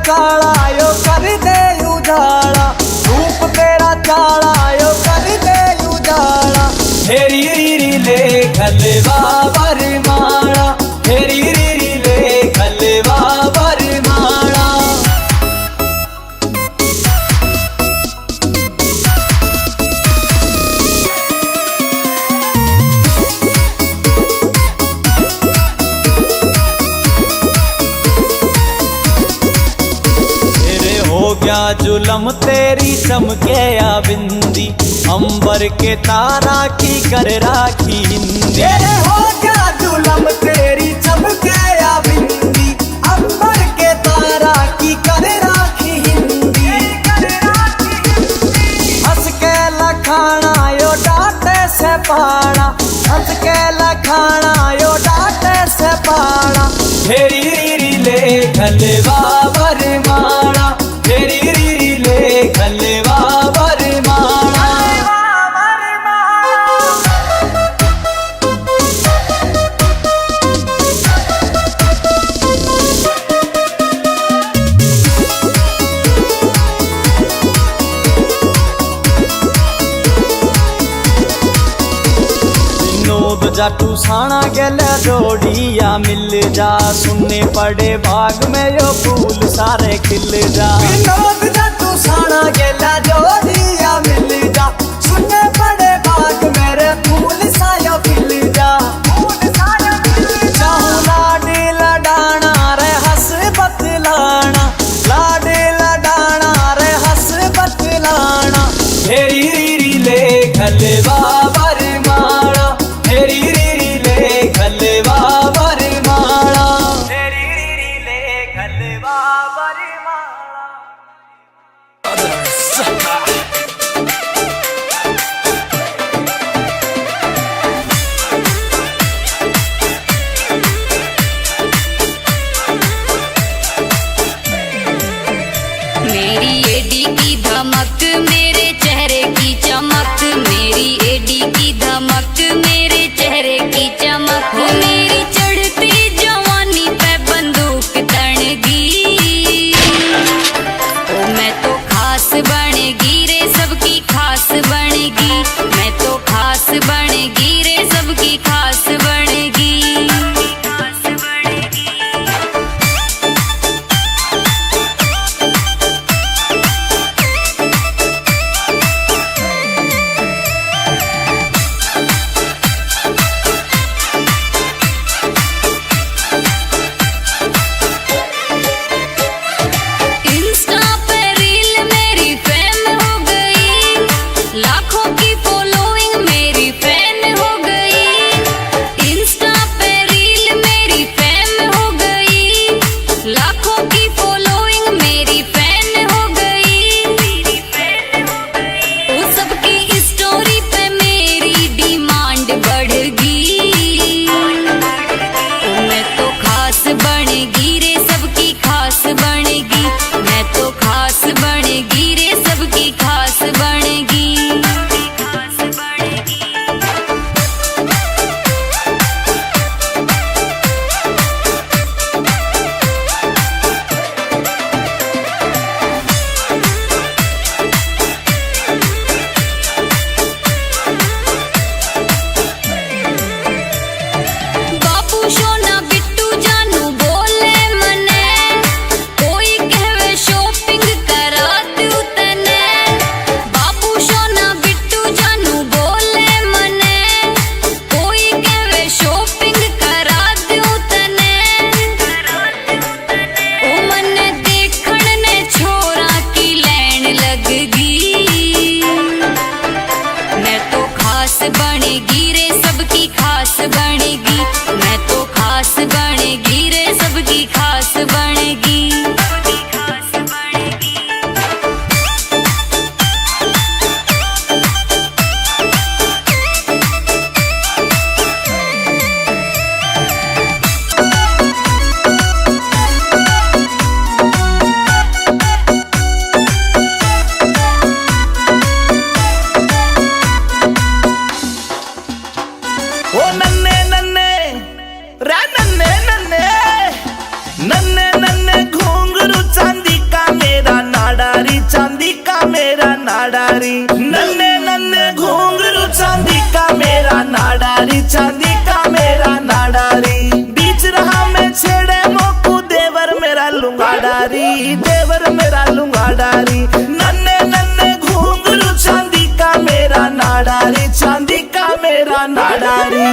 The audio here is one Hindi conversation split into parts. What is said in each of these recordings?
काला यो कर दे उजाला, रूप तेरा काला यो कर दे उजाला। हेरी रीरी ले खलवा बरमाला, हेरी रीरी ले खलवा बरमाला। हो गया जुलम तेरी चमके या बिंदी, अंबर के तारा की कर राखी हिंदी। हो गया जुलम तेरी चमके या बिंदी, अंबर के तारा की कर राखी हिंदी। हंस के लखाना यो डांटे से पाना, हंस के लखाना यो डांटे से पाना। हेरी रीरी ले खलवा बरमाला, हेरी रीरी ले खलवा बरमाला। विनोद जाटू साणा गेले जोड़िया मिल जा, सुनने पड़े बाग में यो फूल सारे खिल जा। विनोद जाटू साणा गेले जोड़िया मिल जा, सुनने पड़े बाग मेरे फूल सायो खिल जा। चाहूं लाडी लडाना रे हंस बतलाना, लाडी लडाना रे हंस बतलाना। हेरी रीरी ले खलवा बरमाला, हेरी रीरी ले खलवा बरमाला, हेरी रीरी ले खलवा बरमाला। नाडारी। नन्हे नन्हे घुंघरू चांदी का मेरा नाडारी, चांदी का मेरा नाडारी। बीच रहा मैं छेड़े मोकू देवर मेरा लुंगाडारी, देवर मेरा लुंगाडारी। नन्हे नन्हे घुंघरू चांदी का मेरा नाडारी, चांदी का मेरा नाडारी।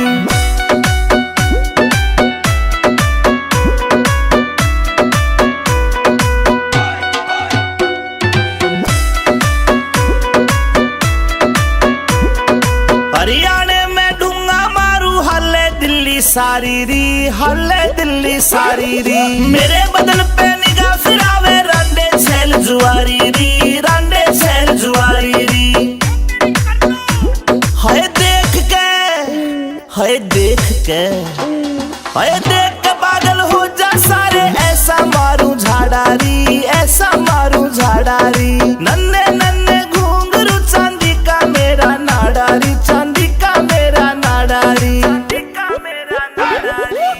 हरियाणे में ढूंगा मारू हल्ले दिल्ली सारी री, हल्ले दिल्ली सारी री। मेरे बदन पे निगाह फिरावे रांडे छैल जुआरी री, रांडे छैल जुआरी री। हाय देख के, हाय देख के, हाय देख के पागल हो जा सारे। ऐसा मारू झाड़ारी, ऐसा मारू झाड़ारी। नन्हे नन्हे घुंघरू चांदी का मेरा नाडारी, चांदी का मेरा नाडारी, चांदी का मेरा नाडारी।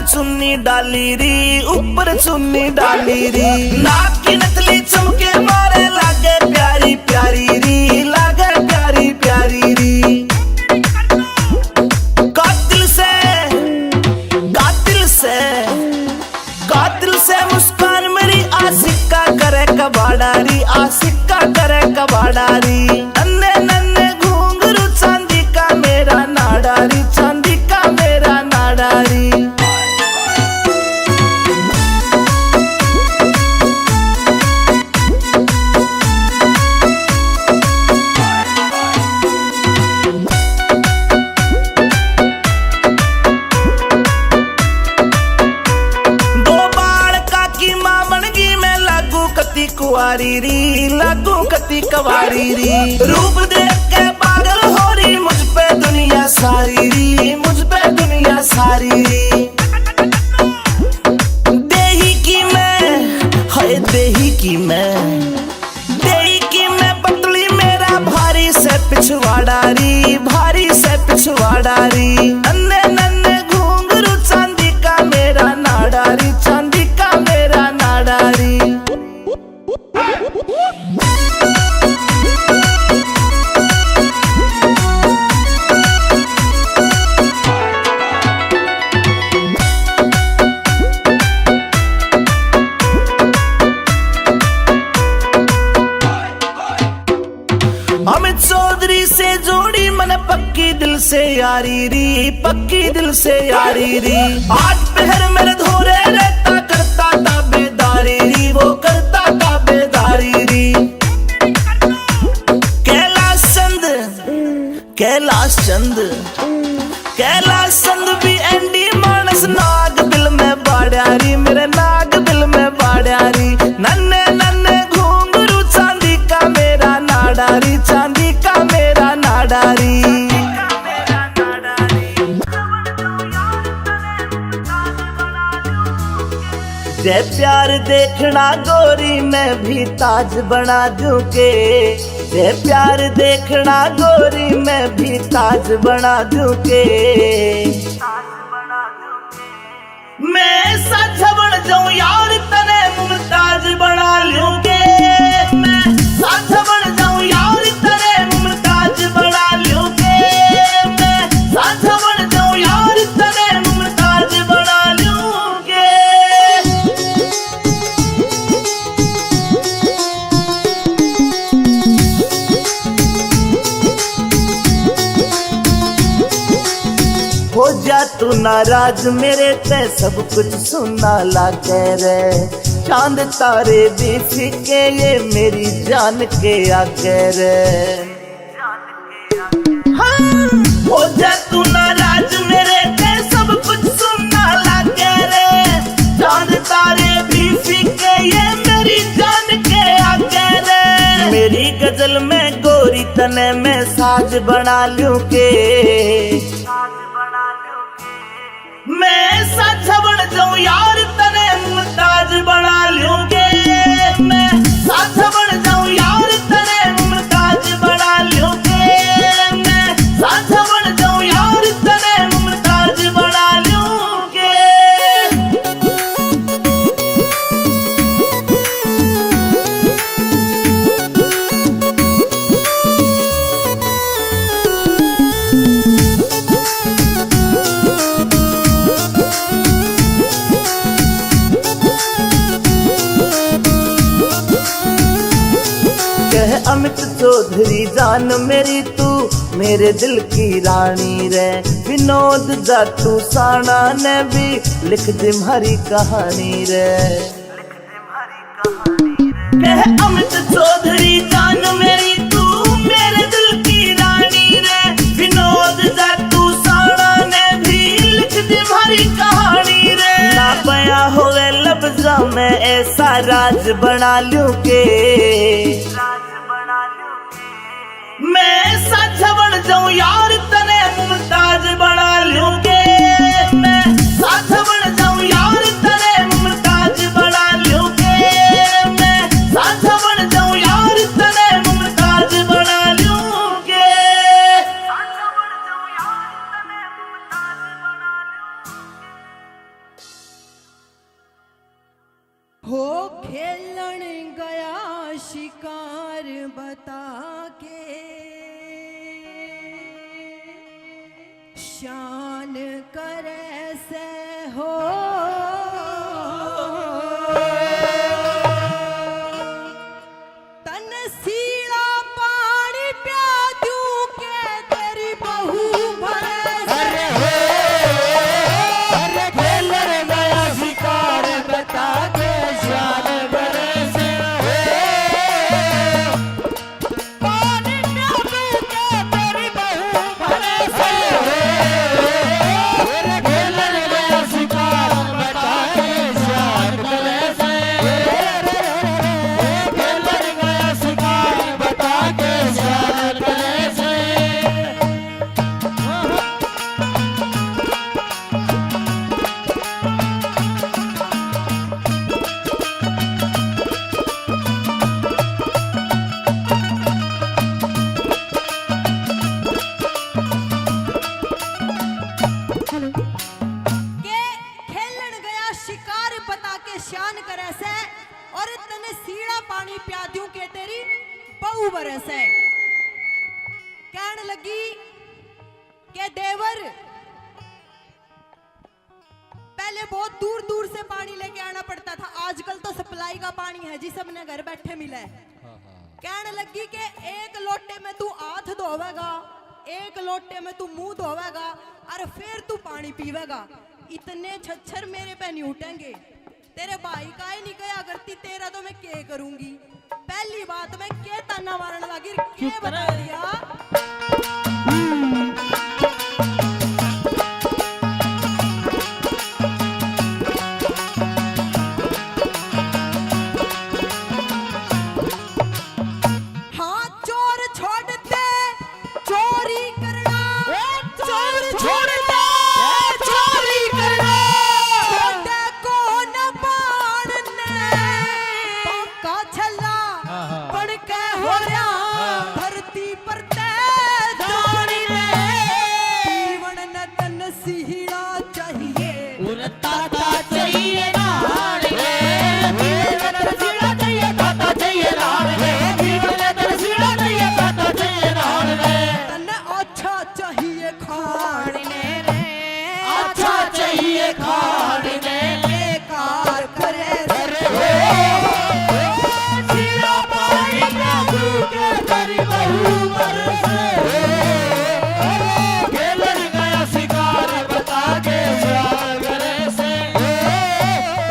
चुन्नी डाली री, ऊपर चुन्नी डाली री। नाक की नकली चमके मारे लागे प्यारी प्यारी री, लागे प्यारी प्यारी री। कातिल से, कातिल से, कातिल से मुस्कान मेरी आशिका करे कबाडारी, आशिका करे कबाडारी। नन्हे नन्हे घुंघरू चांदी का मेरा नाडारी, चांदी का मेरा नाडारी। कुवारी री, लागू कती कवारी री। रूप देख के पागल हो रही मुझ पे दुनिया सारी री, मुझ पे दुनिया सारी री। देही की मैं, हाय देही की मैं, देही की मैं पतली मेरा भारी से पिछवाड़ारी, भारी से पिछवाड़ारी। नन्हे नन्हे घुंघरू चांदी का मेरा नाडारी, चांदी का मेरा नाडारी। अमित चौधरी से जोड़ी मन पक्की दिल से यारी री, पक्की दिल से यारी री। आठ पहर मेरे धोरे रहता करता ताबेदारी री, वो करता ताबेदारी री। कैलाश चंद, कैलाश चंद, कैलाश चंद भी एंडी मानस नाग दिल में बाड़ियारी, मेरे नाग दिल में बाड़ियारी। नन्हे नन्हे घुंघरू चांदी का मेरा नाडारी, चांदी का मेरा नाडारी। जय प्यार देखना गोरी मैं भी ताज बना दूं के, जय प्यार देखना गोरी मैं भी ताज बना दूं के। मैं साझा बन जाऊं यार तने मुमताज बना लूं के, मैं साझा बन जाऊं यार तने मुमताज बना लूं के, मैं साझा बन जाऊं यार तने मुमताज बना लूं के। हो जा तू नाराज मेरे ते सब कुछ सुना लागे रे, चांद तारे भी फीके ये मेरी जान के आगे रे। हाँ। हो जा तू नाराज मेरे ते सब कुछ सुना लागे रे, चांद तारे भी फीके ये मेरी जान के आगे रे। मेरी गजल में गोरी तने में साज बना लूं के, मैं साझा बन जाऊं यार तने मुमताज बना लूं के, मैं मेरी तू मेरे दिल की रानी रे। विनोद जाटू साना ने भी लिख दी हमारी कहानी रे। कह अमित चौधरी जान मेरी तू मेरे दिल की रानी रे। विनोद जाटू साना ने भी लिख दी हमारी कहानी रे। ना बया होवे लफ्जा में ऐसा राज बना लूं के मैं साझा बन जाऊं यार तने मुमताज बना लूं के। मैं साझा बन जाऊं यार तने मुमताज बना लूं के। मैं साझा बन जाऊं यार तने मुमताज बना लूं के। हो खेलन गया शिकार बता के शान करे से हो। तन सीला पानी प्या दूं के तेरी बहू भरे से हो। अरे खेलन गया शिकार बता के शान करे से हो। पानी प्या दूं के तेरी बहू भरे से हो। अरे खेलन गया शिकार बता के शान करे से हो। खेलन गया शिकार बता के शान करे से। के खेलन गया शिकार बता के शान करे से और तने सीड़ा पानी प्या दूं के तेरी बहू भरे से। कहने लगी के देवर पहले बहुत दूर दूर से पानी लेके आना पड़ता था, आजकल तो सप्लाई का पानी है जी सबने घर बैठे मिला है। कहने लगी के एक लोटे में तू हाथ धोवेगा, एक लोटे में तू मुंह धोवेगा और फिर तू पानी पीवेगा। इतने छच्छर मेरे पे नहीं उठेंगे। तेरे भाई का ही नहीं गया करती, तेरा तो मैं क्या करूंगी। पहली बात मैं के ताना मारने लगी के बता दिया। हाँ चोर छोड़ दे चोरी करना, चोर छोड़ दे चोरी करना। छोटे को न बाणने पक्का छला बन के हो रहा धरती पर ते जानी रे। जीवन न तन सीड़ा चाहिए उनता चाहिए नाड़ रे। जीवन न सीड़ा चाहिए ताता चाहिए नाड़ रे। जीवन न तन सीड़ा चाहिए ताता चाहिए नाड़ रे। तन अच्छा चाहिए खाने रे, अच्छा चाहिए खाने बेकार करे रे। सीड़ा पानी प्या दूं के तेरी बहू भरे से हो। खेलन गया शिकार बता के शान करे से हो।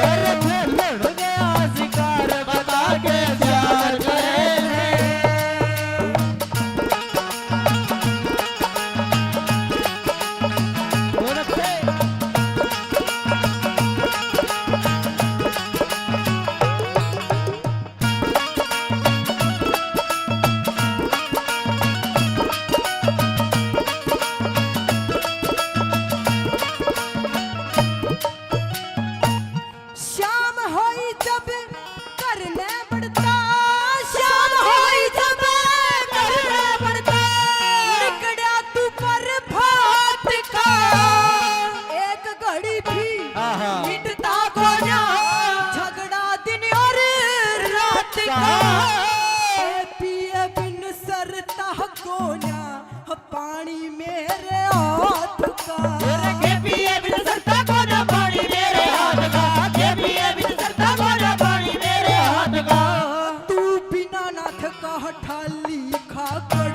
अरे खेलन गया शिकार बता के शान करे से। शाम होई जब करने पड़ता, शाम होई जब करने पड़ता। निकड़ा तू पर भात का एक घड़ी भी मिटता को ना। झगड़ा दिन और रात का पिए बिन सरता को ना। पानी मेरे हाथ का पिए बिन सरता को ना। पानी मेरे हाथ का पिए बिन सरता को ना। पानी मेरे हाथ का तू बिना नाथ का ठाली खाकड़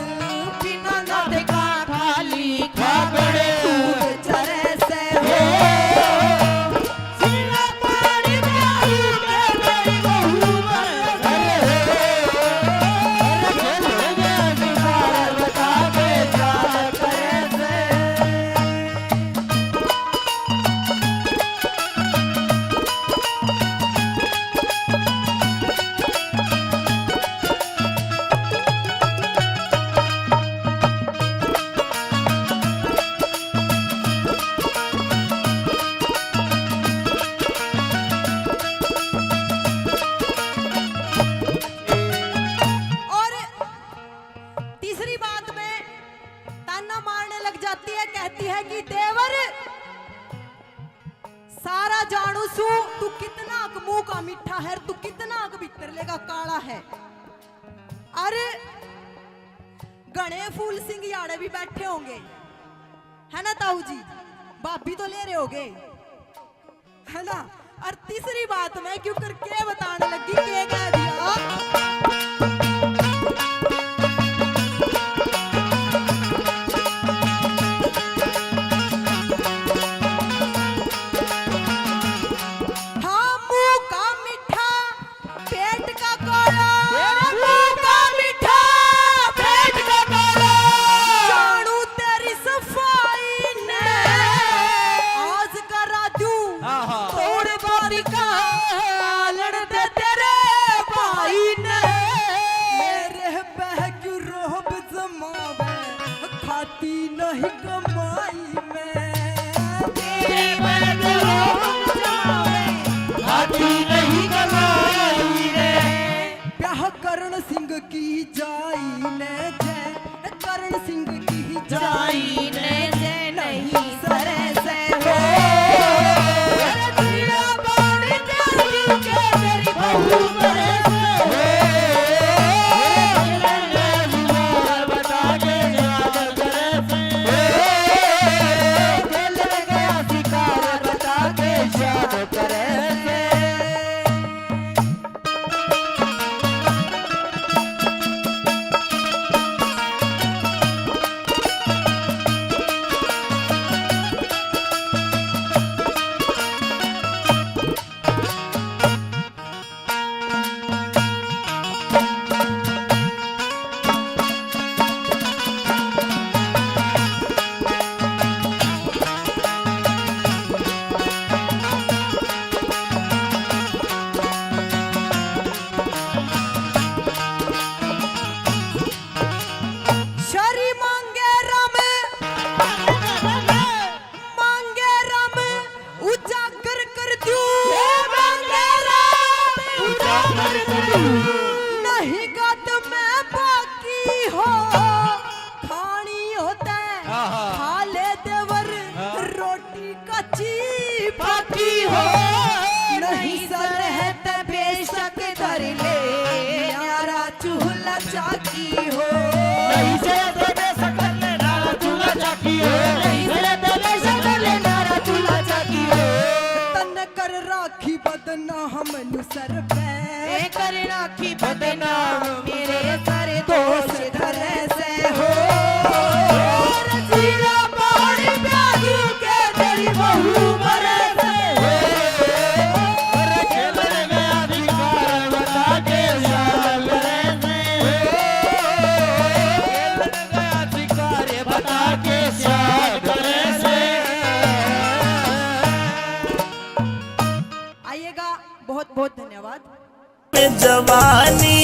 देवर सारा जानू सू तू कितना मुंह का मीठा है, तू कितना भीतर लेगा काला है। अरे गणे फूल सिंह याड़े भी बैठे होंगे है ना ताऊ जी, भाभी तो ले रहे होगे है ना। और तीसरी बात मैं क्यों करके बताने लगी के कह दिया नहीं कमाई में नहीं कमाई रे ब्याह करण सिंह की जाई ने जय, करण सिंह की जाई ने जय नहीं सरे से हो तेरा बाड़ी तेरी के तेरी बहू बरे नहीं गत में बाकी हो खानी होता खा ले देवर रोटी कच्ची बाकी हो नहीं सर है ते बेशक धर ले यारा चूल्हा चाकी हो नहीं से बेशक ले नारा चूल्हा चाकी हो नहीं से बेशक ले नारा चूल्हा चाकी हो तन कर राखी बदना हम सर पे कर राखी बदनाम मेरे सर दोष धरे से हो रसीला पहाड़ी प्याजू के तेरी बहू मरे से खेल गया अधिकार बता के शाल करे से खेल गया अधिकार बता के शाल करे से। आइएगा, बहुत बहुत धन्यवाद। जवानी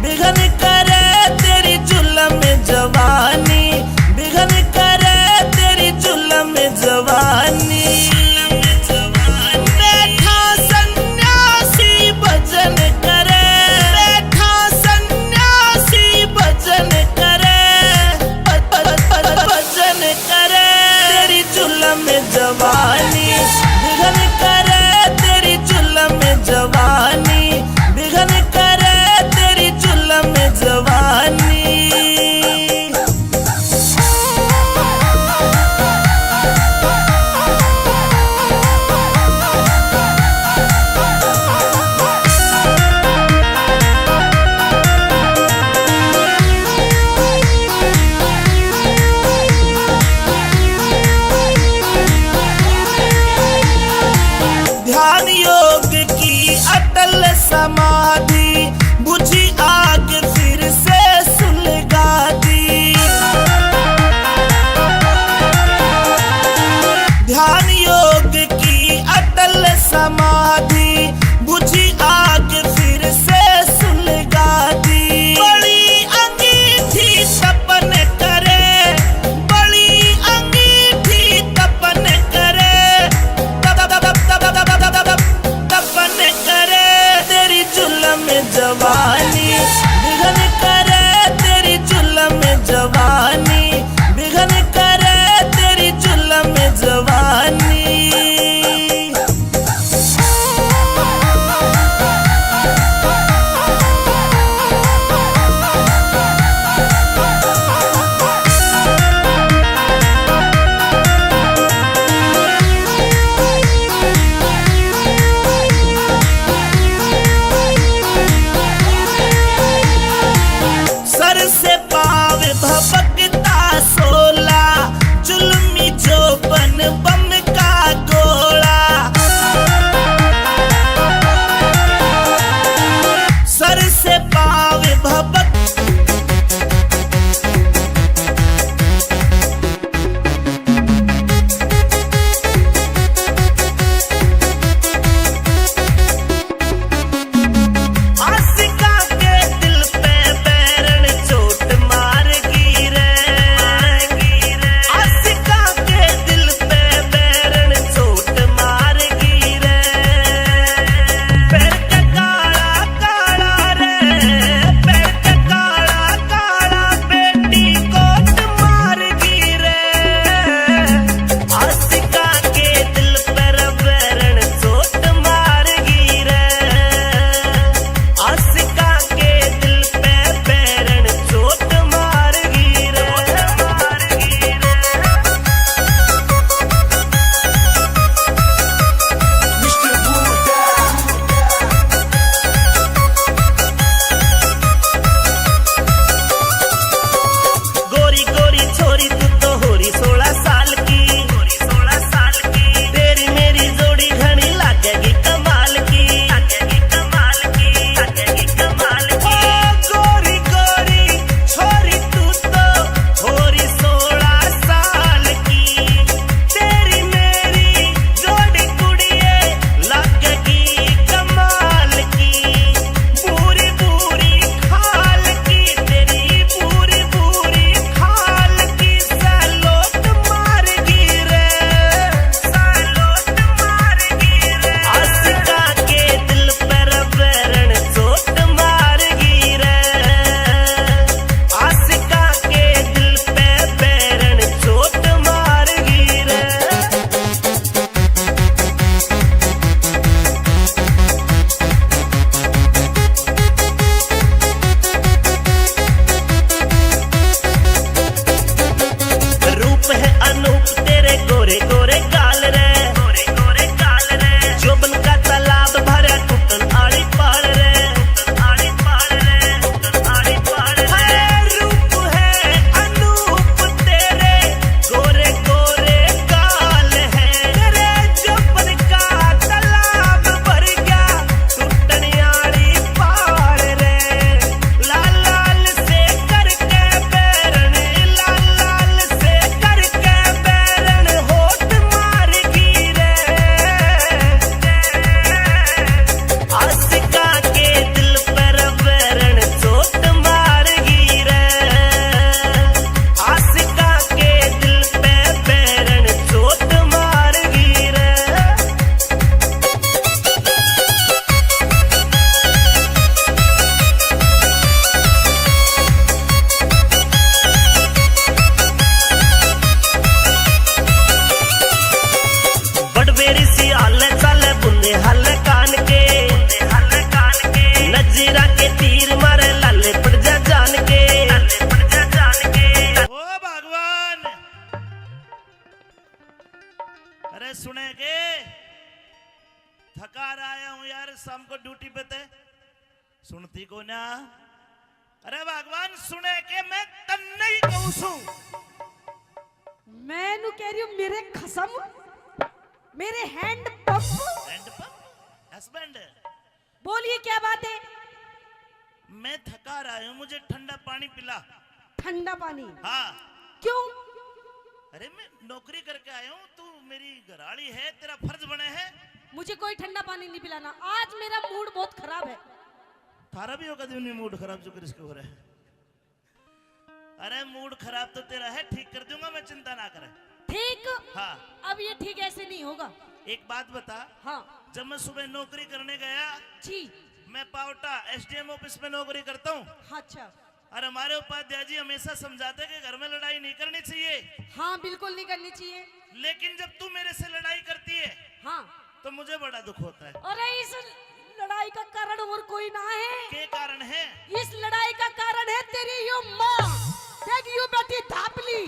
बिघन करे तेरी जुल्म में जवानी बिघन करे तेरी जुल्म में जवानी बैठा सन्यासी भजन करे बैठा सन्यासी भजन करे भजन करे तेरी जुल्म में जवानी बिघन करे तेरी जुल्म में जवानी बिघन करे तेरी जुल्म में जवानी। ध्यान योग की अटल समाधि बुझी आग फिर से सुलगा दी ध्यान योग की अटल समाधि बुझी आग फिर से सुलगा दी बड़ी अंगीठी तपन करे बड़ी अंगीठी तपन करे तपन करे तेरी जुल्म में जवानी बिघन करे तेरी जुल्म में जवानी बिघन करे तेरी जुल्म में जवानी। अरे सुने के थका आया हूं यार, शाम को ड्यूटी पे थे, सुनती को ना। अरे भगवान सुने के मैं तन्ने ही कहूं सू। मैं नु कह रही हूं मेरे खसम, मेरे hand pump. Hand pump husband, बोलिए क्या बात है? मैं थका रहा हूं, मुझे ठंडा पानी पिला। ठंडा पानी? हाँ। क्यों? अरे मैं नौकरी करके आया हूँ, तू मेरी घराड़ी है, तेरा फर्ज बने है। मुझे कोई ठंडा पानी नहीं पिलाना, आज मेरा मूड बहुत खराब है। थारा भी होगा दिन मूड खराब जो किसके हो रहा है। अरे मूड खराब तो तेरा है, ठीक कर दूंगा मैं, चिंता ना करे। ठीक? हाँ। अब ये ठीक ऐसे नहीं होगा। एक बात बता। हाँ। जब मैं सुबह नौकरी करने गया, जी। मैं पावटा एसडीएम ऑफिस में नौकरी करता हूँ। अच्छा। और हमारे उपाध्याय जी हमेशा समझाते कि घर में लड़ाई नहीं करनी चाहिए। हाँ बिल्कुल नहीं करनी चाहिए। लेकिन जब तू मेरे से लड़ाई करती है, हाँ, तो मुझे बड़ा दुख होता है। अरे इस लड़ाई का कारण और कोई ना है। क्या कारण है? इस लड़ाई का कारण है तेरी यो माँ। देख यू बेटी धापली।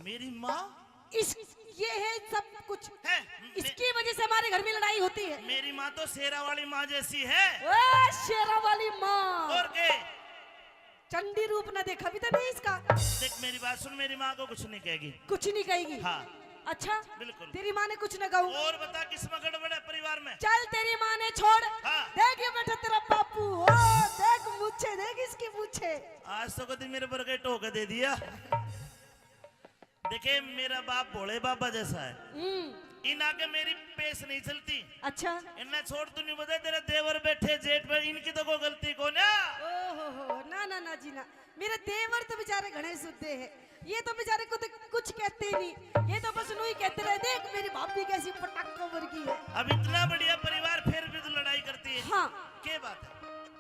मेरी माँ? ये है सब कुछ है। इसकी वजह से हमारे घर में लड़ाई होती है। मेरी माँ तो शेरा वाली माँ जैसी है। ओ शेरा वाली माँ। और के? चंडी रूप ना देखा भी तो नहीं इसका। देख मेरी बात सुन, मेरी माँ को कुछ नहीं कहेगी। कुछ नहीं कहेगी? हाँ। अच्छा बिल्कुल। तेरी माँ ने कुछ न कहूँ? और बता किसमें गड़बड़ है परिवार में? चल तेरी माँ ने छोड़। हाँ। देख ये बेटा तेरा बापू, ओ देख मुझे, देख इसकी पूछे। आज तो कभी मेरे पर टोके दे दिया। देखे मेरा बाप भोले बाबा जैसा है, इन आगे मेरी पेश नहीं चलती। अच्छा। इन्हें छोड़ तू नहीं बता, तेरे देवर बैठे जेठ पर, इनकी तो कोई गलती को ना। ओहो ना ना ना जी ना, मेरे देवर तो बेचारे घने सुधे हैं, ये तो बेचारे को कुछ कहते ही नहीं, ये तो बस नू ही कहते रहे देख मेरी भाभी कैसी पटाखा वर्गी है। अब इतना बढ़िया परिवार फिर भी तो लड़ाई करती है। हाँ। क्या बात है?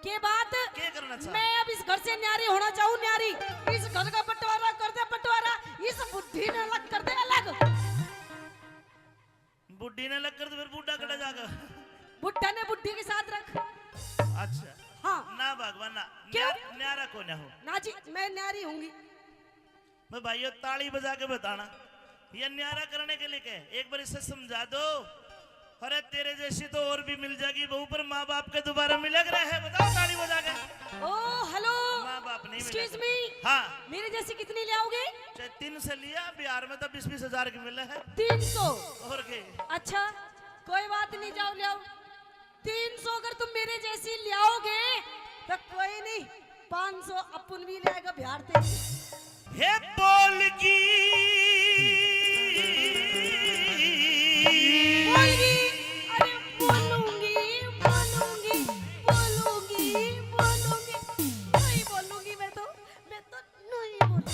के बात? क्या करना चाहती? मैं अब इस घर से न्यारी होना चाहूँ, न्यारी। इस घर का बंटवारा कर दे बंटवारा, इस बुद्धि ने अलग कर दे अलग। बुढ़ी ने लग कर तो फिर बूढ़ा कड़ा जाकर। बुढ़ा ने बुद्धि के साथ रख। अच्छा। हाँ। ना भगवान ना। क्यों? न्यारा को ना हो। ना जी मैं न्यारी होंगी। मैं भाइयों ताली बजा के बताना, ये न्यारा करने के लिए कहे, एक बार इसे समझा दो। अरे तेरे जैसी तो और भी मिल जाएगी बहू, पर माँ बाप के दोबारा मिलग रहे हैं, बताओ ताली बजा के। ओ हेलो, माँ बाप नहीं एक्सक्यूज मिले। मी। हाँ। मेरे जैसी कितनी ले आओगे? 3 से लिया, बिहार में तो 20-20 हजार की मिले है। 300? और के? अच्छा कोई बात नहीं, जाओ ले आओ। 300 अगर तुम मेरे जैसी ले आओगे तो कोई नहीं, 500 अपन भी लेगा बिहार से। हे बोलगी अरे बोलूंगी बोलूंगी बोलूंगी बोलूंगी, नहीं बोलूंगी मैं तो नहीं बोलूंगी।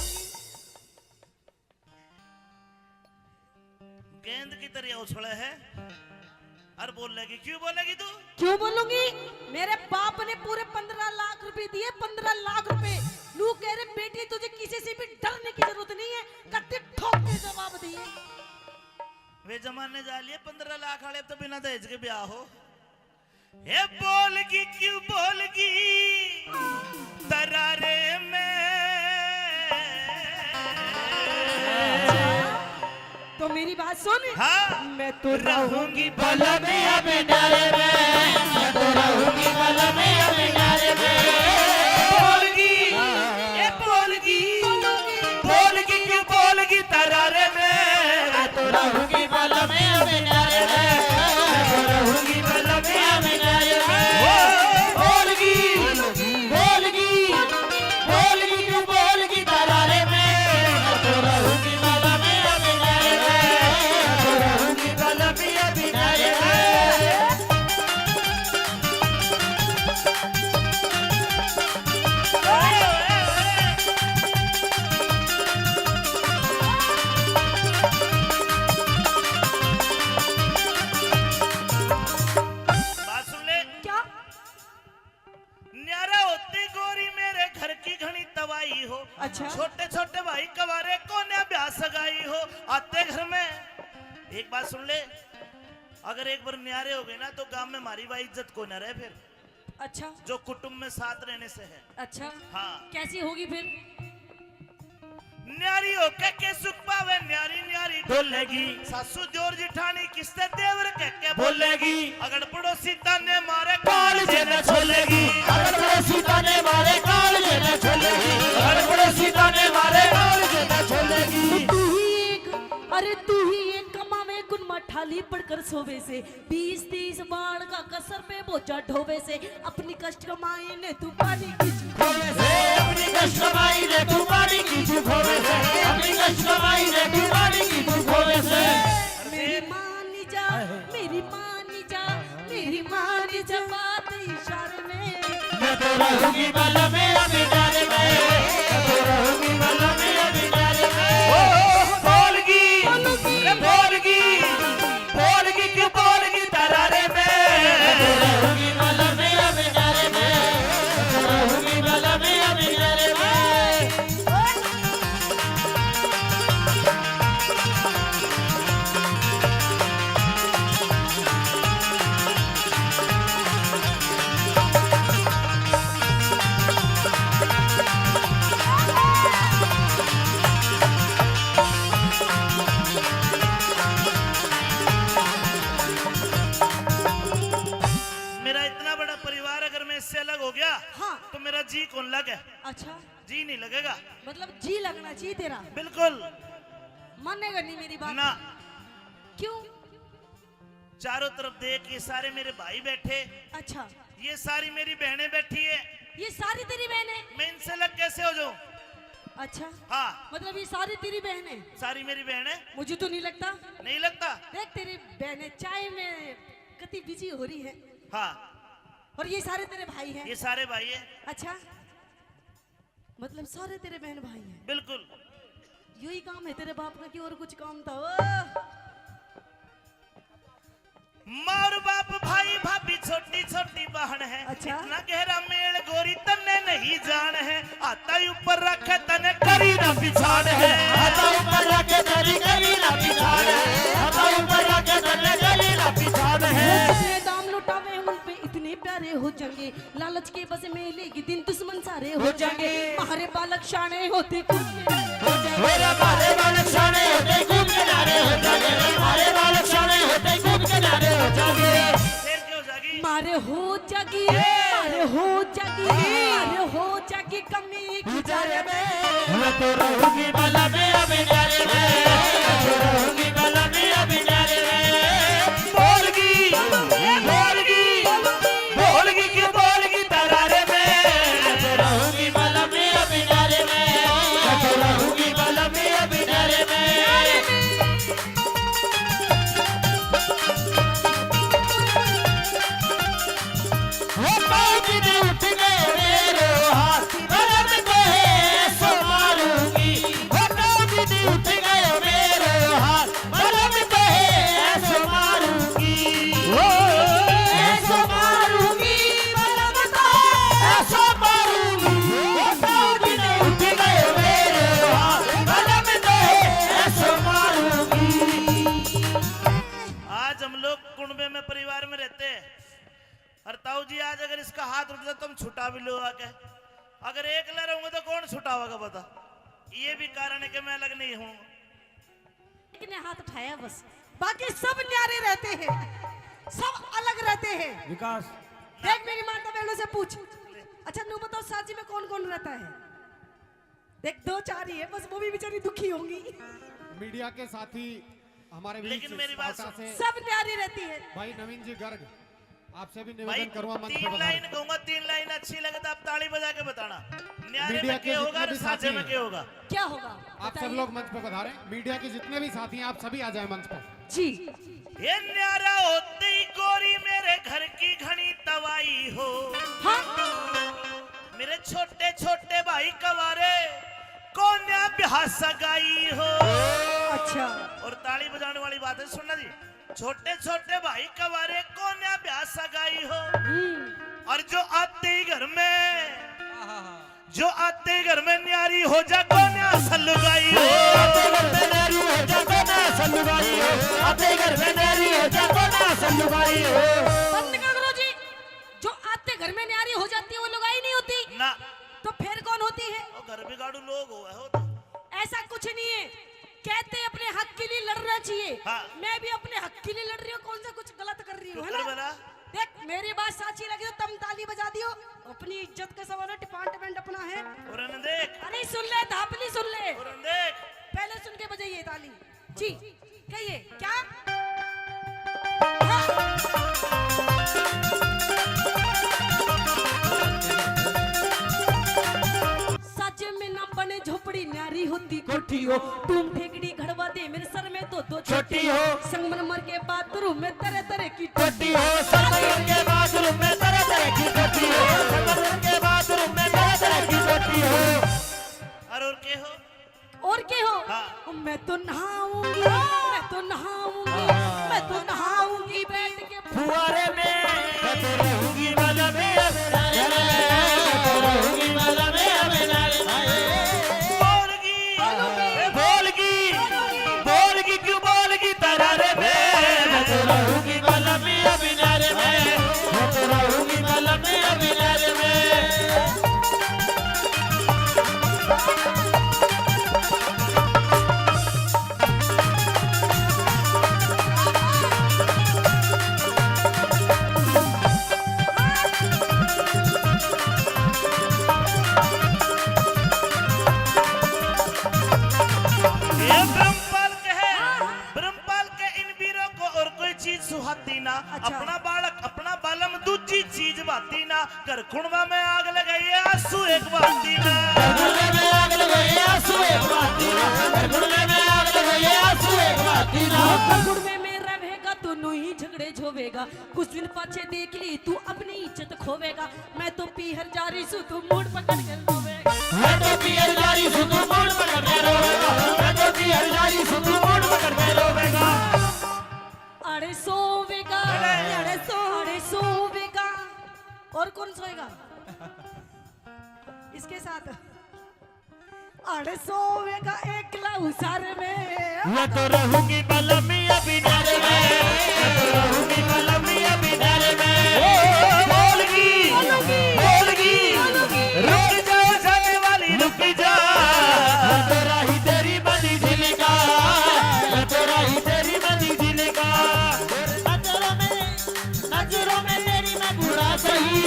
गेंद की तरह उछले है और बोलेगी। क्यों बोलेगी तू? क्यों बोलूंगी? मेरे बाप ने पूरे 15 लाख रुपए दिए, 15 लाख रुपए। लू कह रहे बेटी तुझे किसी से भी डरने की जरूरत नहीं है, कत्ते ठोक के जवाब दिए। वे जमाने जा लिए 15 लाख वाले, तो बिना दहेज के ब्याह हो। हे बोलगी क्यों बोलगी दरारे में। तो मेरी बात सुन। हाँ। मैं तो रहूंगी बल में अब डरे में, मैं तो रहूंगी बल में अब डरे में। बोलगी ये बोलगी बोलगी क्यों बोलगी दरारे में, मैं तो रहूंगी बल में अब डरे में, मैं तो रहूंगी बल में अब डरे में। बोलगी बोलगी बोलगी क्यों बोलगी दरारे में, मैं तो रहूंगी बल में अब डरे में, मैं तो रहूंगी बल में अब डरे में। बात सुन ले। क्या? न्यारा होती गोरी मेरे घर की घनी तवाई हो। अच्छा। छोटे छोटे भाई कवारे को ने ब्याह सगाई हो, आते घर में। एक बात सुन ले, अगर एक बार न्यारे हो गए ना तो गांव में हमारी भाई इज्जत को न रहे फिर। अच्छा। जो कुटुंब में साथ रहने से है। अच्छा। हाँ। कैसी होगी फिर? न्यारी होके के सुख पावे न्यारी न्यारी ढोलेगी सासू जोर जिठानी किससे देवर के बोलेगी अगर पड़ोसी ताने मारे काल जेने छोलेगी अगर पड़ोसी ताने मारे काल जेने छोलेगी अगर पड़ोसी ताने मारे काल जेने छोलेगी तू ही एक अरे तू ही एक कमावे गुन मठाली पड़कर सोवे से 20-30 बाण का कसर पे बोझा ढोवे से अपनी कष्ट कमाई ने तू पानी की खोवे से अपनी कष्ट कमाई ने तू पानी की खोवे से अपनी कष्ट कमाई ने तू पानी की खोवे से मेरी मानी जा मेरी मानी जा मेरी मानी जा बात इशारे में मैं तो रहूंगी बाला में अभी डाले में मैं तो रहूंगी बाला में अभी डाले में बोलगी बोलगी बोलगी क्यों बोलगी तरारे में रहूंगी बाला में अभी डाले में रहूंगी बाला में अभी डाले में मेरा इतना बड़ा परिवार अगर मैं इससे अलग हो गया हाँ। तो मेरा जी कौन लगे अच्छा जी नहीं लगेगा मतलब जी लगना चाहिए तेरा बिल्कुल मानेगा नहीं मेरी बात ना क्यों चारों तरफ देख ये सारे मेरे भाई बैठे अच्छा ये सारी मेरी बहनें बैठी है ये सारी तेरी बहनें मैं इनसे अलग कैसे हो जाऊं अच्छा हाँ मतलब ये सारी तेरी बहनें सारी मेरी बहनें मुझे तो नहीं लगता नहीं लगता देख तेरी बहनें चाय में कितनी बिजी हो रही है हाँ और ये सारे तेरे भाई हैं ये सारे भाई है अच्छा मतलब सारे तेरे बहन भाई हैं बिल्कुल यही काम है तेरे बाप का कि और कुछ काम था ओ माँ और बाप भाई भाभी छोटी छोटी बहन है अच्छा। इतना गहरा मेल गोरी तन्ने नहीं जान है आता ही ऊपर रखे तने करी ना पिछाड़ है आता ऊपर रखे तेरी कली ना पिछाड़ है आता ऊपर रखे तेरी कली ना पिछाड़ है जितने दाम लुटावे उन पे इतने प्यारे हो जाएंगे लालच के बस मेले के दिन दुश्मन सारे हो जाएंगे हमारे बालक शाने होते मेरे बाले बालक शाने होते खूब किनारे हो जाएंगे हमारे बालक शाने होते खूब किनारे हो जाएंगे फिर क्या हो जाएगी मारे हो जागी मारे हो जागी मारे हो जागी कमी की जारे में मैं तो रहूंगी बाला में अभी डाले में मैं तो रहूंगी बाला में अभी डाले में बोलगी बोलगी बोलगी क्यों बोलगी तरारे में मैं तो रहूंगी बाला में अभी डाले में मैं तो रहूंगी बाला में अभी डाले में वो बाजी ने उठ गए मेरे हाथ भरम को है सो मारूंगी वो बाजी ने उठ गए मेरे हाथ भरम को है सो मारूंगी ऐसो मारूंगी भरम को ऐसो मारूंगी वो बाजी ने उठ गए मेरे हाथ भरम को है ऐसो मारूंगी आज हम लोग कुंबे में परिवार में रहते हैं और ताऊ जी आज अगर इसका हाथ उठ जाए तुम छुटा भी लो आके अगर एक ला रहूंगा तो कौन छुटाओगा बता ये भी कारण है कि मैं अलग नहीं हूँ एक ने हाथ उठाया बस बाकी सब न्यारे रहते हैं सब अलग रहते हैं विकास देख मेरी माता बहनों से पूछ अच्छा तू बताओ साजी में कौन कौन रहता है देख 2-4 ही है बस वो भी बेचारी दुखी होंगी मीडिया के साथी हमारे बीच लेकिन मेरी बात पाटा से सब न्यारी रहती है भाई नवीन जी गर्ग आपसे भी भाई निवेदन करूंगा मंच पे 3 लाइन पधारें। कहूंगा 3 लाइन अच्छी लगे तो आप ताली बजा के बताना न्यारे मीडिया में के क्या होगा जितने और भी साझे साथी में हैं। क्या होगा क्या होगा आप सब बताइए। लोग मंच पे पधारें मीडिया के जितने भी साथी हैं आप सभी आ जाएं मंच पर जी ये न्यारा होते ही गोरी मेरे घर की घनी तवाई हो हाँ मेरे छोटे छोटे भाई कवारे कौन ब्याह सगाई हो अच्छा और ताली बजाने वाली बात है सुनना जी छोटे छोटे भाई कवारे कौन ब्याह सगाई हो और जो आते ही घर में न्यारी हो जा कौन सलुगाई हो आते घर में नारी हो जा तो ना सलुगाई हो आते घर में नारी हो जा तो ना सलुगाई हो बंद करो जी जो आते घर में न्यारी हो जाती है वो लुगाई नहीं होती ना तो फिर कौन होती है वो घर बिगाड़ू लोग हो तो ऐसा कुछ नहीं है, कहते अपने हक के लिए लड़ना चाहिए। हाँ। मैं भी अपने हक के लिए लड़ रही हूँ, कौन सा कुछ गलत कर रही हूँ, है शुक्र ना? बना। देख मेरी बात साची लगी तो तुम ताली बजा दियो, अपनी इज्जत का सवाल है, डिपार्टमेंट अपना है। और देख, अरे सुन ले धापली सुन ले, और देख, पहले सुन के बजाइए ताली जी। कहिए क्या? सच में ना बने झोपड़ी न्यारी होती कोठी हो, तुम ठेकड़ी घड़वा दे मेरे सर में तो दो छोटी हो। संगमरमर के बाथरूम में तरह तरह की टोटी हो, संगमरमर के बाथरूम में तरह तरह की टोटी हो, संगमरमर के बाथरूम में तरह तरह की टोटी हो। और के हो? और के हो? हाँ। मैं तो नहाऊंगी, मैं तो नहाऊंगी, मैं तो नहाऊंगी बैठ के फुहारे में, मैं तो रहूंगी वाला में अबेनारे में, मैं तो रहूंगी वाला में अबेनारे में। बोलगी, बोलगी, बोलगी क्यों बोलगी तरारे में, मैं तो रहूंगी वाला में अबेनारे में, मैं तो रहूंगी वाला में अबेनारे में। ये ब्रह्मपाल के है, ब्रह्मपाल के इन वीरों को और कोई चीज सुहाती ना। अच्छा। अपना बालक अपना बालम दूसरी चीज बाती ना। कर खुणवा में आग लगाई आंसू एक बाती ना। गुड़े में आग लगाई आंसू एक बाती ना, गुड़े में आग लगाई आंसू एक बाती ना। गुड़मे में रहेगा तो नू ही झगड़े झोवेगा, कुछ दिन पाछे देख ली तू अपनी इज्जत खोवेगा। मैं तो पीहर जा रही सू तू मूड पकड़ के रोवेगा, मैं तो पियर जारी सुतू मूड पकड़ के रोवेगा, मैं तो पियर जारी सुतू मूड पकड़ के रोवेगा। अरे सोवेगा, अरे सोवेगा। और कौन सोएगा इसके साथ? अरे सोवेगा एकला उसारे में, मैं तो रहूंगी बलमिया बिनारे में, मैं तो रहूंगी बलमिया बिनारे में। बोलगी, बोलगी, रुक जा जाने वाली रुक जा। मैं तो राही तेरी बनी दिल का, मैं तो राही तेरी बनी दिल का। नजरों में तेरी मैं बुरा सही,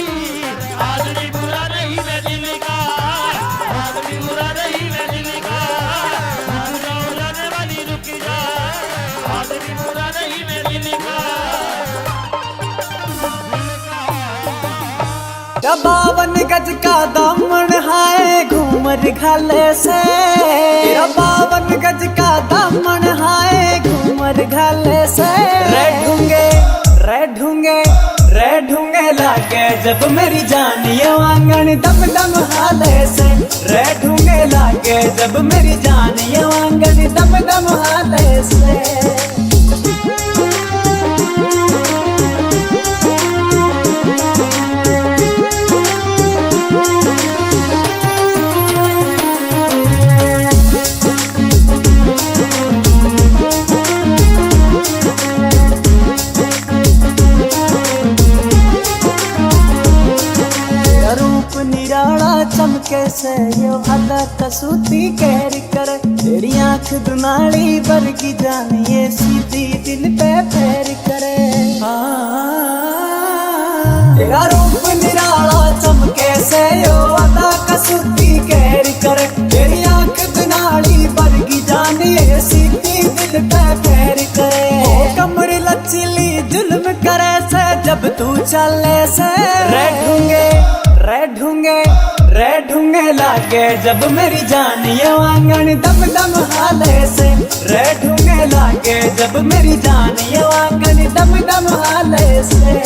आदमी बुरा नहीं मैं दिल का, आदमी बुरा नहीं मैं दिल का। रुक जाओ जाने वाली रुक जा, आदमी बुरा नहीं मैं दिल का। जब 52 गज का दामन हाय घूमर घाले से, 52 गज का दामन हाय घूमर घाले से। रे ढूंगे लागे जब मेरी जान ये आंगन दम दम हाले से। रे ढूंगे लागे जब मेरी जान ये आंगन दम दम हाले से। रूप निराला चमके से यो अदा कसूती कहर करे। तेरी आंख दुनाली वर्गी जान ये सीधी दिल पे पैर करे। तेरा रूप निराला चमके से यो अदा कसूती कहर करे। तेरी आंख दुनाली वर्गी जान ये सीधी दिल पे पैर करे। ओ कमर लचीली जुल्म करे से जब तू चले से। रे ढूंगे लागे जब मेरी जान ये आंगन दम दम हाले से। रे ढूंगे लागे जब मेरी जान ये आंगन दम दम हाले से।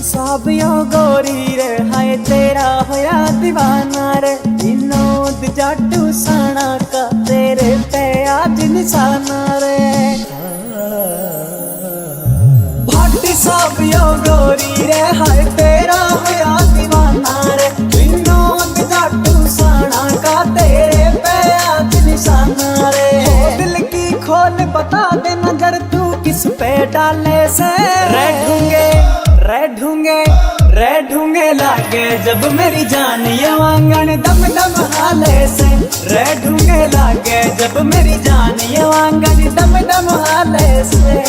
साहब यो गोरी रे हाय तेरा होया दीवाना रे। विनोद जाटू साना का तेरे पे आज निशाना रे। भट्ट सा पियो गोरी रे हाय तेरा होया दीवाना रे विनोद जाटू साना का तेरे पे आज निशाना रे दिल की खोल बता दे नजर तू किस पे डाले से रे ढूंगे लागे जब मेरी जान ये वांगन दम दम हाले से रे ढूंगे लागे जब मेरी जान ये वांगन दम दम हाले से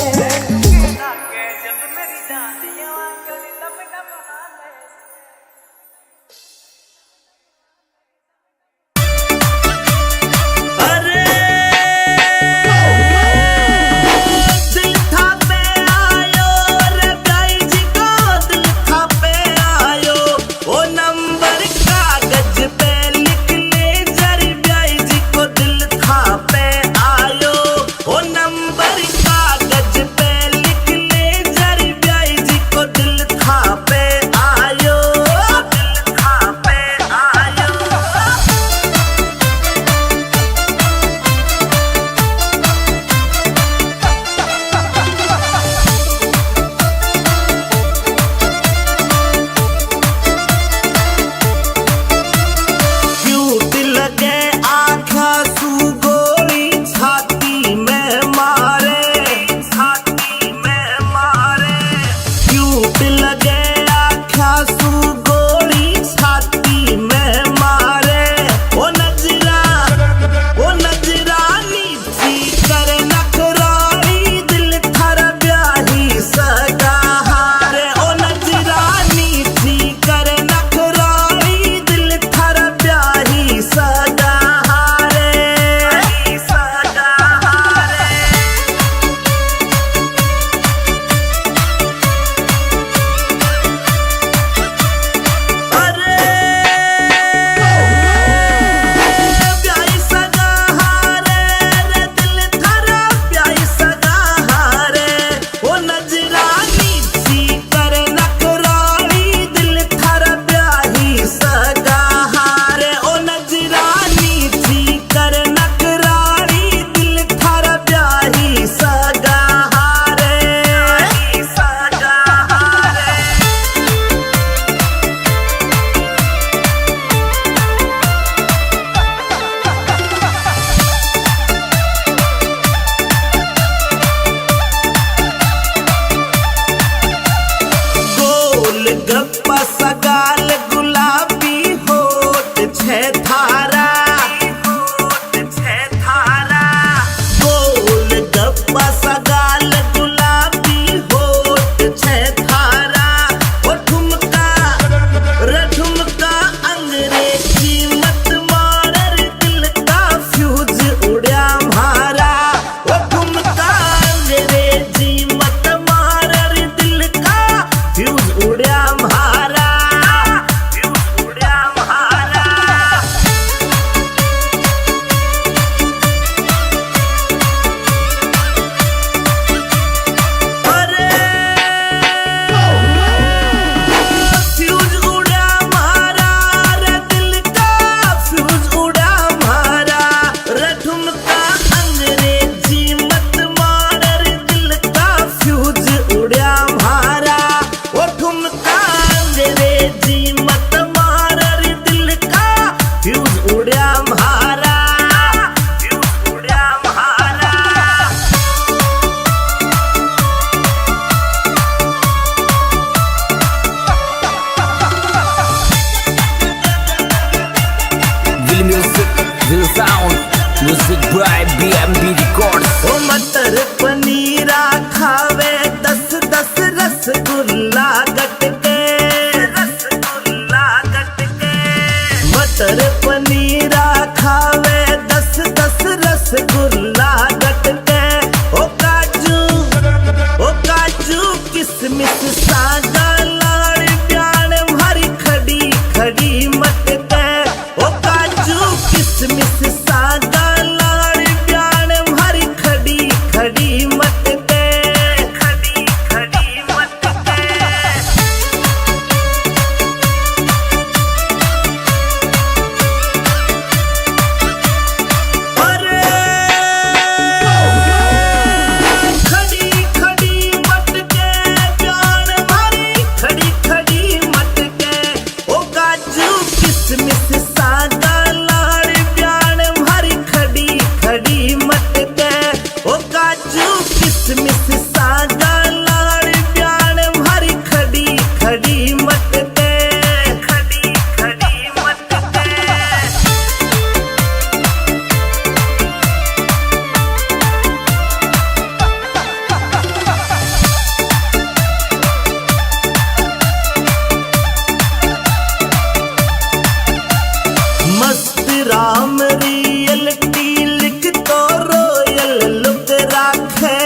राम रियलिटी लिख तो रोयल लुक राखे,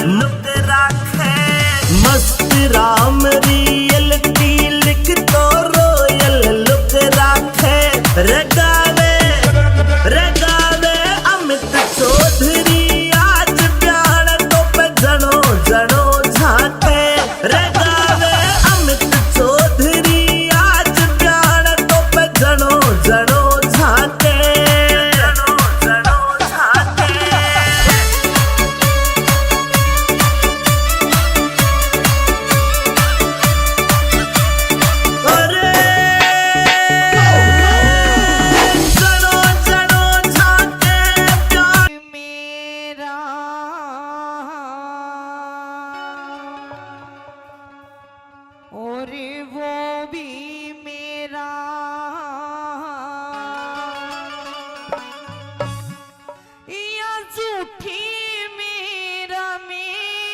लुक राखे। मस्त राम रियलिटी लिख तो रोयल लुक राखे। रगावे रगावे अमित चौधरी आज प्यार तो पे जनो जनो झाके। रगावे अमित चौधरी आज प्यार तो पे जनो जनो झाके, जनो जनो झाके। अरे जनो जनो झाके प्यार मेरा और वो भी मेरा, या झूठी मेरा मेरी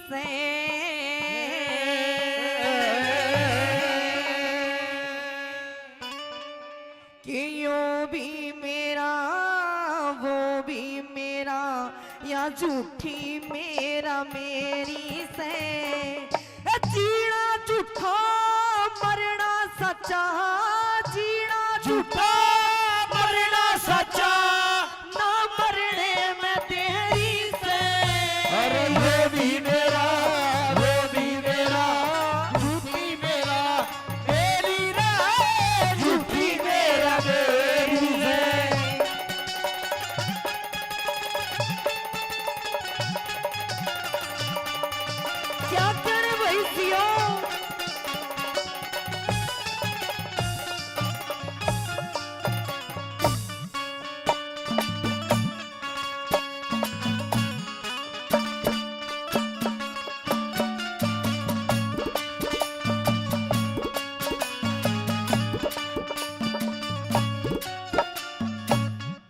से कि यो भी मेरा वो भी मेरा, या झूठी मेरा मेरी से। जीना झूठा मरना सच्चा, जीना झूठा मरना सच्चा, ना मरने में तेरी से। अरे ये भी मेरा वो भी मेरा, झूठी मेरा मेरी रे, झूठी मेरा मेरी रे। क्या करे भैसियो,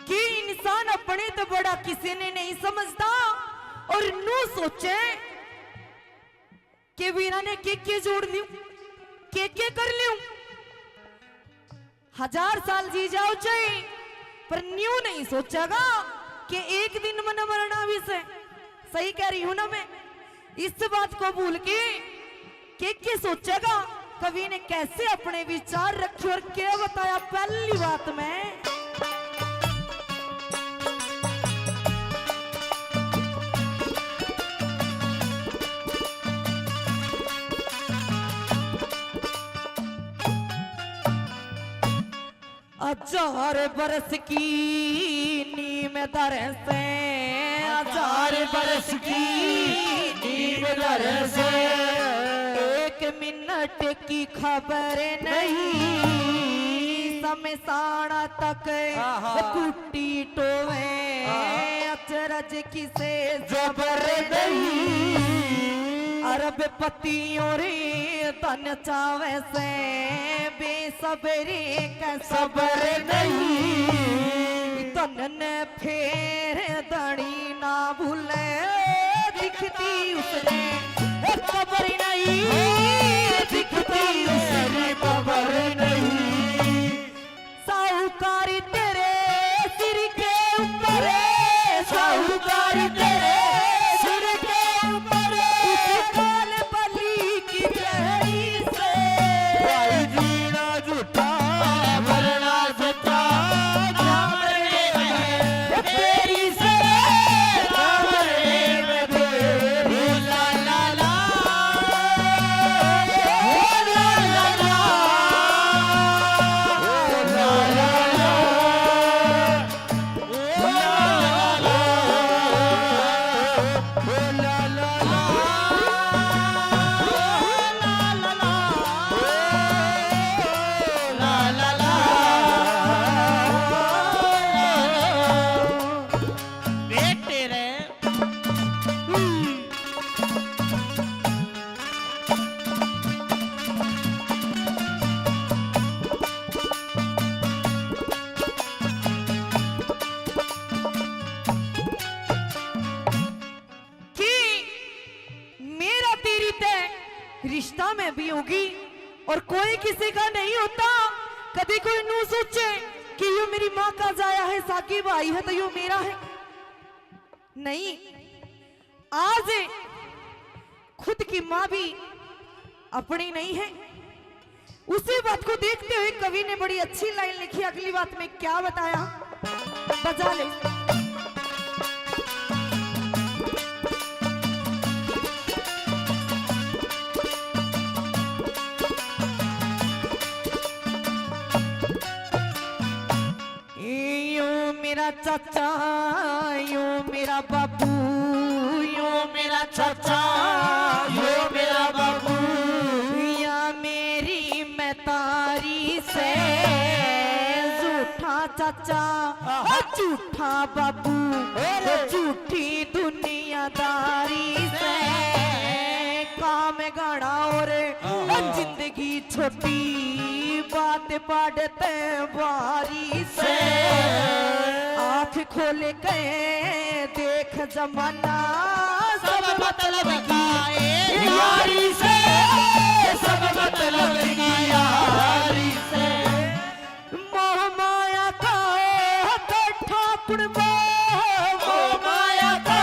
कि इंसान अपने तो बड़ा किसी ने नहीं समझता और नू सोचे कि वीरा ने के जोड़ लियो, के कर लियो। 1000 साल जी जाओ चाहे, पर न्यू नहीं सोचेगा कि एक दिन मन मरना भी से। सही कह रही हूं ना मैं? इस बात को भूल के सोचेगा कवि ने कैसे अपने विचार रखे और क्या बताया पहली बात में। हजार बरस की नीम दर से, 1000 बरस की नीम दर से, 1 मिनट की खबर नहीं, समसाना तक कुटी टोवे, अचरज किसे जबर नहीं। अरब पतियों रे तन चावे से, बेसबरे का सबर नहीं। तन ने फेर दड़ी ना भूले, दिखती उसने खबर नहीं, दिखती उसने खबर नहीं। साहूकारी तेरे सिर के ऊपर, साहूकारी तेरे सिर के ऊपर, उस काल बली की जहरी से। भाई जीना झूठा मरना सच्चा, ना मरने में तेरी से, ना मरने में तेरी। ला ला ला, ओ ला ला ला, ओ ला ला ला, ओ ला ला ला, ओ ला ला ला, ला ला ला, बेटे रे। कि मेरा तेरी तय रिश्ता में भी होगी और कोई किसी का नहीं होता। कभी कोई नू सोचे कि यो मेरी माँ का जाया है, साकिब आई है तो यो मेरा है। नहीं, आज खुद की माँ भी अपनी नहीं है। उसी बात को देखते हुए कवि ने बड़ी अच्छी लाइन लिखी। अगली बात में क्या बताया, बजा ले। यो मेरा चाचा, यो मेरा बाबू, यो मेरा चाचा, यो मेरा बाबू, या मेरी मैतारी से झूठा चाचा, झूठा बाबू, झूठी दुनियादारी से काम गाना और जिंदगी छोटी बात पढ़ते बारी से। आँख खोल के देख जमाना सब मतलब की यारी से, सब मतलब की यारी से। मोह माया का कट्ठा पुड़बा, मोह माया का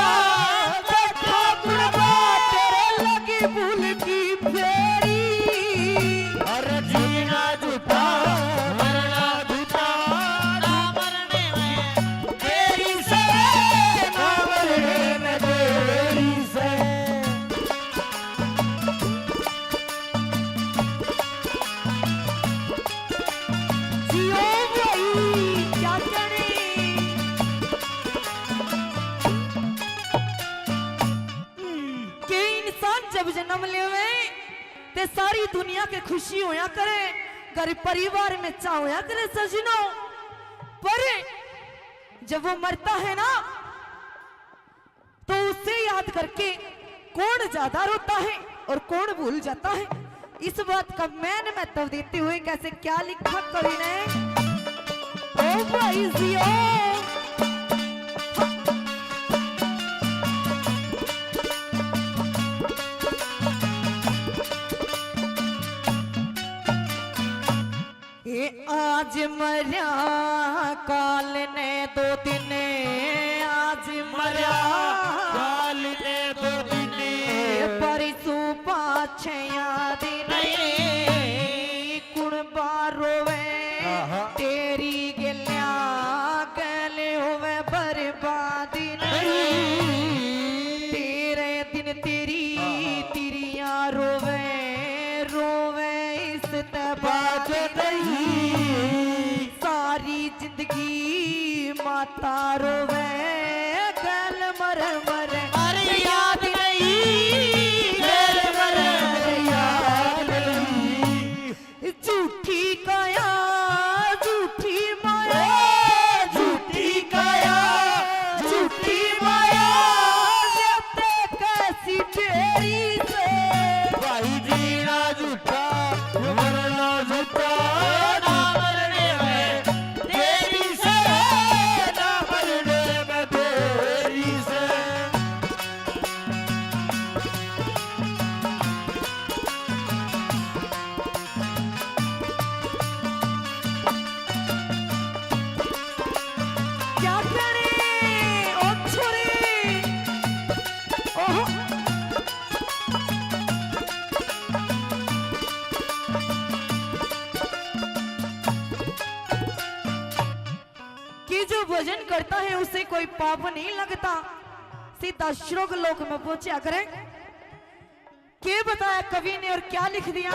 कट्ठा पुड़बा, तेरे लगी भूल की फेरी। अरे जीना झूठा मरना झूठा, ना मरने में देरी से, ना मरने में देरी से। जियो भाई क्या करे। के इंसान जब जन्म लेवे ते सारी दुनिया के खुशी होया करे, घर परिवार में चा होया करे सजनो। पर जब वो मरता है ना तो उससे याद करके कौन ज्यादा रोता है और कौन भूल जाता है, इस बात का मैंने महत्व देते हुए कैसे क्या लिखा कवि ने। ओ भाई जियो, ये आज मरिया काल ने दो दिन, आज मरिया काल ने दो दिन, परसू पाछे याद नहीं कुण बारोवे तेरी गलिया गले होवे बर्बादी नहीं। तेरे दिन तेरी तिरिया रोवे रोवे इस तबाद नहीं। सारी जिंदगी माता रोवे गल मर मर, अरे याद नहीं गल मर मर याद नहीं। झूठी काया झूठी माया, झूठी काया झूठी माया, जते कैसी तेरी से। भाई जीना झूठा मरना झूठा, ना मरने में तेरी से, ना मरने में तेरी से। क्या करें ओ छोरे, ओहो कि जो भजन करता है उसे कोई पाप नहीं लगता, सीधा श्रोक लोक में पहुंचा करे। क्या बताया कवि ने और क्या लिख दिया।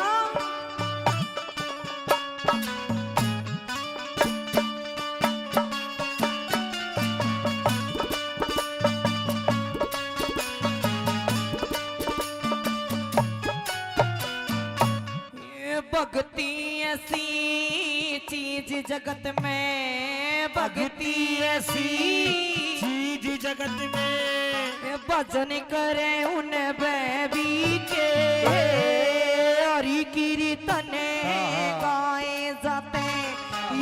ये भक्ति ऐसी चीज जगत में, भक्ति ऐसी चीज जगत में, भजन करे उन बेबी के, हरि कीर्तन गाए जाते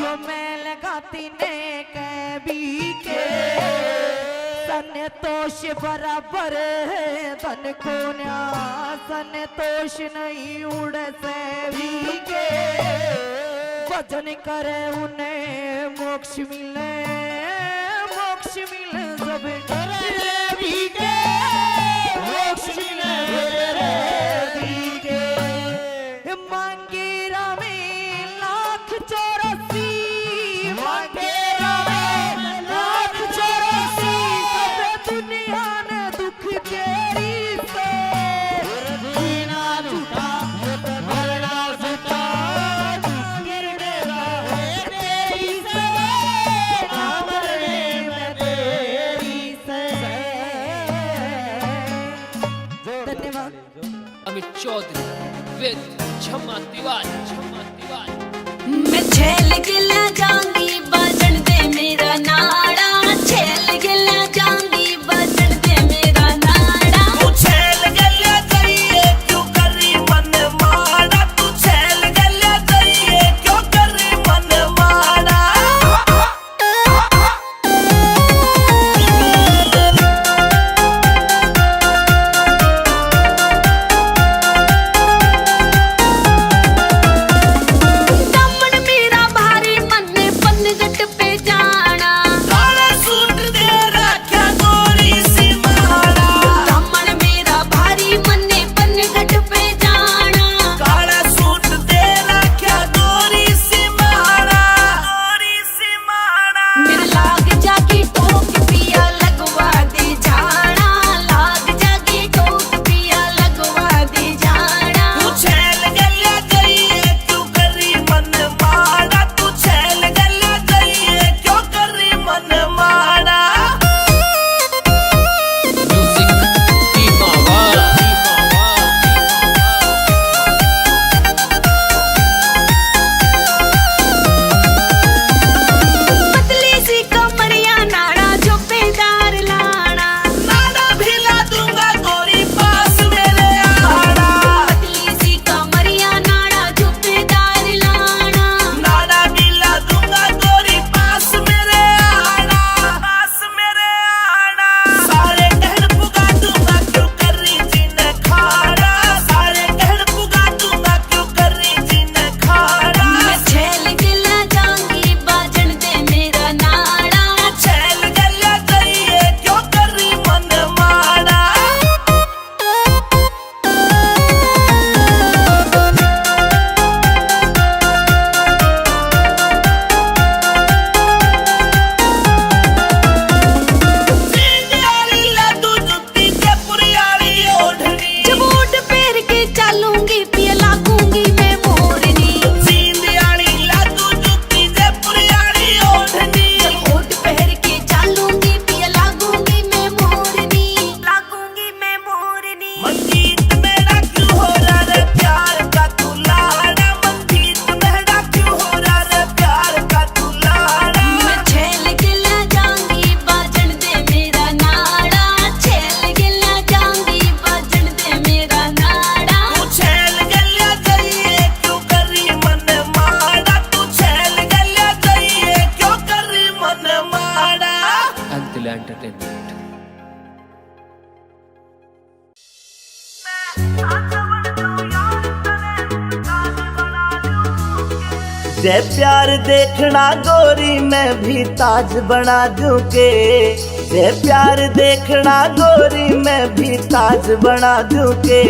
यो मैं लगाती ने कभी के। संतोष बराबर धन को न्या संतोष नहीं उड़ से भी के भजन करे उन्हें मोक्ष मिले जब करे भी के मोक्ष मिले भी के मांगेरा में लाख 84 मांगेरा में लाख 84 सब दुनिया ने दुख तेरी से जीना झूठा मरना झूठा गिरने रहे तेरी से मरने में तेरी से। धन्यवाद। अमित चौधरी विद छम्मा तिवारी मैं छेल गिला जाऊंगी बजन दे मेरा नाड़ा छेल गिला जाऊंगी बजन दे मेरा नाड़ा तू छेल गलिया जाइए क्यों करी मन माड़ा तू छेल गलिया जाइए क्यों करी मन माड़ा दमन मेरा भारी मन में पनगट पे जाना काला सूट दे रखा गोरी सी माड़ा दमन मेरा भारी मन में पनगट पे जाना काला सूट दे रखा गोरी सी माड़ा मेरे लाग जागी टोक पिया लगवा दे जाना लाग जागी टोक पिया लगवा दे जाना तू छेल गलिया जाइए क्यों करी मन माड़ा तू छेल गलिया जाइए क्यों करी मन माड़ा म्यूजिक दीमावा पतली सी कमरिया नाड़ा जो पेदार लाना नाना भिला दूंगा गोरी पास मेरे आना पतली सी कमरिया नाड़ा जो पेदार लाना नाना भिला दूंगा गोरी पास मेरे आना सारे कहन पुगा दूंगा क्यों कर रही जिन खाड़ा सारे कहन पुगा दूंगा क्यों कर रही जिन खाड़ा मैं छेल गिला जाऊंगी बाजन दे मेरा नाड़ा छेल गलिया जाइए क्यों कर रही मन माड़ा सींधियाली लाडू जुत्ती ते पुरियाली ओढ़नी जब ऊँट पैर के चलूंगी पिया लागूंगी मैं मोरनी सींधियाली लाडू जुत्ती ते पुरियाली ओढ़नी जब ऊँट पैर के चलूंगी पिया लागूंगी मैं मोरनी मंजीत मेरा क्यों हो रहा रे प्यार का तू लाड़ा मंजीत मेरा क्यों हो रहा रे प्यार का तू लाड़ा मैं छेल गिला जाऊंगी बाजन दे मेरा नाड़ा छेल गिला जाऊंगी बाजन दे मेरा नाड़ा तू छेल गलिया जाइए क्यों करी मन माड़ा तू छेल गलिया जाइए क्यों करी मन माड़ा अंतिल एंटरटेनमेंट जे प्यार देखना गोरी मैं भी ताज बना दूंगे जे प्यार देखना गोरी मैं भी ताज बना दूंगे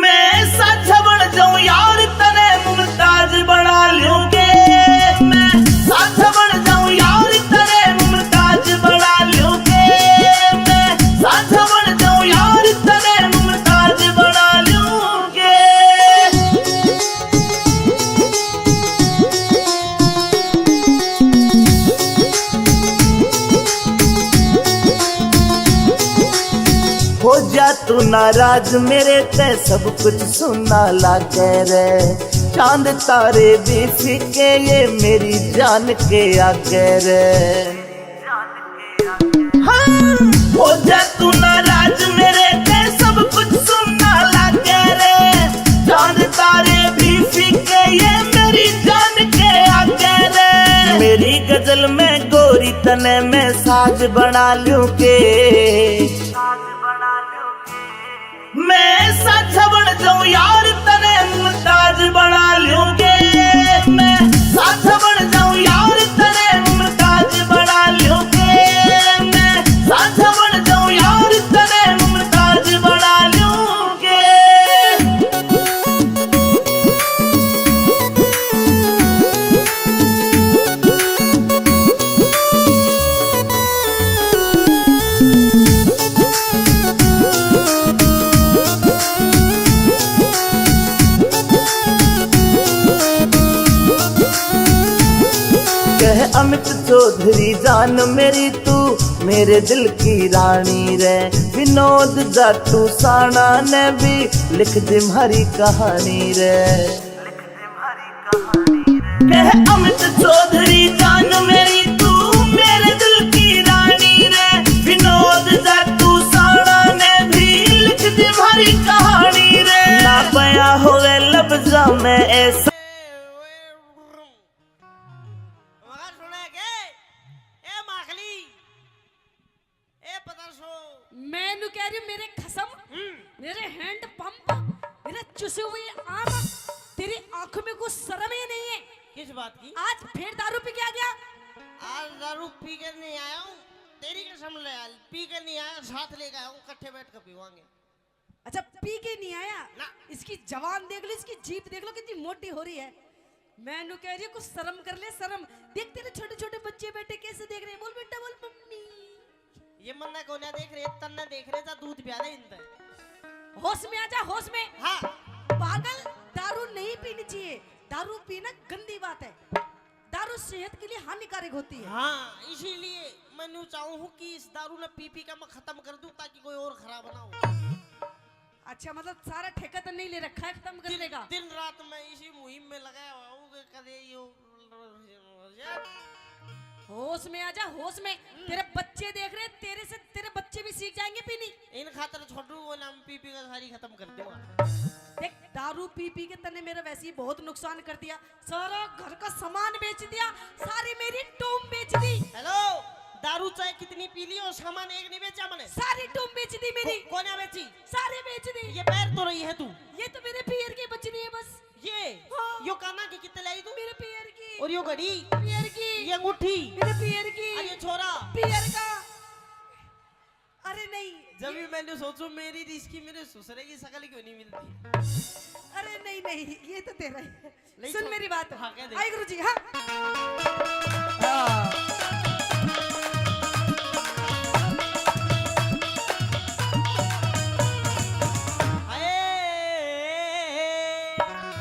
मैं साझ बन जाऊं यार तने मुमताज बना लूंगे मैं साझ बन जाऊं यार तने मुमताज बना लूंगे मैं साझ बन जाऊं यार तने मुमताज बना लूंगे हो जा तू नाराज मेरे ते सब कुछ सुनना लागे रे चांद तारे भी फीके ये मेरी जान के आगे रे हाँ। हो जा तू नाराज मेरे ते सब कुछ सुनना लागे रे चांद तारे भी फीके ये मेरी जान के आगे रे मेरी गजल में गोरी तने मैं साज बना लूं के मैं साज बन जाऊं यार तने मुमताज बना लूं के मैं साज बन जाऊं यार तने मुमताज बना लूं के मैं साज बन जाऊं यार तने मुमताज बना लूं के कह अमित चौधरी जान मेरी तू मेरे दिल की रानी रे विनोद जाटू साना ने भी लिख दी हमारी कहानी रे कह अमित चौधरी जान मेरी तू मेरे दिल की रानी रे विनोद जाटू साना ने भी लिख दी हमारी कहानी रे ना बया होवे लफ्जा में ऐसा मैं कह रही हूँ मेरे खसम मेरे हैंड पंप मेरे चुसे हुए आम तेरी आंखों में कुछ शर्म ही नहीं है। किस बात की? आज फिर दारू पी के आ गया। आज दारू पी कर नहीं आया हूँ, तेरी कसम ले आया, पी कर नहीं आया, साथ लेकर आया हूँ, इकट्ठे बैठ कर पीवांगे। अच्छा पी के नहीं आया ना। इसकी जवान देख लो, इसकी जीभ देख लो कितनी मोटी हो रही है। मैं कह रही हूँ कुछ शर्म कर ले, शर्म देख तेरे छोटे छोटे बच्चे बेटे कैसे देख रहे हैं। बोल बेटा बोल मम्मी। ये मन्ना को ना देख रहे, तन्ना देख रहे, जा दूध पिया दे इनसे। होश में आ जा, होश में। हाँ पागल, दारू नहीं पीनी चाहिए, दारू पीना गंदी बात है, दारू सेहत के लिए हानिकारक होती है। हाँ इसीलिए मैं चाहूँ कि इस दारू ने पी पी का मैं खत्म कर दूं ताकि कोई और खराब ना हो। अच्छा मतलब सारा ठेका तो नहीं ले रखा है खत्म करने का? दिन रात मैं इसी मुहिम में लगाया हुआ हूँ कि कदे यो होश में आ जा, होश में। तेरे बच्चे देख रहे, तेरे से तेरे बच्चे भी सीख जाएंगे पीनी। इन खातर छोटू वो नाम पी पी का सारी खत्म कर दूंगा। देख दारू पी पी के तने मेरा वैसे ही बहुत नुकसान कर दिया, सारा घर का सामान बेच दिया, सारी मेरी टूम बेच दी। हेलो, दारू चाहे कितनी पी ली और सामान एक नहीं बेचा मैंने, सारी टूम बेच दी मेरी। कौन है बेची? सारी बेच दी। ये पैर तो रही है तू, ये तो मेरे पियर की बच रही है बस। ये हाँ। यो काना की कितने लाई तू? मेरे पियर की। और यो घड़ी पियर की। ये अंगूठी मेरे पियर की। और ये छोरा पियर का। अरे नहीं, जब भी मैंने सोचू मेरी रिश्की मेरे ससुरे की शकल क्यों नहीं मिलती। अरे नहीं नहीं ये तो तेरा है। नहीं सुन छोड़। मेरी बात। हाँ, कह दे। आई गुरुजी। हाँ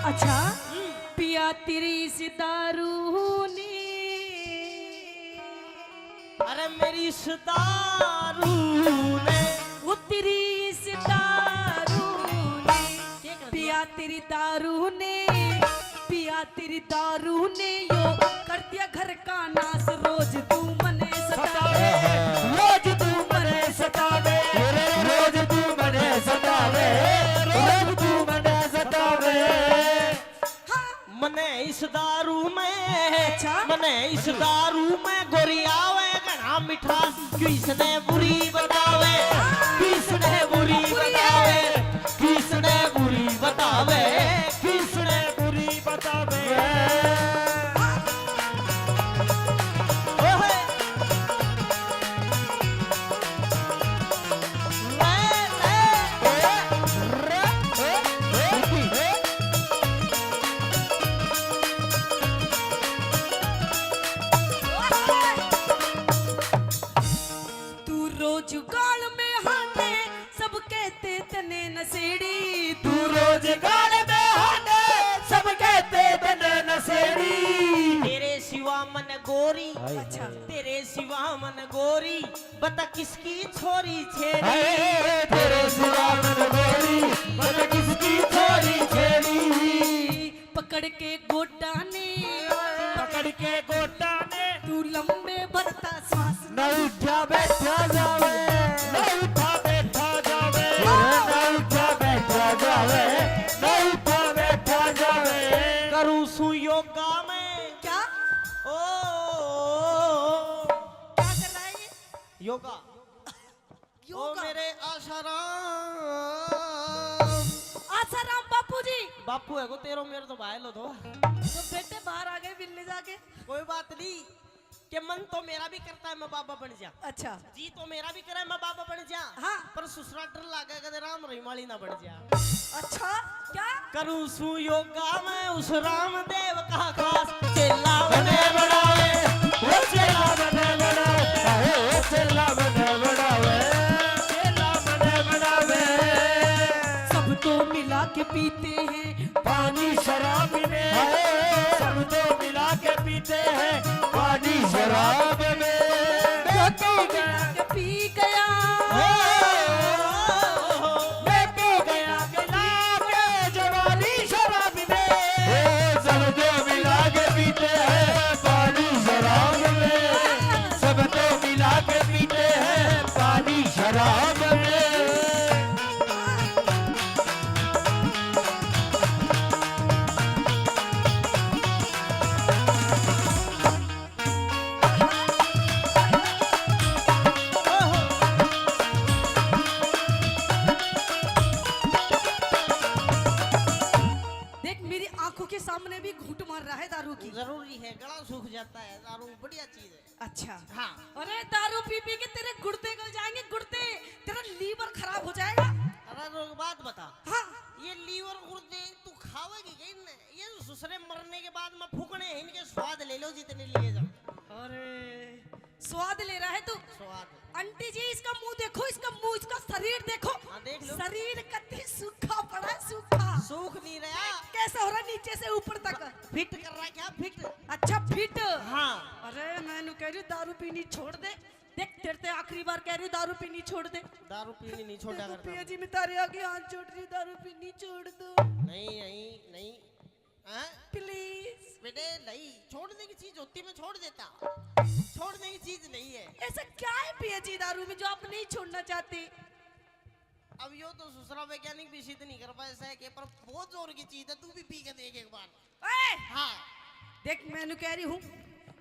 अच्छा पिया तेरी इस दारू ने। अरे मेरी इस दारू ने, वो तेरी इस दारू ने, पिया तेरी दारू ने, पिया तेरी दारू ने यो कर दिया घर का नाश। रोज तू मने सतावे, रोज तू मने सतावे, रोज तू मने सतावे, रोज तू मने सतावे। मने इस दारू में, अच्छा? मने इस दारू में गोरी आवे घना मिठा, किसने बुरी बतावे, किसने बुरी बतावे, किसने बुरी बतावे, किसने बुरी बतावे। ओहे तू रोज गाल में हाथे सब कहते तने नसेड़ी। तू रोज गाल में हाथे सब कहते तने नसेड़ी। तेरे सिवा मन गोरी, अच्छा तेरे सिवा मन गोरी, बता किसकी छोरी छेड़ी। तेरे सिवा मन गोरी, बता किसकी छोरी छेड़ी। पकड़ के गोटा ने, पकड़ के गोटा ने, तू लंबे भरता श्वास न उठा बैठा जावे, न उठा बैठा जावे, न उठा बैठा जावे, न उठा बैठा जावे। करूँ सु योगा में क्या ओ क्या योगा। ओ योगा। मेरे आशाराम आसाराम बापू जी। बापू है को तेरो मेरे तो भाई लो तो तो बेटे बाहर आ गए मिलने जाके। कोई बात नहीं कि मन तो मेरा भी करता है मैं बाबा बन जा, अच्छा जी तो मेरा भी करे मैं बाबा बन जा। हाँ। पर ससुरा डर लागे कदे राम रहीमाली ना बन जा। अच्छा क्या करूं सु योगा मैं उस रामदेव का खास चेला बने बढ़ावे, वो चेला बने बढ़ावे, वो चेला बने बढ़ावे, चेला बने बढ़ावे। सब तो मिला के पीते हैं पानी शराब में, सब तो मिला के पीते हैं पानी शराब में। तो मिला के पी गया मैं पी गया मिला के जवानी शराब में, सब तो मिला के पीते हैं पानी शराब में, सब तो मिला के पीते हैं पानी शराब में। देख मेरी आंखों के सामने भी घूंट मार रहा है दारू की। जरूरी है, गला सूख जाता है, दारू बढ़िया चीज है। अच्छा हाँ। अरे दारू पी पी के तेरे गुर्दे गल जाएंगे, गुर्दे तेरा लीवर खराब हो जाएगा। अरे रोग बात बता, हाँ ये लीवर गुर्दे तू खावेगी कहीं न? ये ससुरे मरने के बाद में फूकने हैं, इनके स्वाद ले लो जितने लिए जाओ। अरे स्वाद ले रहा है तू। स्वाद आंटी जी इसका मुंह देखो, इसका मुंह, इसका शरीर देखो। हाँ, देख लो। शरीर कतई सूखा पड़ा है, सूखा। सूख नहीं रहा, कैसा हो रहा है नीचे से ऊपर तक? फिट कर रहा है क्या? फिट। अच्छा फिट। हाँ। अरे मैं कह रही हूँ दारू पीनी छोड़ दे। देख तेरे से आखिरी बार कह रही हूँ दारू पीनी छोड़ दे। दारू पीनी नहीं छोड़ा देखो करता। पिया जी मैं तारे आगे हाथ जोड़ रही हूँ, दारू पीनी छोड़ दो नहीं नहीं नहीं, हाँ? प्लीज। बेटे नहीं, छोड़ने की चीज होती मैं छोड़ देता, छोड़ने की चीज नहीं है। ऐसा क्या है पिया जी दारू में जो आप नहीं छोड़ना चाहते? अब यो तो दूसरा वैज्ञानिक भी सिद्ध नहीं कर पाए सह के, पर बहुत जोर की चीज है, तू भी पी के देख एक बार। ए! हाँ देख मैं कह रही हूँ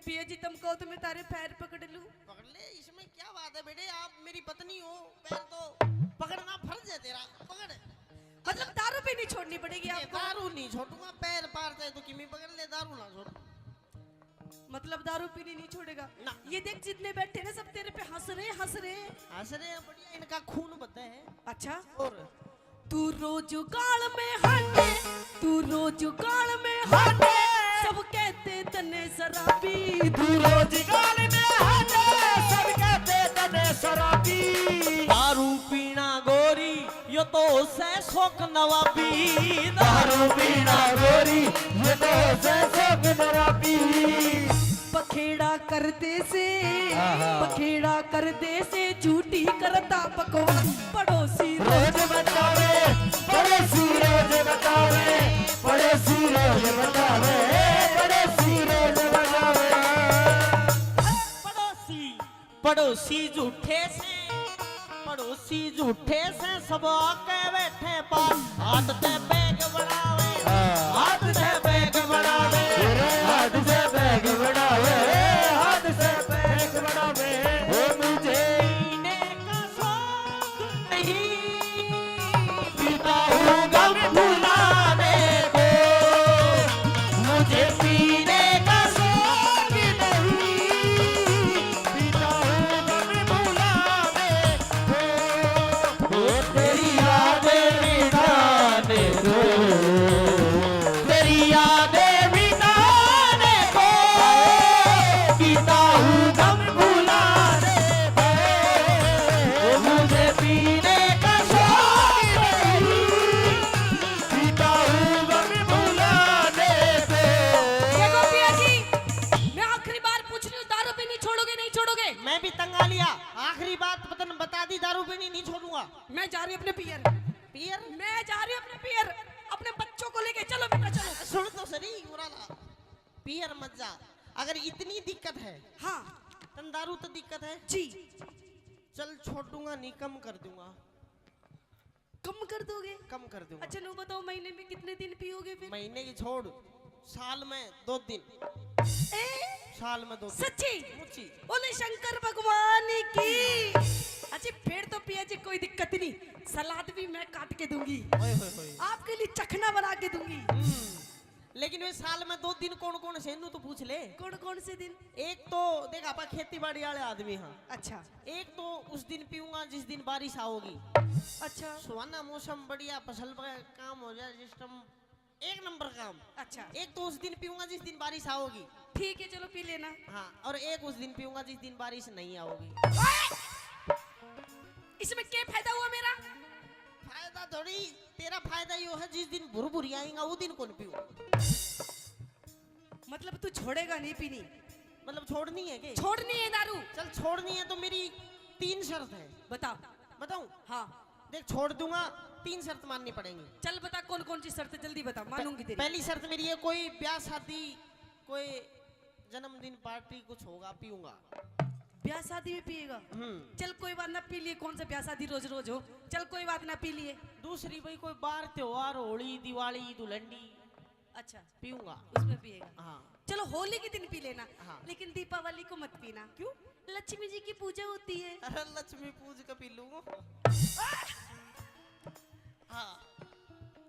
पिया जी तुम कहो तो मैं तारे पैर पकड़ लूं। पकड़ ले, इसमें क्या बात है बेटे, आप मेरी पत्नी हो, पैर तो पकड़ना फर्ज है तेरा, पकड़। मतलब दारू भी नहीं छोड़नी पड़ेगी ये आपको? दारू नहीं छोड़ूंगा, पैर पार चाहे तो किमी पकड़ ले, दारू ना छोड़। मतलब दारू पीनी नहीं छोड़ेगा ना। ये देख जितने बैठे ना सब तेरे पे हंस रहे हंस रहे। हंस रहे हैं, बढ़िया, इनका खून बता है। अच्छा और तू रोज गाल में हाटे, तू रोज गाल में हाटे, सब कहते तने शराबी। तू रोज गाल में हाटे, सब कहते तने शराबी। दारू पीना गोरी यो तो से शौक नवाबी, दारू पीना गोरी ये तो शौक नवाबी। पखेड़ा करते से, पखेड़ा करते से झूठी करता बकवास पड़ोसी रोज बतावे पड़ोसी, रोज बतावे पड़ोसी, रोज बतावे पड़ोसी, रोज बतावे। पड़ोसी पड़ोसी झूठे से, पड़ोसी झूठे से सब आके बैठे पास, हाथ से बैग बढ़ावे, हाथ से बैग बढ़ावे, हाथ से बैग बढ़ावे, हाथ से बैग बढ़ावे। वो मुझे पीने का शौक नहीं, पीता हूँ गम भुलाने को, मुझे पीने का शौक नहीं, पीता हूँ गम भुलाने को। वो तेरी यादें मिटाने को, तेरी यादें मिटाने को, पीता हूँ गम भुलाने को। वो मुझे पीने का शौक नहीं, पीता हूँ गम भुलाने को। देखो पिया जी मैं आखिरी बार पूछ रही हूँ दारू पीनी छोड़ोगे नहीं छोड़ोगे? मैं भी तंगा लिया, आखिरी बात बता दी, दारू पीनी नहीं छोड़ूंगा। मैं जा रही हूँ अपने पियर, पियर मैं जा रही हूँ अपने पियर, अपने बच्चों को लेके चलो बेटा चलो। सुन तो सही उराला, पियर मत जा, अगर इतनी दिक्कत है, हाँ तन दारू तो दिक्कत है, जी चल छोड़ दूंगा, नहीं कम कर दूंगा, कम कर दोगे? कम कर दूंगा। अच्छा नो बताओ महीने में कितने दिन पियोगे फिर? महीने की छोड़, साल में 2 दिन। ए साल में 2 दिन। सच्ची मुच्ची। बोले शंकर भगवान की। अच्छा फिर तो पिया जी कोई दिक्कत नहीं, सलाद भी मैं काट के दूंगी, ओए होए होए। आपके लिए चखना बना के दूंगी। लेकिन वे साल में 2 दिन कौन कौन से तो पूछ ले। कौन कौन से दिन? एक तो देख आप खेती बाड़ी वाले आदमी हाँ। अच्छा एक तो उस दिन पीऊंगा जिस दिन बारिश आओगी। अच्छा सुहाना मौसम बढ़िया फसल का काम हो जाए जिस टाइम 1 नंबर काम। अच्छा एक तो उस दिन पीऊंगा जिस दिन बारिश आओगी। ठीक है चलो पी लेना। हाँ और एक उस दिन पीऊंगा जिस दिन बारिश नहीं आओगी। इसमें क्या फायदा हुआ मेरा? फायदा थोड़ी, तेरा फायदा यो है जिस दिन भुरभुरी आएगा वो दिन कौन पीऊं। मतलब तू छोड़ेगा नहीं पीनी? मतलब छोड़नी है के? छोड़नी है दारू? चल छोड़नी है तो मेरी 3 शर्त है। बता। बताऊं? हाँ देख छोड़ दूंगा, 3 शर्त माननी पड़ेंगी। चल बता कौन कौन सी शर्त, जल्दी बता मानूंगी तेरी। पहली शर्त मेरी है कोई ब्याह शादी, कोई जन्मदिन पार्टी कुछ होगा पीऊंगा। ब्याह शादी में पिएगा? चल कोई बात ना, पी लिए। कौन सा ब्याह शादी रोज रोज हो, चल कोई बात ना पी लिए। दूसरी भाई कोई बार त्योहार, होली दिवाली दुलंडी, अच्छा पीऊंगा उसमें पिएगा। हाँ। चलो होली के दिन पी लेना। हाँ। लेकिन दीपावली को मत पीना। क्यों? लक्ष्मी जी की पूजा होती है। अरे लक्ष्मी पूज का पी लूंगा। हाँ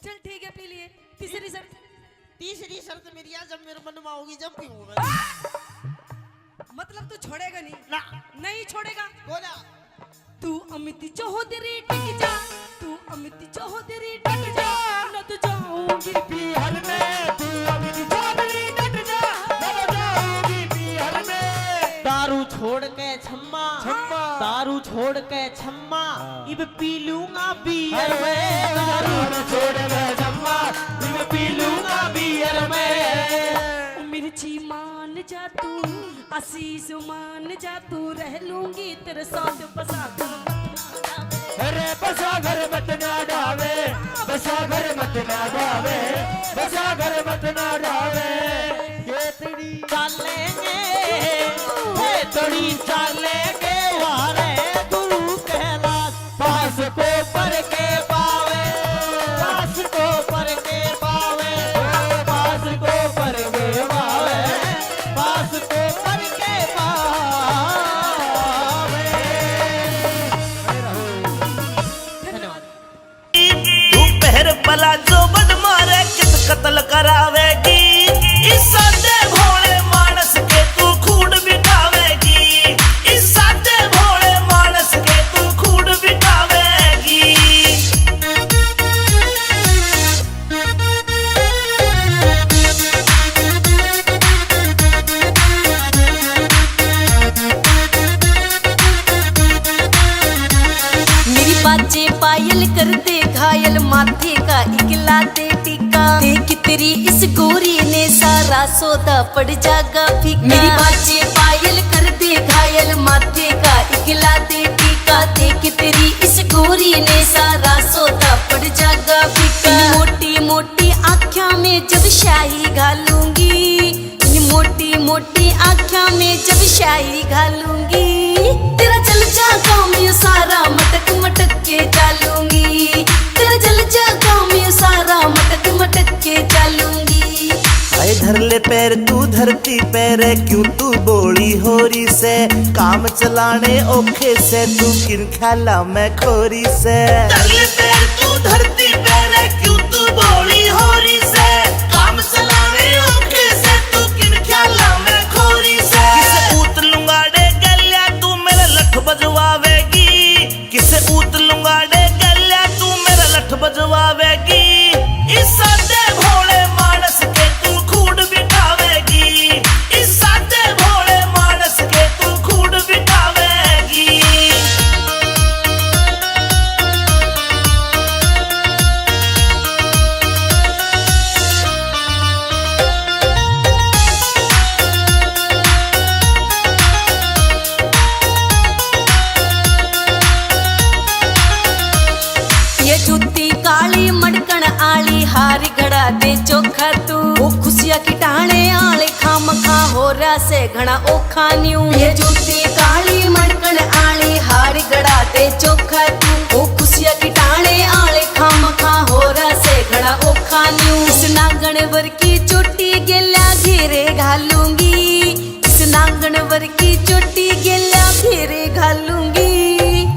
चल ठीक है पी लिए। तीसरी शर्त? तीसरी शर्त मेरी है जब मेरे मन में आओगी जब पीऊंगा। मतलब तू छोड़ेगा नहीं? ना नहीं छोड़ेगा। बोला तू अमित चौधरी टिक जा, तू अमित चौधरी टिक जा, न तो जाऊंगी बिहार में तू अमित चौधरी डट जा, न जाऊंगी बिहार में। दारू छोड़ के छम्मा, छम्मा। दारू छोड़ के छम्मा, इब पी लूंगा बियर में। दारू छोड़ के छम्मा, इब पी लूंगा बियर में। मिर्ची मान जा तू, आशीष मान जा तू, रह लूंगी तेरे साथ बसा अरे बसा घर मत ना डावे, बसा घर मत ना डावे, बसा घर मत ना डावे। ये तेरी चालेंगे हे तोड़ी चालेंगे वारे गुरु कैलाश, पास को पर के पावे, पास को पर के पावे, पास को पर के पावे, पास को पर के पावे। धन्यवाद। तू पहर पला जो बद मारे कित कत्ल करावेगी, इस सादे भोले मानस के तू खून बिठावेगी, इस सादे भोले मानस के तू खून बिठावेगी। मेरी बाजे पायल कर दे घायल, माथे का इकलाते टीका, देख तेरी इस गोरी ने सारा सौदा पड़ जागा फीका। मेरी बाजे पायल कर दे घायल, माथे का इकलाते टीका, देख तेरी इस गोरी ने सारा सौदा पड़ जागा फीका। मोटी मोटी आँखों में जब शाही घालूंगी, इन मोटी मोटी आँखों में जब शाही घालूंगी, तेरा जल जागा मैं सारा मटक मटक के चालूंगी, तेरा जल जागा मैं सारा मटक मटक के चालूंगी। आए धर ले पैर तू धरती पैरे, क्यों तू बोली होरी से, काम चलाने औखे से तू किन ख्याला में खोरी से। धर ले पैर तू धरती पैरे, क्यों तू बोली होरी से, काम चलाने औखे से तू किन ख्याला में खोरी से। किसे ऊत लुंगाड़े गल्या तू मेरा लठ बजवावेगी, किसे ऊत लुंगाड़े गल्या तू मेरा लठ बजवावेगी, इस सादे भोले मानस के तू खून बिठावेगी, इस सादे भोले मानस के तू खून बिठावेगी। ये जूती काली मड़कण आली, हार घड़ा दे चोखा तू, ओ खुशिया की टाणे आले खाम खा हो रहा से घना ओखा न्यू। ये जूती काली मड़कण आली, हार घड़ा दे चोखा तू, ओ खुशिया की टाणे आले खाम खा हो रहा से घना ओखा न्यू। इस नागण वर की चोटी गेल्या घेरे घालूंगी, इस नांगण वर की चोटी गेला फेरे घालूंगी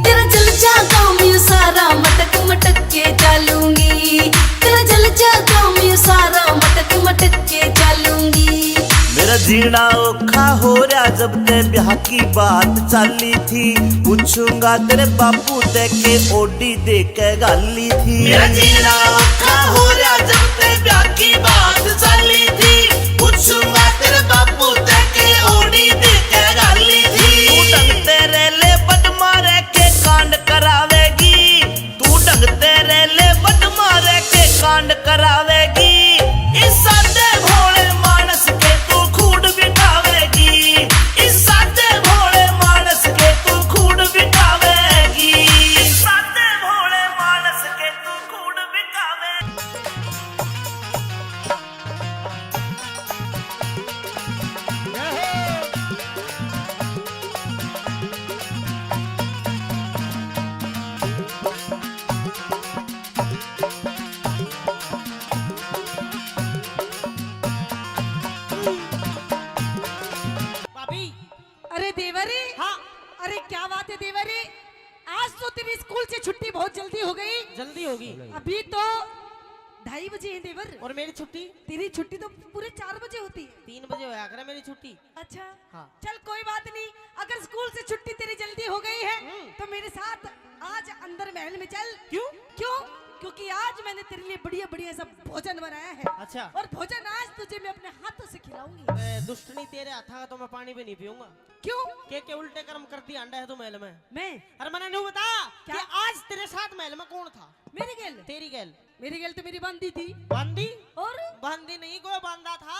तेरा जल जा काम यू सारा मटक मटक के चालूंगी तेरा जल जा काम यू सारा मटक मटक के चालूंगी मेरा जीना औखा हो रहा जब ते ब्याह की बात चाली थी पूछूंगा तेरे बापू ते के ओडी दे के गाली थी मेरा जीना औखा हो रहा जब ते ब्याह की बात चाली थी पूछूंगा तेरे बापू ते के ओडी दे के गाली थी तू ढंग तेरे ले बट मारे के कांड करावेगी तू ढंग तेरे ले बट मारे के कांड करावेगी इस सादे भोले मानस के तू खूड बिठावेगी इस सादे भोले मानस के तू खूड बिठावेगी इस सादे भोले मानस के तू खूड बिठावेगी भाभी अरे देवरी, हाँ अरे क्या बात है देवरी, आज तो तेरी स्कूल से छुट्टी बहुत जल्दी हो गई। जल्दी होगी अभी तो 2:30 बजे है देवर, और मेरी छुट्टी तेरी छुट्टी तो पूरे 4 बजे होती है। 3 बजे होया करे मेरी छुट्टी। अच्छा हाँ। चल कोई बात नहीं, अगर स्कूल से छुट्टी तेरी जल्दी हो गई है तो मेरे साथ आज अंदर महल में चल। क्यों? क्यों? क्योंकि आज मैंने तेरे लिए बढ़िया बढ़िया सब भोजन बनाया है। अच्छा। और भोजन आज तुझे मैं अपने हाथों से खिलाऊंगी। दुष्टनी तेरे हाथा का तो मैं पानी भी नहीं पीऊंगा। क्यों? के उल्टे कर्म करती अंडा है तू महल में। मैं अरे मैंने नहीं बता क्या? कि आज तेरे साथ महल में कौन था? मेरी गेल, तेरी गैल मेरी गेल तो मेरी बंदी थी। बांदी? और बांदी नहीं, कोई बांधा था।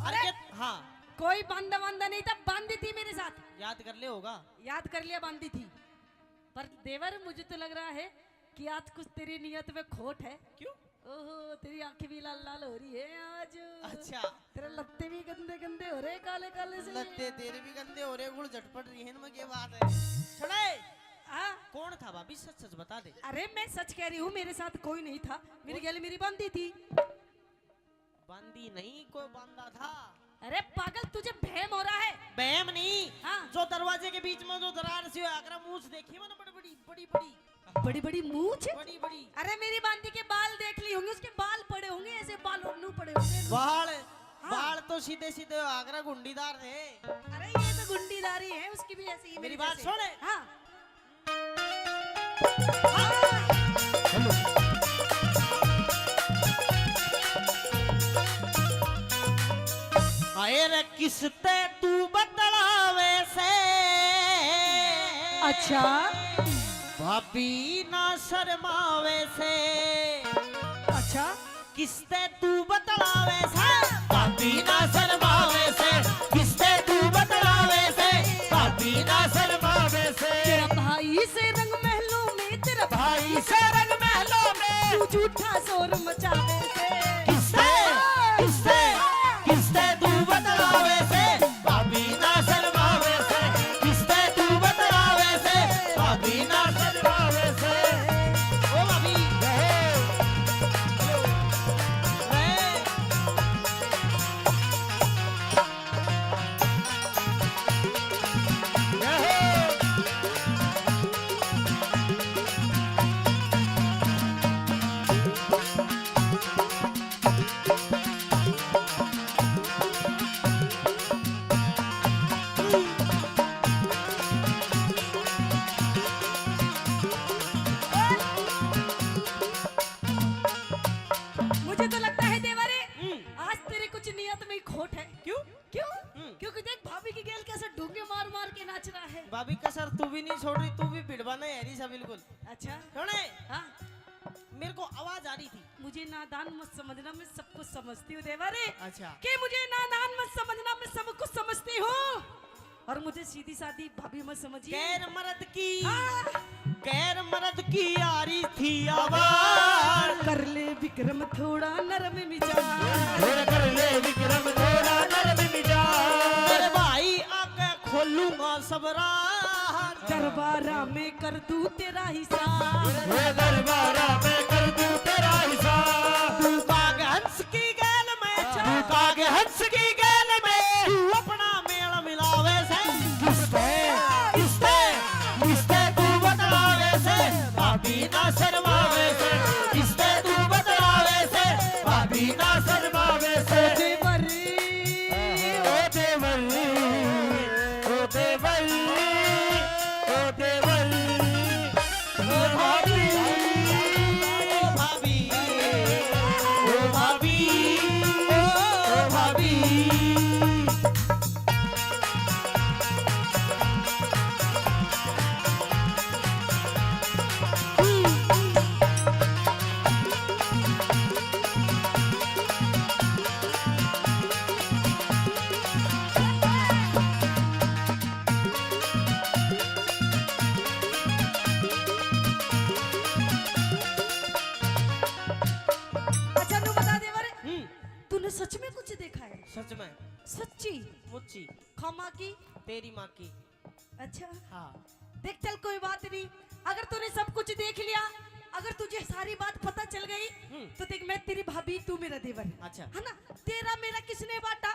अरे अरे! हाँ कोई बंदा बंदा नहीं था, बंदी थी मेरे साथ। याद कर ले होगा। याद कर लिया, बंदी थी। पर देवर मुझे तो लग रहा है कि आज कुछ तेरी नियत में खोट है। क्यों? ओहो, तेरी आंखें भी लाल लाल हो रही है आज। अच्छा। तेरे लत्ते भी गंदे गंदे हो रहे, काले काले से। लत्ते तेरे भी गंदे हो रहे, गुड़ झटपट रही है इनमें, क्या बात है? सुने हाँ? कौन था भाभी, सच सच बता दे। अरे मैं सच कह रही हूँ, मेरे साथ कोई नहीं था। मेरी गैल मेरी बंदी थी। बांदी नहीं, कोई बांधा था। अरे पागल, तुझे भ्रम हो रहा है। बहम नहीं। हाँ। जो दरवाजे के बीच में जो दरार सी आगरा मूछ देखी मैंने, बड़ी बड़ी बड़ी बड़ी बड़ी बड़ी मूछ। बड़ी बड़ी। अरे मेरी बंदी के बाल देख ली होंगे, उसके बाल पड़े होंगे, ऐसे बाल उन्नू पड़े होंगे। बाल हाँ। बाल तो सीधे सीधे आगरा गुंडीदार थे। अरे ये तो गुंडीदारी है, उसकी भी ऐसी ही मेरी बात जैसे। सुने। हाँ। आए रे किसते तू बतलावे से। अच्छा। भाभी ना शर्मावे से। अच्छा। किसते तू बतलावे से। भाभी ना शर्मावे से। किसते तू बतलावे से। भाभी ना शर्मावे से। तेरा भाई से रंग महलों में, तेरा भाई से रंग महलों में। तू झूठा शोर मचावे से। किसते किसते किसते तू बतलावे से। भाभी ना शर्मावे से। किसते तू बतलावे से। भाभी ना शर्मावे से। ओ भाभी मुझे तो लगता है देवरे, आज तेरी कुछ नियत में ही खोट है। क्यों? क्यों? क्योंकि देख भाभी की गेल कैसे डूंगे मार मार के नाच रहा है। भाभी कसर तू भी नहीं छोड़ रही, तू भी भिड़वाना है सा बिल्कुल। अच्छा। सुने हाँ। मेरे को आवाज आ रही थी। मुझे नादान मत समझना, मैं सब कुछ समझती हूँ देवरे। अच्छा। कि मुझे नादान मत समझना, मैं सब कुछ समझती हूँ। और मुझे सीधी सादी भाभी मत समझिए। गैर मर्द की हाँ। गैर मर्द की यारी थी आवाज। कर ले विक्रम थोड़ा नरम मिजाज। कर ले विक्रम थोड़ा नरम मिजाज। मेरे भाई आके खोलूंगा सब राज। दरबारा में कर दूं तेरा हिसाब। दरबारा में कर दूं तेरा हिसाब। तू काग हंस की गैल में, तू काग हंस की गैल में, तू अपना मेल भाभी ना शर्मावे से देवर ओ देवर ओ देवर ओ देवर ओ भाभी ओ भाभी ओ भाभी ओ भाभी अच्छा नु बता देवर तूने सच में कुछ देखा है? सच में सच्ची मुच्ची खमा की? तेरी माँ की। अच्छा हाँ देख चल कोई बात नहीं, अगर तूने सब कुछ देख लिया, अगर तुझे सारी बात पता चल गई तो देख मैं तेरी भाभी तू मेरा देवर अच्छा। है ना, तेरा मेरा किसने बांटा?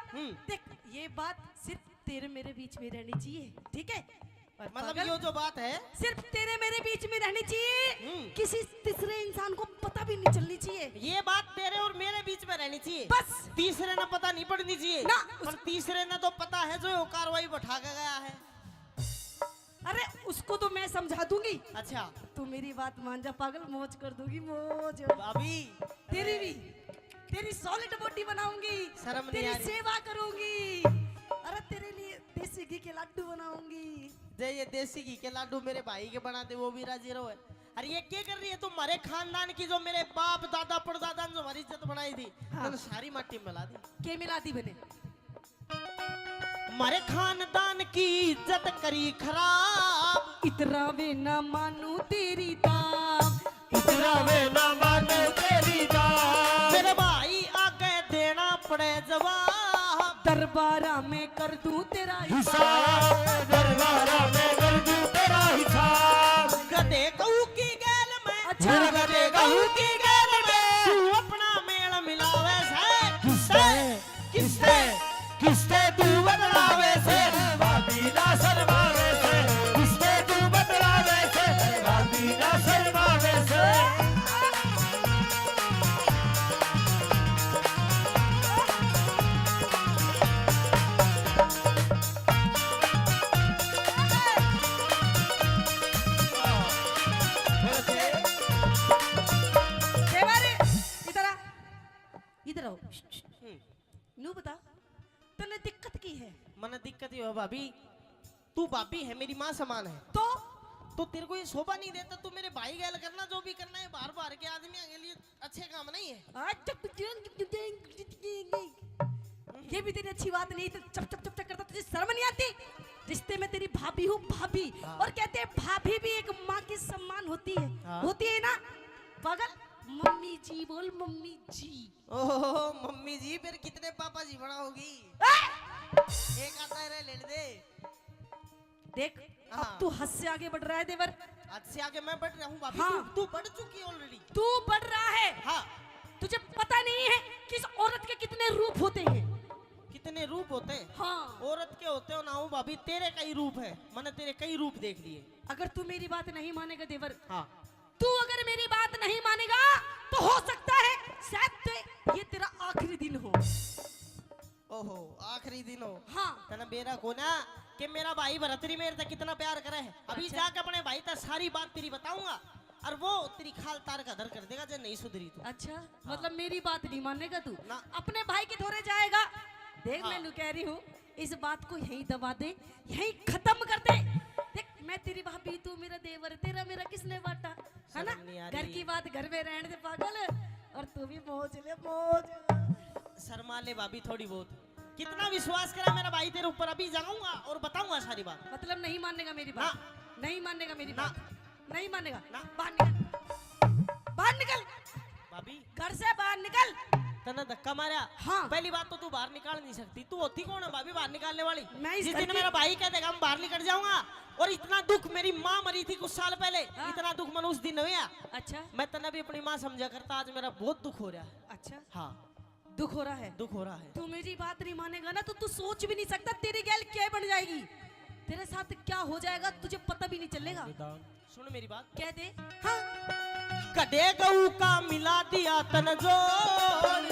देख ये बात सिर्फ तेरे मेरे बीच में रहनी चाहिए, ठीक है? और मतलब पागल, ये जो बात है सिर्फ तेरे मेरे बीच में रहनी चाहिए, किसी तीसरे इंसान को पता भी नहीं चलनी चाहिए। ये बात तेरे और मेरे बीच में रहनी चाहिए, बस। तीसरे ने पता नहीं पड़नी चाहिए ना, पर तीसरे ने तो पता है जो ये कार्रवाई बैठा के गया है। अरे उसको तो मैं समझा दूंगी, अच्छा तू मेरी बात मान जा पागल, मौज कर दूंगी मौज। भाभी तेरी भी, तेरी सॉलिड बॉडी बनाऊंगी, शर्म नहीं तेरी आ रही? सेवा करूंगी, अरे तेरे लिए देसी घी के लड्डू बनाऊंगी। जे ये देसी घी के लाडू मेरे भाई के बनाते वो भी राजी रहो है। अरे ये क्या कर रही है तुम्हारे खानदान की, जो मेरे बाप दादा परदादा ने जो हमारी इज्जत बनाई थी तो सारी माटी में मिला दी। के मिलाती बने? हमारे खानदान की इज्जत करी खराब, इतना वे ना मानू तेरी ताम, इतना मैं ना मानो तेरी बात मेरे भाई आगे देना पड़े जवाब, दरबारा में कर दूं तेरा हिसाब दरबारा में कर दूं तेरा हिसाब गधे गऊ की गैल में, अच्छा। गधे गऊ की गैल में तू अपना मेल मिलावे से किससे किससे किससे तू बदलावे से भाभी ना शर्मावे से किससे तू बदलावे से भाभी ना शर्मावे से देवारे इधर आ, इधर आओ। नू बता तूने दिक्कत की है? मन दिक्कत ये हो भाभी, तू भाभी है मेरी माँ समान है, तो तेरे को ये शोभा नहीं देता तू मेरे भाई गैल करना, जो भी करना है बाहर बाहर के आदमी के लिए अच्छे काम नहीं है। ये भी तेरी अच्छी बात नहीं, तो चप चप चप चप करता, तुझे शर्म नहीं आती? रिश्ते में तेरी भाभी हूँ भाभी, और कहते हैं भाभी भी एक माँ की सम्मान होती है, होती है ना पागल? मम्मी जी बोल, मम्मी जी। ओहो मम्मी जी, फिर कितने पापा जी बनाओगी? एक आता है ले दे। देख हाँ। अब तू हद से आगे बढ़ रहा है देवर, आज से आगे मैं बढ़ रहा हूँ भाभी। हाँ। तू बढ़ चुकी ऑलरेडी। तू बढ़ रहा है। हाँ तुझे पता नहीं है कि इस औरत के कितने रूप होते हैं? कितने रूप होते हैं? हाँ। औरत के होते हो ना हो भाभी, तेरे कई रूप है, मैंने तेरे कई रूप देख लिए। अगर तू मेरी बात नहीं मानेगा देवर, हाँ तू अगर मेरी बात नहीं मानेगा तो हो सकता है शायद ये तेरा आखिरी दिन हो। ओहो आखिरी दिन हो। हाँ। तना बेरा को ना कि मेरा भाई भरतरी मेरे तक कितना प्यार करे है, अभी अच्छा। जाकर अपने भाई तक सारी बात तेरी बताऊंगा और वो तेरी खाल तार का दर कर देगा जो नहीं सुधरी तू। अच्छा मतलब मेरी बात नहीं मानेगा तू, ना। अपने भाई के थोड़े जाएगा। देख हाँ। मैं कह रही हूँ इस बात को यहीं दबा दे, यहीं खत्म कर दे। देख मैं तेरी भाभी, तू मेरा देवर, तेरा मेरा किसने बांटा है ना? शर्म नहीं आ घर रही? की बात घर में रहने दे पागल, और तू भी मौज ले मौज। शर्मा ले भाभी थोड़ी बहुत, कितना विश्वास करा मेरा भाई तेरे ऊपर, अभी जाऊंगा और बताऊंगा सारी बात। मतलब नहीं मानेगा मेरी बात? नहीं मानेगा मेरी ना। बात? नहीं मानेगा? ना। बाहर निकल, बाहर निकल, भाभी घर से बाहर निकल। तने धक्का मारा। हाँ। पहली बात तो तू बाहर निकाल नहीं सकती, तू होती कौन है भाभी बाहर निकालने वाली? मैं इस जिस घर दिन की- मेरा भाई कह देगा हम बाहर निकल जाऊंगा, और इतना दुख, मेरी माँ मरी थी कुछ साल पहले, हाँ। इतना दुख मन उस दिन हुआ। अच्छा मैं तने भी अपनी माँ समझा करता, आज मेरा बहुत दुख हो रहा है। अच्छा हाँ दुख हो रहा है? दुख हो रहा है। तू मेरी बात नहीं मानेगा ना तो तू सोच भी नहीं सकता तेरी गैल क्या बन जाएगी, तेरे साथ क्या हो जाएगा तुझे पता भी नहीं चलेगा। सुन मेरी बात, कह दे। हाँ गधे गऊ का मिला दिया तन जोड़,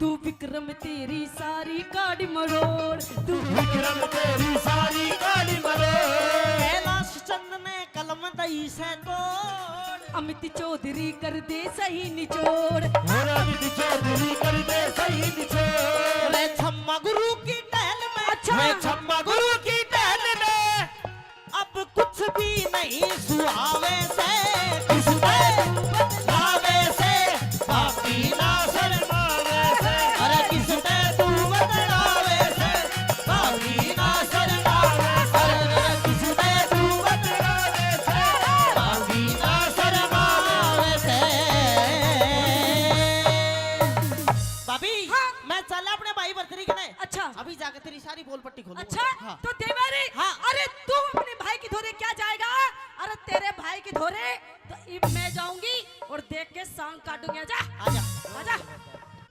तू विक्रम तेरी सारी गाड़ी मरोड़, तू विक्रम तेरी सारी काली मरोड़। कैलाश चंद ने कलम दई से तोड़, अमित चौधरी कर दे सही निचोड़, मेरा विधि चौधरी कर दे सही निचोड़। मैं छम्मा गुरु की टहल में, मैं छम्मा गुरु की टहल में अब कुछ भी नहीं सुहावे से, किस पे लावे से बाकी ना शर्मावे से। अरे किस पे तू बदलावे से, बाकी ना शर्मावे से। अरे किस पे तू बदलावे से बाकी ना शर्मावे बदलावे से। भाभी मैं चला अपने भाई बर्तरी के लिए। अच्छा अभी जाकर तेरी सारी बोल पट्टी खोलूंगा। अच्छा हाँ। तो देवारी हाँ। अरे तू अपने भाई की धोरे क्या जाएगा? अरे तेरे भाई की धोरे तो अब मैं जाऊंगी और देख के सांग काटूंगी। आजा आजा आजा।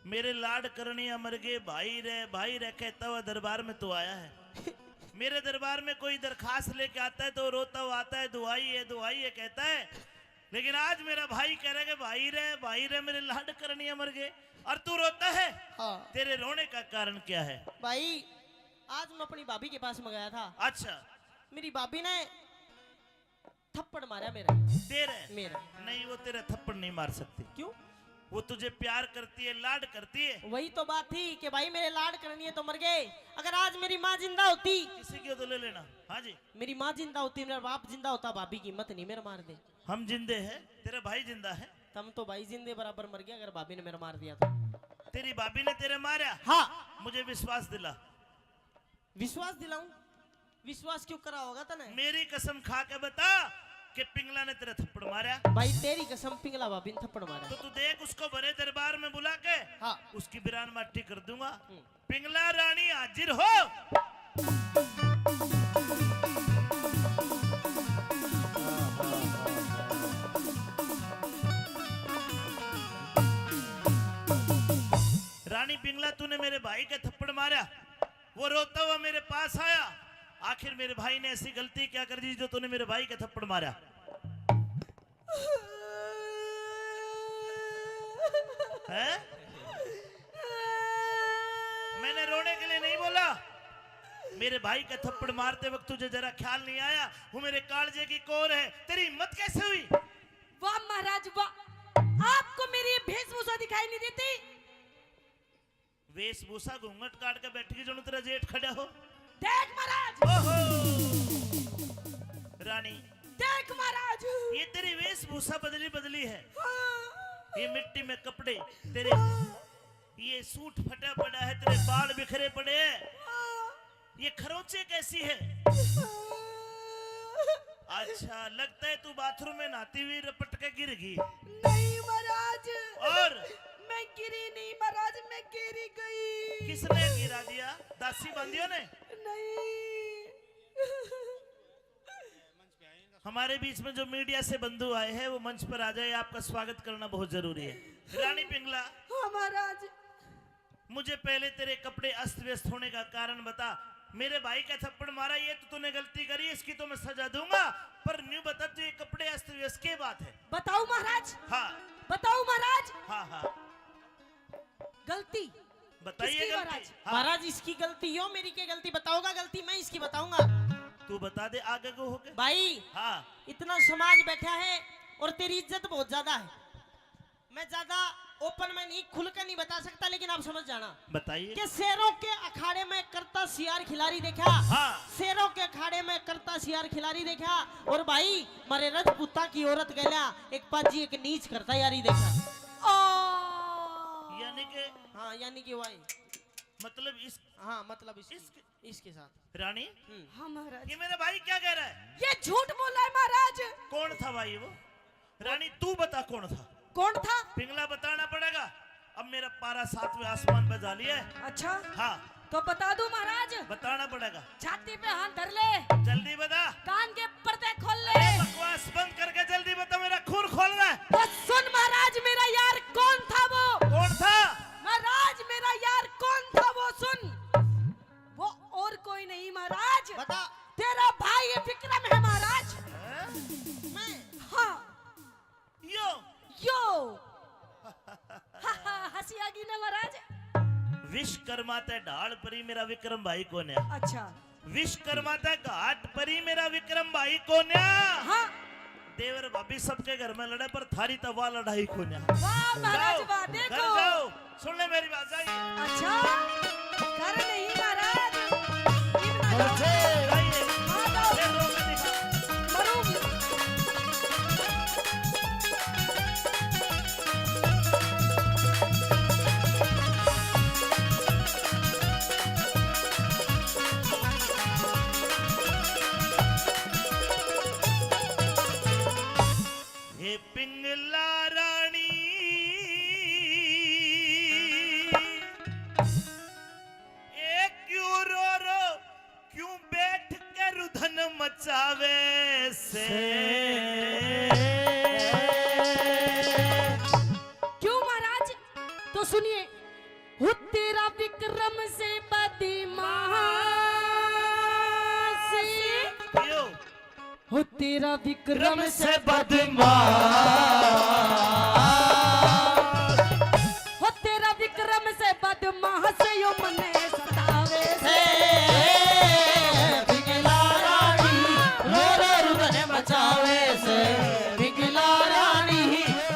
मेरे लाड करनी अमर के भाई रे कहता हुआ दरबार में तू आया है। मेरे दरबार में कोई दरखास्त लेके आता है तो रोता हुआ आता है, दुआई है कहता है। लेकिन आज मेरा भाई कह रहा है कि भाई रे मेरे लाड करनी अमर के, और तू रोता है। हाँ। तेरे रोने का कारण क्या है? भाई आज मैं अपनी भाभी के पास में गया था। अच्छा मेरी भाभी ने थप्पड़ मारा मेरा। तेरे मेरा नहीं, वो तेरा थप्पड़ नहीं मार सकती। क्यों? वो तुझे प्यार करती है, लाड करती है। वही तो बात थी कि भाई मेरे लाड करनी है तो मर गए। अगर आज मेरी माँ जिंदा होती, किसी की हो तो ले लेना। हाँ जी, मेरी माँ जिंदा होती, मेरा बाप जिंदा होता, भाभी की हिम्मत नहीं मेरा मार दे। हम जिंदे हैं, तेरा भाई जिंदा है। तम तो भाई जिंदे बराबर मर गया अगर भाभी ने मेरा मार दिया तो। तेरी भाभी ने तेरे मारा? हाँ। मुझे विश्वास दिला। विश्वास दिलाऊं? विश्वास क्यों करा होगा तने? मेरी कसम खा के बता कि पिंगला ने तेरा थप्पड़ मारा। भाई तेरी कसम पिंगला भाभी ने थप्पड़ मारा। तो तू देख, उसको बड़े दरबार में बुला के हाँ। उसकी बिरान माटी कर दूंगा। पिंगला रानी हाजिर हो। रानी पिंगला, तूने मेरे भाई के थप्पड़ मारा। वो रोता हुआ मेरे पास आया। आखिर मेरे भाई ने ऐसी गलती क्या कर दी जो तूने मेरे भाई के थप्पड़ मारा? है? मैंने रोने के लिए नहीं बोला। मेरे भाई का थप्पड़ मारते वक्त तुझे जरा ख्याल नहीं आया वो मेरे कालजे की कोर है। तेरी हिम्मत कैसे हुई? वाह महाराज वाह, आपको मेरी वेशभूषा दिखाई नहीं देती? वेशभूषा घूंघट काट के बैठी जो तेरा जेठ खड़ा हो। देख महाराज, ओहो रानी, देख महाराज, ये तेरी वेशभूषा बदली है। हाँ, ये मिट्टी में कपड़े तेरे, ये सूट फटा पड़ा है, तेरे बाल बिखरे पड़े हैं। ये खरोंचे कैसी है? अच्छा, लगता है तू बाथरूम में नहाती हुई रपट के गिर गई। नहीं महाराज, और मैं गिरी नहीं महाराज, मैं गिरी गई। किसने गिरा दिया? दासी बंदियों ने? नहीं। हमारे बीच में जो मीडिया से बंधु आए हैं वो मंच पर आ जाए, आपका स्वागत करना बहुत जरूरी है। रानी पिंगला, हाँ महाराज, मुझे पहले तेरे कपड़े अस्त व्यस्त होने का कारण बता। मेरे भाई का थप्पड़ मारा, ये तो तूने गलती करी, इसकी तो मैं सजा दूंगा। पर न्यू बता, तू ये कपड़े अस्त व्यस्त की बात है? बताओ महाराज, हाँ बताओ महाराज। हाँ हाँ, गलती बताइए किसकी गलती। महाराज? हाँ, महाराज इसकी गलती हो, मेरी क्या गलती? बताओगा गलती, मैं इसकी बताऊंगा। तू बता दे आगे को होके। भाई हाँ, इतना समाज बैठा है और तेरी इज्जत बहुत ज्यादा है। मैं ज्यादा ओपन में नहीं, खुल कर नहीं बता सकता, लेकिन आप समझ जाना बताइए। कि शेरों के अखाड़े में करता सियार खिलाड़ी देखा। हाँ। शेरों के अखाड़े में करता सियार खिलाड़ी देखा। और भाई मारे रजपुता की औरत गया एक पाजी एक नीच करता यारी देखा। यानी कि, हाँ यानी कि भाई, मतलब इस, हाँ मतलब इसके साथ। रानी, हाँ महाराज, ये मेरा भाई क्या कह रहा है? ये झूठ बोला है महाराज। कौन था भाई वो? रानी तू बता कौन था? कौन था? पिंगला बताना पड़ेगा। अब मेरा पारा 7वें आसमान पे जा लिया है। अच्छा, हाँ, तो बता दूं महाराज? बताना पड़ेगा। छाती पे हाथ धर ले, जल्दी बता। कान के पर्दे खोल ले। अरे बकवास बंद करके जल्दी बता, मेरा खून खोलना है। तो सुन महाराज, मेरा यार कौन था वो? कौन था? महाराज मेरा यार कौन था वो सुन। वो और कोई नहीं महाराज, बता। तेरा भाई विक्रम है महाराज। हैं? मैं हाँ, यो यो। हंसी आ गई ना महाराज? विश्वकर्मा ते ढाल परी मेरा विक्रम भाई कौन है? अच्छा विश्वकर्मा ते घाट परी मेरा विक्रम भाई कौन है? हाँ देवर भाभी सबके घर में लड़े पर थारी तवा लड़ाई कौन है? वाह महाराज जाओ, वाह घर देखो जाओ, सुन ले मेरी बात जाइए। अच्छा कर नहीं महाराज इतना दो। जाइए। हाँ, दो। ये लोग दिखा। मरूंगी हे पिंगला रानी ए क्यों रो क्यों बैठ के रुधन मचावे से क्यों महाराज तो सुनिए हो तेरा विक्रम से बदमाशी क्यों हो तेरा विक्रम से हो तेरा विक्रम से बदमाश यो मने सतावे से पिघला रानी रो रो रुदन मचावे से पिघला रानी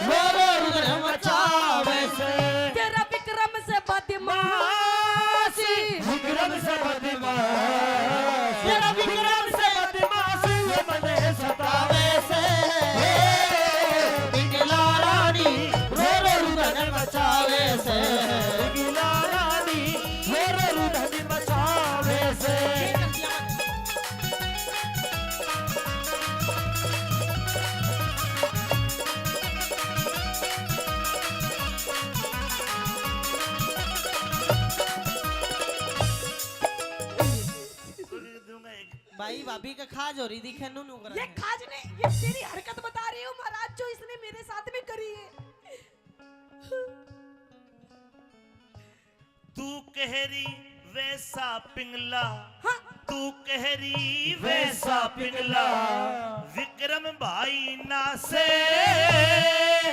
रो रो रुदन मचावे से तेरा विक्रम से बदमाशी विक्रम से बदमाश तेरा विक्रम से बदमाश ये मने सतावे से पिघला रानी रो रो रुदन मचावे से पिघला रानी रो रो रुदन मचावे से दूंगा एक। भाई भाभी का खाज हो रही थी खेनू नू ये खाज ने ये तेरी हरकत बता रही हूँ महाराज जो इसने मेरे साथ में करी है तू कहरी वैसा पिंगला हाँ तू कहरी वैसा पिंगला विक्रम भाई ना से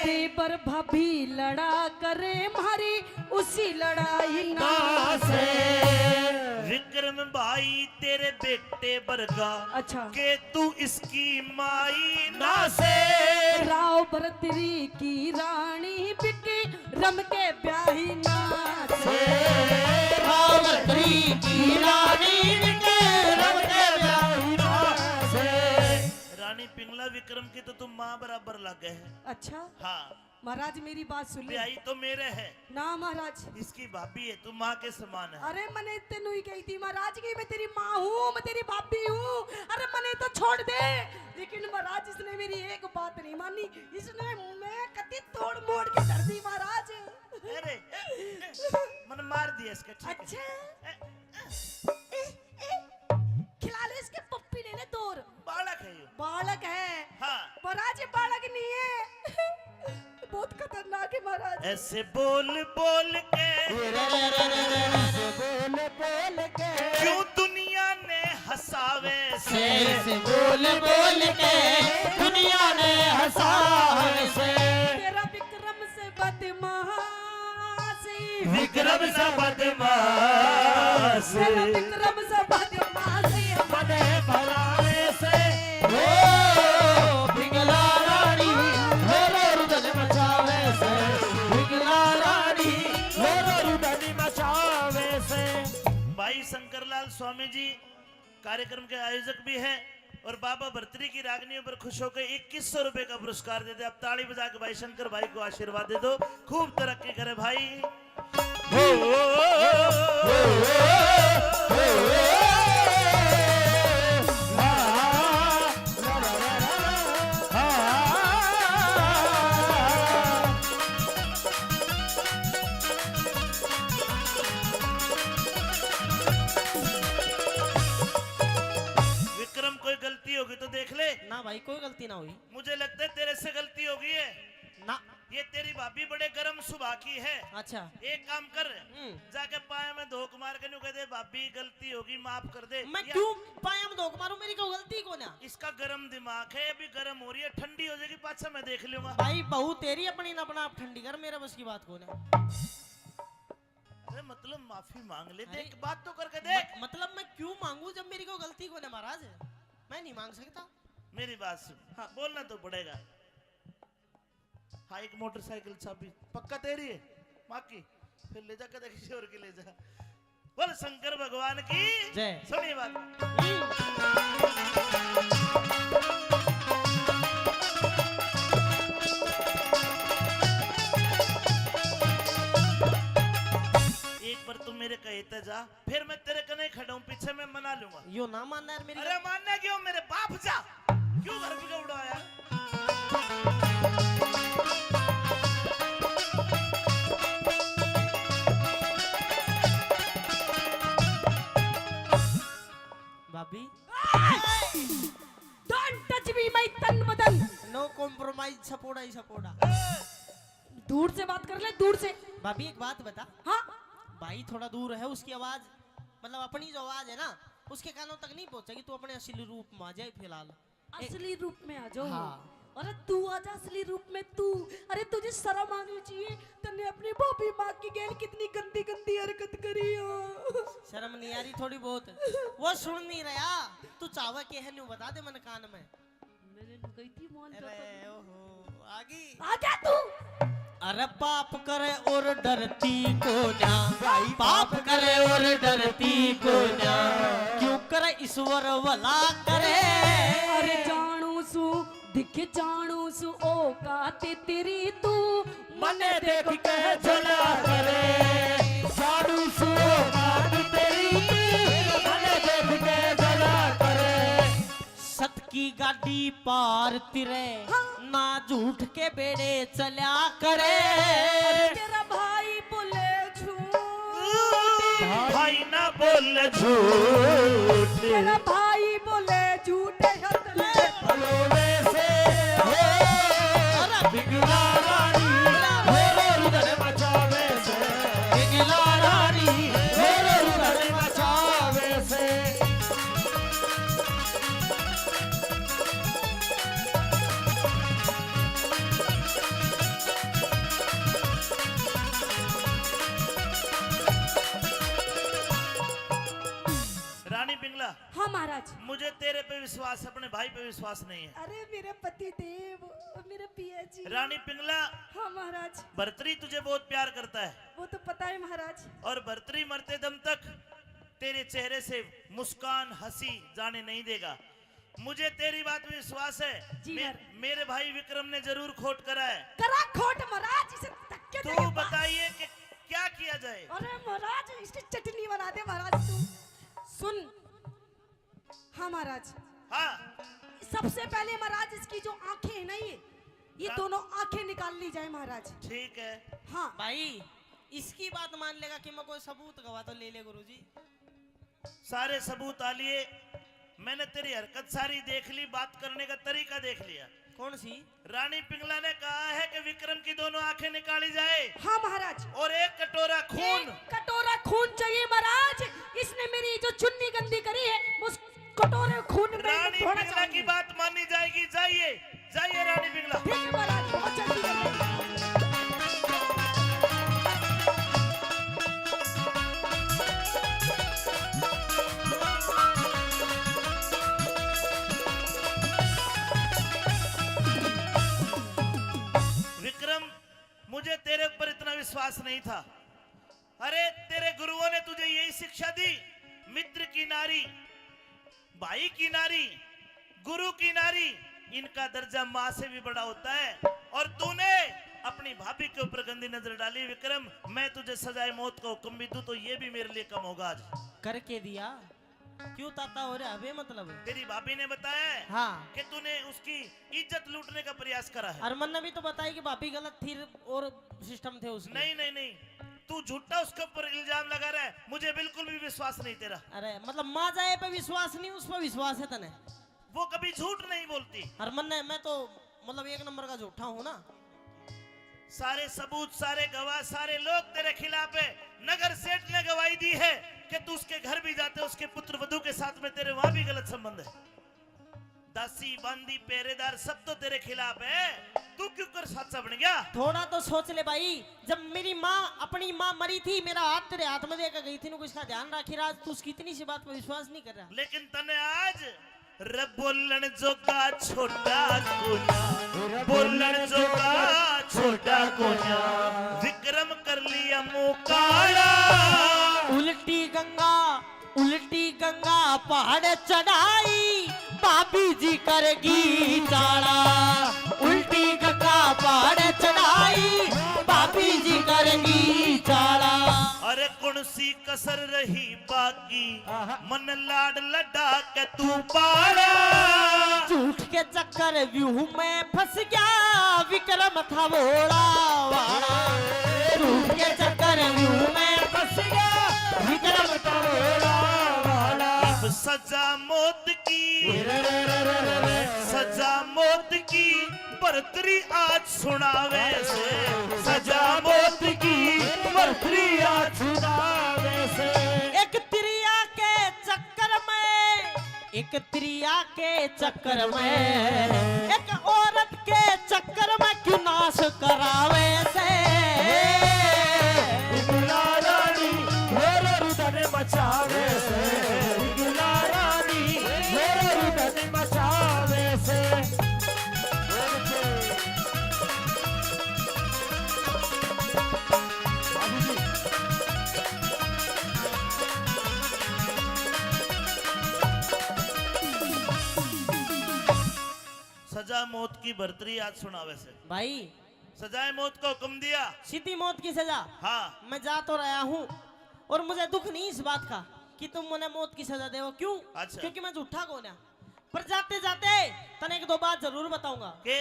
देवर भाभी लड़ा करे मारी उसी लड़ाई ना से विक्रम भाई तेरे बेटे बरगा अच्छा के तू इसकी माई ना से राव बरतरी की रानी बिकी रम के ब्याही ना से रावत्री की रानी के रब के ब्याहिना से रानी पिंगला विक्रम की तो तुम माँ बराबर लगे है। अच्छा हाँ महाराज मेरी बात सुनिए ब्याही तो मेरे है, ना महाराज इसकी भाभी है, तुम माँ के समान है। अरे मैंने तेनू ही कही थी महाराज की मैं तेरी माँ हूँ मैं तेरी भाभी हूँ अरे मैंने तो छोड़ दे लेकिन महाराज इसने मेरी एक बात नहीं मानी इसने मैं कति तोड़ मोड़ के कर दी महाराज अरे मन मार दिया इसका ठीक अच्छा है। खिला ले इसके पप्पी ले ले दूर बालक है ये। बालक है हाँ महाराज ये बालक नहीं है बहुत खतरनाक है महाराज ऐसे बोल बोल के बोल बोल के क्यों दुनिया ने हंसावे से से बोल बोल के दुनिया ने हंसावे से तेरा विक्रम से बदमाशी विक्रम से बदमाश तेरा विक्रम से बदमाशी मने भरावे से ओ पिघला रानी रो रो रुदन मचावे से पिघला रानी रो रो रुदन मचावे से भाई शंकरलाल स्वामी जी कार्यक्रम के आयोजक भी हैं और बाबा भर्तरी की रागनियों पर खुश होकर 2100 रुपए का पुरस्कार देते। अब ताली बजा के भाई शंकर भाई को आशीर्वाद दे दो, खूब तरक्की करे भाई। विक्रम कोई गलती होगी तो देख ले। ना भाई कोई गलती ना हुई मुझे लगता है तेरे से गलती हो गई है ना। ये तेरी भाभी बड़े गर्म सुबह की है। अच्छा एक काम कर, जाके पाए में धोख मार के नु कह दे भाभी गलती होगी माफ कर दे। मैं क्यों पाया में धोख मारूं, मेरी कोई गलती को ना। इसका गर्म दिमाग है, अभी गर्म हो रही है, ठंडी हो जाएगी पाछा मैं देख लूंगा। भाई बहू तेरी अपनी ना बना, आप ठंडी कर, मेरा बस की बात को ना। अरे मतलब माफी मांग ले, अरे, देख बात तो करके देख। मतलब मैं क्यों मांगू जब मेरी कोई गलती को ना महाराज, मैं नहीं मांग सकता। मेरी बात सुन, हाँ बोलना तो पड़ेगा। हाँ एक मोटरसाइकिल चाबी पक्का तेरी है माँ की, फिर ले जा के किसी और की ले जा। बोल शंकर भगवान की जय। सुनिए बात। एक बार तुम मेरे कहे तो जा, फिर मैं तेरे कने खड़ा हूँ, पीछे मैं मना लूंगा। यो ना मानना यार मेरी। अरे मानना क्यों, मेरे बाप जा, क्यों घर पे उड़ाया? भाभी डोंट टच मी माय तन बदन। नो कॉम्प्रोमाइज, सपोर्टा ही सपोर्टा। दूर से बात कर ले, दूर से। भाभी एक बात बता, हाँ भाई थोड़ा दूर है, उसकी आवाज मतलब अपनी जो आवाज है ना उसके कानों तक नहीं पहुंचेगी। तू अपने असली रूप में आ जाए फिलहाल। असली रूप में आ जाओ। हाँ। अरे तू आजा असली रूप में तू। अरे तुझे शर्म आनी चाहिए, तूने अपनी भाभी माँ की गैल कितनी गंदी गंदी हरकत करी हो। शर्म नहीं आ रही थोड़ी बहुत? वो सुन नहीं रहा, तू चावा के है न्यू बता दे मन कान में। मैंने गई थी मॉल अरे ओहो आगे आजा तू। अरे पाप करे और डरती को ना, पाप करे और डरती को ना, क्यों करे ईश्वर भला करे। अरे जानू सु दिख जानू सु ओ काते तेरी तू मने देख के झला करे, साधु सुओ काट तेरी, मने देख के झला करे। सत की गाड़ी पार तिरे, ना झूठ के बेड़े चल्या करे। तेरा भाई बोले झूठ, भाई ना बोल झूठ, तेरा भाई बोले झूठे हतले। भलोवे से हो बिगड़ा रानी, होरो रुदन मचावे से, बिगड़ा रानी, होरो रुदन मचावे से। रानी पिंगला, हाँ महाराज। मुझे तेरे पे विश्वास है, अपने भाई पे विश्वास नहीं है। अरे मेरे पति देव, मेरे पिया जी। रानी पिंगला, हाँ महाराज, भर्तरी तुझे बहुत प्यार करता है, वो तो पता है महाराज। और भर्तरी मरते दम तक तेरे चेहरे से मुस्कान हंसी जाने नहीं देगा। मुझे तेरी बात में विश्वास है। जी मेरे भाई विक्रम ने जरूर खोट करा है। करा खोट महाराज, इसे धक्के तो देके बताइए कि क्या किया जाए। अरे महाराज इसकी चटनी बना दे महाराज तू। सुन, हाँ महाराज, हाँ सबसे पहले महाराज इसकी जो आंखें है ना, ये दोनों आंखें निकाल ली जाए महाराज। ठीक है। हाँ भाई इसकी बात मान लेगा कि मैं कोई सबूत गवा तो ले ले गुरुजी। सारे सबूत आ लिए, मैंने तेरी हरकत सारी देख ली, बात करने का तरीका देख लिया। कौन सी? रानी पिंगला ने कहा है कि विक्रम की दोनों आंखें निकाली जाए, हाँ महाराज। और एक कटोरा खून। कटोरा खून चाहिए महाराज। इसने मेरी जो चुन्नी गंदी करी है, उस कटोरे खून में रानी थोड़ा पिंगला की बात मानी जाएगी। जाइए जाइए रानी पिंगला। ठीक है महाराज, बहुत जल्दी कर देंगे। विक्रम, मुझे तेरे ऊपर इतना विश्वास नहीं था। अरे तेरे गुरुओं ने तुझे यही शिक्षा दी, मित्र की नारी, भाई की नारी, गुरु की नारी, इनका दर्जा माँ से भी बड़ा होता है। और तूने अपनी भाभी के ऊपर गंदी नजर डाली। विक्रम, मैं तुझे सजाए मौत का हुक्म भी दूं तो ये भी मेरे लिए कम होगा आज। करके दिया, क्यों ताता हो रहा है मतलब? तेरी भाभी ने बताया है हाँ। कि तूने उसकी इज्जत लूटने का प्रयास करा है। अरमन ने भी तो बताया कि भाभी गलत थी और सिस्टम थे उसके। नहीं नहीं नहीं, तू झूठा उसके ऊपर इल्जाम लगा रहा है। मुझे बिल्कुल भी विश्वास नहीं तेरा। अरे मतलब माँ जाए पे विश्वास नहीं, उस पर विश्वास है तने। वो कभी झूठ नहीं बोलती। हरमन ने, मैं तो मतलब एक नंबर का झूठा हूँ ना। सारे सबूत, सारे गवाह, सारे लोग तेरे खिलाफ है। नगर सेठ ने गवाही दी है कि तू उसके घर भी जाते, उसके पुत्र वधू के साथ में तेरे वहां भी गलत संबंध है। दासी बांदी पहरेदार सब तो तेरे खिलाफ है, तू क्यों कर साचा बन गया? थोड़ा तो सोच ले भाई, जब मेरी माँ अपनी माँ मरी थी, मेरा हाथ तेरे हाथ में देकर गई थी, ना इसका ध्यान रखी रहा, तू उसकी इतनी सी बात पर विश्वास नहीं कर रहा। लेकिन तने आज रब बोलन जोगा छोटा कोना, बोलन जोगा छोटा कोना, विक्रम कर लिया मुकाड़ा। उल्टी गंगा पहाड़ चढ़ाई, भाभी जी करेगी चाड़ा। उल्टी गंगा पहाड़ चढ़ाई, भाभी जी करेगी चाड़ा। अरे कौन सी कसर रही बाकी, मन लाड लडा के तू पाड़ा। झूठ के चक्कर व्यूह में फंस गया, विक्रम था भोला वाला। झूठ के चक्कर व्यूह में फंस गया, विक्रम था भोला वाला। अब सजा मौत की, सजा मौत की बरतरी आज सुनावे से, सजा मौत की बरतरी आज सुनावे से। एक त्रिया के चक्कर में, एक त्रिया के चक्कर में, एक औरत के चक्कर में क्यों नाश करावे से। रानी मेरे हृदय मचावे से, रानी मेरे हृदय मचावे से। सजा मौत की बरतरी आज सुनावे से। भाई सजाए मौत को हुक्म दिया। सीधी मौत की सजा। हाँ मैं जा तो रहा हूँ और मुझे दुख नहीं इस बात का कि तुम मुझे मौत की सजा दे। क्यों? अच्छा। क्योंकि मैं झूठा कौन है। पर जाते जाते तने एक दो बात जरूर बताऊंगा। के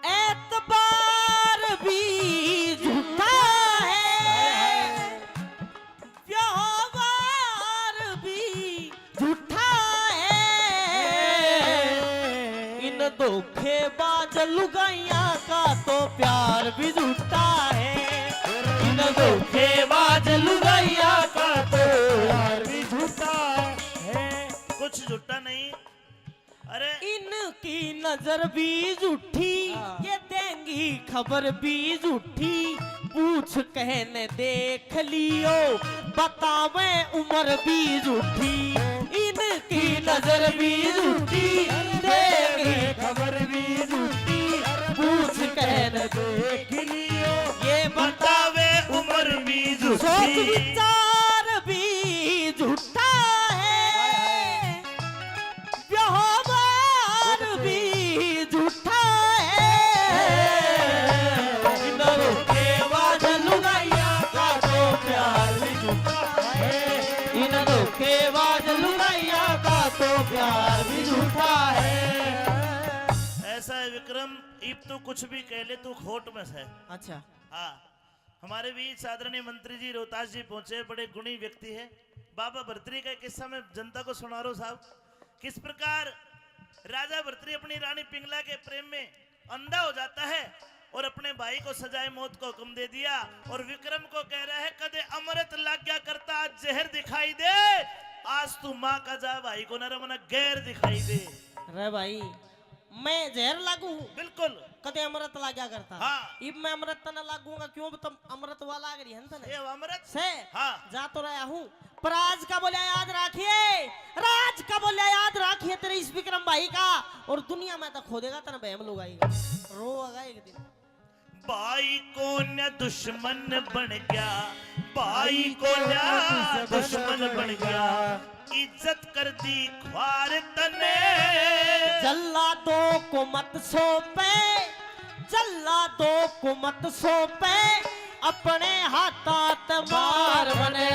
एतबार भी झूठा है, व्यवहार भी झूठा है। इन धोखेबाज लुगाइया का तो प्यार भी झूठा है। इन धोखेबाज लुगाइया का तो प्यार भी झूठा है। कुछ झूठा नहीं। अरे इनकी नजर भी झूठी, ये देंगी खबर भी झूठी। पूछ कहने देख लियो, बतावे उम्र भी झूठी। इनकी नजर भी झूठी, देंगी खबर भी झूठी। पूछ कहने देख लियो, ये बतावे उम्र भी सोच झूठी। विचार भी झूठा है, व्यवहार भी झूठा है। इन धोखेबाज लुगाइया का तो प्यार भी झूठा है। इन धोखेबाज लुगाइया का तो प्यार भी झूठा है। ऐसा है विक्रम, इब तू कुछ भी कह ले, तू खोट में है। अच्छा, हाँ, हमारे बीच आदरणीय मंत्री जी रोहतास जी पहुंचे, बड़े गुणी व्यक्ति है। बाबा भर्तरी का किस्सा मैं जनता को सुना रहा हूं साहब। किस प्रकार राजा भर्तरी अपनी रानी पिंगला के प्रेम में अंधा हो जाता है और अपने भाई को सजाए मौत को हुक्म दे दिया, और विक्रम को कह रहा है कदे अमृत लाग्या करता, आज जहर दिखाई दे। आज तू माँ का जा, भाई को न रमना गैर दिखाई दे। रे भाई मैं जहर लागू हूँ, बिल्कुल कदे अमृत लाग्या करता। हाँ। इब मैं अमृत तना लागूंगा, क्यों? तुम अमृत वाला आगे है ना ये अमृत से। हाँ। जा तो रहा हूँ, पर आज का बोलिया याद रखिए, राज का बोलिया याद रखिए तेरे इस विक्रम भाई का। और दुनिया में तो खो देगा, तेरा बहम लोग आएगा, रोएगा एक दिन। भाई को न दुश्मन बन गया, भाई को न दुश्मन बन गया, इज्जत कर दी ख्वार तने। जल्लादों को मत सौंपे, जल्लादों को मत सौंपे, अपने हाथात मार बने।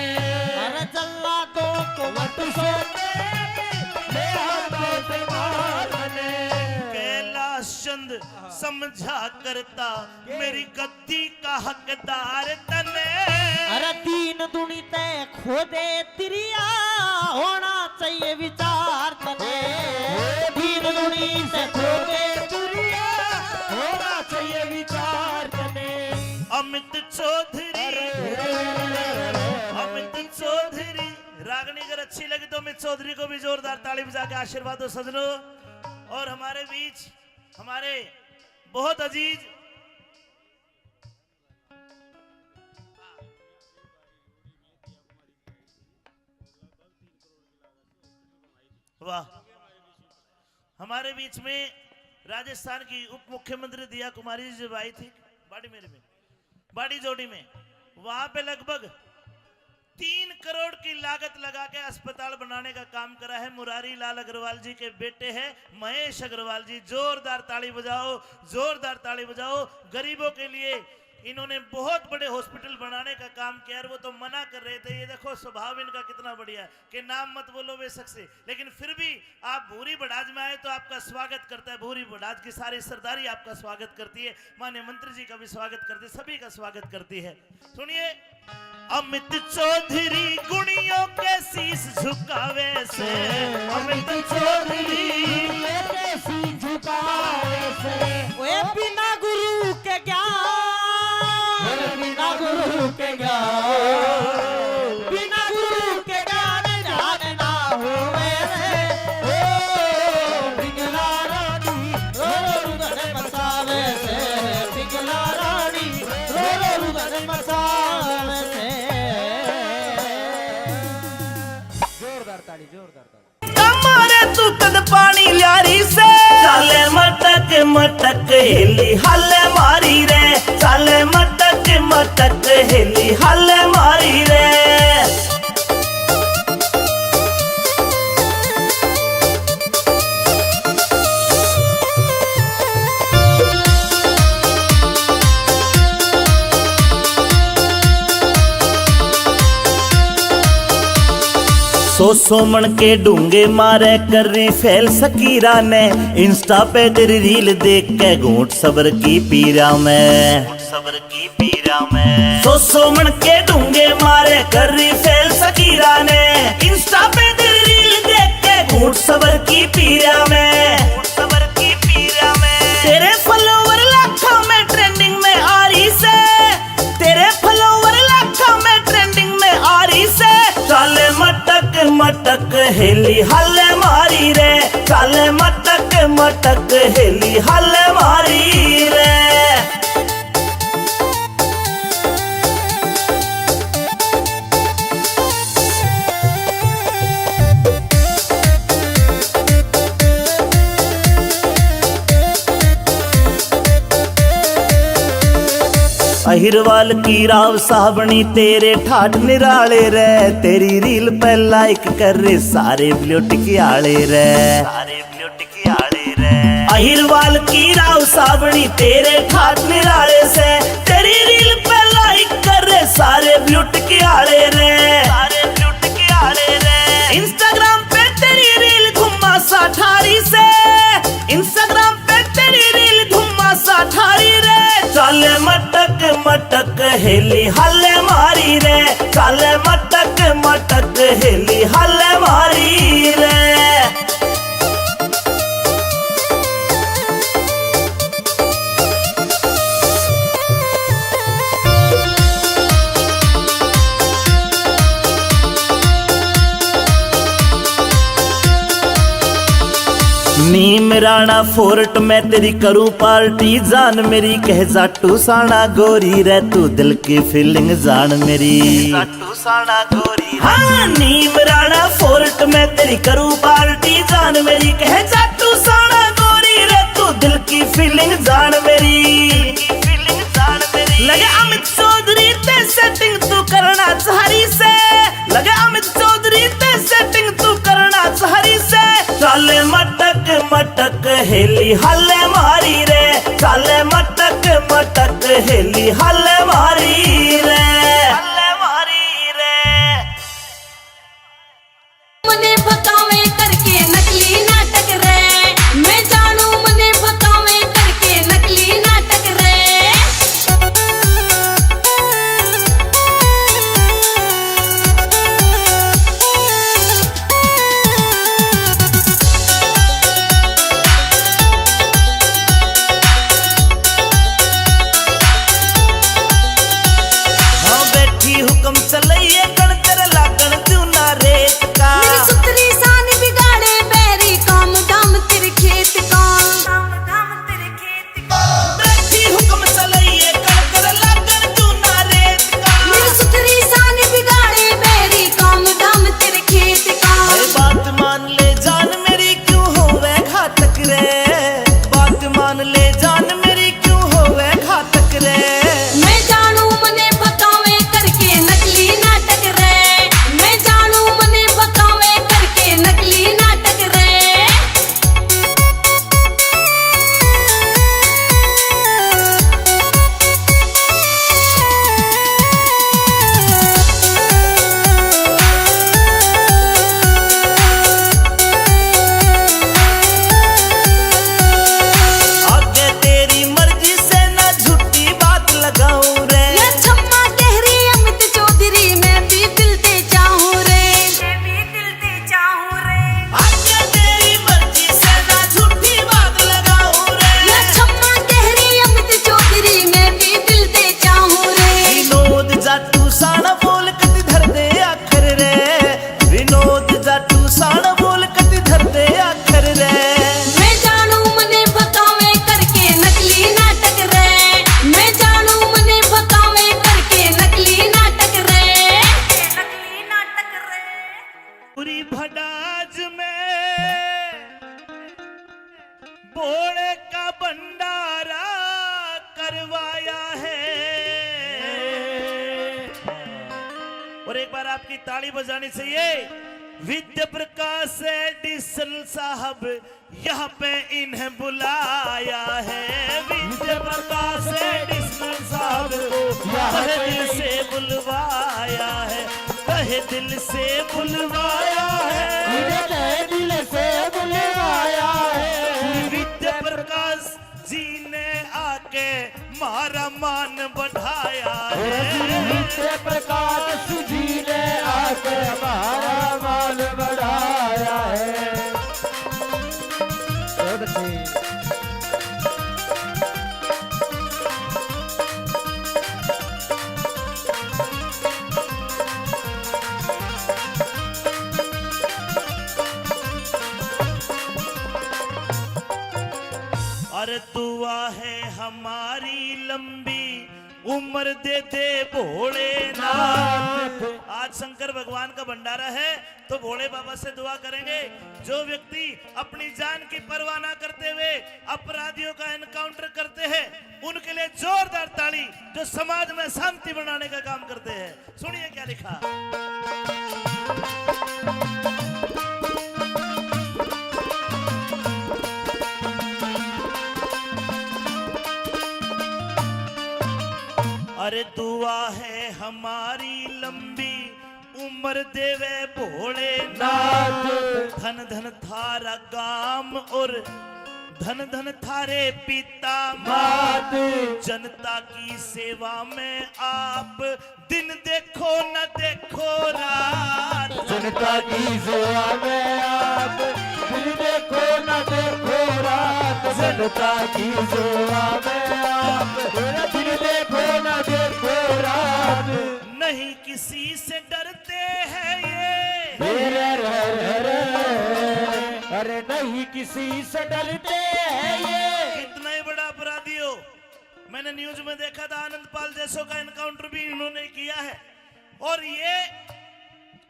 अरे जल्लादों को मत सौंपे, अपने हाथात मार बने। कैलाश चंद समझा करता, मेरी गद्दी का हकदार तने। अरे दीन दुनी ते खोदे तिरिया, होना चाहिए विचार तने। दीन दुनी ते खोदे तिरिया, होना चाहिए विचार तने। अमित चौधरी, अमित चौधरी रागनी अगर अच्छी लगी तो अमित चौधरी को भी जोरदार ताली बजा के आशीर्वाद दो सजनों। और हमारे बीच हमारे बहुत अजीज वाह, हमारे बीच में राजस्थान की उप मुख्यमंत्री दिया कुमारी जी जब आई थी बाड़मेर में, बाड़ी जोड़ी में, वहां पे लगभग 3 करोड़ की लागत लगा के अस्पताल बनाने का काम करा है। मुरारी लाल अग्रवाल जी के बेटे हैं महेश अग्रवाल जी। जोरदार ताली बजाओ, जोरदार ताली बजाओ। गरीबों के लिए इन्होंने बहुत बड़े हॉस्पिटल बनाने का काम किया है। वो तो मना कर रहे थे, ये देखो स्वभाव इनका कितना बढ़िया है कि नाम मत बोलो बेशक से, लेकिन फिर भी आप भूरी बड़ाज में आए तो आपका स्वागत करता है। भूरी बड़ाज की सारी सरदारी आपका स्वागत करती है, माननीय मंत्री जी का भी स्वागत करती है, सभी का स्वागत करती है। सुनिए, अमित चौधरी गुणियों के शीश झुकावे से, अमित चौधरी के शीश झुकावे से, ओए बिना गुरु के ज्ञान, बिना गुरु के ज्ञान, बिना गुरु के ज्ञान ध्यान ना होवे रे। ओ पिघला रानी रो रो रुदन मसावे से, पिघला रानी रो रो रुदन मसावे से। जोरदार ताली, जोरदार ताली। कमारे तू कद पानी ल्यारी से, चाले मटक मटक हेली हल्ले मारी रे, चाले मटक मटक हेली हल्ले मारी रे। सो मन के डूंगे मारे कर रही फैल सकीरा ने, इंस्टा पे तेरी रील देख के घूंट सबर की पीरा में, सबर की पीरा में। सो मन के डूंगे मारे कर रही फैल सकीरा ने, इंस्टा पे तेरी रील देख के घूंट सबर की पीरा में, सबर की पीरा में। तेरे फॉलोवर लाखों में ट्रेंडिंग में आ रही से, तेरे फॉलोवर लाखों में ट्रेंडिंग में आ रही से। चाले मटक मटक हेली हल्ले मारी रे, चाले मटक मटक हेली हल्ले मारी रे। अहिरवाल की राव सावणी तेरे ठाठ निराले रे, तेरी रील पे लाइक कर रे सारे ब्यूटी आले रे, सारे ब्यूटी आले रे। अहिरवाल की राव सावणी तेरे ठाठ निराले से, तेरी रील पे लाइक कर रे सारे ब्यूटी आले रे, सारे ब्यूटी आले रे। इंस्टाग्राम पे तेरी रील घुमा सा ठारी से, इंस्टाग्राम पे तेरी रील घुमा सा ठारी रे। चाले मटक मटक हेली हल्ले मारी रे, चाले मटक मटक हेली हल्ले मारी रे। नीम राणा फोर्ट में तेरी करूं पार्टी, जान मेरी कह जाटू साना गोरी रे, तू दिल की फीलिंग जान मेरी, जाटू साना गोरी। हाँ, नीम राणा फोर्ट में तेरी करूं पार्टी, जान मेरी कह जाटू साना गोरी रे, तू दिल की फीलिंग जान मेरी, फीलिंग जान मेरी। लगे अमित चौधरी ते सेटिंग तू करना चाहरी से, लगे अमित चौधरी ते सेटिंग तू करना चाहरी से। चाले मटक मटक हेली हल्ले मारी रे, चाले मटक मटक हेली हल्ले मारी रे, हल्ले मारी रे। मने भकावे करके नकली नाटक रे, मैं जानू मने भकावे करके नकली नाटक रे। और एक बार आपकी ताली बजानी चाहिए। विद्या प्रकाश एडिसन साहब यहाँ पे इन्हें बुलाया है। विद्या प्रकाश एडिसन साहब को तहे दिल से बुलवाया है, तहे दिल से बुलवाया है, तहे दिल से बुलवाया है। विद्या प्रकाश जी ने आके मारा मान बढ़ाया है। विद्या प्रकाश जी ने आके हमारा मान बढ़ाया है। बहुत अच्छी। अरे दुआ है हमारी लंबी उम्र दे दे भोलेनाथ। आज शंकर भगवान का भंडारा है तो भोले बाबा से दुआ करेंगे। जो व्यक्ति अपनी जान की परवाह ना करते हुए अपराधियों का एनकाउंटर करते हैं उनके लिए जोरदार ताली, जो समाज में शांति बनाने का काम करते हैं। सुनिए क्या लिखा। अरे दुआ है हमारी लंबी उम्र देवे भोलेनाथ। धन धन थारा गाम और धन धन थारे पिता मात। जनता की सेवा में आप दिन देखो न देखो रात। जनता की सेवा में आप दिन देखो न देखो रात। जनता की सेवा में आप दिन देखो न देखो रात। नहीं किसी से डरते हैं ये, अरे नहीं किसी से डरते हैं ये। कितना ही बड़ा अपराधी हो। मैंने न्यूज में देखा था आनंद पाल जैसों का एनकाउंटर भी इन्होंने किया है। और ये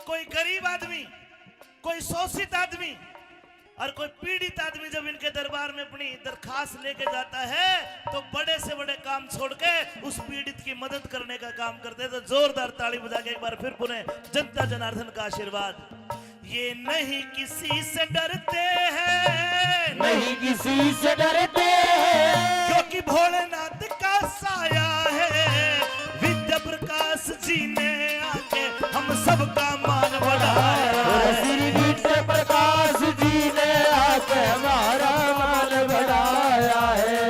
कोई गरीब आदमी, कोई शोषित आदमी और कोई पीड़ित आदमी जब इनके दरबार में अपनी दरखास्त लेके जाता है तो बड़े से बड़े काम छोड़ के उस पीड़ित की मदद करने का काम करते हैं। तो जोरदार ताली बजा के एक बार फिर पुनः जनता जनार्दन का आशीर्वाद। ये नहीं किसी से डरते हैं, नहीं किसी से डरते हैं, क्योंकि भोलेनाथ का साया है। विद्या प्रकाश जी ने आके हम सबका मान बढ़ाया है। श्री विद्या प्रकाश जी ने आके हमारा मान बढ़ाया है।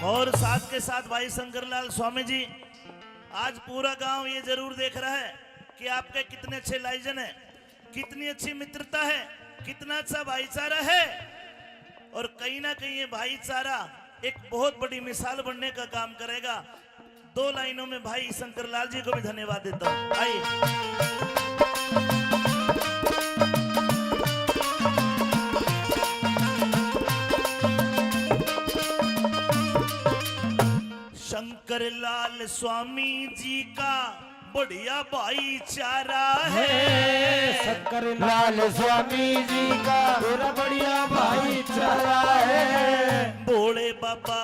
और साथ के साथ भाई शंकरलाल स्वामी जी, आज पूरा गांव ये जरूर देख रहा है कि आपके कितने अच्छे लाइजन है, कितनी अच्छी मित्रता है, कितना अच्छा भाईचारा है। और कहीं ना कहीं ये भाईचारा एक बहुत बड़ी मिसाल बनने का काम करेगा। दो लाइनों में भाई शंकरलाल जी को भी धन्यवाद देता हूं। आइए। शंकरलाल स्वामी जी का बढ़िया भाईचारा है। शंकरलाल स्वामी जी का पूरा बढ़िया भाईचारा है। भोले बाबा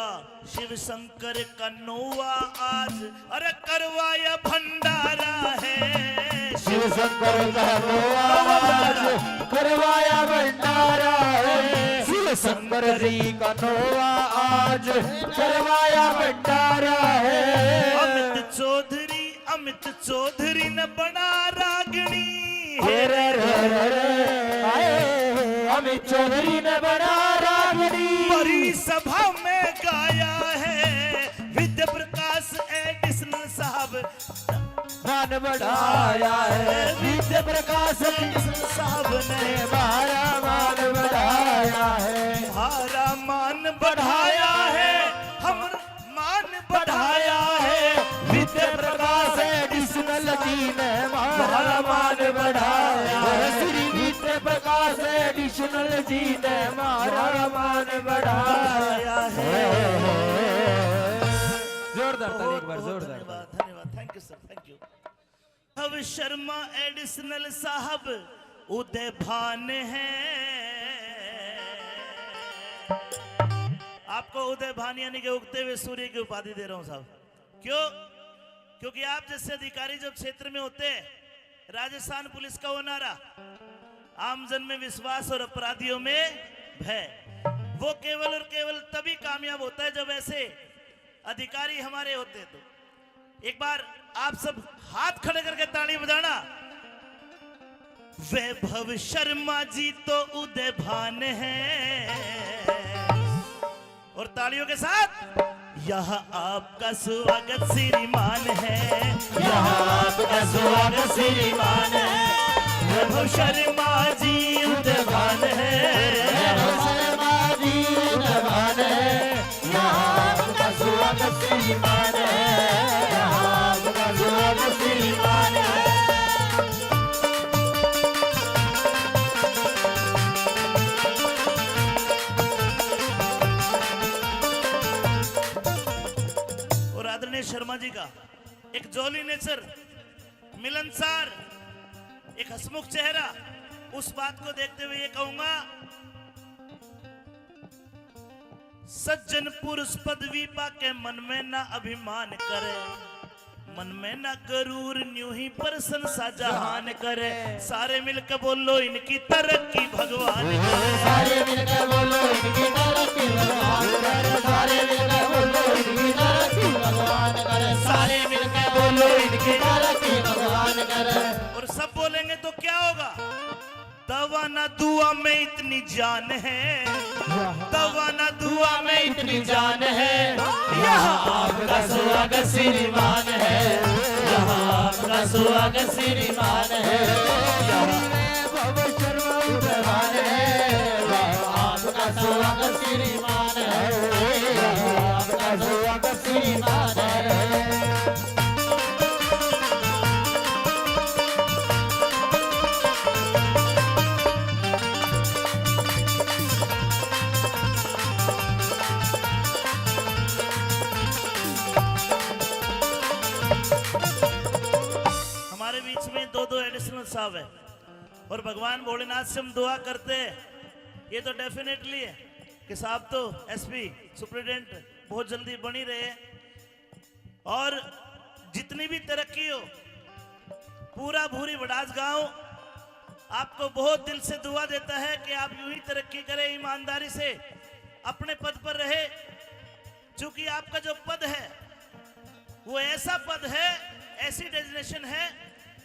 शिव शंकर का नौवा आज अरे करवाया भंडारा है। शिव शंकर का आज करवाया भंडारा है। शिव शंकर जी का नौवा आज करवाया भंडारा है। अमित चौधरी ने बना रागनी। अमित चौधरी ने बना रागनी। बड़ी सभा में गाया है विद्या प्रकाश एडिसन साहब मान बढ़ाया है। विद्या प्रकाश एडिसन साहब ने हमारा मान बढ़ाया है। हमारा मान बढ़ाया है, हम मान बढ़ाया है। विद्या प्रकाश एडिशनल जी ने हमारा मान बढ़ाया है। श्री विद्या प्रकाश एडिशनल जी ने हमारा मान बढ़ाया है। जोरदार ताली एक बार, जोरदार। धन्यवाद, thank you sir, thank you. अब शर्मा एडिशनल साहब उदय भान है। आपको उदय भान यानी कि उगते हुए सूर्य की उपाधि दे रहा हूं साहब। क्यों? क्योंकि आप जैसे अधिकारी जब क्षेत्र में होते हैं, राजस्थान पुलिस का वो नारा, आमजन में विश्वास और अपराधियों में भय, वो केवल और केवल तभी कामयाब होता है जब ऐसे अधिकारी हमारे होते हैं। तो एक बार आप सब हाथ खड़े करके ताली बजाना। वैभव शर्मा जी तो उदय भान है। और तालियों के साथ यहाँ आपका स्वागत श्रीमान है, यहाँ आपका स्वागत श्रीमान है। वैभव शर्मा जी उदय भान है, वैभव शर्मा जी उदय भान है। यहाँ आपका स्वागत श्रीमान है, यहाँ आपका स्वागत श्रीमान है। शर्मा जी का एक जॉली नेचर, मिलनसार, एक हंसमुख चेहरा, उस बात को देखते हुए ये कहूंगा, सज्जन पुरुष पदवी पाके मन में ना अभिमान करे, मन में ना गरूर न्यू ही प्रशंसा जहान करे। सारे मिलकर बोलो इनकी तरक्की भगवान करे, सारे मिलकर बोलो इनकी तरक्की भगवान करे, सारे मिलकर बोलो इनकी तरक्की भगवान करे, सारे मिलकर बोलो इनकी तरक्की भगवान करे। और सब बोलेंगे तो क्या होगा? दवा ना दुआ में इतनी जान है, दवा ना दुआ में इतनी जान है। यहाँ आपका स्वागत श्रीमान है, यहाँ आपका स्वागत श्रीमान है। वैभव शर्मा उदय भान है, आपका स्वागत श्रीमान है, आपका स्वागत श्रीमान है। दो एडिशनल साहब है और भगवान भोलेनाथ से हम दुआ करते हैं, ये तो डेफिनेटली है कि साहब तो एसपी सुप्रिटेंडेंट बहुत जल्दी बनी रहे और जितनी भी तरक्की हो, पूरा भूरी बड़ाज गांव आपको बहुत दिल से दुआ देता है कि आप यूं ही तरक्की करें, ईमानदारी से अपने पद पर रहे। चूंकि आपका जो पद है वो ऐसा पद है, ऐसी डेजिग्नेशन है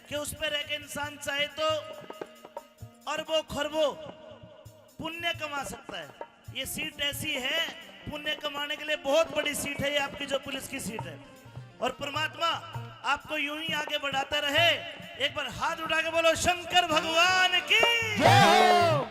कि उस पर एक इंसान चाहे तो अरबों खरबों पुण्य कमा सकता है। ये सीट ऐसी है, पुण्य कमाने के लिए बहुत बड़ी सीट है ये आपकी जो पुलिस की सीट है। और परमात्मा आपको यूं ही आगे बढ़ाता रहे। एक बार हाथ उठा के बोलो शंकर भगवान की जय हो।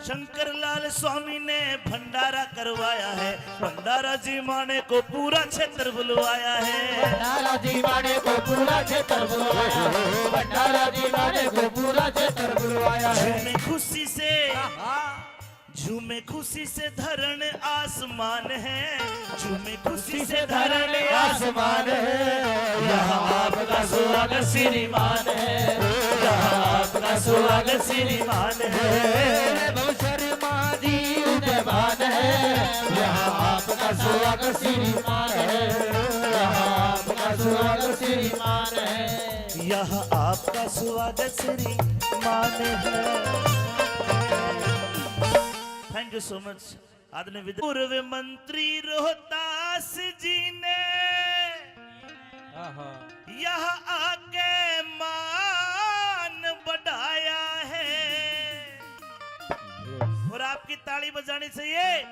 शंकर लाल स्वामी ने भंडारा करवाया है, भंडारा जी माने को पूरा क्षेत्र बुलवाया है, भंडारा जी माने को पूरा क्षेत्र बुलवाया है, भंडारा जी माने को पूरा क्षेत्र बुलवाया है। झूमे खुशी से धरण आसमान है, झूमे खुशी से धरण आसमान है। यहाँ आपका स्वागत श्रीमान है, यहाँ आपका स्वागत श्रीमान है। वैभव शर्मा जी उदय भान है, यहाँ आपका स्वागत श्रीमान है, यहाँ आपका स्वागत श्रीमान है, यहाँ आपका स्वागत श्रीमान है। थैंक यू सो मच आदरणीय पूर्व मंत्री रोहतास जी ने यहाँ आके मान बढ़ाया है। और आपकी ताली बजानी चाहिए।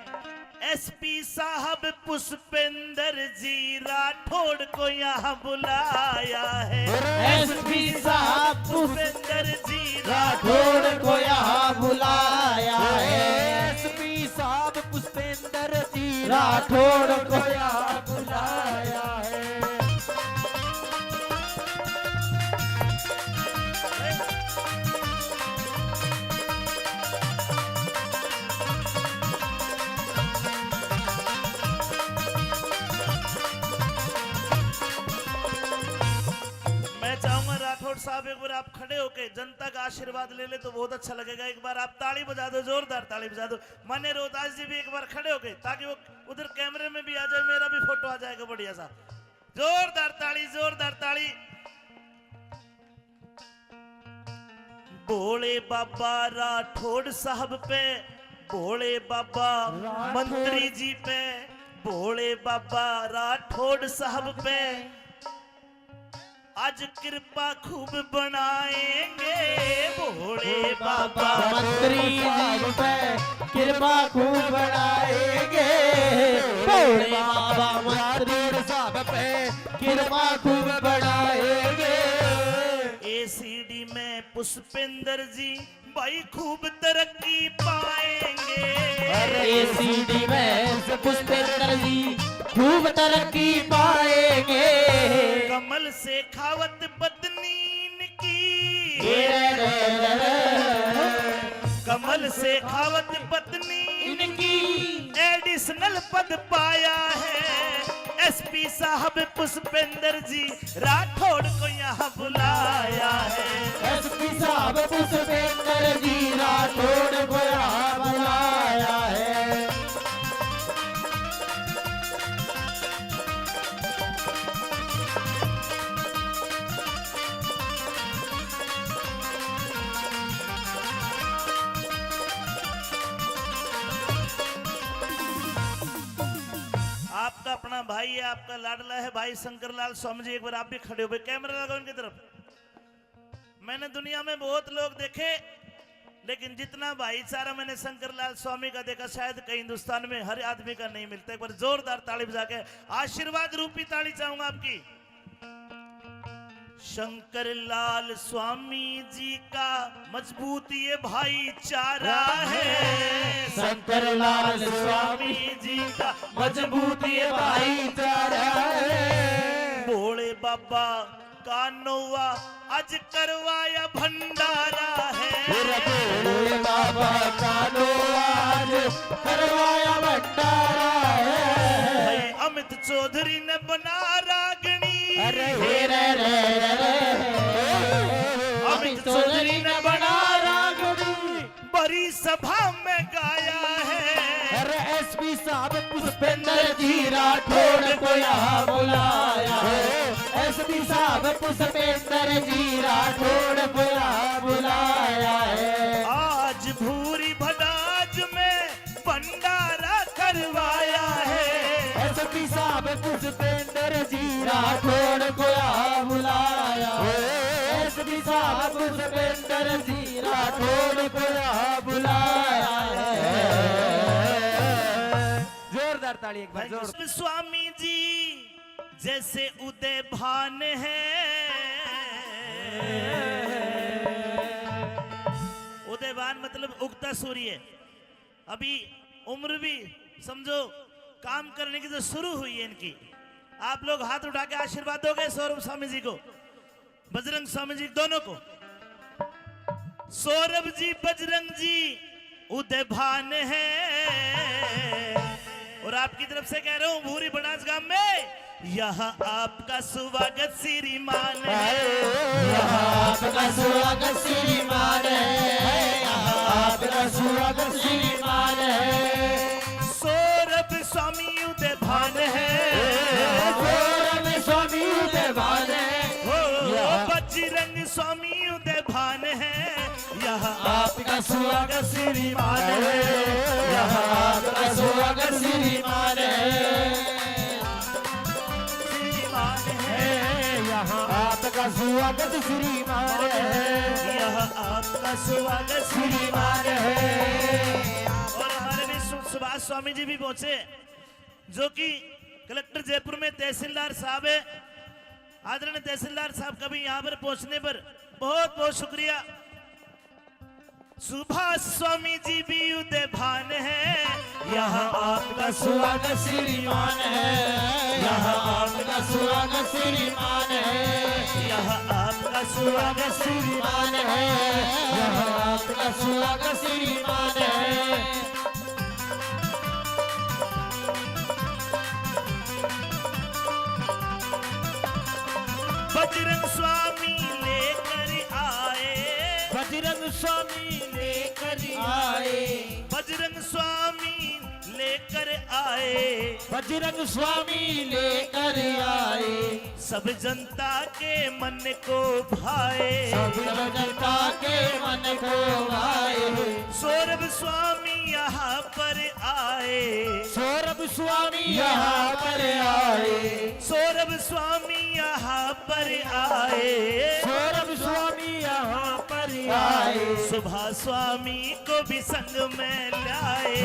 एसपी साहब पुष्पेंद्र जी राठौड़ को यहाँ बुलाया है, एसपी साहब पुष्पेंद्र जी राठौड़ को यहाँ बुलाया है, एसपी साहब पुष्पेंद्र राठौड़ को यहाँ बुलाया है। मैं चाहूंगा राठौड़ साहब एक बार आप खड़े होके जनता का आशीर्वाद ले ले तो बहुत अच्छा लगेगा। एक बार आप ताली बजा दो, जोरदार ताली बजा दो। मान्य रोहतास जी भी एक बार खड़े होके, ताकि वो उधर कैमरे में भी आ जाए, मेरा भी फोटो आ जाएगा बढ़िया सा। जोरदार ताली, जोरदार ताली। भोले बाबा राठौड़ साहब पे, भोले बाबा मंत्री जी पे, भोले बाबा राठौड़ साहब पे आज कृपा खूब बनाएंगे। भोले बाबा मंत्री जी पे कृपा खूब बनाएंगे। भोले बाबा मंत्री साहब पे कृपा खूब बनाएंगे। एसीडी में पुष्पेंद्र जी भाई खूब तरक्की पाएंगे। एसीडी में पुष्पेंद्र जी खूब तरक्की पाएंगे। कमल से खावत पत्नी की, कमल से खावत पत्नी इनकी एडिशनल पद पाया है। एसपी साहब पुष्पेंद्र जी राठौड़ को यहाँ बुलाया है। एसपी साहब पुष्पेंद्र जी राठौड़ को यहाँ बुलाया है। आपका अपना भाई है, आपका लाडला है भाई शंकरलाल स्वामी जी। एक बार आप भी खड़े हो भाई, कैमरा लगाओ उनकी तरफ। मैंने दुनिया में बहुत लोग देखे, लेकिन जितना भाईचारा मैंने शंकरलाल स्वामी का देखा शायद कहीं हिंदुस्तान में हर आदमी का नहीं मिलता। एक बार जोरदार ताली बजा के आशीर्वाद रूपी ताली चाहूंगा आपकी। शंकरलाल स्वामी जी का मजबूत ये भाईचारा है। शंकरलाल स्वामी जी का मजबूत ये भाईचारा है। भोले बाबा का नौवा आज करवाया भंडारा है। भोले बाबा का नौवा आज करवाया भंडारा है। भाई अमित चौधरी ने बना रागनी। अरे अमित चौधरी ने बना रागनी बड़ी सभा में गाया है। अरे एसपी साहब पुष्पेंद्र जी राठौड़ को यहाँ बुलाया है। एसपी साहब पुष्पेंद्र जी राठौड़ को यहाँ बुलाया है। आज भूरी भदाज में भंडारा करवाया है। एसपी साहब पुष्पेंद्र जी राठौड़ को यहाँ बुलाया है। एसपी साहब पुष्पेंद्र जी राठौड़ को यहाँ बुलाया है। जोरदार ताली एक बार जोर। स्वामी जी जैसे उदय भान है। उदयवान मतलब उगता सूर्य। अभी उम्र भी समझो काम करने की जो शुरू हुई है इनकी। आप लोग हाथ उठा के आशीर्वाद दोगे सौरभ स्वामी जी को, बजरंग स्वामी जी दोनों को। सौरभ जी बजरंग जी उदय भान है। और आपकी तरफ से कह रहा हूं भूरी बनास गांव में यहाँ आपका स्वागत श्रीमान है। यहाँ आपका स्वागत श्रीमान है। यहाँ आपका स्वागत श्रीमान है। सौरभ स्वामी उदय भान है। सौरभ स्वामी उदय भान है। बजरंग स्वामी उदय भान है। यहाँ आपका स्वागत श्रीमान है। यहाँ आपका स्वागत श्रीमान है। श्रीमान है। यहाँ आपका स्वागत श्रीमान है। यहाँ आपका स्वागत श्रीमान है। और हमारे भी सुभाष स्वामी जी भी पहुंचे, जो कि कलेक्टर जयपुर में तहसीलदार साहब है। आदरणीय तहसीलदार साहब का भी यहाँ पर पहुंचने पर बहुत बहुत शुक्रिया। सुभाष स्वामी जी भी उदय भान है। यहाँ आपका स्वागत श्रीमान है, यहाँ आपका स्वागत श्रीमान है, यहाँ आपका स्वागत श्रीमान है, यहाँ आपका स्वागत श्रीमान है। बजरंग स्वामी लेकर आए, बजरंग स्वामी लेकर आए, बजरंग स्वामी लेकर आए, बजरंग स्वामी लेकर आए, सब जनता के मन को भाए, सब जनता के मन को भाए। सौरभ स्वामी यहाँ पर आए, सौरभ स्वामी यहाँ पर आए, सौरभ स्वामी यहाँ पर आए, सौरभ स्वामी यहाँ पर आए, सुभाष स्वामी को भी संग में लाए,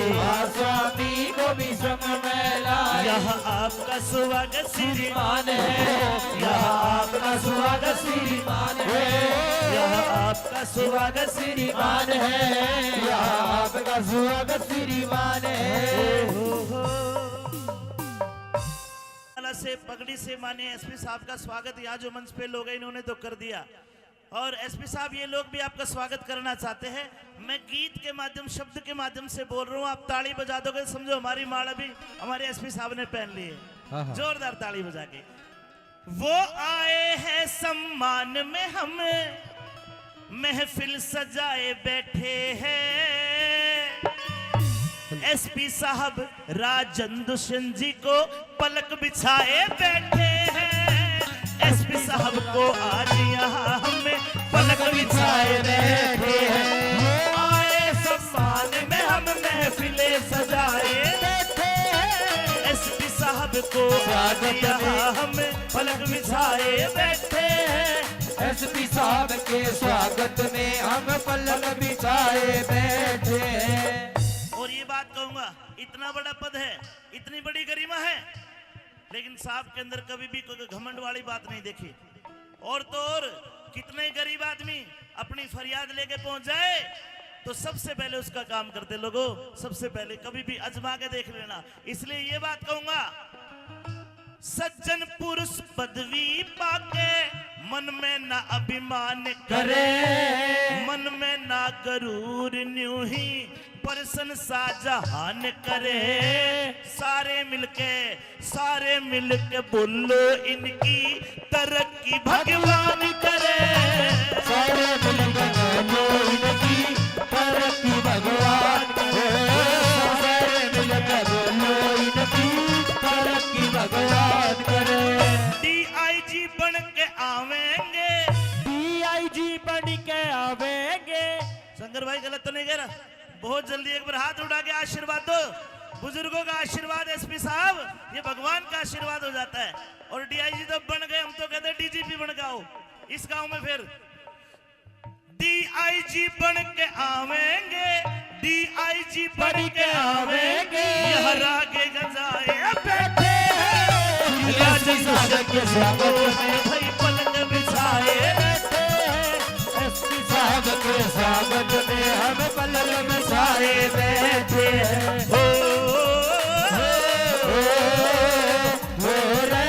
स्वामी को भी संग में लाए। यहाँ आपका स्वागत श्रीमान है, यहाँ आपका स्वागत श्रीमान है, यहाँ आपका स्वागत श्रीमान है, यहाँ आपका स्वागत श्रीमान है। माला से पगड़ी से माने एसपी साहब का स्वागत यहाँ जो मंच पे लोग हैं इन्होंने तो कर दिया, और एसपी साहब ये लोग भी आपका स्वागत करना चाहते हैं। मैं गीत के माध्यम शब्द के माध्यम से बोल रहा हूँ, आप ताली बजा दोगे समझो हमारी माला भी हमारे एसपी साहब ने पहन ली है। जोरदार ताली बजा के। वो आए हैं सम्मान में हम महफिल सजाए बैठे हैं, एसपी साहब राजन दुष्यंत जी को पलक बिछाए बैठे हैं, एसपी साहब को आज यहाँ हमें पलक बिछाए बैठे हैं। वो आए सम्मान में हम महफिले सजाए बैठे हैं, एसपी साहब को आज यहाँ हमें पलक बिछाए बैठे हैं, एसपी साहब के स्वागत में हम पलक बिछाए बैठे हैं। और ये बात कहूंगा, इतना बड़ा पद है, इतनी बड़ी गरिमा है, लेकिन साहब के अंदर कभी भी कोई घमंड वाली बात नहीं देखी। और तो और कितने गरीब आदमी अपनी फरियाद लेके पहुंच जाए तो सबसे पहले उसका काम करते लोगों, सबसे पहले कभी भी अजमा के देख लेना। इसलिए ये बात कहूंगा, सज्जन पुरुष पदवी पाके मन में ना अभिमान करे, मन में ना गरूर न्यू ही प्रशंसा जहान करे, सारे मिलके बोलो इनकी तरक्की भगवान करे, सारे मिलकर बोलो इनकी तरक्की भगवान करे, सारे मिलकर बोलो इनकी तरक्की भगवान करे। डीआईजी बन के आवेंगे, डीआईजी बन के आवेंगे। शंकर भाई गलत तो नहीं कह रहा? बहुत जल्दी एक बार हाथ उठा के आशीर्वाद दो। बुजुर्गों का आशीर्वाद एसपी साहब ये भगवान का आशीर्वाद हो जाता है। और डीआईजी तो बन गए, हम तो कहते हैं डीजीपी बन के आओ इस गांव में। फिर डीआईजी बन के आवेंगे, डीआईजी बन के आवेंगे, यह रागे गजाए बैठे हैं, राजन साहब के स्वागत में भाई पलक बिछाए बैठे हैं, एसपी साहब के स्वागत में हम पलक बिछाए बैठे हैं। हो रे रे।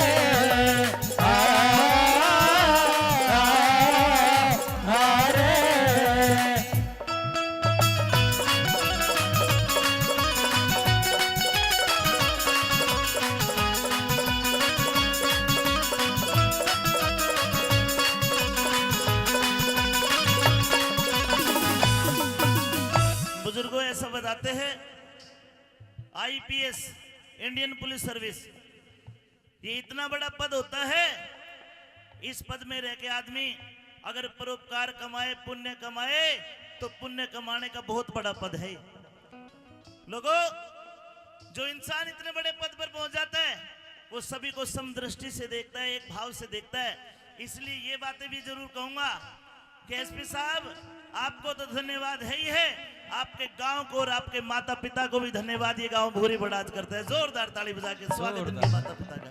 बुजुर्गों ऐसा बताते हैं, आईपीएस इंडियन पुलिस सर्विस ये इतना बड़ा पद होता है, इस पद में रह के आदमी अगर परोपकार कमाए, पुण्य कमाए, तो पुण्य कमाने का बहुत बड़ा पद है। लोगों, जो इंसान इतने बड़े पद पर पहुंच जाता है वो सभी को समदृष्टि से देखता है, एक भाव से देखता है। इसलिए ये बातें भी जरूर कहूंगा कि एसपी साहब आपको तो धन्यवाद है ही है, आपके गांव को और आपके माता पिता को भी धन्यवाद। ये गांव भूरी बड़ाज करता है। जोरदार ताली बजा के स्वागत इनके माता पिता का।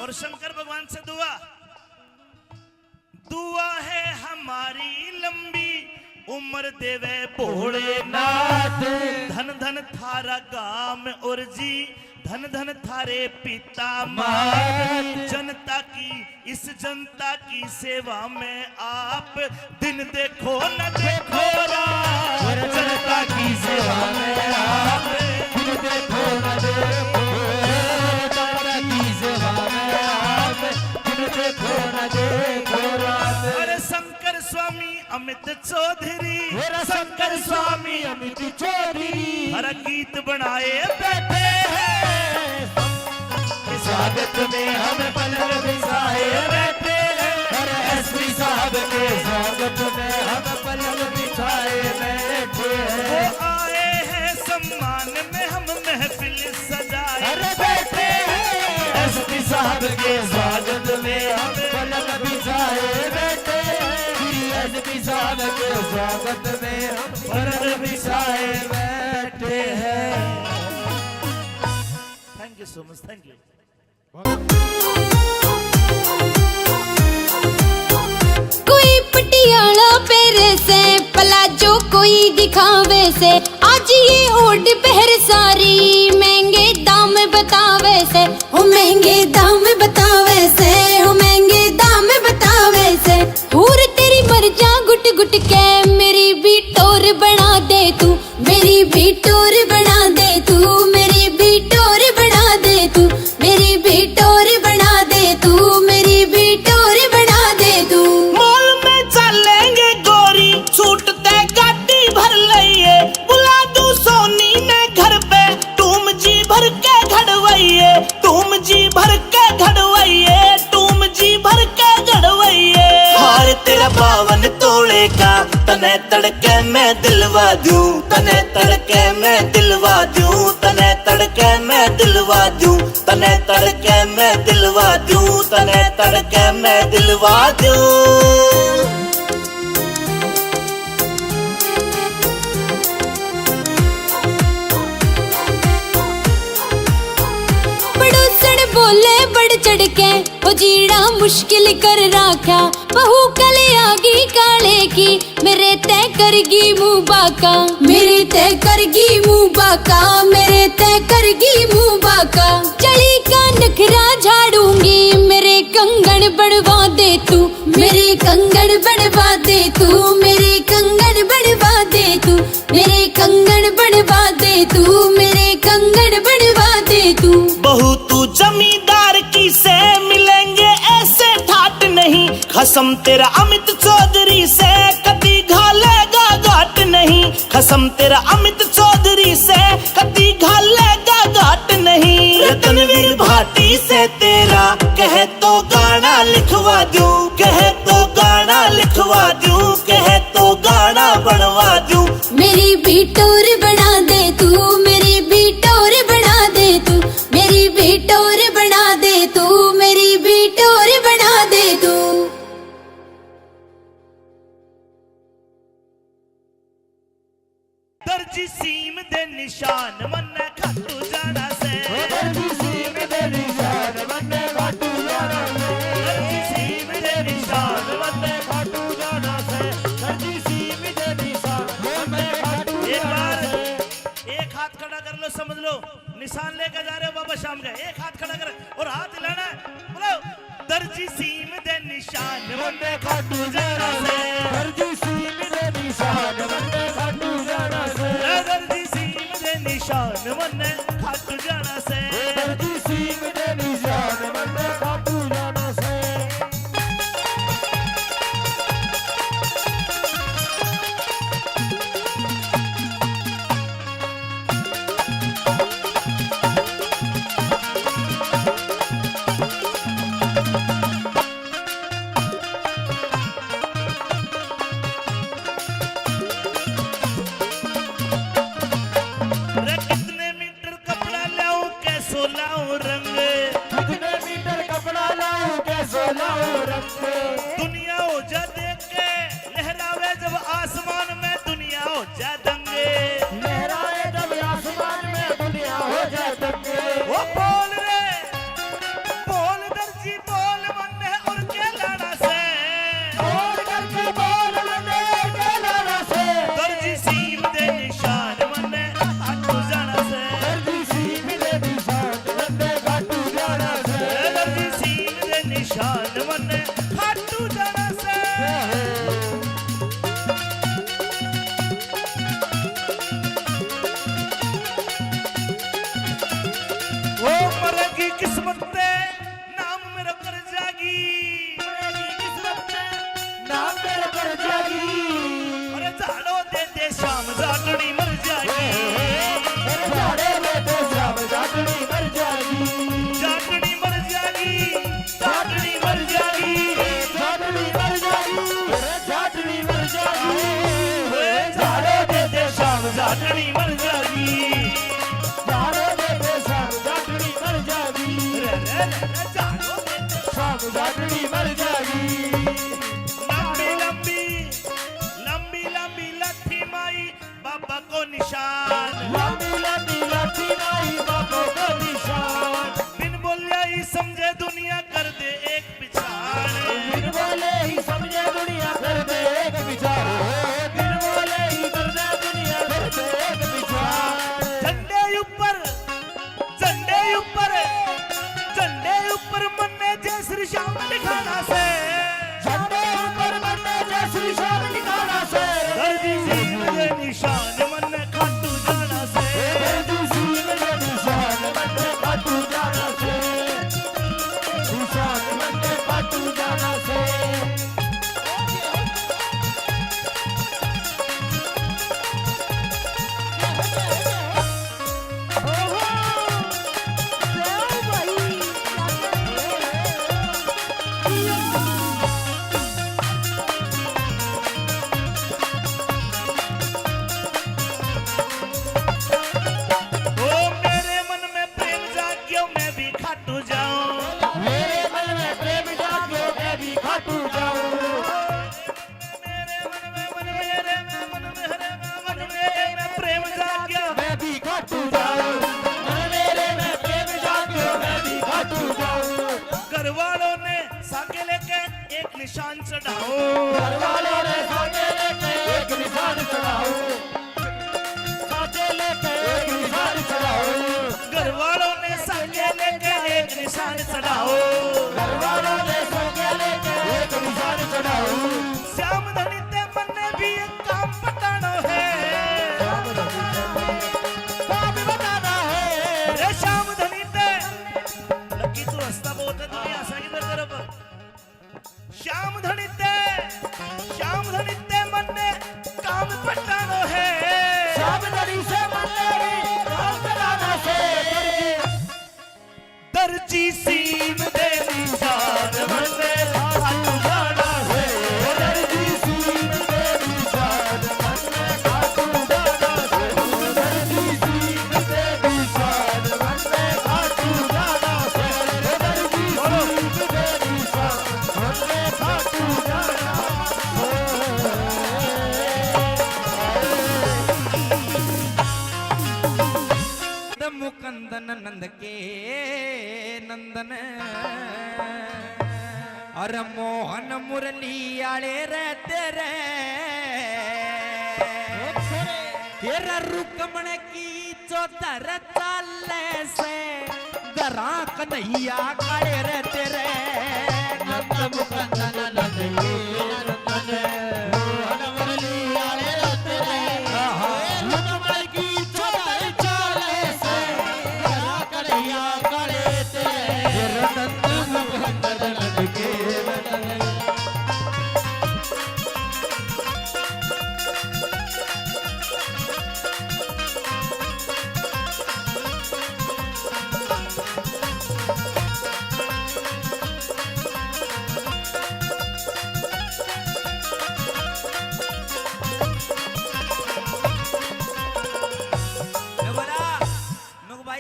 और शंकर भगवान थारी लंबी उम्र देवे भोलेनाथ। धन धन थारा गाम और जी, धन धन थारे पिता मात। जनता की इस जनता की सेवा में आप दिन देखो न देखो रात। जनता की सेवा में आप दिन देखो न देखो, जनता की सेवा में आप दिन देखो न देखो रात। अरे शंकर स्वामी अमित चौधरी, शंकर स्वामी अमित चौधरी हर गीत बनाए बैठे हैं। स्वागत में हम पलक बिछाए बैठे हैं। हर एसपी साहब के स्वागत में हम पलक बिछाए बैठे हैं। वो आए हैं सम्मान में हम महफिल सजाए बैठे हैं। एसपी साहब के स्वागत में हम पलक बिछाए बैठे हैं। एसपी साहब के स्वागत में हम पलक बिछाए बैठे हैं। Thank you so much, thank you. कोई पटियाला पेरे से पलाजो कोई दिखावे से, आज ये ओढ़ पहर सारी महंगे दाम बतावे से। हो महंगे दाम बतावे से, हो महंगे दाम बतावे से। हूर तेरी मर जा गुट गुट के, मेरी भी टोर बना दे तू, मेरी भी टोर बना दे तू, मेरी भी टोर बना दे तू, मेरी भी टोर बना दे तू, मेरी भी टोर बना दे तू। मॉल में चलेंगे गोरी, सूट ते गाड़ी भर लइए। बुला दू सोनी ने घर पे, तुम जी भर के घड़वइए, तुम जी भर के घड़वइए, तुम जी भर के घड़वइए। हार तेरा 52 तोले का तने तड़के मैं दिलवा दूं, तने तड़के मैं दिलवा दूं, तने तड़के मैं दिलवा दूं, तने तड़के मैं दिलवा दूं, तने तड़के मैं दिलवा दूं। पड़ोसन बोले बढ़ चढ़ के, वो जीना मुश्किल कर रखा। बहू कले आगी काले की, मेरे तय करगी मुंह बाका, मेरे तय करगी मुंह बाका, मेरे तय करगी मुंह बाका। चली का नखरा झाड़ूंगी, मेरे कंगन बनवा दे तू, मेरे कंगन बनवा दे तू, मेरे कंगन बनवा दे तू, मेरे कंगन बनवा दे तू, मेरे कंगन बनवा दे तू। बहू तू जमींदार की से मिलेंगे ऐसे ठाट नहीं। खसम तेरा अमित चौधरी से कभी घालेगा घाट नहीं। खसम तेरा अमित चौधरी से कभी घालेगा घाट नहीं। रतनवीर भाटी से तेरा कहे तो गाना लिखवा दूं, कहे तो गाना लिखवा दूं, कहे तो गाना बनवा दूं। मेरी भी टोर बना दे तू, मेरी भी टोर बना दे तू, मेरी भी टोर बना दे तू, मेरी भी टोर बना दे तू। दर्जी सीम दे निशान मन्ने खाटू जाना से, दर्जी सीम दे निशान मन्ने खाटू जाना से, दर्जी सीम दे निशान मन्ने खाटू जाना से, दर्जी सीम दे निशान मन्ने खाटू जाना से। एक हाथ खड़ा कर लो, समझ लो निशान लेकर जा रहे हो बाबा शाम का। एक हाथ खड़ा कर और हाथ हिलाना है, बोलो दर्जी सीम दे निशान मन्ने खाटू जाना से, दर्जी सीम दे निशान मन्ने खाटू जाना से, दर्जी सीम दे निशान मन्ने खाटू जाना से, दर्जी सीम दे निशान मन्ने खाटू जाना से। जागड़ी मर जाएगी। लंबी लंबी लंबी लंबी लठी माई बाबा को निशान, लंबी लंबी लाठी माई बाबा को निशान, बिन बोलिया ही समझे दुनिया कर दे एक पिछाड़, बिन बोले ही समझे दुनिया कर दे एक विचार, बिन बोले ही कर दे दुनिया कर दे एक विचार। झंडे ऊपर मन्ने जय श्री श्याम लिखाना से, झंडे ऊपर मन्ने जय श्री श्याम लिखाना से, दर्जी सीन ये निशान मन्ने खाटू जाना से, दर्जी सीन ये निशान मन्ने खाटू जाना से, निशान मन्ने खाटू जाना से। निशान चढ़ाओ, घरवालों ने साथे लेके एक निशान चढ़ाओ, साथे लेके एक निशान चढ़ाओ, घरवालों ने साथे लेके एक निशान चढ़ाओ, घरवालों ने साथे लेके एक निशान चढ़ाओ। श्याम धनी ते मन ने भी एक काम बताना है, काम बताना है, रे श्याम धनी ते लकी तू हंसता बहुत है दुनिया हंसा किधर तरफ। श्याम धनी ते मन ने काम पटानो है, श्याम धनी से मन ने काम बताना से, दर्जी सीम दे निशान मन ने खाटू जाना है, दर्जी सीन दे निशान मन ने खाटू जाना से, दर्जी सीन दे निशान मन ने खाटू जाना से, दर्जी सीन दे निशान मन ने खाटू जाना से। मुकंदन नंद के नंदन अरे मोहन मुरली आले रहते रे, तेरा रुकमण की चौधर चाले से गरा कन्हैया काले रहते रे। नंद मुकंदन नंद के नंदन मोहन मुरली आले रहते रे, रुकमण की चौधर चाले से गरा कन्हैया काले तेरे। नंद मुकंदन नंद के नंदन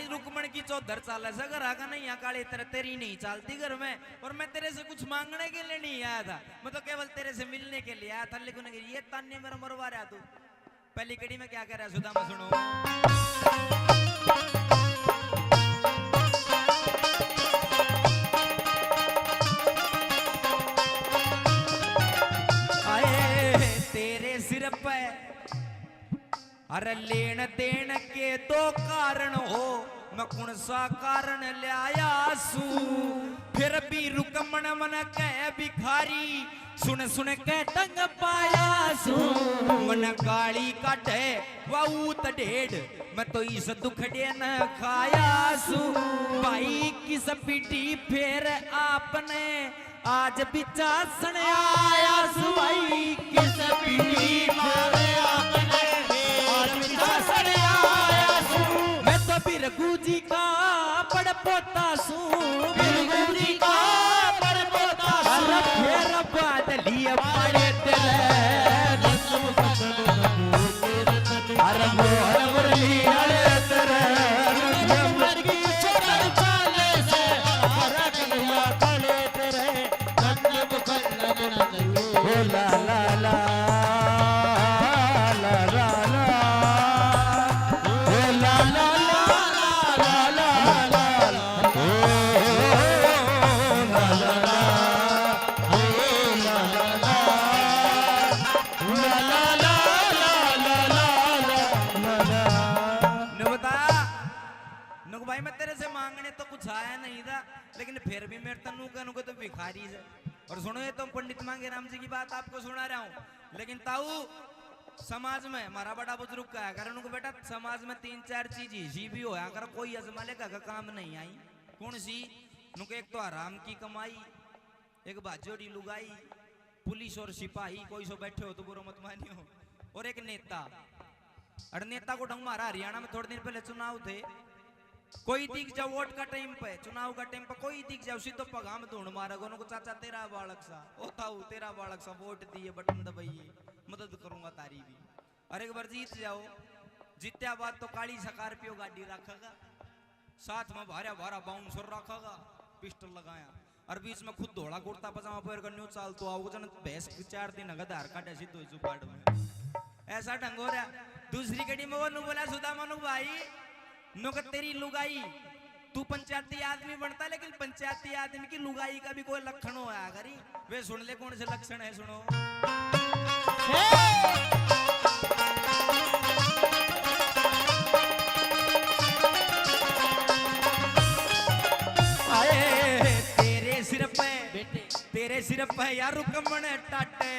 रुकमण की चौधर चाल ऐसा घर आगा नहीं यहाँ काले तेरे तेरी नहीं चलती घर में, और मैं तेरे से कुछ मांगने के लिए नहीं आया था, मैं तो केवल तेरे से मिलने के लिए आया था। लेकिन ये तान्य मेरा मरवा रहा तू। पहली कड़ी में क्या कर रहा है सुधा में सुनो। आए तेरे सिर पे अरे लेन देन के दो कारण हो, मैं कौन सा कारण ले आया सू, फिर भी रुकमण मन कह भिखारी, सुन सुन के टंग पाया सू, मन गाली काटे वाऊत ढेड, मैं तो इस दुखड़े न खाया सू। भाई किस पीटी फिर आपने आज बिचासन आया सू, भाई किस पीटी मारे आपने मैं तो बिरगू जी का बड़ पोता सू, बिरगू जी का बड़ पोता सू, फिर बादलिया पड़े तेरे अरे मोहन मुरली अरे तेरे नंबर की चौधर चाले से हरा कन्हैया काले तेरे। ला ला ला ला ला ला ओ ला ला ला ला ला ला ओ ला ला ला ओ ला ला ला ला ला ला ला ला ने बताया नुक भाई मैं तेरे से मांगने तो कुछ आया नहीं था, लेकिन फिर भी मेरे तनु का तो भिखारी है। और सुनो ये तो पंडित मांगे राम जी की बात आपको सुना रहा हूँ, लेकिन ताऊ समाज में हमारा बड़ा बुजुर्ग का है कारण उनको बेटा समाज में 3-4 चीज ही भी होया कर कोई अजमाले का काम नहीं आई। कौन सी? नुक एक तो आराम की कमाई, एक बाजोड़ी लुगाई, पुलिस और सिपाही कोई सो बैठे हो तो बुरा मत मानियो, और एक नेता। और नेता को ढंग मारा हरियाणा में थोड़े दिन पहले चुनाव थे, कोई दिख जाओ वोट का टाइम पे, चुनाव का टाइम पे कोई दिख जाओ सीधो पगाम ढूंढ मारा को चाचा तेरा बालक सा ओ ताऊ तेरा बालक सा वोट दिए बटन दबाइए मदद करूंगा तारी भी। और एक बार जीत जाओ, जीत्या बाद तो काली स्कॉर्पियो गाड़ी रखेगा, साथ में भारा भारा बाउंसर रखेगा, पिस्टल लगाया, और बीच में खुद धोड़ा कुर्ता पजामा पहन कर न्यू चाल तो आओ जन भैंस 4 दिन अगर धार काटे सीधो जुपाड़ में ऐसा ढंग हो रहा। दूसरी कड़ी में वो नु बोला सुदामा नु भाई नुक तेरी लुगाई, तू पंचायती आदमी बनता लेकिन पंचायती आदमी की लुगाई का भी कोई लक्षण हो करी। वे सुन ले कौन से लक्षण है, सुनो। आए तेरे सिर पे यार रुकमण टाटे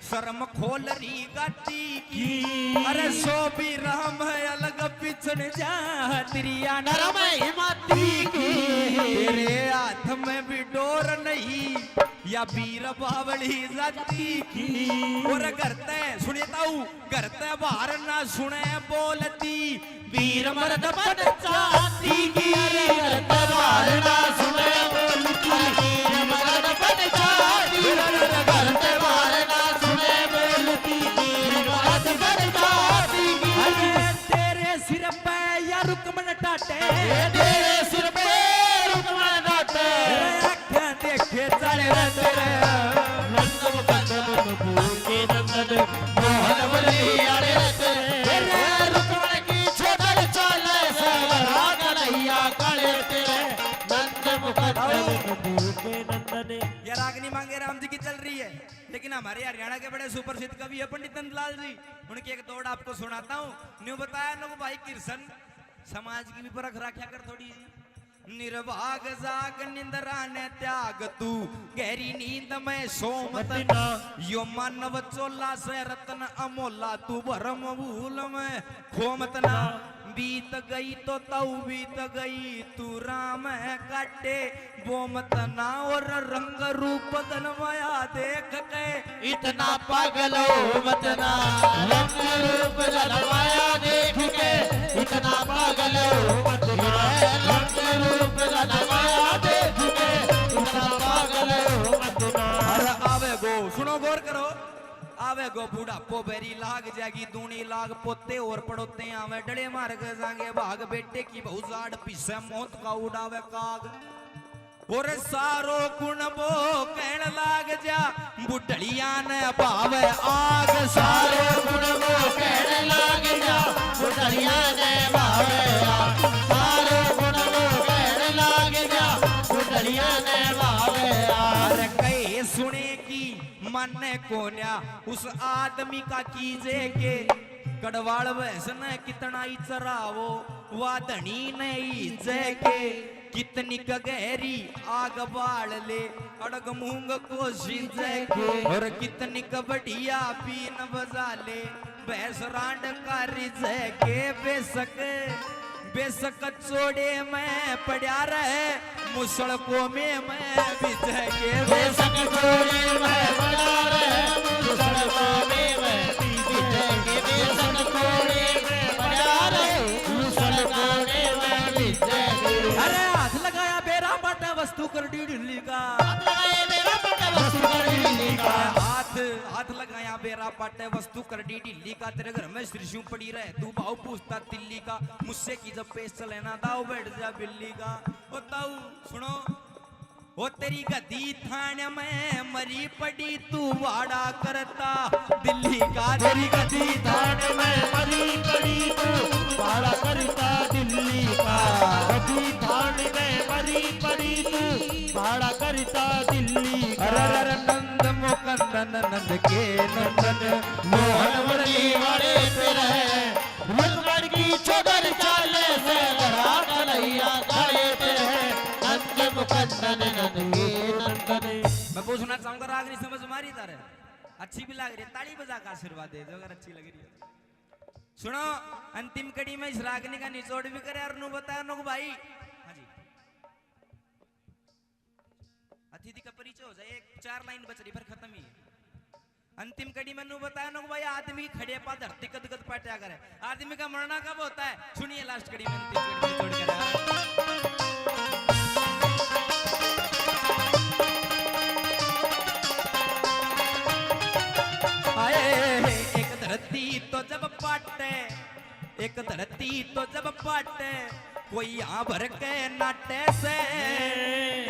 शर्म खोल रही गाती की, अरे सो भी राम है अलग पिछड़ जा त्रिया नरम हिमाती की। तेरे हाथ में भी डोर नहीं या वीर बावली जाती की, और करते सुनेताऊ करते बाहर ना सुने बोलती वीर मर्द बन जाती की, अरे करते बाहर ना सुने बोलती वीर मर्द बन जाती, करते बाहर ना सुने बोलती वीर मर्द बन जाती। तेरे सिर पे या रुकमण टाटे, तेरे सिर पे रुकमण टाटे, आँखें देखे चले तेरे नंदन कदम फूल के नंदन मोहन बली अरे तेरे रुकमण की छोड़ चले सरा कन्हैया काले तेरे नंदन कदम फूल के नंदन। ये रागनी मांगे राम जी की चल रही है, लेकिन हमारे हरियाणा के बड़े सुप्रसिद्ध कवि है पंडित नंदलाल जी, उनकी एक दौड़ आपको सुनाता हूँ। न्यू बताया नो भाई किरसन समाज की भी परख रखा कर थोड़ी सी। निर्भाग जाग निंद्रा ने त्याग तू गहरी नींद में सोमत ना, यो मानव चोला से रत्न अमोला तू भरम भूल में खोमत ना। बीत गई तो तऊ बीत गई तू राम है काटे वो मत ना, और रंग रूप धन माया देख के इतना पागल हो मत ना, रंग रूप धन माया देख के इतना पागल हो मत ना, रंग रूप धन माया देख के इतना पागल हो मत ना। अरे आवे गो सुनो गौर करो, आवे गो बुढ़ापो बेरी लाग जाएगी दूनी लाग पोते और पड़ोते आवे डले मार के जाएंगे भाग बेटे की बहु जाड़ पीछे मौत का उड़ावे काग, और सारो गुण वो कहने लाग जा बुढ़लिया ने भावे आग, सारो गुण वो कहने लाग जा बुढ़लिया ने भावे आग, सारो गुण वो कहने लाग जा बुढ़लिया ने भावे आग। कहे सुने की मन कोन्या उस आदमी का कीजे के कड़वाड़ वैसन कितना ही चरावो वा धनी नहीं के, कितनी गहरी आग बाढ़ ले अड़ग मूंग को सींचे के, और कितनी बढ़िया बीन बजा ले भैंस रांड का रिझे के। बेशक चोड़े में पड़ा रहे मुसड़ को में मैं बिछे के, बेशक चोड़े में पड़ा रहे मुसड़ को में मैं बिछे के, बेशक चोड़े में पड़ा रहे मुसड़ को में मैं बिछे के। अरे हाथ लगाया बेरा बाटा वस्तु कर दी ढिल्ली का, हाथ लगाया बेरा पाटे वस्तु कर डी ढिल्ली का, तेरे घर में त्रिशूल पड़ी रहे तू भाव पूछता तिल्ली का, मुझसे की जब पेश चले ना दाव बैठ जा बिल्ली का। ओ ताऊ सुनो ओ तेरी गद्दी थाने में मरी पड़ी तू वाड़ा करता दिल्ली का। तेरी गद्दी थाने में मरी पड़ी तू वाड़ा करता दिल्ली का। गद्दी थाने में मरी पड़ी तू वाड़ा करता दिल्ली का। अरे नंद मुकंद नंद के नंदन मोहन मुरली वाले पे रहे मुकमर की चोदर चाले से गरा कन्हैया गले पे है नंद मुकंदन नंद के नंदन। मैं पूछना चाहूंगा रागनी समझ मारी तारे अच्छी भी लग रही है, ताड़ी बजा का आशीर्वाद दे दो अगर अच्छी लग रही है। सुनो अंतिम कड़ी में इस रागनी का निचोड़ भी करे और नु बताया नु भाई। हाँ जी अतिथि का परिचय हो जाए, एक 4 लाइन बच रही फिर खत्म ही है। अंतिम कड़ी में नु बताया नु भाई आदमी खड़े पा धरती गद गद पाट्या करे, आदमी का मरना कब होता है सुनिए लास्ट कड़ी में अंतिम कड़ी में जोड़ कर। एक धरती तो जब पाटे, एक धरती तो जब पाटे कोई यहाँ भर के नाटे से।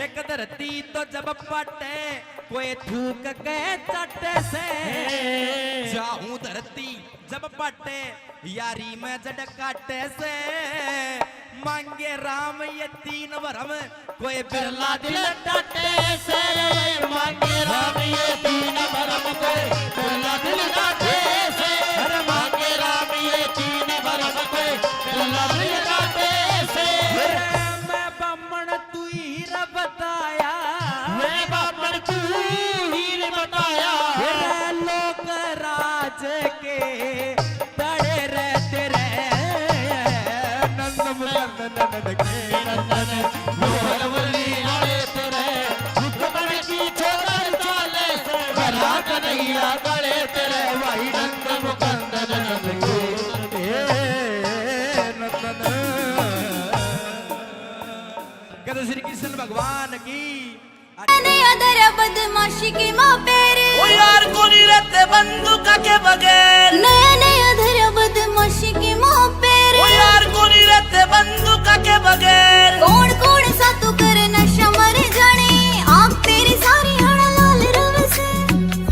एक धरती तो जब पाटे कोई थूक के चाटे से। जाऊं धरती जब पाटे यारी में जड़ काटे से। मांगे राम ये 3 वरम कोई बिरला दिल डाटे से। मांगे राम ये 3 वरम कोई बिरला दिल डाटे से। अरे मांगे राम ये 3 वरम कोई बिरला दिल डाटे से। मैं बामण तू हीर बताया, मैं बामण तू हीर बताया। लोक राज के तड़े रहते रहे नंद मुकंद नंद के नंदन मोहन मुरली वाले तेरे मुकमर की चोदर चाले से गरा कन्हैया गले तेरे भाई नंद मुकंदन नंद के नंदन। कहते श्री कृष्ण भगवान की। बदमाशी के माँ पेरे ओ यार कोनी रहते बंदूका के बगैर। नया नया धरा बदमाशी के माँ पेरे ओ यार कोनी रहते बंदूका के बगैर। कौन कौन सा तू करे नशा मर जाने आप तेरी सारी हड़ा लाल रव से।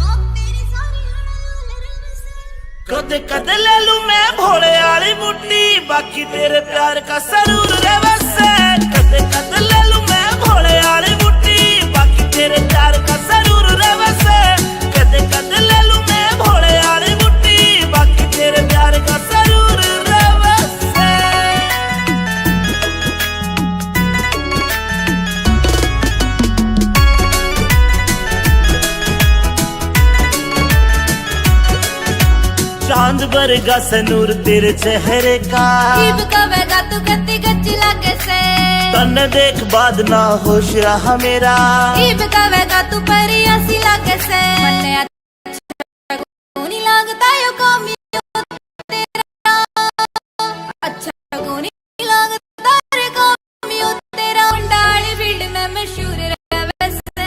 आप तेरी सारी हड़ा लाल रव से। कदे कदे ले लूं मैं भोले वाली बुट्टी बाकी तेरे प्यार का सरूर रे वैसे। कदे कदे ले लूं मैं भोले वाली बुट्टी बाकी तेरे प्यार का सरूर रे वैसे। कदे कदे ले लूं मैं भोले वाली बुट्टी बाकी तेरे प्यार का सरूर रे वैसे। चांद बरगा सनूर तेरे चेहरे का। जीव कवेगा तू कत्ती गच्ची लागे से। तन्ने देख बाद ना होश रहा मेरा। जीव कवेगा तू परिया सी लागे से। मन्ने अच्छा नहीं लगता यो कमी तेरा। अच्छा नहीं लगता रे कमी तेरा। डाली फील्ड में मशहूर रहे से।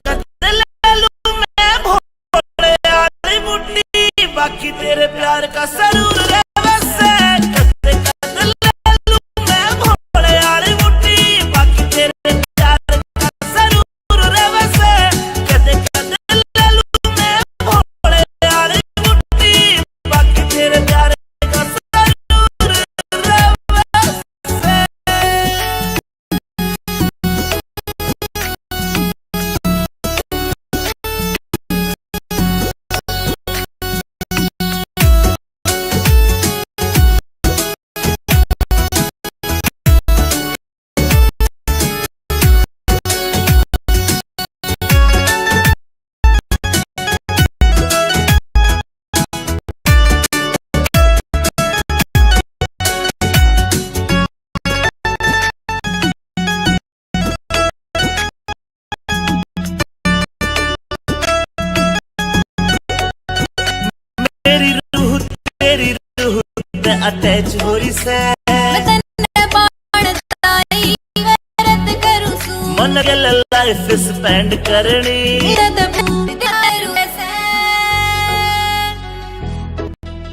कदे ले लूं मैं भोले वाली बुट्टी बाकी तेरे प्यार का सरूर रे वैसे। कदे कदे ले लूं मैं भोले वाली बुट्टी बाकी तेरे प्यार का सरूर रे वैसे। कदे कदे ले लूं मैं भोले वाली बुट्टी बाकी तेरे प्यार का सरूर रे वैसे। तेरी रूह ते अटैच हो रही से। मैं तन्ने बाणताई वरत करूं सू। मन के लाइफ स्पेंड करनी। मेरा दबूत दारू से।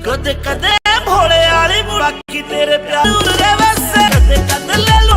कदे कदे भोले वाली बाकी तेरे प्यार रे वैसे। कदे कदे ले लूं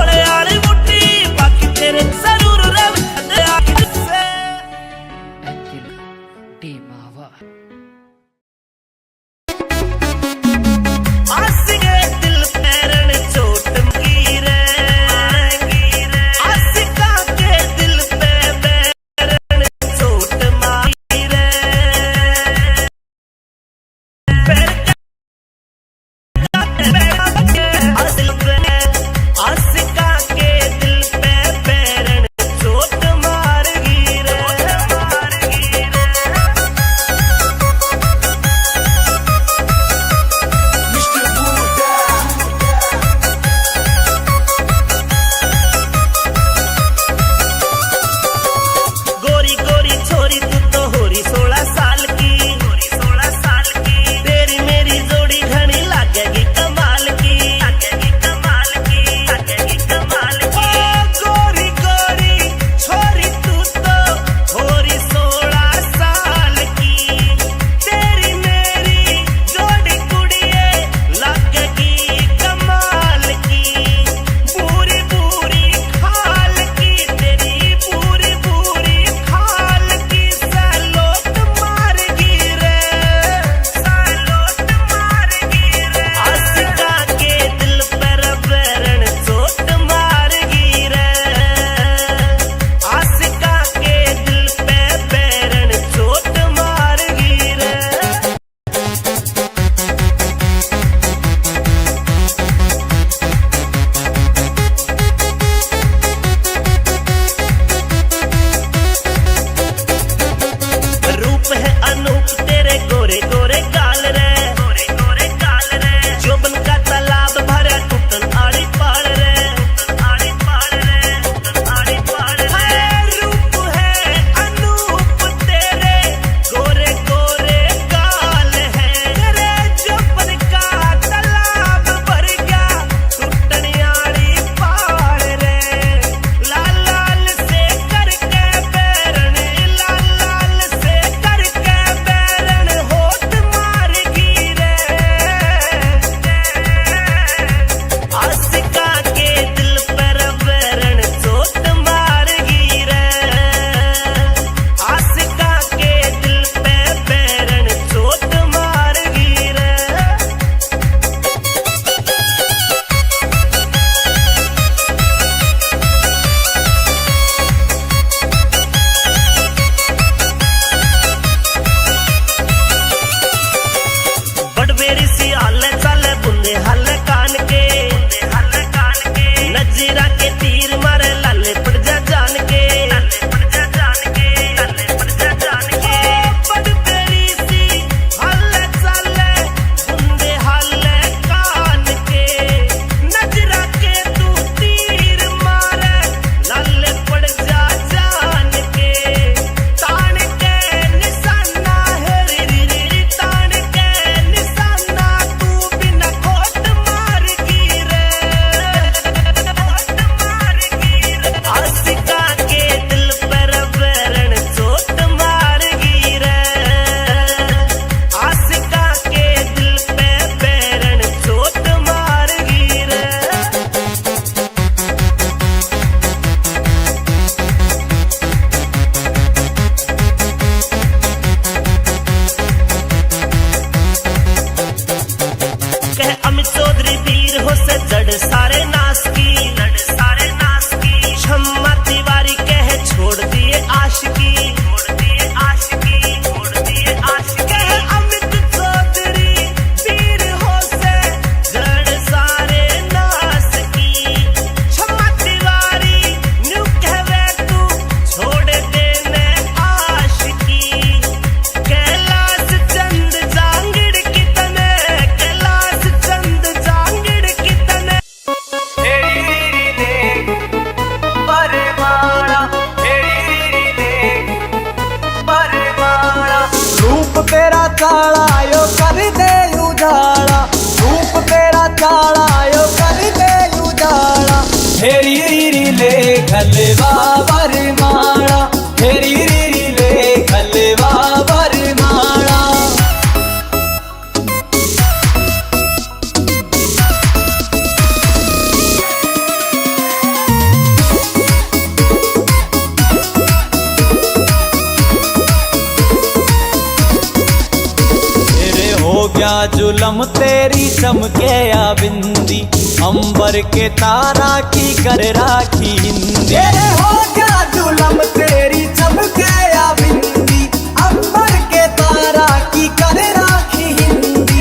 काला यो कर दे उजाला, रूप तेरा काला यो कर दे उजाला। हेरी रीरी ले खलवा बरमाला, हेरी रीरी ले खलवा बरमाला। हो गया जुलम तेरी चमके या बिंदी, अंबर के तारा की कर राखी हिंदी। हो गया जुलम तेरी चमके या बिंदी, अंबर के तारा की कर राखी हिंदी।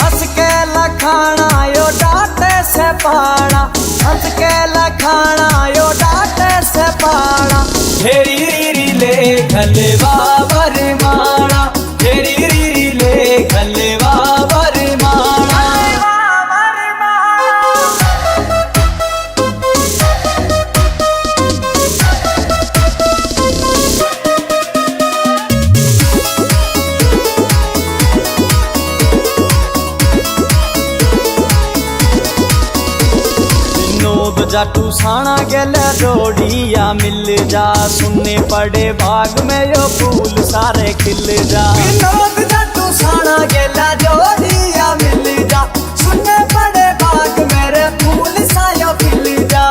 हंस के लखाना यो डांटे से पाड़ा, हंस के लखाना यो डांटे से पाड़ा। हेरी रीरी ले खलवा बरमाला, हेरी रीरी ले खलवा बरमाला। नोद जाटू साना गेले रोड़िया मिल जा, सुनने पड़े बाग में यो फूल सारे खिल जा। नोद जाटू साना गेले रोड़िया मिल जा, सुनने पड़े बाग मेरे फूल सायो खिल जा।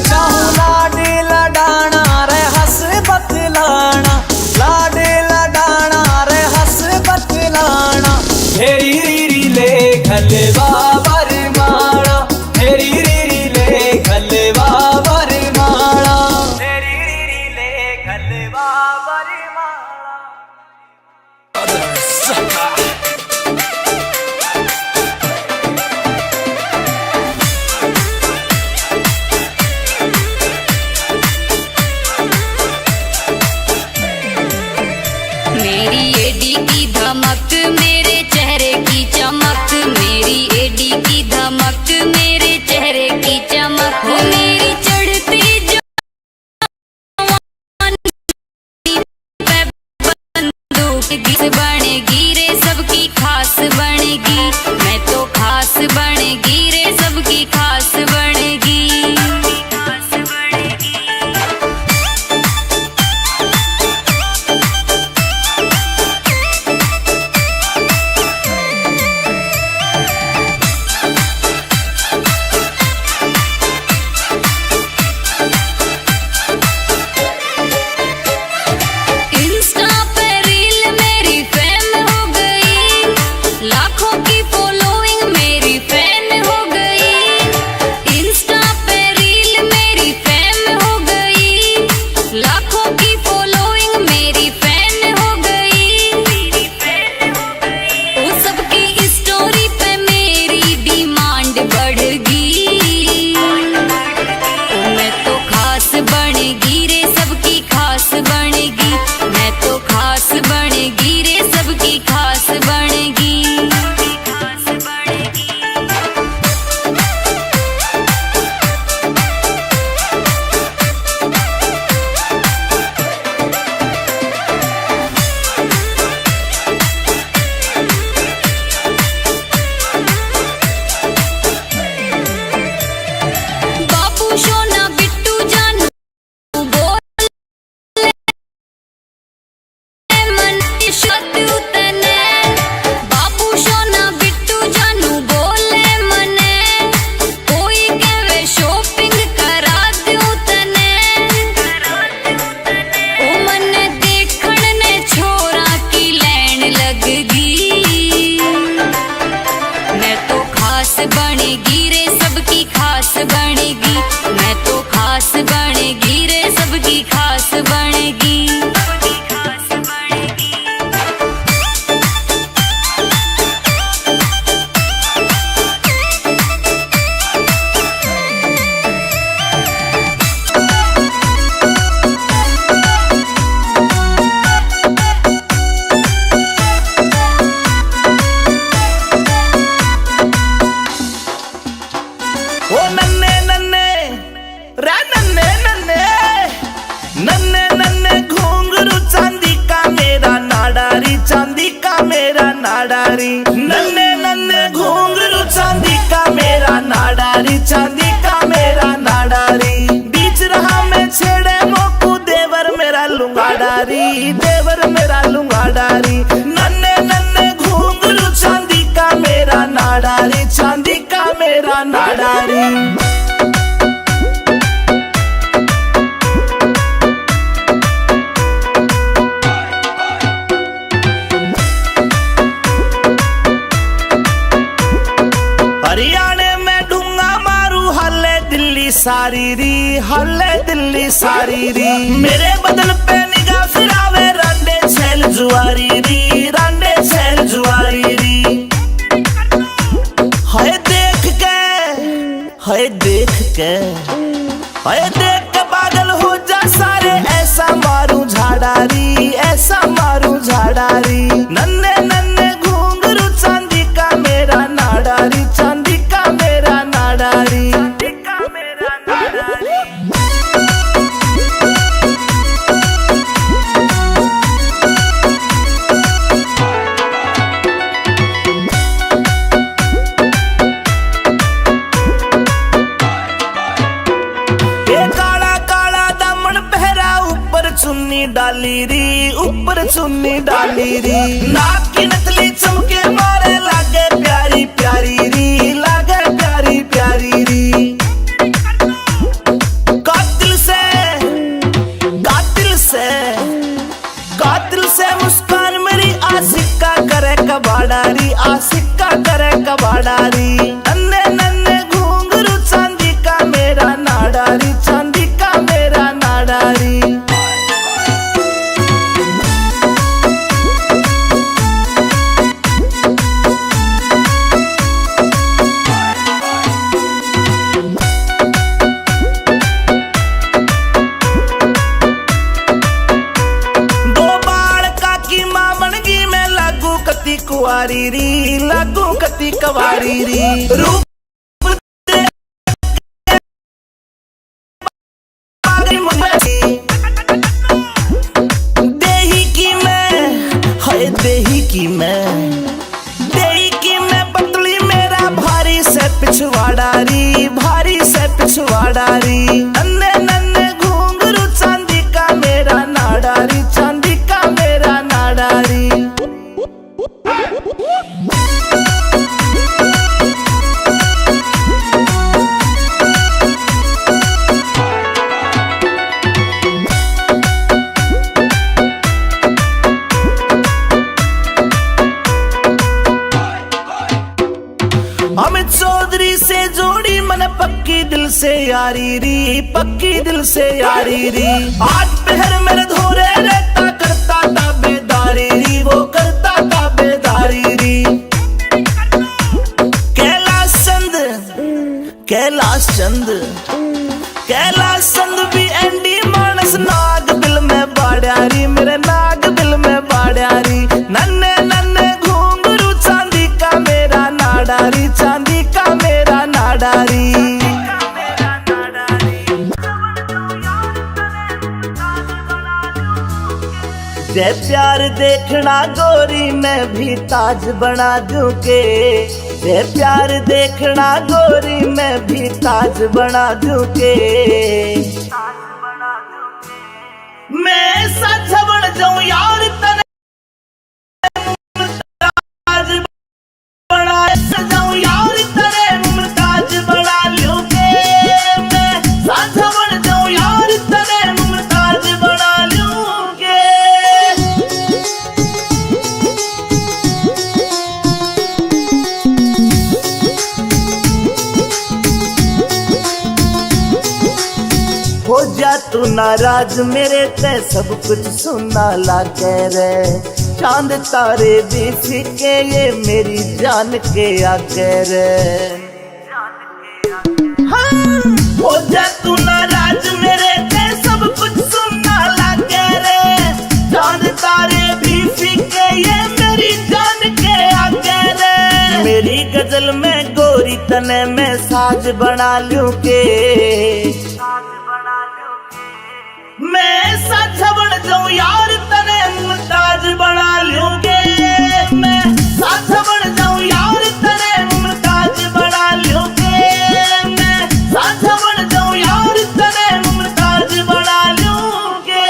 चाहूं लाडी लडाना रे हंस बतलाना, लाडी लडाना रे हंस बतलाना। हेरी रीरी ले खलवा बरमाला, हेरी रीरी ले खलवा बरमाला, हेरी रीरी ले खलवा बरमाला। मेरी एडी की धमक मेरे चेहरे की चमक, मेरी एडी की धमक मेरे चेहरे की चमक। हो मेरी चढ़ती बंदूक किस बनेगी रे सबकी खास बनेगी, मैं तो खास बनेगी रे सबकी खास बनेगी। इंस्टा पे रील मेरी फैन हो गई, लाखों की फॉलोइंग मेरी फैन हो गई। इंस्टा पे रील मेरी फैन हो गई, लाखों की फॉलोइंग मेरी फैन हो गई। वो सबकी स्टोरी पे मेरी डिमांड बढ़ गई, मैं तो खास बनेगी रे सबकी खास बनेगी, मैं तो खास बनेगी रे सबकी खास बनेगी। बाबू सोना बिट्टू जानू बोल मन शब्द उतने, बाबू सोना बिट्टू जानू बोले मने, कोई कहे शॉपिंग करा दूं तने। ओ मने देखण ने छोरा की लैन लग गई, मैं तो खास बनेगी रे सबकी खास बनेगी, मैं तो खास बनेगी रे सबकी खास बनेगी। ओ नन्हे नन्हे रे नन्हे नन्हे नन्हे नन्हे घुंघरू चांदी नाडारी। नन्हे नन्हे घुंघरू चांदी का मेरा नाडारी, चांदी का मेरा नाडारी। बीच रहा में छेड़े मोकू देवर मेरा लुंगाडारी, देवर मेरा लुंगाडारी। नन्हे नन्हे घुंघरू चांदी का मेरा नाडारी, चांदी का मेरा नाडारी। हरियाणे में ढूंगा मारू हल्ले दिल्ली सारी री, हल्ले दिल्ली सारी री। मेरे बदन पे निगाह फिरावे रांडे छेल जुआरी री, रांडे छेल जुआरी री। हाय देख के, हाय देख के, हाय देख के पागल हो जा सारे। ऐसा मारू झाड़ारी, ऐसा मारू झाड़ारी। नन्हे नन्हे घुंघरू चांदी का मेरा नाडारी, चांदी का मेरा नाडारी, चांदी का मेरा नाडारी। ये काला काला दामन पहरा ऊपर चुन्नी डाली री, ऊपर चुन्नी डाली री। नाक की नकली चमके मारे लागे प्यारी प्यारी री, लागे प्यारी प्यारी री। कातिल से, कातिल से, कातिल से मुस्कान मेरी आशिका करे कबाडारी, आशिका करे कबाडारी। नन्हे नन्हे घुंघरू चांदी का मेरा नाडारी, चांदी का मेरा नाडारी। कुवारी री, लागू कती कवारी री। रूप देही की मैं, हाय देही की मैं, देही की मैं पतली मेरा भारी से पिछवाड़ारी, भारी से पिछवाड़ारी। नन्हे नन्हे घुंघरू चांदी का मेरा नाडारी, चांदी का मेरा नाडारी। अमित चौधरी से जोड़ी मन पक्की दिल से यारी री, पक्की दिल से यारी री। आठ पहर मेरे धोरे रहता करता ताबेदारी री, वो करता ताबेदारी री। कैलाश चंद, कैलाश चंद, कैलाश चंद भी एंडी मानस नाग दिल में बाड़ियारी, मेरे नाग दिल में बाड़ियारी। नन्हे नन्हे घुंघरू चांदी का मेरा नाडारी, चांदी का मेरा नाडारी। जय प्यार देखना गोरी मैं भी ताज बना दूं के, जय प्यार देखना गोरी मैं भी ताज बना दूं के। मैं सच बन जाऊं यार तने ताज बना जाऊं यार तने मुमताज बना लूं के। मैं सच बन जाऊं यार तने मुमताज बना लूं के। हो जा तू नाराज मेरे ते सब कुछ सुनना लागे रे। चांद तारे भी फीके ये मेरी जान के आगे रे। हाँ। हो जा तू नाराज मेरे ते सब कुछ सुनना लागे रे। चांद तारे भी फीके ये मेरी जान के आगे रे। मेरी गजल में गोरी तने मैं साज बना लूं के। मैं साझा बन जाऊं यार तने मुमताज बना लूंगे। मैं साथ बन जाऊं यार तेरे मुमताज बना लूं के मैं साथ बन जाऊं यार तेरे मुमताज बना लूं के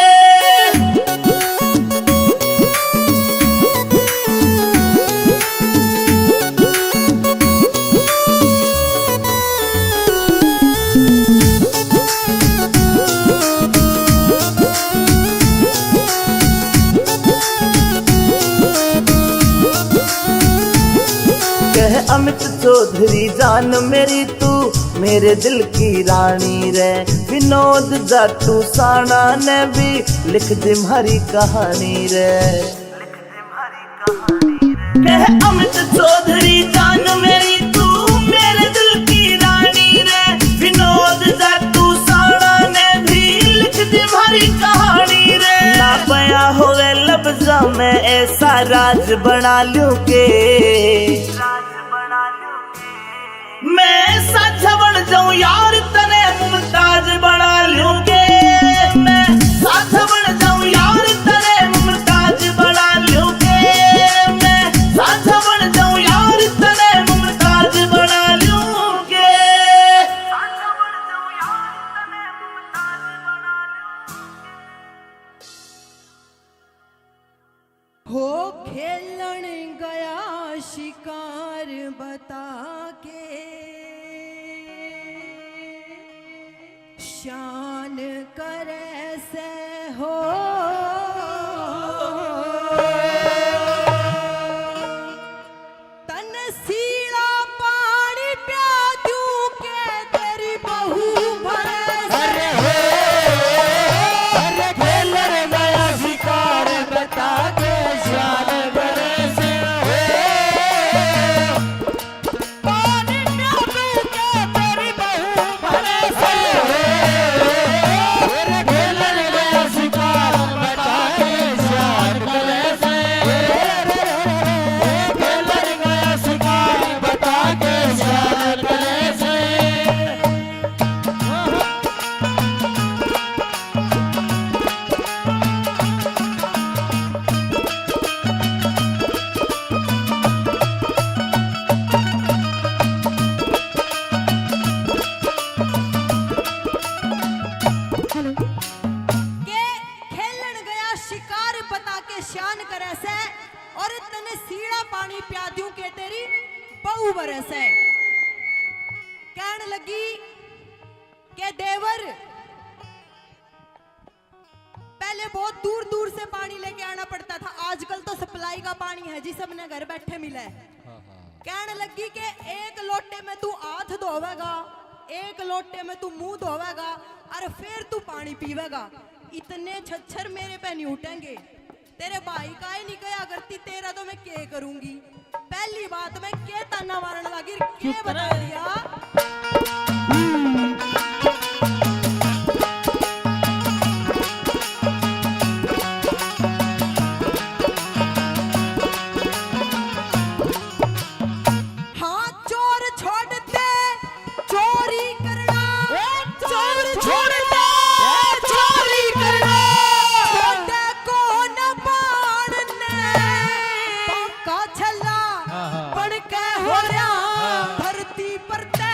कह अमित चौधरी जान मेरी तू मेरे दिल की रानी रे विनोद जाटू साना ने भी लिख दी हमारी कहानी रे कह अमित चौधरी जान मेरी तू मेरे दिल की रानी रे विनोद जाटू साना ने भी लिख दी हमारी कहानी रे ना बया होवे लफ्जा में ऐसा राज बना लूं के मैं साथ बन जाऊं यार तने मुमताज बना लूं के मैं साथ बन जाऊं यार तने मुमताज बना लूं के मैं साथ बन जाऊं यार तने मुमताज बना लूं के हो खेलन गया शिकार बता के शान करे से हो तन सीला पानी प्या दूं के तेरी बहू भरे से अरे खेलने गया शिकार बता के शान करे से पानी में डूब के तेरी बहू भरे से अरे खेलने गया शिकार बता के शान करे से खेलने गया शिकार बता के शान करे से के खेलन गया शिकार बता के शान करे से और तने सीड़ा पानी प्या दूं के तेरी बहू भरे से कहने लगी के देवर पहले बहुत दूर दूर से पानी लेके आना पड़ता था आजकल तो सप्लाई का पानी है जी सबने घर बैठे मिला है कहने लगी के एक लोटे में तू हाथ धोवेगा एक लोटे में तू मुंह धोवेगा और फिर तू पानी पीवेगा इतने छच्छर मेरे पे नहीं उठेंगे तेरे भाई का ही नहीं गया करती तेरा तो मैं क्या करूंगी पहली बात मैं के ताना मारने लगी के बता दिया हाँ चोर छोड़ दे चोरी करना चोर छोड़ दे चोरी करना छोटे को न बाणने का छला बन के हो रहा धरती पर ते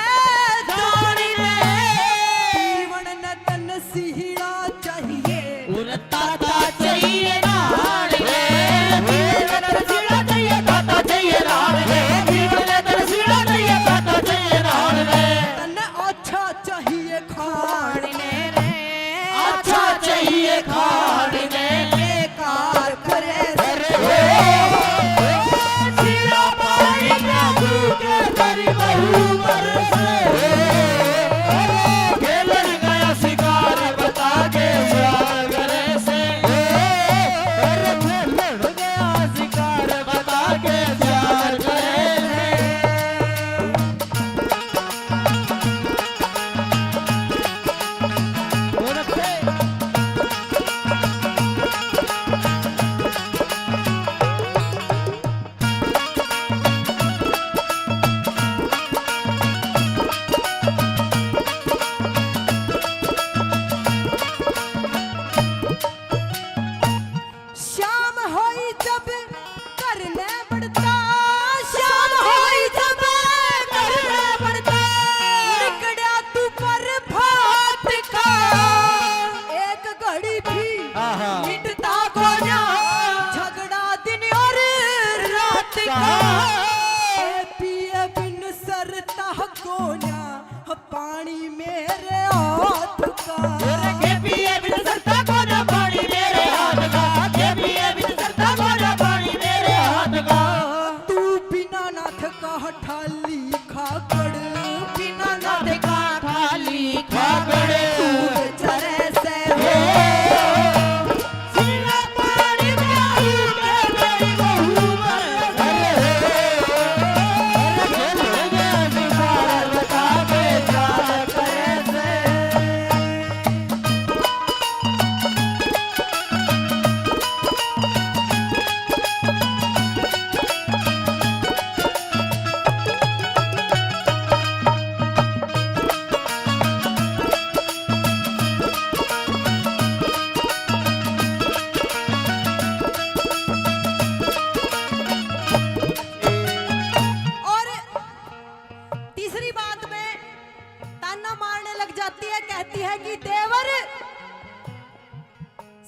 ताना मारने लग जाती है, कहती है कि देवर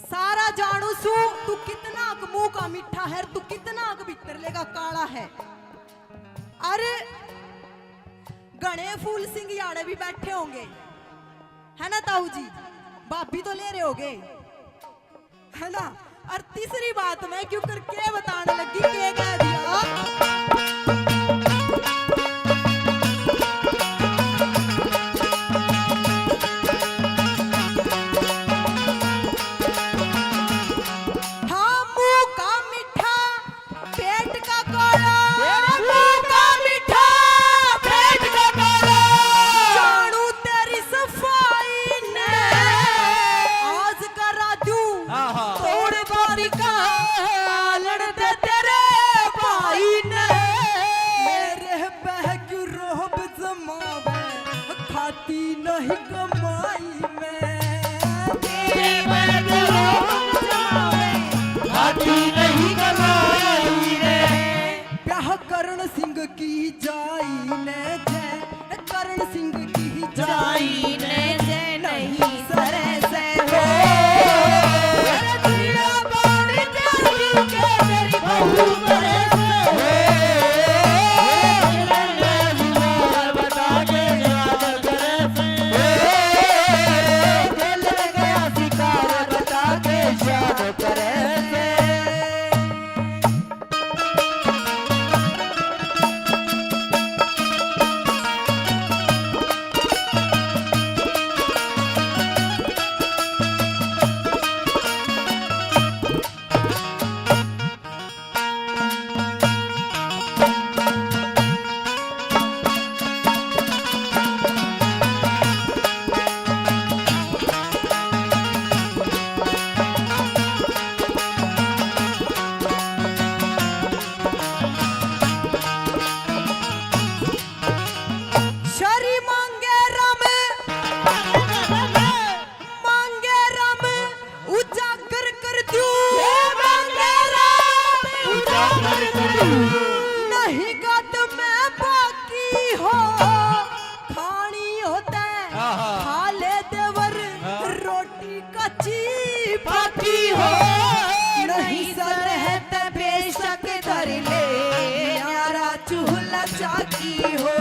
सारा जानू सू तू कितना मुंह का मीठा है, तू कितना भीतर लेगा काला है। अरे गणे फूल सिंह याड़े भी बैठे होंगे, है ना ताऊ जी, भाभी तो ले रहे होगे, है ना। और तीसरी बात मैं क्यों करके बताने लगी के कह दिया, हाँ मुंह का मीठा पेट का काला, मुंह का मीठा पेट का काला, जानू तेरी सफाई ने आज करा दूं तोड़ बारी का लड़ दे तेरे भाई ने, मेरे बह क्यों रोब जमावे खाती नहीं कमाई में, तेरे बह क्यों रोब जमावे खाती नहीं कमाई रे, ब्याह करण सिंह की जाई ने जय, करण सिंह की जाई ने जय नहीं सरे से हो, अरे दुनिया बाड़ी प्यारी के तेरी बहू मरे से हो, बता के याद करे से हो, दिल गया शिकार बता के याद करे से। शरी मांगे रम उजागर कर दूं, मांगे रम उजागर कर दूं, नहीं गद में बाकी हो खानी होता खा ले देवर रोटी कच्ची बाकी हो, नहीं सरहत बेशक धर ले यारा चूल्हा चाकी हो,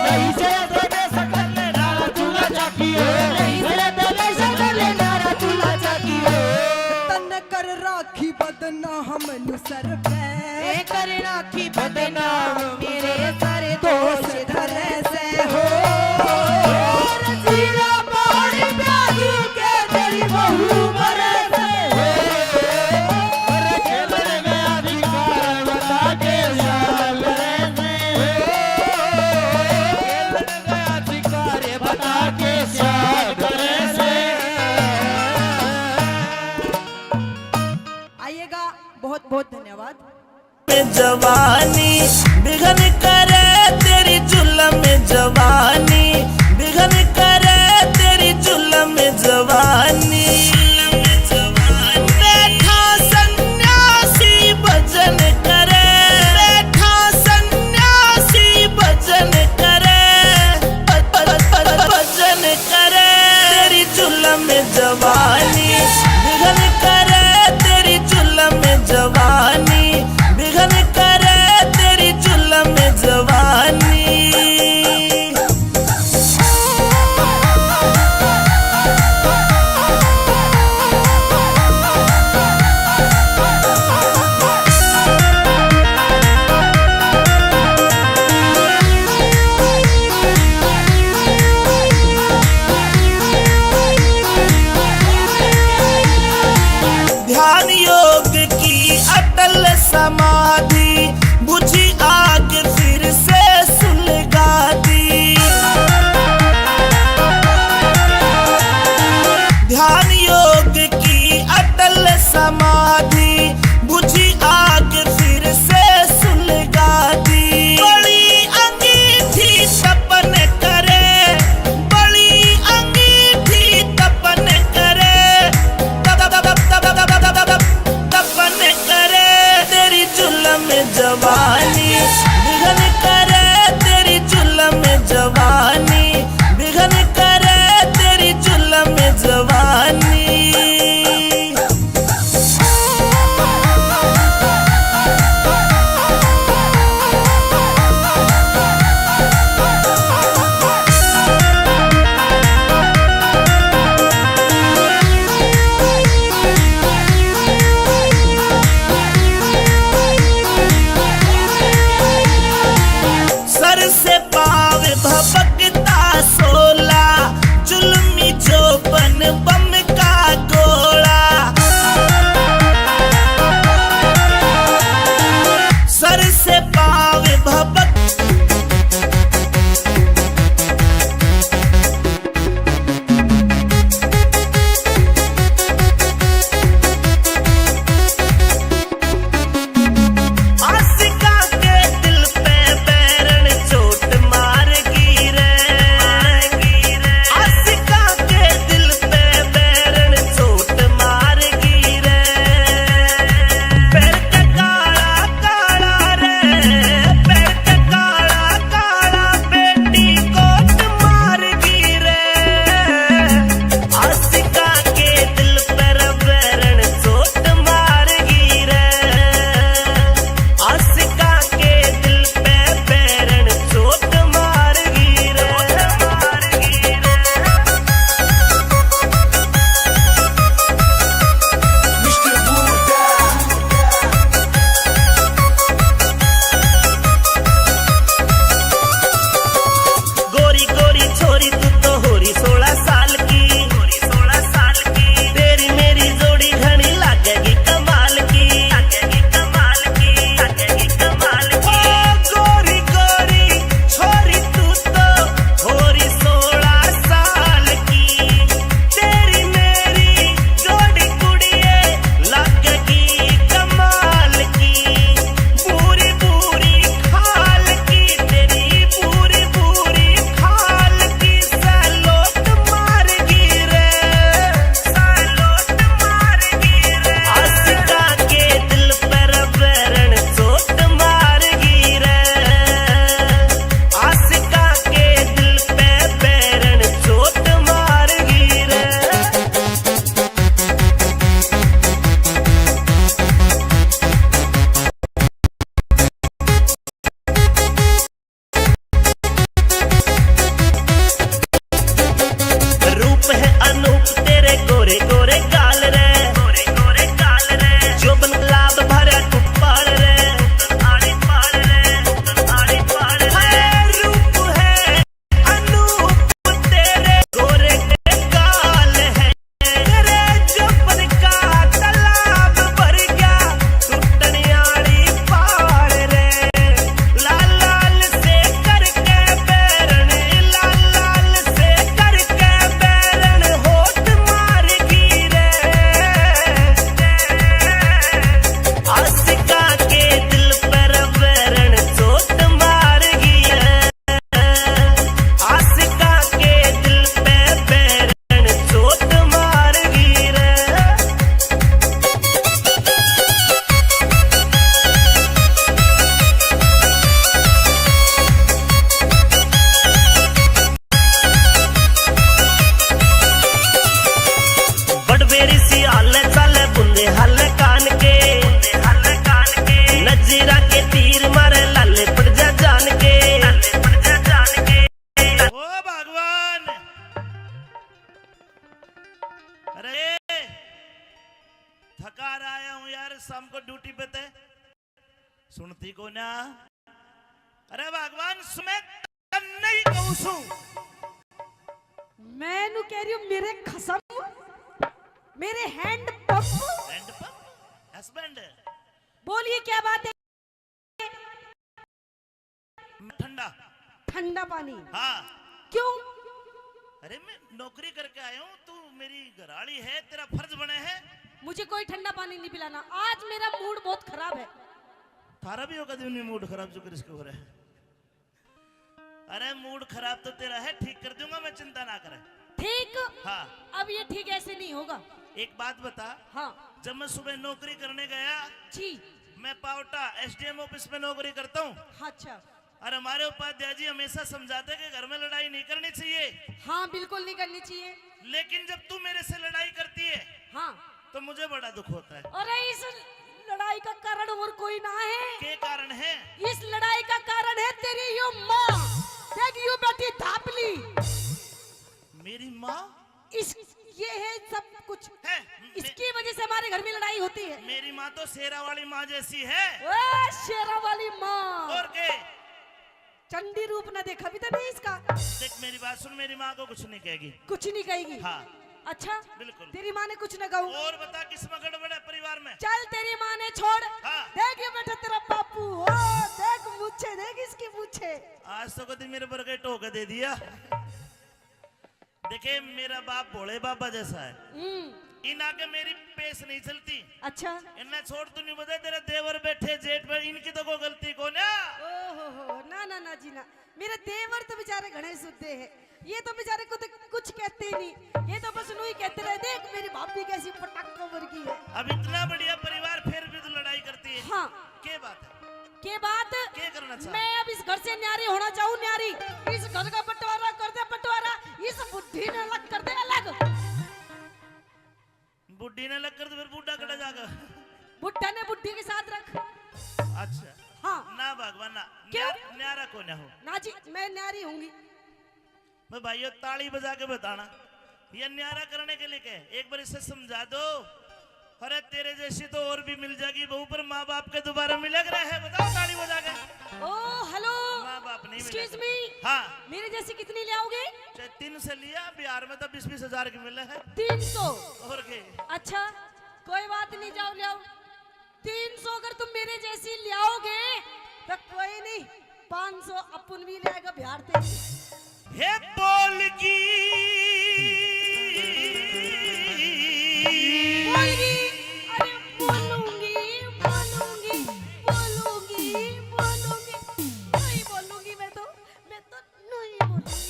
नहीं से दे सकल नारा चूल्हा चाकी हो, नहीं से दे सकल नारा चूल्हा चाकी हो, तन कर राखी बदना हम सर पे कर राखी बदना मेरे सर दोष धरे से हो, रसीला पहाड़ी प्याजू के तेरी बहू मरे से हो, अरे खेल गया अधिकार बता के याद करे से हो, खेल गया अधिकार बता के याद करे से। आइएगा, बहुत बहुत धन्यवाद। में जवानी बिघन करे तेरी जुल्म में जवानी, बिघन करे तेरी जुल्म में जवानी, बैठा सन्यासी भजन करे, बैठा सन्यासी भजन करे, भजन करे तेरी जुल्म में जवानी, बिघन करे तेरी जुल्म में जवानी, बिघन करे तेरी जुल्म में जवानी। ध्यान योग की अटल समाधि बुझी आग फिर से सुलगा दी, ध्यान योग की अटल समाधि बुझी आग फिर से सुलगा दी, बड़ी अंगीठी तपन करे, बड़ी अंगीठी तपन करे, तपन करे तेरी जुल्म में जवानी, शाम को ड्यूटी पे थे, सुनती को ना। अरे भगवान सुमे नहीं कहूं सू। मैं नु कह रही हूँ मेरे खसम, मेरे हैंड पंप। हस्बैंड बोलिए क्या बात है? ठंडा ठंडा पानी? हाँ। क्यों? अरे मैं नौकरी करके आया हूँ, तू मेरी घराड़ी है, तेरा फर्ज बने है। मुझे कोई ठंडा पानी नहीं पिलाना, आज मेरा मूड बहुत खराब है। थारा भी होगा दिन मूड खराब जो कर इसके हो रहा है। अरे मूड खराब तो तेरा है, ठीक कर दूंगा मैं, चिंता ना करे। ठीक? हाँ। अब ये ठीक ऐसे नहीं होगा। एक बात बता। हाँ। जब मैं सुबह नौकरी करने गया जी, मैं पावटा एसडीएम ऑफिस में नौकरी करता हूँ। अच्छा। और हमारे उपाध्याय जी हमेशा समझाते कि घर में लड़ाई नहीं करनी चाहिए। हाँ बिल्कुल नहीं करनी चाहिए। लेकिन जब तू मेरे से लड़ाई करती है हाँ तो मुझे बड़ा दुख होता है। अरे इस लड़ाई का कारण और कोई ना है। क्या कारण है? इस लड़ाई का कारण है तेरी यो माँ। देख यू बेटी धापली। मेरी माँ? ये है सब कुछ है। इसकी वजह से हमारे घर में लड़ाई होती है। मेरी माँ तो शेरा वाली माँ जैसी है। ओ शेरा वाली माँ। और के चंडी रूप ना देखा भी तो नहीं इसका। देख मेरी बात सुन, मेरी माँ को कुछ नहीं कहेगी। कुछ नहीं कहेगी? हाँ। अच्छा बिल्कुल। तेरी माँ ने कुछ न कहूँ? और बता किस में गड़बड़ है परिवार में? चल तेरी माँ ने छोड़। हाँ। देख ये बेटा तेरा बापू हो, देख मुझे, देख इसकी मुझे। आज तो कभी मेरे पर टोके दे दिया। देखे मेरा बाप भोले बाबा जैसा है, इन आगे मेरी पेश नहीं चलती। अच्छा। इन्हें छोड़ तू नहीं बता, तेरे देवर बैठे जेठ पर, इनकी तो कोई गलती को ना। ओहो ना ना ना जी ना, मेरे देवर तो बेचारे घने शुद्ध है। ये तो बेचारे को तो कुछ कहते ही नहीं, ये तो बस नू ही कहते रहे देख मेरी भाभी कैसी पटाखा वर्गी है। अब इतना बढ़िया परिवार फिर भी तो लड़ाई करती है। हाँ। क्या बात है? के बात क्या करना चाहती? मैं अब इस घर से न्यारी होना चाहूँ, न्यारी। इस घर का बंटवारा कर दे बंटवारा, इस बुद्धि ने अलग कर दे अलग। बुढ़ी ने लग कर तो फिर बूढ़ा कटा जाकर। बुढ़ा ने बुढ़ी के साथ रख। अच्छा। हाँ। ना भगवान ना। क्यों? न्यारा को ना हो। ना जी मैं न्यारी होंगी। मैं भाइयों ताली बजा के बताना, ये न्यारा करने के लिए क्या है? एक बार इसे समझा दो। अरे तेरे जैसी तो और भी मिल जाएगी बहू, पर माँ बाप के दोबारा मिलक रहे हैं। बताओ ताली बजा के। ओ हेलो। माँ बाप नहीं मिले। Excuse me. हाँ। मेरे जैसी कितनी ले आओगे? 3 से लिया, बिहार में तो 20-20 हजार की मिले है। 300? और के? अच्छा कोई बात नहीं, जाओ ले आओ। 300 अगर तुम मेरे जैसी ले आओगे तो कोई नहीं, 500 अपन भी ले आएगा बिहार से। हे बोलगी अरे बोलूंगी बोलूंगी बोलूंगी बोलूंगी, नहीं बोलूंगी मैं तो नहीं बोलूंगी।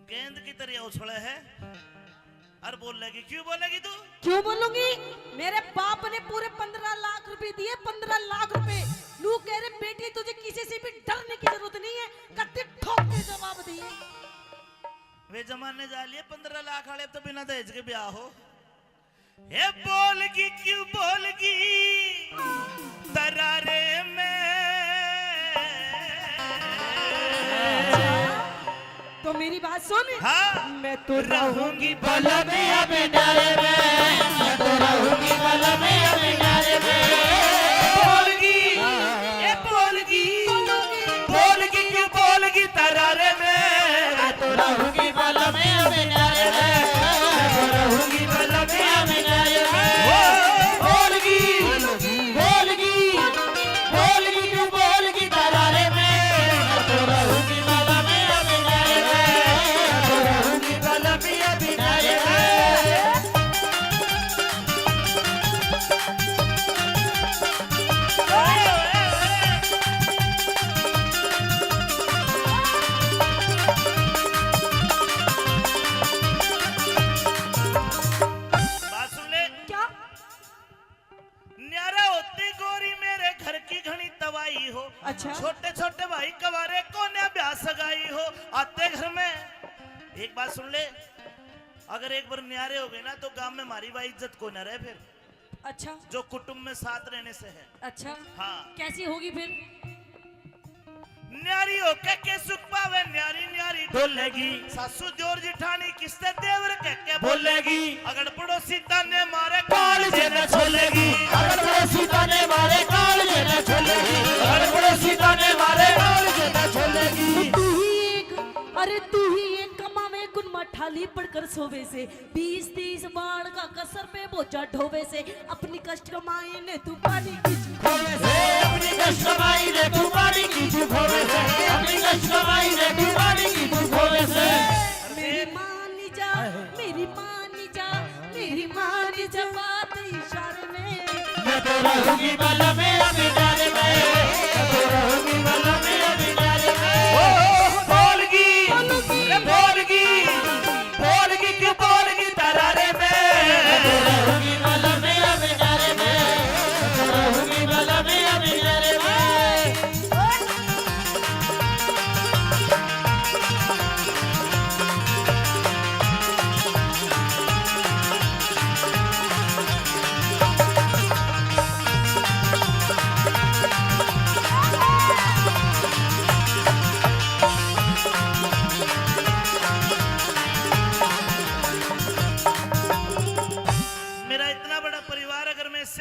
गेंद की तरह उछले है और बोलेगी। क्यों बोलेगी तू? क्यों बोलूंगी? मेरे बाप ने पूरे 15 लाख रुपए दिए, 15 लाख रुपए। लू कह रहे बेटी तुझे किसी से भी डरने की जरूरत नहीं है, कत्ते ठोक के जवाब दिए। वे जमाने जा लिए 15 लाख वाले, अब तो बिना दहेज के ब्याह हो। हे बोलगी क्यों बोलगी दरारे में। तो मेरी बात सुन। हाँ। मैं तो रहूंगी बल में अभी डारे में, मैं तो रहूंगी बल में अभी डारे में। बोलगी ये बोलगी बोलगी क्यों बोलगी दरारे में। मैं तो रहूंगी बल में अभी डारे में, मैं तो रहूंगी बल में अभी डारे में। बोलगी बोलगी बोलगी क्यों बोलगी दरारे में, मैं तो रहूंगी बल में अभी डारे में, मैं तो रहूंगी बल में अभी डारे में। बात सुन ले। क्या? न्यारा होती गोरी मेरे घर की घनी तबाही हो। अच्छा। छोटे छोटे भाई कवारे को ने ब्याह सगाई हो आते घर में। एक बात सुन ले, अगर एक बार न्यारे हो गए ना तो गांव में हमारी भाई इज्जत को न रहे फिर। अच्छा। जो कुटुंब में साथ रहने से है। अच्छा। हाँ। कैसी होगी फिर? न्यारी हो के सुख पावे, न्यारी न्यारी डोलेगी। सासू जोर जिठानी किससे देवर कह के बोलेगी। अगर पड़ोसी ताने मारे कालजे न छोलेगी। अगर पड़ोसी ताने मारे कालजे न छोलेगी। अगर पड़ोसी ताने मारे कालजे न छोलेगी। अरे तू ही एक कमावे गुन मठाली पढ़कर सोवे से 20-30 बाण का कसर पे बोझा ढोवे से अपनी कष्ट कमाई ने तू पानी की खोवे से अपनी कष्ट कमाई ने तू पानी की खोवे से अपनी कष्ट कमाई ने तू पानी की खोवे से। मेरी मानी जा मेरी मानी जा मेरी मानी जा बात इशारे में मैं तो रहूंगी बाला में अभी जाने में। मैं तो रहूंगी बाला में अभी जाने में। बोलगी क्यों बोलगी तरारे में। रहूंगी बाला में अभी जाने में। रहूंगी बाला में अभी जाने में।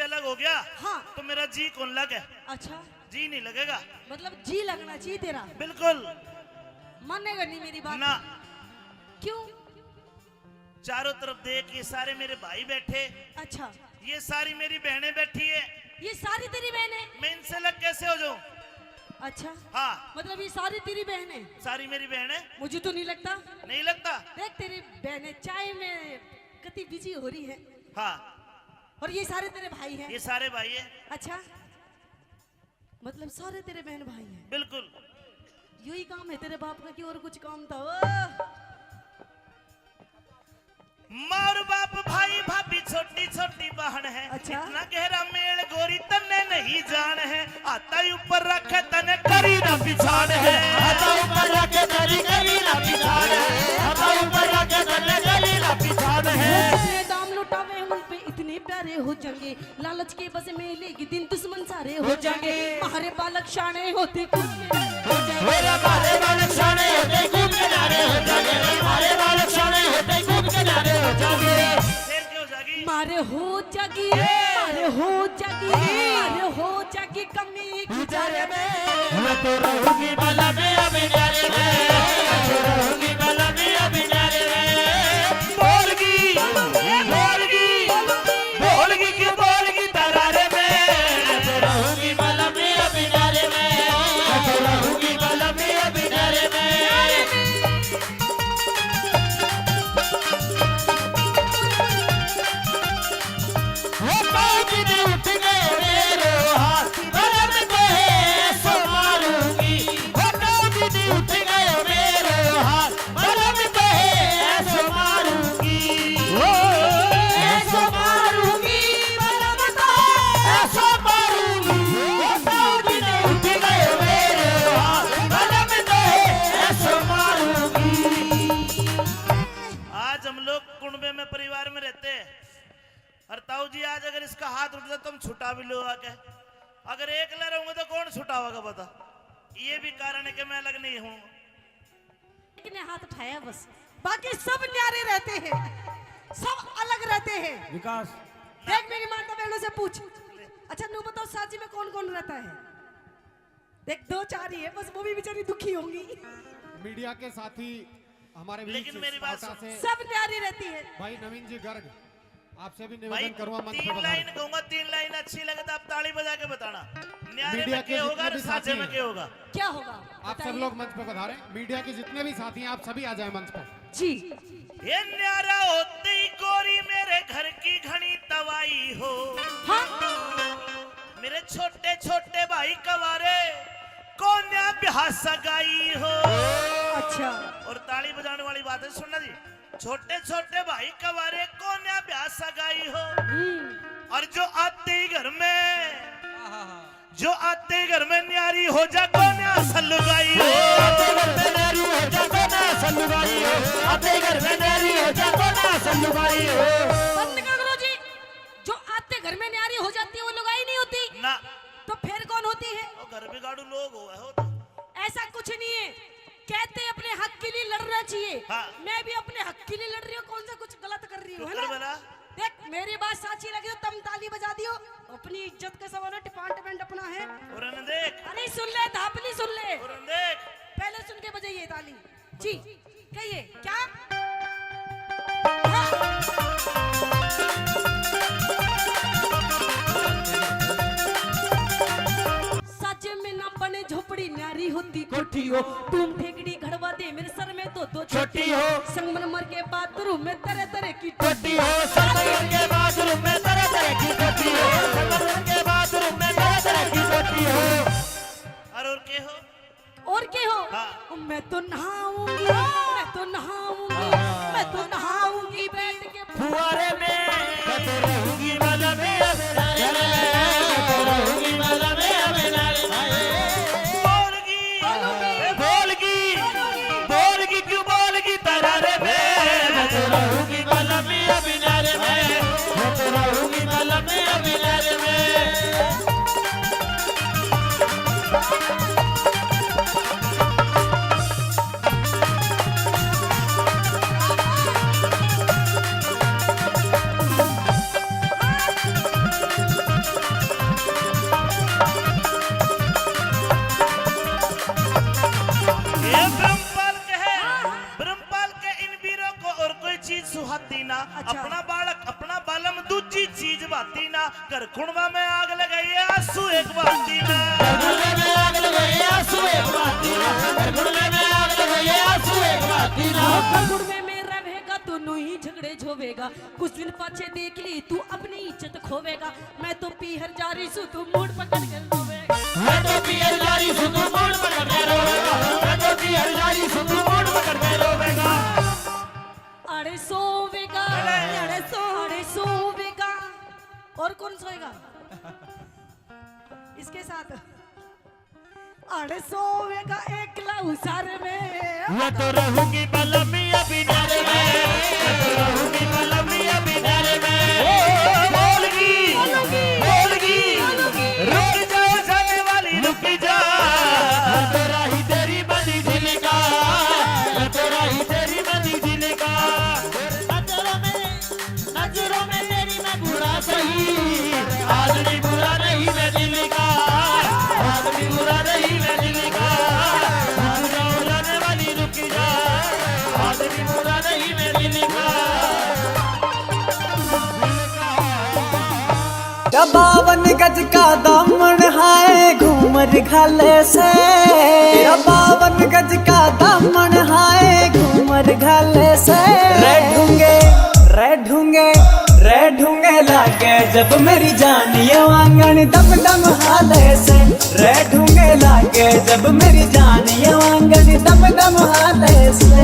अलग हो गया हाँ। तो मेरा जी कौन लगे। अच्छा जी नहीं लगेगा। मतलब जी लगना चाहिए तेरा। बिल्कुल मानेगा नहीं मेरी बात ना। क्यों? चारों तरफ देख ये सारे मेरे भाई बैठे। अच्छा ये सारी मेरी बहनें बैठी है। ये सारी तेरी बहनें? मैं इनसे अलग कैसे हो जाऊं। अच्छा हाँ मतलब ये सारी तेरी बहनें? सारी मेरी बहनें। मुझे तो नहीं लगता। नहीं लगता। देख तेरी बहनें चाय में कितनी बिजी हो रही है। हाँ और ये सारे तेरे भाई हैं? ये सारे भाई है। अच्छा मतलब सारे तेरे बहन भाई हैं? बिल्कुल यही काम है तेरे बाप का कि और कुछ काम था? माँ और बाप भाई भाभी छोटी छोटी बहन है। अच्छा? इतना गहरा मेल गोरी तन्ने नहीं जान है। आता ऊपर रखे तने करी ना पिछाड़ है। आता ऊपर रखे तने करी ना पिछाड़ है। आता ऊपर रखे तने करी ना पिछाड़ है। दाम लुटावे उन पे इतने प्यारे हो जाएंगे लालच के बस में लेगी दिन दुश्मन सारे हो जाएंगे। हमारे बालक शाने होते मेरा हमारे बालक शाने होते खूब किनारे हो जाएंगे। हमारे बालक शाने होते खूब किनारे हो जाएंगे। शेर क्यों जागी। मारे हो जागी मारे हो जागी मारे हो जागी कमी गुजारे में। मैं तो रहूंगी बाला में अभी जाने में। मैं तो रहूंगी बाला में अभी जाने में। बोलगी बोलगी बोलगी क्यों बोलगी तरारे में। मैं तो रहूंगी बाला में अभी जाने में। मैं तो रहूंगी बाला में अभी जाने में। वो कौजी ने उठ गए मेरे हाथ बरम को है सो मारूंगी। वो कौजी ने उठ गए मेरे हाथ बरम को है सो मारूंगी। वो ऐसो मारूंगी बरम को ऐसो मारूंगी। वो कौजी ने उठ गए मेरे हाथ बरम को है ऐसो मारूंगी। आज हम लोग कुंबे में परिवार में रहते हैं। और ताऊ जी आज अगर इसका हाथ उठ जाए तुम छुटा भी लो आके। अगर एक ले रहूंगा तो कौन छुटाओगा बता। ये भी कारण है कि मैं अलग नहीं हूँ। ने हाथ उठाया बस बाकी सब न्यारे रहते हैं सब अलग रहते हैं। विकास देख मेरी माता बहनों से पूछ। अच्छा नू बताओ साजी में कौन कौन रहता है? देख 2-4 ही है बस वो भी बेचारी दुखी होंगी। मीडिया के साथी हमारे बीच लेकिन मेरी बात कोटा से सब न्यारी रहती है। भाई नवीन जी गर्ग आपसे भी भाई निवेदन करूंगा मंच पे 3 लाइन पधारें। कहूंगा 3 लाइन अच्छी लगे तो आप ताली बजा के बताना। न्यारे मीडिया में के क्या होगा जितने और भी साजे साथी में क्या होगा। क्या होगा आप सब लोग मंच पे पधारें। मीडिया के जितने भी साथी हैं आप सभी आ जाएं मंच पे। जी। ये न्यारा होते ही गोरी मेरे घर की घनी तवाई हो। हाँ मेरे छोटे छोटे भाई कवारे कोन्या ब्याह सगाई हो। अच्छा और ताली बजाने वाली बात है सुनना जी। छोटे छोटे भाई कवारे कोन्या ब्याह सगाई हो। और जो आते ही घर में न्यारी हो जा कोन्या सलुगाई हो। आते घर में नारी हो जा कोना सलुगाई हो। आते घर में नारी हो जा कोना सलुगाई हो। बंद कर दो जी। जो आते घर में न्यारी हो जाती है वो लुगाई नहीं होती ना तो फिर कौन होती है? और घर बिगाड़ू लोग हो तो। ऐसा कुछ नहीं है कहते अपने हक के लिए लड़ चाहिए। हाँ। मैं भी अपने हक के लिए लड़ रही हूँ, कौन सा कुछ गलत कर रही हूँ, है शुक्र ना? बना। देख मेरी बात साची लगी तो तुम ताली बजा दियो। अपनी इज्जत का सवाल है, डिपार्टमेंट अपना है। और देख, अरे सुन ले धापली, सुन ले, और देख, पहले सुन के बजाइए ताली जी। कहिए क्या? साजे में ना बने झोपड़ी, न्यारी होती कोठी हो। तुम ठेकड़ी घड़वा दे मेरे सर में तो दो छोटी हो। संगमरमर के बाथरूम में तरह तरह की टोटी हो। संगमरमर के बाथरूम में तरह तरह की टोटी हो। संगमरमर के बाथरूम में तरह तरह की टोटी हो। और के हो? और के हो? हाँ। मैं तो नहाऊंगी, मैं तो नहाऊंगी, मैं तो नहाऊंगी बैठ के फुहारे में। मैं तो रहूंगी माला में, मैं तो रहूंगी माला में, बोलगी, बोलगी, बोलगी क्यों बोलगी तरारे में। मैं तो रहूंगी माला में, अबिनारे में। मैं तो रहूंगी माला में, अबिनारे में। ब्रह्मपाल के इन वीरों को और कोई चीज सुहाती ना। अपना बालक अपना बालम दूसरी चीज बाती ना। कर खुणवा में आग लगाई आंसू एक बाती ना। गुड़े में आग लगाई आंसू एक बाती ना। गुड़े में आग लगाई आंसू एक बाती ना। गुड़वे में रहेगा तो नू ही झगड़े झोवेगा। कुछ दिन पाछे देख ली तू अपनी इज्जत खोवेगा। मैं तो पीहर जा रही सू तू मूड पकड़ कर रोवेगा। मैं तो पीहर जा रही सू तू मूड पकड़ के रोवेगा। मैं तो पीहर जा रही सू तू मूड पकड़ के रोवेगा। अरे सोवेगा, अरे सोवेगा। और कौन सोएगा इसके साथ? अरे सोवेगा एकला उसारे में। मैं तो रहूंगी बलमिया बिनारे में। मैं तो रहूंगी बलमिया बिनारे में। बोलगी, बोलगी, रुक जा जाने वाली रुक जा। मैं तो राही तेरी बनी दिल का। मैं तो राही तेरी बनी दिल का। नजरों में तेरी मैं बुरा सही। आदमी बुरा नहीं मैं दिल का। आदमी बुरा नहीं मैं दिल का। जाने वाली रुक जा। आदमी बुरा नहीं मैं दिल का। 52 गज का दामन है घूमर घाले से। 52 गज का दामन है घूमर घाले से। रे ढूंगे लागे जब मेरी जान ये आंगन दम दम हाले से। रे ढूंगे लागे जब मेरी जान ये आंगन दम दम हाले से।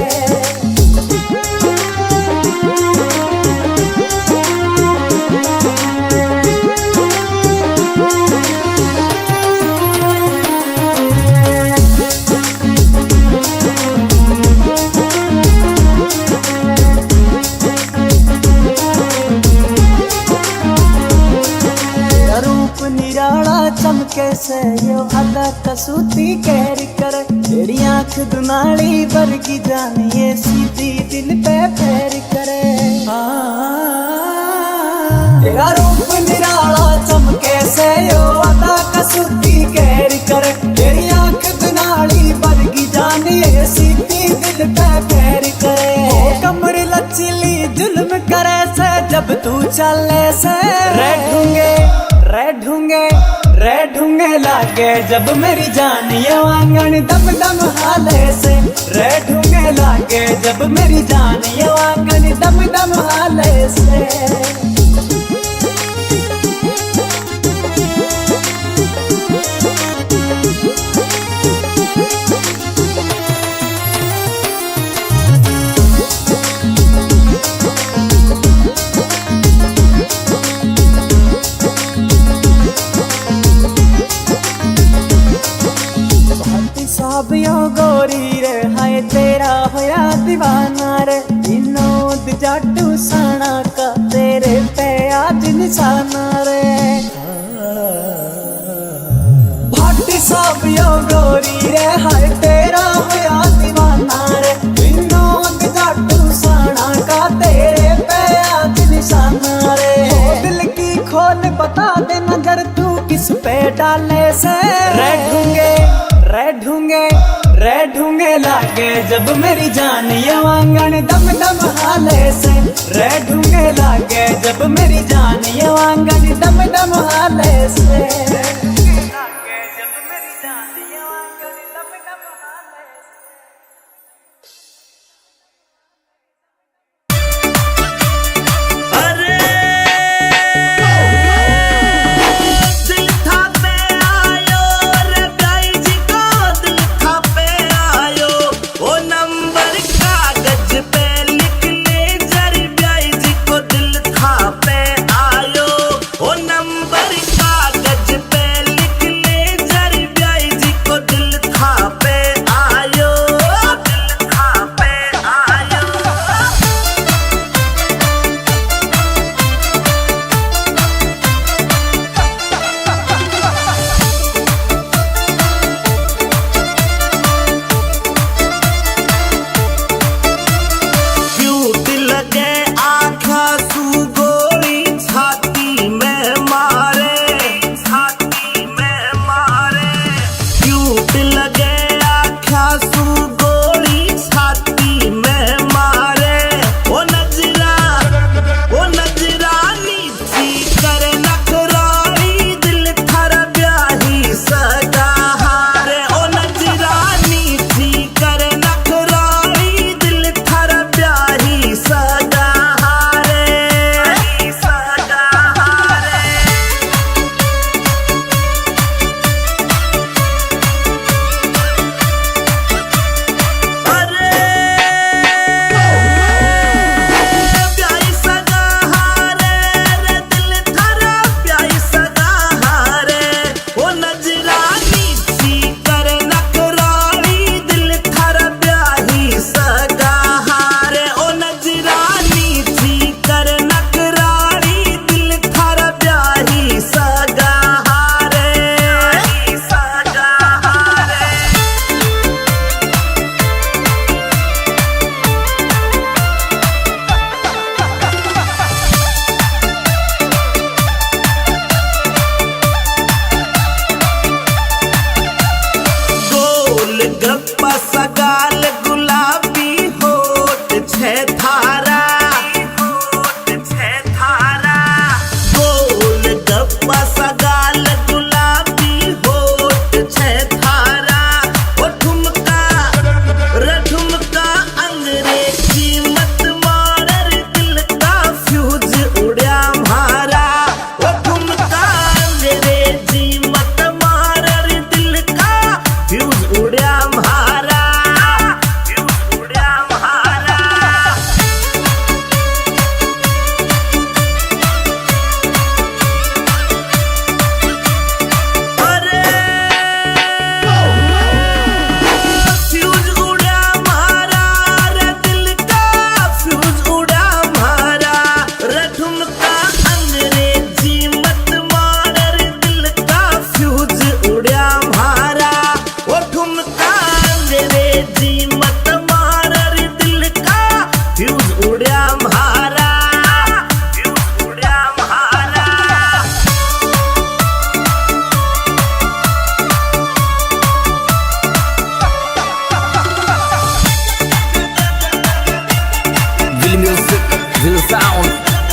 चमके से यो अदा कसूती कैर कर। तेरी आँख दुनाली वर्गी जानिए सीधी दिल पे पैर करे। तेरा रूप निराला चमके से यो अदा कसूती कैर कर। तेरी आँख दुनाली वर्गी जानिए सीधी दिल पे पैर करे। कमर लचीली जुल्म करे से जब तू चले से। रे ढूंगे लागे जब मेरी जान ये आंगन दम दम हाले से। रे ढूंगे लागे जब मेरी जान ये आंगन दम दम हाले से। गोरी रे हाय तेरा होया दीवाना रे। विनोद जाटू साना का तेरे पे आज निशाना रे। भाटी साहब यो गोरी रे हाय तेरा होया दीवाना रे। विनोद डाले से रे ढूंगे लागे जब मेरी जान ये वांगन दम दम हाले से रे ढूंगे लागे जब मेरी जान ये वांगन दम दम हाले से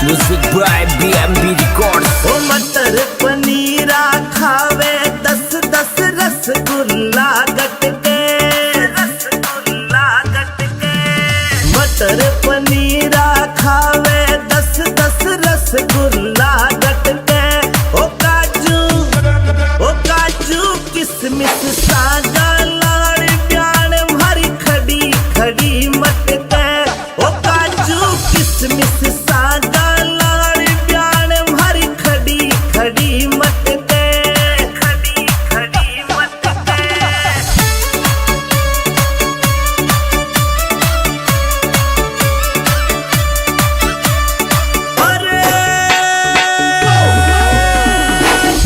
Music by BMB Records. ओ मटर पनीरा खावे 10-10 रसगुल्ला गटके मटर पनीरा खावे 10-10 रसगुल्ला गटके ओ काजू किसमिस सागा लाड़ प्याण भरी खड़ी खड़ी मटके ओ काजू किसमिस सागा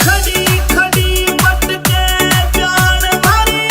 खड़ी खड़ी मटके प्यार भरी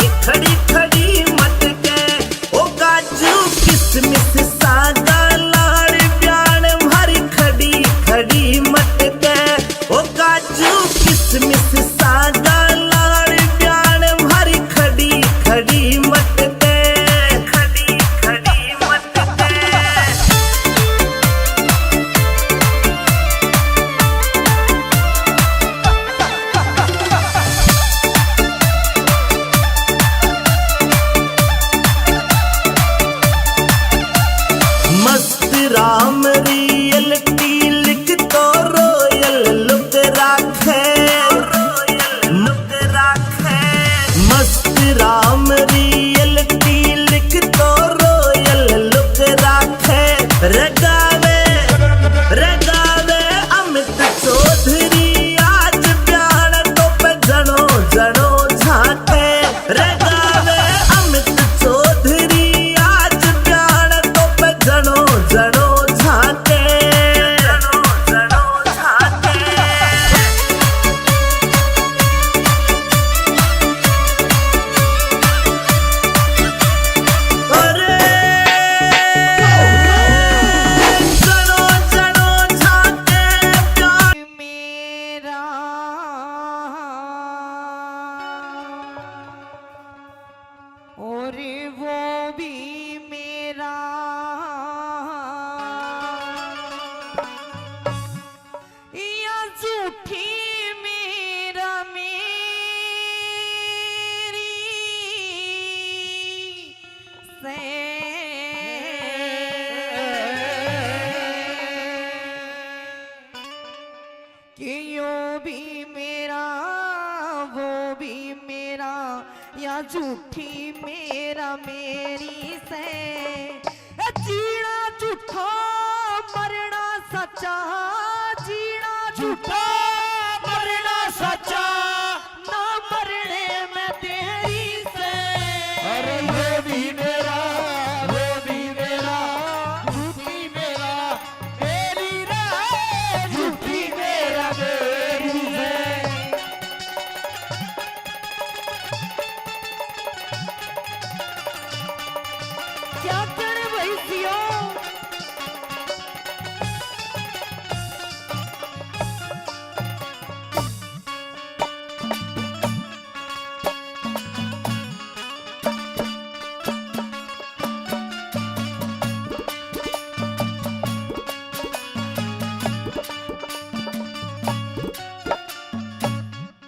क्या करे भाई सियो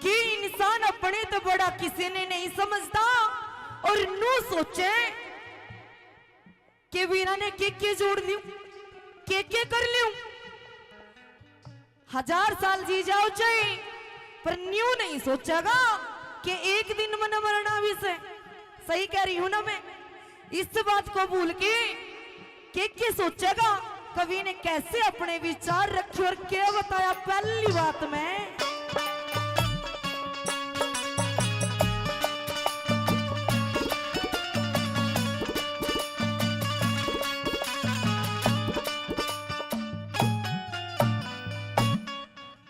कि इंसान अपने तो बड़ा किसी ने नहीं समझता और नू सोचे कि वीरा ने के जोड़ लियो के कर लियो 1000 साल जी जाओ चाहे पर न्यू नहीं सोचेगा कि एक दिन मन मरना भी से सही कह रही हूं ना मैं इस बात को भूल के सोचेगा कवि ने कैसे अपने विचार रखे और क्या बताया पहली बात में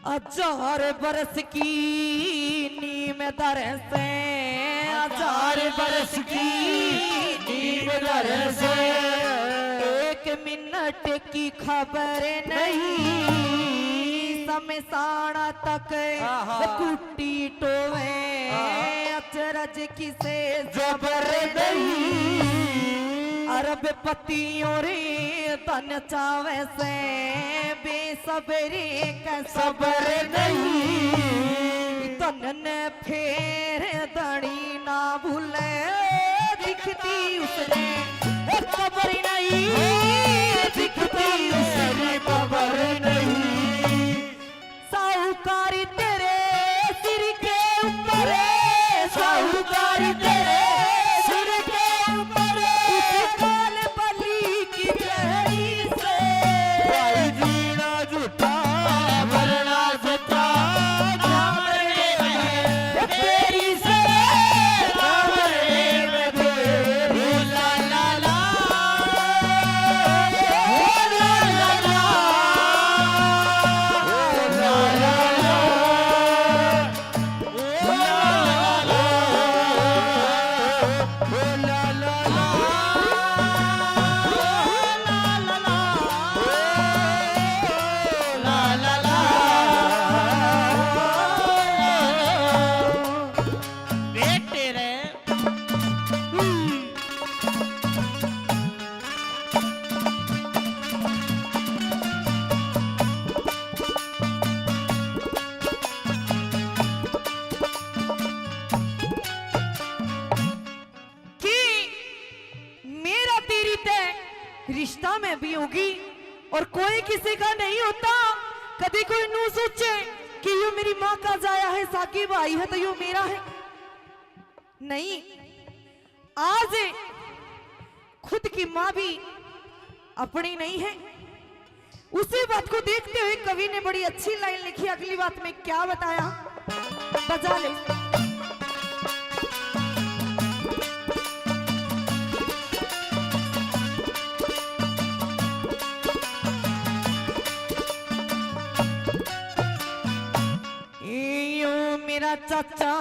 हजार बरस की नीम दर से 1000 बरस की नीम दर से 1 मिनट की खबर नहीं समसाना तक कुट्टी टोवे अचरज किसे जबर नहीं अरब पतियों रे तन चावे से बेसबरी का सबर नहीं तन ने फेर दड़ी ना भूले दिखती उसने खबर नहीं दिखती उसने खबर नहीं साहूकारी तेरे सिर के ऊपर साहूकारी तेरे सिर के ऊपर काल बली की चढ़ी से भाई जीना झूठा मरना झूठा तेरी से ला ला ला रिश्ता में भी होगी और कोई किसी का नहीं होता कभी कोई नू सोचे कि यू मेरी माँ का जाया है साकी भाई है तो यू मेरा है नहीं आज खुद की माँ भी अपनी नहीं है उसी बात को देखते हुए कवि ने बड़ी अच्छी लाइन लिखी अगली बात में क्या बताया बजा ले मेरा चाचा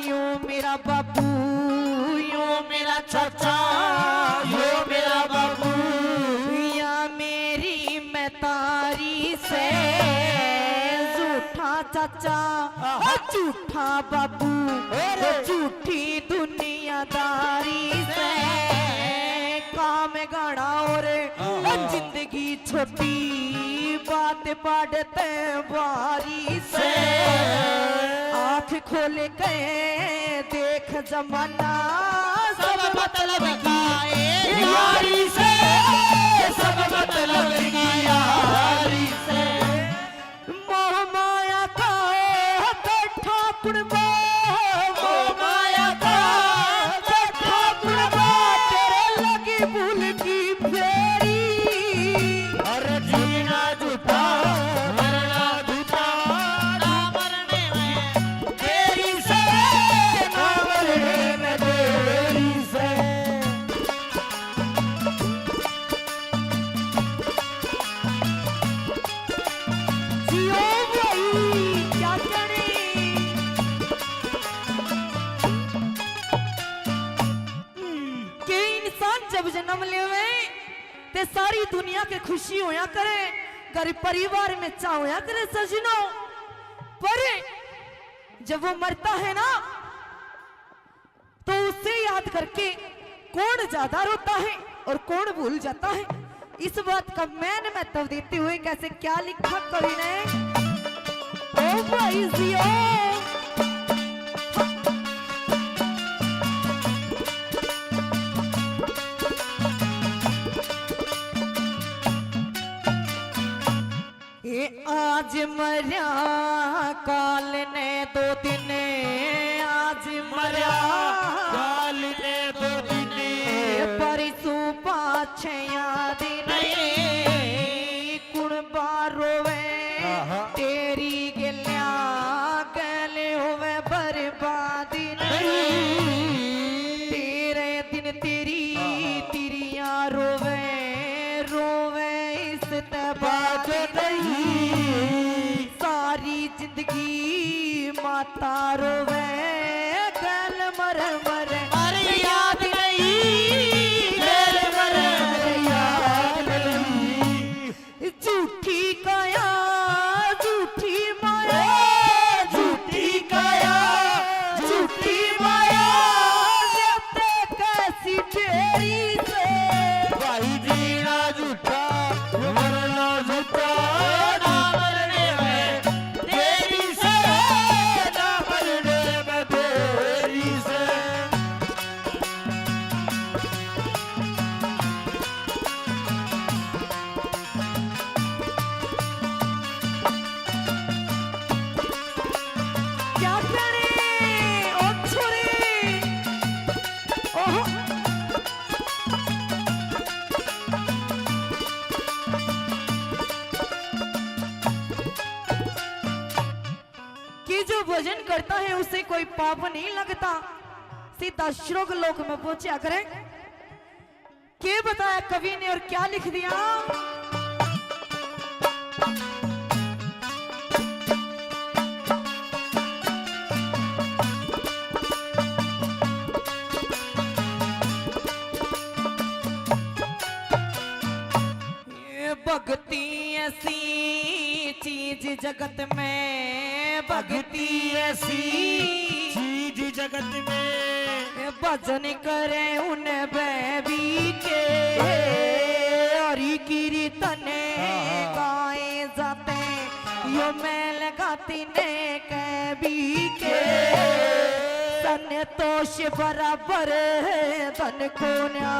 यो मेरा बाबू यो मेरा चाचा यो मेरा बाबू या मेरी मैतारी से झूठा चाचा झूठा बाबू झूठी दुनियादारी से काम गाड़ा और जिंदगी छोटी बात पढ़ते बारी से आँख खोल के देख जमाना सब मतलब की यारी से सब मतलब की यारी से मोह माया का ठाकुर मोह माया का ठाकुर तेरे लगी भूल की फेरी और जीना झूठा मरना झूठा ना मरने में तेरी से ना मरने में तेरी से जब जन्म लेवे ते सारी दुनिया के खुशी होया करे, घर परिवार में चा होया करे सजनो। पर जब वो मरता है ना तो उसे याद करके कौन ज्यादा रोता है और कौन भूल जाता है, इस बात का मैंने महत्व देते हुए कैसे क्या लिखा कवि ने। ओ भाई जियो आज मरिया काल ने 2 दिन, आज मरिया काल ने 2 दिन, परिसू पाछे याद नहीं, कुण बारोवे तेरी गलिया गले होवे बर्बादी नहीं, तेरे दिन तेरी तिरिया रोवे रोवे इस तबाद नहीं, सारी जिंदगी माता रोवे गल मर मर याद नहीं, गल मर याद नहीं, झूठी काया झूठी माया, झूठी काया झूठी माया, लेते कैसी तेरी से भाई जीना झूठा मरना झूठा, ना मरने में तेरी से, ना मरने में तेरी से। क्या करे ओ छोरे ओहो कि जो भजन करता है उसे कोई पाप नहीं लगता, सीधा स्वर्ग लोक में पहुंचा करे। क्या बताया कवि ने और क्या लिख दिया। भक्ति ऐसी चीज जगत में, भक्ति ऐसी चीज जगत में, भजन करे उन बेबी के, हरि कीर्तन गाए जाते यो मेल गाती ने कभी के, संतोष बराबर धन को न्या,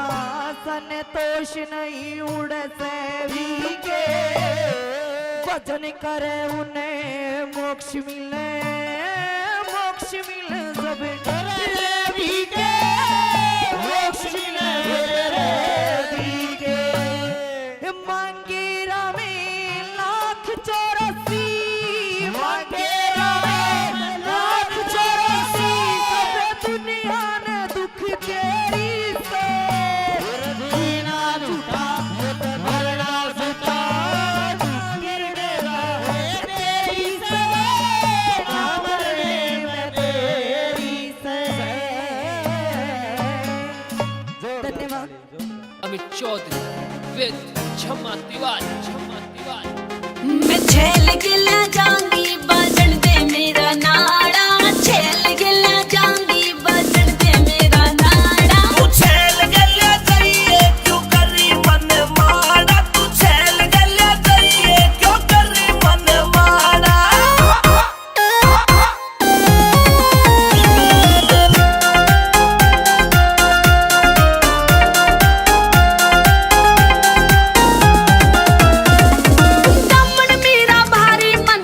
संतोष नहीं उड़ से भी के, भजन करे उन्हें मोक्ष मिले, मोक्ष मिले सब भी के, मोक्ष मिले भी के। मांगे रामे 1,84,000, मांगे रामे 1,84,000, सब दुनिया ने दुख तेरी से, जीना झूठा मरना झूठा, गिरने रहे तेरी से, ना मरने में तेरी से। धन्यवाद। अमित चौधरी विद छम्मा तिवारी, छम्मा तिवारी। मैं झेल गिला जाऊंगी बजन दे मेरा नाड़ा, झेल गिला जाऊंगी बजन दे मेरा नाड़ा, तू छेल गल्या जाइए क्यों करी मन माड़ा, तू छेल गल्या जाइए क्यों करी मन माड़ा। दमन मेरा भारी मन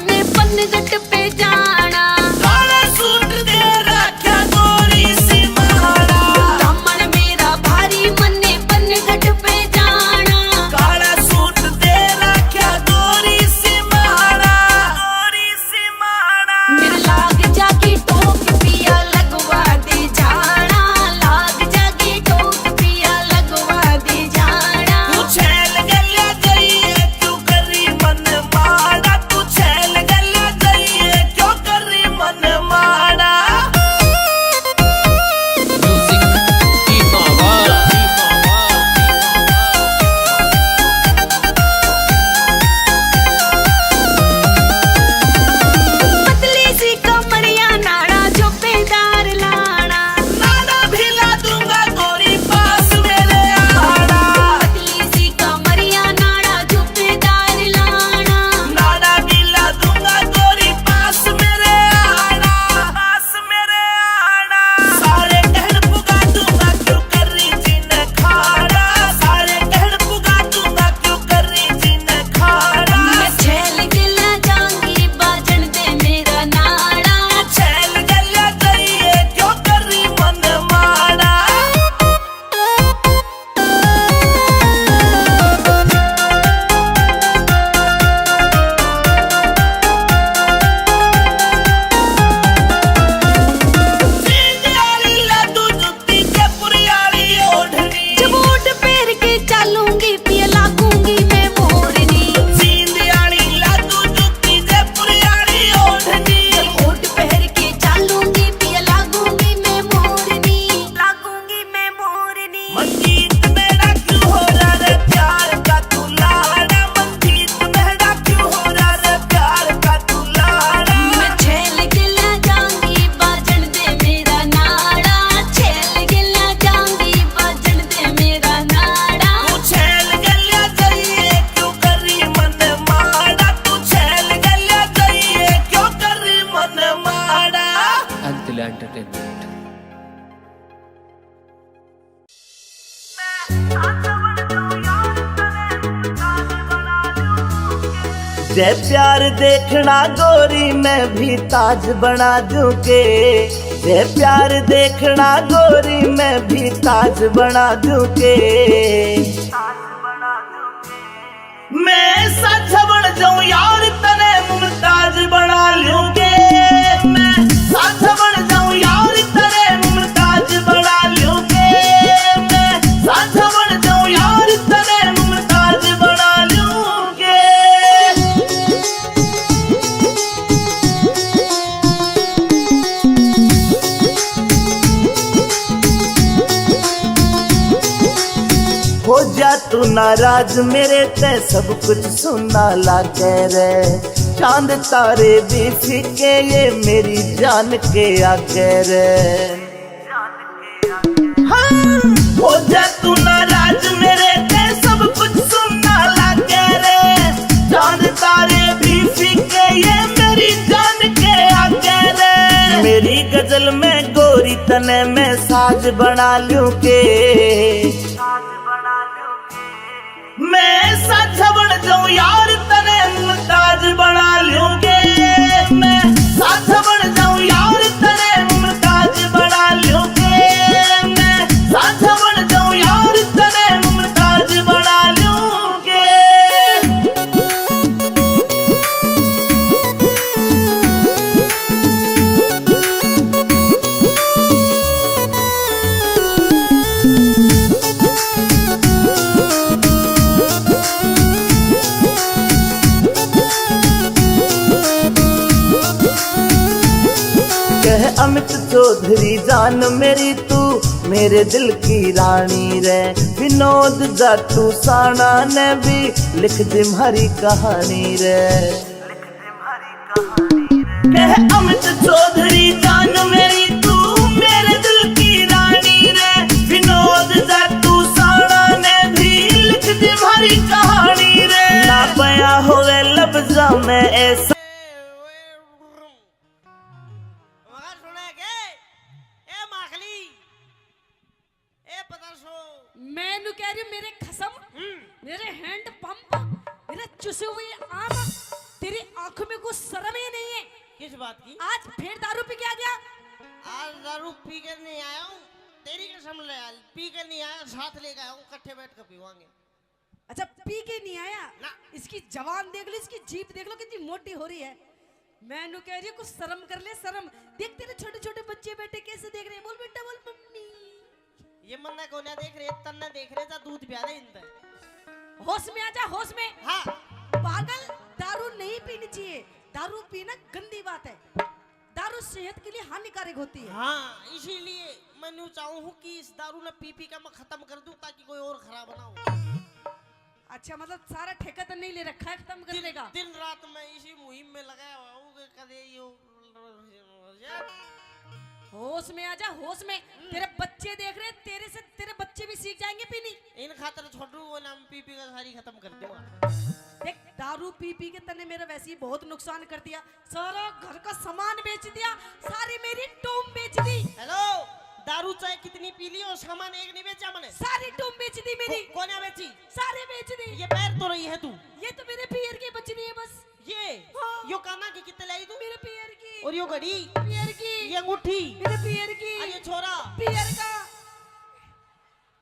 जय प्यार देखना गोरी मैं भी ताज बना दूंगे, जय प्यार देखना गोरी मैं भी ताज बना दूंगे। मैं साझा बन जाऊं यार तने मुमताज बना लूंगे, मैं साझा बन जाऊं यार तने मुमताज बना लूंगे, मैं साझा बन जाऊं यार तने मुमताज बना लूंगे। हो जा तू नाराज मेरे ते सब कुछ सुनना लागे रे, चांद तारे भी फीके ये मेरी जान के आगे रे। हो जा तू नाराज मेरे ते सब कुछ सुनना लागे रे, चांद तारे भी फीके ये मेरी जान के आगे रे। मेरी गजल में गोरी तने मैं साज बना लूंगे, मैं साझा बन जाऊं यार तने मुमताज बना लूंगे, मैं साझा बन जाऊं यार तने मुमताज बना लूंगे, मैं साझा बन जाऊं यार तने मुमताज बना लूंगे। कह अमित चौधरी जान मेरी तू मेरे दिल की रानी रे, विनोद जाटू साना ने भी लिख दी हमारी कहानी रे। कह अमित चौधरी जान मेरी तू मेरे दिल की रानी रे, विनोद जाटू साना ने भी लिख दी हमारी कहानी रे। ना पाया होवे लफ्जा में ऐसा मगर सुने के ए माखली ए पता सो मैं नु कह रही हूँ मेरे खसम, मेरे हैंड पंप, मेरे चुसे हुए आम, तेरी आंखों में कुछ शर्म ही नहीं है। किस बात की? आज फिर दारू पी के आ गया। आज दारू पी कर नहीं आया हूँ, तेरी कसम ले यार, पी कर नहीं आया, साथ लेकर आया हूँ, इकट्ठे बैठ कर पीवाएंगे। अच्छा पी के नहीं आया ना। इसकी जवान देख लो, इसकी जीभ देख लो कितनी मोटी हो रही है। मैं नु कह रही हूँ कुछ शर्म कर ले, शर्म। देख तेरे छोटे छोटे बच्चे बेटे कैसे देख रहे हैं, बोल बेटा बोल मम्मी। ये मन्ना को ना देख रहे, तन्ना देख रहे था, दूध पिया दे इनसे। होश में आ जा, होश में। हाँ पागल, दारू नहीं पीनी चाहिए, दारू पीना गंदी बात है, दारू सेहत के लिए हानिकारक होती है। हाँ, इसीलिए मैं यूँ चाहूँ कि इस दारू ने पी पी का मैं खत्म कर दूं ताकि कोई और खराब ना हो। अच्छा मतलब सारा ठेका तो नहीं ले रखा है खत्म करने का? दिन रात मैं इसी मुहिम में लगाया हुआ हूँ कि कदे यो होश में आ जा, होश में। तेरे बच्चे देख रहे हैं, तेरे से तेरे बच्चे भी सीख जाएंगे पीनी। इन खातर छोटू वो नाम पी पी का सारी खत्म कर दूंगा। देख दारू पी पी के तने मेरा वैसे ही बहुत नुकसान कर दिया, सारा घर का सामान बेच दिया, सारी मेरी टूम बेच दी। हेलो, दारू चाहे कितनी पी ली और सामान एक नहीं बेचा मैंने। सारी टूम बेच दी मेरी। कौन है बेची? सारी बेच दी। ये पैर तो रही है तू। ये तो मेरे पियर की बच रही है बस। ये हाँ। यो काना की कितने लाई तू? मेरे पियर की। और यो घड़ी पियर की। ये अंगूठी मेरे पियर की। और ये छोरा पियर का।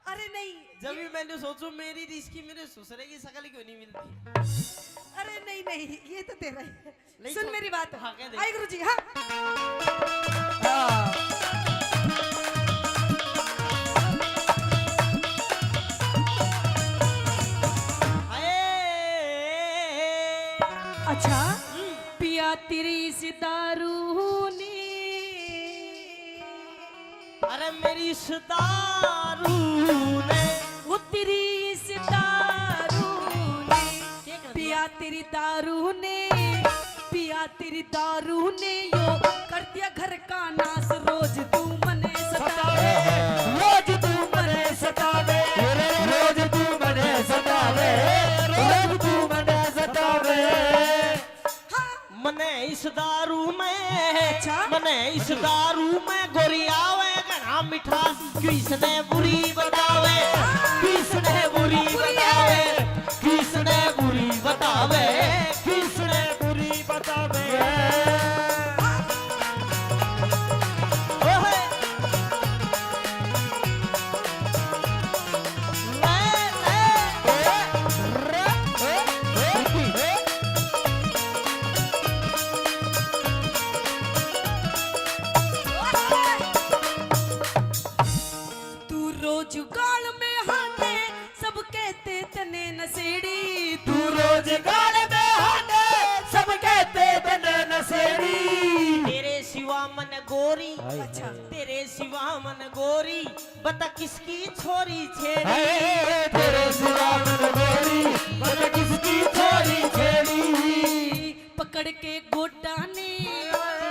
अरे नहीं, जब भी मैंने सोचू मेरी रिश्की मेरे ससुरे की शकल क्यों नहीं मिलती। अरे नहीं नहीं, ये तो तेरा है। नहीं सुन तो- मेरी बात। हाँ, कह दे। आई गुरुजी। हाँ अच्छा पिया तेरी इस दारू ने, अरे मेरी इस दारू ने, वो तेरी इस दारू ने, पिया तेरी दारू ने, पिया तेरी दारू ने यो कर दिया घर का नाश। रोज तू मने सतावे, रोज तू मने सतावे, रोज तू मने सतावे, रोज तू मने सतावे। मने इस दारू में, अच्छा? मने इस दारू में गोरी आवे घना मीठा, किसने बुरी बतावे, किसने बुरी बतावे, किसने बुरी बतावे, किसने तने नसेड़ी तू रोज गाल में हाने सब कहते तने नसेड़ी। तेरे सिवा मन गोरी, अच्छा तेरे सिवा मन गोरी, बता किसकी छोरी छेड़ी। हाय तेरे सिवा मन गोरी, बता किसकी छोरी छेड़ी। पकड़ के गोटा ने,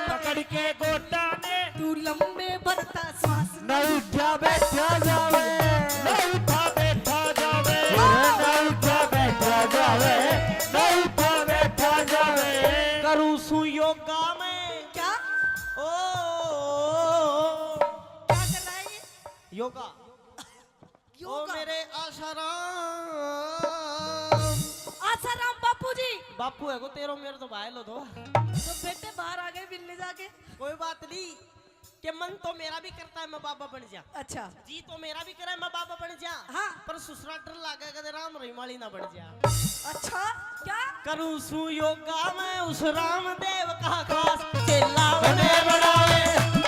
पकड़ के गोटा ने, तू लंबे भरता श्वास न उठा बैठा जावे, न उठा बैठा जावे, न उठा बैठा जावे, न उठा बैठा जावे। करूँ सु योगा में क्या ओ क्या कर रहा है ये? योगा ओ योगा। मेरे आशाराम आसाराम बापू जी। बापू है को तेरो मेरे तो भाई लो दो। तो बेटे बाहर आ गए मिलने जाके। कोई बात नहीं कि मन तो मेरा भी करता है मैं बाबा बन जा, अच्छा जी तो मेरा भी करे मैं बाबा बन जा, हाँ। पर ससुरा डर लागे कदे राम रहीमाली ना बन जा। अच्छा क्या करूँ सु योगा मैं उस रामदेव का खास चेला बने बढ़ावे,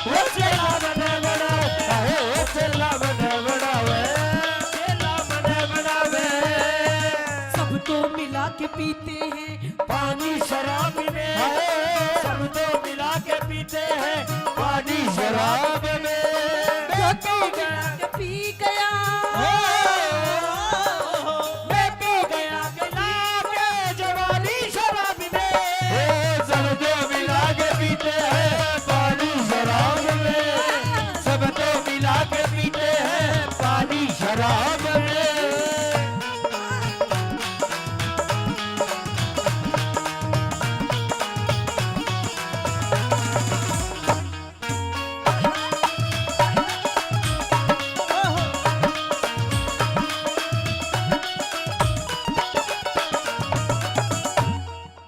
वो चेला बने बढ़ावे, वो चेला बने बढ़ावे, चेला बने बढ़ावे। सब तो मिला के पीते हैं पानी शराब में, सब तो मिला के पीते हैं पानी शराब में। जो तो मिला के पी गया मैं पी गया गला के जवानी शराब में। सब तो मिला के पीते हैं पानी शराब में, सब तो मिला के पीते हैं पानी शराब में।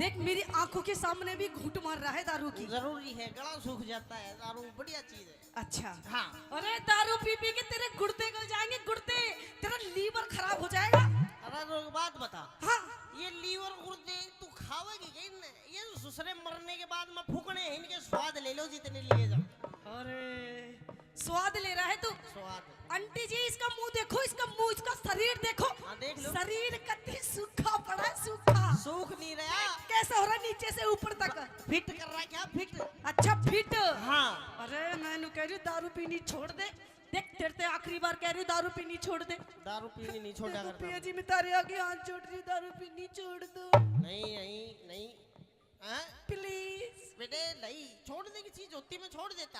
देख मेरी आंखों के सामने भी घूंट मार रहा है दारू की। जरूरी है, गला सूख जाता है, दारू बढ़िया चीज है। अच्छा हाँ अरे दारू पी पी के तेरे गुर्दे गल जाएंगे, गुर्दे तेरा लीवर खराब हो जाएगा। अरे रोग बात बता, हाँ ये लीवर गुर्दे तू खावेगी कहीं न? ये दूसरे मरने के बाद में फूकने हैं, इनके स्वाद ले लो जितने लिए जाओ। अरे स्वाद ले रहा है तू। स्वाद आंटी जी इसका मुंह देखो, इसका मुंह, इसका शरीर देखो। हाँ, देख लो। शरीर कति सूखा पड़ा है, सूखा। सूख नहीं रहा, कैसा हो रहा है नीचे से ऊपर तक? फिट कर रहा है क्या? फिट अच्छा फिट। हाँ। अरे मैं कह रही हूँ दारू पीनी छोड़ दे। देख तेरे से आखिरी बार कह रही हूँ दारू पीनी छोड़ दे। दारू पीनी नहीं छोड़ा देखो करता। पिया जी मैं तारे आगे हाथ जोड़ रही हूँ, दारू पीनी छोड़ दो नहीं नहीं नहीं, हाँ? प्लीज। बेटे नहीं, छोड़ने की चीज होती मैं छोड़ देता,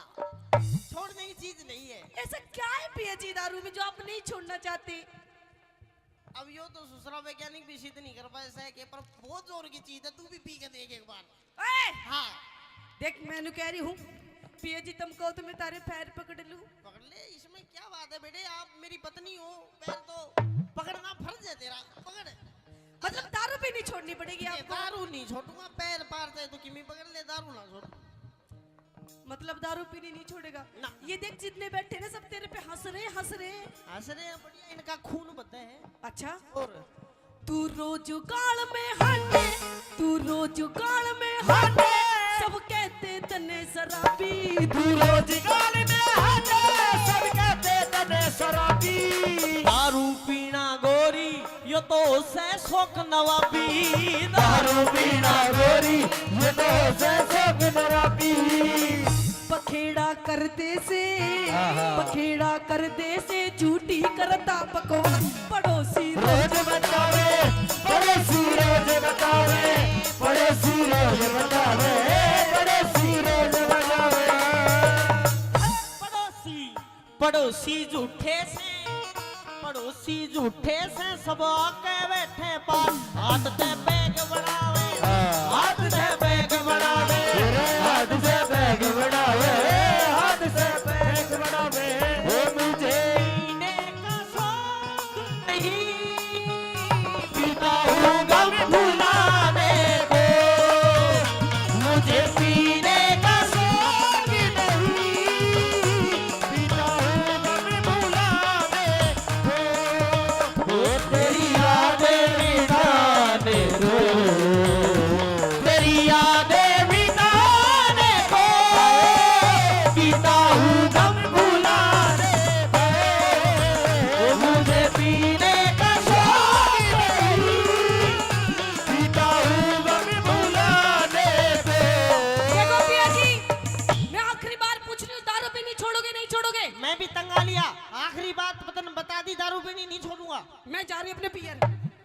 छोड़ने की चीज नहीं है। ऐसा क्या है पिया जी दारू में जो आप नहीं छोड़ना चाहते? अब यो तो दूसरा वैज्ञानिक भी सिद्ध नहीं कर पाए ऐसा है, पर बहुत जोर की चीज है, तू भी पी के देख एक बार। हाँ देख मैं कह रही हूँ पिया जी तुम कहो तो मैं तारे पैर पकड़ लूं। पकड़ ले, इसमें क्या बात है बेटे, आप मेरी पत्नी हो, पैर तो पकड़ना फर्ज है तेरा, पकड़। मतलब दारू भी नहीं छोड़नी पड़ेगी आपको? दारू नहीं छोड़ूंगा, पैर पार से तो किमी पकड़ ले, दारू ना छोड़। मतलब दारू पीनी नहीं छोड़ेगा ना। ये देख जितने बैठे ना सब तेरे पे हंस रहे हंस रहे। हंस रहे हैं बढ़िया, इनका खून बदला है। अच्छा और तू रोज गाल में हाटे, तू रोज गाल में हाटे, सब कहते तने शराबी। तू रोज गाल में हाटे, सब कहते तने शराबी। दारू पीना गोरी यो तो से शौक नवाबी। दारू पीना गोरी ये तो से शौक नवाबी। पखेड़ा करते से, पखेड़ा करते से झूठी करता बकवास, पड़ोसी रोज बतावे, पड़ोसी रोज बतावे, पड़ोसी रोज बतावे, पड़ोसी रोज बतावे। पड़ोसी पड़ोसी झूठे से, पड़ोसी झूठे से सब आके बैठे पास, हाथ से बैग बढ़ावे, हाथ से बैग बढ़ावे, हाथ से बैग बढ़ावे, हाथ से बैग बढ़ावे। वो मुझे पीने का शौक नहीं, पीता हूँ गम भुलाने को, मुझे पीने का शौक नहीं, पीता हूँ गम भुलाने को। वो तेरी यादें मिटाने को,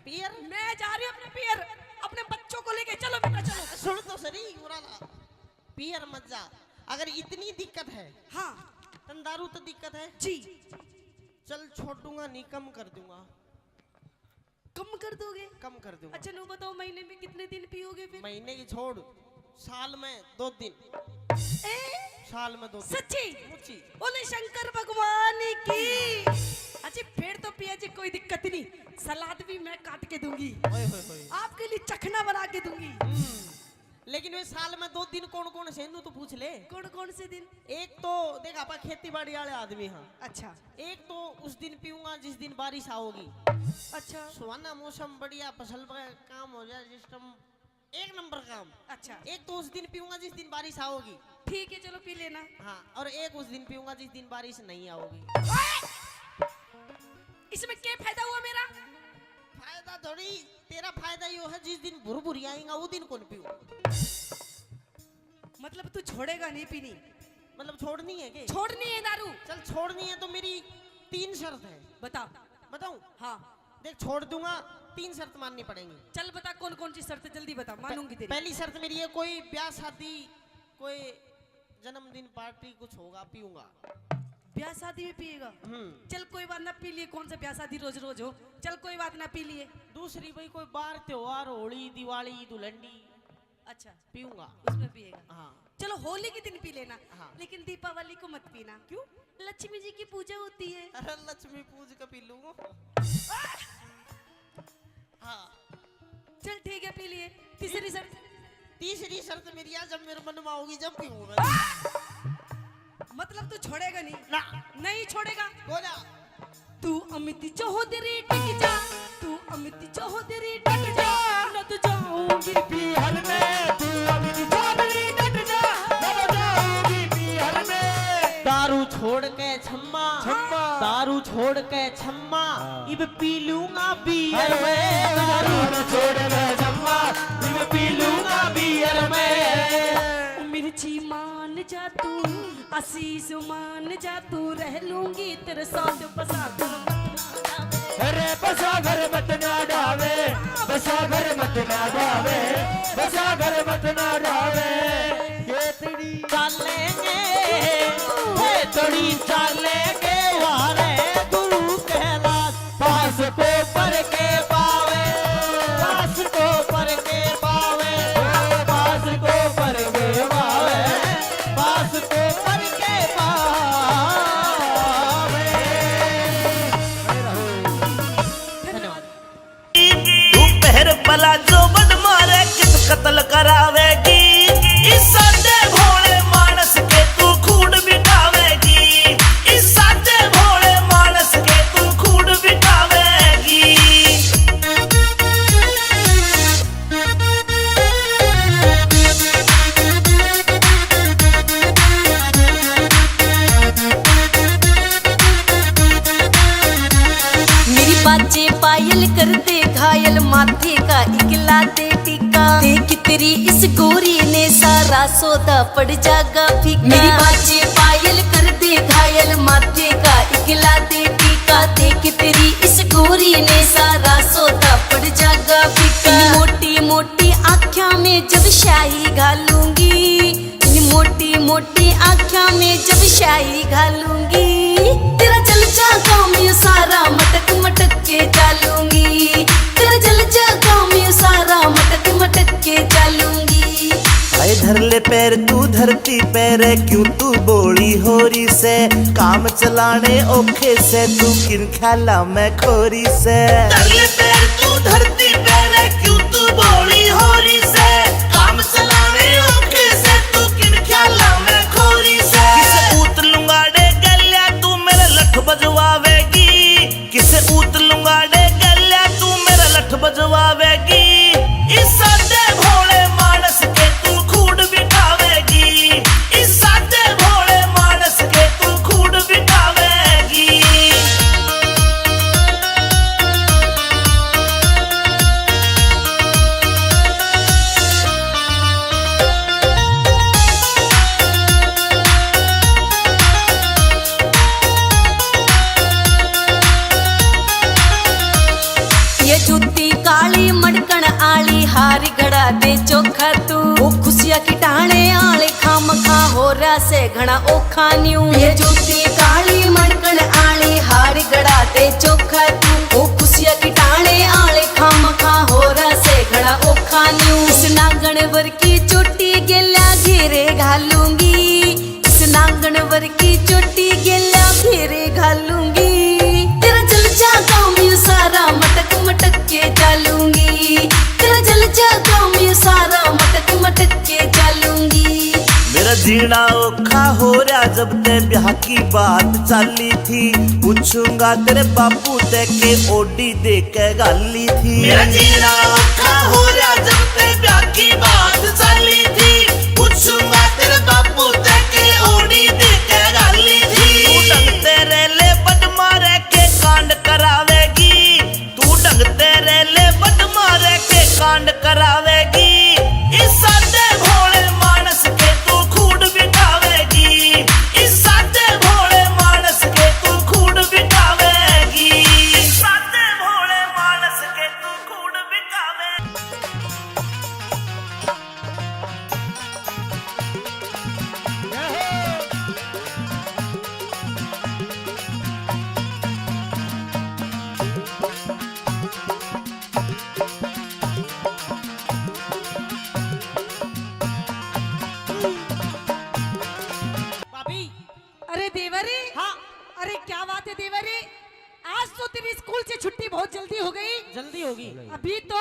पियर मैं जा रही हूँ अपने पियर, अपने बच्चों को लेके चलो बेटा चलो। सुन तो सही मुरादा, पियर मत जा। अगर इतनी दिक्कत है हाँ तन दारू तो दिक्कत है जी। चल छोड़ दूंगा, नहीं कम कर दूंगा। कम कर दोगे? कम कर दूंगा। अच्छा नो बताओ महीने में कितने दिन पियोगे फिर? महीने की छोड़, साल में 2 दिन। साल में 2 दिन। सच्ची? मुच्ची। बोले शंकर भगवान की। अच्छा फिर तो पिया जी कोई दिक्कत नहीं, सलाद भी मैं काट के दूंगी, आपके लिए चखना बना के दूंगी। लेकिन वे साल में 2 दिन कौन कौन से तो पूछ ले। कौन कौन से दिन? एक तो देख आपा खेती बाड़ी वाले आदमी हाँ। अच्छा। एक तो उस दिन पीऊंगा जिस दिन बारिश आओगी। अच्छा। सुहाना मौसम बढ़िया, फसल का काम हो जाए, सिस्टम एक नंबर काम। अच्छा। एक तो उस दिन पीऊंगा जिस दिन बारिश आओगी। ठीक है चलो पी लेना। हाँ, और एक उस दिन पीऊंगा जिस दिन बारिश नहीं आओगी। इसमें क्या फायदा हुआ मेरा? फायदा थोड़ी, तेरा फायदा यो है जिस दिन भुरभुरी आएगा वो दिन कौन पीऊं। मतलब तू छोड़ेगा नहीं पीनी? मतलब छोड़नी है के? छोड़नी है दारू। चल छोड़नी है तो मेरी 3 शर्त है। बता। बताऊं? हाँ देख छोड़ दूंगा, 3 शर्त माननी पड़ेंगी। चल बता कौन कौन सी शर्त, जल्दी बता मानूंगी तेरी। पहली शर्त मेरी है कोई ब्याह शादी, कोई जन्मदिन पार्टी कुछ होगा पीऊंगा। ब्याह शादी में पिएगा? चल कोई बात ना, पी लिए। कौन सा ब्याह शादी रोज रोज हो, चल कोई बात ना पी लिए। दूसरी भाई कोई बार त्योहार, होली दिवाली दुलंडी, अच्छा पीऊंगा, उसमें पिएगा। हाँ। चलो होली के दिन पी लेना। हाँ। लेकिन दीपावली को मत पीना। क्यों? लक्ष्मी जी की पूजा होती है। अरे लक्ष्मी पूज का पी लूंगा। हाँ चल ठीक है पी लिए। तीसरी शर्त? तीसरी शर्त मेरी है जब मेरे मन में आओगी जब पीऊंगा। मतलब तू छोड़ेगा नहीं? ना। नहीं छोड़ेगा? बोला तू अमित चौधरी टिक जा, तू अमित चौधरी टिक जा, न तो जाऊंगी बिहार में। तू अमित चौधरी टिक जा, न तो जाऊंगी बिहार में। दारू छोड़ के छम्मा, दारू छोड़ के छम्मा, इब पी लूंगा बियर में। दारू छोड़ के छम्मा, इब पी लूंगा बियर में। मिर्ची मान जा तू, आशीष मान जा तू, रह लूंगी तेरे साथ बसा कर। अरे बसा घर मत ना डावे, बसा घर मत ना डावे, बसा घर मत ना डावे। ये तेरी चालेंगे, ये तेरी चालेंगे, वारे गुरु कहलास, पास को पर के पावे, पास को पर के पावे, पास को पर के पावे, पास को पर के पावे। धन्यवाद। तू पहर पला जो बन मारे किस कत्ल करावेगी, इस सादे भोले मानस के तू खून बिठावेगी, इस सादे भोले मानस के तू खून बिठावेगी। मेरी बाजे पायल करते घायल, माथे का इकलाते टीका, देख तेरी इस गोरी ने सारा सौदा पड़ जागा फीका। मेरी बाजे पायल करते घायल, माथे का इकलाते टीका, देख तेरी इस गोरी ने सारा सौदा पड़ जागा फीका। इन मोटी मोटी आँखों में जब शाही घालूंगी, इन मोटी मोटी आँखों में जब शाही घालूंगी, तेरा जल जागा मैं सारा मटक मटक के डालूंगी, तेरा जल जागा मैं सारा मटक मटक के डालूंगी। आए धर ले पैर तू धरती पैर, क्यों तू बोली होरी से, काम चलाने औखे से तू किन ख्याला में खोरी से। तरले पैर तू धरती पैर, क्यों तू बोली होरी से, काम चलाने औखे से तू किन ख्याला में खोरी से। किसे ऊत लुंगाड़े गल्या तू मेरे लठ बजवावेगी, किसे ऊत लुंगाड़े गल्या तू मेरा लठ बजवावेगी, इस सादे भोले मानस के तू खून बिठावेगी, इस सादे भोले मानस के तू खून बिठावेगी। जूती काली मड़कन आली हार घड़ा दे चोखा तू ओ खुशिया की टाणे आले खाम खा हो रहा से घना ओखा न्यू ये जूती काली मड़कन आली हार घड़ा दे चोखा तू ओ खुशिया की टाणे आले खाम खा हो रहा से घना ओखा न्यू इस नांगण वर की चोटी गेला घेरे घालूंगी इस नांगण वर की चोटी गेला घेरे घालूंगी तेरा जल जा गाँव में सारा मटक मटक के चालूंगी तेरा जल जा गाँव में सारा मटक मटक के चालूंगी मेरा जीना औखा हो रहा जब ते ब्याह की बात चाली थी पूछूंगा तेरे बापू ते के ओडी दे के गाली थी मेरा जीना औखा हो रहा जब ते ब्याह की बात चली थी पूछूंगा तेरे बापू ते के ओडी दे के गाली थी तू ढंग तेरे ले बट मारे के कांड करावेगी तू ढंग तेरे ले बट मारे के कांड करावेगी इस सादे भोले मानस के तू खूड बिठावेगी इस सादे भोले मानस के तू खूड बिठावेगी इस सादे भोले मानस के तू खूड बिठावेगी भाभी अरे देवरी, हाँ अरे क्या बात है देवरी, आज तो तेरी स्कूल से छुट्टी बहुत जल्दी हो गई। जल्दी होगी अभी तो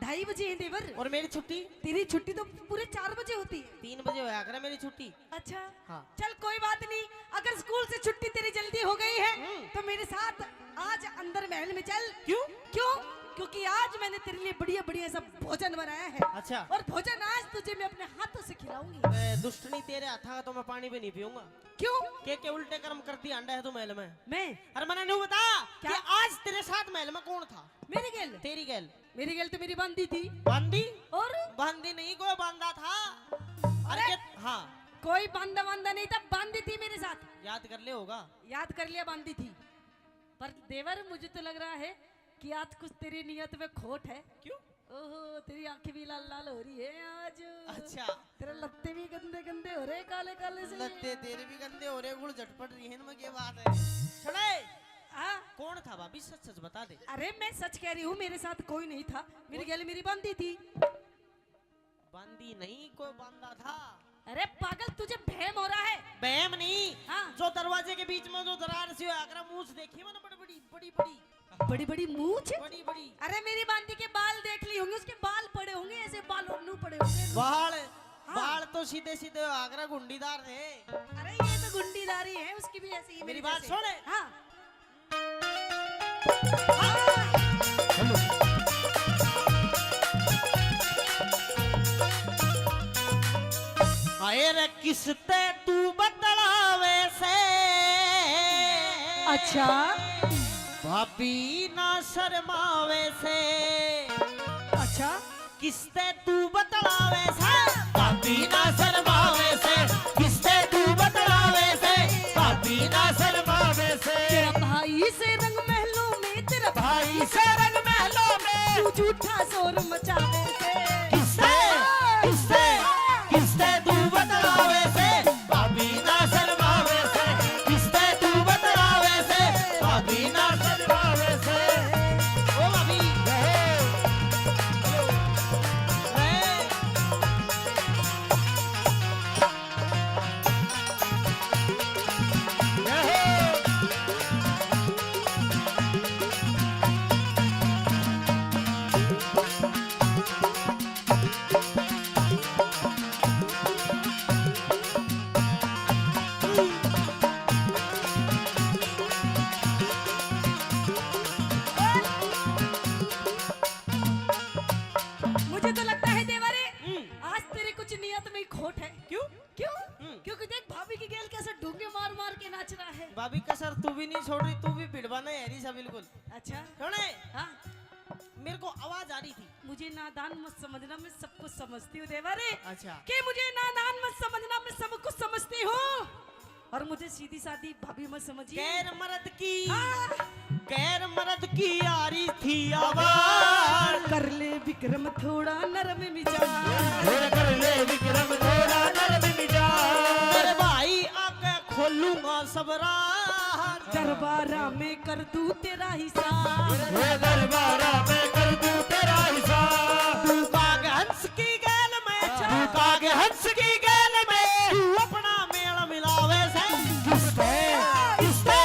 2:30 बजे है देवर, और मेरी छुट्टी तेरी छुट्टी तो पूरे 4 बजे होती है। 3 बजे होया करे मेरी छुट्टी। अच्छा हाँ। चल कोई बात नहीं, अगर स्कूल से छुट्टी तेरी जल्दी हो गई है तो मेरे साथ आज अंदर महल में चल। क्यों? क्यों? क्योंकि आज मैंने तेरे लिए बढ़िया बढ़िया सब भोजन बनाया है। अच्छा। और भोजन आज तुझे मैं अपने हाथों से खिलाऊंगी। दुष्टनी तेरे हाथा का तो मैं पानी भी नहीं पीऊंगा। क्यों? के उल्टे कर्म करती अंडा है तू महल में। मैं? अरे मैंने नहीं बता क्या? कि आज तेरे साथ महल में कौन था? मेरी गेल? तेरी गैल। मेरी गेल तो मेरी बंदी थी। बांदी? और बांदी नहीं, कोई बांदा था। अरे हाँ कोई बंदा बंदा नहीं था, बांदी थी मेरे साथ। याद कर ले होगा। याद कर लिया, बांदी थी। पर देवर मुझे तो लग रहा है कि आज कुछ तेरी नियत में खोट है। क्यों? ओहो, तेरी आंखें भी लाल लाल हो रही है आज। अच्छा। तेरे लत्ते भी गंदे गंदे हो रहे, काले काले से। लत्ते तेरे भी गंदे हो रहे, गुड़ झटपट रही है में, क्या बात है? सुने हाँ? कौन था भाभी, सच सच बता दे। अरे मैं सच कह रही हूँ, मेरे साथ कोई नहीं था। मेरी गैल मेरी बांदी थी। बांदी नहीं, कोई बांदा था। अरे पागल, तुझे भ्रम हो रहा है। बहम नहीं। हाँ। जो दरवाजे के बीच में जो दरार सी आगरा मूछ देखी मैंने, बड़ी बड़ी बड़ी बड़ी बड़ी बड़ी मूछ। बड़ी बड़ी। अरे मेरी बांदी के बाल देख ली होंगे, उसके बाल पड़े होंगे ऐसे, बाल और नू पड़े होंगे। बाल हाँ। बाल तो सीधे सीधे आगरा गुंडीदार थे। अरे ये तो गुंडीदारी है, उसकी भी ऐसी ही। मेरी बात सुन। हाँ। आए रे किसते तू बतलावे से। अच्छा। भाभी ना शर्मावे से। अच्छा। किसते तू बतलावे से। भाभी ना शर्मावे से। किसते तू बतलावे से। भाभी ना शर्मावे से। तेरा भाई से रंग महलों में, तेरा भाई से रंग महलों में। तू झूठा शोर मचावे से। किसते किसते किसते तू बतलावे से। भाभी ना शर्मावे से। किसते तू बतलावे से। भाभी ना शर्मावे से। ओ भाभी मुझे तो लगता है देवरे, आज तेरी कुछ नियत में खोट है। क्यों? क्यों? क्योंकि देख भाभी की गेल कैसे डूंगे मार मार के नाच रहा है। भाभी का सर तू भी नहीं छोड़ रही, तू भी भिड़वाना है हरी सा बिल्कुल। अच्छा। सुने हाँ। मेरे को आवाज आ रही थी। मुझे नादान मत समझना, मैं सब कुछ समझती हूँ देवरे। अच्छा। कि मुझे नादान मत समझना, मैं सब कुछ समझती हूँ। और मुझे सीधी सादी भाभी मत समझिए। गैर मर्द की हाँ। गैर मर्द की यारी थी आवार। कर ले विक्रम थोड़ा नरम मिजाज, कर ले विक्रम थोड़ा नरम मिजाज। मेरे भाई आके खोलूंगा सब राज। दरबारा में कर दूं तेरा हिसाब, दरबारा में कर दूं तेरा हिसाब। तू काग हंस की गैल में तू कागे हंस की गैल में तू अपना मेल मिलावे से। किसते किसते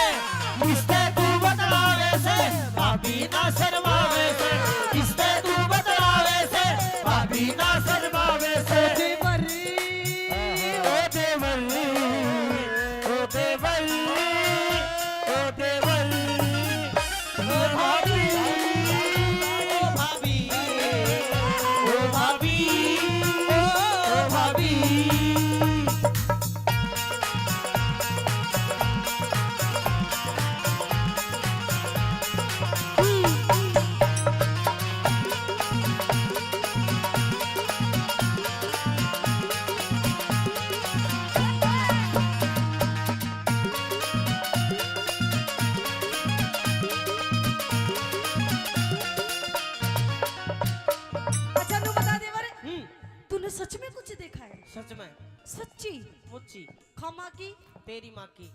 किसते तू बतलावे से भाभी ना शर्मावे से। किसते तू बतलावे से भाभी ना शर्मावे से। देवर ओ देवर ओ देवर ओ देवर ओ भाभी ओ भाभी ओ भाभी ओ भाभी। अच्छा तू बता देवर, तूने सच में कुछ देखा है? सच में सच्ची? मुच्ची खमा की? तेरी माँ की।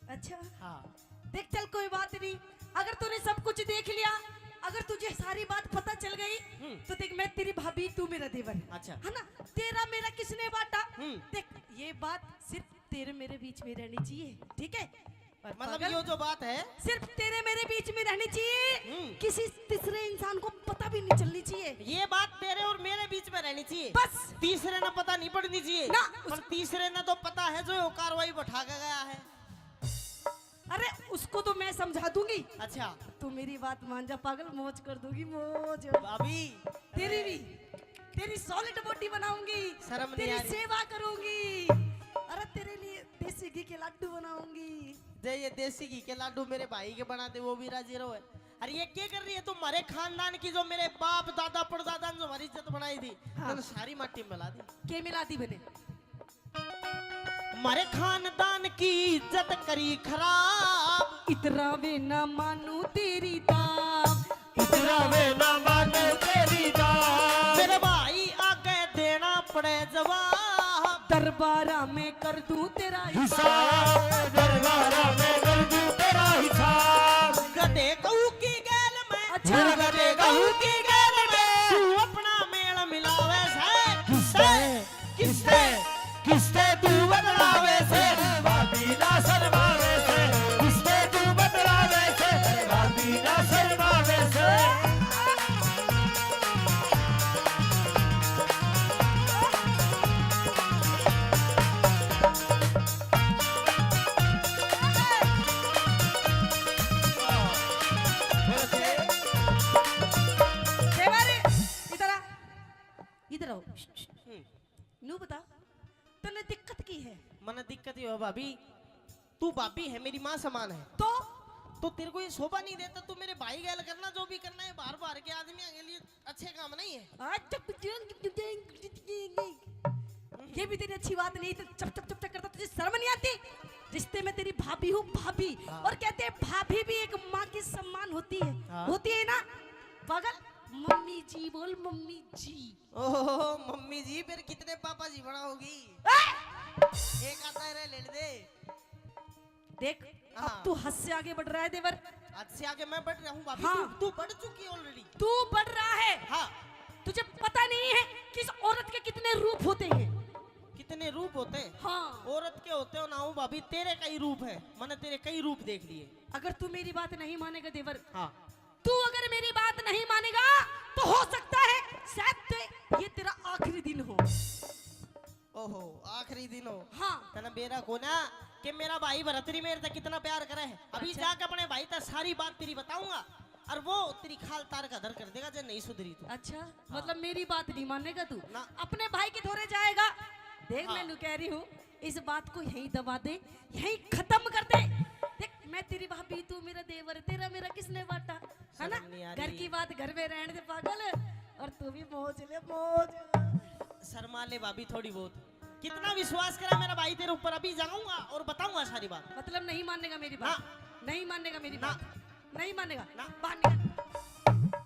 अच्छा हाँ देख चल कोई बात नहीं, अगर तूने सब कुछ देख लिया, अगर तुझे सारी बात पता चल गई तो देख मैं तेरी भाभी तू मेरा देवर। अच्छा। है ना, तेरा मेरा किसने बांटा? हम्म। देख ये बात सिर्फ तेरे मेरे बीच में रहनी चाहिए, ठीक है? और मतलब पागल, ये जो बात है सिर्फ तेरे मेरे बीच में रहनी चाहिए, हम्म। किसी तीसरे इंसान को पता भी नहीं चलनी चाहिए। ये बात तेरे और मेरे बीच में रहनी चाहिए। बस। तीसरे ने पता नहीं पड़नी चाहिए ना, पर तीसरे ने तो पता है जो ये कार्रवाई बैठा के गया है। अरे उसको तो मैं समझा दूंगी, अच्छा तू मेरी बात मान जा पागल, मौज कर दूंगी मौज। भाभी तेरी भी, तेरी सॉलिड बॉडी बनाऊंगी, शर्म नहीं तेरी आ रही? सेवा करूंगी, अरे तेरे लिए देसी घी के लड्डू बनाऊंगी। जे ये देसी घी के लाडू मेरे भाई के बनाते वो भी राजी रहो है। अरे ये क्या कर रही है तुम? हमारे खानदान की जो मेरे बाप दादा परदादा ने जो हमारी इज्जत बनाई थी तुमने सारी माटी में मिला दी। के मिला दी मैंने? हमारे खानदान की इज्जत करी खराब। इतरा वे ना मानू तेरी दाम, इतना में ना मानो तेरी दाम। मेरे भाई आगे देना पड़े जवाब। दरबारा में कर दूं तेरा हिसाब। हिसाब दरबारा में कर दूं तेरा हिसाब। गधे गऊ की गैल में, अच्छा। गधे गऊ की गैल में तू अपना मेल मिलावे से। किसते किसते किसते तू बतलावे से भाभी ना शर्मावे से। किसते तू बतलावे से भाभी ना शर्मावे से। देवर इधर आ, इधर आओ। नू बता तूने दिक्कत की है मन दिक्कत ही हो भाभी, तू भाभी है मेरी माँ समान है तो तेरे को ये शोभा नहीं देता। तू मेरे भाई गैल करना जो भी करना है, बाहर बाहर के आदमी के लिए अच्छे काम नहीं है। ये भी तेरी अच्छी बात नहीं, तो चप चप चप चप करता, तुझे शर्म नहीं आती? रिश्ते में तेरी भाभी हूँ भाभी, और कहते हैं भाभी भी एक माँ की सम्मान होती है। होती है ना पागल? मम्मी जी बोल, मम्मी जी। ओहो मम्मी जी, फिर कितने पापा जी बना होगी? एक आता है ले दे। देख अब तू हद से आगे बढ़ रहा है देवर। आज से आगे मैं बढ़ रहा हूँ भाभी। हाँ। तू बढ़ चुकी है ऑलरेडी। तू बढ़ रहा है। हाँ। तुझे पता नहीं है कि इस औरत के कितने रूप होते हैं। कितने रूप होते हैं? हाँ। औरत के होते हो ना हूँ भाभी, तेरे कई रूप है। मैंने तेरे कई रूप देख लिए। अगर तू मेरी बात नहीं मानेगा देवर, हाँ। तू अगर मेरी बात नहीं मानेगा तो हो सकता है शायद ये तेरा आखिरी दिन हो। ओहो आखिरी दिन हो। हाँ। तना बेरा को ना कि मेरा भाई भरतरी मेरे तक कितना प्यार करे है। अभी अच्छा। जाकर अपने भाई तक सारी बात तेरी बताऊंगा और वो तेरी खाल तार का दर कर देगा जो नहीं सुधरी तो। अच्छा मतलब मेरी बात नहीं मानेगा तू? ना। अपने भाई के थोड़े जाएगा। देख हाँ। मैं कह रही हूँ इस बात को यहीं दबा दे, यहीं खत्म कर दे। देख मैं तेरी भाभी, तू मेरा देवर, तेरा मेरा किसने बांटा? है ना? शर्म नहीं आ घर रही। की बात घर में रहने दे पागल, और तू भी मौज ले मौज। शर्मा ले भाभी थोड़ी बहुत। कितना विश्वास करा मेरा भाई तेरे ऊपर। अभी जाऊंगा और बताऊंगा सारी बात। मतलब नहीं मानेगा मेरी बात? नहीं मानेगा मेरी ना। बात? नहीं मानेगा ना। बाहर निकल,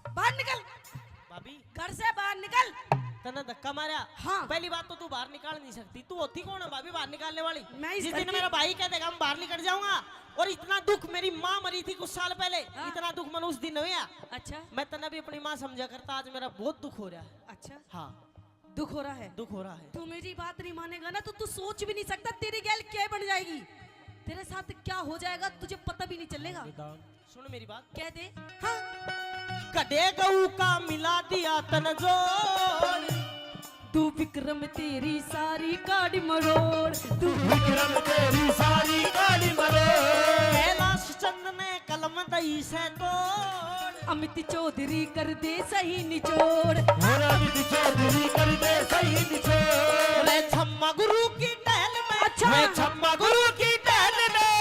बाहर निकल, भाभी घर से बाहर निकल। तने धक्का मारा। हाँ। पहली बात तो तू बाहर निकाल नहीं सकती। तू होती कौन है भाभी बाहर निकालने वाली? मैं इस जिस घर दिन की- मेरा भाई कह देगा हम बाहर निकल जाऊंगा, और इतना दुख, मेरी माँ मरी थी कुछ साल पहले, हाँ। इतना दुख मन उस दिन हुआ। अच्छा मैं तने भी अपनी माँ समझा करता, आज मेरा बहुत दुख हो रहा है। अच्छा, हाँ दुख हो रहा है। दुख हो रहा है। तू मेरी बात नहीं मानेगा ना तो तू सोच भी नहीं सकता तेरी गैल क्या बन जाएगी, तेरे साथ क्या हो जाएगा तुझे पता भी नहीं चलेगा। सुन मेरी बात। कह दे। हाँ। कदे गऊ का मिला दिया तन जोड़, तू विक्रम तेरी सारी गाड़ी मरोड़, तू विक्रम तेरी सारी गाली मरे कैलाश चंद ने कलम दई से तोड़, अमित चौधरी कर दे सही निचोड़। मेरा विधि चौधरी कर दे सही निचोड़ रे छम्मा गुरु की टहल में, अच्छा। रे छम्मा गुरु की टहल में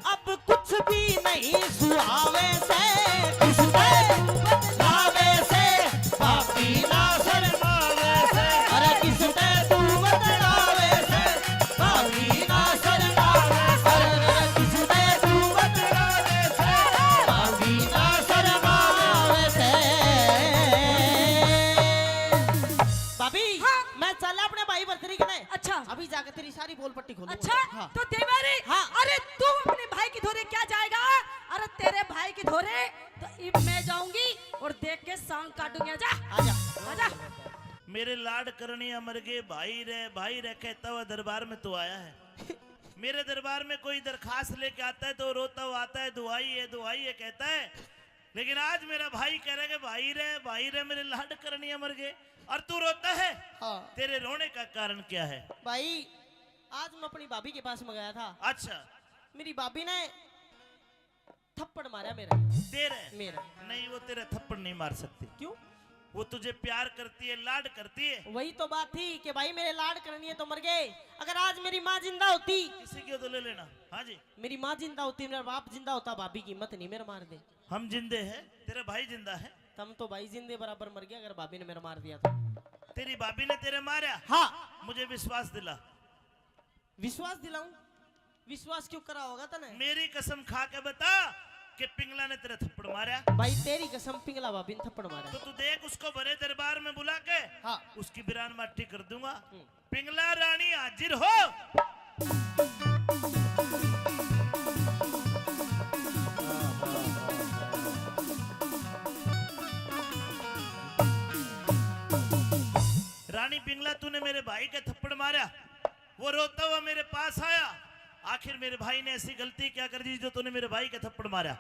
अब कुछ भी नहीं सुहावे से, किसने लावे से पापी ना शर्मावे से, अरे किसने तू बतलावे से पापी ना शर्मावे से, अरे किसने तू बतलावे से पापी ना शर्मावे से। भाभी मैं चला अपने भाई बर्तरी के नहीं। अच्छा। अभी जाकर तेरी सारी बोल पट्टी खोलूंगा। अच्छा हाँ। तो देवारी। हाँ। अरे तू अपने भाई की धोरे क्या जाएगा? अरे तेरे भाई की धोरे तो अब मैं जाऊंगी और देख के सांग काटूंगी। आजा आजा। आजा। मेरे लाड करनी अमर के भाई रे कहता हुआ दरबार में तो आया है। मेरे दरबार में कोई दरखास्त लेके आता है तो रोता हुआ आता है, दुआई है कहता है। लेकिन आज मेरा भाई कह रहा है कि भाई रे मेरे लाड करनी अमर के, और तू रोता है। हाँ। तेरे रोने का कारण क्या है? भाई आज मैं अपनी भाभी के पास में गया था। अच्छा, मेरी भाभी ने थप्पड़ मारा मेरा। मेरा नहीं, वो तेरा थप्पड़ नहीं मार सकती। क्यों? वो तुझे प्यार करती है, लाड करती है। वही तो बात थी कि भाई मेरे लाड करनी है तो मर गए। अगर आज मेरी माँ जिंदा होती, किसी की तो ले लेना। हाँ जी, मेरी माँ जिंदा होती, मेरा बाप जिंदा होता, भाभी की हिम्मत नहीं मेरा मार दे। हम जिंदे हैं, तेरा भाई जिंदा है। तुम तो भाई जिंदे बराबर मर गया अगर भाभी ने मेरा मार दिया तो। तेरी भाभी ने तेरे मारा? हाँ। मुझे विश्वास दिला। विश्वास दिलाऊं? विश्वास क्यों करा होगा तने? मेरी कसम खा के बता कि पिंगला ने तेरा थप्पड़ मारा। भाई तेरी कसम पिंगला भाभी ने थप्पड़ मारा। तो तू देख, उसको बड़े दरबार में बुला के हाँ। उसकी बिरान माटी कर दूंगा। पिंगला रानी हाजिर हो। रानी पिंगला, तूने मेरे भाई के थप्पड़ मारा, वो रोता हुआ मेरे पास आया। आखिर मेरे भाई ने ऐसी गलती क्या कर दी जो तूने मेरे भाई के थप्पड़ मारा?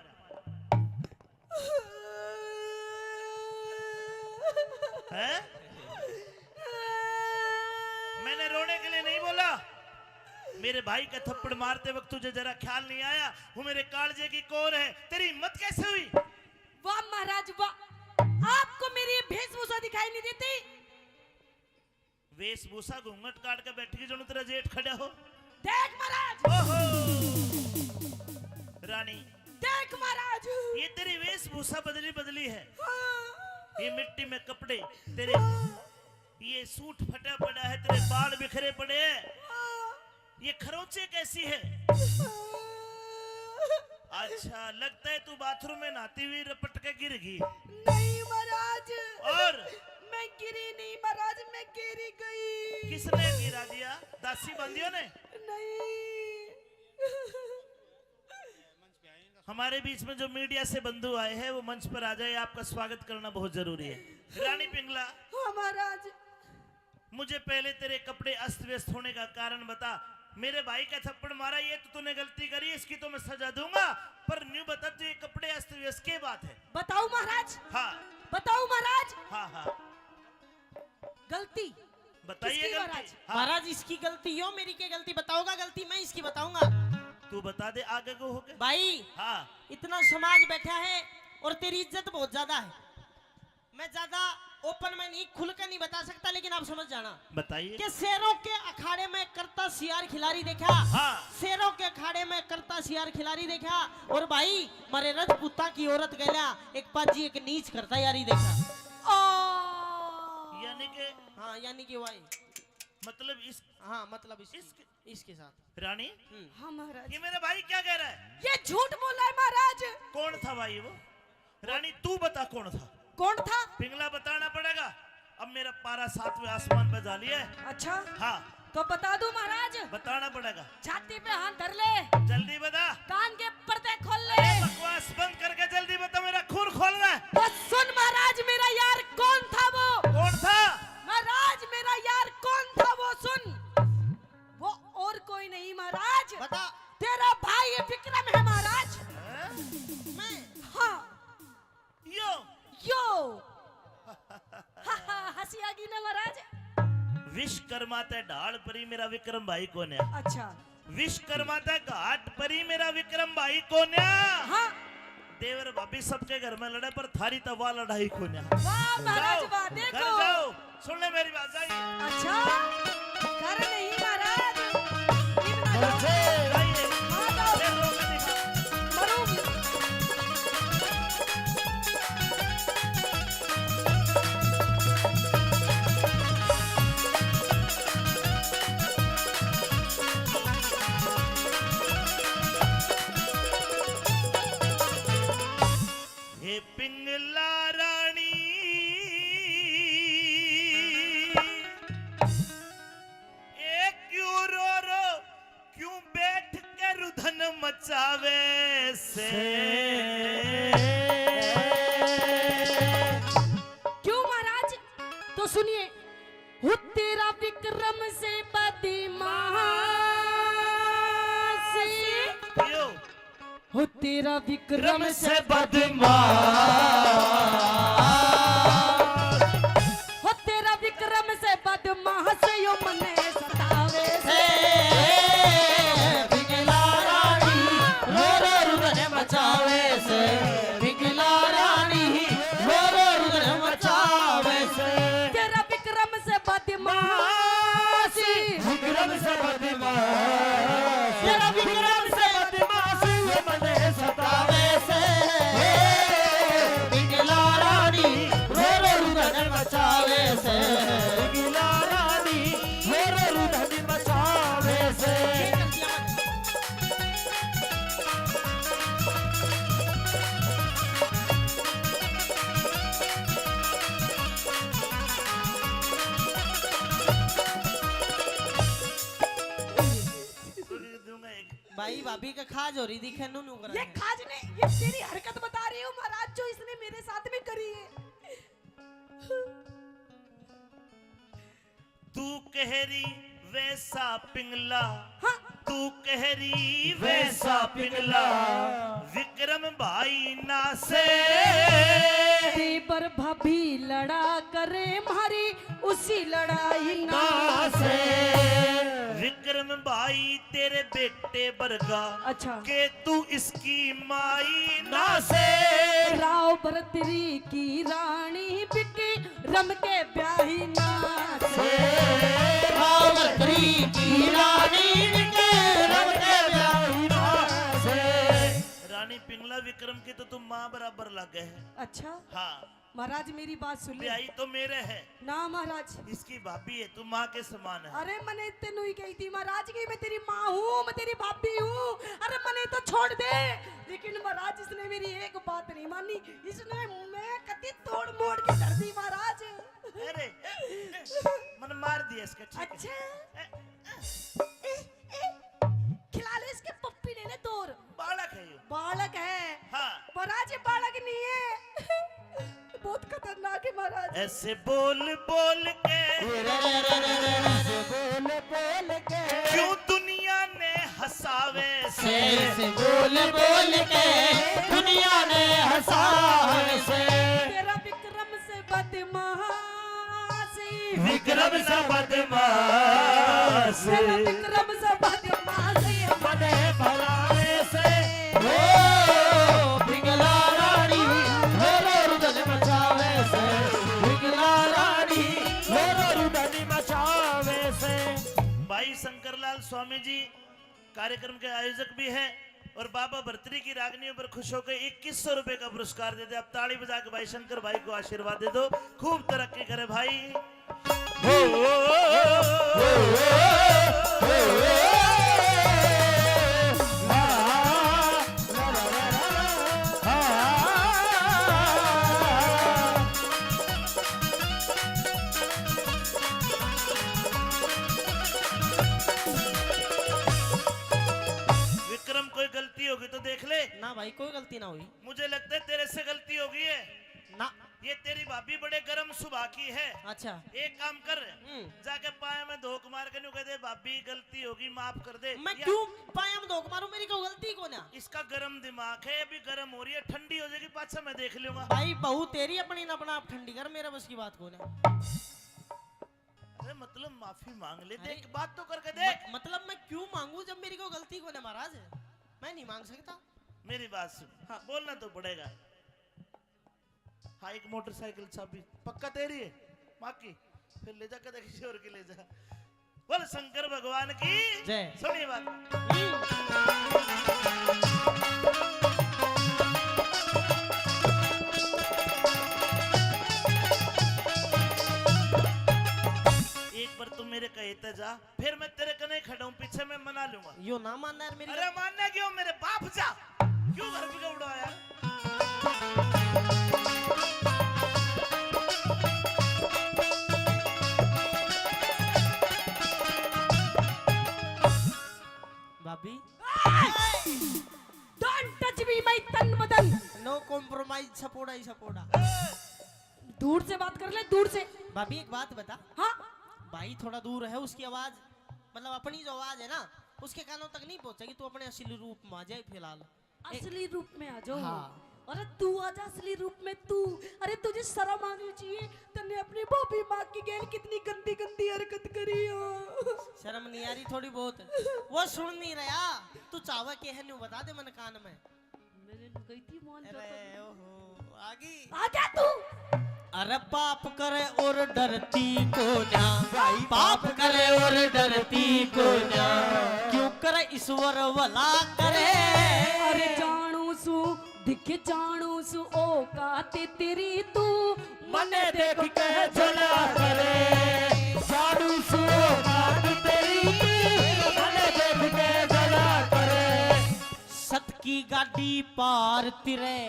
है? मैंने रोने के लिए नहीं बोला। मेरे भाई का थप्पड़ मारते वक्त तुझे जरा ख्याल नहीं आया वो मेरे कालजे की कोर है? तेरी हिम्मत कैसे हुई? वाह महाराज वाह, आपको मेरी वेशभूषा दिखाई नहीं देती? वेशभूषा घूंघट काट के बैठी जो तेरा जेठ खड़ा हो। देख महाराज, ओहो रानी, देख महाराज, ये तेरी वेशभूषा बदली है। हाँ। ये मिट्टी में कपड़े तेरे, ये सूट फटा पड़ा है, तेरे बाल बिखरे पड़े हैं, ये खरोंचे कैसी है? अच्छा, लगता है तू बाथरूम में नहाती हुई रपट के गिर गई। नहीं महाराज, और मैं गिरी नहीं महाराज, मैं गिरी गई। किसने गिरा दिया? दासी बंदियों ने? नहीं। हमारे बीच में जो मीडिया से बंधु आए हैं वो मंच पर आ जाए, आपका स्वागत करना बहुत जरूरी है। रानी पिंगला, हाँ महाराज। मुझे पहले तेरे कपड़े अस्त व्यस्त होने का कारण बता। मेरे भाई का थप्पड़ मारा, ये तो तूने गलती करी, इसकी तो मैं सजा दूंगा, पर न्यू बता तू ये कपड़े अस्त व्यस्त की बात है? बताओ महाराज, हाँ बताओ महाराज। हाँ हाँ गलती बताइए। किसकी गलती महाराज? हाँ। महाराज इसकी गलती यो, मेरी क्या गलती? बताओगा गलती, मैं इसकी बताऊंगा। तू बता दे आगे को होके। भाई हाँ इतना समाज बैठा है और तेरी इज्जत बहुत ज्यादा है। मैं ज्यादा ओपन में नहीं, खुल कर नहीं बता सकता, लेकिन आप समझ जाना बताइए। कि शेरों के अखाड़े में करता सियार खिलाड़ी देखा। हाँ। शेरों के अखाड़े में करता सियार खिलाड़ी देखा, और भाई मारे रजपूता की औरत गया एक पाजी एक नीच करता यारी देखा। यानी कि हाँ यानी कि भाई मतलब इस हाँ मतलब इसके इसके साथ। रानी हाँ महाराज। ये मेरा भाई क्या कह रहा है? ये झूठ बोल रहा है महाराज। कौन था भाई वो? रानी तू बता कौन था? कौन था? पिंगला बताना पड़ेगा। अब मेरा पारा 7वें आसमान पे जा लिया है। अच्छा हाँ तो बता दूं महाराज। बताना पड़ेगा। छाती पे हाथ धर ले, जल्दी बता। कान के पर्दे खोल ले। बकवास बंद करके जल्दी बता, मेरा खून खोलना है। तो सुन महाराज, मेरा यार कौन था वो? कौन था? महाराज मेरा यार कौन था वो सुन। वो और कोई नहीं महाराज, बता। तेरा भाई विक्रम है महाराज। मैं हाँ यो यो हंसी आ गई ना महाराज। विश्वकर्मा ते ढाल परी मेरा विक्रम भाई कौन है? अच्छा विश्वकर्मा ते घाट परी मेरा विक्रम भाई कौन है? हाँ देवर भाभी सबके घर में लड़े पर थारी तवा लड़ाई कौन है? वाह महाराज जाओ, वाह, घर देखो। जाओ, सुन ले मेरी बात। जाइए अच्छा कर नहीं महाराज। इतना जाइए। हाँ, जाओ। ले लो, मैं दिखा। मरूंगी। हे पिंगला रानी ए क्यों रो क्यों बैठ के रुधन मचावे से? क्यों महाराज? तो सुनिए, हो तेरा विक्रम से बदमाशी, क्यों? हो तेरा विक्रम से हो तेरा विक्रम से बदमाश यो मने सतावे से। पिंगला रानी रो रो रुदन मचावे से। पिंगला रानी रो रो रुदन मचावे से। तेरा विक्रम से बदमाशी, विक्रम से बदमाश, तेरा विक्रम से बदमाश ये मने सतावे से। पिंगला रानी रो रो रुदन मचावे से। पिंगला रानी रो रो रुदन मचावे से। दूंगा एक। भाई भाभी का खाज हो रही दिखे नू कर। ये खाज ने, ये तेरी हरकत बता रही हूँ महाराज जो इसने मेरे साथ में करी है। तू कहरी वैसा पिंगला, हाँ तू कहरी वैसा पिंगला, विक्रम भाई ना से। देवर भाभी लड़ा करे मारी उसी लड़ाई ना से विक्रम भाई तेरे बेटे बरगा, अच्छा के तू इसकी माई ना से। राव बरतरी की रानी बिकी रम के ब्याही ना से। रावत्री की रानी के रंग के ब्याही ना से। रानी पिंगला विक्रम की तो तुम माँ बराबर लग गए है। अच्छा हाँ महाराज मेरी बात सुन ले। ब्याही तो मेरे है, ना महाराज, इसकी भाभी है, तू माँ के समान है। अरे मैंने तेनू ही कही थी महाराज की मैं तेरी माँ हूँ, मैं तेरी भाभी हूँ। अरे मैंने तो छोड़ दे, लेकिन महाराज इसने मेरी एक बात नहीं मानी। इसने मैं कति तोड़ मोड़ के कर दी महाराज। अरे मन मार दिया इसका। ठीक है। अच्छा खिला ले इसके, पप्पी ले ले तोड़। बालक है ये। बालक है हाँ महाराज, ये बालक नहीं है। बहुत खतरनाक है महाराज। ऐसे बोल बोल के बोल बोल के क्यों दुनिया ने हंसावे से। से बोल बोल के दुनिया ने हंसावे से। तेरा विक्रम से बदमाशी, विक्रम से बदमाश, तेरा विक्रम से बदमाशी मने भलावे से। ओ पिंगला रानी रो रो रुदन मचावे से। पिंगला रानी रो रो रुदन मचावे से। भाई शंकरलाल स्वामी जी कार्यक्रम के आयोजक भी हैं और बाबा भर्तरी की रागनियों पर खुश होकर 2100 रुपए का पुरस्कार देते। अब ताली बजा के भाई शंकर भाई को आशीर्वाद दे दो, खूब तरक्की करे भाई। विक्रम कोई गलती होगी तो देख ले। ना भाई कोई गलती ना हुई मुझे लगता है तेरे से गलती हो गई है। ना। ये तेरी भाभी बड़े गर्म स्वभाव की है। अच्छा। एक काम कर, जाके पाए में धोख मार के न्यू कह दे भाभी गलती होगी माफ कर दे। मैं क्यों पाया में धोख मारूं, मेरी कोई गलती को ना। इसका गर्म दिमाग है, अभी गर्म हो रही है, ठंडी हो जाएगी पाछा मैं देख लूंगा। भाई बहू तेरी अपनी ना अपना आप ठंडी कर, मेरा बस की बात को ना। अरे मतलब माफी मांग ले, देख बात तो करके देख। मतलब मैं क्यों मांगू जब मेरी कोई गलती को ना महाराज, मैं नहीं मांग सकता। मेरी बात सुन, हाँ बोलना तो पड़ेगा। हाँ एक मोटरसाइकिल चाबी पक्का तेरी है माँ की, फिर ले जा कदे किसी और की ले जा। बोल शंकर भगवान की जय। सुनिए बात। एक बार तुम मेरे कहते जा, फिर मैं तेरे कने खड़ा हूँ, पीछे मैं मना लूंगा। यो ना मानना यार मेरी। अरे मानना क्यों, मेरे बाप जा, क्यों घर पे उड़ाया। भाभी डोंट टच मी माय तन बदन। नो कॉम्प्रोमाइज, सपोड़ा ही सपोड़ा। दूर से बात कर ले, दूर से। भाभी एक बात बता। हाँ भाई थोड़ा दूर है, उसकी आवाज मतलब अपनी जो आवाज है ना उसके कानों तक नहीं पहुंचेगी। तू अपने असली रूप में आ जाए फिलहाल। असली रूप में आ जाओ। हाँ। अरे तू आजा असली रूप में तू। अरे तुझे शर्म आनी चाहिए, तूने अपनी भाभी माँ की गैल कितनी गंदी गंदी हरकत करी हो। शर्म नहीं आ रही थोड़ी बहुत? वो सुन नहीं रहा, तू चावा के है न्यू बता दे मन कान में। मैंने गई थी मान अरे ओहो आगे आजा तू। अरे पाप करे और डरती को ना, पाप करे और डरती को ना, क्यों करे ईश्वर भला करे। अरे जानू सु दिख जानू सु ओ काते तेरी तू मने देख के चला करे। जानू सु ओ कात तेरी मने देख के चला करे। सत की गाड़ी पार तिरे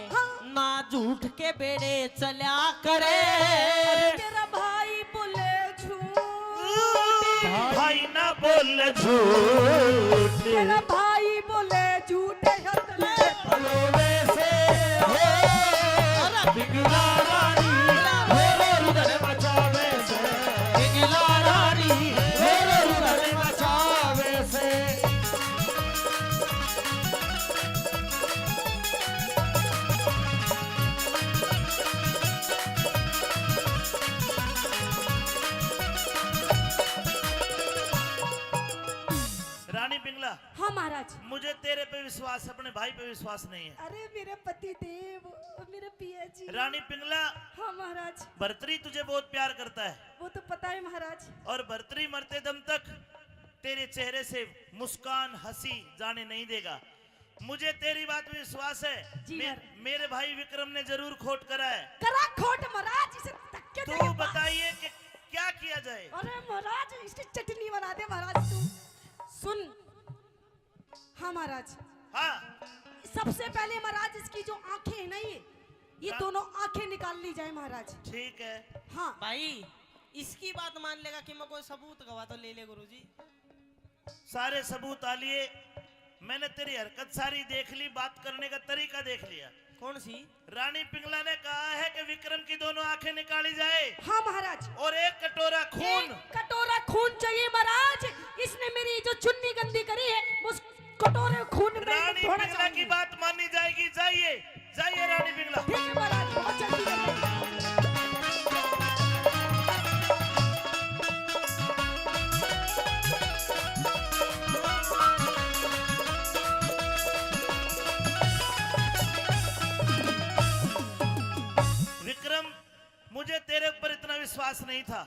ना झूठ के बेड़े चला करे। तेरा भाई बोले झूठ, भाई ना बोल झूठ, तेरा भाई बोले झूठ। भलोने से हो अरे बिगला रानी मेरे हृदय बचावे से, बिगला रानी मेरे हृदय बचावे से। रानी पिंगला। हाँ महाराज। मुझे तेरे पे विश्वास, अपने भाई पे विश्वास नहीं है। अरे मेरे पति देव, मेरे पिया जी। रानी पिंगला, हाँ महाराज। भर्तरी तुझे बहुत प्यार करता है, वो तो पता है महाराज। और भर्तरी मरते दम तक तेरे चेहरे से मुस्कान हंसी जाने नहीं देगा। मुझे तेरी बात में विश्वास है। जी मेरे भाई विक्रम ने जरूर खोट करा है। करा खोट महाराज, इसे धक्के तू देके बताइए कि क्या किया जाए। अरे महाराज इसकी चटनी बना दे महाराज तू। सुन। हाँ महाराज। हाँ सबसे पहले महाराज इसकी जो आंखें है ना, ये दोनों आंखें निकाल ली जाए महाराज। ठीक है। हाँ भाई इसकी बात मान लेगा कि मैं कोई सबूत गवा तो ले ले गुरुजी। सारे सबूत आ लिए, मैंने तेरी हरकत सारी देख ली, बात करने का तरीका देख लिया। कौन सी? रानी पिंगला ने कहा है कि विक्रम की दोनों आंखें निकाली जाए। हाँ महाराज। और एक कटोरा खून। कटोरा खून चाहिए महाराज। इसने मेरी जो चुन्नी गंदी करी है उस कटोरे खून में रानी पिंगला की बात मानी जाएगी। जाइए जाइए रानी पिंगला। ठीक है महाराज, बहुत जल्दी करिए। मुझे तेरे ऊपर इतना विश्वास नहीं था।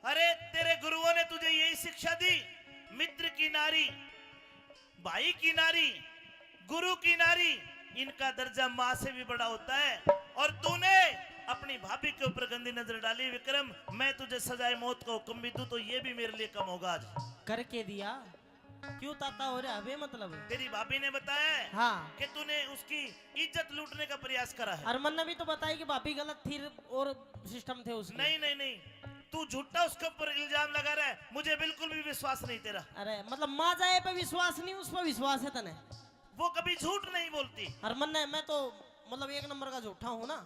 अरे तेरे गुरुओं ने तुझे यही शिक्षा दी, मित्र की नारी, भाई की नारी, गुरु की नारी, इनका दर्जा मां से भी बड़ा होता है। और तूने अपनी भाभी के ऊपर गंदी नजर डाली। विक्रम, मैं तुझे सजाए मौत का हुक्म भी दूं तो ये भी मेरे लिए कम होगा आज। करके दिया, क्यों ताता हो रहा है मतलब? तेरी भाभी ने बताया है हाँ कि तूने उसकी इज्जत लूटने का प्रयास करा है। अरमन ने भी तो बताया कि भाभी गलत थी और सिस्टम थे उसके। नहीं नहीं नहीं, तू झूठा उसके ऊपर इल्जाम लगा रहा है, मुझे बिल्कुल भी विश्वास नहीं तेरा। अरे मतलब माँ जाए पे विश्वास नहीं, उस पर विश्वास है तने। वो कभी झूठ नहीं बोलती। अरमन ने, मैं तो मतलब एक नंबर का झूठा हूँ ना।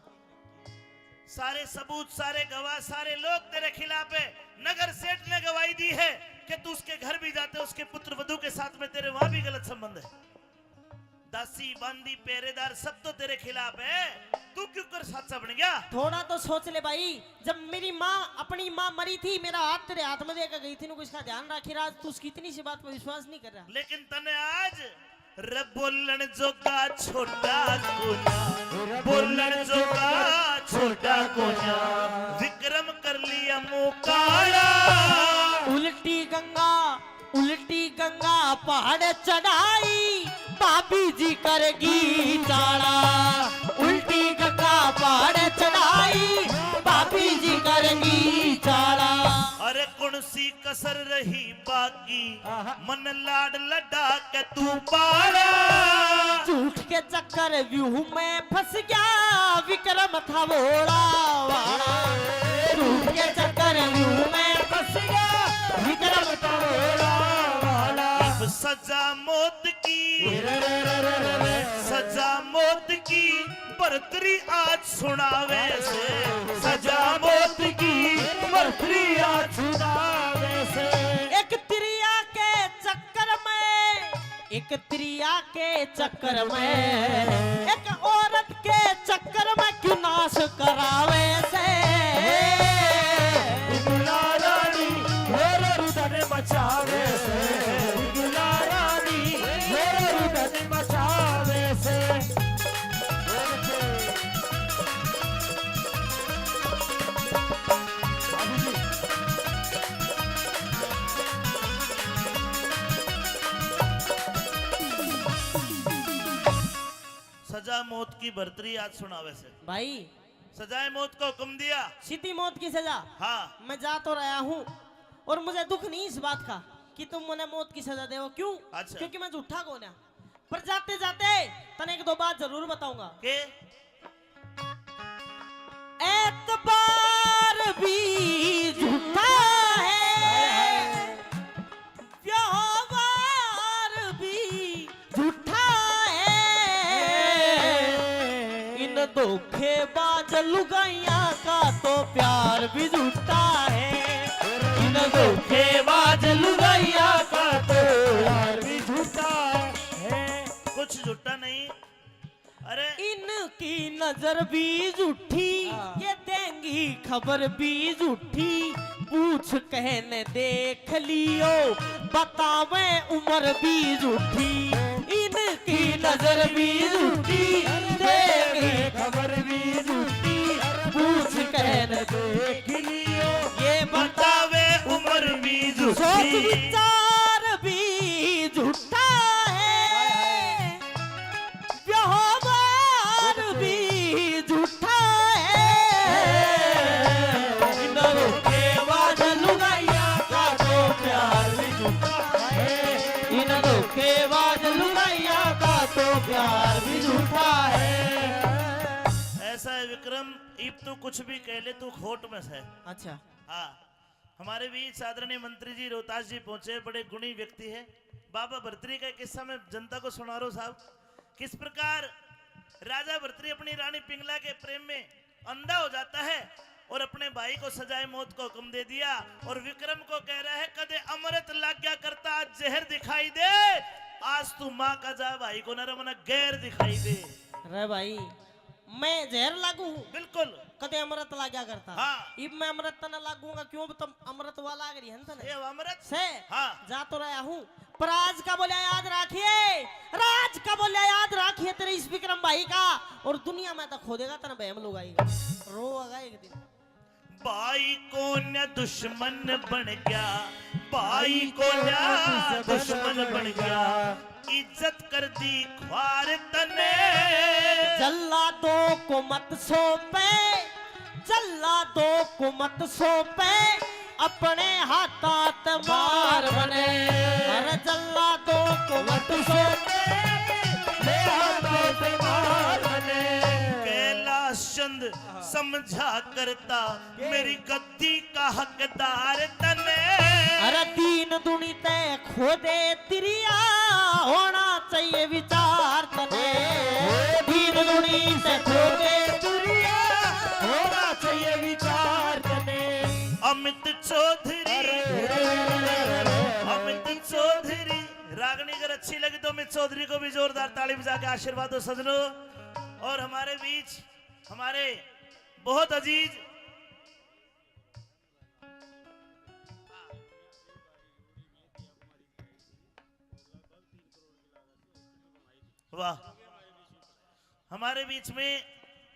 सारे सबूत, सारे गवाह, सारे लोग तेरे खिलाफ है। नगर सेठ ने गवाही दी है कि तू उसके घर भी जाते, उसके पुत्र वधू के साथ में तेरे वहां भी गलत संबंध है। दासी, बांदी, पहरेदार सब तो तेरे खिलाफ है। तू क्यों कर साचा बन गया? थोड़ा तो सोच ले भाई, जब मेरी माँ, अपनी माँ मरी थी, मेरा हाथ तेरे हाथ में देकर गई थी, इसका ध्यान रखी रहा। तू उसकी इतनी सी बात पर विश्वास नहीं कर रहा। लेकिन तने आज रब बोलन जोगा छोटा कोना, बोलन जोगा छोटा कोना, विक्रम कर लिया मुंह काला। उल्टी गंगा पहाड़ चढ़ाई, भाभी जी करेगी चाड़ा। उल्टी गंगा पहाड़ चढ़ाई, भाभी जी करेगी चाड़ा। अरे कौन सी कसर रही बाकी, मन लाड लड़ा के तू पाड़ा। झूठ के चक्कर व्यूह में फंस गया, विक्रम था भोला वाला। झूठ के चक्कर व्यूह में फंस गया, विक्रम था भोला वाला। अब सजा मौत की, सजा मौत की बरतरी आज सुनावे से। सजा मौत की बरतरी आज सुनावे से। एक त्रिया के चक्कर में, एक त्रिया के चक्कर में, एक औरत के चक्कर में क्यों नाश करावे से। रानी मेरे हृदय बचावे से, रानी मेरे हृदय बचावे से। सजा मौत की बरतरी आज सुनावे से। भाई सजाए मौत को हुक्म दिया। सीधी मौत की सजा। हाँ, मैं जा तो रहा हूँ और मुझे दुख नहीं इस बात का कि तुम मुझे मौत की सजा दे। क्यों? अच्छा। क्योंकि मैं झूठा कौन है। पर जाते जाते तने एक दो बात जरूर बताऊंगा। के एतबार भी झूठा है, व्यवहार भी झूठा है। इन धोखेबाज लुगाइयां का तो प्यार भी झूठा है। इन धोखेबाज लुगाइयां का तो प्यार भी झूठा है। कुछ झूठा नहीं। अरे इनकी नजर भी झूठी, ये देंगी खबर भी झूठी। पूछ कहने देख लियो, बतावे उम्र भी झूठी। इनकी नजर भी झूठी, देंगी खबर भी झूठी। पूछ कहने देख लियो, ये बतावे उम्र भी सोच झूठी। विचार भी झूठा है, व्यवहार भी झूठा है। इन धोखेबाज लुगाइयां का तो प्यार भी झूठा है। इन धोखेबाज लुगाइयां का तो प्यार भी झूठा है। ऐसा है विक्रम, इब तू कुछ भी कह ले, तू खोट में है। अच्छा, हाँ, हमारे बीच आदरणीय मंत्री जी रोहतास जी पहुंचे, बड़े गुणी व्यक्ति है। बाबा भर्तरी का किस्सा मैं जनता को सुना रहा हूं साहब। किस प्रकार राजा भर्तरी अपनी रानी पिंगला के प्रेम में अंधा हो जाता है और अपने भाई को सजाए मौत को हुक्म दे दिया। और विक्रम को कह रहा है कदे अमृत लाग गया करता, आज जहर दिखाई दे। आज तू माँ का जा, भाई को न रमना गैर दिखाई दे। अरे भाई मैं जहर लागू हूँ? बिल्कुल। कदे अमृत लाग्या करता। हाँ। इब मैं अमृत तना लागूंगा। क्यों? तुम अमृत वाला आ गई है ना ये अमृत से। हाँ। जा तो रहा हूँ, पर आज का बोलिया याद रखिए, राज का बोलिया याद रखिए तेरे इस विक्रम भाई का। और दुनिया में तो खो देगा, तना बहम लोग आएगा, रोगा एक दिन। भाई को न दुश्मन बन गया, भाई को न दुश्मन बन गया। इज्जत कर दी ख्वार तने, जल्लादों को मत सौंपे, जल्लादों को मत सौंपे अपने हाथात मार बने। अरे जल्लादों को मत सौंपे अपने हाथात मार बने। कैलाश चंद समझा करता मेरी गद्दी का हकदार तने। अरे दीन दुनी ते खोदे तिरिया होना चाहिए विचार तने। दीन दुनी से खोदे तिरिया होना चाहिए विचार तने। अमित चौधरी रागनी अगर अच्छी लगी तो अमित चौधरी को भी जोरदार ताली बजा के आशीर्वाद दो सजनों। और हमारे बीच हमारे बहुत अजीज वाह, हमारे बीच में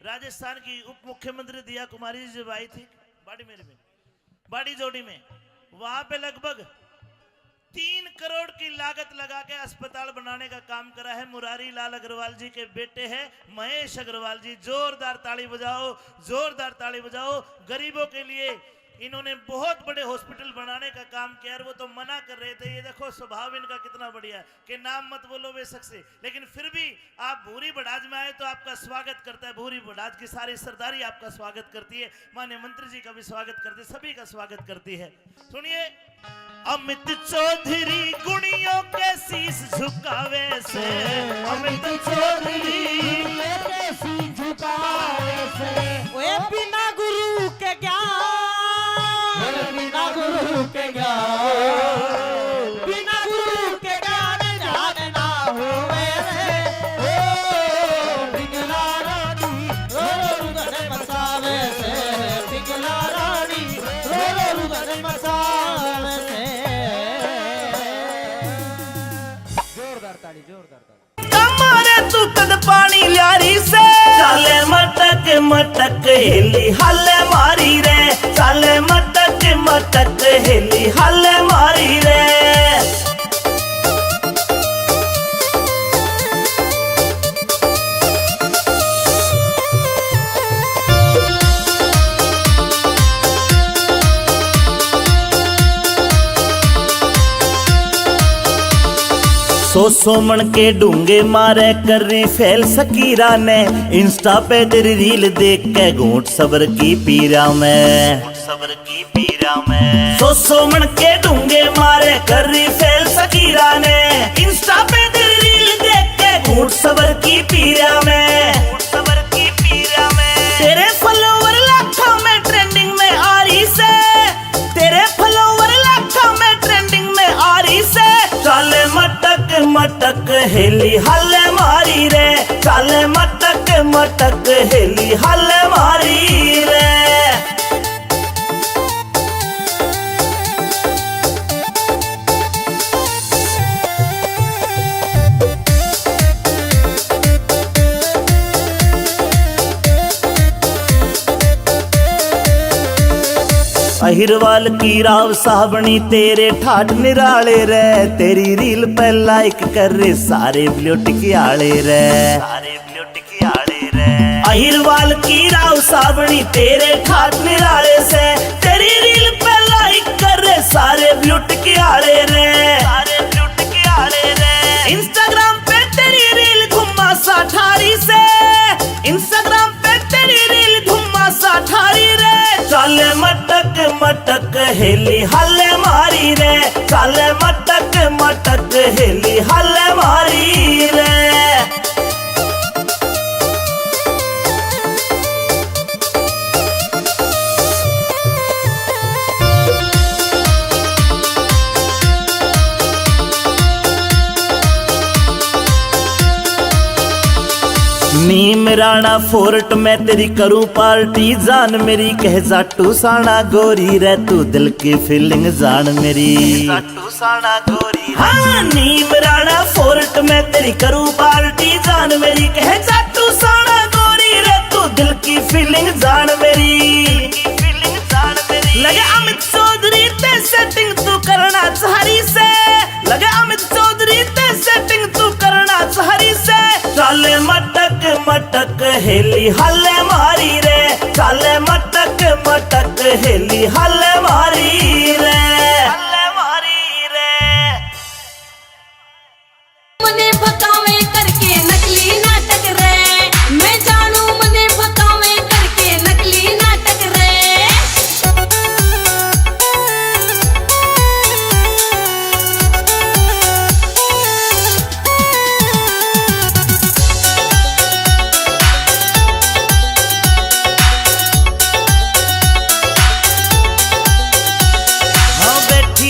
राजस्थान की उप मुख्यमंत्री दिया कुमारी जी जब आई थी बाड़ी जोड़ी में, वहां पे लगभग 3 करोड़ की लागत लगा के अस्पताल बनाने का काम करा है। मुरारी लाल अग्रवाल जी के बेटे हैं महेश अग्रवाल जी। जोरदार ताली बजाओ, जोरदार ताली बजाओ। गरीबों के लिए इन्होंने बहुत बड़े हॉस्पिटल बनाने का काम किया और वो तो मना कर रहे थे। ये देखो स्वभाव इनका कितना बढ़िया है कि नाम मत बोलो बेशक से, लेकिन फिर भी आप भूरी बड़ाज में आए तो आपका स्वागत करता है। भूरी बड़ाज की सारी सरदारी आपका स्वागत करती है, माननीय मंत्री जी का भी स्वागत करती है, सभी का स्वागत करती है। सुनिए, अमित चौधरी गुणियों के शीश झुकावे से, अमित चौधरी के शीश झुकावे से। ओए बिना गुरु के ज्ञान, बिना गुरु के ज्ञान, बिना गुरु के ज्ञान ध्यान ना होवे रे। ओ पिंगला रानी रो रुदन मसावे से, पिंगला रानी रो रुदन मसावे से। जोरदार ताली, जोरदार ताली। कमारे तू कद पानी ल्यारी से, चाले मटक मटक हेली हल्ले मारी रे, चाले मटक मटक हेली हल्ले मारी रे। सो मन के डूंगे मारे कर रही फैल सकीरा ने, इंस्टा पे तेरी रील देख के घूंट सबर की पीरा में, सबर की पीरा में। सो मन के डूंगे मारे कर रही फैल सकीरा ने, इंस्टा पे तेरी रील देख के घूंट सबर की पीरा में, सबर की पीरा में। तेरे फॉलोवर लाखों में ट्रेंडिंग में आ रही से, तेरे फॉलोवर लाखों में ट्रेंडिंग में आ रही से। चाले मटक मटक हेली हल्ले मारी रे, चाले मटक मटक हेली हल्ले मारी रे। अहिरवाल की राव साहबनी तेरे ठाठ निराले रे, तेरी रील पे लाइक कर रे सारे ब्लूटिक आले रे, सारे ब्लूटिक आले रे। अहिरवाल की राव साहबनी तेरे ठाठ निराले से, तेरी रील पे लाइक कर रे सारे ब्लूटिक आले रे, सारे ब्लूटिक आले रे। इंस्टाग्राम पे तेरी रील घुमा सा ठारी से, इंस्टाग्राम पे तेरी रील घुमा सा ठारी रे। चाले मटक मटक हेली हल्ले मारी रे, चाले मटक मटक हेली हल्ले मारी रे। नीम राणा फोर्ट में तेरी करूं पार्टी, जान मेरी कह जाटू साना गोरी रे, तू दिल की फीलिंग जान मेरी, जाटू साना गोरी। हाँ, नीम राणा फोर्ट में तेरी करूं पार्टी, जान मेरी कह जाटू साना गोरी रे, तू दिल की फीलिंग जान मेरी, फीलिंग जान मेरी। लगे अमित चौधरी ते सेटिंग तू करना चाहरी से, लगे अमित चौधरी ते सेटिंग तू करना चाहरी से। चाले मटक मटक हेली हल्ले मारी रे, चाले मटक सहेली हल मारी रे, हल मारी रे। मने भकावे करके नकली नाटक रे, मैं जानू मने भकावे करके नकली नाटक रे।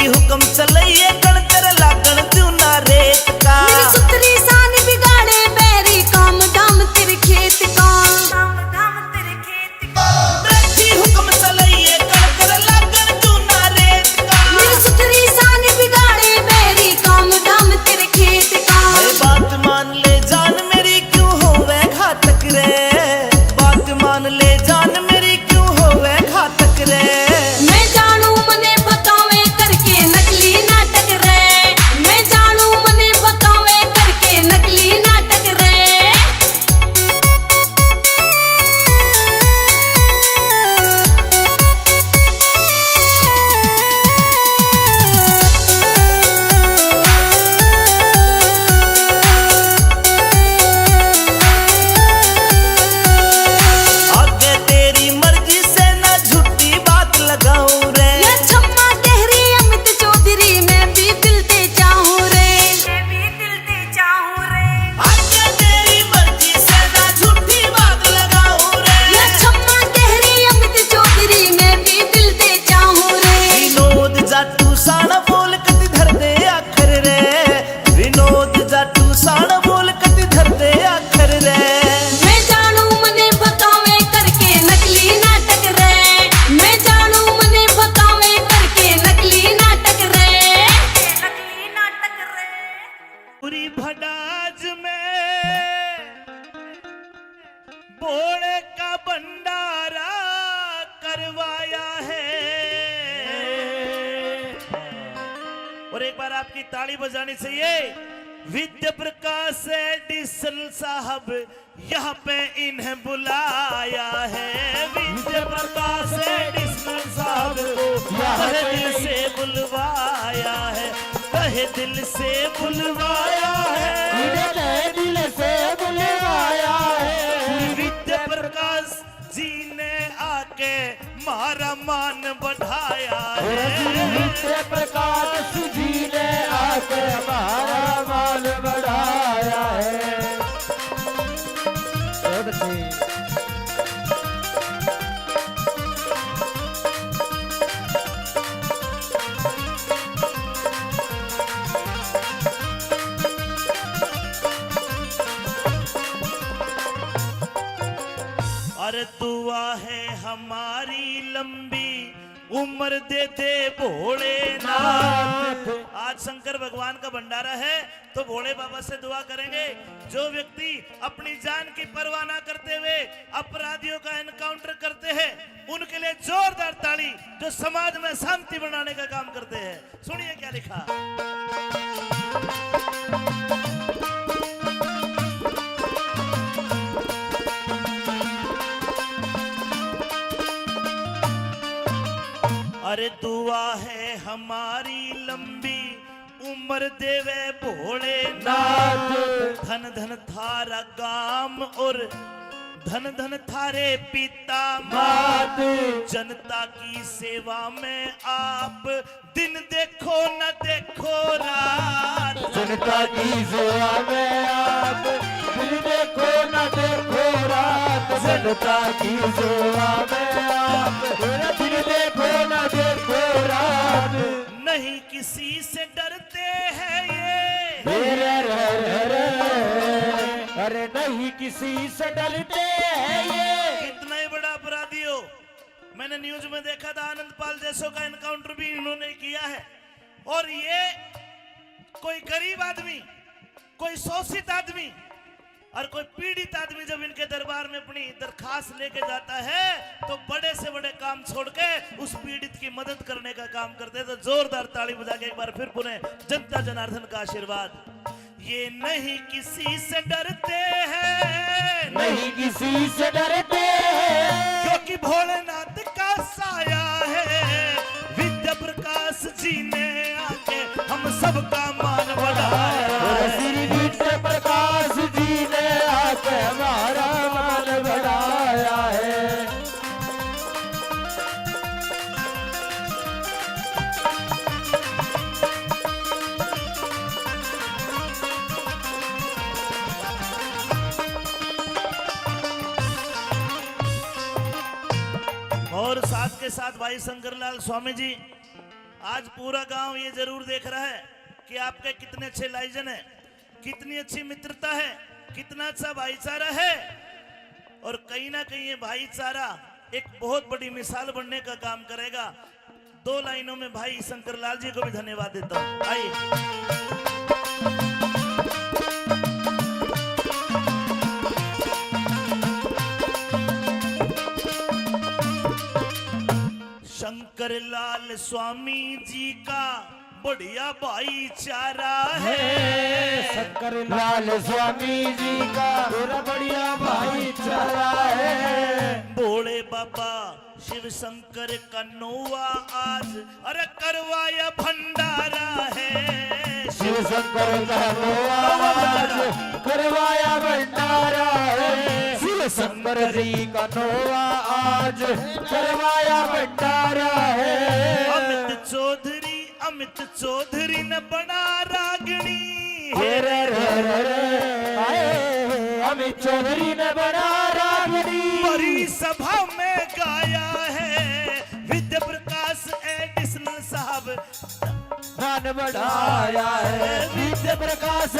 हुक्म चलइए कण कर लागण चूना रेत का। मेरी सुतरी सान बिगाड़े बैरी काम दाम तेरे खेत का, काम दाम तेरे खेत का। बैठी हुक्म चलइए कण कर लागण चूना रेत का। मेरी सुतरी सान बिगाड़े बैरी काम दाम तेरे खेत का। अरे बात मान ले जान मेरी क्यों होवे घातक रे, बात मान ले जान मेरी क्यों होवे घातक रे। मैं जानू मने भकावे करके नकली नाटक रे, मैं जानू मने भकावे करके नकली नाटक रे। आगे तेरी मर्जी से ना झूठी बात लगाऊं रे। ये छम्मा गहरी अमित चौधरी मैं भी दिल ते चाहूं रे, मैं भी दिल ते चाहूं रे। आगे तेरी मर्जी से ना झूठी बात लगाऊं रे। ये छम्मा गहरी अमित चौधरी मैं भी दिल ते चाहूं रे। विनोद जाटू साण बोल कति धर दे आखर रे, विनोद जाटू साण बोल कति धर दे आखर रे। मैं जानू मने भकावे करके नकली नाटक रे, मैं जानू मने भकावे करके नकली नाटक रे, नकली नाटक रे। पूरी भडाज में बोले का भंडारा करवाया है। और एक बार आपकी ताली बजानी चाहिए। विद्या प्रकाश एडिसन साहब यहाँ पे इन्हें बुलाया है। विद्या प्रकाश एडिसन साहब तहे दिल से बुलवाया है, तहे दिल से बुलवाया है, दिल से बुलवाया है। विद्या प्रकाश जी ने आके मारा मान बढ़ाया है। विद्या प्रकाश जी ने आकर हमारा मान बढ़ाया है। बहुत अच्छी। अरे दुआ है हमारी लंबी उम्र दे दे भोलेनाथ। आज शंकर भगवान का भंडारा है तो भोले बाबा से दुआ करेंगे। जो व्यक्ति अपनी जान की परवाह ना करते हुए अपराधियों का एनकाउंटर करते हैं उनके लिए जोरदार ताली, जो समाज में शांति बनाने का काम करते हैं। सुनिए क्या लिखा। अरे दुआ है हमारी लंबी उम्र देवे भोलेनाथ। धन धन थारा गाम और धन धन थारे पिता मात। जनता की सेवा में आप दिन देखो न देखो रात। जनता की सेवा में आप दिन देखो न देखो रात। जनता की सेवा में आप दिन देखो न देखो रात। नहीं किसी से डरते हैं ये, अरे नहीं किसी से डरते हैं ये। कितना ही बड़ा अपराधी हो। मैंने न्यूज में देखा था आनंद पाल जैसों का एनकाउंटर भी इन्होंने किया है। और ये कोई गरीब आदमी, कोई शोषित आदमी और कोई पीड़ित आदमी जब इनके दरबार में अपनी दरखास्त लेके जाता है तो बड़े से बड़े काम छोड़ के उस पीड़ित की मदद करने का काम करते हैं। तो जोरदार ताली बजा के एक बार फिर पुनः जनता जनार्दन का आशीर्वाद। ये नहीं किसी से डरते हैं, नहीं किसी से डरते हैं, क्योंकि भोलेनाथ का साया आपके साथ भाई शंकरलाल स्वामी जी। आज पूरा गांव ये जरूर देख रहा है कि आपके कितने अच्छे लाइजन है, कितनी अच्छी मित्रता है, कितना अच्छा भाईचारा है। और कहीं ना कहीं ये भाईचारा एक बहुत बड़ी मिसाल बनने का काम करेगा। 2 लाइनों में भाई शंकरलाल जी को भी धन्यवाद देता हूं। आइए। शंकरलाल स्वामी जी का बढ़िया भाईचारा है। शंकरलाल स्वामी जी का पूरा बढ़िया भाईचारा है। भोले बाबा शिव शंकर का नोवा आज अरे करवाया भंडारा है। शिव शंकर का नोवा आज करवाया भंडारा है। शिव शंकर जी का नोवा आज करवाया भंडारा है। अमित चौधरी ने बना रागनी। अमित चौधरी ने बना रागनी। बड़ी सभा में गाया है विद्या प्रकाश एडिशनल साहब। मान बढ़ाया है विद्या प्रकाश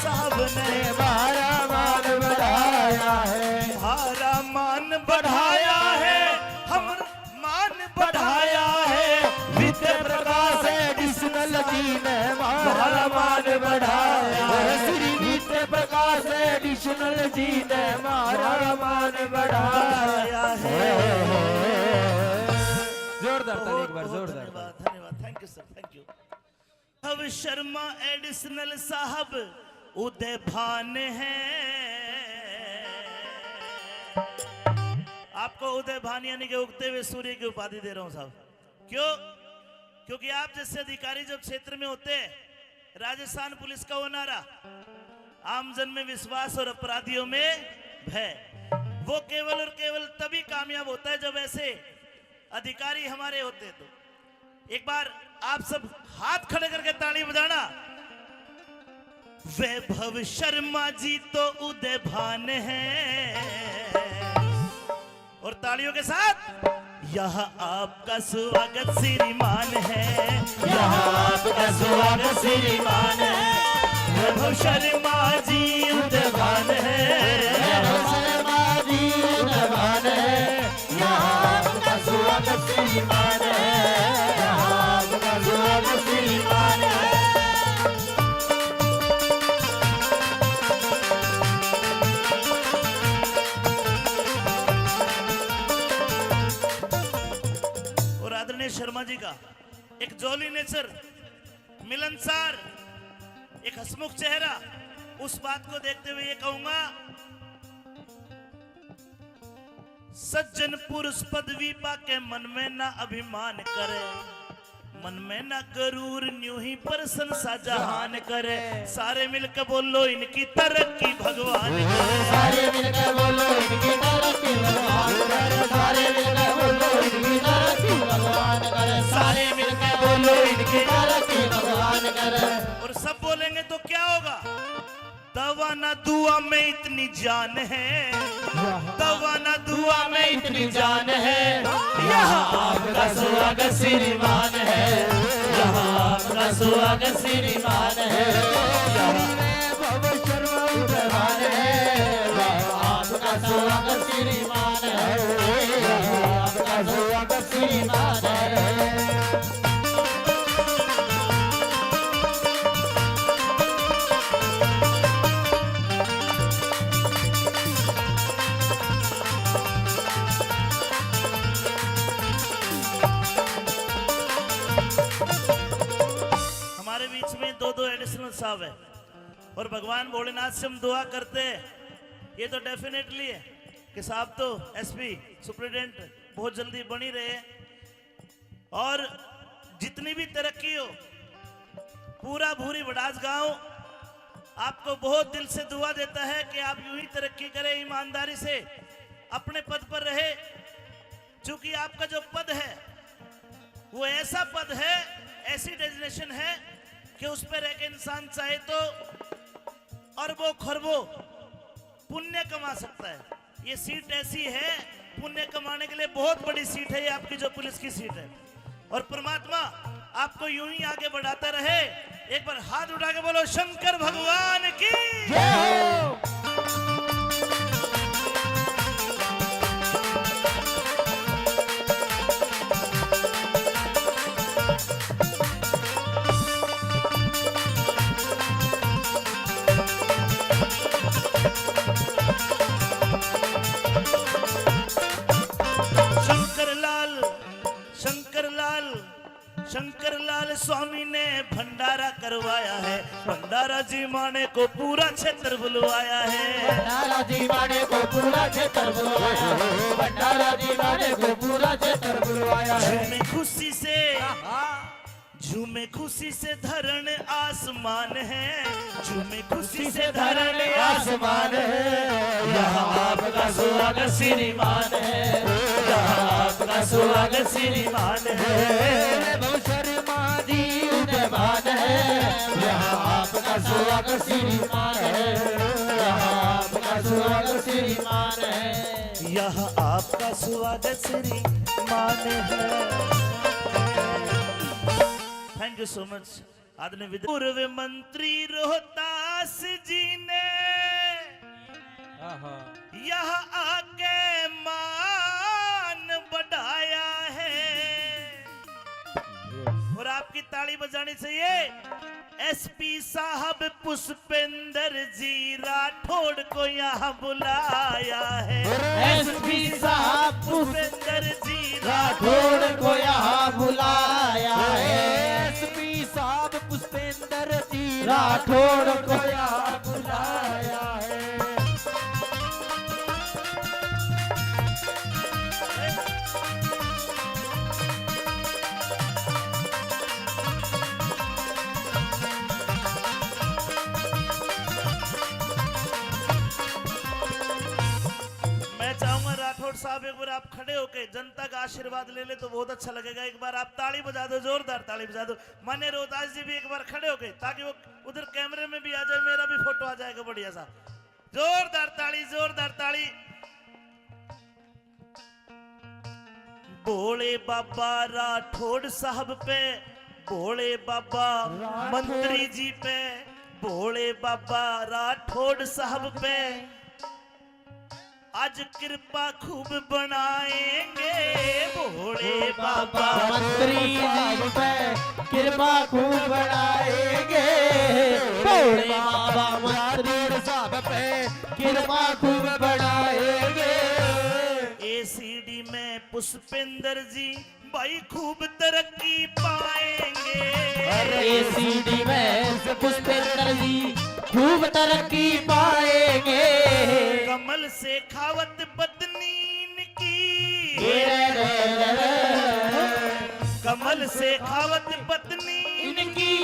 साहब ने हमारा मान बढ़ाया है। हमारा मान बढ़ाया है, हम मान बढ़ाया है। विद्या प्रकाश एडिशनल जी ने हमारा मान बढ़ाया है। श्री विद्या प्रकाश एडिशनल जी ने हमारा मान बढ़ाया है। जोरदार ताली एक बार, जोरदार। धन्यवाद, thank you sir, thank you. अब शर्मा एडिशनल साहब उदय भान है। आपको उदय भान यानी कि उगते हुए सूर्य की उपाधि दे रहा हूं साहब। क्यों? क्योंकि आप जैसे अधिकारी जब क्षेत्र में होते हैं, राजस्थान पुलिस का वो नारा, आमजन में विश्वास और अपराधियों में भय, वो केवल और केवल तभी कामयाब होता है जब ऐसे अधिकारी हमारे होते। तो एक बार आप सब हाथ खड़े करके ताली बजाना। वैभव शर्मा जी तो उदय भान है। और तालियों के साथ यह आपका स्वागत श्रीमान है। यह आपका स्वागत श्रीमान है। वैभव शर्मा जी उदय भान है। वैभव शर्मा जी उदय भान है। यह आपका स्वागत श्रीमान है। यह आपका स्वागत श्रीमान है। शर्मा जी का एक जॉली नेचर, मिलनसार, एक हसमुख चेहरा, उस बात को देखते हुए ये कहूंगा, सज्जन पुरुष पदवी पाके मन में ना अभिमान करे, मन में ना गरूर न्यू ही प्रशंसा जहान करे। सारे मिलकर बोलो इनकी तरक्की भगवान करे। सारे मिलकर बोलो इनकी तरक्की भगवान करे। सारे मिलकर बोलो इनकी तरक्की भगवान करे। सारे मिलकर बोलो इनकी तरक्की भगवान करे। और सब बोलेंगे तो क्या होगा? दवा ना दुआ में इतनी जान है। दवा ना दुआ में इतनी जान है। यहाँ आपका स्वागत श्रीमान है। यहाँ आपका स्वागत श्रीमान है। वैभव शर्मा उदय भान है। आपका स्वागत श्रीमान है। आपका स्वागत श्रीमान है। दो एडिशनल साहब है और भगवान भोलेनाथ से हम दुआ करते हैं, ये तो डेफिनेटली है कि साहब तो एसपी सुप्रिटेंडेंट बहुत जल्दी बनी रहे और जितनी भी तरक्की हो, पूरा भूरी बड़ाज गांव आपको बहुत दिल से दुआ देता है कि आप यूं ही तरक्की करें, ईमानदारी से अपने पद पर रहे। क्योंकि आपका जो पद है वो ऐसा पद है, ऐसी डेजिग्नेशन है कि उस पर एक इंसान चाहे तो अरबों खरबों पुण्य कमा सकता है। ये सीट ऐसी है, पुण्य कमाने के लिए बहुत बड़ी सीट है ये आपकी जो पुलिस की सीट है। और परमात्मा आपको यूं ही आगे बढ़ाता रहे। एक बार हाथ उठा के बोलो शंकर भगवान की जय हो। शंकर लाल स्वामी ने भंडारा करवाया है। भंडारा जी माने को पूरा क्षेत्र बुलवाया है। भंडारा जी माने को पूरा क्षेत्र बुलवाया है। भंडारा जी माने को पूरा क्षेत्र बुलवाया है। झूमे खुशी से धरण आसमान है। झूमे खुशी से धरण आसमान है। यहाँ आपका स्वागत श्रीमान है। यहाँ आपका स्वागत श्रीमान है। शर्मा जी उदयमान है। यहाँ आपका स्वागत श्रीमान है। यहाँ आपका स्वागत श्रीमान है। यहाँ आपका स्वागत श्रीमान है। थैंक यू सो मच आदरणीय पूर्व मंत्री रोहतास जी ने यहाँ आके मान बढ़ाया है। और आपकी ताली बजानी चाहिए। एसपी साहब पुष्पेंद्र जी राठौड़ को यहाँ बुलाया है। एसपी साहब पुष्पेंद्र जी राठौड़ को यहाँ बुलाया है। एसपी साहब पुष्पेंद्र जी राठौड़ को यहाँ बुलाया है। राठौड़ साहब एक बार आप खड़े होके जनता का आशीर्वाद ले ले तो बहुत अच्छा लगेगा। एक बार आप ताली बजा दो, जोरदार ताली बजा दो। माने रोहतास जी भी एक बार खड़े होके ताकि वो उधर कैमरे में भी आ जाए, मेरा भी फोटो आ जाएगा बढ़िया सा। जोरदार ताली, जोरदार ताली। भोले बाबा राठौड़ साहब पे, भोले बाबा मंत्री जी पे, भोले बाबा राठौड़ साहब पे आज कृपा खूब बनाएंगे। भोले बाबा मंत्री जी पे कृपा खूब बनाएंगे। भोले बाबा मंत्री साहब पे कृपा खूब बनाएंगे। एसीडी में पुष्पेंद्र जी भाई खूब तरक्की पाएंगे। एसीडी में पुष्पेंद्र जी खूब तरक्की पाएंगे। कमल से खावत पत्नी की, कमल से खावत पत्नी की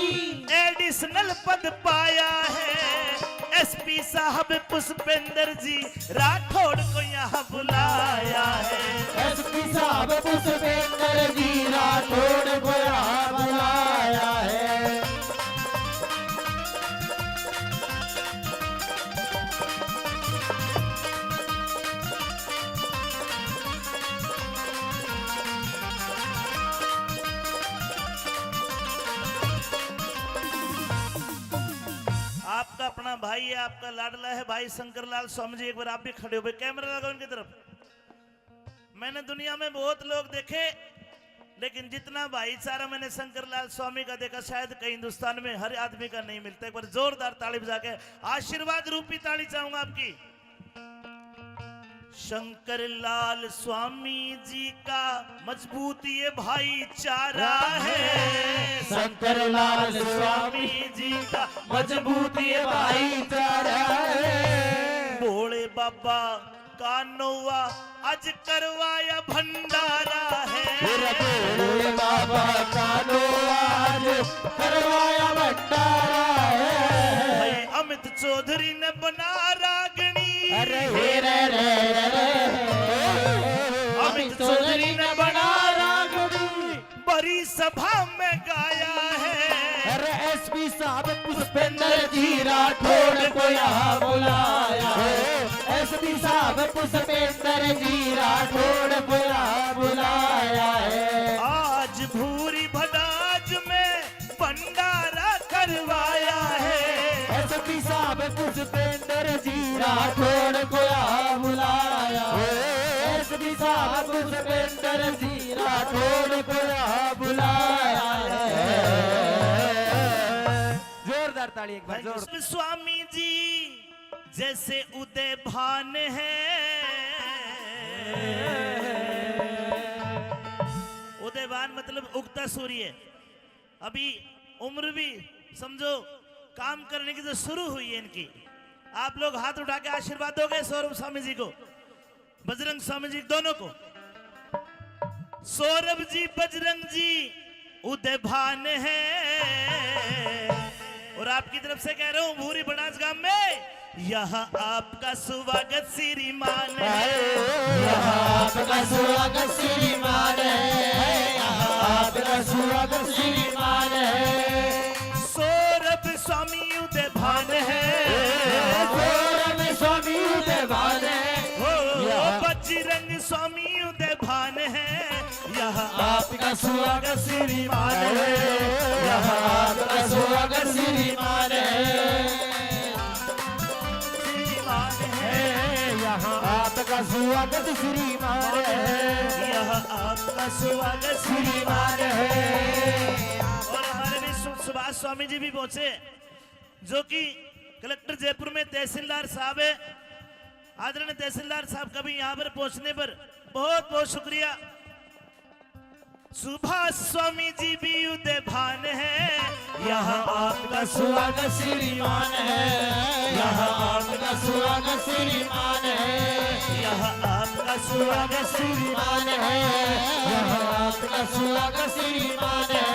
एडिशनल पद पाया है। एसपी साहब पुष्पेंद्र जी राठौड़ को यहाँ बुलाया है। एसपी साहब पुष्पेंद्र जी राठौड़ को यहाँ बुलाया है। आपका अपना भाई है, आपका लाडला है भाई शंकर लाल स्वामी जी। एक बार आप भी खड़े हो, कैमरा लगाओ उनकी तरफ। मैंने दुनिया में बहुत लोग देखे लेकिन जितना भाईचारा मैंने शंकर लाल स्वामी का देखा शायद कहीं हिंदुस्तान में हर आदमी का नहीं मिलता। एक बार जोरदार ताली बजा के आशीर्वाद रूपी ताली चाहूंगा आपकी। शंकर लाल स्वामी जी का मजबूत ये भाईचारा है। शंकर लाल स्वामी जी का मजबूत ये भाईचारा है। भोले बाबा का नौवा आज करवाया भंडारा है। भोले बाबा का नौवा आज करवाया भंडारा है। भाई अमित चौधरी ने बना रागनी। अरे अमित चौधरी ने बना रागनी बड़ी सभा में गाया है। अरे एसपी साहब पुष्पेंद्र जी राठौड़ को यहाँ बुलाया है। एसपी साहब पुष्पेंद्र जी राठौड़ को यहाँ बुलाया है। आज भूरी भड़ाज में भंडारा करवाया है। एसपी साहब पुष्पेंद्र जी राठौड़ को यहाँ बुलाया है। एसपी साहब पुष्पेंद्र जी राठौड़ को यहाँ बुलाया है। जोरदार ताली एक बार जोर। स्वामी जी जैसे उदय भान है। उदयवान मतलब उगता सूर्य। अभी उम्र भी समझो काम करने की जो शुरू हुई है इनकी। आप लोग हाथ उठा के आशीर्वाद दोगे सौरभ स्वामी जी को, बजरंग स्वामी जी दोनों को। सौरभ जी बजरंग जी उदय भान है। और आपकी तरफ से कह रहा हूं भूरी बनास गांव में यहाँ आपका स्वागत श्रीमान है। यहाँ आपका स्वागत श्रीमान है। यहाँ आपका स्वागत श्रीमान है। सौरभ स्वामी उदय भान है। सौरभ स्वामी उदय भान है। बजरंग स्वामी उदय भान है। यहाँ आपका स्वागत श्रीमान है। यहाँ आपका स्वागत श्रीमान है। यहाँ आपका स्वागत श्रीमान है। यहाँ आपका स्वागत श्रीमान है। और हमारे भी सुभाष स्वामी जी भी पहुंचे जो कि कलेक्टर जयपुर में तहसीलदार साहब है। आदरणीय तहसीलदार साहब का भी यहाँ पर पहुंचने पर बहुत बहुत शुक्रिया। सुभाष स्वामी जी भी उदय भान है। यहाँ आपका स्वागत श्रीमान है। यहाँ आपका स्वागत श्रीमान है। यहाँ आपका स्वागत श्रीमान है। यहाँ आपका स्वागत श्रीमान है।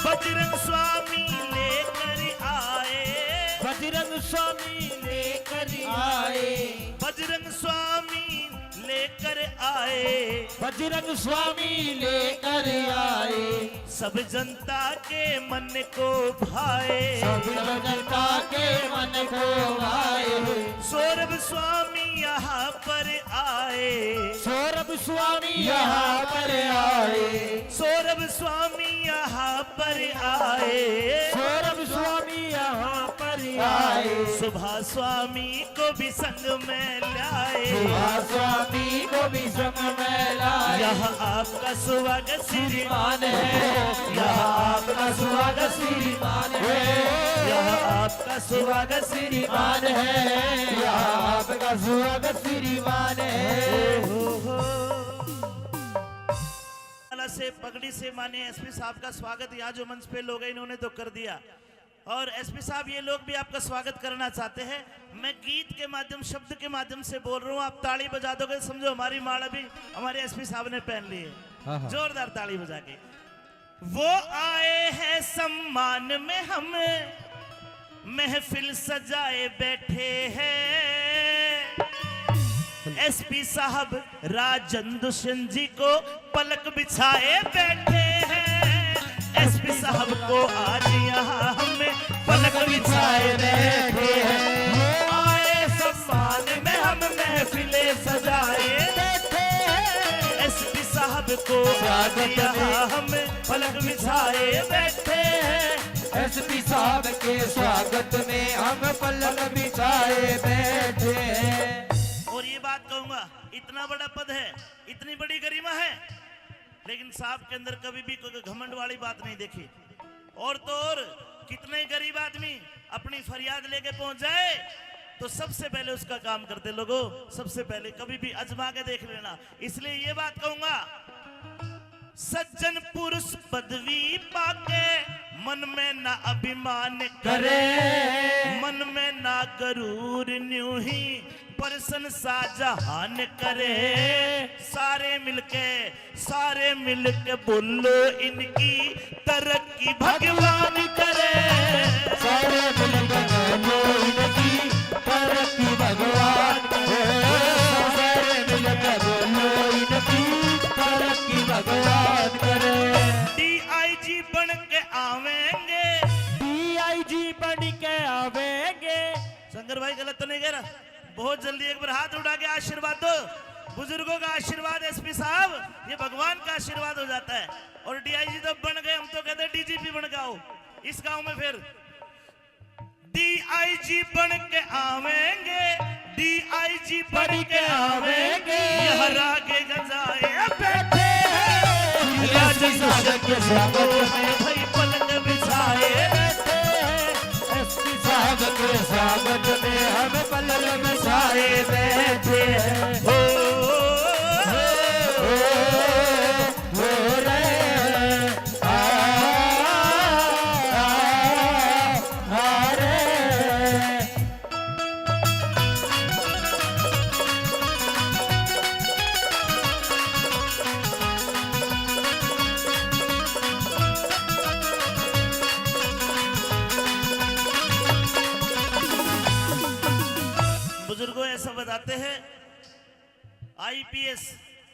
बजरंग स्वामी लेकर आए। बजरंग स्वामी लेकर आए। बजरंग स्वामी लेकर आए। बजरंग स्वामी लेकर आए। सब जनता के मन को भाए। सब जनता के मन को भाए। सौरभ स्वामी यहाँ पर आए। सौरभ स्वामी यहाँ पर आए। सौरभ स्वामी यहाँ पर आए। सौरभ स्वामी यहाँ पर आए। सुभाष स्वामी को भी संग में लाए। सुभाष स्वामी को भी संग में लाए। यहाँ आपका स्वागत श्रीमान है। यहाँ आपका स्वागत श्रीमान है। यहाँ आपका स्वागत श्रीमान है। यहाँ आपका स्वागत श्रीमान है। से पगड़ी से माने एसपी साहब का स्वागत यहाँ जो मंच पे लोग हैं इन्होंने तो कर दिया। और एसपी साहब ये लोग भी आपका स्वागत करना चाहते हैं। मैं गीत के माध्यम शब्द के माध्यम से बोल रहा हूँ। आप ताली बजा दोगे समझो हमारी माला भी हमारे एसपी साहब ने पहन ली है। जोरदार ताली बजा के। वो आए हैं सम्मान में हम महफिल सजाए बैठे हैं। एसपी साहब राजन दुष्यंत जी को पलक बिछाए बैठे हैं। एसपी साहब को आज यहाँ हमें पलक बिछाए बैठे हैं। आए सम्मान में हम महफिले सजाए बैठे हैं। एसपी साहब को आज यहाँ हमें पलक बिछाए बैठे हैं। एसपी साहब के स्वागत में हम पलक बिछाए बैठे हैं। और ये बात कहूंगा इतना बड़ा पद है, इतनी बड़ी गरिमा है, लेकिन साहब के अंदर कभी भी कोई घमंड वाली बात नहीं देखी। और तो और कितने गरीब आदमी अपनी फरियाद लेके पहुंच जाए तो सबसे पहले उसका काम करते लोगों, सबसे पहले कभी भी आजमा के देख लेना। इसलिए ये बात कहूंगा सज्जन पुरुष पदवी पाके मन में ना अभिमान करे, मन में ना गरूर न्यू ही प्रशंसा जहान करे। सारे मिलके बोलो इनकी तरक्की भगवान करे। सारे मिलके बोलो इनकी तरक्की भगवान करे। सारे मिलके बोलो शंकर भाई गलत तो नहीं कह रहा? बहुत जल्दी एक बार हाथ उठा के आशीर्वाद दो। बुजुर्गों का आशीर्वाद एसपी साहब ये भगवान का आशीर्वाद हो जाता है। और डीआईजी तो बन गए, हम तो कहते हैं डीजीपी बन के आओ इस गांव में। फिर डीआईजी बन के आवेंगे, डीआईजी बन के आवेंगे, यहाँ के गंजाए बैठे हैं राजशासन के स्वागत में भाई पलंग बिछाए बैठे हैं। एसपी साहब के स्वागत में हम पलंग बिछाए बैठे हैं। हो रे बुजुर्गों ऐसा बताते हैं आईपीएस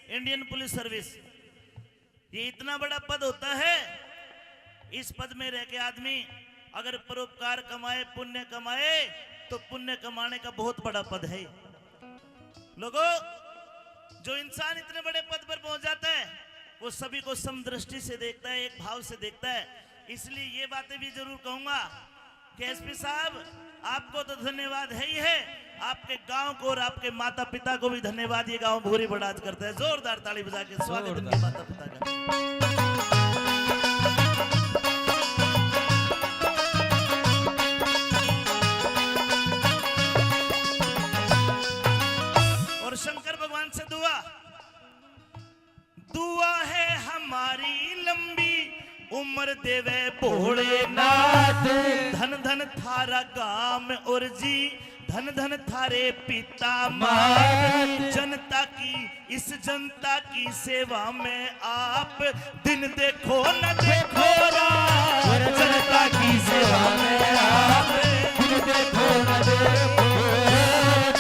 इंडियन पुलिस सर्विस ये इतना बड़ा पद होता है। इस पद में रह के आदमी अगर परोपकार कमाए, पुण्य कमाए तो पुण्य कमाने का बहुत बड़ा पद है। लोगों, जो इंसान इतने बड़े पद पर पहुंच जाता है वो सभी को समदृष्टि से देखता है, एक भाव से देखता है। इसलिए ये बातें भी जरूर कहूंगा कि एसपी साहब आपको तो धन्यवाद है ही है, आपके गांव को और आपके माता पिता को भी धन्यवाद। ये गांव भूरी बड़ाज करता है। जोरदार ताली बजा के स्वागत उनके माता पिता का। और शंकर भगवान से दुआ है हमारी लंबी उम्र देवे भोलेनाथ, धन धन थारा गाम और जी, धन धन थारे पिता मात, जनता की इस जनता की सेवा में आप दिन देखो न देखो रात, जनता की सेवा में आप दिन देखो न देखो,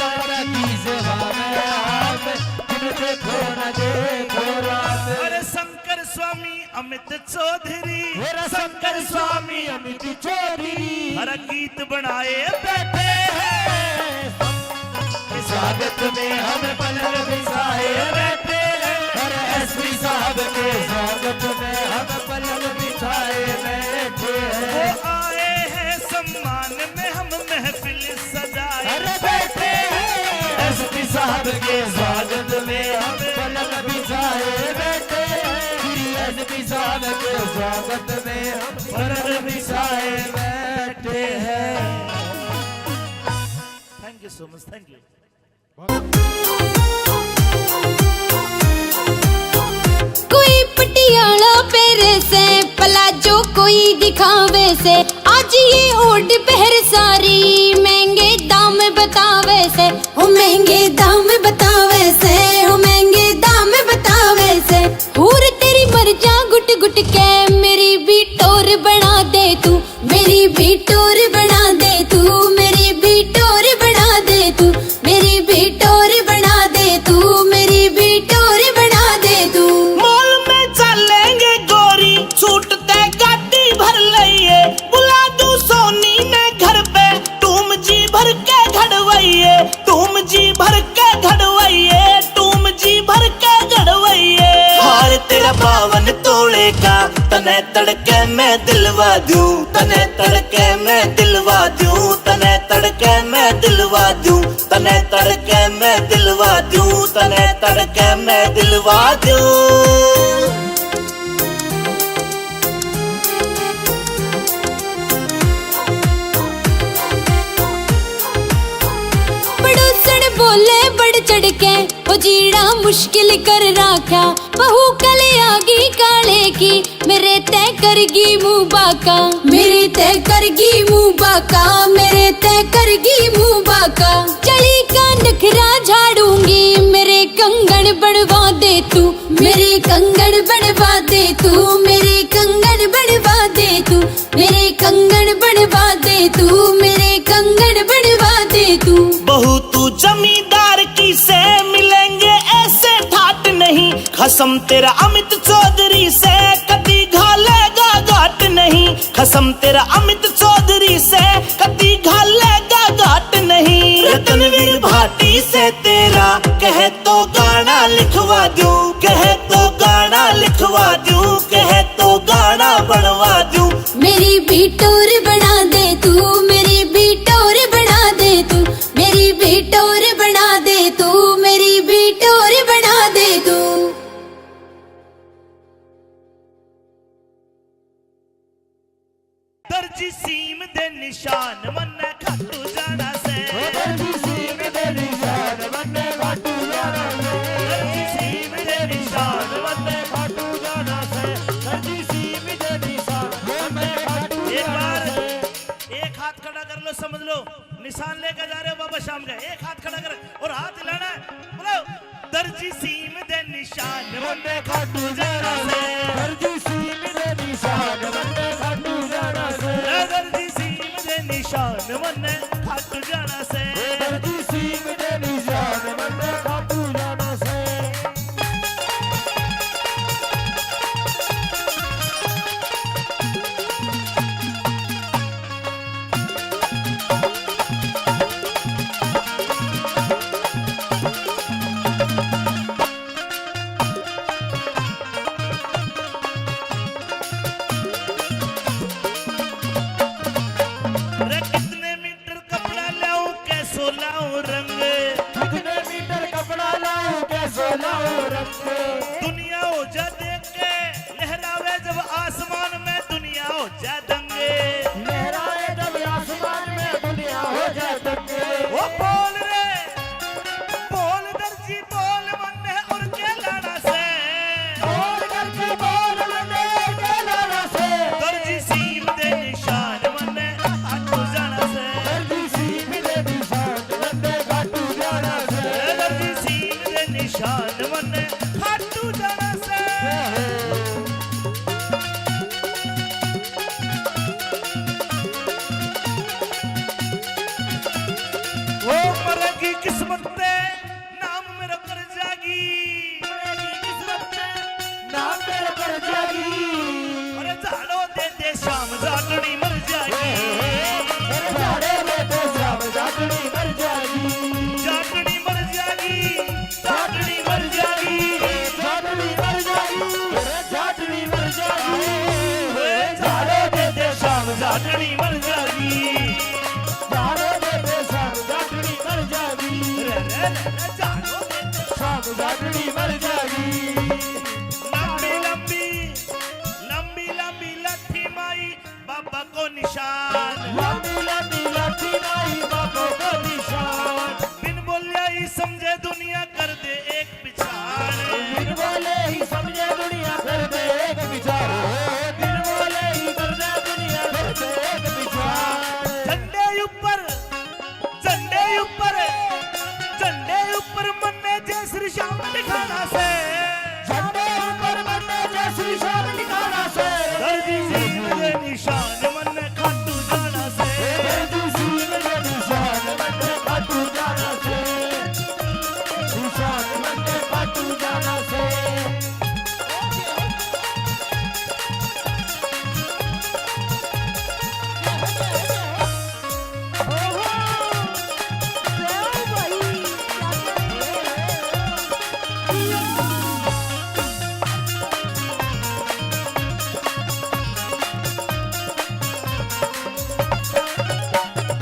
जनता की सेवा में आप दिन देखो न देखो रात। अरे शंकर स्वामी अमित चौधरी, शंकर स्वामी अमित चौधरी हर गीत बनाए बैठे हैं। स्वागत में हम पलंग बिछाए बैठे हैं। हर एसपी साहब के स्वागत में हम पलंग बिछाए बैठे हैं। वो आए हैं सम्मान में हम महफिल सजाए बैठे हैं। एसपी साहब के स्वागत में हम पलंग बिछाए बैठे हैं। एसपी साहब के स्वागत में हम पलंग बिछाए बैठे हैं। Thank you so much, thank you. कोई पटियाला पेरे से पलाजो कोई दिखावे से, आज ये ओढ़ पहर सारी महंगे दाम बतावे से, ओ महंगे दाम बतावे से, ओ महंगे दाम बतावे से। हूर तेरी मर्जा गुट गुट के मेरी भी टोर बना दे तू, मेरी भी टोर बना दे तू, मेरी भी टोर बना दे तू, मेरी भी टोर बना दे तू, मेरी भी टोर बना दे तू। मॉल में चलेंगे गोरी, छूटते गाड़ी भर लइए, बुला दूं सोनी ने घर पे, तुम जी भर के घड़वइए, तुम जी भर के घड़वइए, तुम जी भर के घड़वइए। हार तेरा 52 तोड़े का तने तड़के मैं दिलवा दूं, तने तड़के मैं दिलवा दूं, तने तड़के मैं दिलवा दूं, तने तड़के मैं दिलवा दूं, तने तड़के मैं दिलवा दूं। पड़ोसन बोले बढ़ चढ़ के वो जीना मुश्किल कर रखा, बहू कले आगी काले की मेरे तय करगी मुँह बाका, मेरे तय करगी मुँह बाका, मेरे तय करगी मुँह बाका। चली का नखरा झाड़ूंगी, मेरे कंगन बनवा दे तू, मेरे कंगन बनवा दे तू, मेरे कंगन बनवा दे तू, मेरे कंगन बनवा दे तू, मेरे कंगन बनवा दे तू। बहू तू जमींदार की से मिलेंगे ऐसे ठाट नहीं, कसम तेरा अमित चौधरी से कभी घालेगा घाट नहीं, कसम तेरा अमित चौधरी से कभी घालेगा घाट नहीं। से तेरा, कहे तो गाना लिखवा दूं, कहे तो गाना लिखवा दूं, कहे तो गाना बनवा दूं। मेरी बीटोर बना दे तू, मेरी बीटोर बना दे तू, मेरी बीटोर बना दे तू, मेरी बीटोर बना दे तू। दर्जी सीम दे निशान मन्ने खाटू जाना से, दर्जी सीम दे निशान मन्ने खाटू जाना से, दर्जी सीम दे निशान मन्ने खाटू जाना से, दर्जी सीम दे निशान मन्ने खाटू एक जाना बार से। एक हाथ खड़ा कर लो, समझ लो निशान लेकर जा रहे हो बाबा शाम का। एक हाथ खड़ा कर और हाथ हिलाना है, बोलो दर्जी सीम दे निशान मन्ने खाटू जाना से, दर्जी सीम दे निशान मन्ने खाटू जाना से, दर्जी सीम दे निशान मन्ने खाटू जाना से। दर्जी सीम दे निशान मन्ने खाटू जाना से। रे कितने मीटर कपड़ा लाऊं कैसो लाऊं रंग, कितने मीटर कपड़ा लाऊं कैसो लाऊं रंग, दुनिया हो जा देख के लहरावे जब आसमान में, दुनिया हो जा दंगे। लहराए जब आसमान में, दुनिया हो जाए दंगे। ओ बोल रे बोल दर्जी बोल मन्ने और के लाना से, बोल करके बोल मन्ने के लाना से, दर्जी सीम दे निशान मन्ने खाटू जाना से, दर्जी सीम दे निशान मन्ने खाटू जाना से। दर्जी सीम दे निशान मन्ने खाटू जाना से। वो मरेगी किस्मत ते नाम मेरा कर जागी, नाम मेरा पर जागी, अरे झाड़ो दे शाम जागनी मर जागी, मेरे झाड़े में तो शाम जागनी मर जागी, जागनी मर जागी, जागनी मर जागी, जागनी मर जागी, मेरे जागनी मर जागी। वे झाड़ो दे शाम जागनी मर जागी, झाड़े में तो शाम जागनी मर जागी, रे झाड़ो दे शाम जागनी मर जागी। लंबी लंबी लंबी लंबी लठी माई बाबा को निशान, लंबी लंबी लाठी माई बाबा को निशान, बिन बोलिया ही समझे दुनिया कर दे एक पिछाड़, बिन बोले ही समझे दुनिया कर दे एक विचार, बिन बोले ही कर दे दुनिया कर दे एक विचार। झंडे ऊपर मन्ने जय श्री श्याम दिखाना से, झंडे ऊपर मन्ने जय श्री श्याम निकाला से, दर्जी सीम दे निशान मन्ने खाटू जाना से, दर्जी सीम दे निशान मन्ने खाटू जाना से, निशान मन्ने खाटू जाना से।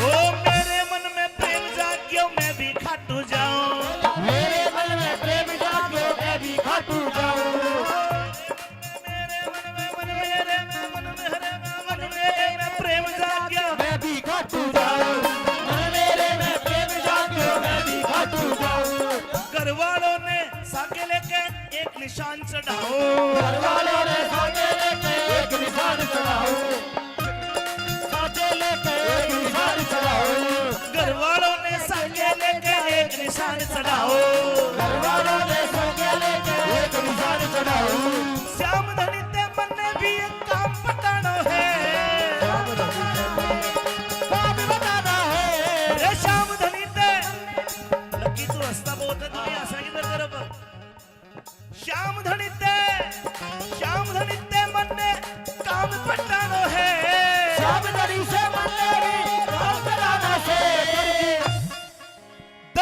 ओ मेरे मन में प्रेम जाग्यो मैं भी खाटू जाऊं, मेरे मन में प्रेम जाग्यो मैं भी खाटू जाऊं, मेरे मन में प्रेम जाग्यो मैं भी खाटू जाऊं, मन मेरे में प्रेम जाग्यो मैं भी खाटू जाऊं। घर वालों ने साके लेके एक निशान चढ़ाओ, घर वालों ने साके लेके एक निशान चढ़ाओ, साके लेके एक निशान चढ़ाओ, घर वालों ने साके लेके एक निशान चढ़ाओ, घर वालों ने साके लेके एक निशान चढ़ाओ। श्याम धनी ते मन ने भी एक काम पटाना है, काम बताना है, रे श्याम धनी ते लकी तू हंसता बहुत है, दुनिया हंसा किधर तरफ। श्याम धनी ते मन ने काम पटाना है, श्याम धनी से मन ने भी काम कराना से।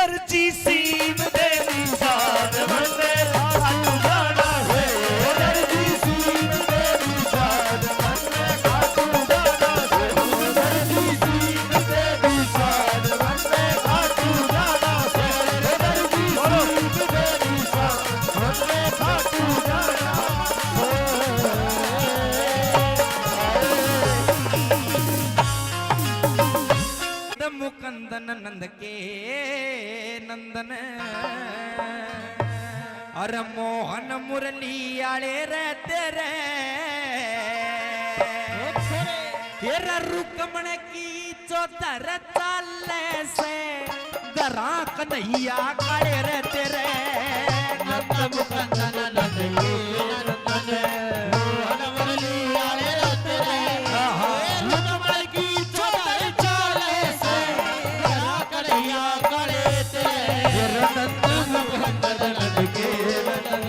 दर्जी सीम देवी साध बंदे खाटू जाना से दर्जी सीम देवी साध बंदे खाटू जाना से दर्जी सीम देवी साध बंदे खाटू जाना से दर्जी सीम देवी साध बंदे खाटू जाना मुकंदन नंद के नंदन अरे मोहन मुरली आले रहते रे तेरा रुकमण की चौधर चाले से गरा कन्हैया काले रहते रे नंद मुकंदन नंद के नंदन मोहन मुरली आले रहते रे रुकमण की चौधर चाले से गरा कन्हैया काले तेरे नंद मुकंदन नंद के नंदन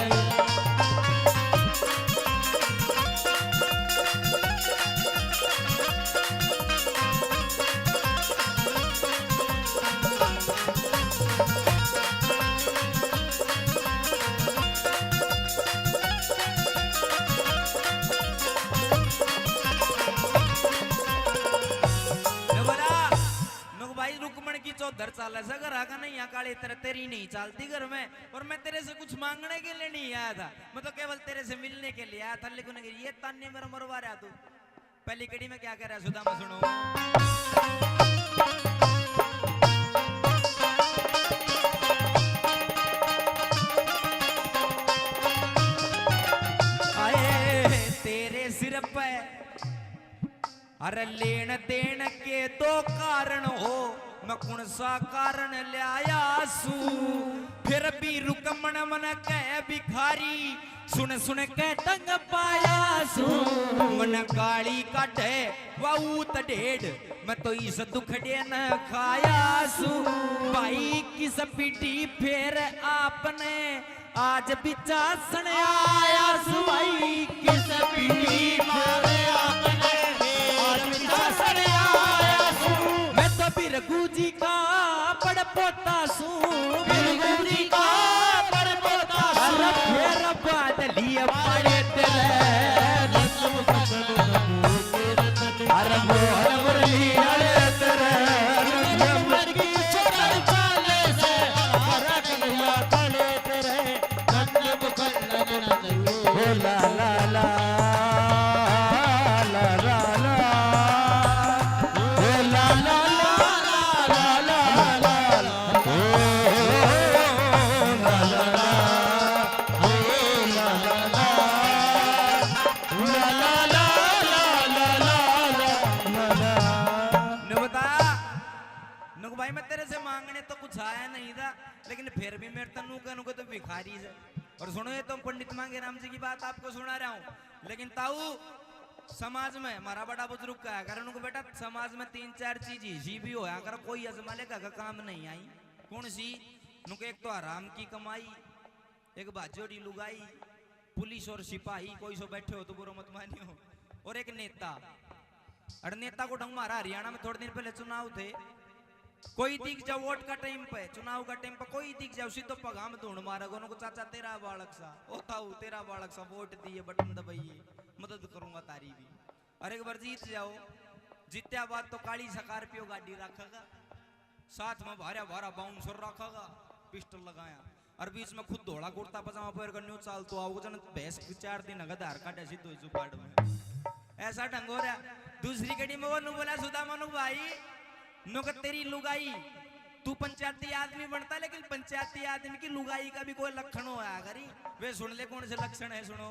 चौधर चाल घर आगा नहीं यहाँ काले तेरे तेरी नहीं चलती घर में और मैं तेरे से कुछ मांगने के लिए नहीं आया था मैं तो केवल तेरे से मिलने के लिए आया था लेकिन ये तान्ने मेरा मरवा रहा तू पहली कड़ी में क्या कह रहा है सुदामा सुनो आए तेरे सिर पे अरे लेन देन के दो कारण हो मैं कौन सा कारण ले आया सू फिर भी रुकमण मन कह भिखारी सुन सुन के टंग पाया सू मन गाली काटे वाऊत ढेड मैं तो इस दुखड़े न खाया सू भाई किस पीटी फिर आपने आज बिचा सने आया सू भाई किस पीटी फिर आपने आज बिचा सने आया सू मैं तो बिरगू जी का बड़ पोता सू बिरगू जी का बड़ पोता सू फिर बादलिया पड़े तेरे अरे मोहन मुरली आले तेरे नंद की चौधर चाले से हरा कन्हैया काले तेरे नंद मुकंदन नंद ओ ला ला ला ला ला ला ओ ला ला भाई मैं तेरे से मांगने तो कुछ आया नहीं था लेकिन फिर भी मेरे तनु कहूँ तो भिखारी से और सुनो ये तो पंडित मांगे राम जी की बात आपको सुना रहा हूँ लेकिन ताऊ समाज में हमारा बड़ा बुजुर्ग का है अगर उनको बेटा समाज में 3-4 चीज ही भी हो अगर कोई अजमाले का काम नहीं आई कौन सी नुक एक तो आराम की कमाई एक बाजोड़ी लुगाई पुलिस और सिपाही कोई सो बैठे हो तो बुरा मत मानियो और एक नेता और नेता को ढंग मारा हरियाणा में थोड़े दिन पहले चुनाव थे कोई दिख जाओ वोट का टाइम पे चुनाव का टाइम पे कोई दिख जाओ सीधो पगाम ढूंढ मारा को चाचा तेरा बालक सा ओ ताऊ तेरा बालक सा वोट दिए बटन दबाइए मदद करूंगा तारी भी और एक बार जीत जाओ जीत्या बाद तो काली स्कॉर्पियो गाड़ी रखेगा साथ में भारा भारा बाउंसर रखेगा पिस्टल लगाया और बीच में खुद धोला कुर्ता पजामा पहन कर न्यू चाल तो आओ जन भैंस 4 दिन आधार कार्ड ऐसी तो जुगाड़ में ऐसा ढंग हो रहा दूसरी कड़ी में वो नु बोला सुदामा नु भाई नुक तेरी लुगाई तू पंचायती आदमी बनता लेकिन पंचायती आदमी की लुगाई का भी कोई लक्षण हो अगर वे सुन ले कौन से लक्षण है सुनो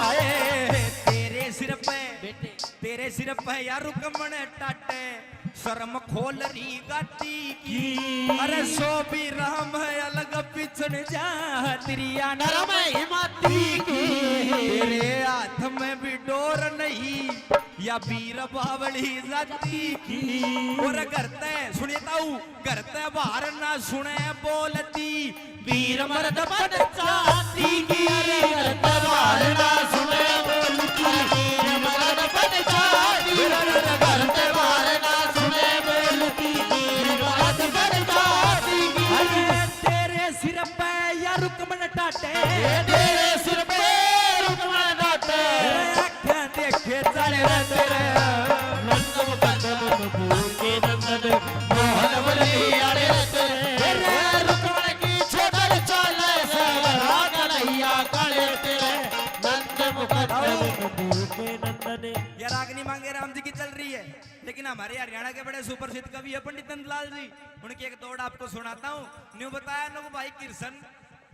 आए तेरे सिर पे यार रुकमण टाटे शर्म खोल री गाती की अरे सो भी राम है अलग पिछड़ जा त्रिया नरम हिमाती की तेरे हाथ में भी डोर नहीं या वीर बावली जाती की और करते सुनेताऊ करते बाहर ना सुने बोलती वीर मर्द बन जाती की करते बाहर ना बधू के नंदन। ये रागनी मांगे राम जी की चल रही है, लेकिन हमारे हरियाणा के बड़े सुप्रसिद्ध कवि है पंडित नंदलाल जी, उनकी एक दौड़ आपको सुनाता हूँ। न्यू बताया नो भाई किरसन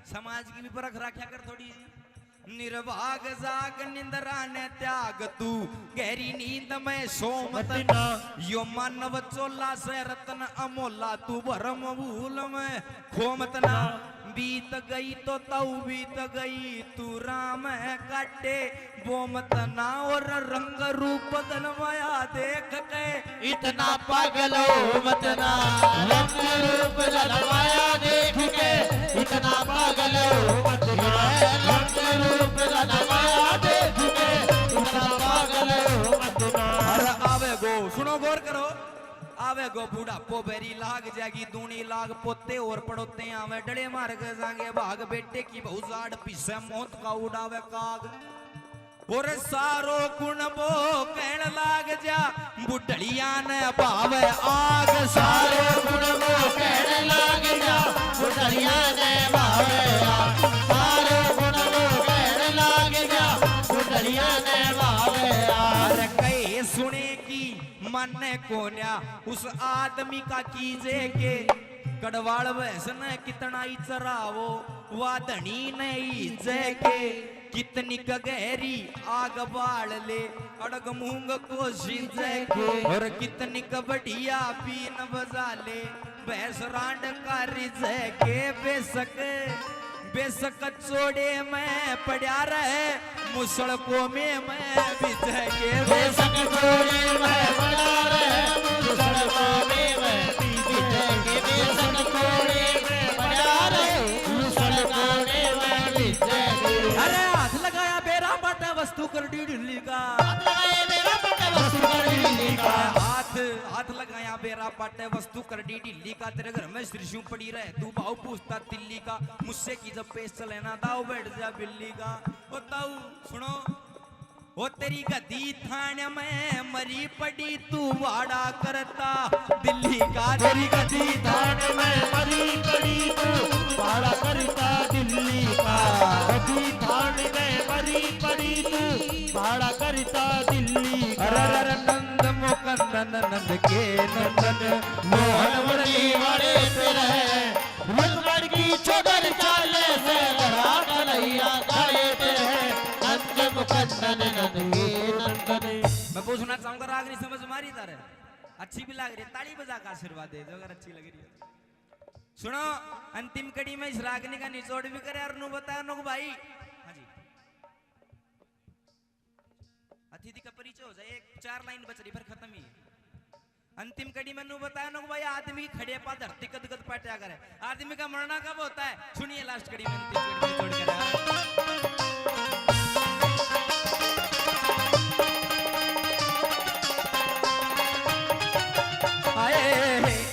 समाज की भी परख रखा कर थोड़ी। निर्भाग जाग निंद्रा ने त्याग तू गहरी नींद में सोमत यो मानव चोला से रतन अमोला तू भरम भूल में खोमत ना। बीत गई तो तऊ बीत गई तू राम है काटे बोमत ना। और रंग रूप बदल माया देख के इतना पागल हो मत ना, रंग रूप बदल माया देख के इतना पागल हो मत ना, रंग रूप बदल माया देख के इतना पागल हो मत ना। अरे आवे गो सुनो गौर करो, आवे गो बूढ़ापो बेरी लाग जाएगी दूनी लाग पोते और पड़ोते आवे डले मार के जागे भाग बेटे की बहु जाड़ पीछे मौत का उड़ावे काग। और सारो गुण बो कहन लाग जा बुढ़िया ने भावे आग। सारे गुण वो कहने लाग जा बुढ़िया ने भावे आग, सारे गुण वो कहने लाग जा बुढ़िया ने भावे आग। अरे कहे सुने की मन को न्या उस आदमी का कीजे के कड़वाड़ वैसन कितना ही चरावो वा धनी नहीं के कितनी गहरी आग बाल ले अड़ग मूंग को सींचे के। और कितनी बढ़िया पीन बजा ले भैंस रांड का रिजे के। बेशक बेशक चोड़े में पड़ा रहे मुसड़ को में मैं बिजे के। बेशक चोड़े में पड़ा रहे मुसड़ को में मैं बिजे के। बेशक चोड़े में पड़ा रहे मुसड़ को में मैं बिजे के। अरे हाथ लगाया बेरा बाटा वस्तु कर ढिल्ली का, हाथ लगाया बेरा पाटे वस्तु कर डी ढिल्ली का। तेरे घर में त्रिशूल पड़ी रहे तू भाव पूछता दिल्ली का। मुझसे की जब पेश चले ना दाव बैठ जा बिल्ली का। ओ ताऊ सुनो, ओ तेरी गदी थाने में मरी पड़ी तू वाड़ा करता दिल्ली का। तेरी गदी थाने में मरी पड़ी तू वाड़ा करता दिल्ली का। गदी थाने में मरी पड़ी तू वाड़ा करता दिल्ली का। अरे नंद मुकंदन नंद के नंदन मोहन मुरली वाले पे रहे रुकमण की चोदर चाले से लड़ा कन्हैया गाए पे है नंद मुकंदन नंद के नंदन। मैं पूछना चाहूंगा राग नहीं समझ मारी तारे अच्छी भी लग रही है, ताली बजा का आशीर्वाद दे दो अगर अच्छी लग रही है। सुनो अंतिम कड़ी में इस रागनी का निचोड़ भी करे और नु बताया नो भाई। हाँ जी अतिथि का परिचय हो जाए, एक 4 लाइन बच रही फिर खत्म ही। अंतिम कड़ी में नु बताया नो भाई आदमी खड़े पा धरती कद कद पाट्या करे। आदमी का मरना कब होता है सुनिए लास्ट कड़ी में अंतिम कड़ी में जोड़ कर।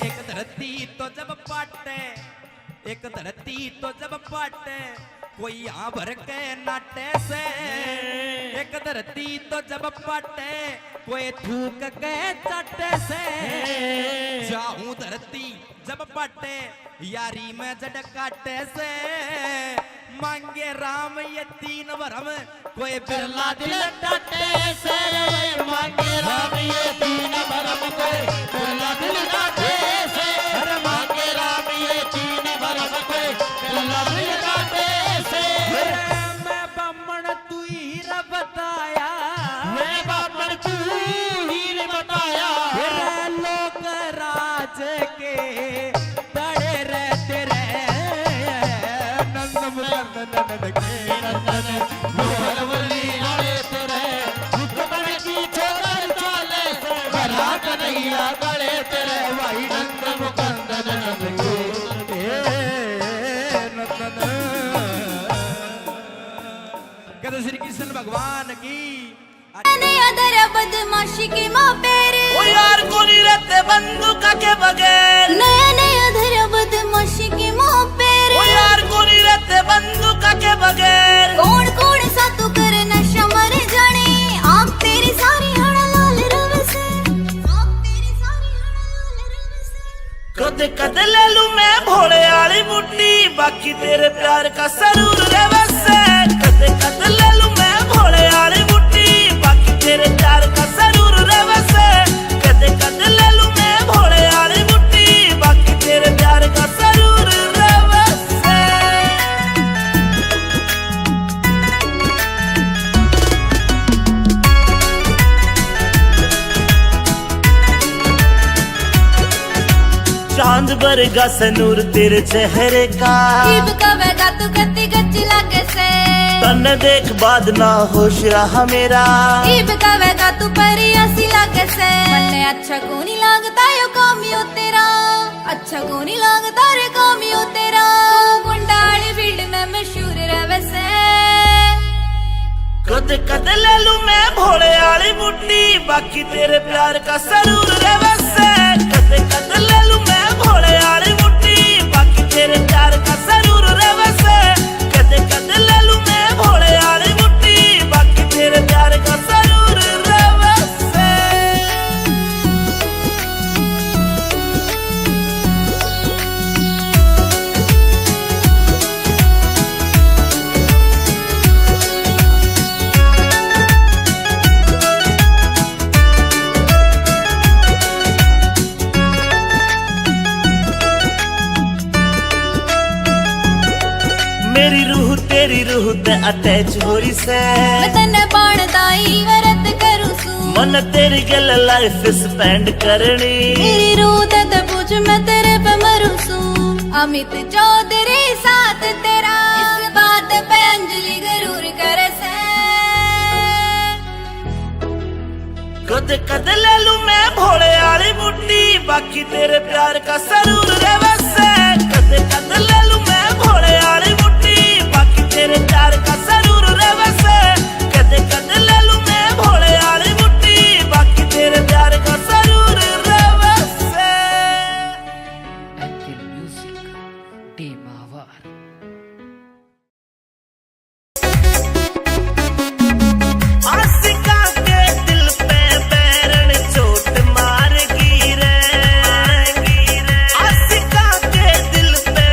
एक धरती तो जब पाटे, एक धरती तो जब पाटे कोई यहाँ भर के नाटे से। एक धरती तो जब पाटे कोई थूक के चाटे से। जाऊं धरती जब पाटे यारी में जड़ काटे से। मांगे राम ये 3 भरम कोई बिरला दिल डाटे से। मांगे राम ये 3 भरम कोई बिरला दिल डाटे से। अरे मांगे राम ये 3 भरम कोई बिरला दिल डाटे से। मैं बामण तू हीर बताया, मैं बामण तू हीर बताया। लोक राज के तड़े रहते रहे नंद मुकंदन के नंदन मोहन मुरली वाले पे रहे रुकमण की चोदर चाले से लड़ा कन्हैया गले पे रहे भाई नंद मुकंदन नंद के नंदन। कहते श्री कृष्ण भगवान की। अदर बदमाशी के माँ पेरे ओ यार कोनी रहते बंदूक के बगैर। नया नया अदर बदमाशी के माँ पेरे ओ यार कोनी रहते बंदूक के बगैर। कौन कौन सा तू कर नशा मर जाने आप तेरी सारी हड़ा लाल रव से। आप तेरी सारी हड़ा लाल रव से। कद कद ले लू मैं भोले वाली बुड्ढी बाकी तेरे प्यार का सरूर रे बसे। कद कद ले लू मैं भोले वाली बुड्ढी चांद वर्गा से नूर तेरे चेहरे का जीव कवेगा तू गति गच्ची लागे से तन देख बाद ना होश रहा मेरा जीव कवेगा तू परी हसी लागे से मन्ने अच्छा को नहीं लगता यो कामियो तेरा अच्छा को नहीं लगता रे कामियो तेरा तू गुंडाली फील्ड में मशहूर रहे से कद कद ले लू मैं भोले वाली बुड्ढी बाकी तेरे प्यार का सरूर रहे से कद कद ले लू मैं भोले वाली बुड्ढी बाकी तेरे प्यार का सरूर रहे से कद कद ले लू मैं भोले वाली बुड्ढी बाकी तेरे प्यार का सरूर रहे से मेरी रूह तेरी रूह ते अटैच हो रही से मैं तन्ने बाणदाई वरत करूं सू मन तेरी गल लाइफ स्पेंड करनी मेरी रूह ते पूछ मैं तेरे पे मरूं सू अमित चौधरी साथ तेरा इस बात पे अंजलि जरूर करे से कद कद ले लू मैं भोले वाली बुड्ढी बाकी तेरे प्यार का सरूर रहे से कद कद ले लू मैं भोले वाली बुड्ढी बाकी तेरे प्यार का सरूर रहे से कद कद ले लू मैं भोले वाली बुड्ढी बाकी तेरे प्यार का सरूर रहे से एंकल म्यूजिक टेमावार आशिका के दिल पे बैरन चोट मार गिरे आशिका के दिल पे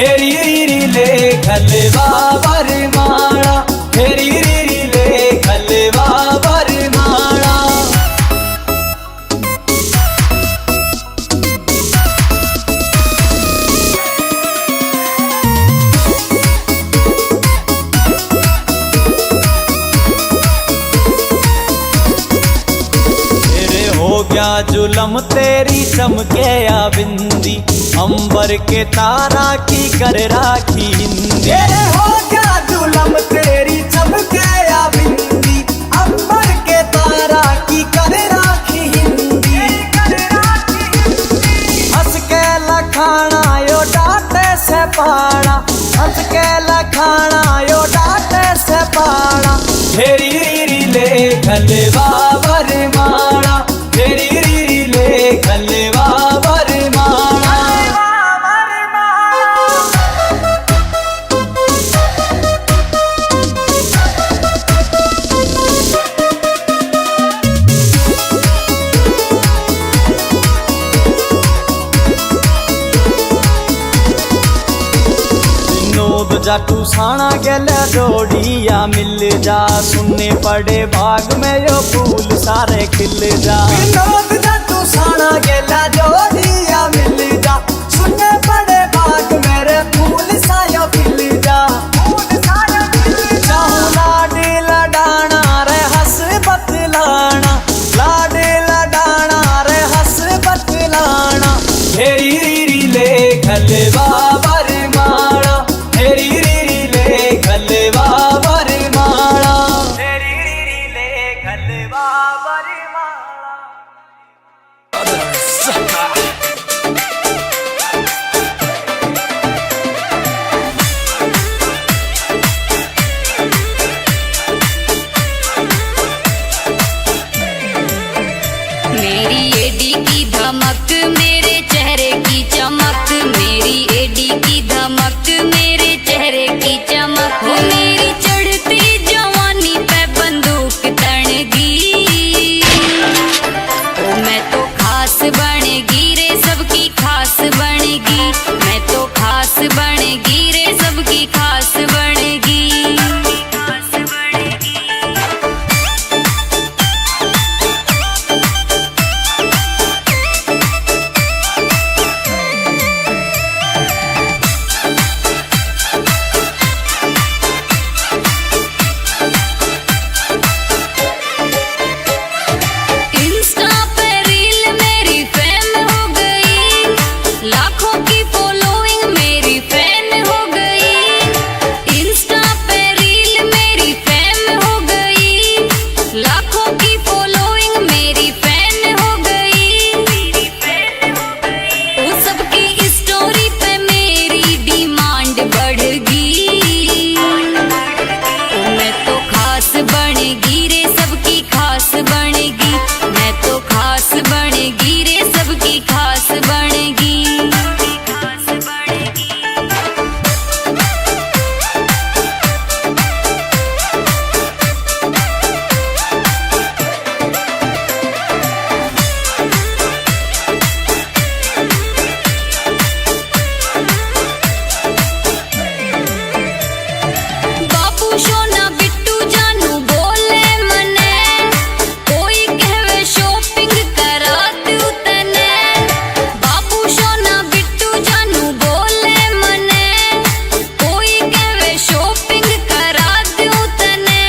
हेरी रीरी ले खलवा वरमाला, हेरी रीरी ले खलवा वरमाला। हो गया जुलम तेरी चमके या बिंदी, अंबर के तारा की कर राखी हिंदी। हो गया जुलम तेरी चमके या बिंदी, अंबर के तारा की कर राखी हिंदी। हंस के लखाना यो डांटे से पाड़ा, हंस के लखाना यो डांटे से पाड़ा। हेरी रीरी ले खलवा वरमाला, हेरी रीरी ले खलवा वरमाला। विनोद जाटू साणा गेले जोड़िया मिल जा, सुनने पड़े बाग में यो फूल सारे खिल जा। विनोद जाटू साणा गेले जोड़िया मिल जा, सुनने पड़े बाग मेरे फूल सायो खिल जा। चाहूं लाडी लडाना रे हंस बतलाना, लाडी लडाना रे हंस बतलाना। हेरी रीरी ले खलवा वरमाला, हेरी रीरी ले खलवा वरमाला, हेरी रीरी ले खलवा वरमाला। मेरी एडी की धमक मेरे चेहरे की चमक, मेरी एडी की धमक मेरे चेहरे की चमक। मेरी चढ़ती जवानी पे बंदूक तड़गी, ओ मैं तो खास बनेगी रे सबकी खास बनेगी, मैं तो खास बनेगी रे सबकी खास बनेगी। इंस्टा पे रील मेरी फैन हो गई, लाखों की फॉलोइंग मेरी फैन हो गई। इंस्टा पे रील मेरी फैन हो गई, लाखों की फॉलोइंग मेरी फैन हो गई। वो सबकी स्टोरी पे मेरी डिमांड बढ़ गई, ओ मैं तो खास बनेगी रे सबकी खास बनेगी, मैं तो खास बनेगी रे सबकी खास बनेगी। बापू सोना बिट्टू जानू बोले मने, कोई कहवे शॉपिंग करा दूं तने। बापू सोना बिट्टू जानू बोले मने, कोई कहवे शॉपिंग करा दूं तने।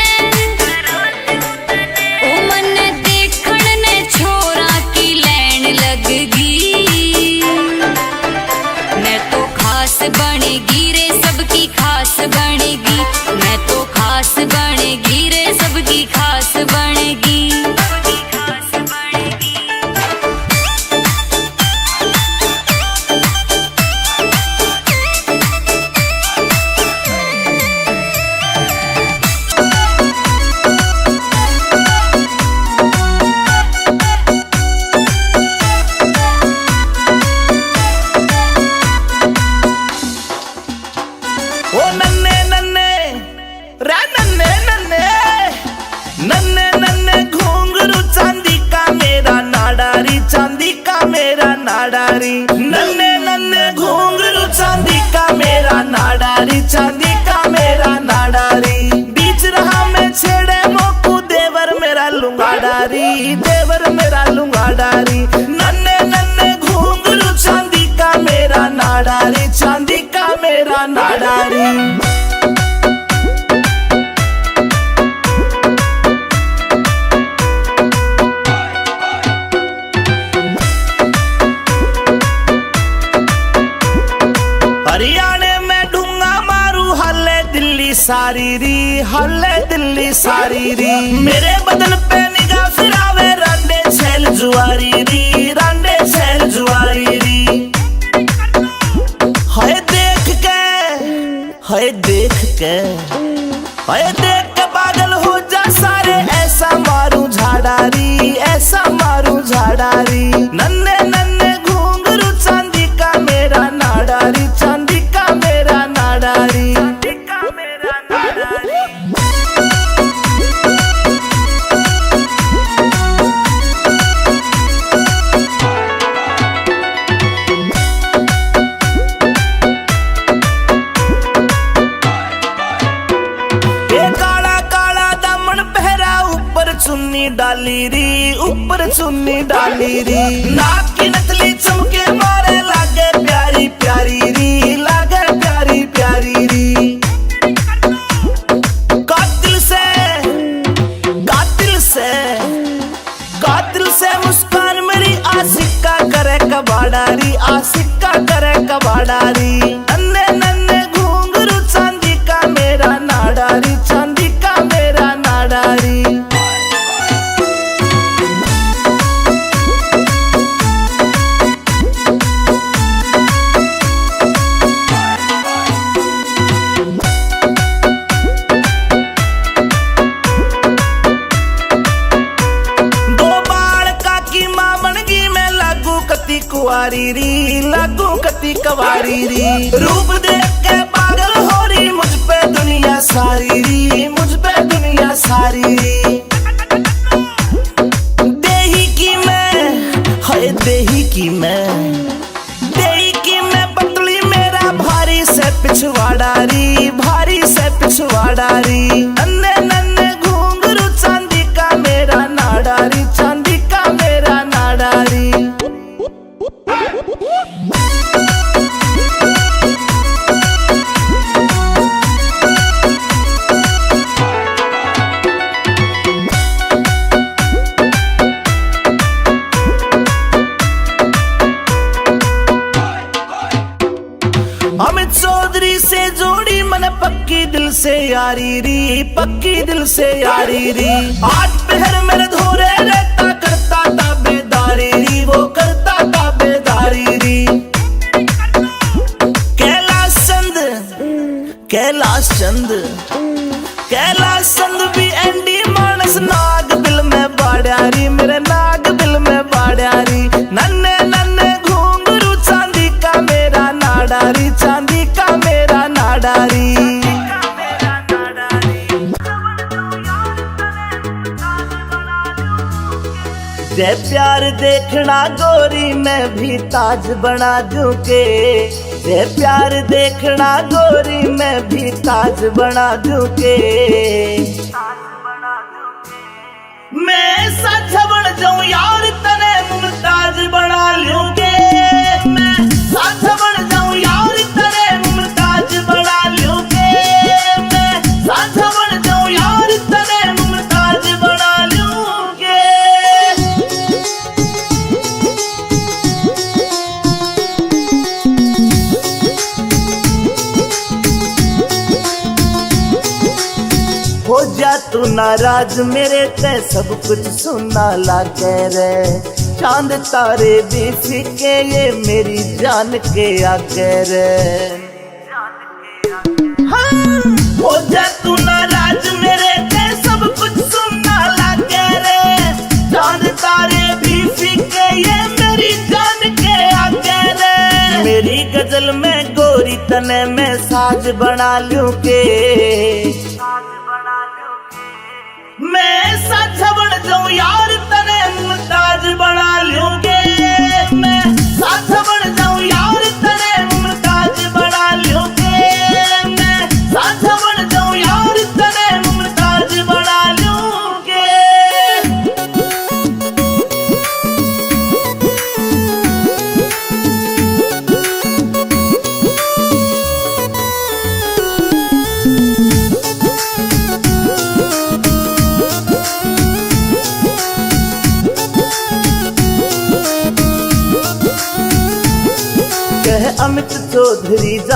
ओ मने देखण ने छोरा की लैन लग गई, मैं तो खास बनेगी रे सबकी खास बनेगी, मैं तो खास बनेगी रे सबकी खास बनेगी। ओ नन्हे नन्हे रे नन्हे नन्हे, नन्हे नन्हे घुंघरू चांदी का मेरा नाडारी, चांदी का मेरा नाडारी। नन्हे नन्हे घुंघरू चांदी का मेरा चांदी का मेरा नाडारी। हरियाणे में ढूंगा मारू हल्ले दिल्ली सारी री, हल्ले दिल्ली सारी री। मेरे बदन पे निगाह फिरावे रांडे छेल जुआरी री, रांडे छेल जुआरी री। हाय देख के, हाय देख के, हाय देख के पागल हो जा सारे। ऐसा मारू झाड़ारी, ऐसा मारू झाड़ारी। नन्हे नन्हे घुंघरू चांदी का मेरा नाडारी, चांदी का मेरा नाडारी, चांदी का मेरा नाडारी। ये काला काला दामन पहरा ऊपर चुन्नी डाली री, ऊपर चुन्नी डाली री। नाक की नथली चमके मारे लागे प्यारी प्यारी री, लागे प्यारी प्यारी री। कातिल से, कातिल से, कातिल से मुस्कान मेरी आशिका करे कबाड़ारी, आशिका करे कबाड़ारी। नन्हे नन्हे घुंघरू चांदी का मेरा नाडारी, चांदी का मेरा नाडारी। दो बाल काकी मां बनगी मैं लागू कती कुआरी री, लागू कती कवारी री। रूप देख के पागल हो रही मुझ पे दुनिया सारी री, मुझ पे दुनिया सारी री। देही की मैं, हाय देही की मैं, देही की मैं पतली मेरा भारी से पिछवाड़ारी, भारी से पिछवाड़ारी। नन्हे नन्हे घुंघरू चांदी का मेरा नाडारी, चांदी का मेरा नाडारी। अमित चौधरी से जोड़ी मन पक्की दिल से यारी री, पक्की दिल से यारी री। आठ पहर मेरे धोरे रहता करता ताबेदारी री, वो करता ताबेदारी री। कैलाश चंद, कैलाश चंद, कैलाश चंद भी एंडी मानस नाग बिल में बाड़ियारी, मेरे नाग बिल में बाड़ियारी। नन्हे नन्हे घुंघरू चांदी का मेरा नाडारी, चांदी का मेरा नाडारी। जय प्यार देखना गोरी मैं भी ताज बना दूं के, जय प्यार देखना गोरी मैं भी ताज बना दूं के। मैं साझा बन जाऊं यार तने मुमताज बना लूं के, मैं साझा बन जाऊं यार तने मुमताज बना लूं के, मैं साझा बन जाऊं यार तने मुमताज बना लूं के। हो जा तू नाराज मेरे ते सब कुछ सुनना लागे रे। चांद तारे भी फीके ये मेरी जान के आगे रे। हाँ। हो जा तू नाराज मेरे ते सब कुछ सुनना लागे रे। चांद तारे भी फीके ये मेरी जान के आगे रे। मेरी गजल में गोरी तने मैं साज बना लूं के, मैं साझा बन जाऊं यार तने मुमताज बना लूंगे, मैं साझा बन जाऊं यार तने मुमताज बना लूंगे, मैं साझा बन जाऊं यार तने मुमताज बना लूंगे।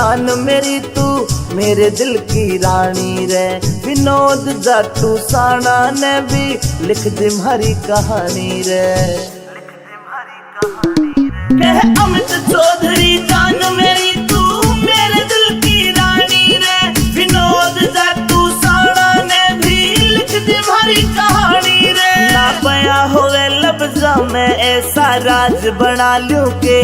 जान मेरी तू मेरे दिल की रानी रे। विनोद जाटू साना ने भी लिख दी हमारी कहानी रे। कह अमित चौधरी जान मेरी तू मेरे दिल की रानी रे। विनोद जाटू साना ने भी लिख दी हमारी कहानी रे। ना पया होवे लफ्जा में ऐसा राज बना लूं के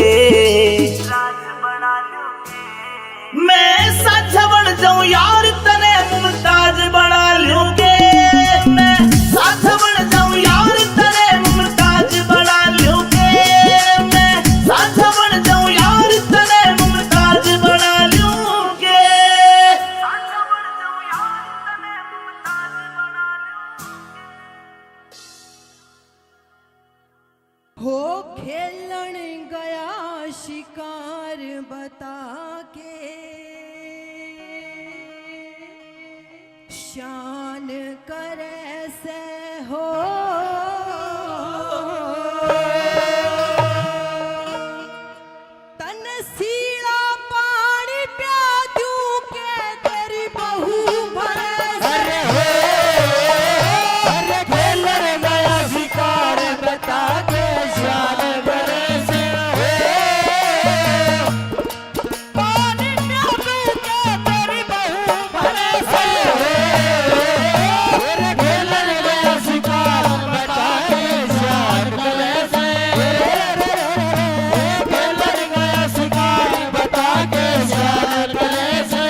मैं साझा बन जाऊं यार तने मुमताज बना लूं के। मैं साझा बन जाऊं यार तने मुमताज बना लूं के। मैं साझा बन जाऊं यार तने मुमताज बना लूं के। हो खेलन गया शिकार बता के शान करे से हो तन सीला पानी प्या दूं के तेरी बहू भरे अरे खेलन गया शिकार बता के शान करे से पानी प्या दूं के तेरी बहू भरे से। अरे खेलन गया शिकार बता के शान करे से। खेलन गया शिकार बता के शान करे से।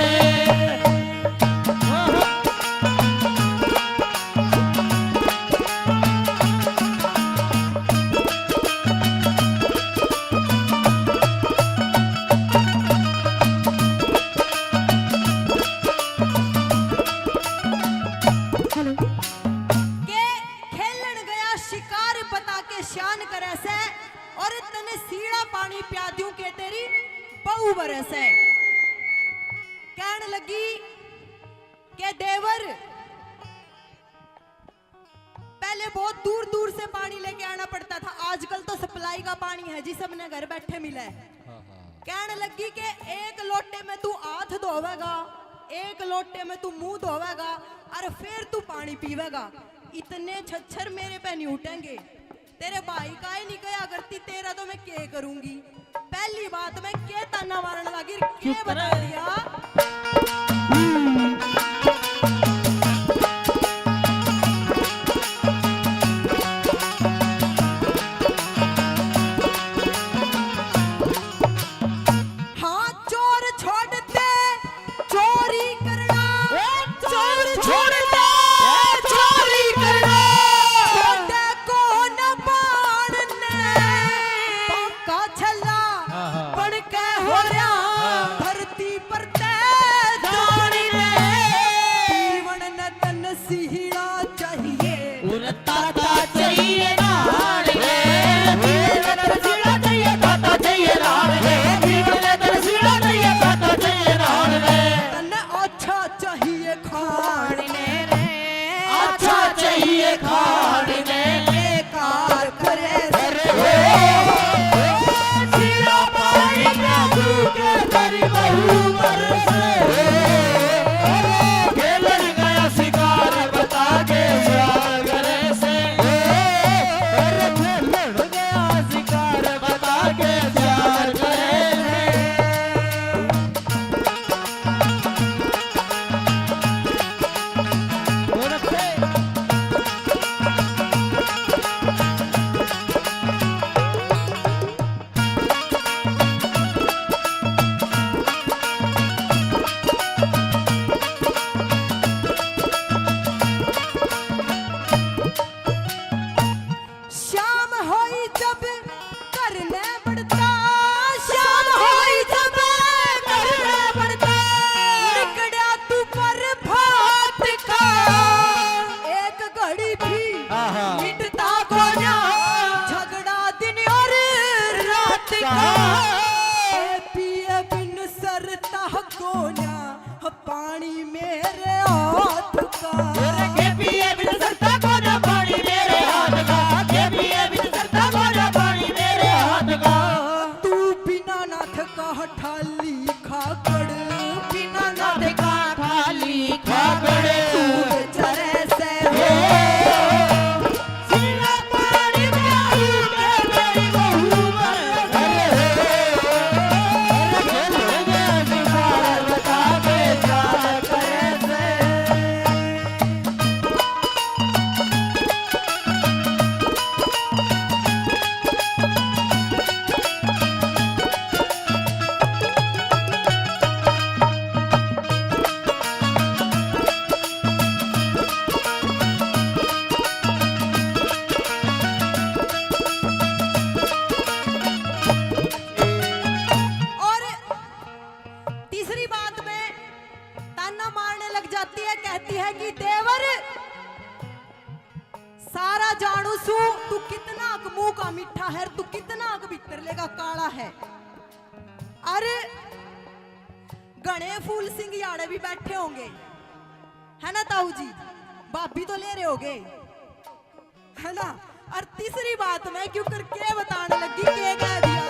के खेलन गया शिकार बता के शान करे से और तने सीड़ा पानी प्या दूं के तेरी बहू बरसे। कहने लगी के देवर पहले बहुत दूर दूर से पानी लेके आना पड़ता था, आजकल तो सप्लाई का पानी है जी सबने घर बैठे मिला है। कहने लगी के एक लोटे में तू हाथ धोवेगा, एक लोटे में तू मुंह धोवेगा और फिर तू पानी पीवेगा। इतने छच्छर मेरे पे नहीं उठेंगे। तेरे भाई का ही नहीं कया करती तेरा तो मैं क्या करूंगी। पहली बात मैं के ताना मारने लगी के बता दिया। हाँ चोर छोड़ दे चोरी करना, चोर छोड़ दे चोरी करना। छोटे को न बाणने पक्का छल्ला बन के हो रहा धरती पर ताना मारने लग जाती है, कहती है कि देवर सारा जानू सू तू कितना मुंह का मीठा है, तू कितना भीतर लेगा काला है। अरे गणे फूल सिंह याड़े भी बैठे होंगे, है ना ताऊ जी, भाभी तो ले रहे होगे, है ना। और तीसरी बात मैं क्यों करके बताने लगी, के कह दिया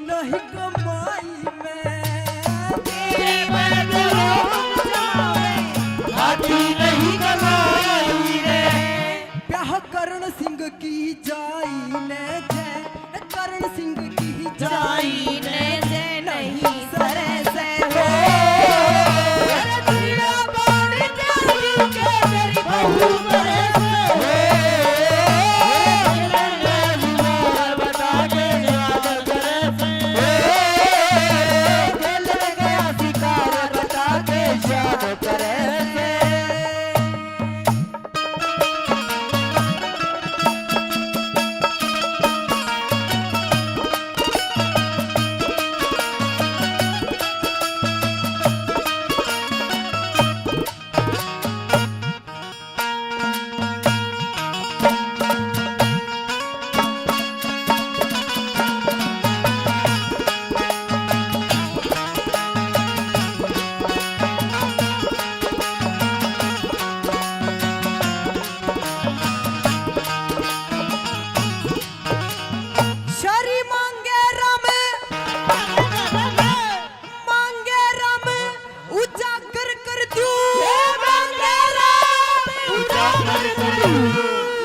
नहीं कमाई में नहीं कमाई ब्याह करण सिंह की जाई ने जय, करण सिंह की जाई ने जय नहीं सरे से हो। तेरा बाणी तेरी के तेरी बहू मरे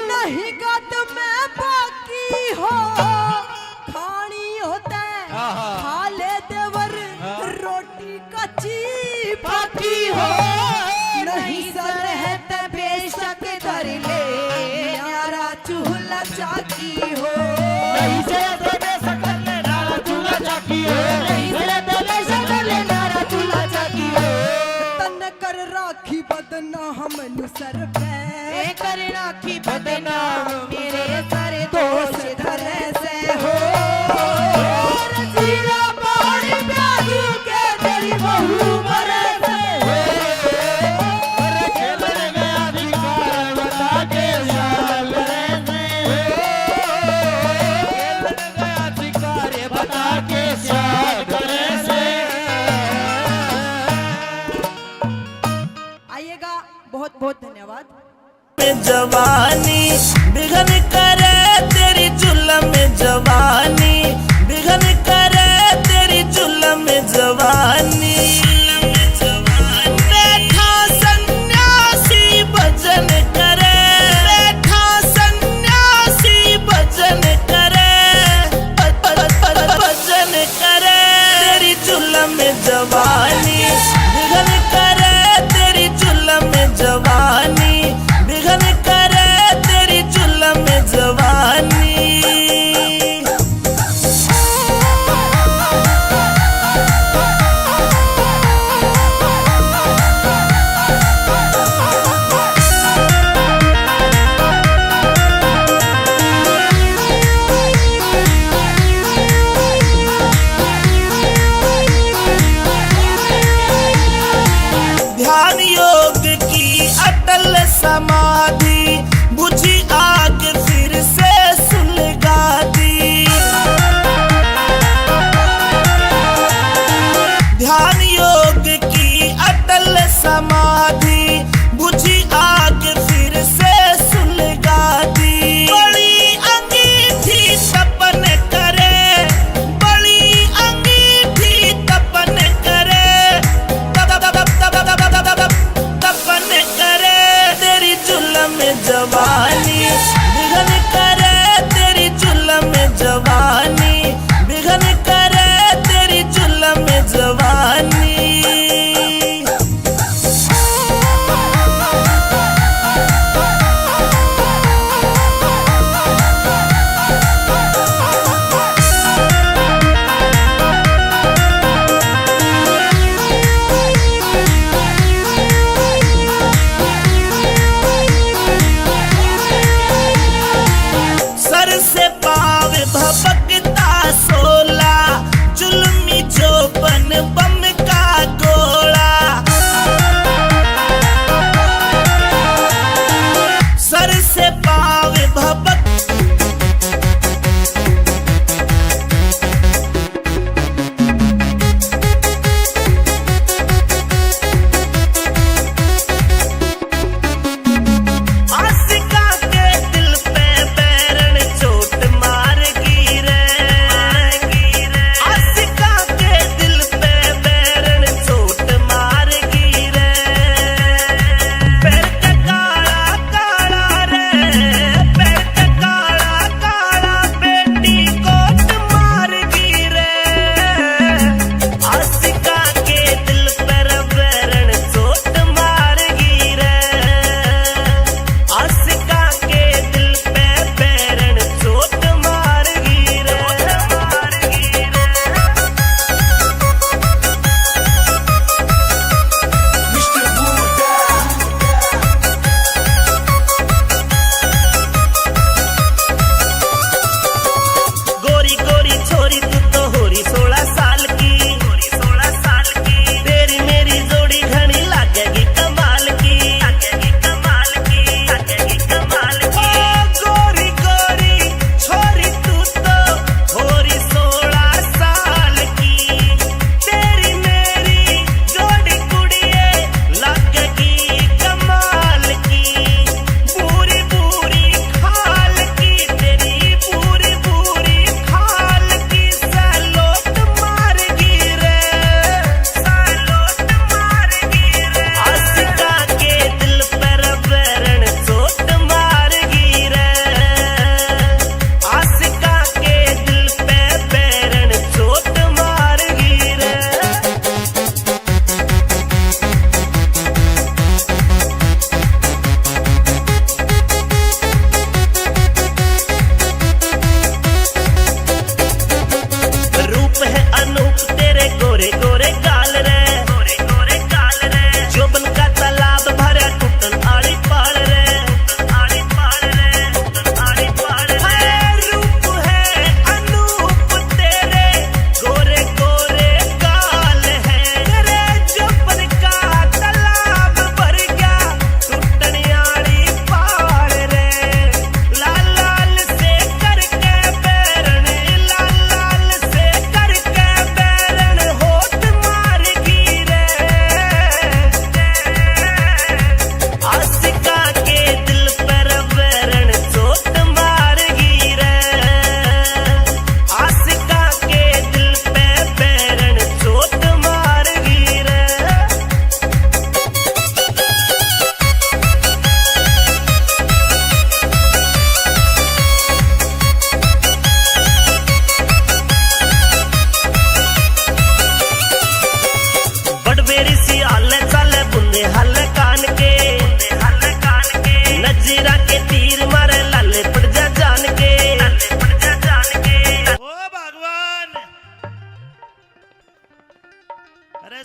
नहीं गत में बाकी हो खानी होता खा ले देवर रोटी कच्ची बाकी हो। नहीं सर है ते बेशक धर ले यारा चूल्हा चाकी हो। नहीं से बेशक ले नारा चूल्हा चाकी हो। नहीं से बेशक ले नारा चूल्हा चाकी हो। तन कर राखी बदना हम सर पे कर राखी बदना मेरे सर दोष धरे से हो। जीरा पानी प्यादू के तेरी बहू मरे से हो। खेल गया अधिकार बता के शाल से खेल गया अधिकार बता के शाल से। आइएगा, बहुत बहुत धन्यवाद। जवानी बिघन करे तेरी जुल्म में जवानी बिघन करे तेरी जुल्म में जवानी। बैठा सन्यासी भजन करे बैठा सन्यासी भजन करे भजन करे तेरी जुल्म में जवानी बिघन करे तेरी जुल्म में जवानी बिघन करे तेरी जुल्म में जवानी। ध्यान योग की अटल समाधि बुझी आग फिर से सुलगा दी। ध्यान योग की अटल समाधि बुझी आग फिर से सुलगा दी। बड़ी अंगीठी तपन करे बड़ी अंगीठी तपन करे तपन करे तेरी जुल्म में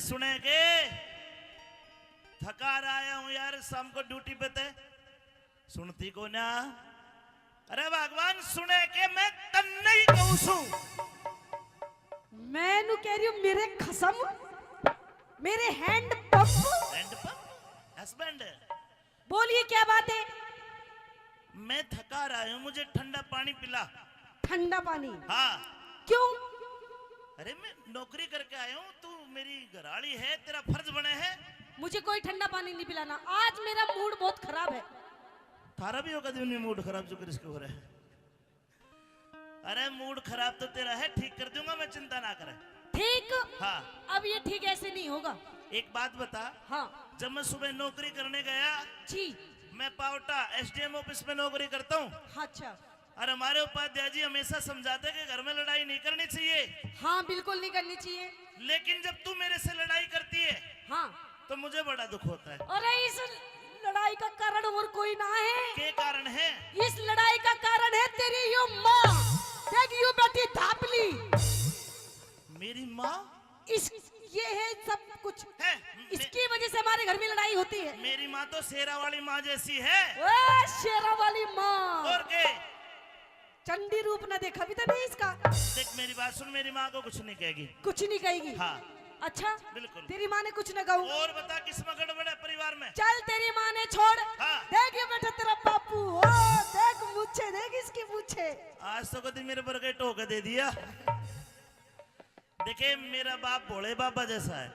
सुने के थका आया हूं यार, शाम को ड्यूटी पे थे, सुनती को ना। अरे भगवान सुने के मैं तन्ने ही कहूं सू। मैं नु कह रही हूँ मेरे खसम, मेरे हैंड पंप। हस्बैंड बोलिए क्या बात है? मैं थका रहा हूं, मुझे ठंडा पानी पिला। ठंडा पानी? हाँ। क्यों? अरे मैं नौकरी करके आया हूँ, तू मेरी घराड़ी है, तेरा फर्ज बने है। मुझे कोई ठंडा पानी नहीं पिलाना, आज मेरा मूड बहुत खराब है। थारा भी होगा दिन में मूड खराब जो किसके हो रहा है। अरे मूड खराब तो तेरा है, ठीक कर दूंगा मैं, चिंता ना करे। ठीक? हाँ। अब ये ठीक ऐसे नहीं होगा। एक बात बता। हाँ। जब मैं सुबह नौकरी करने गया जी, मैं पावटा एसडीएम ऑफिस में नौकरी करता हूँ। अच्छा। और हमारे उपाध्याय जी हमेशा समझाते कि घर में लड़ाई नहीं करनी चाहिए। हाँ बिल्कुल नहीं करनी चाहिए। लेकिन जब तू मेरे से लड़ाई करती है हाँ तो मुझे बड़ा दुख होता है। अरे इस लड़ाई का कारण और कोई ना है। क्या कारण है? इस लड़ाई का कारण है तेरी यो माँ। देख यो बेटी धापली। मेरी माँ? ये है सब कुछ है। इसकी वजह से हमारे घर में लड़ाई होती है। मेरी माँ तो शेरा वाली माँ जैसी है। शेरा वाली माँ। और क्या? चंडी रूप ना देखा भी तो नहीं इसका। देख मेरी बात सुन, मेरी माँ को कुछ नहीं कहेगी। कुछ नहीं कहेगी? हाँ। अच्छा बिल्कुल। तेरी माँ ने कुछ न कहूँ। और बता किस में गड़बड़ है परिवार में? चल तेरी माँ ने छोड़। हाँ। देख ये बेटा तेरा बापू, ओ देख मुझे, देख इसकी मुझे। आज तो कभी मेरे पर गए टोक दे दिया। देखे मेरा बाप भोले बाबा जैसा है।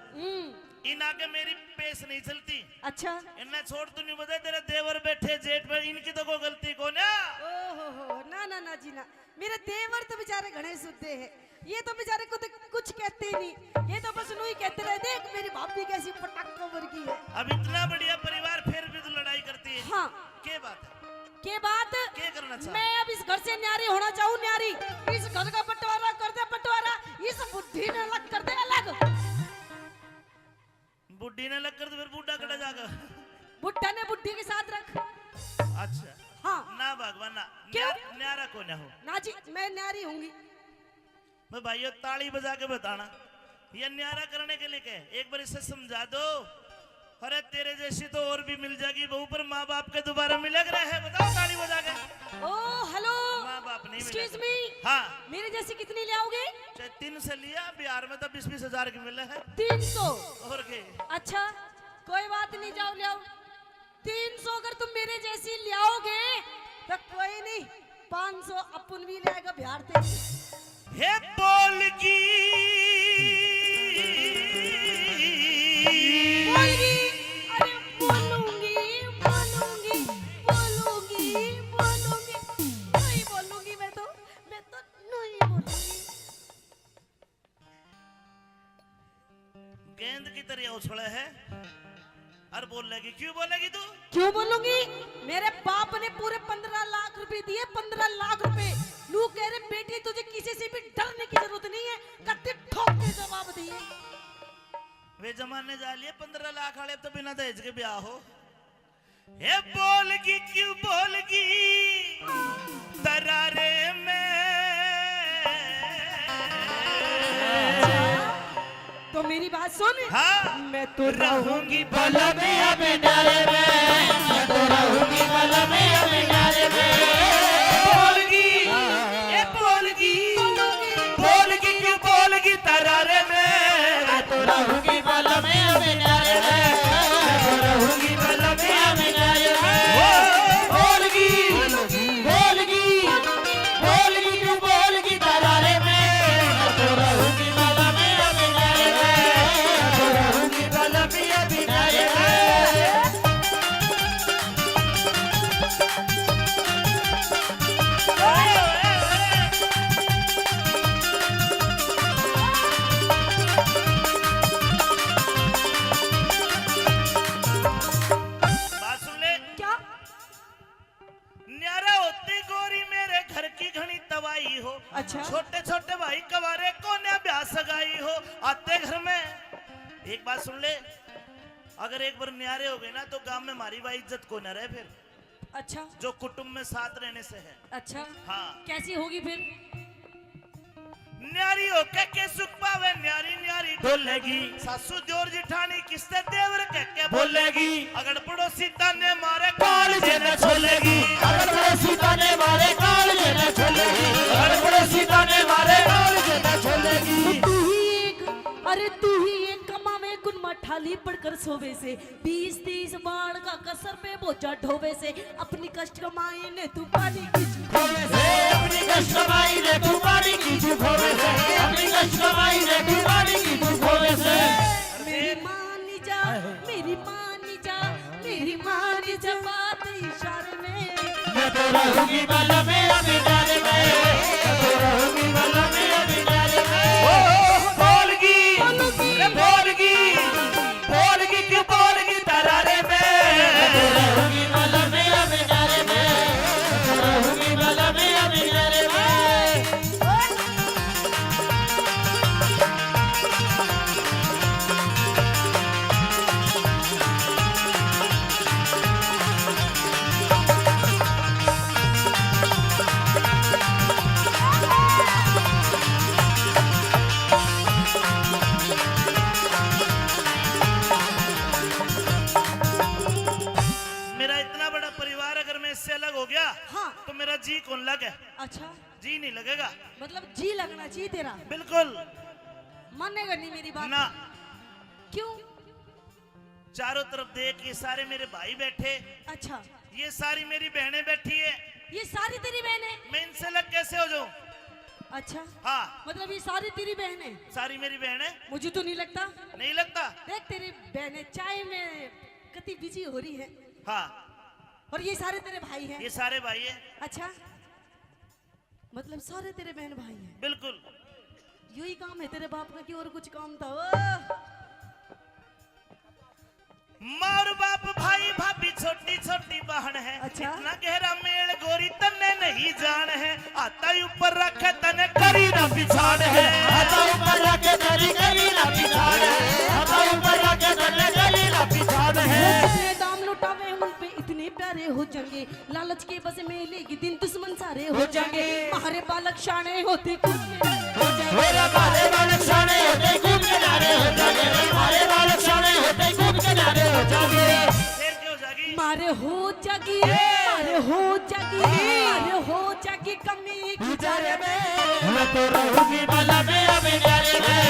इन आगे मेरी पेश नहीं चलती। अच्छा। इन्हें छोड़ तू नहीं बता, तेरे देवर बैठे जेठ पे, इनकी तो कोई गलती को ना। ओहो ना ना ना जी ना, मेरे देवर तो बेचारे घने सुधे हैं। ये तो बेचारे को तो कुछ कहते ही नहीं, ये तो बस नू ही कहते रहे। देख मेरी भाभी कैसी पटाखा वर्गी है। अब इतना बढ़िया परिवार फिर भी तो लड़ाई करती है। हाँ। क्या बात है? के बात क्या करना चाह? मैं अब इस घर से न्यारी होना चाहूँ, न्यारी। इस घर का बंटवारा कर दे बंटवारा, इस बुद्धि ने अलग कर दे अलग। बुढ़ी ने लग कर तो फिर बूढ़ा कड़ा जागा। बुढ़ा ने बुढ़ी के साथ रख। अच्छा। हाँ। ना भगवान ना। क्यों? न्यारा को ना हो। ना जी मैं न्यारी होंगी। मैं भाइयों ताली बजा के बताना, ये न्यारा करने के लिए क्या? एक बार इसे समझा दो। अरे तेरे जैसी तो और भी मिल जाएगी बहू, पर माँ बाप के दोबारा मिलग रहे हैं। बताओ ताली बजा के। ओ हेलो। माँ बाप नहीं एक्सक्यूज मिले। मी। हाँ। मेरे जैसी कितनी ले आओगे? 3 से लिया, बिहार में तो 20-20 हजार के मिले हैं। 300? और क्या? अच्छा कोई बात नहीं, जाओ ले आओ। 300 अगर तुम मेरे जैसी ले आओगे तो कोई नहीं, 500 अपन भी ले आएगा बिहार से। हे बोलगी अरे बोलूंगी बोलूंगी बोलूंगी बोलूंगी, नहीं बोलूंगी मैं तो नहीं बोलूंगी। गेंद की तरह उछले है और बोलेगी। क्यों बोलेगी तू? क्यों बोलूंगी? मेरे बाप ने पूरे 15 लाख रुपए दिए, 15 लाख रुपए। लू कह रहे बेटी तुझे किसी से भी डरने की जरूरत नहीं है, कत्ते ठोक के जवाब दिए। वे जमाने जा लिए 15 लाख वाले, तो बिना दहेज के ब्याह हो। हे बोलगी क्यों बोलगी दरारे में। तो मेरी बात सुन। हाँ। मैं तो रहूंगी बल में हमें नारे में, मैं तो रहूंगी बल में हमें नारे में। बोलगी ये बोलगी बोलगी क्यों बोलगी दरारे में। मैं तो रहूंगी बल में हमें नारे में, मैं तो रहूंगी बल में हमें नारे में। बोलगी बोलगी बोलगी क्यों बोलगी दरारे में, मैं तो रहूंगी बल में हमें नारे में, मैं तो रहूंगी बल में हमें नारे में। बात सुन ले। क्या? न्यारा होती गोरी मेरे घर की घनी तवाई हो। अच्छा। छोटे छोटे भाई कवारे को न्या ब्याह सगाई हो। आते घर में एक बात सुन ले, अगर एक बार न्यारे हो गए ना तो गांव में हमारी भाई इज्जत को न रहे फिर। अच्छा। जो कुटुंब में साथ रहने से है। अच्छा। हाँ। कैसी होगी फिर? न्यारी हो के सुख पावे, न्यारी न्यारी ढोलेगी। सासू जोर जिठानी किससे देवर कह के बोलेगी। अगर पड़ोसी ताने मारे कालजे न छोलेगी। अगर पड़ोसी ताने मारे कालजे न छोलेगी। अगर पड़ोसी ताने मारे कालजे न छोलेगी। अरे तू ही एक कमावे गुनमा ठाली पड़कर सोवे से 20-30 बाण का कसर पे बोझा ढोवे से अपनी कष्ट कमाई ने तू पानी की खोवे से अपनी कष्ट कमाई ने तू पानी की खोवे से अपनी कष्ट कमाई ने तू पानी की खोवे से। मेरी मानी जा मेरी मानी जा मेरी मानी जा बात इशारे में मैं तो रहूंगी बाला में अभी डाले में मैं तो रहूंगी बाला में अभी डाले में। बोलगी क्यों बोलगी तरारे में। रहूंगी बाला में अभी डाले में रहूंगी बाला में अभी डाले में। इससे अलग हो गया हाँ। तो मेरा जी कौन लगे। अच्छा जी नहीं लगेगा। मतलब जी लगना चाहिए तेरा। बिल्कुल मानेगा नहीं मेरी बात ना। क्यों? चारों तरफ देख ये सारे मेरे भाई बैठे। अच्छा ये सारी मेरी बहनें बैठी है। ये सारी तेरी बहनें? मैं इनसे अलग कैसे हो जाऊं। अच्छा हाँ मतलब ये सारी तेरी बहनें? सारी मेरी बहनें। मुझे तो नहीं लगता। नहीं लगता। देख तेरी बहनें चाय में कितनी बिजी हो रही है। हाँ और ये सारे तेरे भाई हैं? ये सारे भाई हैं। अच्छा मतलब सारे तेरे बहन भाई हैं? बिल्कुल यही काम है तेरे बाप का कि और कुछ काम था? मार बाप भाई भाभी छोटी छोटी बहन है। अच्छा? इतना गहरा मेल गोरी तन्ने नहीं जान है। आता ऊपर रखे तने करी ना पिछाड़ है। आता ऊपर रखे तने करी ना पिछाड़ है। आता ऊपर रखे तने करी ना पिछाड़ है। दाम लुटावे उन पे इतने प्यारे हो जाएंगे लालच के बस में लेगी दिन दुश्मन सारे हो जाएंगे। हमारे बालक शाने होते हमारे बालक शाने होते खूब किनारे हो जाएंगे। हमारे बालक शाने होते खूब किनारे हो जाएंगे। फिर क्यों जागी मारे हो जागी मारे हो जागी मारे हो जागी कमी गुजारे में। मैं तो रहूंगी बाला में अभी डाले में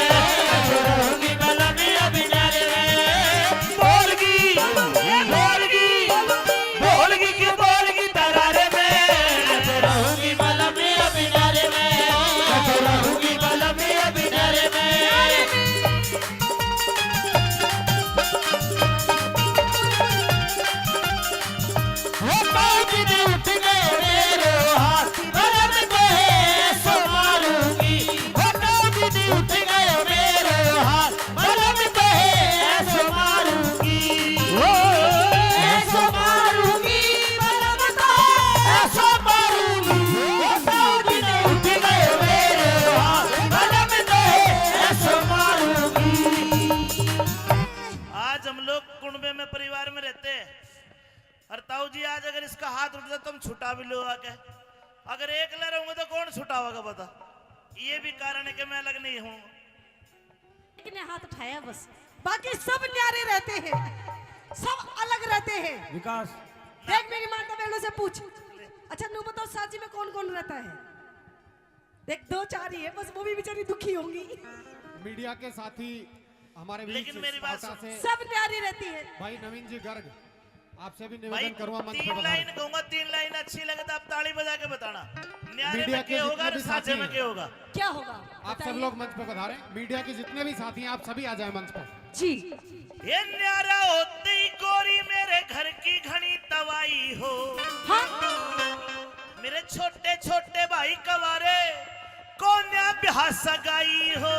मैं तो रहूंगी बाला में अभी डाले में। बोलगी बोलगी क्यों बोलगी तरारे में। मैं तो रहूंगी बाला में अभी डाले में मैं तो रहूंगी बाला में अभी डाले में। उठ गए मेरे हाथ बरम को है सो मारूंगी। उठ गए मेरे हाथ बरम को है सो मारूंगी। ऐसो मारूंगी बरम को ऐसो मारूंगी। उठ गए मेरे हाथ बरम को है ऐसो मारूंगी। आज हम लोग कुंबे में परिवार में रहते हैं। और ताऊ जी आज अगर इसका हाथ उठ जाए तुम छुटा भी लो आके। अगर एक ले रहूंगा तो कौन छुटाओगा बता। ये भी कारण है कि मैं अलग नहीं हूँ। एक ने हाथ उठाया बस बाकी सब न्यारे रहते हैं सब अलग रहते हैं। विकास देख मेरी माता बहनों से पूछ। अच्छा नू बताओ साजी में कौन कौन रहता है? देख 2-4 ही है बस वो भी बेचारी दुखी होंगी। मीडिया के साथी हमारे बीच लेकिन मेरी बात कोटा से सब न्यारी रहती है। भाई नवीन जी गर्ग आपसे भी भाई निवेदन करूंगा मंच पे 3 लाइन कहूंगा 3 लाइन अच्छी लगे तो आप ताली बजा के बताना। न्यारे मीडिया में के क्या होगा जितने और भी साझे साथी में हैं। क्या होगा। क्या होगा आप सब लोग मंच पे पधारें। मीडिया के जितने भी साथी हैं आप सभी आ जाए मंच पर। जी। ये न्यारा होते ही गोरी मेरे घर की घनी तवाई हो। हाँ मेरे छोटे छोटे भाई कवारे कौन ब्याह सगाई हो।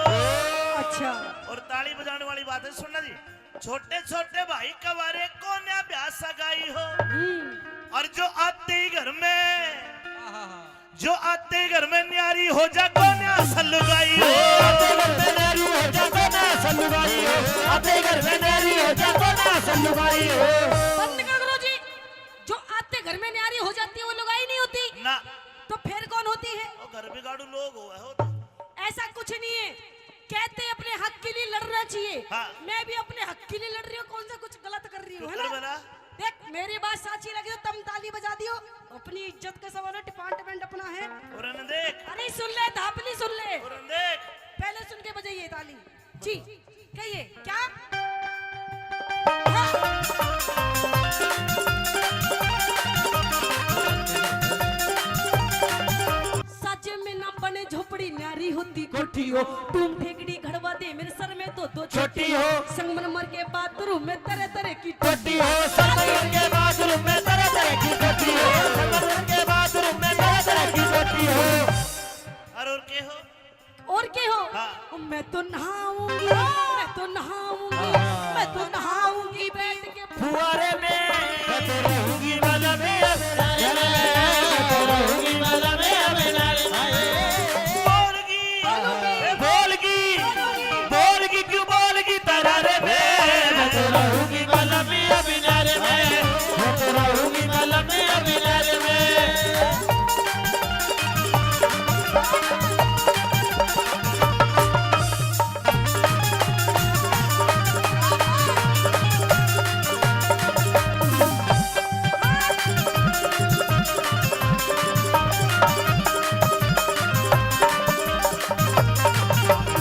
अच्छा और ताली बजाने वाली बात है सुनना जी। छोटे छोटे भाई कवारे कौन ब्याह सगाई हो। और जो आते ही घर में न्यारी हो जा कौन सलुगाई हो। न्यारी हो जा कौन सलुगाई हो। आते घर में न्यारी हो जा कौन सलुगाई हो। बंद कर गुरुजी। जो आते घर में न्यारी हो जाती है वो लुगाई नहीं होती ना तो फिर कौन होती है? वो घर बिगाड़ू लोग हो तो। ऐसा कुछ नहीं है कि कहते हैं अपने हक के लिए लड़ना चाहिए। हाँ। मैं भी अपने हक के लिए लड़ रही हूँ, कौन सा कुछ गलत कर रही हूँ, है शुक्र ना? बना। देख मेरी बात साची लगी तो तुम ताली बजा दियो। अपनी इज्जत का सवाल है, डिपार्टमेंट अपना है। और देख, अरे सुन ले धापली, सुन ले, और देख, पहले सुन के बजाइए ताली। जी कहिए क्या? साजे में ना बने झोपड़ी, न्यारी होती कोठी हो। तुम ठेकड़ी घड़वा दे मेरे सर में तो छोटी हो। संगमरमर के बाथरूम में तरह तरह की टोटी हो। संगमरमर के बाथरूम में तरह तरह की टोटी हो। संगमरमर के बाथरूम में तरह तरह की टोटी हो। और के हो? और के हो? हाँ। मैं तो नहाऊंगी, मैं तो नहाऊंगी, मैं तो नहाऊंगी बैठ के फुहारे में। मैं तो रहूंगी बाला में अबेनारे में। मैं तो रहूंगी बाला में अबेनारे में। बोलगी, बोलगी, बोलगी क्यों बोलगी तरारे में। मैं तो रहूंगी बाला में अबेनारे में। मैं तो रहूंगी बाला में अबेनारे में।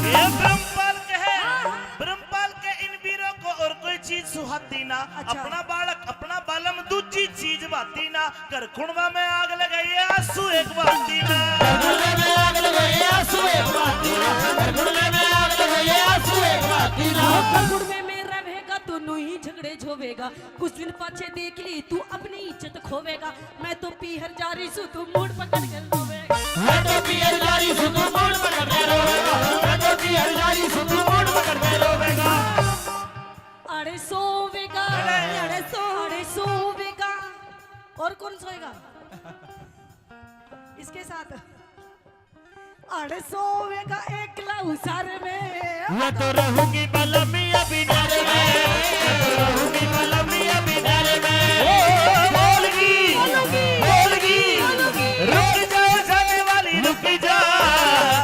ये ब्रह्मपाल के है। ब्रह्मपाल के इन वीरों को और कोई चीज सुहाती ना। अपना बालक अपना बालम दूसरी चीज बाती ना। कर खुणवा में आग लगाई आंसू एक बाती ना। गुड़े में आग लगाई आंसू एक बाती ना। गुड़े में आग लगाई आंसू एक बाती ना। गुड़ में रहेगा तो नू ही झगड़े झोवेगा। कुछ दिन पाछे देख ली तू अपनी इज्जत खोवेगा। मैं तो पीहर जा रही सू तू मूड पकड़ कर रोवेगा। मैं तो पीहर जा रही सू तू मूड पकड़ के रोवेगा। मैं तो पीहर जा रही सू तू मूड पकड़ के रोवेगा। अरे सोवेगा, अरे सोवेगा। और कौन सोएगा इसके साथ? अरे सोवेगा एकला उसारे में। मैं तो रहूंगी बलमिया बिनारे में। मैं तो रहूंगी बलमिया बिनारे में। बोलगी, बोलगी, रुक जा जाने वाली रुक जा।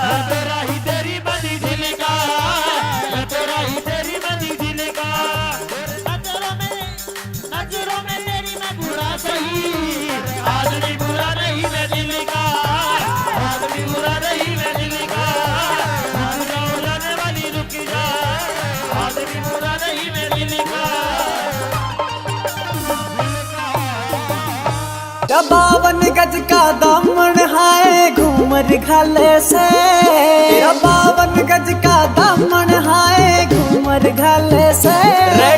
मैं तो राही तेरी बनी दिल का। मैं तो राही तेरी बनी दिल का। नजरों में तेरी मैं बुरा सही। आदमी बुरा नहीं मैं दिल का। आदमी बुरा नहीं मैं दिल का। रुक जाओ जाने वाली रुक जा। आदमी बुरा नहीं मैं दिल का। बावन गज का दामन हाय घूमर घाले से। 52 गज का दामन हाय घूमर घाले से। रे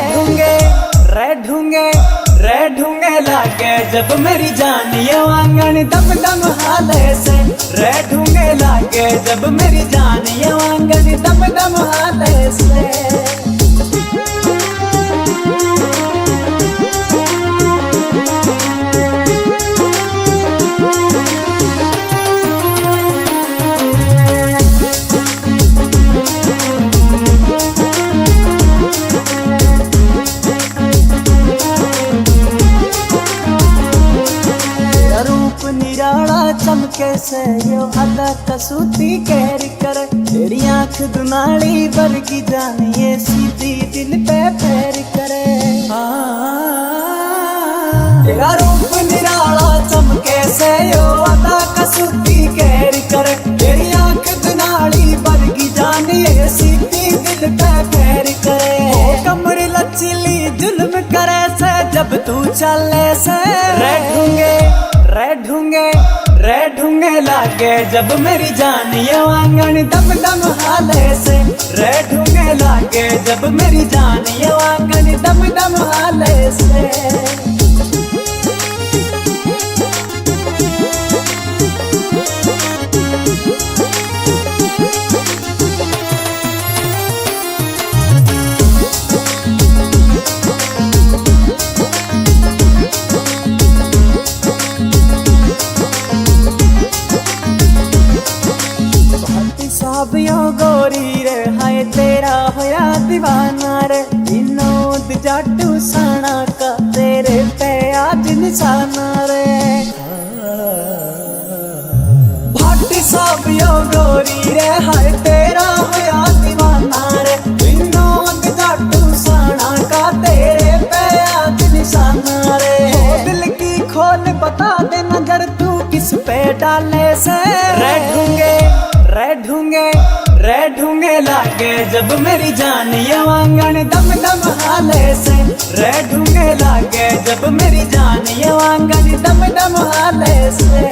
ढूंगे लागे जब मेरी जान ये आंगन दम दम हाले से। रे ढूंगे लागे जब मेरी जान ये आंगन दम दम हाले से। चमके से यो अदा कसूती कहर कर। तेरी आंख दुनाली वर्गी जानिए सीधी दिल पे फेर करे। तेरा रूप निराला चमके से यो अदा कसूती कहर कर। तेरी आंख दुनाली वर्गी जानिए सीधी दिल पे फेर करे। कमर लचीली जुल्म करे से जब तू चले से। रे ढूंगे लागे जब मेरी जान ये आंगन दम दम हाले से। रे ढूंगे लागे जब मेरी जान ये आंगन दम दम हाले से। साबियों गोरी रे हाय तेरा होया दीवाना रे। विनोद जाटू साना का तेरे पे आज निशाना रे। भाटी साबियों गोरी रे हाय तेरा होया दीवाना। डाले से रे ढूंगे लागे जब मेरी जान ये वांगन दम दम हाले से रे ढूंगे लागे जब मेरी जान ये वांगन दम दम हाले से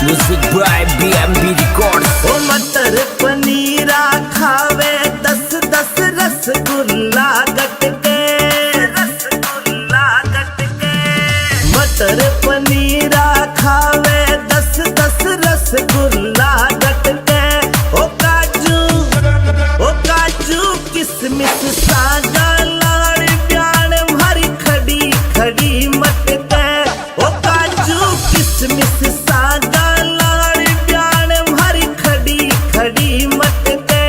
Music by BMB Records. ओ मटर पनीरा खावे 10-10 रसगुल्ला गटके मटर पनीरा खावे 10-10 रसगुल्ला गटके ओ काजू किसमिस सागा लाड़ प्याण भरी खड़ी खड़ी मटके ओ काजू किसमिस सागा लाड़ प्याण भरी खड़ी खड़ी मटके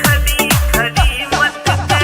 खड़ी खड़ी मटके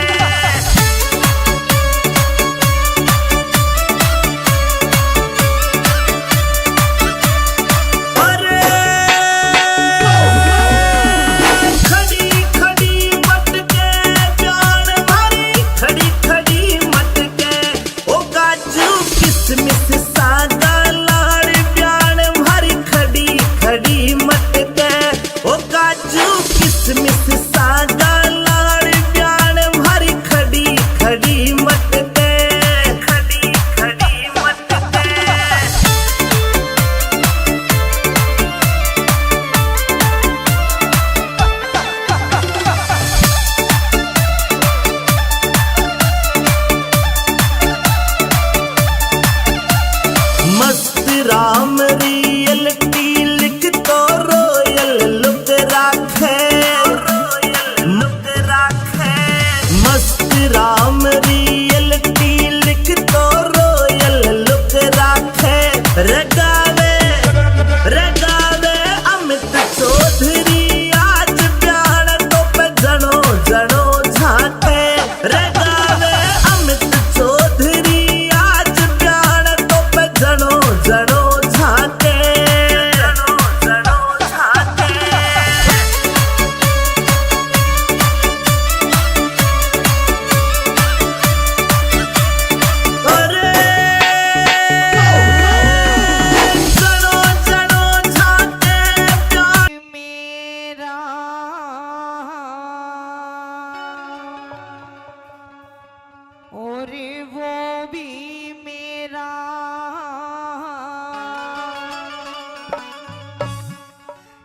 और वो भी मेरा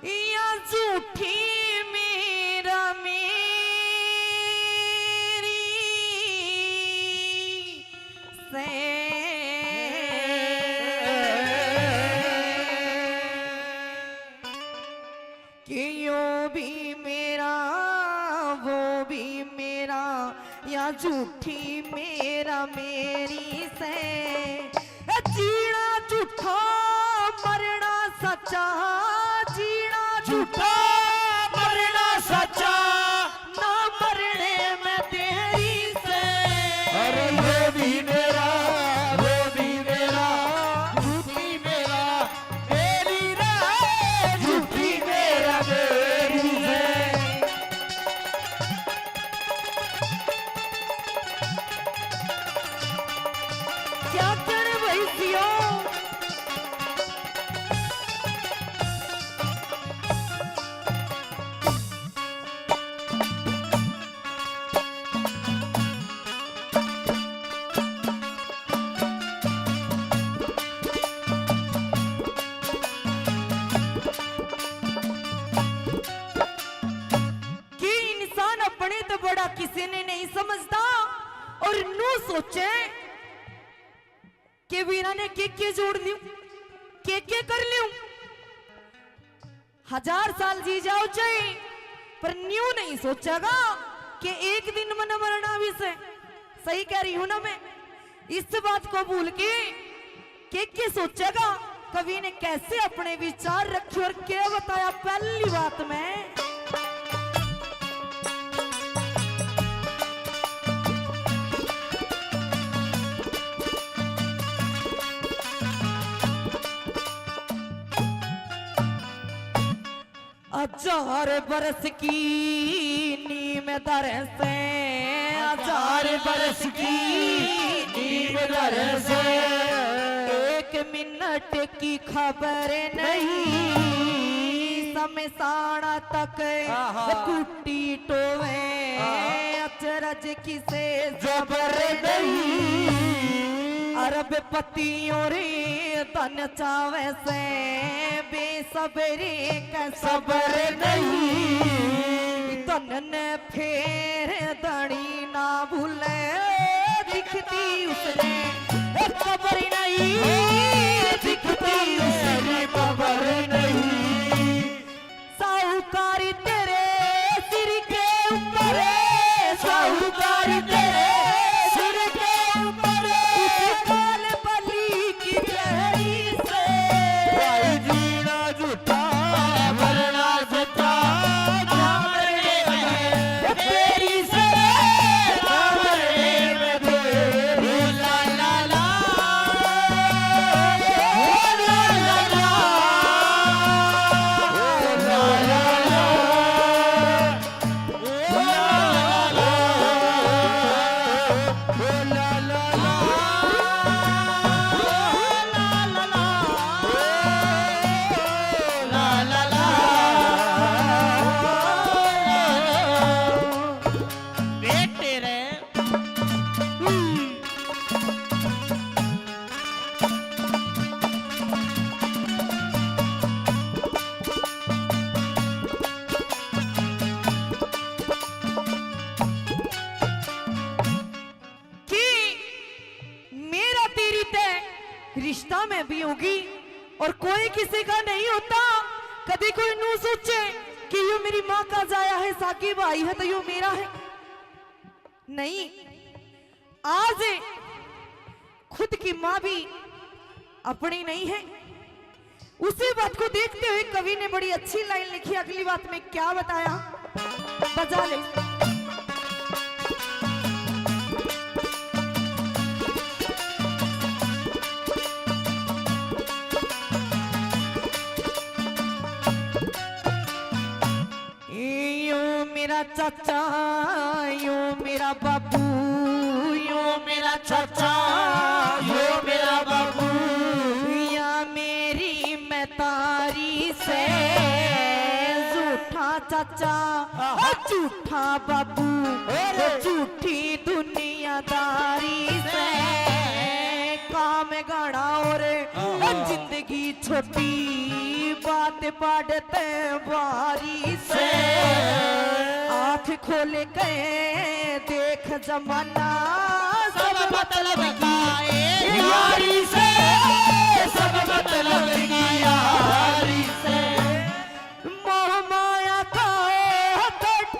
या झूठी मेरा मेरी से कि यो भी मेरा वो भी मेरा या झूठी मेरा मेरी से जीना झूठा मरना सच्चा जीना झूठा मरना सच्चा ना मरने में तेरी से अरे ये भी मेरा वो भी मेरा झूठी मेरा मेरी रे झूठी मेरा मेरी है। क्या करे भैसियो कि इंसान अपने तो बड़ा किसी ने नहीं समझता और नू सोचे कि वीरा ने के जोड़ लियो के कर लियो 1000 साल जी जाओ चाहे पर न्यू नहीं सोचेगा कि एक दिन मन मरना भी से सही कह रही हूं ना मैं इस बात को भूल के सोचेगा कवि ने कैसे अपने विचार रखे और क्या बताया पहली बात में हजार बरस की नीम दर से 1000 बरस की नीम दर से 1 मिनट की खबर नहीं समसाना तक कुट्टी टोवे अचरज किसे जबर नहीं अरब पतियों रे तन चावे से बेसबरी का सबर नहीं तन ने फेर दड़ी ना भूले दिखती उसने खबर नहीं दिखती उसने खबर नहीं साहूकारी तेरे सिर के ऊपर साहूकारी तेरे सिर के ऊपर काल बली की जड़ी से जीना झूठा मरना सच्चा ना मरने में तेरी से ना मरने में तेरी ला ला ला ला ला ला ला ला रिश्ता में भी होगी और कोई किसी का नहीं होता कभी कोई नू सोचे कि यो मेरी माँ का जाया है साकिब आई है तो यो मेरा है नहीं आज खुद की माँ भी अपनी नहीं है उसी बात को देखते हुए कवि ने बड़ी अच्छी लाइन लिखी अगली बात में क्या बताया बजा ले मेरा चाचा यो मेरा बाबू यो मेरा चाचा यो मेरा बाबू या मेरी मैं तारी से झूठा चाचा सच्चा झूठा बाबू झूठी दुनियादारी से काम गाना और जिंदगी छोटी बात पढ़ते बारी से आँख खोल के देख जमाना सब मतलब की यारी से सब मतलब की यारी से मोह माया का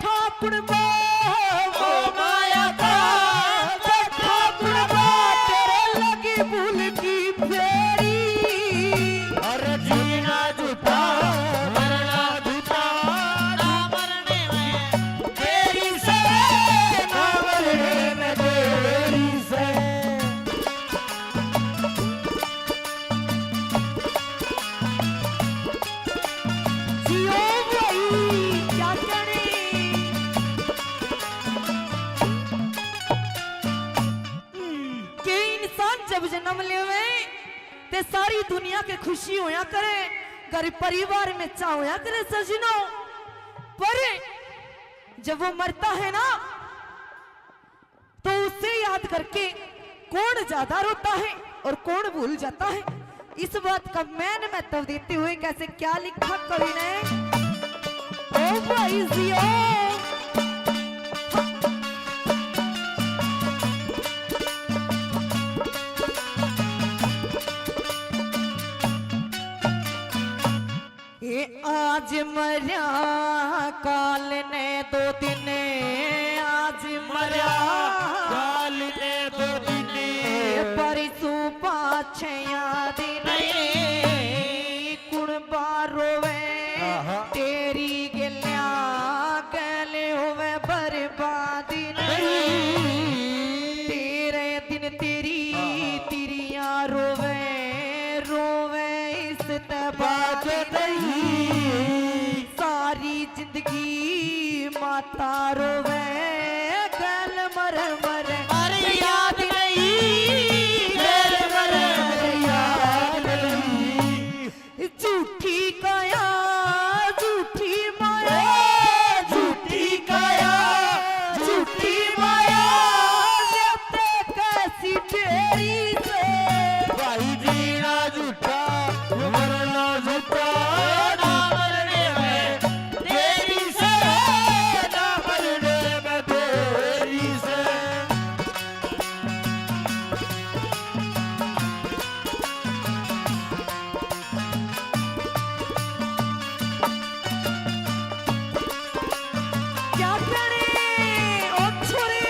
ठाकुर मोह माया का ठाकुर तेरे लगी भूल की फेरी अरे जीना झूठा मरना झूठा ना मरने में देरी से ना मरने में देरी से जियो भाई क्या करें के इंसान जब जन्म लेवे ते सारी दुनिया के खुशी होया करे घर परिवार में चा होया करे सजनो पर जब वो मरता है ना तो उसे याद करके कौन ज्यादा रोता है और कौन भूल जाता है इस बात का मैंने महत्व देते हुए कैसे क्या लिखा कवि ने ओ भाई जियो ये आज मरिया काल ने 2 दिन आज मरिया काल ने 2 दिन परिसू पाछया दिन कुण बारोवे तेरी गिलिया गले होवे बर्बादी तेरे दिन तेरी तिरिया रोवे रोवे इस तबाद नहीं सारी जिंदगी माता रोवे गल मर मर अरे याद नहीं गल मर मर याद नहीं झूठी काया झूठी माया झूठी काया झूठी माया जते कैसी तेरी से भाई जीना झूठा मरना झूठा ना मरने में देरी से ना मरने में देरी से क्या करें ओ छोरे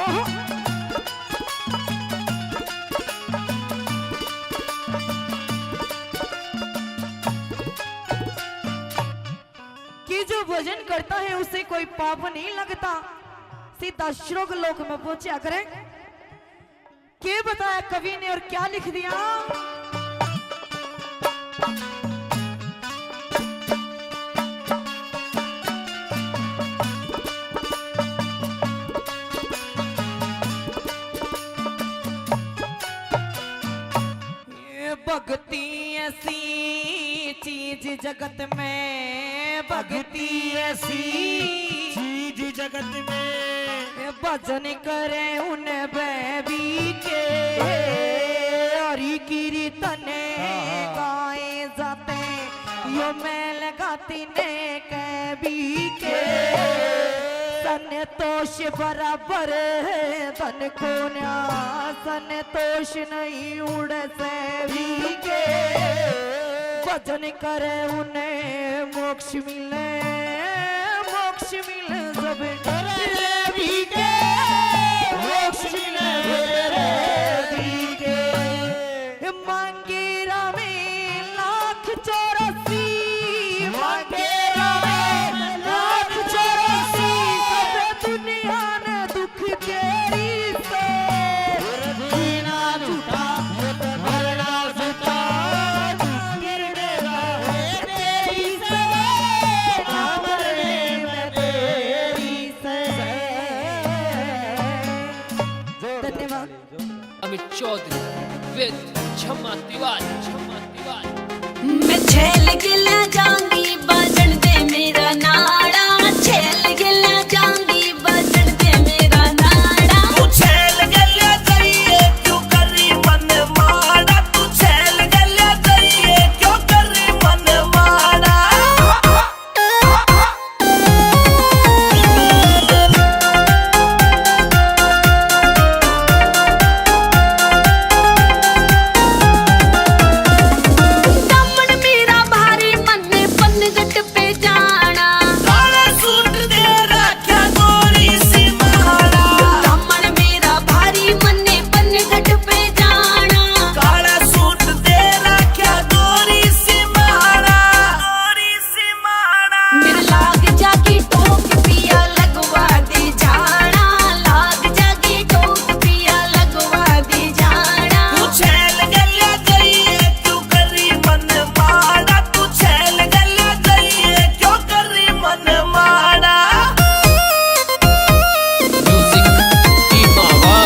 ओहो कि जो भजन करता है उसे कोई पाप नहीं लगता सीधा श्रोग लोक में पहुंचा करे के बताया कवि ने और क्या लिख दिया ये भक्ति ऐसी चीज जगत में भक्ति ऐसी चीज जगत में भजन करे उन बेबी के हरि कीर्तन गाए जाते यो मेल गाती ने कभी के संतोष बराबर धन को न्या संतोष नहीं उड़ से भी के भजन करे उन्हें मोक्ष मिले सब करे भी के मोक्ष मिले भी के मांगे रामे 1,84 मांगे रामे 1,84 सब दुनिया ने दुख तेरी से जीना झूठा मरना झूठा गिरने रहे तेरी से ना मरने में देरी से धन्यवाद अमित चौधरी विद छम्मा तिवारी मैं झेल के ले जाऊंगी बाजन दे मेरा नाड़ा छेल गिला जाऊंगी बजन दे मेरा नाड़ा तू छेल गल्या जाइए क्यों करी मन माड़ा तू छेल गल्या जाइए क्यों करी मन माड़ा दमन मेरा भारी मन पनगट पे जाना काला सूट दे रखा गोरी सी माड़ा दमन मेरा भारी मन पनगट पे जाना काला सूट दे रखा गोरी सी माड़ा गोरी सी माड़ा मेरे लाग जागी टोक पिया लगवा दे जाना लाग जागी टोक पिया लगवा दे जाना तू छेल गल्या जाइए क्यों करी मन माड़ा तू छेल गल्या जाइए क्यों करी मन माड़ा म्यूजिक इमावा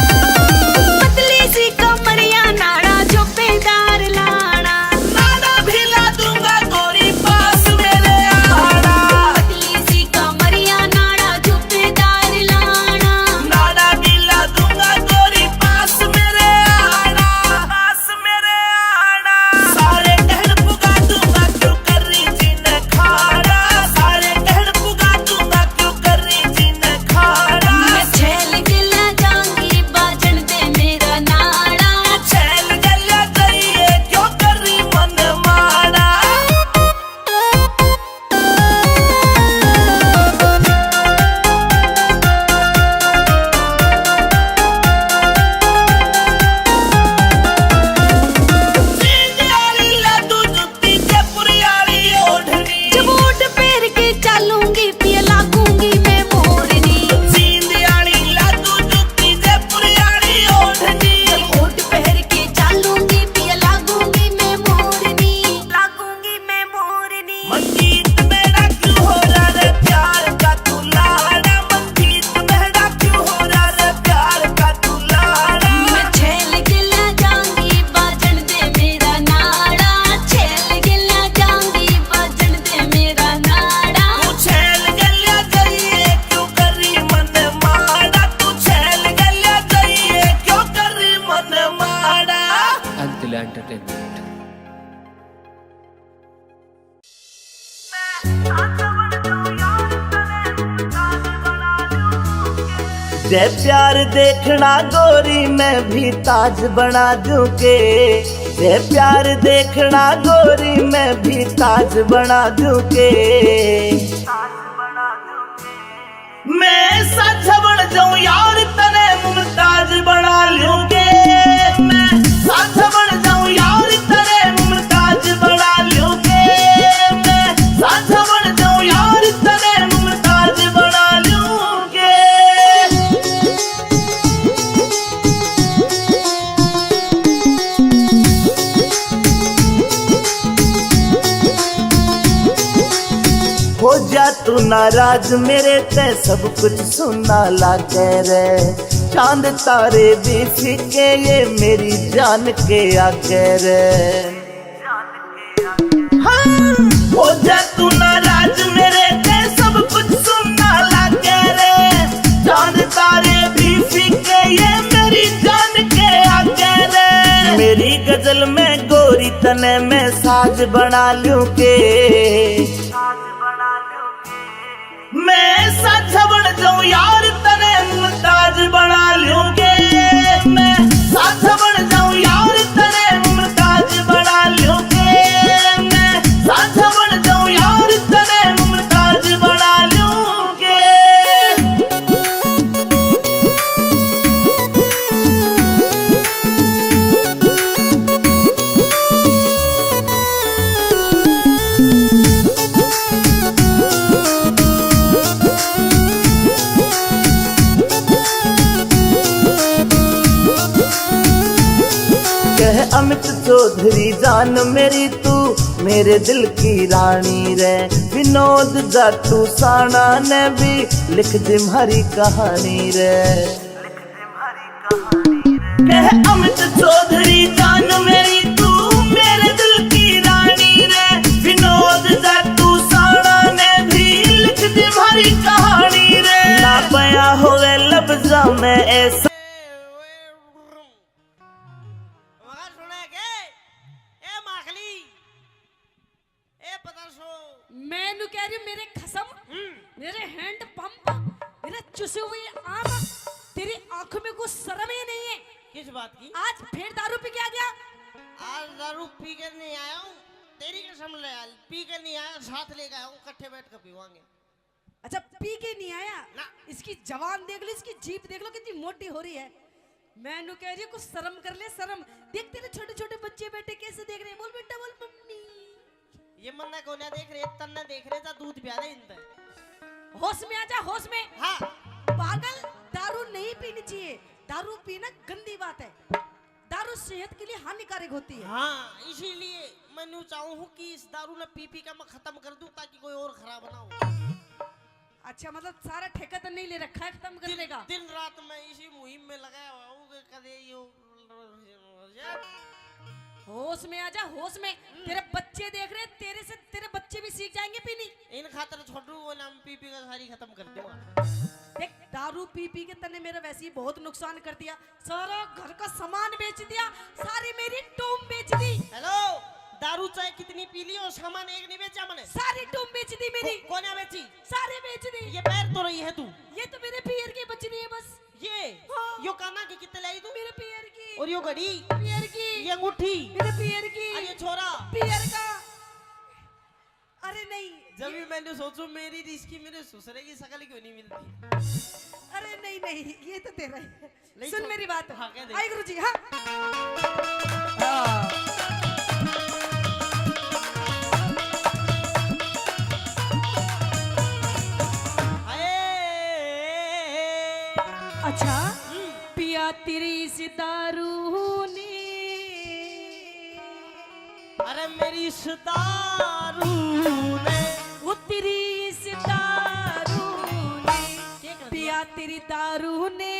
पतली सी कमरिया नाड़ा जो पेदार लाना नाड़ा भिला दूंगा गोरी पास मेरे आना पतली सी कमरिया नाड़ा जो पेदार लाना नाड़ा भिला दूंगा गोरी पास मेरे आना पास मेरे आना सारे कहर पुगा दूंगा क्यों करी जीने खाड़ा सारे कहर पुगा दूंगा क्यों करी जीने खाड़ा मैं छेल गिला जाऊंगी बाजन दे मेरा नाड़ा छेल गल्या जाइए क्यों करी मन माड़ा सींधियाली लादू जुत्ती ते पुरियाली ओढ़नी जब ओट पैर के चलूंगी पिया लागूंगी मैं मोरनी सींधियाली लादू जुत्ती ते पुरियाली ओढ़नी ओट पैर के चलूंगी पिया लागूंगी मैं मोरनी लागूंगी मैं मोरनी मंजीत मेरा क्यों हो रहा रे प्यार का तू लाड़ा मंजीत मेरा क्यों हो रहा रे प्यार का तू लाड़ा मैं छेल गिला जाऊंगी बाजन दे मेरा नाड़ा छेल गिला जाऊंगी बाजन दे मेरा नाड़ा तू छेल गल्या जाइए क्यों करी मन माड़ा तू छेल गल्या जाइए क्यों करी मन माड़ा अंतिल एंटरटेनमेंट जे प्यार देखना गोरी मैं भी ताज बना दूंगे जे प्यार देखना गोरी मैं भी ताज बना दूंगे मैं साझा बन जाऊं यार तने मुमताज बना लूंगे मैं साझा बन जाऊं यार तने मुमताज बना लूंगे मैं साझा बन जाऊं यार तने मुमताज बना लूंगे हो जा तू नाराज मेरे ते सब कुछ सुनना लागे रे चांद तारे भी फीके ये मेरी जान के आगे रे हो जा तू नाराज मेरे ते सब कुछ सुनना लगे रे चांद तारे भी फीके ये मेरी जान के आगे रे मेरी गजल में गोरी तने मैं साज बना लूं के मैं साझा बन जाऊं यार तने मुमताज बना लूंगे मैं साझा बन जाऊं यार तने मुमताज बना लूंगे मैं साझा बन जाऊं यार तने मुमताज बना लूंगे अमित चौधरी जान मेरी तू मेरे दिल की रानी रे विनोद जाटू साना ने भी लिख दी हमारी कहानी रे कह अमित चौधरी जान मेरी तू मेरे दिल की रानी रे विनोद जाटू साणा ने भी लिख दी भारी कहानी रे ना बया होवे लफ्जा में ऐसा मैं कह रही हूँ मेरे खसम मेरे हैंड पंप मेरे चुसे हुए आम तेरी आंखों में कुछ शर्म ही नहीं है। किस बात की? आज फिर दारू पी के आ गया? आज दारू पी कर नहीं आया हूँ, तेरी कसम ले यार, पी कर नहीं आया, साथ लेकर आया हूँ, इकट्ठे बैठ कर पीवांगे। अच्छा पी के नहीं आया ना? इसकी जवान देख लो, इसकी जीभ देख लो कितनी मोटी हो रही है। मैं कह रही हूँ कुछ शर्म कर ले, शर्म। देख तेरे छोटे छोटे बच्चे बैठे कैसे देख रहे हैं, बोल बेटा बोल मम्मी। ये मन्ना को ना देख रहे, तन्ना देख रहे, जा दूध पिया दे इनसे। होश में आ जा, होश में। हाँ पागल, दारू नहीं पीनी चाहिए, दारू पीना गंदी बात है, दारू सेहत के लिए हानिकारक होती है। हाँ इसीलिए मैं चाहूँ कि इस दारू ने पी पी का मैं खत्म कर दूं ताकि कोई और खराब ना हो। अच्छा मतलब सारा ठेका तो नहीं ले रखा है खत्म करने का? दिन रात मैं इसी मुहिम में लगाया हुआ हूँ कि कदे यो होश में आ जा, होश में। तेरे बच्चे देख रहे, तेरे से तेरे बच्चे भी सीख जाएंगे पीनी। इन खातर छोटू वो नाम पी पी का सारी खत्म कर दूंगा। देख दारू पी पी के तने मेरा वैसे ही बहुत नुकसान कर दिया, सारा घर का सामान बेच दिया, सारी मेरी टूम बेच दी। हेलो, दारू चाहे कितनी पी ली और सामान एक नहीं बेचा मैंने, सारी टूम बेच दी मेरी। कौन बेची? सारे बेच दी। ये पैर तो रही है तू, ये तो मेरे पैर की बच रही है बस। ये हाँ। यो काना की कितने लाई तू? मेरे पैर की। और यो घड़ी पैर की। ये अंगूठी मेरे पैर की। और ये छोरा पैर का। अरे नहीं, जब भी मैंने सोचू मेरी रिश्की मेरे ससुरे की शकल क्यों नहीं मिलती। अरे नहीं नहीं ये तो तेरा है। नहीं सुन तो- मेरी बात। हाँ, कह दे। आई गुरुजी। हाँ अच्छा पिया तेरी इस दारू ने, अरे मेरी इस दारू ने, वो तेरी इस दारू ने, पिया तेरी दारू ने,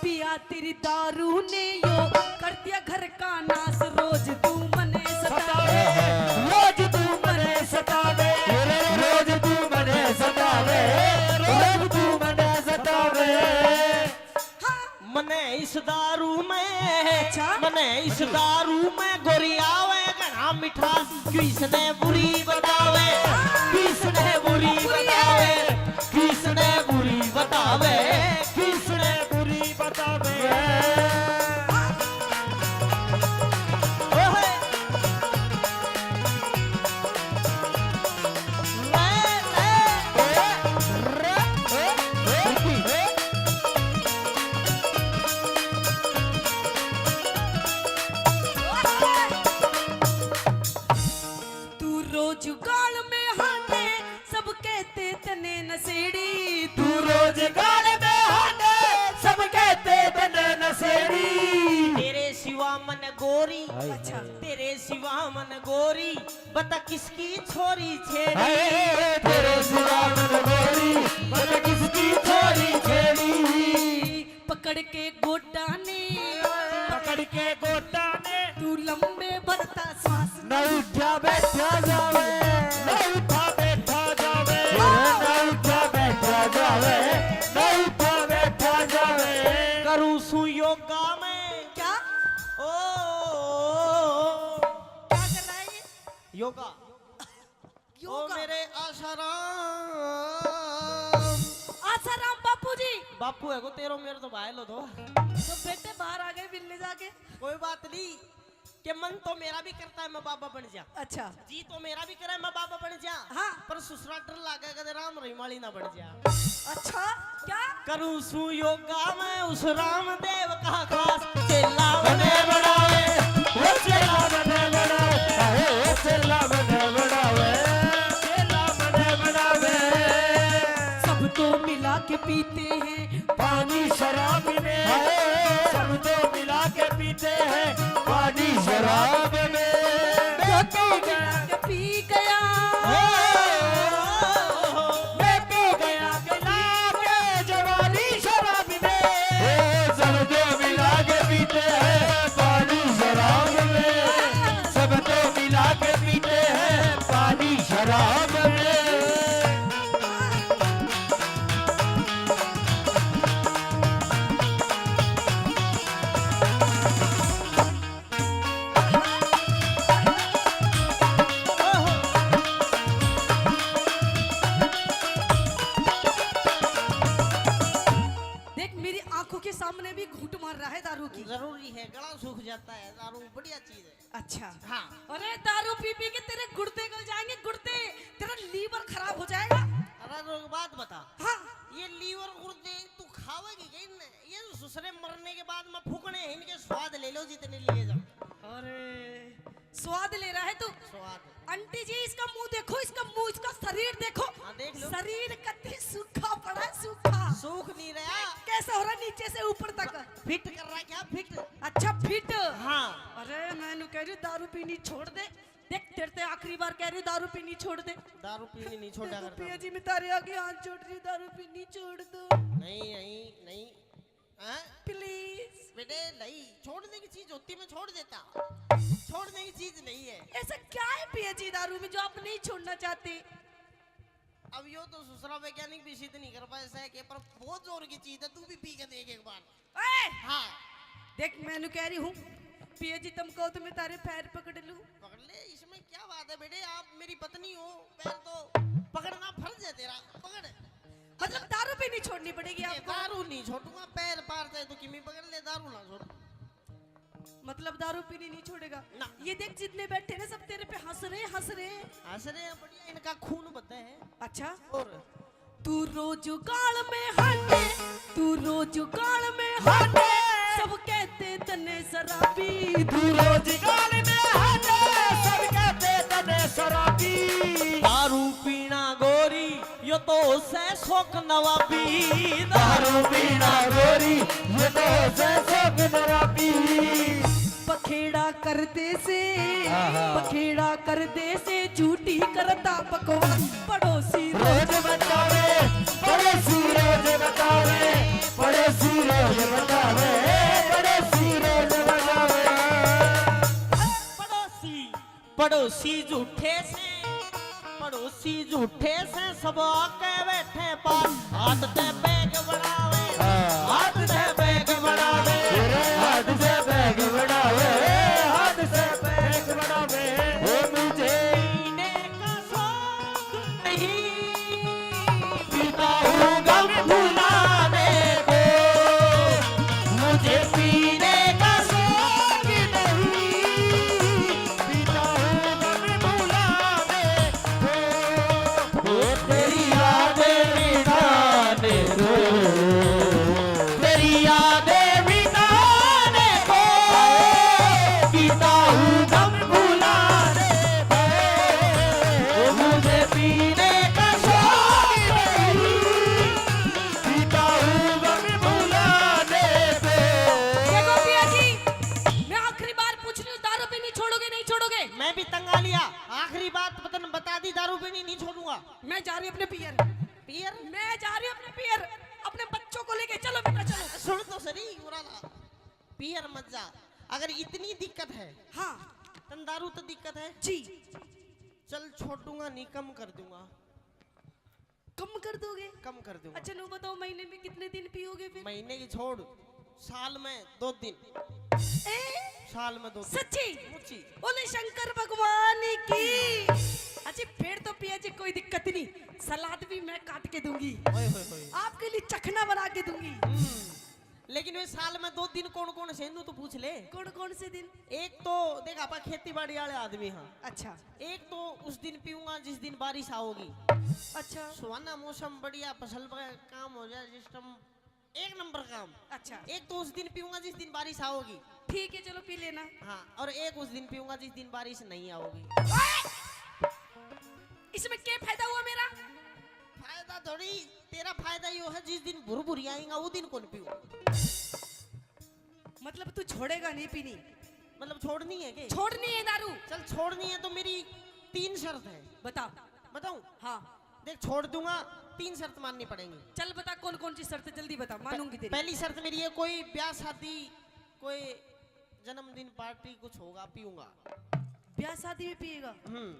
पिया तेरी दारू ने यो कर दिया घर का नाश। रोज तू मने सतावे, रोज तू मने सतावे, रोज तू मने सतावे, रोज तू मने सतावे। मने इस दारू में, अच्छा? मने इस दारू में गोरी आवे घना मिठा, किसने बुरी बतावे, किसने बुरी बतावे, किसने बुरी बतावे, किसने बुरी बतावे। ओहे तू रोज गाल में हाने सब कहते तने नसेड़ी, तू रोज गाल में हाने सब कहते तने नसेड़ी। तेरे सिवा मन गोरी, अच्छा तेरे सिवा मन गोरी, बता किसकी छोरी छेड़ी, तेरे सिवा मन गोरी, बता किसकी छोरी छेड़ी। पकड़ के गोटा ने, पकड़ के गोटा ने, तू लंबे भरता सांस न उठा बैठा जावे, न उठा बैठा जावे, न उठा बैठा जावे, न उठा बैठा जावे। करूँ सु योगा में क्या ओ क्या कर रहा है ये? योगा ओ योगा। मेरे आशाराम आसाराम बापू जी। बापू है को तेरो मेरे तो भाई लो दो। तो बेटे बाहर आ गए मिलने जाके। कोई बात नहीं कि मन तो मेरा भी करता है मैं बाबा बन जा, अच्छा जी तो मेरा भी करे मैं बाबा बन जा, हाँ। पर ससुरा डर लागे कदे राम रहीमाली ना बन जा। अच्छा क्या करूँ सु योगा में उस रामदेव का खास चेला बने बढ़ावे, वो चेला बने बढ़ावे, वो चेला बने बढ़ावे, चेला बने बढ़ावे। सब तो मिला के पीते हैं पानी शराब में, सब तो मिला के पीते हैं पानी शराब में। जो तो मिला के पी गया, मैं पी गया गिला के जवानी शराब में, सब तो मिला के पीते शराब में देख मेरी आंखों के सामने भी घूंट मार रहा है दारू की। जरूरी है, गला सूख जाता है, दारू बढ़िया चीज है। अच्छा हाँ। अरे दारू पी पी के तेरे गुर्दे गल जाएंगे, गुर्दे, तेरा लीवर खराब हो जाएगा। अरे रोग बात बता। हाँ ये लीवर गुर्दे तू खावेगी क्या इनने? ये ससुरे मरने के बाद में फूकने हैं, इनके स्वाद ले लो जितने लिए जाओ। अरे स्वाद ले रहा है तू। स्वाद आंटी जी इसका मुंह देखो, इसका मुंह, इसका शरीर देखो। हाँ, देख लो। शरीर कतई सूखा पड़ा है, सूखा। सूख नहीं रहा, कैसा हो रहा है नीचे से ऊपर तक? फिट कर रहा है क्या? फिट। अच्छा फिट। हाँ। अरे मैंने कह रही दारू पीनी छोड़ दे। देख तेरे से आखिरी बार कह रही हूँ दारू पीनी छोड़ दे। दारू पीनी नहीं छोड़ा करता। पिया जी मैं तारे आगे हाथ जोड़ रही, दारू पीनी छोड़ दो नहीं नहीं नहीं। हाँ? प्लीज। बेटे नहीं, छोड़ने की चीज होती मैं छोड़ देता, छोड़ने की चीज नहीं है। ऐसा क्या है पिया जी दारू में जो आप नहीं छोड़ना चाहते? अब यो तो दूसरा वैज्ञानिक भी सिद्ध नहीं कर पाए ऐसा है कि, पर बहुत जोर की चीज है, तू भी पी के देख एक बार। हाँ देख मैंने कह रही हूँ पिया जी तुम कहो तो मैं तारे पैर पकड़ लूं। पकड़ ले, इसमें क्या बात है बेटे, आप मेरी पत्नी हो, पैर तो पकड़ना फर्ज है तेरा, पकड़। मतलब दारू भी नहीं छोड़नी पड़ेगी आपको? दारू नहीं छोड़ूंगा, पैर पार से तो किमी पकड़ ले, दारू ना छोड़। मतलब दारू पीनी नहीं छोड़ेगा ना। ये देख जितने बैठे ना सब तेरे पे हंस रहे हंस रहे। हंस रहे हैं, बढ़िया, इनका खून बता है। अच्छा और तू रोज गाल में हटे, तू रोज गाल में हटे, सब कहते तने शराबी। तू रोज गाल में हटे, सब कहते तने शराबी। दारू पीना गोरी यो तो से शौक नवाबी। दारू पीना गोरी ये तो से शौक नवाबी। पखेड़ा कर दे से, पखेड़ा कर दे से झूठी करता बकवास। पड़ोसी रोज बतावे, पड़ोसी रोज बतावे, पड़ोसी रोज बतावे, पड़ोसी रोज बतावे। पड़ोसी पड़ोसी झूठे से, पड़ोसी झूठे से सब आके बैठे पास। हाथ से बैग बढ़ावे, हाथ से बैग बढ़ावे, हाथ से बैग बढ़ावे, हाथ से बैग बढ़ावे। वो मुझे पीने का शौक नहीं, पीता हूँ गम भुलाने को, मुझे पीने का शौक नहीं, पीता हूँ गम भुलाने को। वो तेरी यादें मिटाने को, तेरी यादें मिटाने को, पीता हूँ गम भुलाने को। वो मुझे पीने का शौक नहीं, पीता हूँ गम भुलाने को। देखो पिया जी मैं आखिरी बार पूछ रही हूँ दारू पीनी छोड़ोगे नहीं छोड़ोगे? मैं भी तंगा लिया, आखिरी बात बता दी, दारू पीनी नहीं छोड़ूंगा। मैं जा रही हूँ अपने पियर, पियर मैं जा रही हूँ अपने पियर, अपने बच्चों को लेके चलो बेटा चलो। सुन तो सही मुरादा, पियर मत जा। अगर इतनी दिक्कत है, हाँ तन दारू तो दिक्कत है जी। चल छोड़ दूंगा, नहीं कम कर दूंगा, कम कर दोगे? कम कर दूंगा। अच्छा नो बताओ महीने में कितने दिन पियोगे फिर? महीने की छोड़, साल में 2 दिन, ए? साल में 2 दिन। सच्ची? मुच्ची। बोले शंकर भगवान की। अच्छा फिर तो पिया जी कोई दिक्कत नहीं, सलाद भी मैं काट के दूंगी, ओए होए होए। आपके लिए चखना बना के दूंगी। लेकिन वे साल में 2 दिन कौन कौन से तो पूछ ले। कौन कौन से दिन? एक तो देख आप खेती बाड़ी वाले आदमी हाँ, अच्छा एक तो उस दिन पीऊंगा जिस दिन बारिश आओगी। अच्छा सुहाना मौसम, बढ़िया फसल का काम हो जाए, सिस्टम एक नंबर काम। अच्छा एक तो उस दिन पीऊंगा जिस दिन बारिश आओगी। ठीक है चलो पी लेना। हाँ, और एक उस दिन पीऊंगा जिस दिन बारिश नहीं आओगी। इसमें क्या फायदा हुआ मेरा? फायदा थोड़ी, तेरा फायदा यो है जिस दिन भुरभुरी आएगा वो दिन कौन पीऊं। मतलब तू छोड़ेगा नहीं पीनी? मतलब छोड़नी है के? छोड़नी है दारू? चल छोड़नी है तो मेरी 3 शर्त है। बता। बताऊं? हाँ देख छोड़ दूंगा, 3 शर्त माननी पड़ेंगी। चल बता कौन कौन सी शर्त, जल्दी बता मानूंगी तेरी। पहली शर्त मेरी है, कोई ब्याह शादी, कोई जन्मदिन पार्टी कुछ होगा पीऊंगा। ब्याह शादी में पिएगा?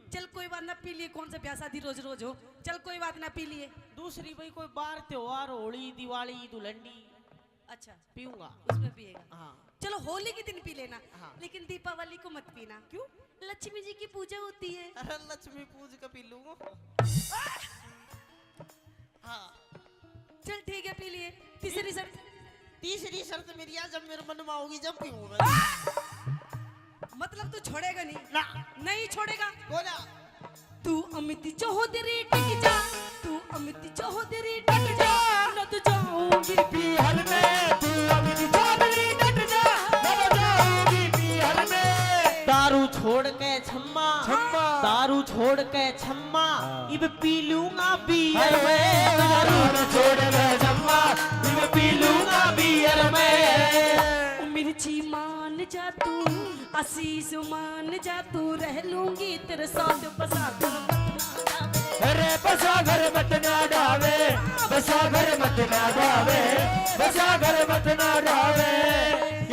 चल कोई बात ना, पी लिए। कौन सा ब्याह शादी रोज रोज हो? चल कोई बात ना, पी लिए। दूसरी भाई कोई बार त्योहार, होली, दिवाली, दुलंडी, अच्छा पीऊंगा। उसमें पिएगा? हाँ। चलो होली के दिन पी लेना। हाँ। लेकिन दीपावली को मत पीना। क्यों? लक्ष्मी जी की पूजा होती है। अरे लक्ष्मी पूज का पी लूंगा। हाँ चल ठीक है, पी लिए। तीसरी शर्त? तीसरी शर्त मेरी है, जब मेरे मन में होगी जब पीऊंगा। मतलब तू छोड़ेगा नहीं? ना। नहीं छोड़ेगा? बोला तू अमित चौधरी टिक जा, तू अमित चौधरी टिक जा, न तो जाऊंगी बिहार में तू अमित चौधरी डट जा, न जाऊंगी बिहार में। दारू छोड़ के छम्मा, दारू छोड़ के छम्मा, इब पी लूंगा बियर में। दारू छोड़ के छम्मा, इब पी लूंगा बियर में। मिर्ची मान जा तू, आशीष मान जा तू, रह लूंगी तेरे साथ बसा कर। अरे बसा घर मत ना डावे, बसा घर मत ना डावे, बसा घर मत ना डावे।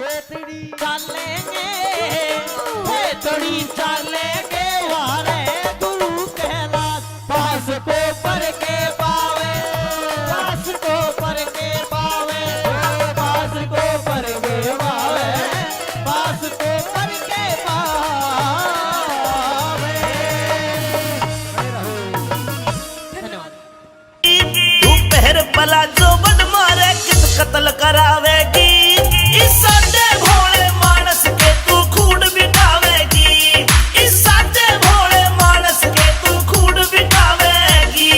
ये तेरी चालेंगे, हे तोड़ी चालेंगे, वारे गुरु कैलाश पास को पर के पावे, पास को पर के पावे, पास को पर के पावे, पास को पर के पावे। धन्यवाद। तू पहर पला जो बद मारे किस कत्ल करावेगी, इस सादे भोले मानस के तू खून बिठावेगी, इस सादे भोले मानस के तू खून बिठावेगी।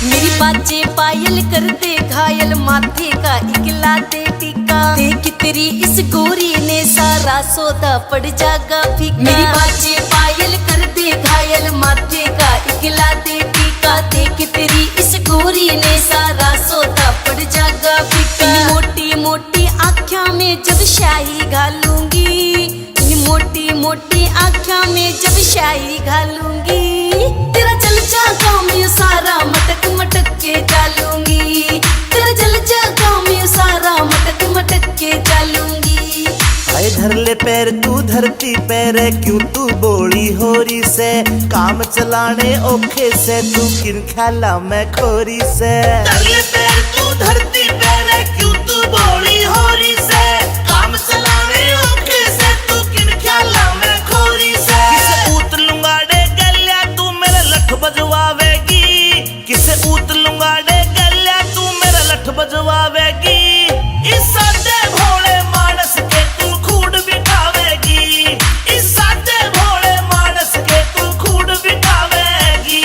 मेरी बाजे पायल करते घायल, माथे का इकलाते टीका, देख तेरी इस गोरी ने सारा सौदा पड़ जागा फीका। मेरी बाजे पायल करते घायल, माथे का इकलाते टीका, देख तेरी इस गोरी ने सारा सौदा पड़ जागा फीका। इन मोटी मोटी आँखों में जब शाही घालूंगी, इन मोटी मोटी आँखों में जब शाही घालूंगी, तेरा जल जागा मैं सारा मटक मटक के डालूंगी, तेरा जल जागा मैं सारा मटक मटक के डालूंगी। आए धर ले पैर तू धरती पैर, क्यों तू बोली होरी से, काम चलाने ओखे से तू किन ख्याला मैं खोरी से। धरले पैर तू धरती पैर, क्यों तू बोली होरी से, काम चलाने ओखे से तू किन ख्याला में खोरी से। किसे ऊत लुंगाड़े गल्या तू मेरा लठ बजवावेगी, किसे ऊत लुंगाड़े गल्या तू मेरा लठ बजवावेगी, इस सादे भोले मानस के तू खून बिठावेगी, इस सादे भोले मानस के तू खून बिठावेगी।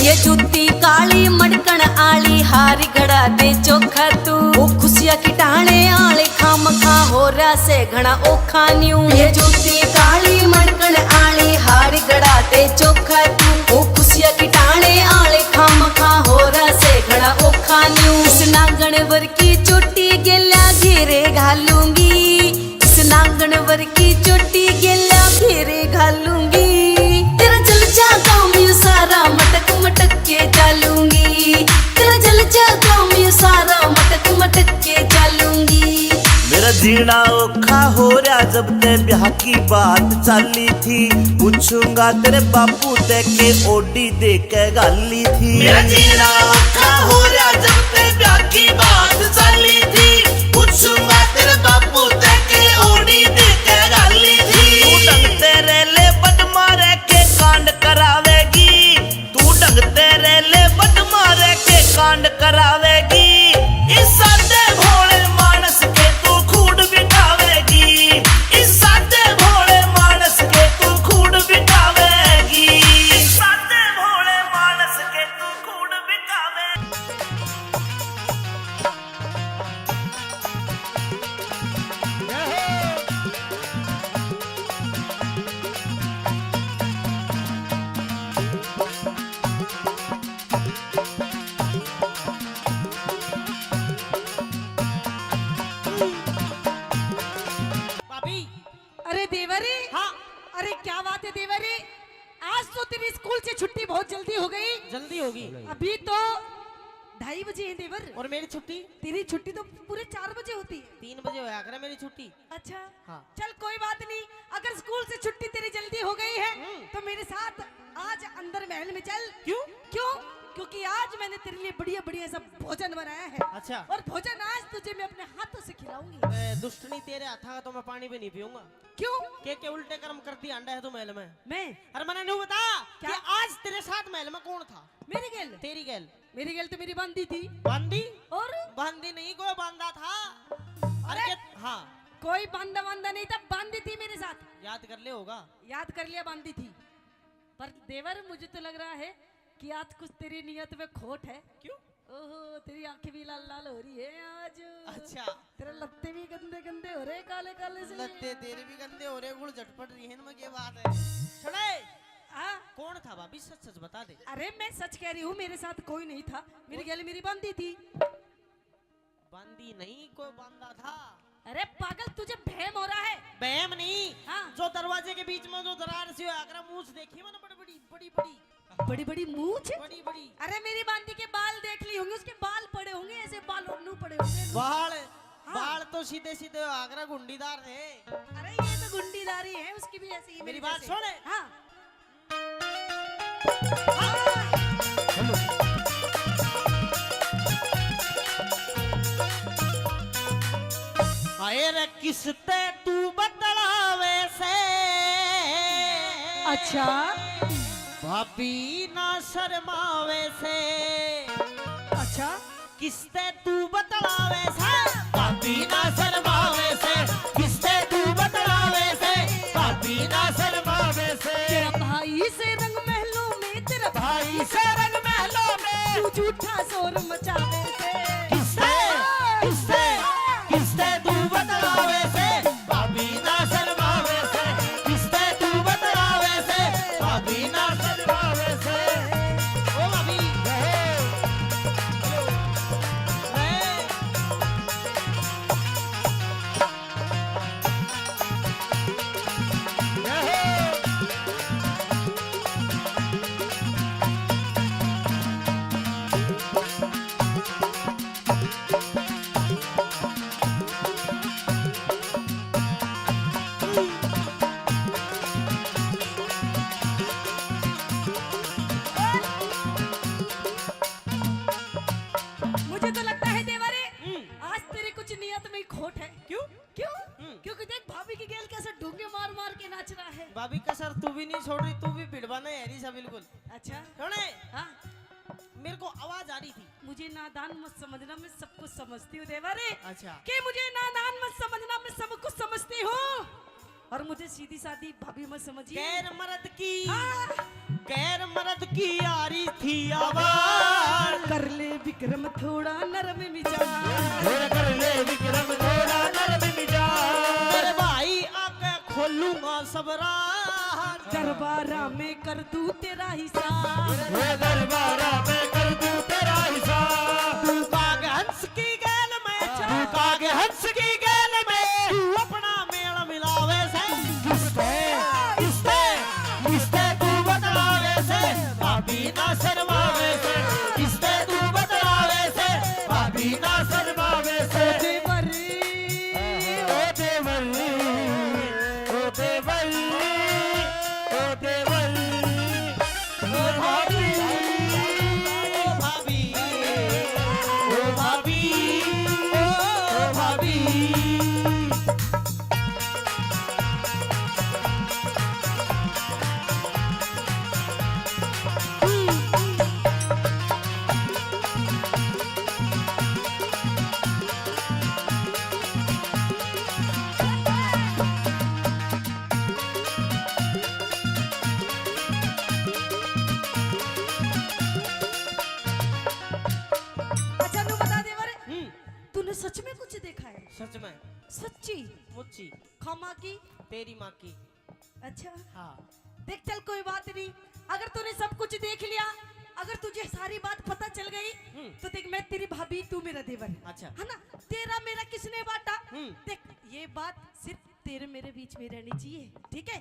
ये जूती काली मड़कन आली, हार घड़ा दे चोखा तू, ओ खुशिया की टाणे आले खाम खा हो रहा से घना ओखा न्यू। ये जूती काली मड़कन आली, हार घड़ा दे चोखा तू, ओ खुशिया की टाणे आले खाम खा हो रहा से घना ओखा न्यू। इस नागण वर की चोटी गेला घेरे घालूंगी, इस नागण वर की चोटी गेला घेरे घालूंगी, तेरा जल जागा मैं सारा मटक मटक के डालूंगी, तेरा जल जागा मैं सारा मटक मटक के डालूंगी। मेरा जीना औखा हो रहा जब ते ब्याह की बात चाली थी, पूछूंगा तेरे बापू ते के ओडी दे के गाली थी। मेरा जीना औखा हो रहा जब ते ब्याह की बात चली थी, पूछूंगा तेरे बापू ते के ओड़ी दे के गाली थी। तू ढंग तेरे ले बद मारे के कांड करावेगी, तू ढंग तेरे ले बद मारे के कांड करावेगी, इस सादे भोले मानस के तू खून बिठावेगी, इस सादे भोले मानस के तू खून बिठावेगी, इस सादे भोले मानस के तू खून बिठावेगी। स्कूल से छुट्टी बहुत जल्दी हो गई। जल्दी होगी। अभी तो 2:30 बजे हैं देवर। और मेरी छुट्टी तेरी छुट्टी तो पूरे 4 बजे होती है। 3 बजे होया करे मेरी छुट्टी। अच्छा हाँ। चल कोई बात नहीं, अगर स्कूल से छुट्टी तेरी जल्दी हो गई है तो मेरे साथ आज अंदर महल में चल। क्यों? क्यों? क्योंकि आज मैंने तेरे लिए बढ़िया बढ़िया सब भोजन बनाया है। अच्छा। और भोजन आज तुझे मैं अपने हाथों से खिलाऊंगी। दुष्टनी तेरे हाथा का तो मैं पानी भी नहीं पीऊंगा। क्यों? के उल्टे कर्म करती अंडा है तो महल में। मैं अरे मैंने नहीं बता क्या? कि आज तेरे साथ महल में कौन था? मेरी गेल तेरी गैल। मेरी गेल तो मेरी बांधी थी। बांदी? और बांदी नहीं, कोई बांधा था। अरे हाँ, कोई बांधा बांधा नहीं था, बांधी थी मेरे साथ। याद कर ले होगा। याद कर लिया, बांधी थी। पर देवर मुझे तो लग रहा है कि आज कुछ तेरी नियत में खोट है। क्यों? ओहो, तेरी आंखें भी लाल लाल हो रही है आज। अच्छा। तेरे लत्ते भी गंदे गंदे हो रहे, काले काले से। लत्ते तेरे भी गंदे हो रहे, गुड़ झटपट रही है इनमें, क्या बात है? सुने, हाँ? कौन था भाभी? सच सच बता दे। अरे मैं सच कह रही हूँ, मेरे साथ कोई नहीं था। मेरी गैल मेरी बांधी थी। बांदी नहीं, कोई बांधा था। अरे पागल, तुझे भैम हो रहा है। बहम नहीं। हाँ। जो दरवाजे के बीच में जो दरार सी आगरा मूछ देखी मैंने, बड़ी बड़ी बड़ी बड़ी बड़ी बड़ी मूछ। बड़ी बड़ी। अरे मेरी बांधी के बाल देख ली होंगे, उसके बाल पड़े होंगे ऐसे, बाल और नू पड़े होंगे। बाल? हाँ। बाल तो सीधे सीधे आगरा गुंडीदार थे। अरे ये तो गुंडीदारी है, उसकी भी ऐसी ही मेरी मेरी बात जैसे। सुन। हाँ। आए रे किसते तू बतलावे से। अच्छा। भाभी ना शर्मावे से। अच्छा। किसते तू बतलावे से। भाभी ना शर्मावे से। किसते तू बतलावे से। भाभी ना शर्मावे से। तेरा भाई से रंग महलों में, तेरा भाई से रंग महलों में। तू झूठा शोर मचावे से। किसते किसते किसते तू बतलावे से। भाभी ना शर्मावे से। किसते तू बतलावे से। भाभी ना शर्मावे से। ओ भाभी रहे मुझे तो लगता है देवरे, आज तेरी कुछ नियत में खोट है। क्यों? क्यों? क्योंकि देख भाभी की गेल कैसे डूंगे मार मार के नाच रहा है। भाभी कसर तू भी नहीं छोड़ रही, तू भी भिड़वा नहीं है सा बिल्कुल। अच्छा। सुने, हाँ। मेरे को आवाज आ रही थी। मुझे नादान मत समझना, मैं सब कुछ समझती हूँ देवरे। अच्छा। कि मुझे नादान मत समझना, मैं सब कुछ समझती हूँ। और मुझे सीधी सादी भाभी मत समझिए। गैर मर्द की हाँ। गैर मर्द की आ रही थी आवाज। कर ले विक्रम थोड़ा नरम मिजाज। कर ले विक्रम थोड़ा नरम मिजाज। अरे भाई आके खोलूंगा सब राज। दरबारा में कर दूं तेरा हिसाब। दरबारा में कर दूं तेरा हिसाब। तू काग हंस की गैल में। तू काग हंस की गैल में। तू अपना मेल मिलावे से। किसते किसते किसते तू बतलावे से। भाभी ना शर्मावे से। किसते तू बतलावे से। भाभी ना शर्मावे से। देवर ओ देवर ओ देवर ओ देवर ओ भाभी ओ भाभी ओ भाभी ओ भाभी। अच्छा तू बता देवर, तूने सच में कुछ देखा है? सच में सच्ची? मुच्ची खमा की? तेरी माँ की। अच्छा। हाँ। देख चल कोई बात नहीं, अगर तूने सब कुछ देख लिया, अगर तुझे सारी बात पता चल गई तो देख मैं तेरी भाभी, तू मेरा देवर। अच्छा। है ना? तेरा मेरा किसने बांटा? देख ये बात सिर्फ तेरे मेरे बीच में रहनी चाहिए, ठीक है?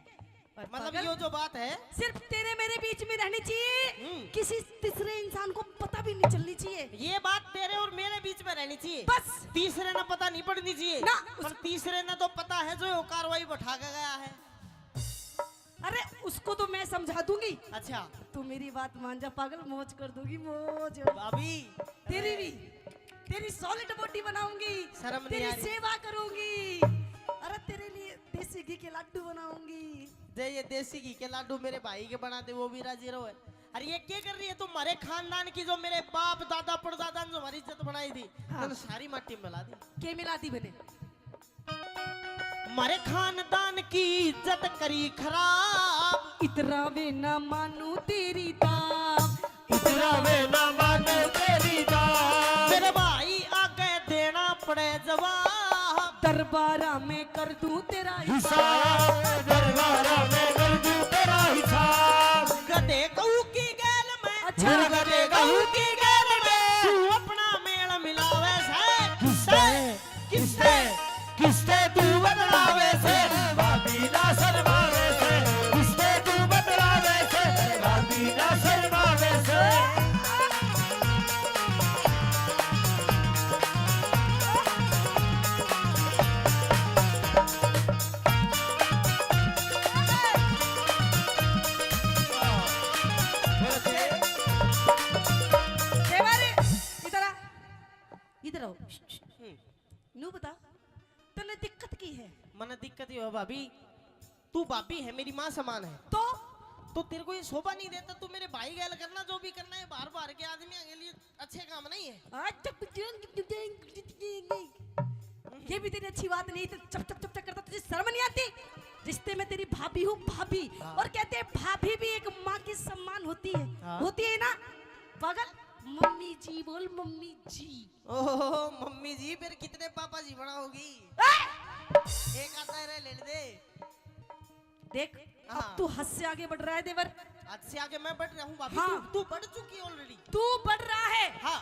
मतलब ये जो बात है सिर्फ तेरे मेरे बीच में रहनी चाहिए, किसी तीसरे इंसान को पता भी नहीं चलनी चाहिए। ये बात तेरे और मेरे बीच में रहनी चाहिए, बस। तीसरे ने पता नहीं पड़नी चाहिए ना, पर तीसरे ने तो पता है जो कार्रवाई बैठा के गया है। अरे उसको तो मैं समझा दूंगी। अच्छा तू मेरी बात मान जा पागल, मौज कर दूंगी मौज। भाभी तेरी भी, तेरी सॉलिड बॉडी बनाऊंगी, शर्म नहीं तेरी आ रही? सेवा करूंगी, अरे तेरे लिए देसी घी के लड्डू बनाऊंगी। दे ये देसी घी के लाडू मेरे भाई के बनाते वो भी राजी रहो है। अरे ये क्या कर रही है तुम? हमारे खानदान की जो मेरे बाप दादा परदादा ने जो हमारी इज्जत बनाई थी हाँ। तो सारी माटी में मिला दी। के मिलाती बने? हमारे खानदान की इज्जत करी खराब, इतना वे ना मानू तेरी दाम, इतना वे ना मानो तेरी दाम, मेरे भाई आगे देना पड़े जवाब, दरबारा में कर दूं तेरा हिसाब दरबारा में कर दूं तेरा हिसाब। गधे गऊ की गैल में, अच्छा। गधे गऊ की गैल में तू अपना मेल मिलावे से किससे किससे तू बदलावे से, भाभी ना शर्मावे से, किससे तू बदलावे से, भाभी ना शर्मावे से। देवारे इधर आ, इधर आओ। नू बता तूने दिक्कत की है मन दिक्कत ही हो भाभी, तू भाभी है मेरी माँ समान है तो तेरे को ये शोभा नहीं देता तू मेरे भाई गैल करना जो भी करना है बाहर बाहर के आदमी के लिए अच्छे काम नहीं है। ये भी तेरी अच्छी बात नहीं, तो चप चप चप चप करता, तुझे शर्म नहीं आती? रिश्ते में तेरी भाभी हूँ भाभी, और कहते हैं भाभी भी एक माँ की सम्मान होती है। होती है ना पागल? मम्मी जी बोल, मम्मी जी। ओह मम्मी जी फिर कितने पापा जी बनाओगी? एक आता है ले दे। देख अब तू हद से आगे बढ़ रहा है देवर। आज से आगे मैं बढ़ रहा हूँ भाभी। हाँ। तू बढ़ चुकी ऑलरेडी। तू बढ़ रहा है। हाँ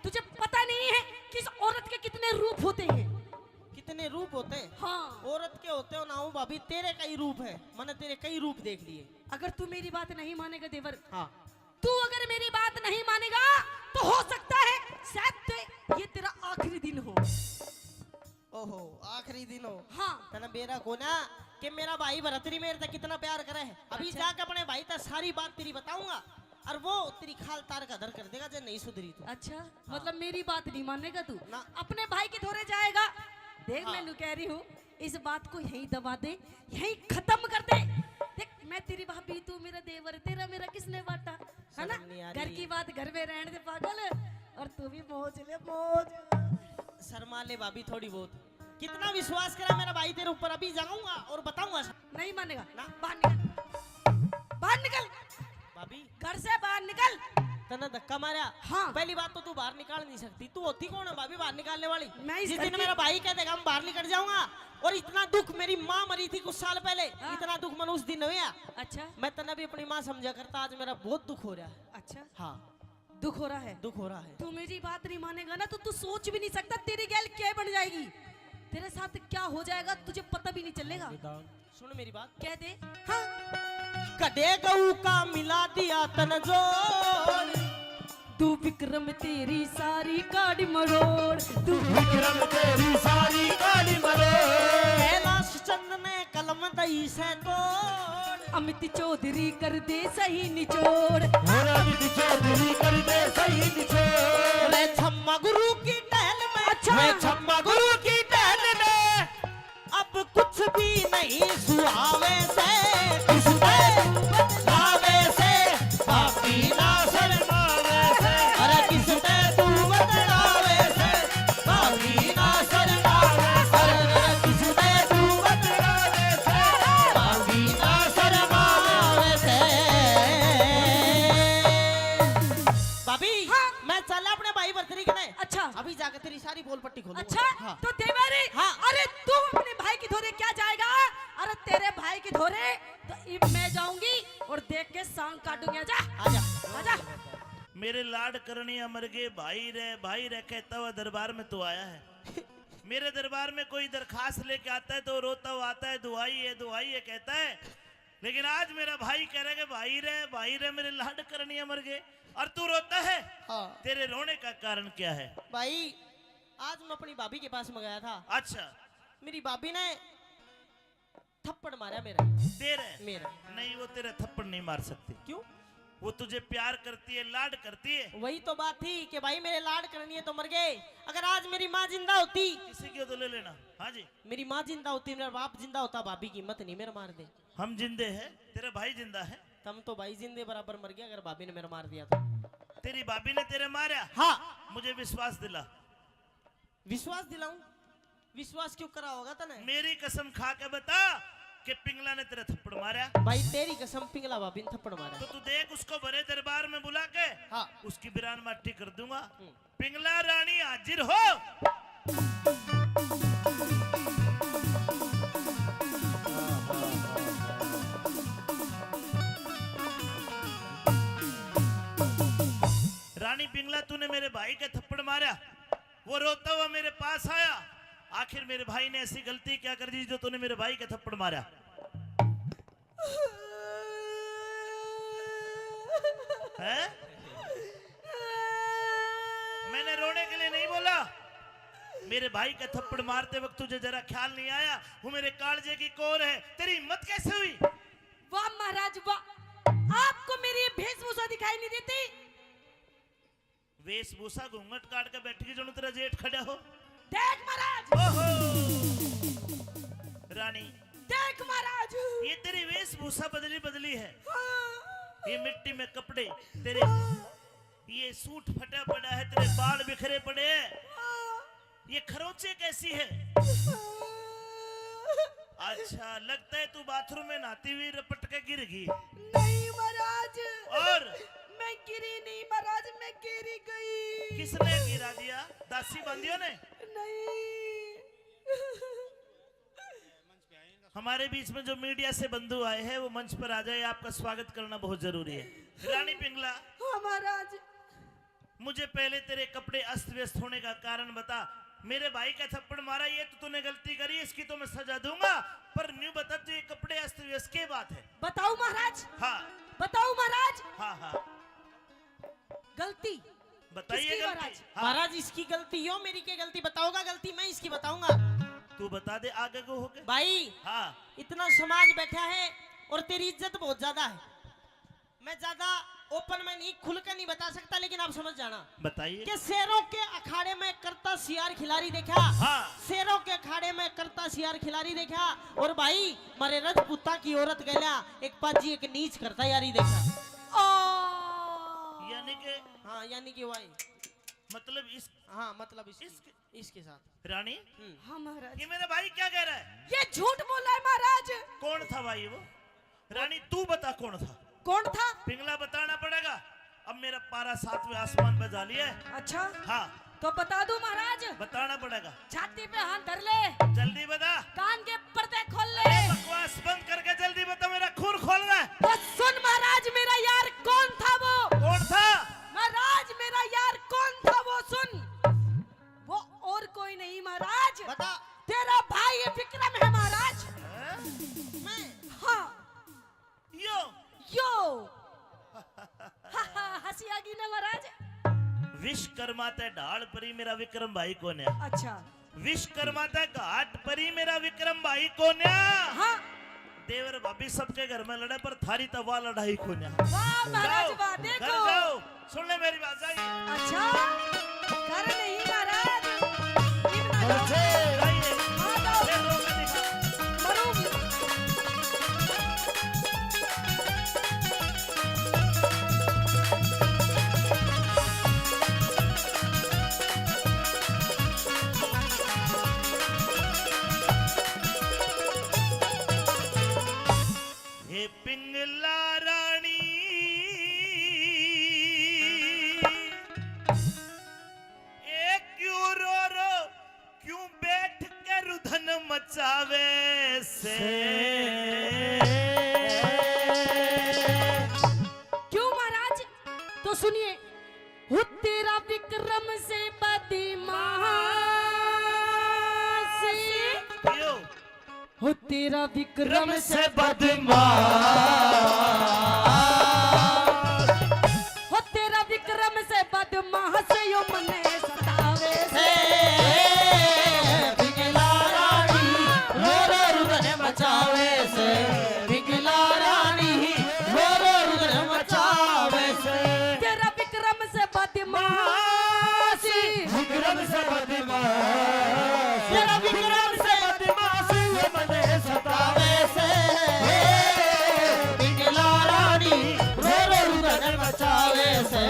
तुझे पता नहीं है कि इस औरत के कितने रूप होते हैं। कितने रूप होते हैं? हाँ। औरत के होते हो ना हूँ भाभी, तेरे कई रूप है, मैंने तेरे कई रूप देख लिए। अगर तू मेरी बात नहीं मानेगा देवर, हाँ तू अगर मेरी बात नहीं मानेगा तो हो सकता है शायद ये तेरा आखिरी दिन हो। ओहो आखिरी दिन हो। हाँ तना बेरा को ना कि मेरा भाई भरतरी मेरे तक कितना प्यार करे है। अभी अच्छा। जाकर अपने भाई तक सारी बात तेरी बताऊंगा और वो तेरी खाल तार का दर कर देगा जो नहीं सुधरी तू। अच्छा मतलब मेरी बात नहीं मानेगा तू? ना। अपने भाई के धोरे जाएगा। देख हाँ। मैं नू कह रही हूँ इस बात को यहीं दबा दे, यहीं खत्म कर दे। देख मैं तेरी भाभी, तू मेरा देवर, तेरा मेरा किसने बांटा है ना? शर्म नहीं आ घर रही? की बात घर में रहने दे पागल, और तू भी मौज ले मौज। शर्मा ले भाभी थोड़ी बहुत। कितना विश्वास करा मेरा भाई तेरे ऊपर, अभी जाऊंगा और बताऊंगा नहीं मानेगा ना। बाहर निकल, बाहर निकल, भाभी। घर से बाहर निकल। तना धक्का मारा। हाँ। पहली बात तो तू बाहर निकाल नहीं सकती, तू होती कौन है भाभी बाहर निकालने वाली? मैं इस जिस घर दिन की- मेरा भाई कह देगा मैं बाहर निकल जाऊंगा, और इतना दुख, मेरी माँ मरी थी कुछ साल पहले, हाँ। इतना दुख मैंने उस दिन हुआ। अच्छा मैं तना भी अपनी माँ समझा करता, आज मेरा बहुत दुख हो रहा है। अच्छा हाँ दुख हो रहा है। दुख हो रहा है। तू मेरी बात नहीं मानेगा ना तो तू सोच भी नहीं सकता तेरी गैल क्या बन जाएगी, तेरे साथ क्या हो जाएगा तुझे पता भी नहीं चलेगा। सुन मेरी बात। कह दे। हाँ कदे गऊ का मिला दिया तन जोड़, तू विक्रम तेरी सारी गाड़ी मरोड़, तू विक्रम तेरी सारी गाड़ी मरोड़, कैलाश चंद ने कलम दई से तोड़, अमित चौधरी कर दे सही निचोड़, अमित चौधरी कर दे सही निचोड़। रे छम्मा गुरु की टहल में, अच्छा। रे छम्मा गुरु की टहल में अब कुछ भी नहीं सुहावे से, किसने बदलावे से, पापी ना शर्मावे से, अरे किसने तू बदलावे से, पापी ना शर्मावे से, अरे किसने तू बदलावे से, पापी ना शर्मावे से। भाभी मैं चला अपने भाई बर्तरी के नहीं। अच्छा अभी जाकर तेरी सारी बोल पट्टी खोलूंगा। अच्छा हाँ। तो देवारी। हाँ। अरे तू अपने भाई के धोरे क्या जाएगा? अरे तेरे भाई के धोरे तो अब मैं जाऊंगी और देख के सांग काटूंगी। आजा आजा आजा। मेरे लाड करनी अमर के भाई रे कहता हुआ दरबार में तो आया है। मेरे दरबार में कोई दरखास्त लेके आता है तो रोता हुआ आता है, दुआई है कहता है लेकिन आज मेरा भाई कह रहा है कि भाई रे मेरे लाड करनिया मर गए और तू रोता है। हाँ तेरे रोने का कारण क्या है? भाई आज मैं अपनी भाभी के पास में गया था। अच्छा, मेरी भाभी ने थप्पड़ मारा मेरा। मेरा नहीं, वो तेरा थप्पड़ नहीं मार सकती। क्यों? वो तुझे प्यार करती है, लाड करती है। वही तो बात थी कि भाई मेरे लाड करनी है तो मर गए। अगर आज मेरी माँ जिंदा होती, किसी की हो तो ले लेना। हाँ जी, मेरी माँ जिंदा होती, मेरा बाप जिंदा होता, भाभी की हिम्मत नहीं मेरा मार दे। हम जिंदे हैं, तेरा भाई जिंदा है। तुम तो भाई जिंदे बराबर मर गया अगर भाभी ने मेरा मार दिया तो। तेरी भाभी ने तेरे मारा? हाँ। मुझे विश्वास दिला। विश्वास दिलाऊं? विश्वास क्यों करा होगा तने? मेरी कसम खा के बता कि पिंगला ने तेरा थप्पड़ मारा। भाई तेरी कसम, पिंगला भाभी ने थप्पड़ मारा। तो तू देख, उसको बड़े दरबार में बुला के हाँ। उसकी बिरान माटी कर दूंगा। पिंगला रानी हाजिर हो। रानी पिंगला, तूने मेरे भाई के थप्पड़ मारा। वो रोता हुआ मेरे पास आया। आखिर मेरे भाई ने ऐसी गलती क्या कर दी जो तूने मेरे भाई के थप्पड़ मारा? है? मैंने रोने के लिए नहीं बोला। मेरे भाई का थप्पड़ मारते वक्त तुझे जरा ख्याल नहीं आया वो मेरे कालजे की कोर है? तेरी हिम्मत कैसे हुई? वाह महाराज वाह, आपको मेरी वेशभूषा दिखाई नहीं देती? वेशभूषा घूंघट काट के बैठी की जो तेरा जेठ खड़ा हो। देख महाराज, ओहो रानी, देख महाराज, ये तेरी वेशभूषा बदली है। हाँ। ये मिट्टी में कपड़े तेरे, ये सूट फटा पड़ा है, तेरे बाल बिखरे पड़े हैं। ये खरोंचे कैसी है? अच्छा, लगता है तू बाथरूम में नहाती हुई रपट के गिर गई। नहीं महाराज, और मैं गिरी नहीं महाराज, मैं गिरी गई। किसने गिरा दिया? दासी बंदियों ने? नहीं। हमारे बीच में जो मीडिया से बंधु आए हैं वो मंच पर आ जाए, आपका स्वागत करना बहुत जरूरी है। रानी पिंगला, हाँ महाराज। मुझे पहले तेरे कपड़े अस्त व्यस्त होने का कारण बता। मेरे भाई का थप्पड़ मारा, ये तो तूने गलती करी, इसकी तो मैं सजा दूंगा, पर न्यू बता तू ये कपड़े अस्त व्यस्त की बात है? बताओ महाराज। हाँ बताओ महाराज। हाँ हाँ गलती बताइए। किसकी गलती महाराज? हाँ। महाराज इसकी गलती यो, मेरी क्या गलती? बताओगा गलती? मैं इसकी बताऊंगा। तू बता दे आगे को होके। भाई हाँ, इतना समाज बैठा है और तेरी इज्जत बहुत ज्यादा है। मैं ज्यादा ओपन में नहीं, खुल कर नहीं बता सकता, लेकिन आप समझ जाना। बताइए। कि शेरों के अखाड़े में करता सियार खिलाड़ी देखा। हाँ। शेरों के अखाड़े में करता सियार खिलाड़ी देखा। और भाई मरे रजपुता की औरत गया एक पाजी एक नीच करता यारी देखा। यानी कि हाँ, यानी कि भाई मतलब इस, हाँ मतलब इसके साथ। रानी, हाँ महाराज। ये मेरा भाई क्या कह रहा है? ये झूठ बोला है महाराज। कौन था भाई वो? रानी तू बता कौन था? कौन था? पिंगला बताना पड़ेगा। अब मेरा पारा 7वें आसमान पे जा लिया है। अच्छा, हाँ तो बता दो महाराज। बताना पड़ेगा। छाती पे हाथ धर ले, जल्दी बता। कान के पर्दे खोल ले। बकवास बंद करके जल्दी बता, मेरा खून खोलना है। तो सुन महाराज, मेरा यार कौन था वो? कौन था? महाराज मेरा यार कौन था वो सुन। वो और कोई नहीं महाराज, बता। तेरा भाई विक्रम है महाराज। मैं? हाँ यो यो। हंसी आ गई ना महाराज। विश्वकर्मा ते ढाल परी मेरा विक्रम भाई कौन है? अच्छा, विश्वकर्मा ते घाट परी मेरा विक्रम भाई कौन है? हाँ। देवर भाभी सबके घर में लड़े पर थारी तवा लड़ाई कौन है? वाह महाराज जाओ, वाह, घर देखो। जाओ, सुन ले मेरी बात। जाइए। अच्छा, कर नहीं महाराज। निम्न जाइए। हाँ, जाओ। ले लो, मैं दिखा। मरूंगी। हे पिंगला रानी, एक क्यों रो क्यों बैठ के रुधन मचावे से? क्यों महाराज? तो सुनिए, हो तेरा विक्रम से बदमाशी। यो हो तेरा विक्रम रम से बदमाश, हो तेरा विक्रम से बदमाश यो मने सतावे से पिघला रानी रो रो रुदन मचावे से पिघला रानी रो रो रुदन मचावे से तेरा विक्रम से बदमाश विक्रम से बदमाश तेरा विक्रम से बदमाश ये मने सतावे से पिघला रानी रो रो रुदन मचावे से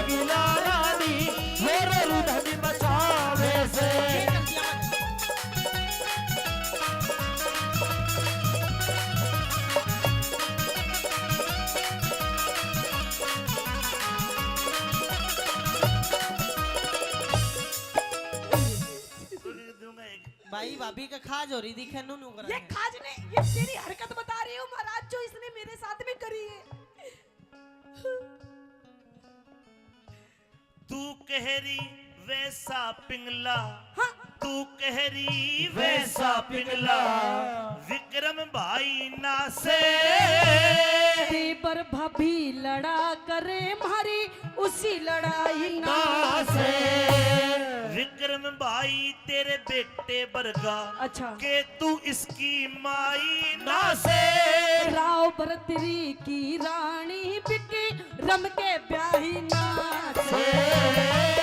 पिघला रानी रो रो रुदन मचावे से दूंगा एक। भाई भाभी का खाज हो रही थी खेनू नु कर ये खाज ने ये तेरी हरकत बता रही हूँ महाराज जो इसने मेरे साथ में करी है। तू कहरी वैसा पिंगला, हाँ। तू कहरी वैसा पिंगला, विक्रम भाई ना से देवर भाभी लड़ा करे मारी उसी लड़ाई ना से विक्रम भाई तेरे बेटे बरगा, अच्छा के तू इसकी माई ना से राव बरतरी की रानी बिकी रम के ब्याही ना से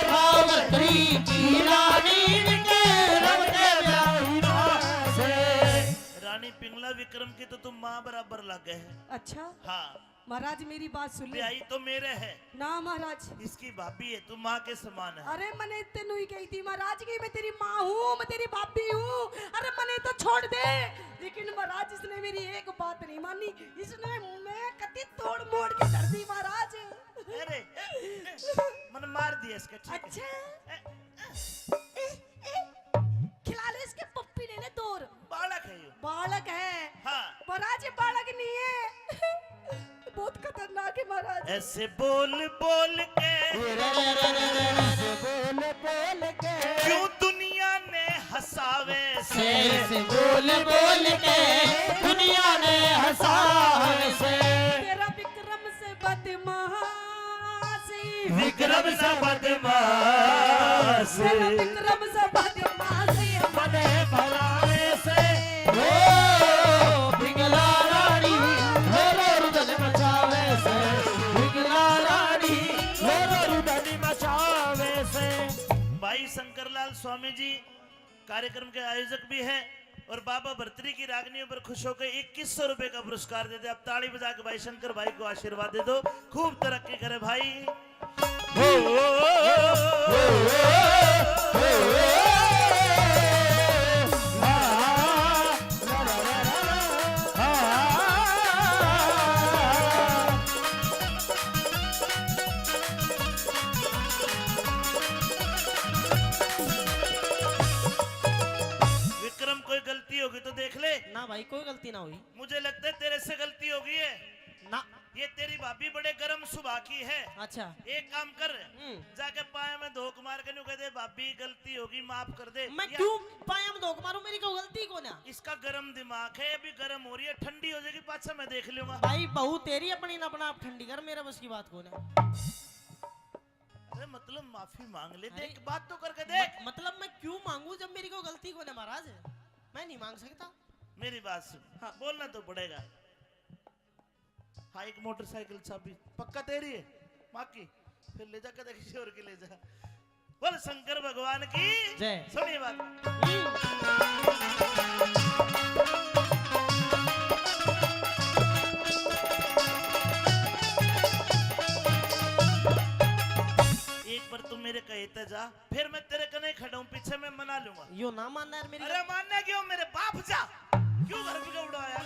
रावत्री की रानी के रंग के ब्याहीना से रानी पिंगला विक्रम की तो तुम माँ बराबर लगे है। अच्छा हाँ महाराज मेरी बात सुन ले ब्याही तो मेरे है, ना महाराज इसकी भाभी है, तू माँ के समान है। अरे मैंने तेनू ही कही थी महाराज की मैं तेरी माँ हूँ मैं तेरी भाभी हूँ अरे मैंने तो छोड़ दे लेकिन महाराज इसने मेरी एक बात नहीं मानी इसने मैं कति तोड़ मोड़ के कर दी महाराज अरे मन मार दिया इसका, ठीक अच्छा है। खिला ले इसके पप्पी ले ले तोड़ बालक है ये। बालक है हाँ महाराज ये बालक नहीं है बहुत खतरनाक है महाराज ऐसे बोल बोल के बोल बोल के क्यों दुनिया ने हंसावे से से बोल बोल के दुनिया ने हंसावे से तेरा विक्रम से बदमाशी विक्रम से बदमाश तेरा विक्रम से बदमाशी बने भलावे से ओ पिघला रानी रो रो रुदन मचावे से पिघला रानी रो रो रुदन मचावे से। भाई शंकरलाल स्वामी जी कार्यक्रम के आयोजक भी हैं और बाबा भर्तरी की रागनियों पर खुश होकर 2100 रुपए का पुरस्कार देते। अब ताली बजा के भाई शंकर भाई को आशीर्वाद दे दो, खूब तरक्की करे भाई। विक्रम कोई गलती होगी तो देख ले। ना भाई कोई गलती ना हुई मुझे लगता है तेरे से गलती होगी है ना। ये तेरी भाभी बड़े गर्म सुबह की है। अच्छा एक काम कर, जाके पाए में धोख मार के नु कह दे भाभी गलती होगी माफ कर दे। मैं क्यों पाया में धोख मारूं, मेरी कोई गलती को ना। इसका गर्म दिमाग है, अभी गर्म हो रही है, ठंडी हो जाएगी पाछा मैं देख लूंगा। भाई बहू तेरी अपनी ना अपना आप ठंडी कर, मेरा बस की बात को ना। अरे मतलब माफी मांग ले, देख बात तो करके देख। मतलब मैं क्यों मांगू जब मेरी कोई गलती को ना महाराज, मैं नहीं मांग सकता। मेरी बात सुन, हाँ बोलना तो पड़ेगा। हाँ एक मोटरसाइकिल चाबी पक्का तेरी है माँ की, फिर ले जा के किसी और की ले जा। बोल शंकर भगवान की जय। सुनिए बात, एक बार तुम मेरे कहते जा, फिर मैं तेरे कने खड़ा हूँ, पीछे मैं मना लूंगा। यो ना मानना यार मेरी। अरे मानना क्यों, मेरे बाप जा, क्यों घर पे उड़ाया।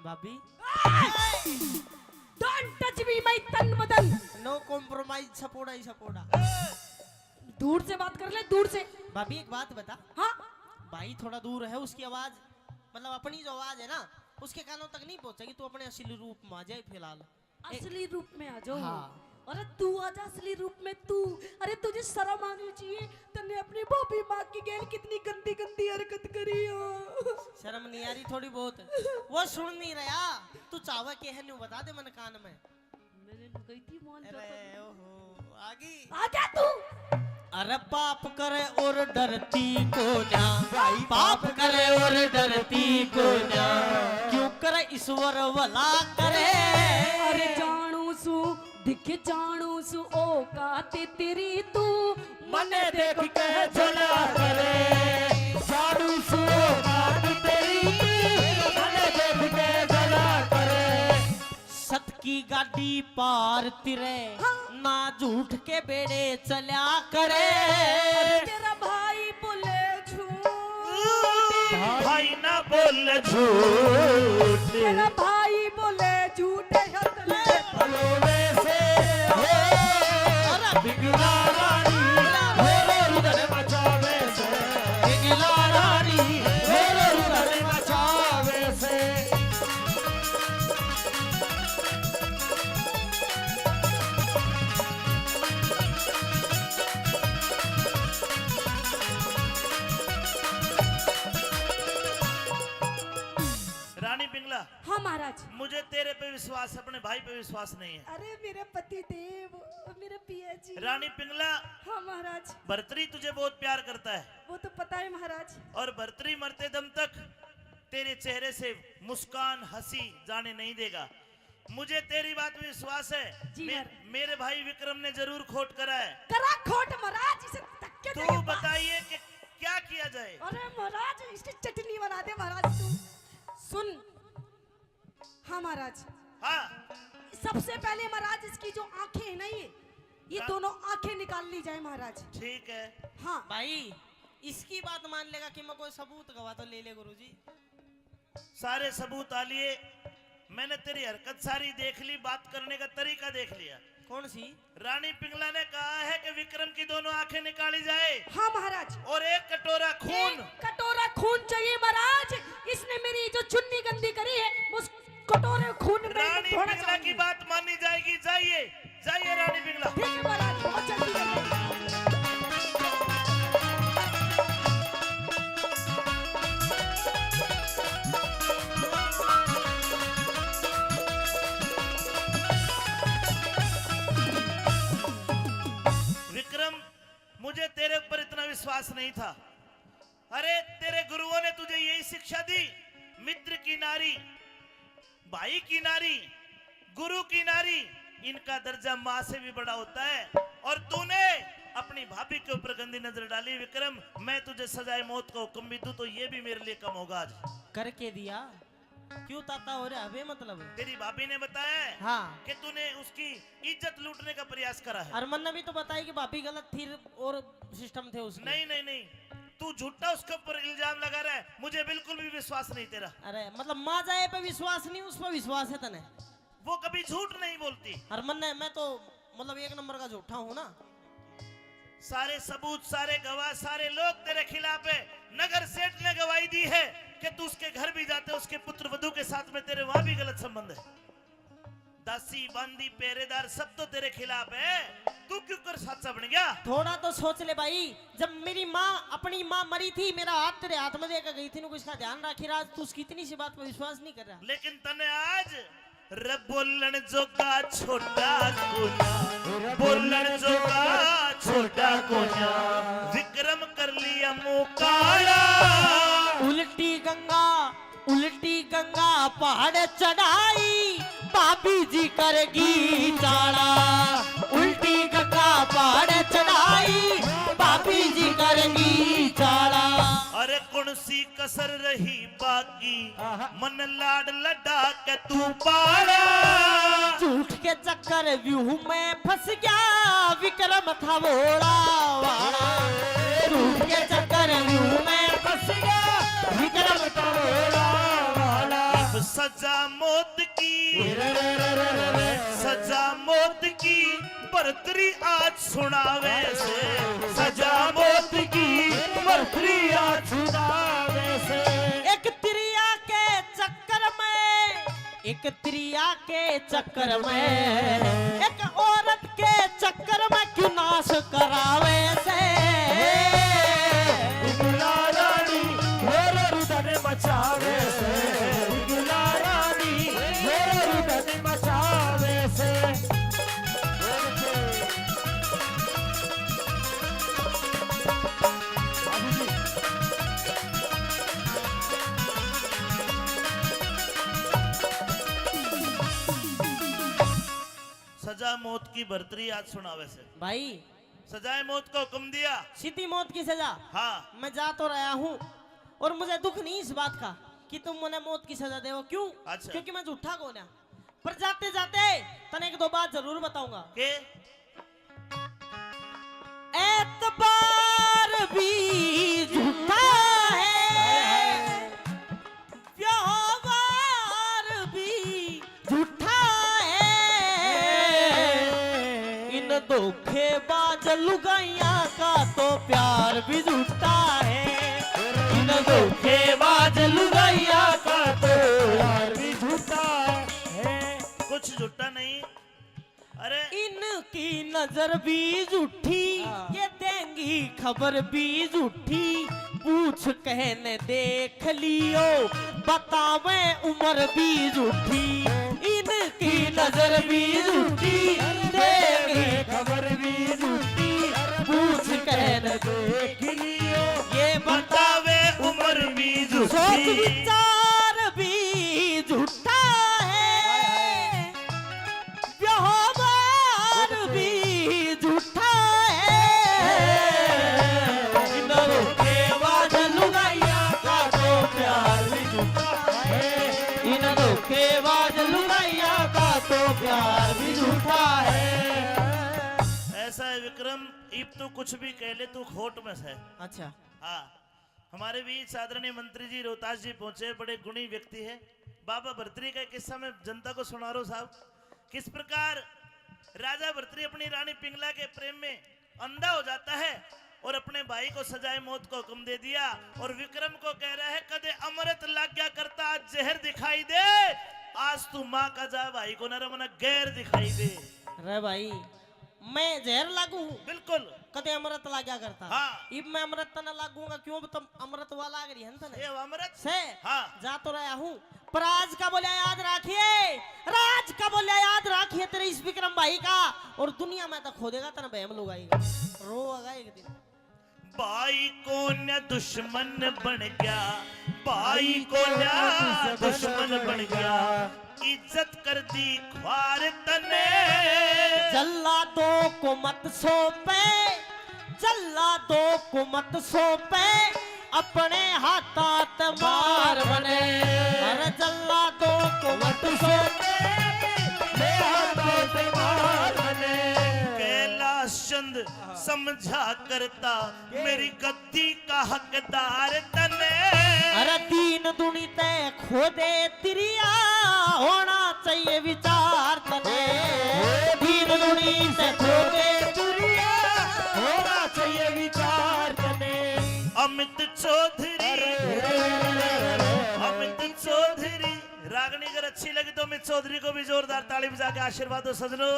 भाभी डोंट टच मी माय तन बदन। नो कॉम्प्रोमाइज, सपोर्टा ही सपोर्टा। दूर से बात कर ले, दूर से। भाभी एक बात बता, हाँ भाई थोड़ा दूर है, उसकी आवाज मतलब अपनी जो आवाज है ना उसके कानों तक नहीं पहुंचेगी, तू अपने असली रूप में आ जाए फिलहाल। असली रूप में आ जाओ। हाँ। अरे तू आजा असली रूप में तू। अरे तुझे शर्म आनी चाहिए, तूने अपनी भाभी माँ की गेल कितनी गंदी गंदी हरकत करी हो। शर्म नहीं आ रही थोड़ी बहुत? वो सुन नहीं रहा, तू चावा के है न्यू बता दे मन कान में। मैंने गई थी मान अरे ओहो आगे आजा तू। अरे पाप करे और डरती को ना, पाप करे और डरती को ना, क्यों करे ईश्वर भला करे। अरे जानू सु दिख जानू सु ओ काते तेरी तू मने देख के चला करे, साधु सुहाग तेरी मने देख के चला करे। सत की गाड़ी पार तिरे ना झूठ के बेड़े चला करे। तेरा भाई बोले झूठ, भाई ना बोल झूठ, तेरा भाई बोले झूठ हलोवे से हो बिगड़ा रानी मेरे उधर मचावे से, बिगड़ा रानी मेरे उधर मचावे से। रानी पिंगला, हाँ महाराज। मुझे तेरे पे विश्वास, अपने भाई पे विश्वास नहीं है। अरे मेरे पति देव, मेरे पिया जी। रानी पिंगला, हाँ महाराज। भर्तरी तुझे बहुत प्यार करता है वो तो पता है महाराज। और भर्तरी मरते दम तक तेरे चेहरे से मुस्कान हंसी जाने नहीं देगा। मुझे तेरी बात में विश्वास है। जी मेरे भाई विक्रम ने जरूर खोट करा है। करा खोट महाराज, इसे धक्के तू देके बताइए कि क्या किया जाए। अरे महाराज इसकी चटनी बना दे महाराज तू। सुन, हाँ महाराज। हाँ, सबसे पहले महाराज इसकी जो आंखें है ना, ये दोनों आंखें निकाल ली जाए महाराज। ठीक है। हाँ भाई इसकी बात मान लेगा कि मैं कोई सबूत गवा तो ले ले गुरुजी। सारे सबूत आ लिए, मैंने तेरी हरकत सारी देख ली, बात करने का तरीका देख लिया। कौन सी? रानी पिंगला ने कहा है कि विक्रम की दोनों आंखें निकाली जाए। हाँ महाराज। और एक कटोरा खून, कटोरा खून चाहिए महाराज। इसने मेरी जो चुन्नी गंदी करी है, उस कटोरे खून में रानी पिंगला की बात मानी जाएगी। जाइए जाइए रानी पिंगला। ठीक है महाराज, बहुत जल्दी करिए। विक्रम, मुझे तेरे ऊपर इतना विश्वास नहीं था। अरे तेरे गुरुओं ने तुझे यही शिक्षा दी, मित्र की नारी, भाई की नारी, गुरु की नारी, इनका दर्जा माँ से भी बड़ा होता है। और तूने अपनी भाभी के ऊपर गंदी नजर डाली। विक्रम, मैं तुझे सजाए मौत का हुक्म भी दूं तो ये भी मेरे लिए कम होगा। आज करके दिया, क्यों ताता हो रहा है? मतलब तेरी भाभी ने बताया है हाँ कि तूने उसकी इज्जत लूटने का प्रयास करा है। अरमन ने भी तो बताया कि भाभी गलत थी और सिस्टम थे उसके। नहीं नहीं नहीं, तू झूठा उसके ऊपर इल्जाम लगा रहा है। मुझे बिल्कुल भी विश्वास नहीं तेरा। अरे मतलब माँ जाए पे विश्वास नहीं, उस पर विश्वास है तने। वो कभी झूठ नहीं बोलती। हरमन ने, मैं तो मतलब एक नंबर का झूठा हूँ ना। सारे सबूत, सारे गवाह, सारे लोग तेरे खिलाफ है। नगर सेठ ने गवाही दी है कि तू उसके घर भी जाते, उसके पुत्र वधू के साथ में तेरे वहां भी गलत संबंध है। दासी, बांदी, पहरेदार सब तो तेरे खिलाफ है। तू क्यों कर सच्चा बन गया? थोड़ा तो सोच ले भाई, जब मेरी माँ, अपनी माँ मरी थी, मेरा हाथ तेरे हाथ में देकर गई थी, ना कुछ का ध्यान रखी रहा। तू उसकी इतनी सी बात पर विश्वास नहीं कर रहा। लेकिन तने आज रब बोलन जोगा छोटा कोना, बोलन जोगा छोटा कोना, विक्रम कर लिया मुकाला। उल्टी गंगा पहाड़ चढ़ाई, भाभी जी करेगी चाड़ा। उल्टी गंगा पहाड़ चढ़ाई, भाभी जी करेगी चाड़ा। अरे कौन सी कसर रही बाकी, मन लाड लड़ा के तू पारा। झूठ के चक्कर व्यूह में फंस गया, विक्रम था भोला वाला। झूठ के चक्कर व्यूह में फंस गया, विक्रम था भोला वाला। अब सजा मौत की, सजा मौत की बरतरी आज सुनावे से। सजा मौत की बरतरी आज सुनावे से। एक त्रिया के चक्कर में एक त्रिया के चक्कर में, एक औरत के चक्कर में क्यों नाश करावे से। बिगुला रानी मेरे हृदय मचावे से, बिगुला रानी मेरे हृदय मचावे से। सजा मौत की बर्तरी आज सुनावे से। भाई सजाए मौत का हुक्म दिया। सीधी मौत की सजा। हाँ मैं जा तो रहा हूँ और मुझे दुख नहीं इस बात का कि तुम मुझे मौत की सजा देवो। क्यों? अच्छा। क्योंकि मैं झूठा कौन है। पर जाते जाते तने एक दो बात जरूर बताऊंगा। के एतबार भी झूठा है, व्यवहार भी झूठा है। इन धोखेबाज लुगाइयां का तो प्यार भी झूठा है। इन धोखेबाज लुगाइयां का तो प्यार भी झूठा है। कुछ झूठा नहीं। अरे इनकी नजर भी झूठी, ये देंगी खबर भी झूठी। पूछ कहने देख लियो, बतावे उम्र भी झूठी। इनकी नजर भी झूठी, देंगी खबर भी झूठी। पूछ कहने देख लियो, ये बतावे उम्र भी सोच झूठी। विचार भी झूठा है, व्यवहार भी झूठा है। इन धोखेबाज लुगाइयां का तो प्यार भी झूठा है। इन धोखेबाज लुगाइयां का तो प्यार भी झूठा है। ऐसा है विक्रम, इब तू कुछ भी कह ले, तू खोट में है। अच्छा। हाँ हमारे बीच आदरणीय मंत्री जी रोहतास जी पहुंचे, बड़े गुणी व्यक्ति है। बाबा भर्तरी का किस्सा मैं जनता को सुना रहा हूं साहब। किस प्रकार राजा भर्तरी अपनी रानी पिंगला के प्रेम में अंधा हो जाता है और अपने भाई को सजाए मौत को हुक्म दे दिया। और विक्रम को कह रहा है कदे अमृत लाग गया करता, आज जहर दिखाई दे। आज तू माँ का जा भाई को न मना गैर दिखाई दे। अरे भाई मैं जहर लागू हूँ? बिल्कुल। कदे अमृत लाग्या करता। हाँ। इब मैं अमृत तना लागूंगा। क्यों? तुम अमृत वाला आ गई है ना ये अमृत से। हाँ। जा तो रहा हूँ, पर आज का बोलिया याद राखिए, राज का बोलिया याद राखिए तेरे इस विक्रम भाई का। और दुनिया में तो खो देगा तना बहम लोग आएगा, रोगा एक दिन। भाई को न दुश्मन बन गया, भाई को न दुश्मन बन गया। इज्जत कर दी ख्वार तने, जल्लादों को मत सौंपे, जल्लादों को मत सौंपे। अपने हाथात मार बने। अरे जल्लादों को मत सौंपे, अपने हाथात मार बने। कैलाश चंद समझा करता, मेरी गद्दी का हकदार तने। अरे तीन दुनी तय खोदे तिरिया, होना चाहिए विचार तने। तीन दुनी से खोदे तिरिया, होना चाहिए विचार तने। अमित चौधरी, अमित चौधरी। रागनी अगर अच्छी लगी तो अमित चौधरी को भी जोरदार ताली बजा के आशीर्वाद दो सजनों।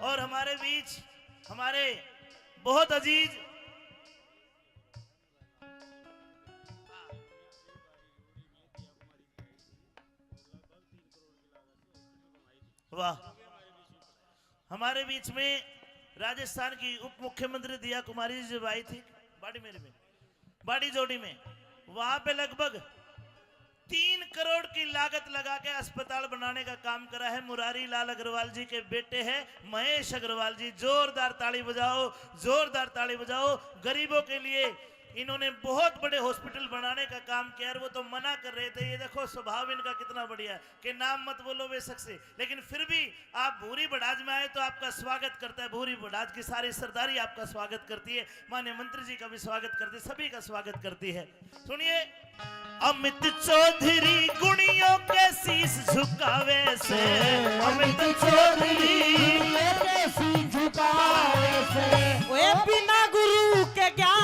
और हमारे बीच हमारे बहुत अजीज वाह, हमारे बीच में राजस्थान की उप मुख्यमंत्री दिया कुमारी जी आई थी बाड़ीमेर में, बाड़ी जोड़ी में। वहां पे लगभग 3 करोड़ की लागत लगा के अस्पताल बनाने का काम करा है। मुरारी लाल अग्रवाल जी के बेटे हैं महेश अग्रवाल जी। जोरदार ताली बजाओ, जोरदार ताली बजाओ। गरीबों के लिए इन्होंने बहुत बड़े हॉस्पिटल बनाने का काम किया। वो तो मना कर रहे थे, ये देखो स्वभाव इनका कितना बढ़िया है कि नाम मत बोलो बेशक से, लेकिन फिर भी आप भूरी बड़ाज में आए तो आपका स्वागत करता है। भूरी बड़ाज की सारी सरदारी आपका स्वागत करती है, माननीय मंत्री जी का भी स्वागत करती है, सभी का स्वागत करती है। सुनिए, अमित चौधरी गुणियों के शीश झुकावे से, अमित चौधरी के शीश झुकावे से। ओए बिना गुरु के ज्ञान,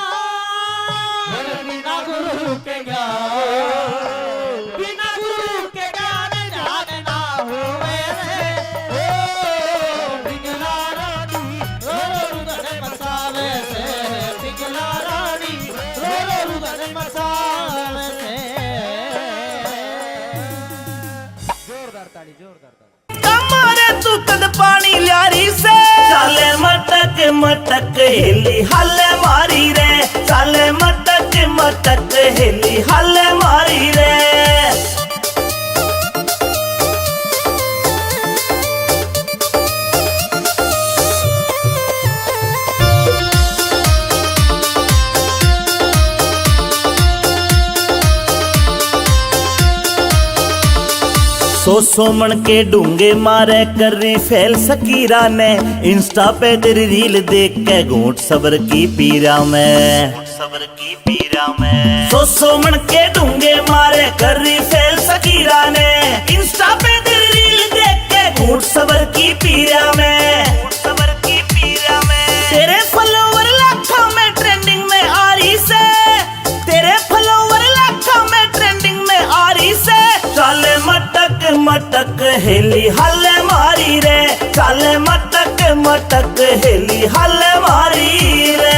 बिना गुरु के ज्ञान, बिना गुरु के ज्ञान जानना मटक हेली हल्ले मारी रे, चाले मटक मटक हेली हल्ले मारी रे। सोमन के डूंगे मारे कर रही फैल सकीरा ने, इंस्टा पे तेरी रील देख के घूंट सबर की पीरा में, सबर की पीरा में। सोमन के डूंगे मारे कर रही फैल सकीरा ने, इंस्टा पे तेरी रील देख के घूंट सबर की पीरा में, सबर की पीरा में। तेरे फॉलोवर लाखों में ट्रेंडिंग में आ रही से, तेरे फॉलोवर लाखों में ट्रेंडिंग में आ रही से। चाले मटक मटक हेली हल्ले मारी रे, चाले मटक मटक हेली हल्ले मारी रे।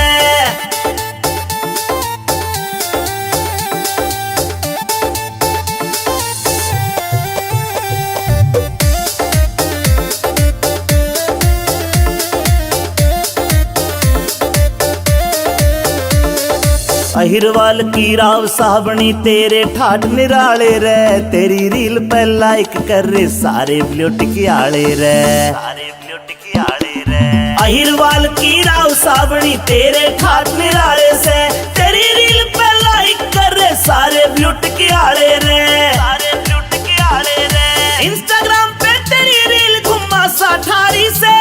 अहिरवाल की राव साहबनी तेरे ठाट निराले रे, तेरी रील पे लाइक कर रे सारे ब्लूटिक आले रे, सारे ब्लूटिक आले रे। अहिरवाल की राव साहबनी तेरे ठाट निराले से, तेरी रील पे लाइक कर रे सारे ब्लूटिक आले रे, सारे ब्लूटिक आले रे। इंस्टाग्राम पे तेरी रील घुमा सा ठारी से,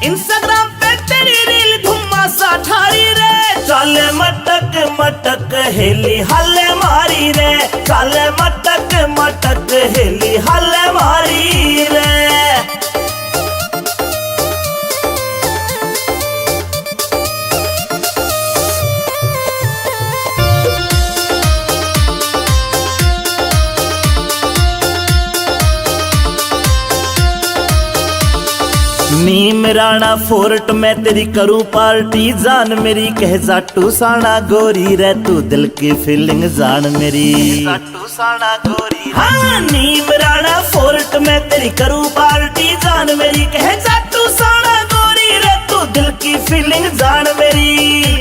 इंस्टाग्राम पे तेरी रील घुमा सा ठारी रे। चाले मटक मटक हेली हल्ले मारी रे, चाले मटक मटक हेली हल्ले मारी रे। नीम राणा फोर्ट में तेरी करूं पार्टी, जान मेरी कह जाटू साना गोरी रे, तू दिल की फीलिंग जान मेरी, जाटू साना गोरी। हाँ नीम राणा फोर्ट में तेरी करूं पार्टी, जान मेरी कह जाटू साना गोरी रे, तू दिल की फीलिंग जान मेरी,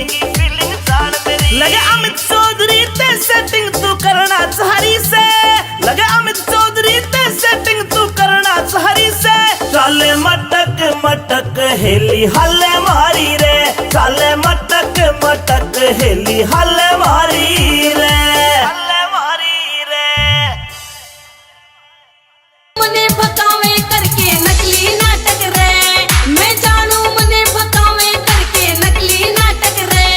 फीलिंग जान मेरी। लगे अमित चौधरी ते सेटिंग तू करना चाहरी से, लगे अमित चौधरी ते सेटिंग तू करना चाहरी से। चाले मटक मटक हेली हल्ले मारी रे, चाले मटक मटक हेली हल्ले मारी रे, हल्ले मारी रे। मने भकावे करके नकली नाटक रे, मैं जानू मने भकावे करके नकली नाटक रे।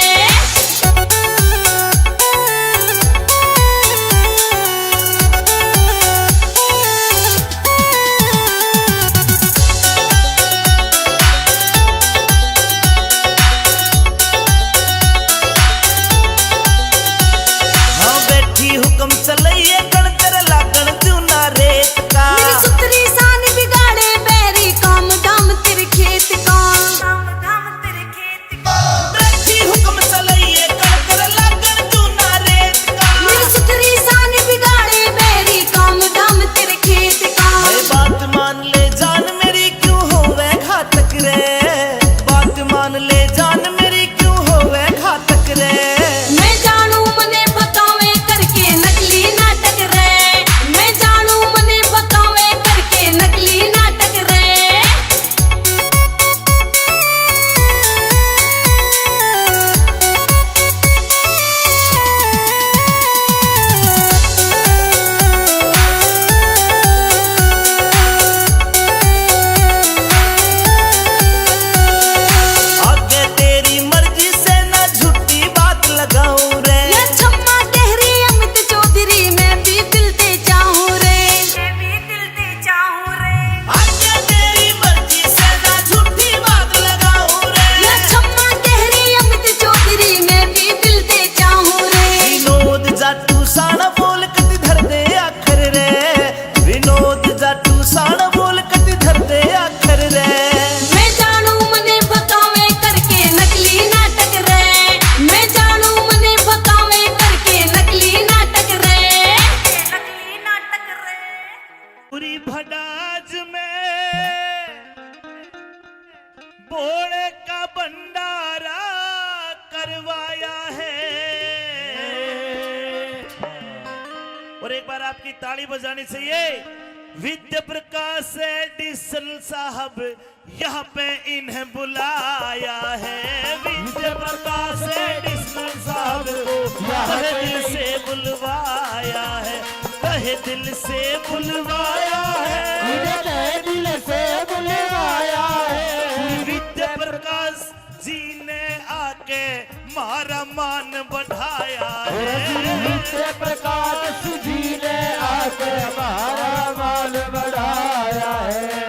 और एक बार आपकी ताली बजानी चाहिए। विद्या प्रकाश एडिसन साहब यहाँ पे इन्हें बुलाया है। विद्या प्रकाश एडिसन साहब को तहे दिल से बुलवाया है, तहे दिल से बुलवाया है, तहे दिल से बुलवाया है। विद्या प्रकाश जी ने आके मारा मान बढ़ाया है। विद्या प्रकाश जी ने आके हमारा मान बढ़ाया है।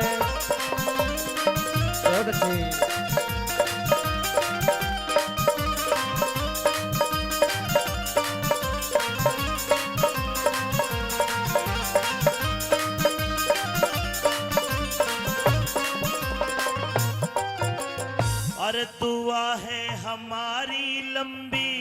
अरे दुआ है हमारी लंबी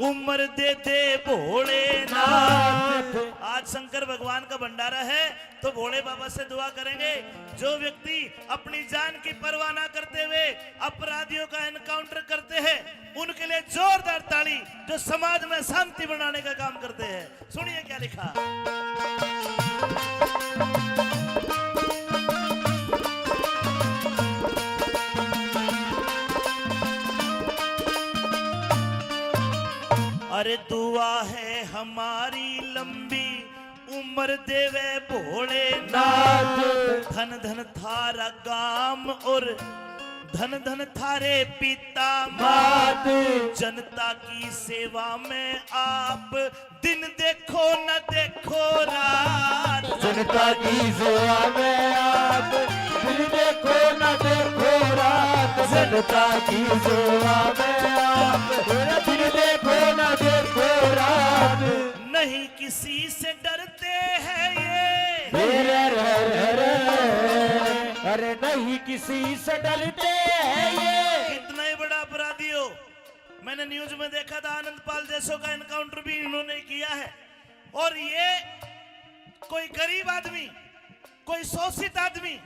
उम्र दे दे भोलेनाथ। आज शंकर भगवान का भंडारा है तो भोले बाबा से दुआ करेंगे। जो व्यक्ति अपनी जान की परवाह ना करते हुए अपराधियों का एनकाउंटर करते हैं उनके लिए जोरदार ताली, जो समाज में शांति बनाने का काम करते हैं। सुनिए क्या लिखा। अरे दुआ है हमारी लंबी उम्र देवे भोलेनाथ। धन धन थारा गाम और धन धन थारे पिता मात। जनता की सेवा में आप दिन देखो न देखो रात। जनता की सेवा में आप दिन देखो न देखो रात। जनता की सेवा में आप दिन देखो न देखो रात। नहीं किसी से डरते हैं ये, अरे नहीं किसी से डरते हैं ये। कितना ही बड़ा अपराधी हो। मैंने न्यूज में देखा था आनंद पाल जैसों का एनकाउंटर भी इन्होंने किया है। और ये कोई गरीब आदमी, कोई शोषित आदमी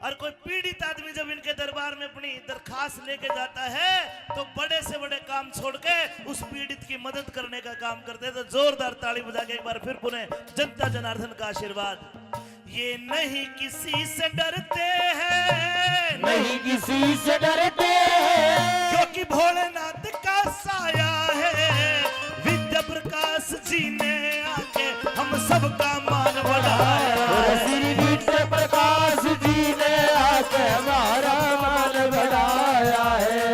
और कोई पीड़ित आदमी जब इनके दरबार में अपनी दरखास्त लेके जाता है तो बड़े से बड़े काम छोड़ के उस पीड़ित की मदद करने का काम करते हैं। तो जोरदार ताली बजा के एक बार फिर पुनः जनता जनार्दन का आशीर्वाद। ये नहीं किसी से डरते हैं, नहीं किसी से डरते हैं, क्योंकि भोलेनाथ का साया है। विद्या प्रकाश जी ने आके हम सबका मान बढ़ाया है। श्री विद्या प्रकाश जी ने आके हमारा मान बढ़ाया है।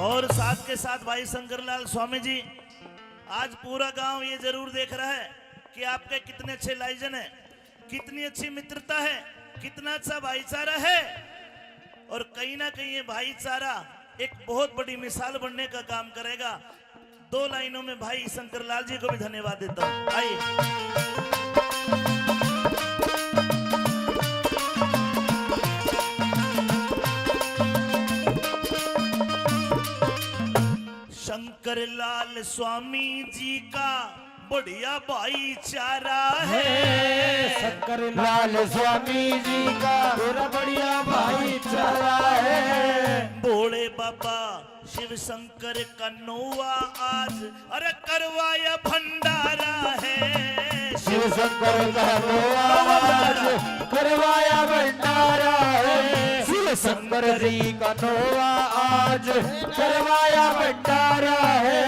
और साथ के साथ भाई शंकरलाल स्वामी जी, आज पूरा गांव ये जरूर देख रहा है कि आपके कितने अच्छे लाइजन है, कितनी अच्छी मित्रता है, कितना अच्छा भाईचारा है। और कहीं ना कहीं ये भाईचारा एक बहुत बड़ी मिसाल बनने का काम करेगा। दो लाइनों में भाई शंकरलाल जी को भी धन्यवाद देता हूं। आइए। शंकरलाल स्वामी जी का बढ़िया भाईचारा है। शंकरलाल स्वामी जी का बढ़िया भाईचारा है। भोले बाबा शिव शंकर का नौवा आज अरे करवाया भंडारा है। शिव शंकर का नौवा आज करवाया भंडारा है। शिव शंकर जी का नौवा आज करवाया भंडारा है।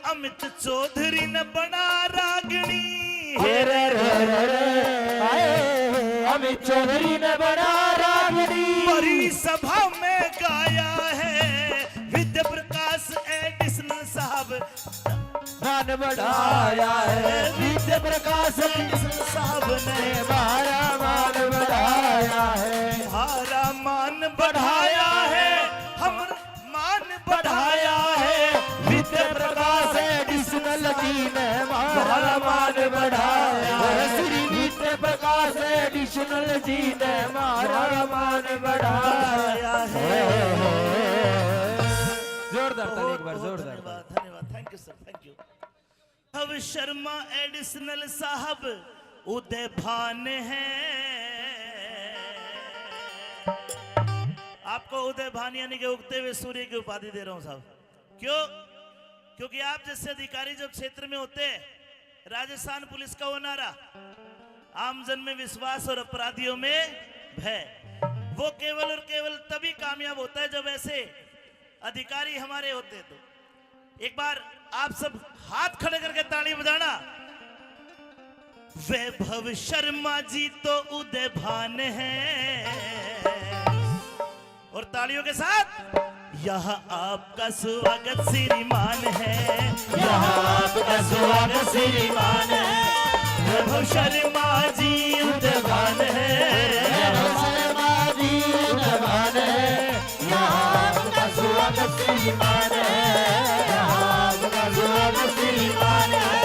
अमित चौधरी ने बना रागणी। अमित चौधरी ने बना रागणी। बड़ी सभा में गाया है विद्या प्रकाश एडिसन साहब मान बढ़ाया है। विद्या प्रकाश एडिसन साहब ने हमारा मान बढ़ाया है। हमारा मान बढ़ाया है, हम मान बढ़ाया है। विद्या प्रकाश एडिशनल जी ने हमारा मान बढ़ाया है। श्री विद्या प्रकाश एडिशनल जी ने हमारा मान बढ़ाया है। जोरदार ताली एक बार, जोरदार। धन्यवाद, thank you sir, thank you. अब शर्मा एडिशनल साहब उदय भान है। आपको उदय भान यानी कि उगते हुए सूर्य की उपाधि दे रहा हूं साहब। क्यों? क्योंकि आप जैसे अधिकारी जब क्षेत्र में होते हैं, राजस्थान पुलिस का वो नारा, आमजन में विश्वास और अपराधियों में भय, वो केवल और केवल तभी कामयाब होता है जब ऐसे अधिकारी हमारे होते हैं। तो एक बार आप सब हाथ खड़े करके ताली बजाना। वैभव शर्मा जी तो उदय भान है। और तालियों के साथ यहाँ आपका स्वागत श्रीमान है, यहाँ आपका स्वागत श्रीमान है। वैभव शर्मा जी उदय भान है, वैभव शर्मा जी उदय भान है। यहाँ आपका स्वागत श्रीमान है, यहाँ आपका स्वागत श्रीमान है।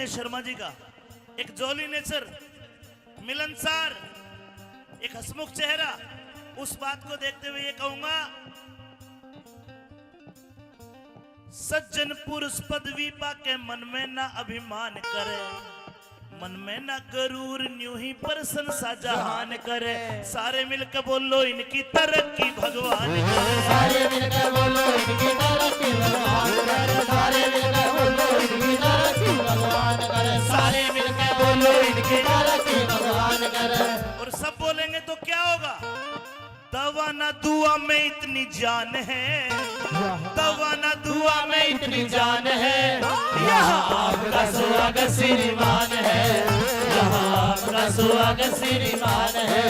शर्मा जी का एक जॉली नेचर, मिलनसार, एक हसमुख चेहरा, उस बात को देखते हुए ये कहूंगा, सज्जन पुरुष पदवी पाके मन में ना अभिमान करे, मन में ना गरूर न्यू ही प्रशंसा जहान करे। सारे मिलकर बोलो इनकी तरक्की भगवान करे, सारे मिलकर बोलो इनकी तरक्की भगवान करे, सारे मिलकर बोलो इनकी तरक्की भगवान करे, सारे मिलकर बोलो इनकी तरक्की भगवान करे। और सब बोलेंगे तो क्या होगा? दवा ना दुआ में इतनी जान है, दवा ना दुआ में इतनी जान है। यहाँ आपका स्वागत श्रीमान है, यहाँ आपका स्वागत श्रीमान है।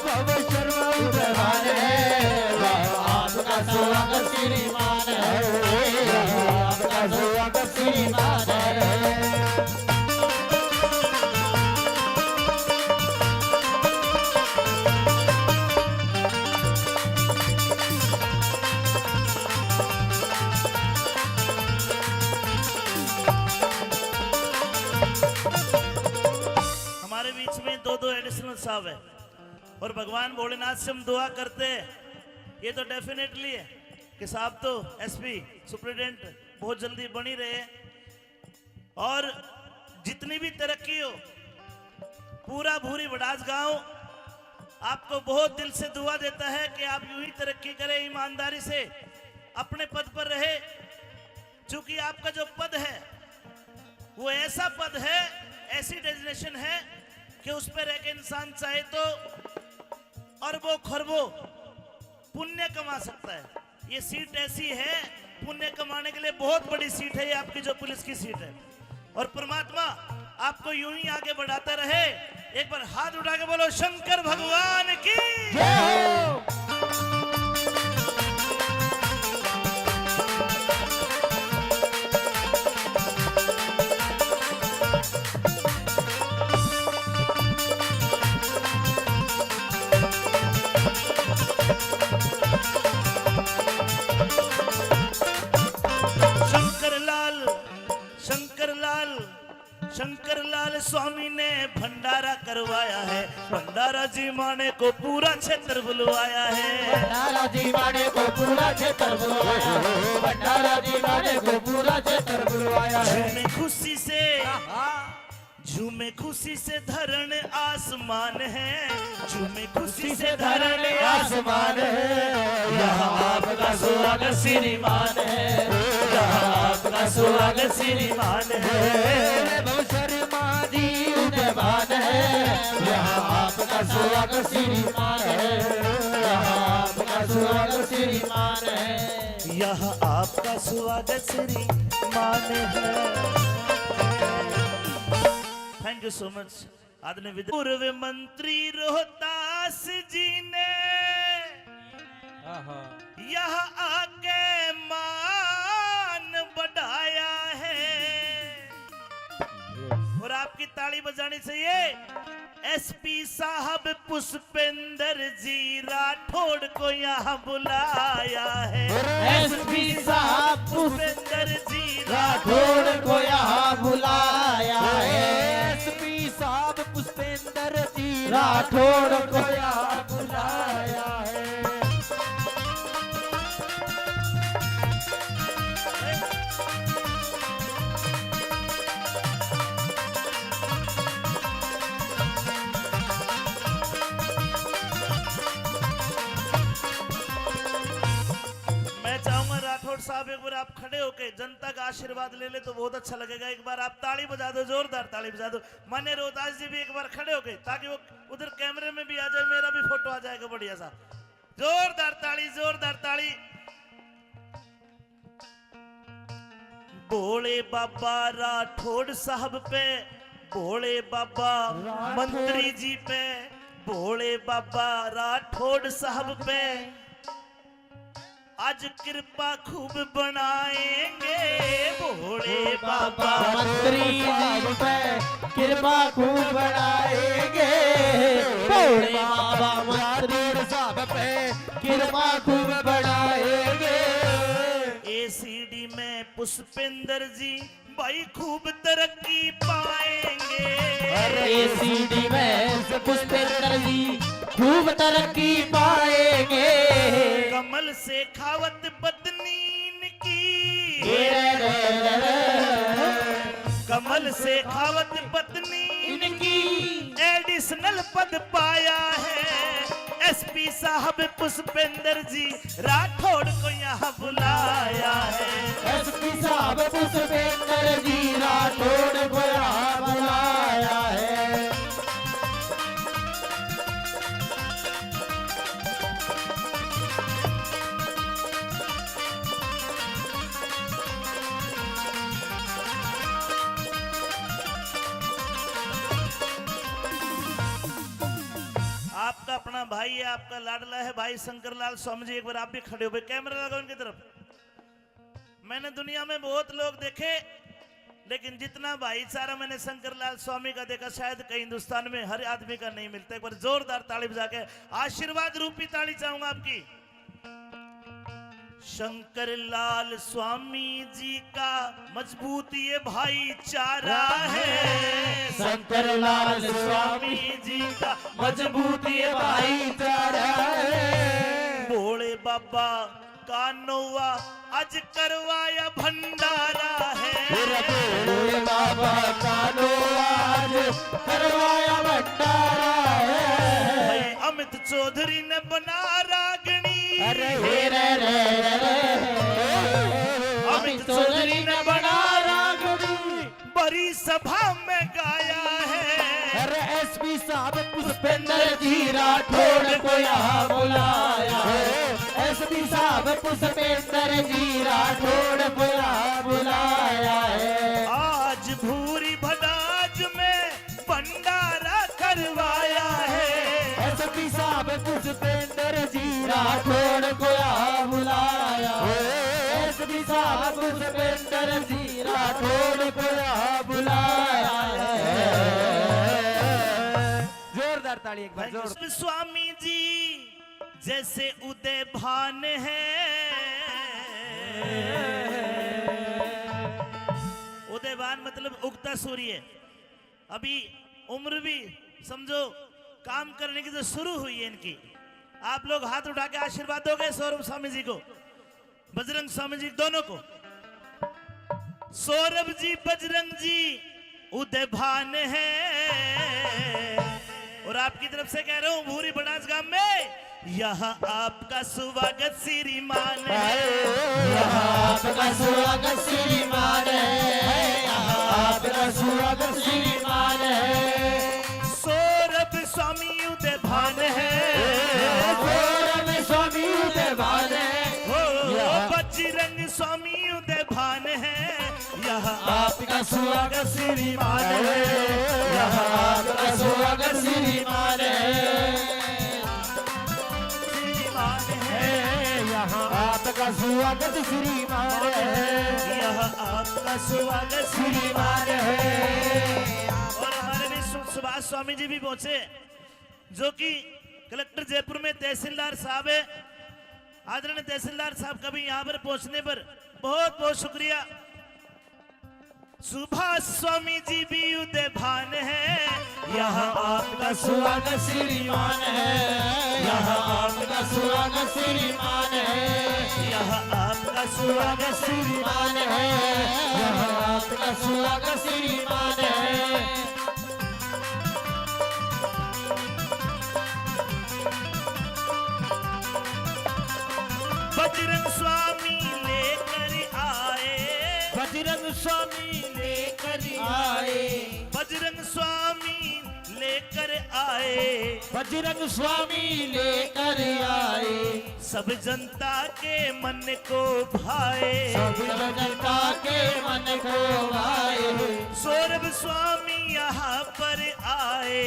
वैभव शर्मा उदय भान है, आपका स्वागत श्रीमान है, आपका स्वागत श्रीमान है। दो एडिशनल साहब है और भगवान भोलेनाथ से हम दुआ करते हैं, ये तो डेफिनेटली है कि साहब तो एसपी सुप्रिटेंडेंट बहुत जल्दी बनी रहे और जितनी भी तरक्की हो, पूरा भूरी बड़ास गांव आपको बहुत दिल से दुआ देता है कि आप यूं ही तरक्की करें, ईमानदारी से अपने पद पर रहे। क्योंकि आपका जो पद है वो ऐसा पद है, ऐसी डेजिग्नेशन है कि उस पर एक इंसान चाहे तो अरबों खरबों पुण्य कमा सकता है। ये सीट ऐसी है, पुण्य कमाने के लिए बहुत बड़ी सीट है ये आपकी जो पुलिस की सीट है। और परमात्मा आपको यूं ही आगे बढ़ाता रहे। एक बार हाथ उठा के बोलो शंकर भगवान की जय हो। शंकर लाल स्वामी ने भंडारा करवाया है, भंडारा जी माने को पूरा क्षेत्र बुलवाया है, भंडारा जी माने को पूरा क्षेत्र बुलवाया है, भंडारा जी माने को पूरा क्षेत्र बुलवाया है। झूमे खुशी से धरण आसमान है, झूमे खुशी से धरण आसमान है। यहाँ आपका स्वागत श्रीमान है, यहाँ आपका स्वागत श्रीमान है। वैभव शर्मा जी उदय भान है, यहाँ आपका स्वागत श्रीमान है, यहाँ आपका स्वागत श्रीमान है, यहाँ आपका स्वागत श्रीमान है। थैंक यू सो मच आदरणीय पूर्व मंत्री रोहतास जी ने यह आके मान बढ़ाया है। और आपकी ताली बजानी चाहिए। एसपी साहब पुष्पेंद्र जी राठौड़ को यहाँ बुलाया है, एसपी साहब पुष्पेंद्र जी राठौड़ को यहाँ बुलाया है, एसपी साहब पुष्पेंद्र राठौड़ को यहाँ बुलाया है। राठौड़ साहब एक बार आप खड़े होके जनता का आशीर्वाद ले ले तो बहुत अच्छा लगेगा। एक बार आप ताली बजा दो, जोरदार ताली बजा दो। मान्य रोहतास जी भी एक बार खड़े होके, ताकि वो उधर कैमरे में भी आ जाए, मेरा भी फोटो आ जाएगा बढ़िया सा। जोरदार ताली, जोरदार ताली। भोले बाबा राठौड़ साहब पे, भोले बाबा मंत्री जी पे, भोले बाबा राठौड़ साहब पे आज कृपा खूब बनाएंगे। भोले बाबा मंत्री जी पे कृपा खूब बनाएंगे। भोले बाबा मंत्री साहब पे कृपा खूब बनाएंगे। एसीडी में पुष्पेंद्र जी भाई खूब तरक्की पाएंगे। एसीडी में पुष्पेंद्र जी खूब तरक्की पाएंगे। कमल से खावत पत्नी की, कमल से खावत पत्नी इनकी एडिशनल पद पाया है। एसपी साहब पुष्पेंद्र जी राठौड़ को यहाँ बुलाया है। एसपी साहब पुष्पेंद्र जी राठौड़ को यहाँ बुलाया है। आपका अपना भाई है, आपका लाडला है भाई शंकरलाल स्वामी जी। एक बार आप भी खड़े हो गए, कैमरा लगाओ उनकी तरफ। मैंने दुनिया में बहुत लोग देखे, लेकिन जितना भाईचारा मैंने शंकरलाल स्वामी का देखा शायद कहीं हिंदुस्तान में हर आदमी का नहीं मिलता। एक बार जोरदार ताली बजा के आशीर्वाद रूपी ताली चाहूंगा आपकी। शंकरलाल स्वामी जी का मजबूत ये भाईचारा है। शंकरलाल स्वामी जी का मजबूत ये भाईचारा है। भोले बाबा का नौवा आज करवाया भंडारा है। भोले बाबा का नौवा आज करवाया भंडारा है। भाई अमित चौधरी ने बना रागणी। अमित चौधरी ने बना रागणी बड़ी सभा में गाया है। अरे एसपी साहब पुष्पेंद्र जी राठौड़ को यहाँ बुलाया है। एसपी साहब पुष्पेंद्र जी राठौड़ को यहाँ बुलाया है। आज भूरी भदाज में भंडारा करवाया है। एसपी साहब पुष्पेंद्र जी राठौड़ को यहाँ बुलाया है। एसपी साहब पुष्पेंद्र जी राठौड़ को यहाँ बुलाया है। जोरदार ताली एक बार जोर। स्वामी जी जैसे उदय भान है। उदयभान मतलब उगता सूर्य। अभी उम्र भी समझो काम करने की जो शुरू हुई है इनकी। आप लोग हाथ उठा के आशीर्वाद दोगे सौरभ स्वामी जी को, बजरंग स्वामी जी दोनों को। सौरभ जी बजरंग जी उदयभान है। और आपकी तरफ से कह रहा हूं भूरी बनास गांव में यहाँ आपका स्वागत श्रीमान है। यहाँ आपका स्वागत श्रीमान है। यहाँ आपका स्वागत श्रीमान है। सौरभ स्वामी उदयभान है। सौरभ स्वामी उदयभान है। बजरंग स्वामी उदयभान है। यहाँ आपका स्वागत श्रीमान है। यहाँ आपका स्वागत श्रीमान है। श्रीमान है। यहाँ आपका स्वागत श्रीमान है। यहाँ आपका स्वागत श्रीमान है। और हमारे भी सुभाष स्वामी जी भी पहुंचे, जो कि कलेक्टर जयपुर में तहसीलदार साहब है। आदरणीय तहसीलदार साहब का भी यहाँ पर पहुंचने पर बहुत बहुत शुक्रिया। सुभाष स्वामी जी भी उदयभान है। यहाँ आपका स्वागत श्रीमान है, यहाँ आपका स्वागत श्रीमान है, यहाँ आपका स्वागत श्रीमान है, यहाँ आपका स्वागत श्रीमान है। बजरंग स्वामी लेकर आए, बजरंग स्वामी लेकर आए, बजरंग स्वामी लेकर आए, बजरंग स्वामी लेकर आए, सब जनता के मन को भाए, सब जनता के मन को भाए। सौरभ स्वामी यहाँ पर आए,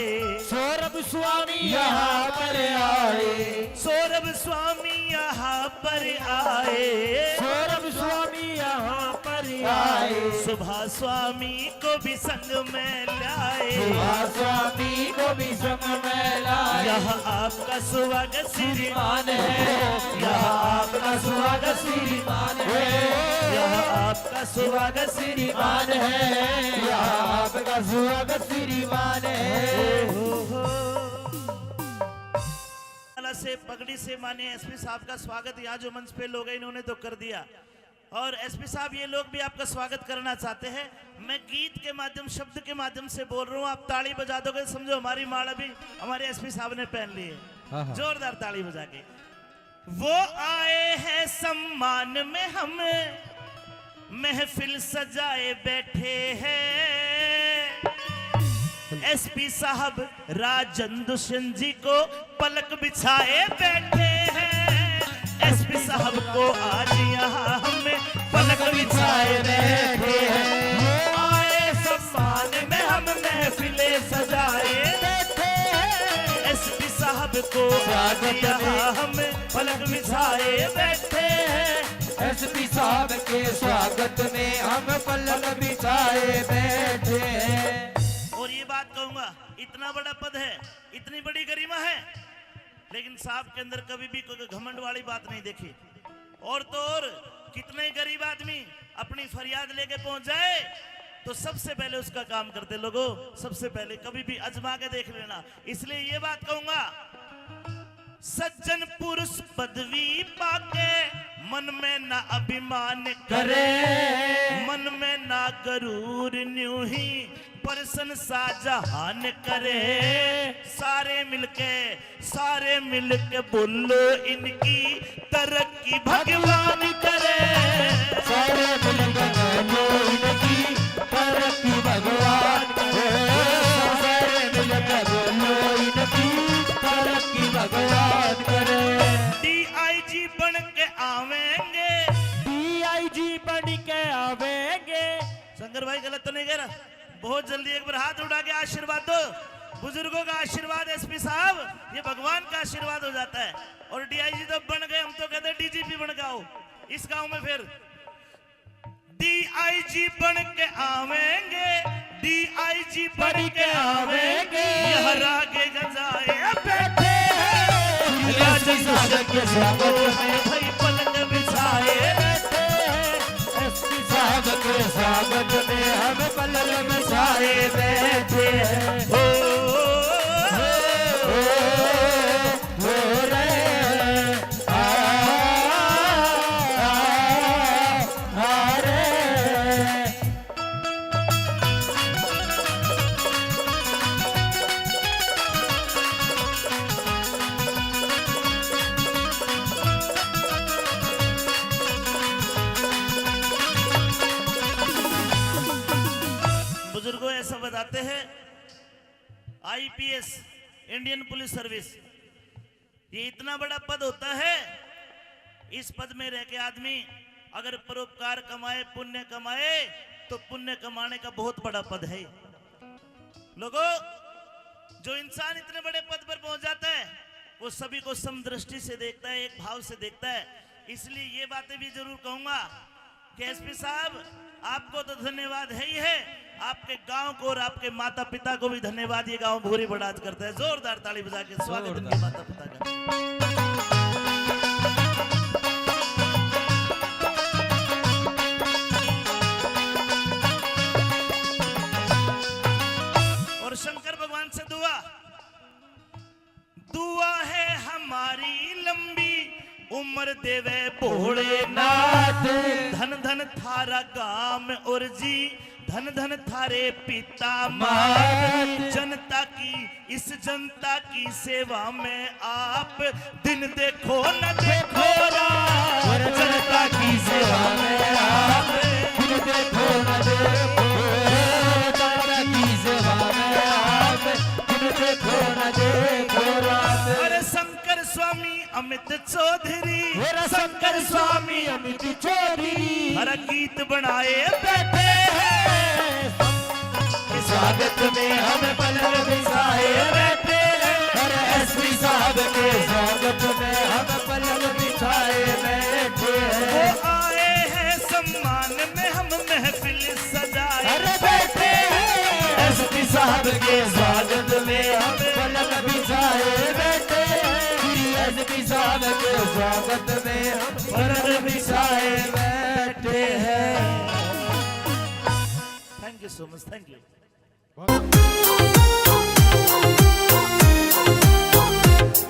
सौरभ स्वामी यहाँ पर आए, सौरभ स्वामी यहाँ पर आए, सौरभ स्वामी यहाँ पर आए, सुभाष स्वामी को भी संग में लाए, सुभाष स्वामी को भी संग में लाए। यहाँ आपका स्वागत श्रीमान है, यहाँ आपका स्वागत श्रीमान है, यहाँ आपका स्वागत श्रीमान है, यहाँ आपका स्वागत श्रीमान है। माला से पगड़ी से माने एसपी साहब का स्वागत यहाँ जो मंच पे लोग हैं इन्होंने तो कर दिया, और एसपी साहब ये लोग भी आपका स्वागत करना चाहते हैं। मैं गीत के माध्यम शब्द के माध्यम से बोल रहा हूँ, आप ताली बजा दोगे समझो हमारी माला भी हमारे एसपी साहब ने पहन ली है। जोरदार ताली बजा के। वो आए हैं सम्मान में हम महफिल सजाए बैठे हैं, एसपी साहब राजन दुष्यंत जी को पलक बिछाए बैठे हैं, एसपी साहब को आज यहाँ हमें पलक बिछाए बैठे हैं। वो आए सम्मान में हम महफिले सजाए बैठे हैं, एसपी साहब को आज यहाँ हमें पलक बिछाए बैठे हैं, एसपी साहब के स्वागत में हम पलक बिछाए बैठे हैं। और ये बात कहूंगा, इतना बड़ा पद है, इतनी बड़ी गरिमा है, लेकिन साहब के अंदर कभी भी कोई घमंड वाली बात नहीं देखी। और तो और कितने गरीब आदमी अपनी फरियाद लेके पहुंच जाए तो सबसे पहले उसका काम करते लोगों, सबसे पहले कभी भी अजमा के देख लेना। इसलिए ये बात कहूंगा, सज्जन पुरुष पदवी पाके मन में ना अभिमान करे, मन में ना गरूर न्यूं ही परसन शाहजहान करे, सारे मिलके बोलो इनकी तरक्की भगवान करे, सारे मिलकर बोलो इनकी तरक्की भगवान करे, सारे मिलकर बोलो इनकी तरक्की भगवान करे। डीआईजी बन के आवेंगे, डीआईजी बन के आवेंगे। शंकर भाई गलत तो नहीं कह रहा? बहुत जल्दी एक बार हाथ उठा के आशीर्वाद दो। बुजुर्गों का आशीर्वाद एसपी साहब ये भगवान का आशीर्वाद हो जाता है। और डीआईजी तो बन गए, हम तो कहते हैं डीजीपी बन गए इस गांव में। फिर डीआईजी बन के आवेंगे, डीआईजी बन के आवेंगे, यहाँ आगे गजाए बैठे हैं, राजन साहब के स्वागत में भाई पलक बिछाए बैठे हैं, एसपी साहब के स्वागत में हम पलक बिछाए बैठे हैं। बुजुर्गों ऐसा बताते हैं, आईपीएस इंडियन पुलिस सर्विस ये इतना बड़ा पद होता है, इस पद में रह के आदमी अगर परोपकार कमाए, पुण्य कमाए, तो पुण्य कमाने का बहुत बड़ा पद है। लोगों, जो इंसान इतने बड़े पद पर पहुंच जाता है वो सभी को समदृष्टि से देखता है, एक भाव से देखता है। इसलिए ये बातें भी जरूर कहूंगा कि एसपी साहब आपको तो धन्यवाद है ही है, आपके गांव को और आपके माता पिता को भी धन्यवाद। ये गांव भूरी बड़ाज करता है। जोरदार ताली बजा के स्वागत इनके माता पिता का। और शंकर भगवान से दुआ, दुआ है हमारी लंबी उम्र देवे भोलेनाथ। धन धन थारा गाम और जी, धन धन थारे पिता मात। जनता की इस जनता की सेवा में आप दिन देखो न देखो रात। जनता की सेवा में आप दिन देखो न देखो, जनता की सेवा में आप दिन देखो न देखो रात। अरे शंकर स्वामी अमित चौधरी, शंकर स्वामी अमित चौधरी हर गीत बनाए बैठे हैं। स्वागत में हम पलक बिछाए बैठे हैं। हर एसपी साहब के स्वागत में हम पलक बिछाए बैठे हैं। वो आए हैं सम्मान में हम महफिल सजाए बैठे हैं। एसपी साहब के स्वागत में हम पलक बिछाए बैठे हैं। एसपी साहब के स्वागत में हम पलक बिछाए बैठे हैं। Thank you so much, thank you.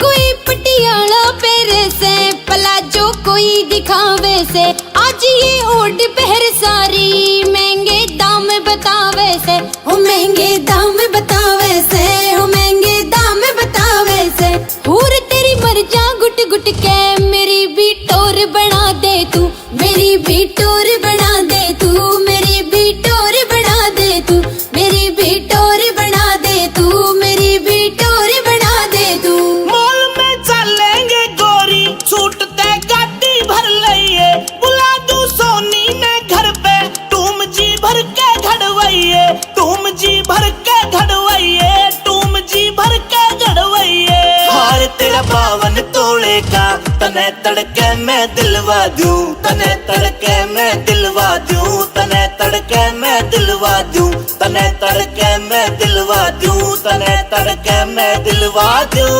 कोई पटियाला पेरे से पलाजो कोई दिखावे से, आज ये ओढ़ पहर सारी महंगे दाम बतावे से। ओ महंगे दाम बतावे से, ओ महंगे दाम बतावे से। हूर तेरी मर जा गुट गुट के, मेरी भी टोर बना दे तू, मेरी भी टोर बना दे तू, मेरी भी टोर बना दे तू, मेरी भी टोर बना दे तू, मेरी भी टोर बना दे तू। मॉल में चलेंगे गोरी, छूट ते गाड़ी भर लइए। बुला दू सोनी ने घर पे, तुम जी भर के घड़वइए, तुम जी भर के घड़वइए, तुम जी भर के घड़वइए। हार तेरा 52 तोड़े का, तने तड़के मैं दिलवा दूं, तने तड़के मैं दिलवा दूं, तने तड़के मैं दिलवा दूं, तने तड़के मैं दिलवा दूं, तने तड़के मैं दिलवा दूं।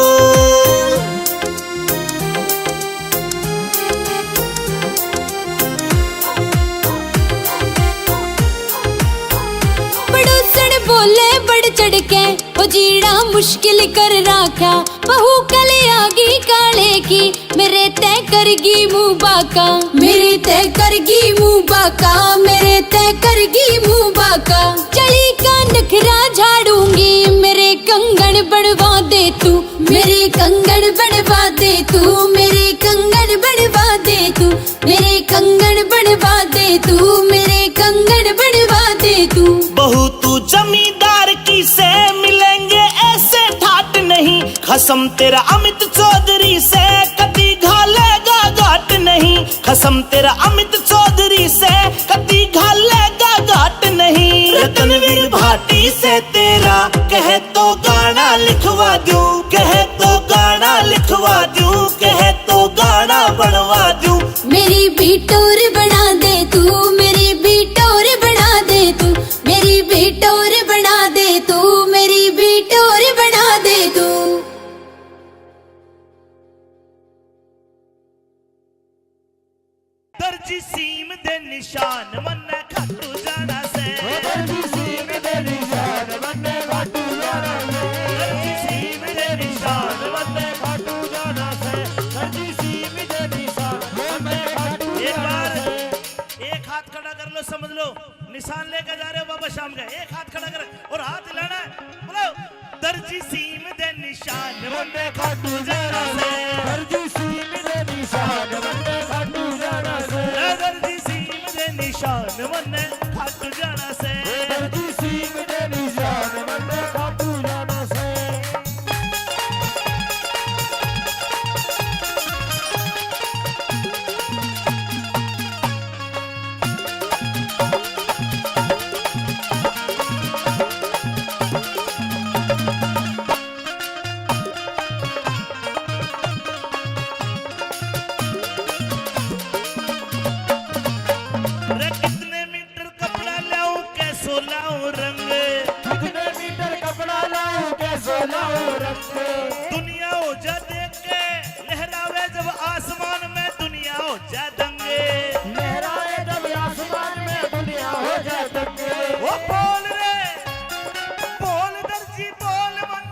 पड़ोसन बोले बढ़ चढ़ के, वो जीना मुश्किल कर रखा। बहू कले आगी काले की, मेरे तय करगी मुँह बाका, मेरे तय करगी मुँह बाका, मेरे तय करगी मुँह बाका। चली का नखरा झाड़ूंगी, मेरे कंगन बढ़वा दे तू, मेरे कंगन बढ़वा दे तू, मेरे कंगन बढ़वा दे तू, मेरे कंगन बढ़वा दे तू, मेरे कंगन बढ़वा दे तू। बहू तू जमींदार की से मिलेंगे ऐसे ठाट नहीं। खसम तेरा अमित चौधरी से कभी घालेगा घाट नहीं। खसम तेरा अमित चौधरी से कभी घालेगा घाट नहीं। रतनवीर भाटी से तेरा कहे तो गाना लिखवा दूं, कहे तो गाना लिखवा दूं, कहे तो गाना बनवा दूं। मेरी भी टोर बना दे तू, मेरी भी टोर बना दे तू, मेरी भी टोर बना दे तू, मेरी भी टोर बना दे तू। दर्जी सीम दे निशान मन्ने खाटू जाना से, दर्जी सीम दे निशान मन्ने खाटू जाना से, दर्जी सीम दे निशान मन्ने खाटू जाना से, दर्जी सीम दे निशान मन्ने खाटू जाना से। एक हाथ खड़ा कर लो, समझ लो निशान लेके जा रहे हो बाबा शाम का। एक हाथ खड़ा कर और हाथ हिलाना है, बोलो दर्जी सीम दे निशान मन्ने खाटू जाना से, दर्जी सीम दे निशान मन्ने खाटू जाना से, दर्जी सीम दे निशान मन्ने खाटू जाना से, दर्जी सीम दे निशान मन्ने खाटू जाना से। दुनिया हो जा देख के लहरावे जब आसमान में, दुनिया हो जा दंगे, लहराए जब आसमान में, दुनिया हो जा दंगे। वो बोल रे बोल दर्जी बोल मन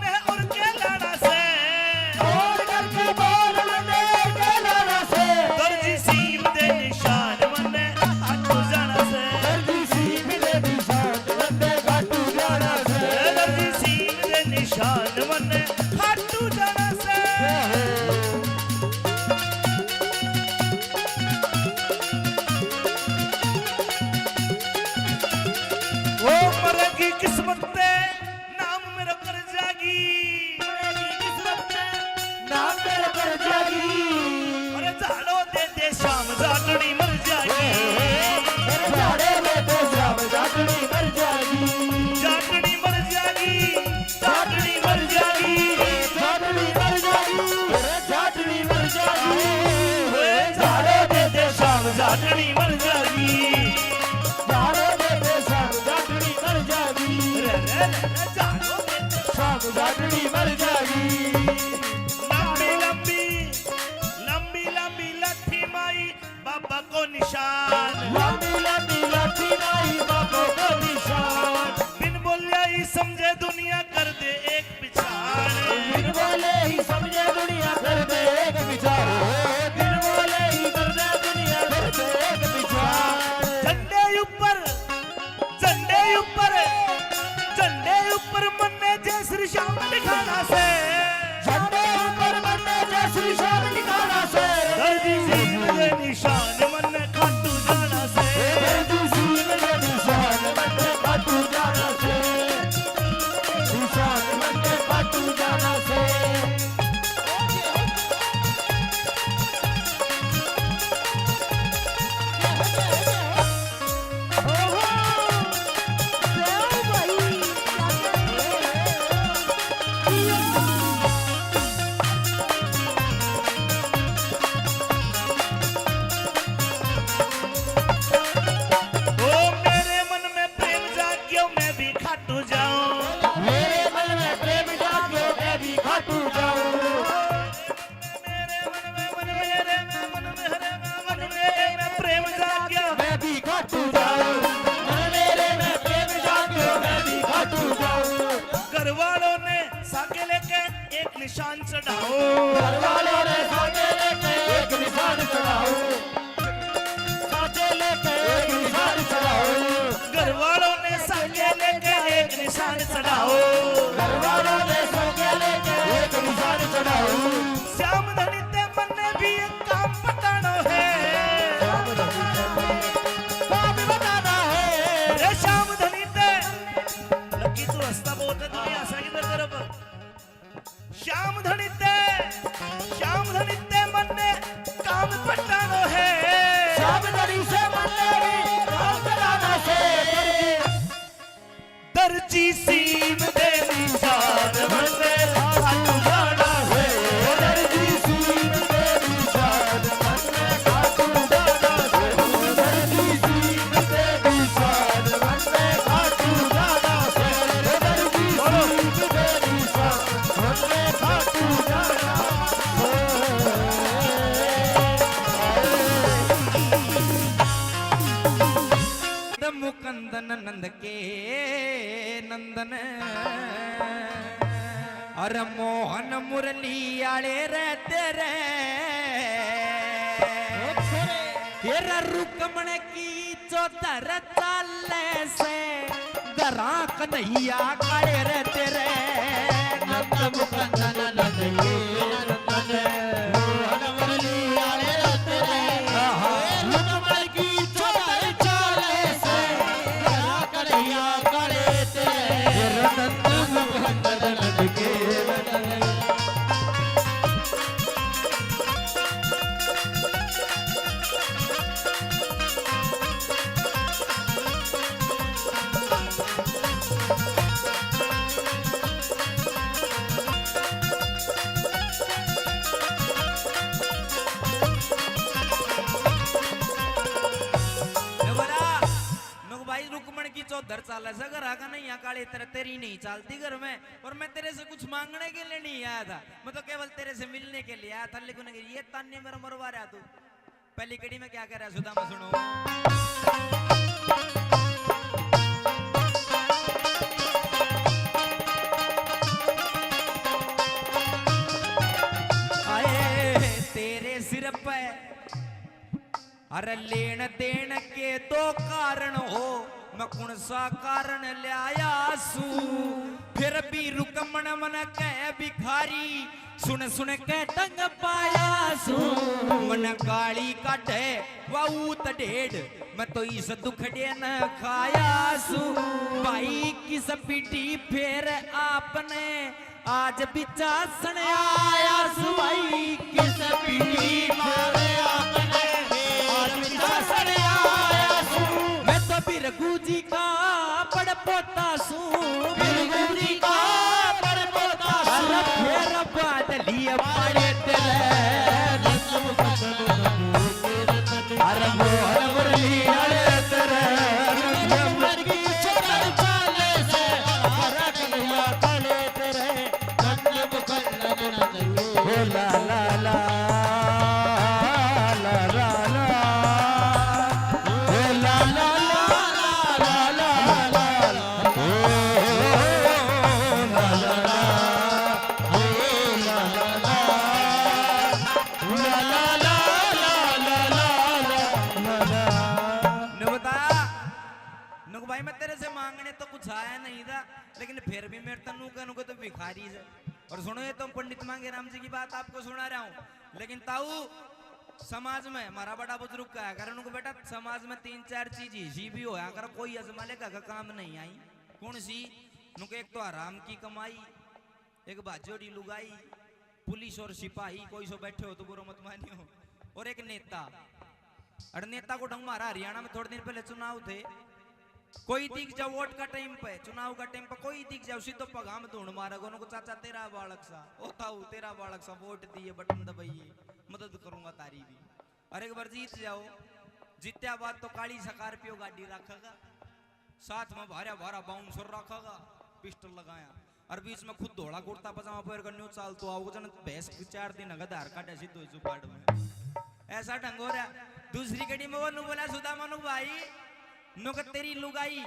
जागोगे तो शाम गाजनी मर जाएगी। लंबी लंबी लंबी लंबी लठी माई बाबा को निशान, लंबी लंबी लाठी माई बाबा को निशान, बिन बोलिया ही समझे दुनिया कर दे एक पिछाड़, बिन बोले ही समझे दुनिया कर दे एक विचार, बिन बोले ही कर दे दुनिया कर दे एक विचार। झंडे ऊपर मन में जय श्री श्याम लिखाना से, झंडे ऊपर मन में जय श्री श्याम लिखाना से, दर्जी सीन दे निशान मन में खाटू जाना से, दर्जी सीन दे निशान मन में खाटू जाना से, निशान मन में खाटू जाना से। निशान चढ़ाओ, घरवालों ने साथे लेके एक निशान चढ़ाओ, साथे लेके एक निशान चढ़ाओ, घरवालों ने साथे लेके एक निशान चढ़ाओ, घरवालों ने साथे लेके एक निशान चढ़ाओ। श्याम धनी ते मन ने भी एक काम बताना है, काम बताना है, रे श्याम धनी ते लकी तू हंसता बहुत है दुनिया हंसा किधर तरफ, श्याम धनी ते मन ने काम पटानो है, श्याम धनी से मन ने भी काम बताना से, दर्जी सीम दे निशान मन में खाटू जाना है, दर्जी सीन दे निशान मन में खाटू जाना से, दर्जी सीन दे निशान मन में खाटू जाना से, दर्जी सीन दे निशान मन में खाटू जाना मुकंदन नंद के नंदन अरे मोहन मुरली आले रहते रे, तेरा रुकमण की चौधर चाले से गरा कन्हैया काले रहते रे, नंद मुकंदन नंद के नंदन मोहन मुरली आले रहते रे, रुकमण की चौधर चाले से गरा कन्हैया काले तेरे, नंद मुकंदन नंद के नंदन। चौधर चाल ऐसा घर आगा नहीं यहाँ काले तेरे तेरी नहीं चलती घर में, और मैं तेरे से कुछ मांगने के लिए नहीं आया था, मैं तो केवल तेरे से मिलने के लिए आया था। लेकिन ये तान्ने मेरा मरवा रहा तू, पहली कड़ी में क्या कह रहा है सुदामा सुनो। आए तेरे सिर पे अरे लेन देन के दो कारण हो, मैं कौन सा कारण ले आया सू, फिर भी रुकमण मन कह भिखारी सुन सुन के टंग पाया सू, मन गाली काटे वाऊत ढेड़ मैं तो इस दुखड़े न खाया सू, भाई किस पीटी फिर आपने आज बिचासन आया सू, भाई किस पीटी फिर आपने आज बिचासन आया सू, मैं तो बिरगू जी का बड़ पोता सू, बिरगू जी का बड़ पोता सू, फिर बादलिया पड़े तेरे अरे मोहन मुरली आले तेरे, की चौधर चाले से गरा कन्हैया लेकिन फिर भी मेरे तनु को तो भिखारी है। और सुनो ये तो पंडित मांगे राम जी की बात आपको सुना रहा हूँ, लेकिन ताऊ समाज में हमारा बड़ा बुजुर्ग का है, कारण उनको बेटा समाज में 3-4 चीज ही भी हो, अगर कोई अजमाले का काम नहीं आई। कौन सी? नुके एक तो आराम की कमाई, एक बाजोड़ी लुगाई, पुलिस और सिपाही, कोई सो बैठे हो तो बुरा मत मानियो, और एक नेता। और नेता को ढंग मारा हरियाणा में थोड़े दिन पहले चुनाव थे, कोई दिख जाओ वोट का टाइम पे, चुनाव का टाइम पे कोई दिख जाओ सीधो पगाम ढूंढ मारा को, चाचा तेरा बालक सा ओ थाऊ तेरा बालक सा वोट दिए बटन दबाइए मदद करूंगा तारी भी। और एक बार जीत जाओ, जीत्या बाद तो काली स्कॉर्पियो गाड़ी रखेगा, साथ में भारा भारा बाउंसर रखेगा, पिस्टल लगाया, और बीच में खुद धोड़ा कुर्ता पजामा पहन कर न्यू चाल तो आओ जन भैंस 4 दिन आधार कार्ड ऐसी दो जुबाड़ में ऐसा ढंग हो रहा। दूसरी कड़ी में वो नु बोला सुधा मनु भाई नुक तेरी लुगाई,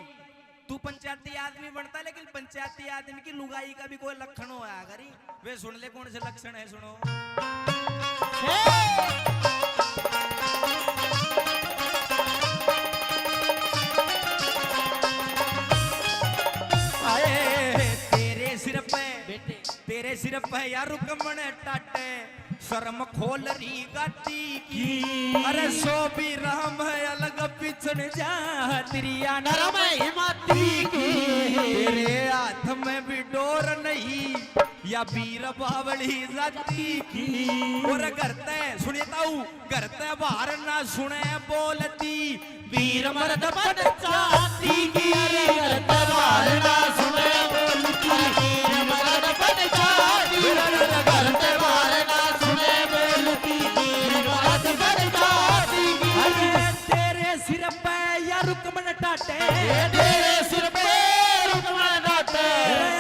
तू पंचायती आदमी बनता लेकिन पंचायती आदमी की लुगाई का भी कोई लक्षण हो करी। वे सुन ले कौन से लक्षण है, सुनो। तेरे सिर पे यार रुकमण टाटे, शर्म खोल रही गाती की, अरे सो भी राम है अलग पिछड़ जा त्रिया नरम हिमाती की। तेरे हाथ में भी डोर नहीं या वीर बावली जाती की, और करते सुनेताऊ करते बाहर ना सुने बोलती, वीर मर्द बन जाती की। अरे करते बाहर ना सुने बोलती, वीर मर्द बन जाती, करते बाहर ना सुने बोलती, वीर मर्द बन जाती। अरे तेरे सिर पे या रुकमण टाटे, तेरे सिर पे रुकमण टाटे,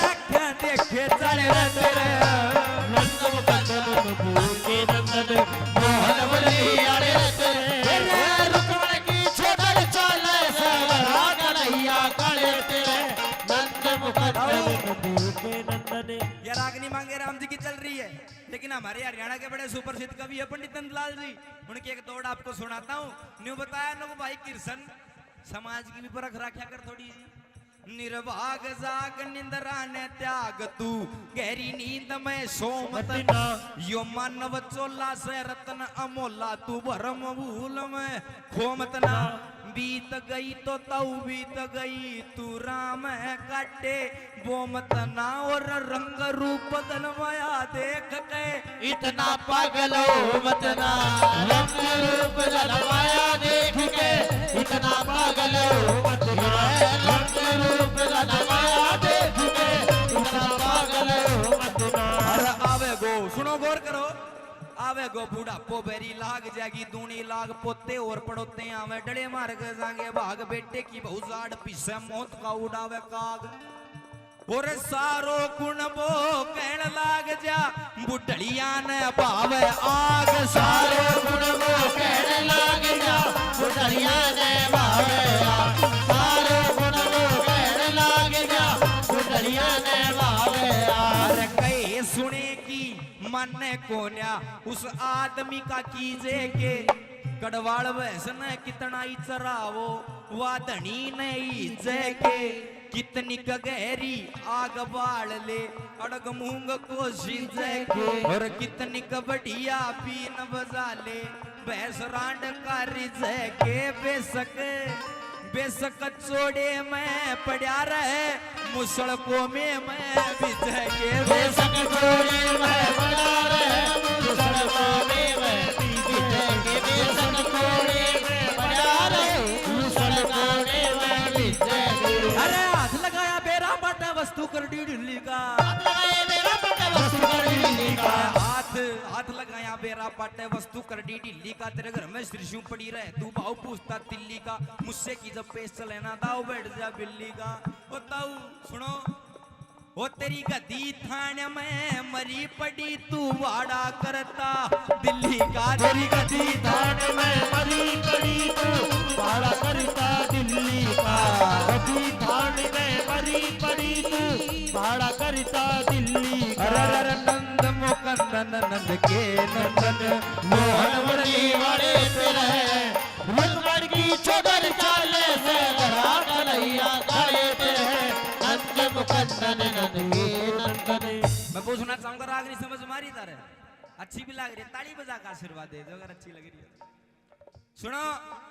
आँखें देखे चले तेरे नंद मुकंदन भूखे नंदन मोहन बलिया रे तेरे रुकमण की छोड़ चले से कन्हैया काले तेरे नंद मुकंदन भूखे नंदन। ये रागनी मांगे राम जी की चल रही है, लेकिन हमारे हरियाणा के बड़े सुप्रसिद्ध कवि है पंडित नंदलाल जी, उनकी एक दौड़ आपको सुनाता हूँ। न्यू बताया लोग भाई किरसन समाज की भी परख रखा कर थोड़ी सी। निर्भाग जाग निंद्रा ने त्याग तू गहरी नींद में सोमत ना, यो मानव चोला से रत्न अमोला तू भरम भूल में खोमत ना। बीत गई तो तऊ बीत गई तू राम है काटे बोमत ना, और रंग रूप दलमया देख के इतना पागल हो मत ना, रंग रूप दलमया देख के इतना पागल हो मत ना, रंग रूप दलमया देख के इतना पागल हो मत ना। अरे आवे गो सुनो गौर करो, आवे गो बुढ़ापो बेरी लाग जाएगी दूनी लाग पोते और पड़ोते आवे डड़े मार के जागे भाग, बेटे की बहु जाड़ पीछे मौत का उड़ावे काग, और सारो गुण वो कहन लाग जा बुढ़िया ने भावे आग, सारो गुण वो कहन लाग जा बुढ़िया ने भावे आग, सारो गुण वो कहन लाग जा बुढ़िया ने भावे आग। कहे सुने की मन कोन्या उस आदमी का कीजे के, कड़वाड़ वैसन कितना ही चरावो वा धनी नहीं के, कितनी गहरी आग बाढ़ ले अड़ग मूंग को सींचे के, और कितनी बढ़िया पीन बजा ले भैंस रांड का रिझे के। बेशक बेशक चोड़े में पड़ा रहे मुसड़कों में मैं बिछे के, बेशक चोड़े में पड़ा रहे मुसड़कों में मैं बिछे के, बेशक चोड़े में पड़ा रहे मुसड़कों में मैं बिछे के। अरे हाथ लगाया बेरा बाटा वस्तु कर दी दिल्ली का, हाथ लगाया बेरा पाटे वस्तु कर दी दिल्ली का, तेरे घर में त्रिशूल पड़ी रहे तू भाव पूछता दिल्ली का, मुझसे की जब पेश चले ना दाव बैठ जा बिल्ली का। ओ ताऊ सुनो, ओ तेरी गदी थाने में मरी पड़ी तू वाड़ा करता दिल्ली का, तेरी गदी थाने में मरी पड़ी तू वाड़ा करता दिल्ली का, गदी थाने में मरी पड़ी तू वाड़ा करता दिल्ली का। अरे नंद मुकंदन नंद के नंदन मोहन मुरली वाले तेरे रुकमण की चोदर चाले से कन्हैया काले तेरे नंद मुकंदन मैं पूछना चाहूंगा राग नहीं समझ मारी तारे अच्छी भी लग रही है ताली बजा का आशीर्वाद दे जो अगर अच्छी लग रही है सुनो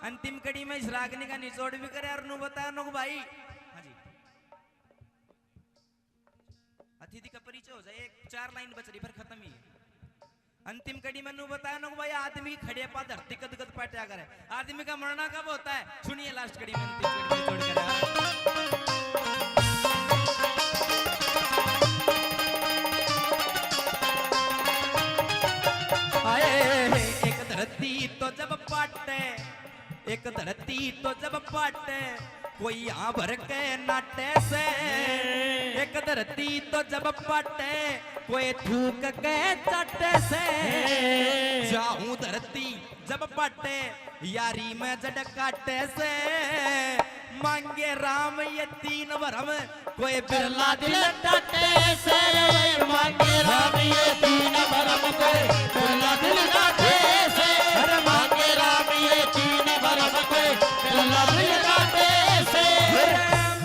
अंतिम कड़ी में इस रागनी का निचोड़ भी करे और नु बताया नु भाई हाँ जी अतिथि का परिचय हो जाए 4 लाइन बच रही फिर खत्म ही अंतिम कड़ी में नु बताया नु भाई आदमी खड़े पा धरती कद कद पाट्या करे आदमी का मरना कब होता है सुनिए लास्ट कड़ी में अंतिम कड़ी में छोड़ कर एक धरती तो जब पाटे एक धरती तो जब पाटे कोई यहाँ भर के नाटे से एक धरती तो जब पाटे कोई थूक के चाटे से जाऊं धरती जब पाटे यारी में जड़ काटे से मांगे राम ये 3 वरम कोई बिरला दिल टाटे से मांगे राम ये 3 वरम कोई बिरला दिल टाटे से अरे मांगे राम ये 3 वरम कोई बिरला दिल टाटे से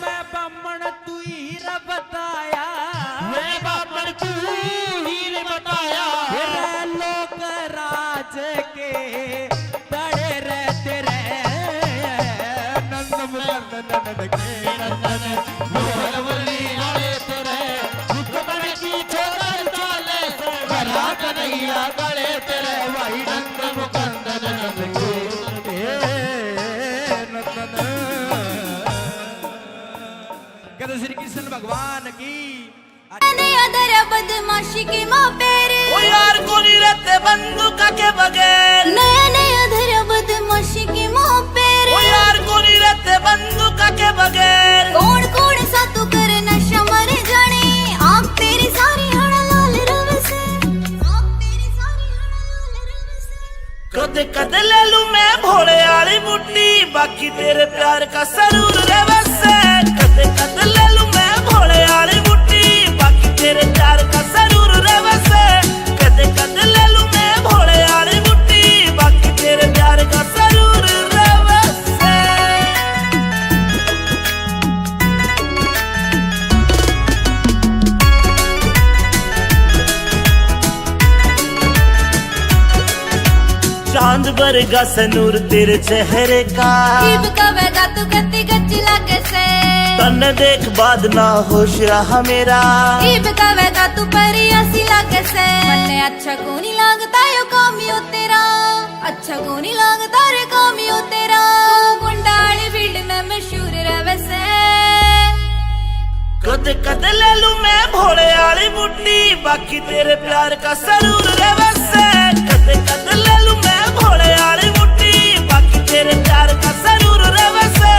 मैं बामण तू हीर बताया मैं बामण तू हीर बताया लोक राज के बड़े रहते रहे नंद मुकंद नंद के नंदन मोहरवली आए तेरे मुकबड़ की छोड़ चाले से भला कन्हैया गले तेरे भाई नंद मुकंद नंद के नंदन कहते श्री कृष्ण भगवान की अदर बदमाशी के माँ पेरे ओ यार कोनी रहते बंदूक के बगैर नए अधर बदमाशी के माँ पेरे ओ यार कोनी रहते बंदूक के बगैर कौन कौन सा तू कर नशा मर जाने आप तेरी सारी हड़ा लाल रव से आप तेरी सारी हड़ा लाल रव से कदे कदे ले लूं मैं भोले वाली बुट्टी बाकी तेरे प्यार का सरूर रे वैसे कदे कदे ले लूं मैं भोले वाली बुट्टी बाकी तेरे प्यार का सरूर रे वैसे कदे कदे ले लूं मैं भोले वाली बुट्टी बाकी तेरे प्यार का सरूर रे वैसे चांद बरगा सनूर तेरे चेहरे का जीव कवेगा तू गति गच्ची लागे से तन देख बाद ना होश रहा मेरा जीव कवेगा तू परियासी लागे से मन्ने अच्छा को नहीं लगता यो कामियो तेरा अच्छा को नहीं लगता रे कामियो तेरा गुंडाली फील्ड में मशहूर रहे से कदे कदे ले लूं मैं भोले वाली बुट्टी बाकी तेरे प्यार का सरूर रे वैसे कदे कदे ले लूं मैं भोले वाली बुट्टी बाकी तेरे प्यार का सरूर रे वैसे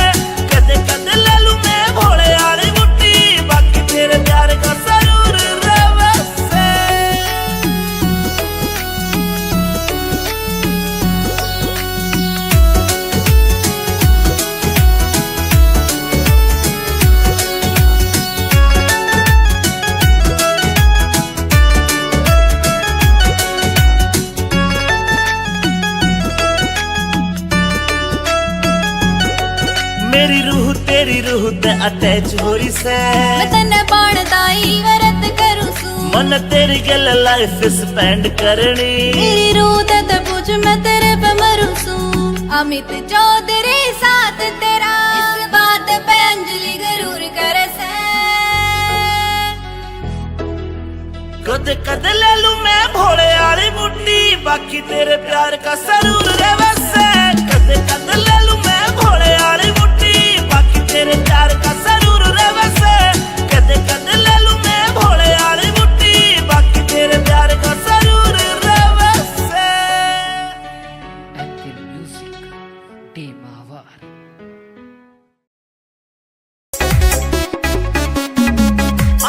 कदे कदे ले लूं मैं भोले वाली बुट्टी बाकी तेरे प्यार का सरूर रे वैसे मेरी रूह तेरी रूह ते अटैच हो रही से मैं तन्ने बाणदाई वरत करूं सू मन तेरी गल लाइफ स्पेंड करनी मेरी रूह ते पूछ मैं तेरे पे मरूं सू अमित चौधरी साथ तेरा इस बात पे अंजलि जरूर करे से कदे कदे ले लूं मैं भोले वाली बुट्टी बाकी तेरे प्यार का सरूर रे वैसे कदे कदे ले लूं मैं भोले वाली बुट्टी बाकी तेरे प्यार का सरूर रे वैसे कदे कदे ले लूं मैं भोले वाली बुट्टी बाकी तेरे प्यार का सरूर रे वैसे Active Music Dimawar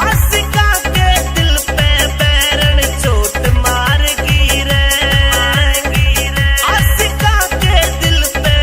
आशिका के दिल पे बैरन चोट मार गिरे आशिका के दिल पे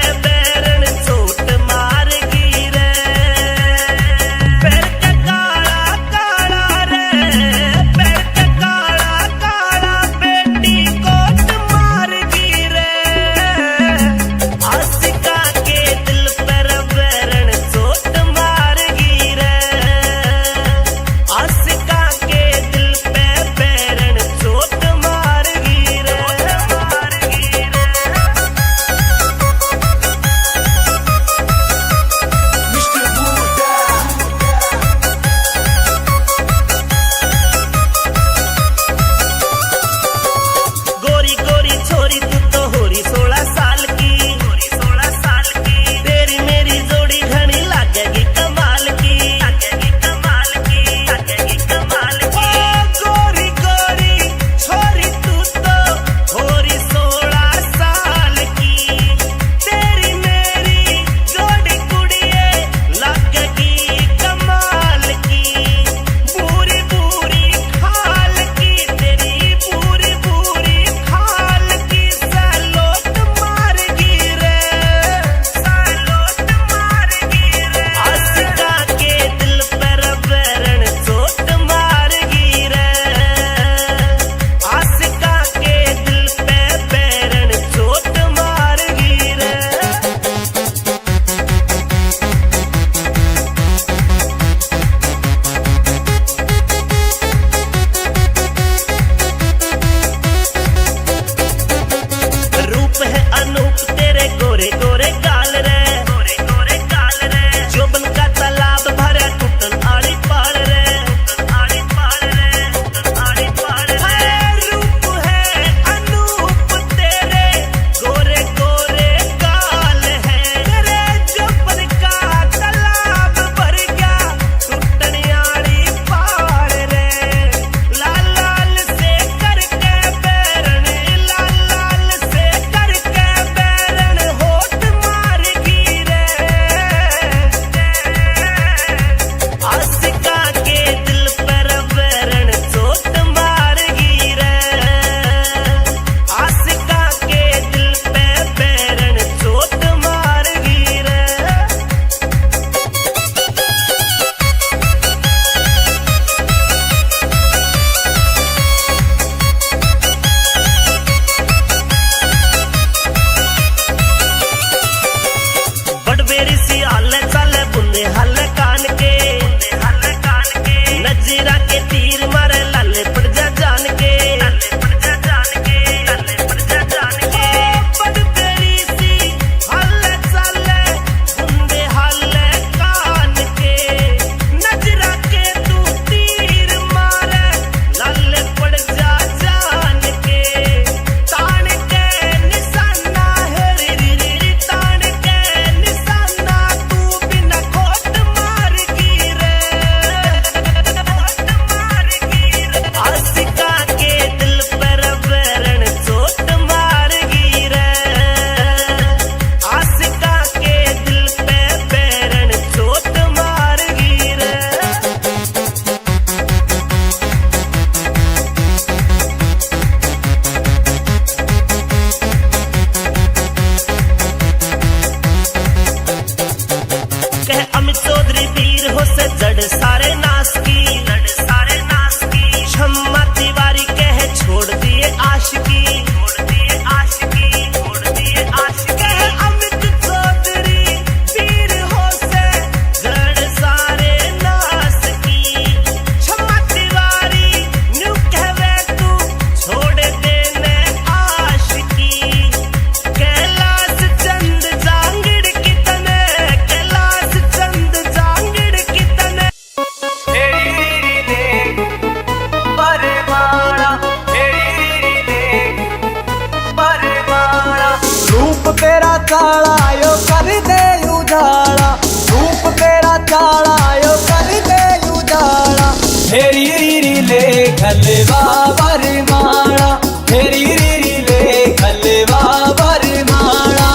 काला यो कर दे उजाला, रूप तेरा काला यो कर दे उजाला। फेरी रीरी ले खलवा बरमाला, फेरी रीरी ले खलवा बरमाला।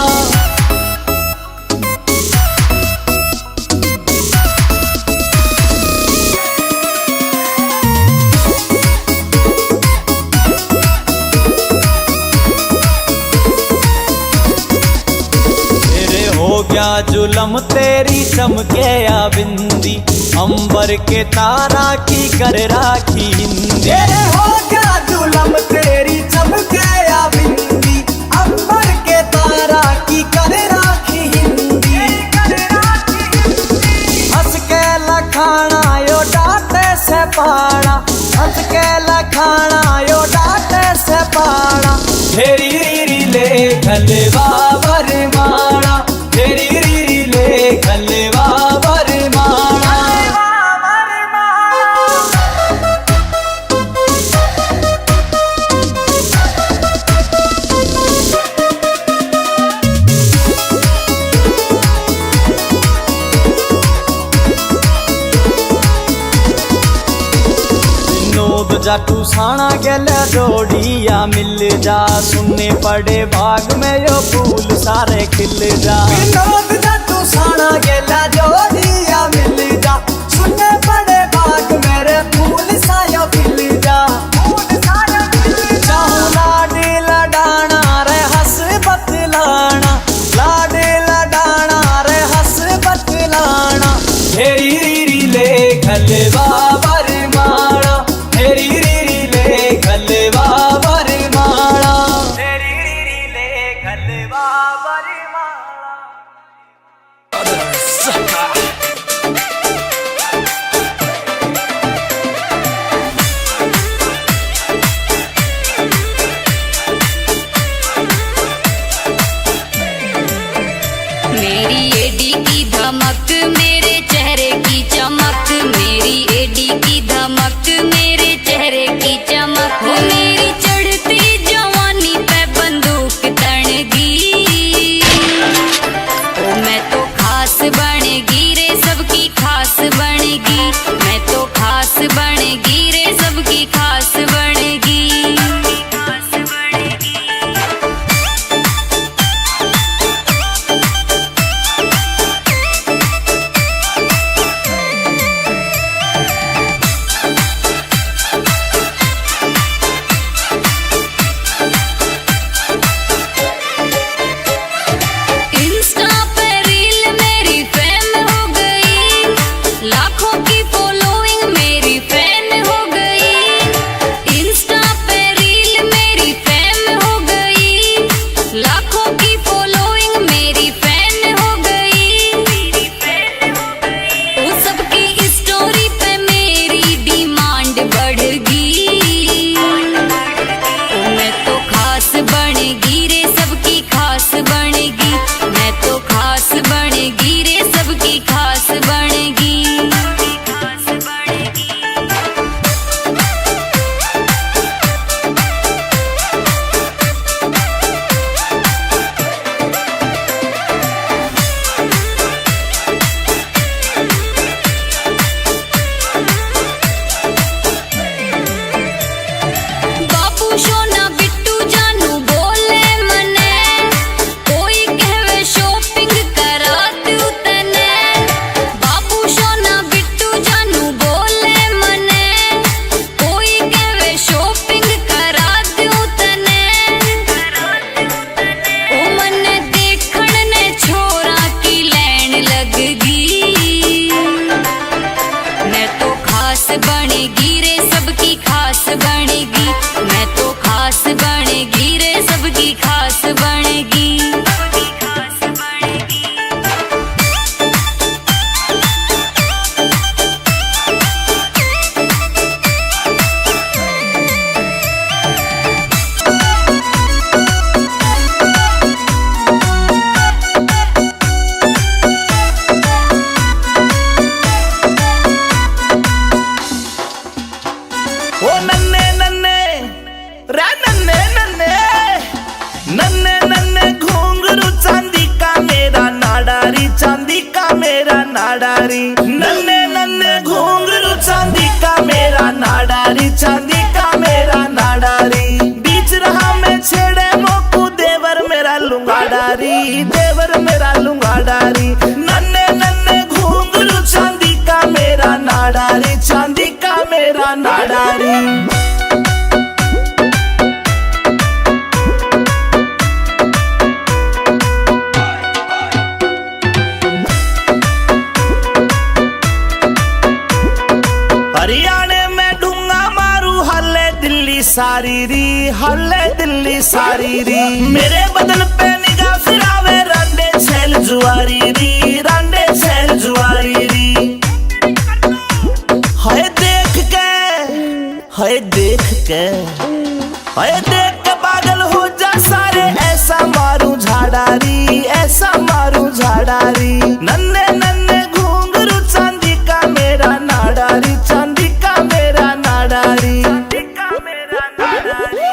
हो गया जुलम तेरी चमके या बिंदी, अंबर के तारा की कर राखी हिंदी। हो गया जुलम तेरी चमके या बिंदी, अंबर के तारा की कर राखी हिंदी। हंस के लखाना यो डांटे से पाड़ा, हंस के लखाना यो डांटे से पाड़ा। फेरी रीरी ले खलवा बरमाला, फेरी रीरी ले खलवा बरमाला। नोद जाटू साणा गेले जोड़िया मिल जा, सुनने पड़े बाग में यो फूल सारे खिल जा। नोद जाटू साणा गेले जोड़िया मिल जा, सुनने पड़े बाग मेरे फूल सायो खिल जा। चाहूं लाडी लडाना रे हंस बतलाना, लाडी लडाना रे हंस बतलाना। फेरी रीरी ले खलवा बरमाला, फेरी रीरी ले खलवा बरमाला, फेरी रीरी ले खलवा बरमाला। मेरी एडी की धमक मेरे चेहरे की चमक, मेरी एडी की धमक मेरे चेहरे की चमक। मेरी चढ़ती जवानी पे बंदूक तड़गी, ओ मैं तो खास बनेगी रे सबकी खास बनेगी, मैं तो खास बनेगी रे सबकी खास बनेगी। इंस्टा पे रील मेरी फेम हो गई, लाखों की फॉलोइंग मेरी फैन हो गई। इंस्टा पे रील मेरी फेम हो गई, लाखों की फॉलोइंग मेरी फैन हो गई। वो सबकी स्टोरी पे मेरी डिमांड बढ़ गई, ओ मैं तो खास बनेगी रे सबकी खास बनेगी, मैं तो खास बनेगी रे सबकी खास बनेगी। बाबू सोना बिट्टू जानू बोले मने, कोई कहवे शॉपिंग करा तू तने। बाबू सोना बिट्टू जानू बोले मने, कोई कहवे शॉपिंग करा तू तने। ओ मने देखण ने छोरा की लैन लग गई, मैं तो खास बनेगी रे सबकी खास बनेगी, मैं तो खास बनेगी रे सबकी खास बनेगी। ओ नन्हे नन्हे रे नन्हे नन्हे, नन्हे नन्हे घुंघरू चांदी का नाडारी। नन्हे नन्हे घुंघरू चांदी का मेरा नाडारी, चांदी का मेरा नाडारी। बीच रहा मैं छेड़े मोकू देवर मेरा लुंगाडारी, देवर मेरा लुंगाडारी। नन्हे नन्हे घुंघरू चांदी का मेरा नाडारी, चांदी का मेरा नाडारी। हरियाणे में ढूंगा मारू हल्ले दिल्ली सारी री, हल्ले दिल्ली सारी री। मेरे बदन पे निगाह फिरावे रांडे छैल जुआरी री, रांडे छैल जुआरी री। हाय देख के, हाय देख के, हाय देख के पागल हो जा सारे। ऐसा मारू झाड़ारी, ऐसा मारू झाड़ारी। नन्हे नन्हे घुंघरू चांदी का मेरा नाडारी, चांदी का मेरा नाडारी, चांदी का मेरा नाडारी।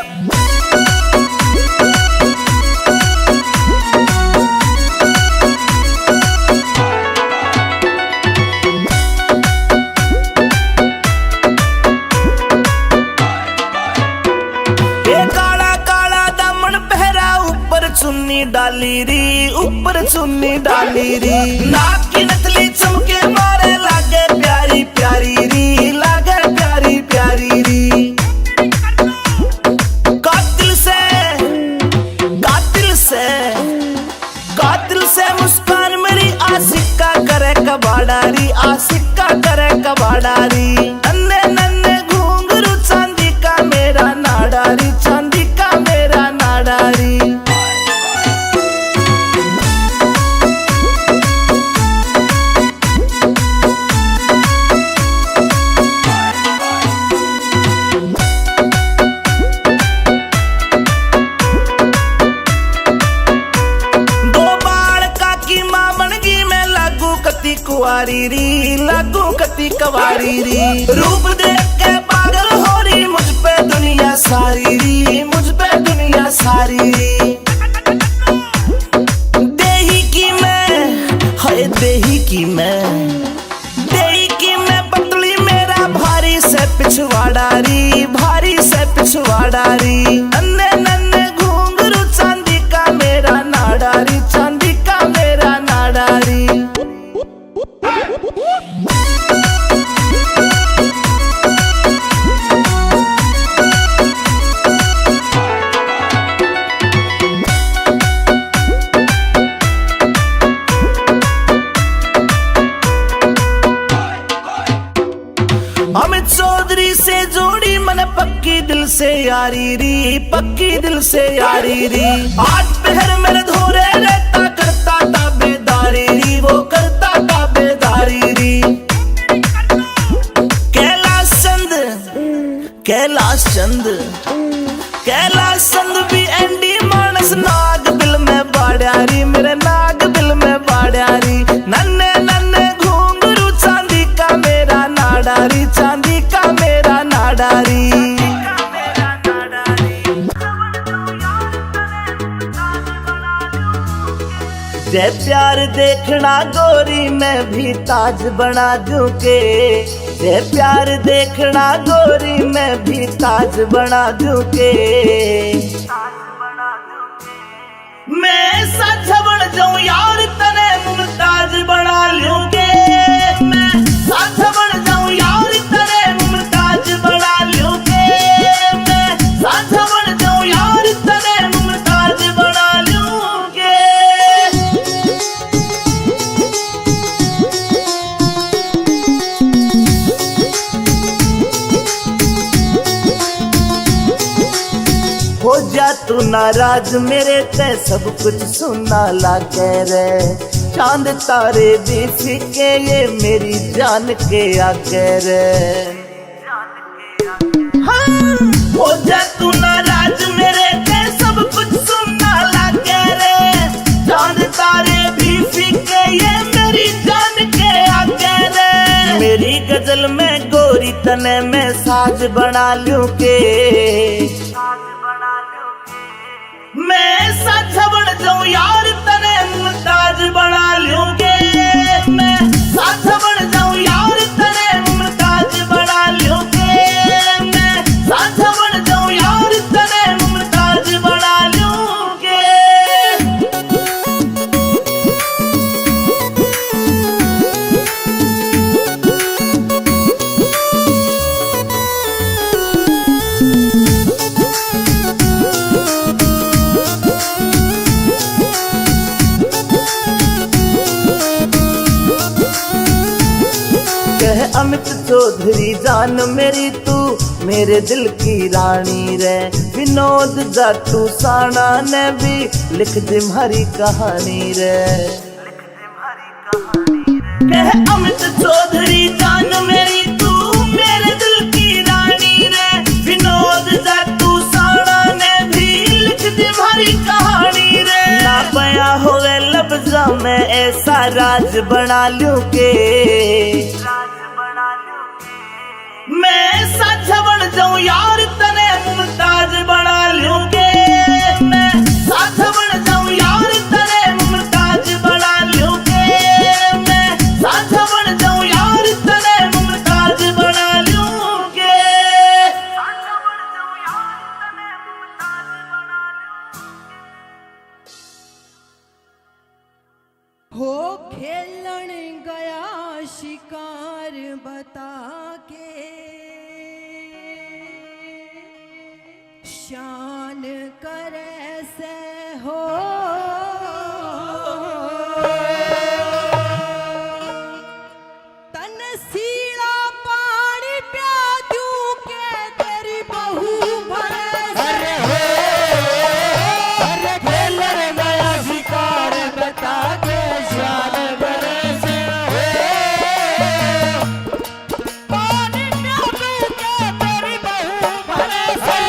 ये काला काला दामन पहरा ऊपर चुन्नी डाली री, ऊपर चुन्नी डाली री। नाक की नथली चमके मारे लागे प्यारी प्यारी री, लागे प्यारी प्यारी री। कातिल से, कातिल से, कातिल से मुस्कान मेरी आशिका करे कबाडारी, आशिका करे कबाडारी। नन्हे नन्हे घुंघरू चांदी का मेरा नाडारी, चांदी का मेरा नाडारी। दो बाल काकी मां बन गई मैं लागू कती कुआरी री, लागू कती कवारी री। रूप देख के पागल हो रही मुझ पे दुनिया सारी री, मुझ पे दुनिया सारी री। देही की मैं, हाय देही की मैं, देही की मैं पतली मेरा भारी से पिछवाड़ारी, भारी से पिछवाड़ारी। नन्हे नन्हे घुंघरू चांदी का मेरा नाडारी, चांदी का मेरा नाडारी। अमित चौधरी से जोड़ी मन पक्की दिल से यारी री, पक्की दिल से यारी री। आठ पहर मेरे धोरे रहता करता ताबेदारी री, वो करता ताबेदारी री। कैलाश चंद, कैलाश चंद, कैलाश चंद भी एंडी मानस नाग दिल में बाड़ियारी, मेरे नाग दिल में बाड़ियारी। नन्हे नन्हे घुंघरू चांदी का मेरा नाडारी, चांदी का मेरा नाडारी। जय प्यार देखना गोरी मैं भी ताज बना दूं के, जय प्यार देखना गोरी मैं भी ताज बना दूं के। मैं साझा बन जाऊं यार तने मुमताज बना लूं के, मैं साझा बन जाऊं यार तने मुमताज बना लूं के, मैं साझा बन जाऊं यार तने मुमताज बना लूं के। हो जा तू नाराज मेरे ते सब कुछ सुना लागे रे, चांद तारे भी फीके ये मेरी जान के आगे रे। हाँ। हो जा तू नाराज मेरे ते सब कुछ सुना लागे रे, चांद तारे भी फीके ये मेरी जान के आगे रे। मेरी गजल में गोरी तने में साज बना लूं के, मैं साझा बन जाऊं यार तने मुमताज बना लूं के, मैं चौधरी जान मेरी तू मेरे दिल की रानी रे। विनोद जाटू साना ने भी लिख दी हमारी कहानी रे। कह अमित चौधरी जान मेरी तू मेरे दिल की रानी रे। विनोद जाटू साना ने भी लिख दी हमारी कहानी रे। ना पया होवे लफ्जा में ऐसा राज बना लूं के मैं साझा बन जाऊं यार तने मुमताज बना लूं के। मैं साझा बन जाऊं यार तने मुमताज बना लूं के। मैं साझा बन जाऊं यार तने मुमताज बना लूं के। हो खेलन गया शिकार बता के शान करे से हो तन सीला पानी प्या दूं के तेरी बहू भरे से अरे खेलन गया शिकार बता के शान करे से पानी प्या दूं के तेरी बहू भरे से।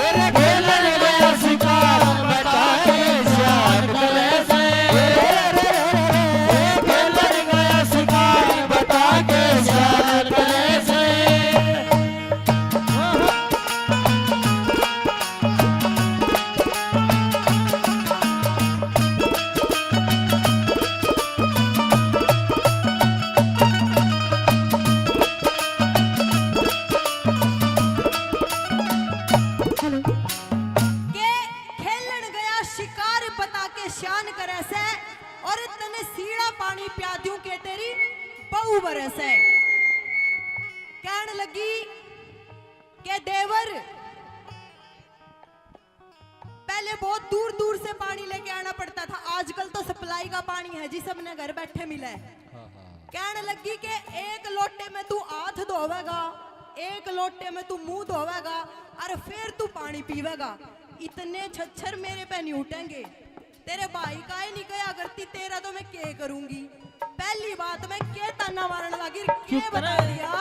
अरे खेलन गया शिकार बता के शान करे से। खेलन गया शिकार बता के शान करे से। के खेलन गया शिकार बता के शान करे से और तने सीड़ा पानी प्या दूं के तेरी बहू भरे से। कहने लगी के देवर पहले बहुत दूर दूर से पानी लेके आना पड़ता था, आजकल तो सप्लाई का पानी है जी सबने घर बैठे मिला है। कहने लगी के एक लोटे में तू हाथ धोवेगा, एक लोटे में तू मुंह धोवेगा और फिर तू पानी पीवेगा। इतने छच्छर मेरे पे नहीं उठेंगे। तेरे भाई का ही नहीं गया करती तेरा तो मैं क्या करूंगी। पहली बात मैं के ताना मारने लगी के बता दिया।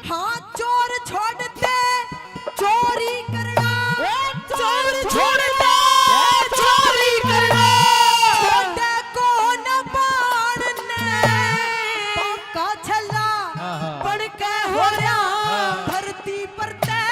हाँ चोर छोड़ दे चोरी करना, चोर छोड़ दे चोरी करना। छोटे को न बाणने पक्का छला पड़ के हो रहा धरती पर ते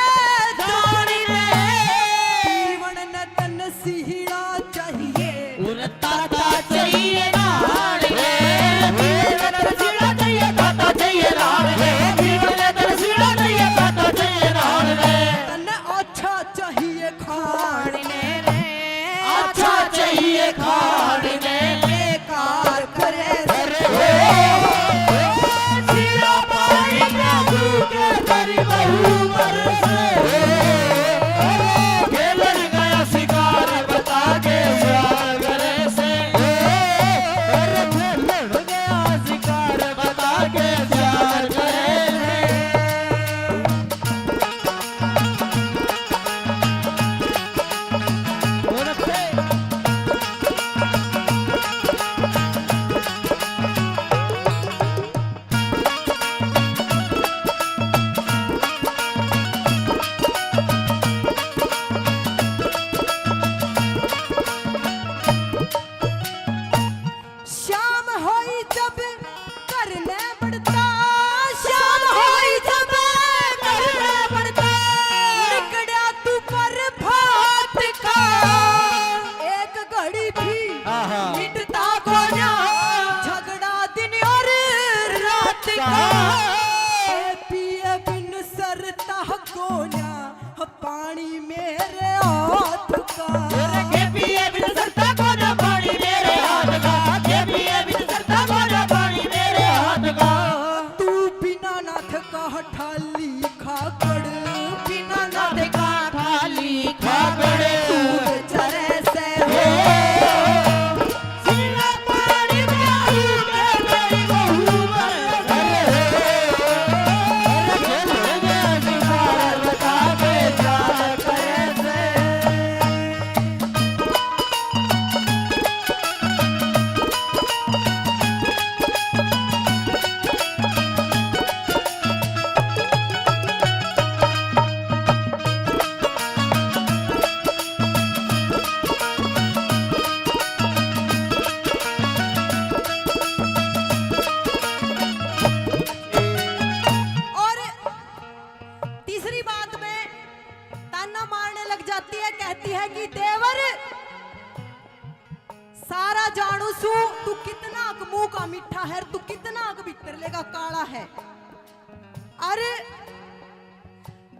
ताना मारने लग जाती है, कहती है कि देवर सारा जानू सू तू कितना मुंह का मीठा है, तू कितना भीतर लेगा काला है। अरे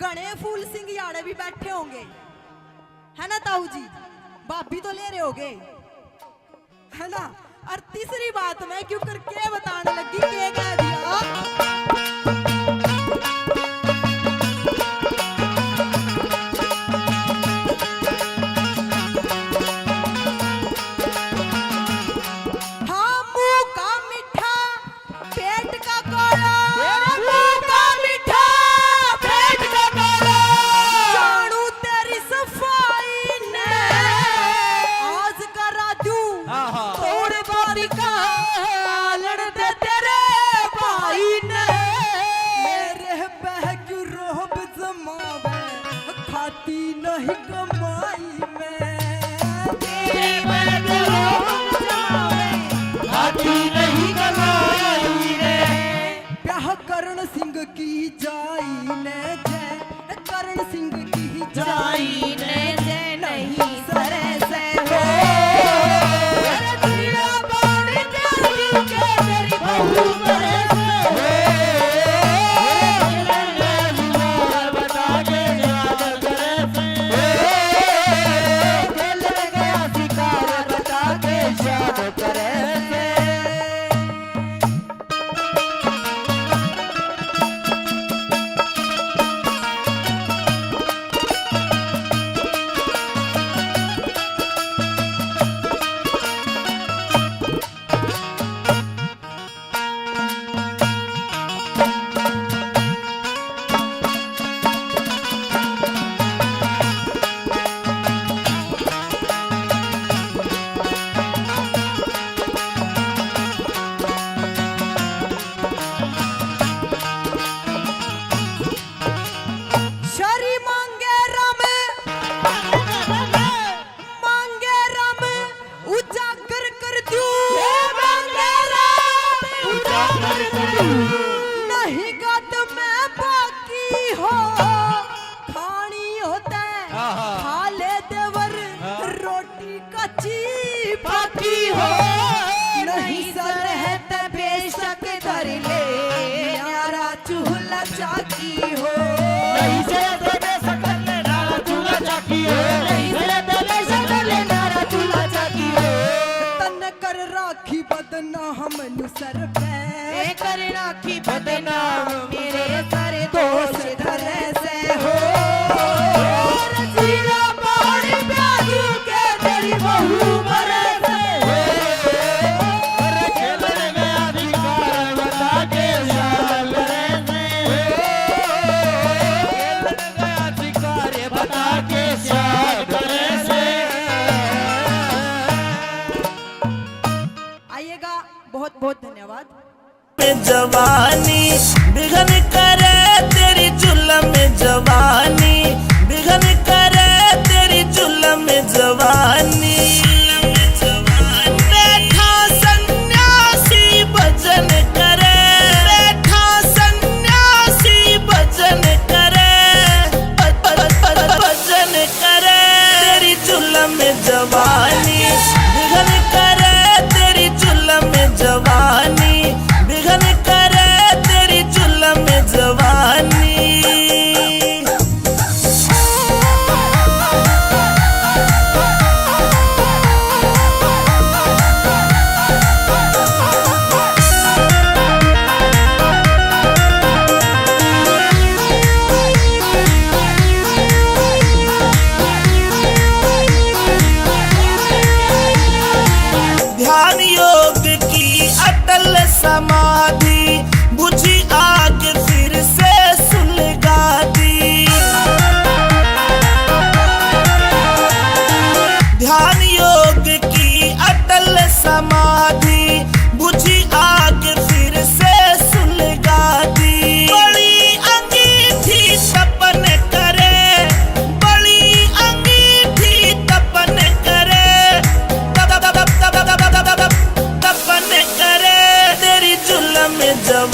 गणे फूल सिंह याड़े भी बैठे होंगे, है ना ताऊ जी, भाभी तो ले रहे होगे, है ना। और तीसरी बात मैं क्यों करके बताने लगी, के कह दिया नहीं कमाई में नहीं कमाई रे, प्याह करण सिंह की जाई ने जय, करण सिंह की जाई ने जय, नहीं सरे से हो तेरा बाड़ी तेरी के तेरी बहू करे नहीं गत में बाकी हो खानी होता खा ले देवर रोटी कच्ची बाकी हो, नहीं सर है ते बेशक धर ले यारा चूल्हा चाकी हो, नहीं से बेशक ले नारा चूल्हा चाकी हो, नहीं से बेशक ले नारा चूल्हा चाकी हो। तन कर राखी बदना हम सर पे कर राखी बदनाम मेरे सर दोष धरे से हो, रसीला पहाड़ी प्याजू के तेरी बहू मरे से हो, खेलने गया अधिकार बता के शाल करे से हो, खेलने गया अधिकार बता के शाल करे से। आइएगा, बहुत बहुत धन्यवाद। जवानी बिघन करे तेरी जुल्म में जवानी, बिघन करे तेरी जुल्म में जवानी, बैठा सन्यासी भजन करे, बैठा सन्यासी भजन करे, भजन करे तेरी जुल्म में जवानी, बिघन करे तेरी जुल्म में जवानी, बिघन करे तेरी जुल्म में जवानी। ध्यान योग की अटल समाधि बुझी आग फिर से सुलगा दी, ध्यान योग की अटल समाधि बुझी आग फिर से सुलगा दी, बड़ी अंगीठी तपन करे, बड़ी अंगीठी तपन करे, तपन करे तेरी जुल्म में जवानी।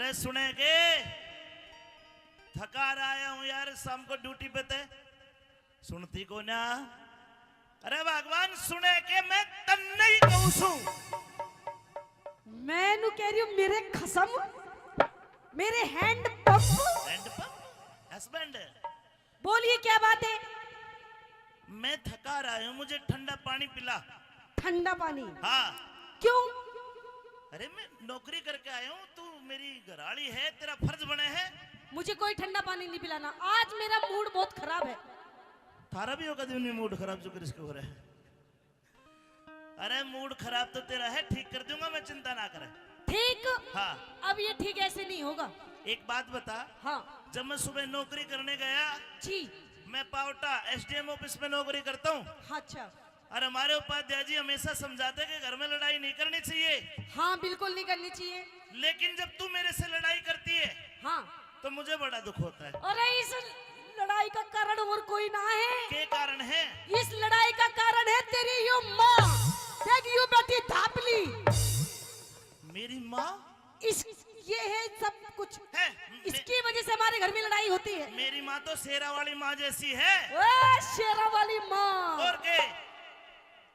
अरे सुने के थका आया हूं यार, शाम को ड्यूटी पे थे, सुनती को ना। अरे भगवान सुने के मैं तन्ने ही कहूं सू। मैं नु कह रही हूं मेरे खसम, मेरे हैंड पंप हस्बैंड। बोलिए क्या बात है? मैं थका रहा हूं, मुझे ठंडा पानी पिला। ठंडा पानी? हाँ। क्यों? अरे मैं नौकरी करके आया हूँ, तू मेरी घराड़ी है, तेरा फर्ज बने है। मुझे कोई ठंडा पानी नहीं पिलाना, आज मेरा मूड बहुत खराब है। थारा भी होगा दिन में मूड खराब जो किसके हो रहा है। अरे मूड खराब तो तेरा है, ठीक कर दूंगा मैं, चिंता ना करे। ठीक? हाँ। अब ये ठीक ऐसे नहीं होगा। एक बात बता। हाँ। जब मैं सुबह नौकरी करने गया जी, मैं पावटा एसडीएम ऑफिस में नौकरी करता हूँ। अच्छा। और हमारे उपाध्याय जी हमेशा समझाते कि घर में लड़ाई नहीं करनी चाहिए। हाँ बिल्कुल नहीं करनी चाहिए। लेकिन जब तू मेरे से लड़ाई करती है हाँ तो मुझे बड़ा दुख होता है। अरे इस लड़ाई का कारण और कोई ना है। क्या कारण है? इस लड़ाई का कारण है तेरी यू माँ। देख यू बेटी धापली। मेरी माँ? इस ये है सब कुछ है। इसकी वजह से हमारे घर में लड़ाई होती है। मेरी माँ तो शेरा वाली माँ जैसी है। शेरा वाली माँ। और के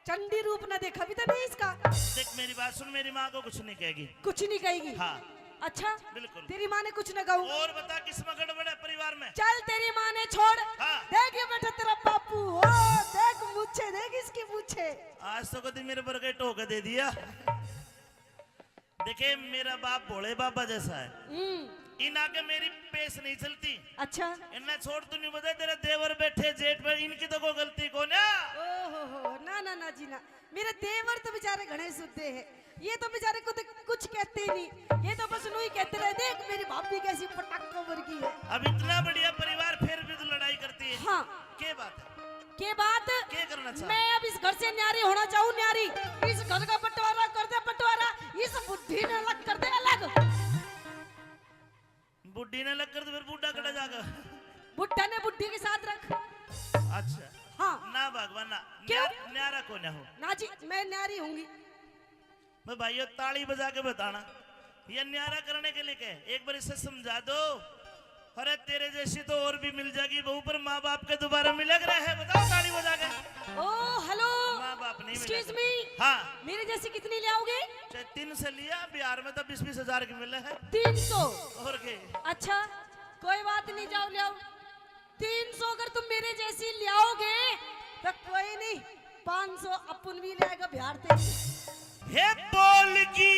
चंडी रूप ना देखा भी तो नहीं इसका। देख मेरी बात सुन, मेरी माँ को कुछ नहीं कहेगी। कुछ नहीं कहेगी? हाँ। अच्छा बिल्कुल। तेरी माँ ने कुछ न कहूँ। और बता किसमें गड़बड़ है परिवार में? चल तेरी माँ ने छोड़। हाँ। देख ये बेटा तेरा बापू हो, देख मुझे, देख इसकी पूछे। आज तो कभी मेरे पर टोका दे दिया। देखे मेरा बाप भोले बाबा जैसा है, इन आगे मेरी पेश नहीं चलती। अच्छा। इन्हें छोड़ तू नहीं बता, तेरे देवर बैठे जेठ पर, इनकी तो कोई गलती को ना। ओहो ना ना ना जी ना, मेरे देवर तो बेचारे घने सुधे हैं, ये तो बेचारे को कुछ कहते ही नहीं, ये तो बस नू ही कहते रहे। देख मेरी भाभी कैसी पटाखा वर्गी है। अब इतना बढ़िया परिवार फिर भी तो लड़ाई करती है। हाँ। क्या बात है? के बात क्या करना चाहती? मैं अब इस घर से न्यारी होना चाहूँ, न्यारी। इस घर का बंटवारा कर दे बंटवारा, इस बुद्धि ने अलग कर दे अलग। बुढ़ी ने अलग कर दे, फिर बूढ़ा कड़ा जाकर। बुढ़ा ने बुढ़ी के साथ रख। अच्छा। हाँ। ना भगवान ना। क्यों? न्यारा को ना हो। ना जी मैं न्यारी होंगी। मैं भाइयों ताली बजा के बताना, ये न्यारा करने के लिए कहे, एक बार इसे समझा दो। अरे तेरे जैसी तो और भी मिल जाएगी बहू, पर माँ बाप के दोबारा मिलग रहे हैं। बताओ ताली बजा के। ओ हेलो। माँ बाप नहीं एक्सक्यूज मिले। मी। हाँ। मेरे जैसी कितनी ले आओगे? 3 से लिया, बिहार में तो 20-20 हजार के मिले हैं। 300? और के? अच्छा कोई बात नहीं, जाओ ले आओ। 300 अगर तुम मेरे जैसी ले आओगे तो कोई नहीं, 500 अपन भी लेगा बिहार से। हे बोलगी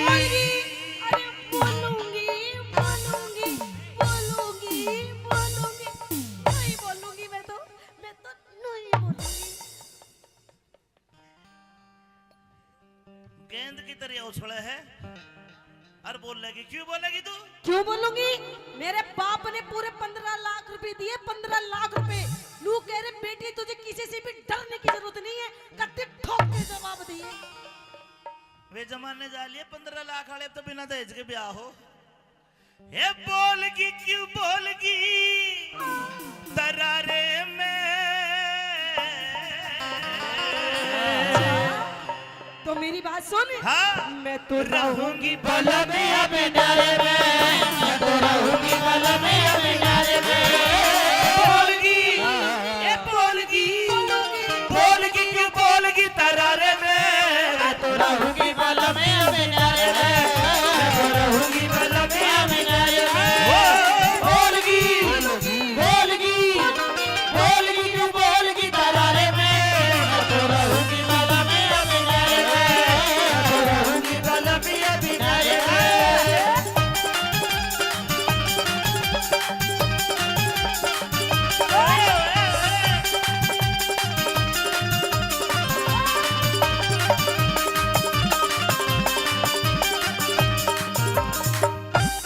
अरे बोलूंगी बोलूंगी बोलूंगी बोलूंगी, नहीं बोलूंगी मैं तो नहीं बोलूंगी। गेंद की तरह उछले है और बोलेगी। क्यों बोलेगी तू? क्यों बोलूंगी? मेरे बाप ने पूरे 15 लाख रुपए दिए, 15 लाख रुपए। लू कह रहे बेटी तुझे किसी से भी डरने की जरूरत नहीं है, कत्ते ठोक के जवाब दिए। वे जमाने जा लिए 15 लाख वाले, तो बिना दहेज के ब्याह हो। हे बोलगी क्यों बोलगी दरारे में। तो मेरी बात सुन। हाँ। मैं तो रहूंगी बल में अब डारे में, मैं तो रहूंगी बल में अब डारे में। बोलगी ये बोलगी बोलगी क्यों बोलगी दरारे में। मैं तो रहूंगी बल में अब डारे में, मैं तो रहूंगी बल में अब डारे में। बोलगी बोलगी बोलगी क्यों बोलगी दरारे में, मैं तो रहूंगी बल में अब डारे में, मैं तो रहूंगी बल में अब डारे में।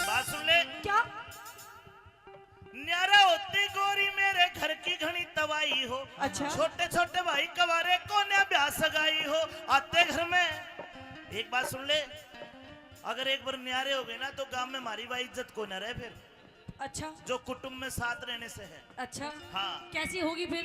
बात सुन ले। क्या? न्यारा होती गोरी मेरे घर की घनी तवाई हो। अच्छा। छोटे छोटे भाई कवारे को ने ब्याह सगाई हो। आते घर में एक बात सुन ले, अगर एक बार न्यारे हो गए ना तो गांव में हमारी भाई इज्जत को न रहे फिर। अच्छा। जो कुटुंब में साथ रहने से है। अच्छा। हाँ। कैसी होगी फिर?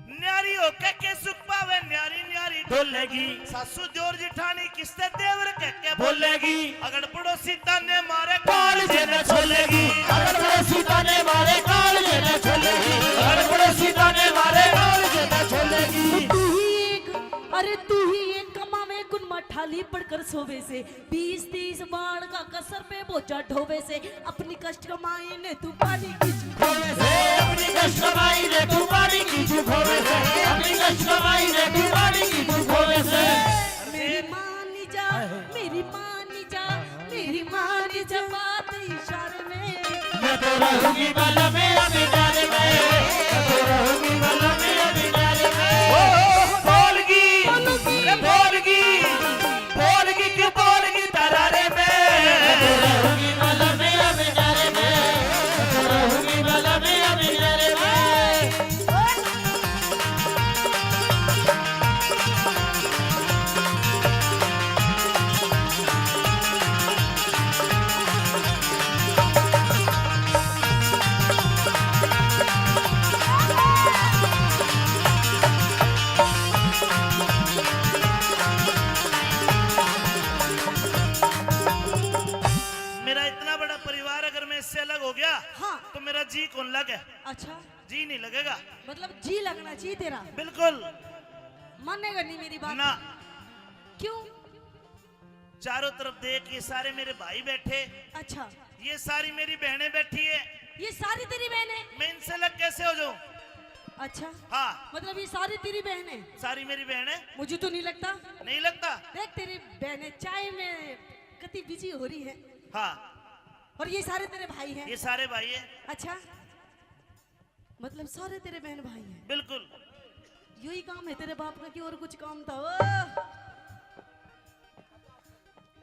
न्यारी हो के सुख पावे, न्यारी न्यारी ढोलेगी। सासू जोर जिठानी किससे देवर कह के बोलेगी। अगर पड़ोसी ताने मारे काल जेने छोलेगी। अगर पड़ोसी ताने मारे काल जेने छोलेगी। अगर पड़ोसी ताने मारे काल जेने छोलेगी। तू ही एक, अरे तू ही एक कमावे गुन मठाली पड़कर सोवे से 20-30 बाण का कसर पे बोझा ढोवे से अपनी कष्ट कमाई ने तू पानी की खोवे से अपनी कष्ट कमाई ने तू पानी की खोवे से अपनी कष्ट कमाई ने तू पानी की खोवे से। मेरी मानी जा, मेरी मानी जा, मेरी मानी जा बात इशारे में। मैं तो रहूंगी बाला में अभी डाले में। मैं तो रहूंगी बाला में अभी डाले में। बोलगी बोलगी बोलगी क्यों बोलगी तरारे में। मैं तो रहूंगी बाला में अभी डाले में। मैं तो रहूंगी बाला में अभी डाले में। मेरा इतना बड़ा परिवार अगर मैं इससे अलग हो गया हाँ। तो मेरा जी कौन लगे। अच्छा जी नहीं लगेगा। मतलब जी लगना चाहिए तेरा। बिल्कुल मानेगा नहीं मेरी बात? ना। क्यों? चारों तरफ देख, ये सारे मेरे भाई बैठे, अच्छा ये सारी मेरी बहनें बैठी है। ये सारी तेरी बहनें? मैं इनसे अलग कैसे हो जाऊं। अच्छा हाँ मतलब ये सारी तेरी बहनें? सारी मेरी बहनें। मुझे तो नहीं लगता। नहीं लगता। देख तेरी बहनें चाय में कितनी बिजी हो रही है। हाँ और ये सारे तेरे भाई हैं? ये सारे भाई है। अच्छा मतलब सारे तेरे बहन भाई हैं? बिल्कुल यही काम है तेरे बाप का कि और कुछ काम था? ओ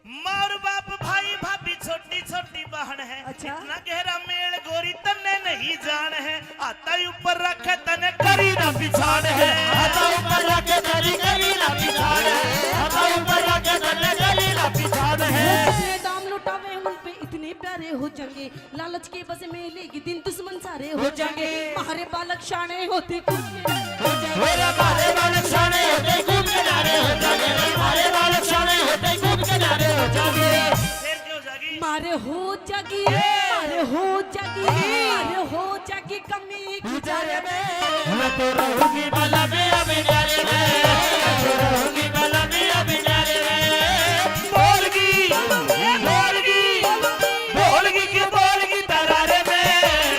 माँ और बाप भाई भाभी छोटी छोटी बहन है। अच्छा। इतना गहरा मेल गोरी तन्ने नहीं जान है। आता ही ऊपर रखे तने करी ना पिछाड़ है। आता ऊपर रखे तने करी ना पिछाड़ है। आता ऊपर रखे तने करी ना पिछाड़ है। इतने दाम लुटावे उन पे इतने प्यारे हो जाएंगे। लालच के बस में लेगी दिन दुश्मन सारे हो जाएंगे। हमारे बालक शाने होते मेरे बाले बालक शाने होते खूब किनारे हो जाएंगे। हमारे बालक शाने होते खूब किनारे हो जाएंगे। फिर क्या हो जाएगी। मारे हो जागी, मारे हो जागी, मारे हो जागी कमी की जारे में। मैं तो रहूंगी बाला में अभी डाले में। मैं तो रहूंगी बाला में अभी डाले में। बोलगी बोलगी बोलगी क्यों बोलगी तरारे में।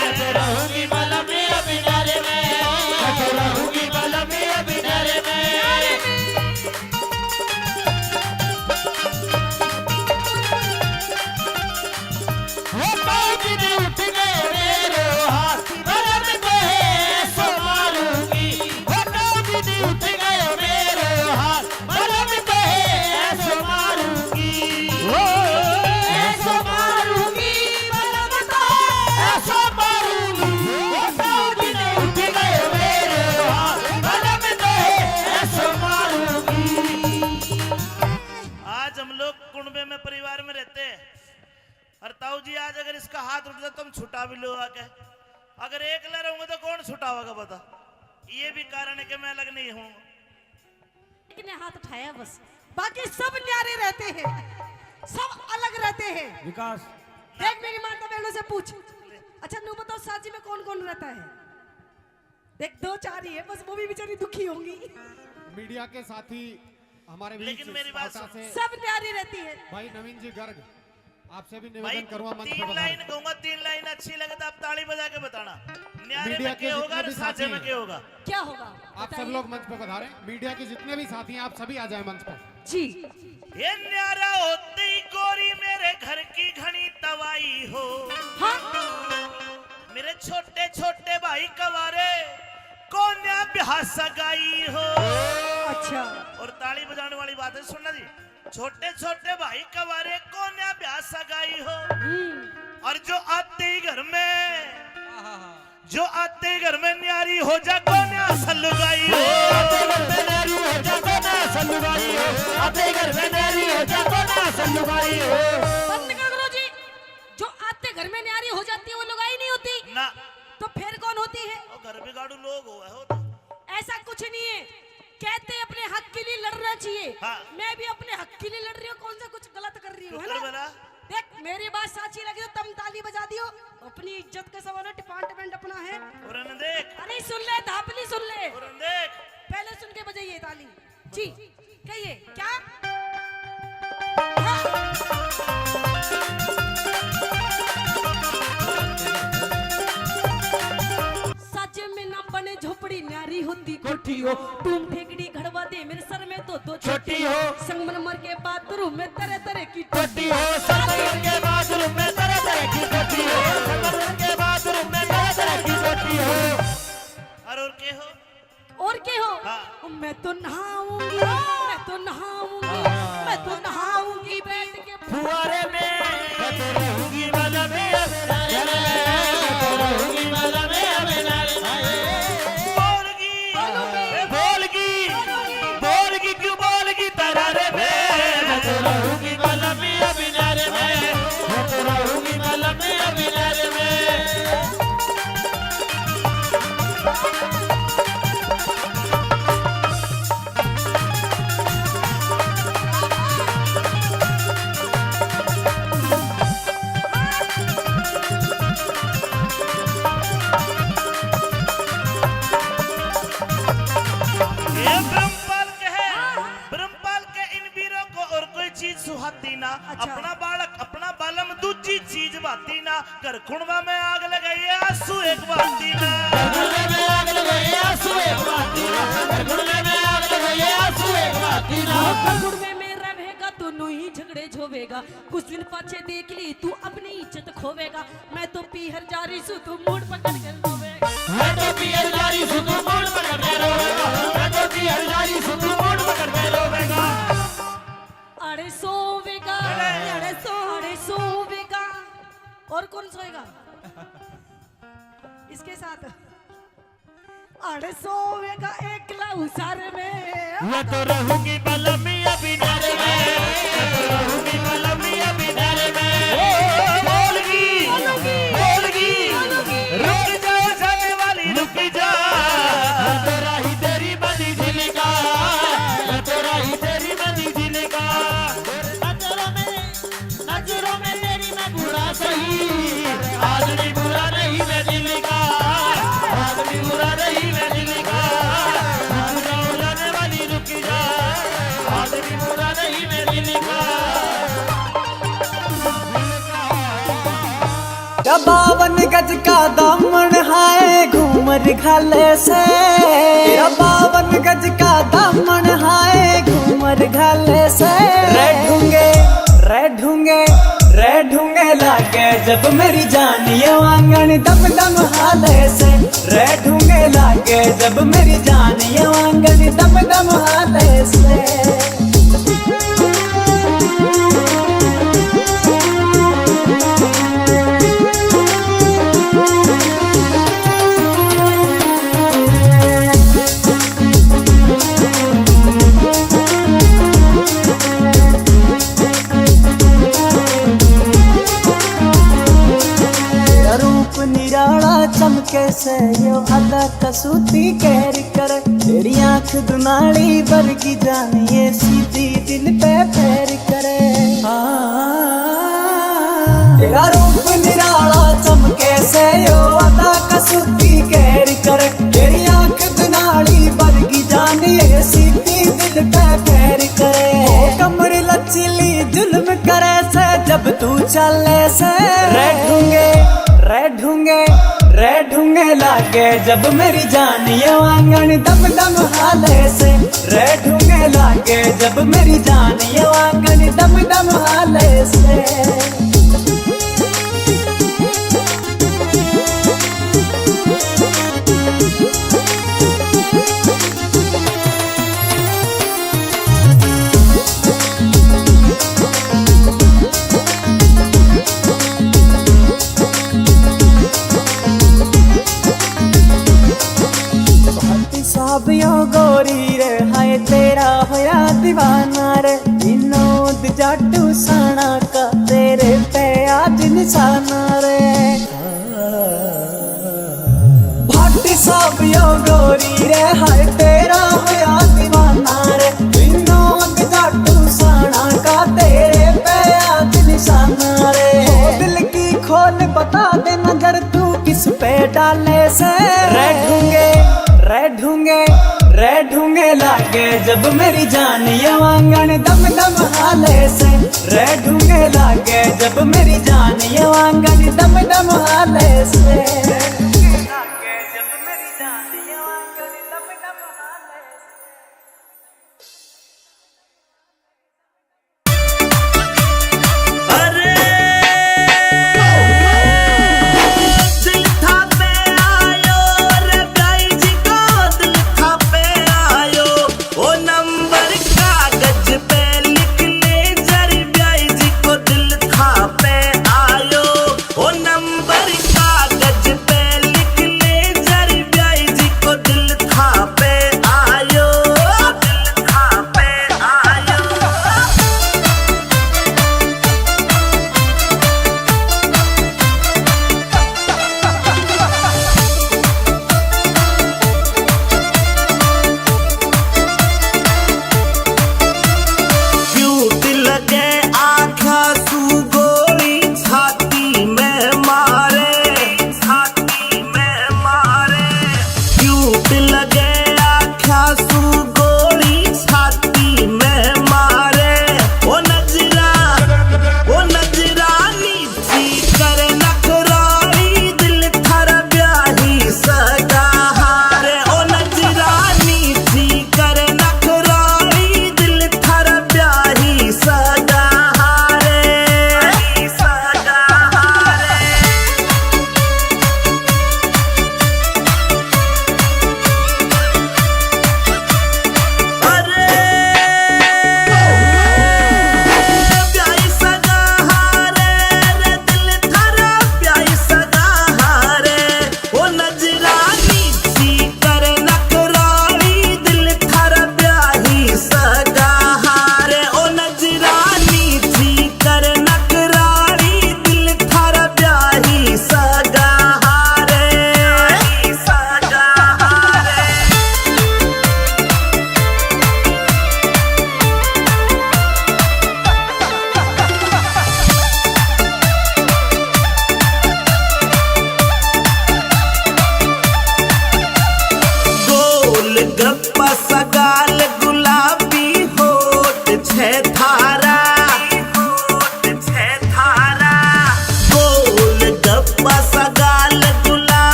मैं तो रहूंगी बाला में अभी डाले में। मैं तो रहूंगी बाला में अभी डाले में। वो कौजी ने उठ गए मेरे हाथ भरम को है सो मारूंगी। वो कौजी ने उठ गए मेरे हाथ भरम को है सो मारूंगी। ऐसो मारूंगी भरम को ऐसो मारूंगी। वो कौजी ने उठ गए मेरे हाथ भरम को है ऐसो मारूंगी। आज हम लोग कुंबे में परिवार में रहते हैं। और ताऊ जी आज अगर इसका हाथ उठ जाए तुम छुटा भी लो आके। अगर एक ला रहूंगा तो कौन छुटाओगा बता। ये भी कारण है कि मैं अलग नहीं हूँ। एक ने हाथ उठाया बस, बाकी सब न्यारे रहते हैं, सब अलग रहते हैं। विकास देख मेरी माता बहनों से पूछ। अच्छा नू बताओ साजी में कौन कौन रहता है? देख 2-4 ही है बस, वो भी बेचारी दुखी होंगी। मीडिया के साथी हमारे बीच लेकिन मेरी बात स्पार्टा से सब न्यारी रहती है। भाई नवीन जी गर्ग, आपसे भी भाई निवेदन करूंगा मंच पे 3 पधारें। लाइन कहूंगा, 3 लाइन अच्छी लगे तो आप ताली बजा के बताना। न्यारे मीडिया में के क्या होगा जितने और भी साझे साथी में हैं। क्या होगा। क्या होगा आप सब लोग मंच पे पधारें। मीडिया के जितने भी साथी हैं आप सभी आ जाएं मंच पर। जी। ये न्यारा होते ही गोरी मेरे घर की घनी तवाई हो। हाँ मेरे छोटे छोटे भाई कवारे कौन ब्याह सगाई हो। अच्छा और ताली बजाने वाली बात है सुनना जी। छोटे छोटे भाई कवारे कौन ब्याह सगाई हो। और जो आते ही घर में, जो आते ही घर में न्यारी हो जा कौन सलुगाई हो। आते घर में न्यारी हो जा कौन सलुगाई हो। आते घर में न्यारी हो जा कौन सलुगाई हो। बंद कर गुरु जी। जो आते घर में न्यारी हो जाती है वो लुगाई नहीं होती ना। तो फिर कौन होती है? और घर बिगाड़ू लोग हो तो। ऐसा कुछ नहीं है। कहते अपने हक के लिए लड़ना चाहिए। हाँ। मैं भी अपने हक के लिए लड़ रही हूँ, कौन सा कुछ गलत कर रही हूँ, है शुक्र ना? बना। देख मेरी बात सच्ची लगी तो तुम ताली बजा दियो। अपनी इज्जत का सवाल है, डिपार्टमेंट अपना है। और देख, अरे सुन ले धापली, सुन ले, और देख, पहले सुन के बजाइए ताली जी। कहिए क्या? सच में ना बने झोपड़ी न्यारी होती कोठी हो, तुम ठेकड़ी घड़वा दे मेरे सर में तो दो छोटी हो। संगमरमर के बाथरूम में तरह तरह की टोटी हो, संगमरमर के बाथरूम में तरह तरह की टोटी हो, संगमरमर के बाथरूम में तरह तरह की टोटी हो। और के हो? और के हो? हाँ। मैं तो नहाऊंगी, मैं तो नहाऊंगी, मैं तो नहाऊंगी बैठ के फुआरे में। मैं तो रहूंगी वाला में अबेनारे में, मैं तो रहूंगी वाला में अबेनारे में। बोलगी, बोलगी, बोलगी क्यों बोलगी तरारे में। मैं तो रहूंगी वाला में अबेनारे में, मैं तो रहूंगी वाला में अबेनारे में। ये ब्रह्मपाल के है। ब्रह्मपाल के इन वीरों को और कोई चीज सुहाती ना। अपना बालक अपना बालम दूसरी चीज बाती ना। कर खुणवा में आग लगाई आंसू एक बाती ना। गुड़े में आग लगाई आंसू एक बाती ना, गुड़े में आग लगाई आंसू एक बाती ना। गुड़वे में रहेगा तो नू ही झगड़े झोवेगा, कुछ दिन पाछे देख ली तू अपनी इज्जत खोवेगा। मैं तो पीहर जा रही सू तू मूड पकड़ कर रोवेगा। मैं तो पीहर जा रही सू तू मूड पकड़ के रोवेगा, मैं तो पीहर जा रही सू तू मूड पकड़ के रोवेगा। अरे सोवेगा, अरे सोवेगा। और कौन सोएगा इसके साथ? अरे सोवेगा एकला उसारे में। मैं तो रहूंगी बलमिया बिनारे में, मैं तो रहूंगी बलमिया बिनारे में। बोलगी, बोलगी, रुक जा जाने वाली रुक जा। मैं तो राही तेरी बनी दिल का, मैं तो राही तेरी बनी दिल का। नजरों में तेरी मैं बुरा सही, आदमी बुरा नहीं मैं दिल का, आदमी बुरा नहीं मैं दिल का। रुक जाओ जाने वाली रुक जा, आदमी बुरा नहीं मैं दिल का। जब 52 गज का दामन हाय घूमर घाले से, 52 गज का दामन हाय घूमर घाले से। रे ढूंगे लागे जब मेरी जान ये आंगन दम दम हाले से। रे ढूंगे लागे जब मेरी जान ये आंगन दम दम हाले से। चमके से यो अदा कसूती कहर करे, तेरी आंख दुनाली वर्गी जान ये सीधी दिल पे पैर करे। तेरा रूप निराला चमके से यो अदा कसूती कहर करे, तेरी आंख दुनाली वर्गी जान ये सीधी दिल पे पैर करे। कमर लचीली जुल्म करे से जब तू चले से। रे ढूंगे लागे जब मेरी जान ये आंगन दम दम हाले से। रे ढूंगे लागे जब मेरी जान ये आंगन दम दम हाले से। गोरी रे हाय तेरा होया दीवाना रे, विनोद जाटू साना का तेरे पे आज निशाना रे। भाटी साहब यो गोरी रे हाय तेरा होया दीवाना डाले से रे ढूंगे लागे जब मेरी जान ये वांगन दम दम हाले से रे ढूंगे लागे जब मेरी जान ये वांगन दम दम हाले से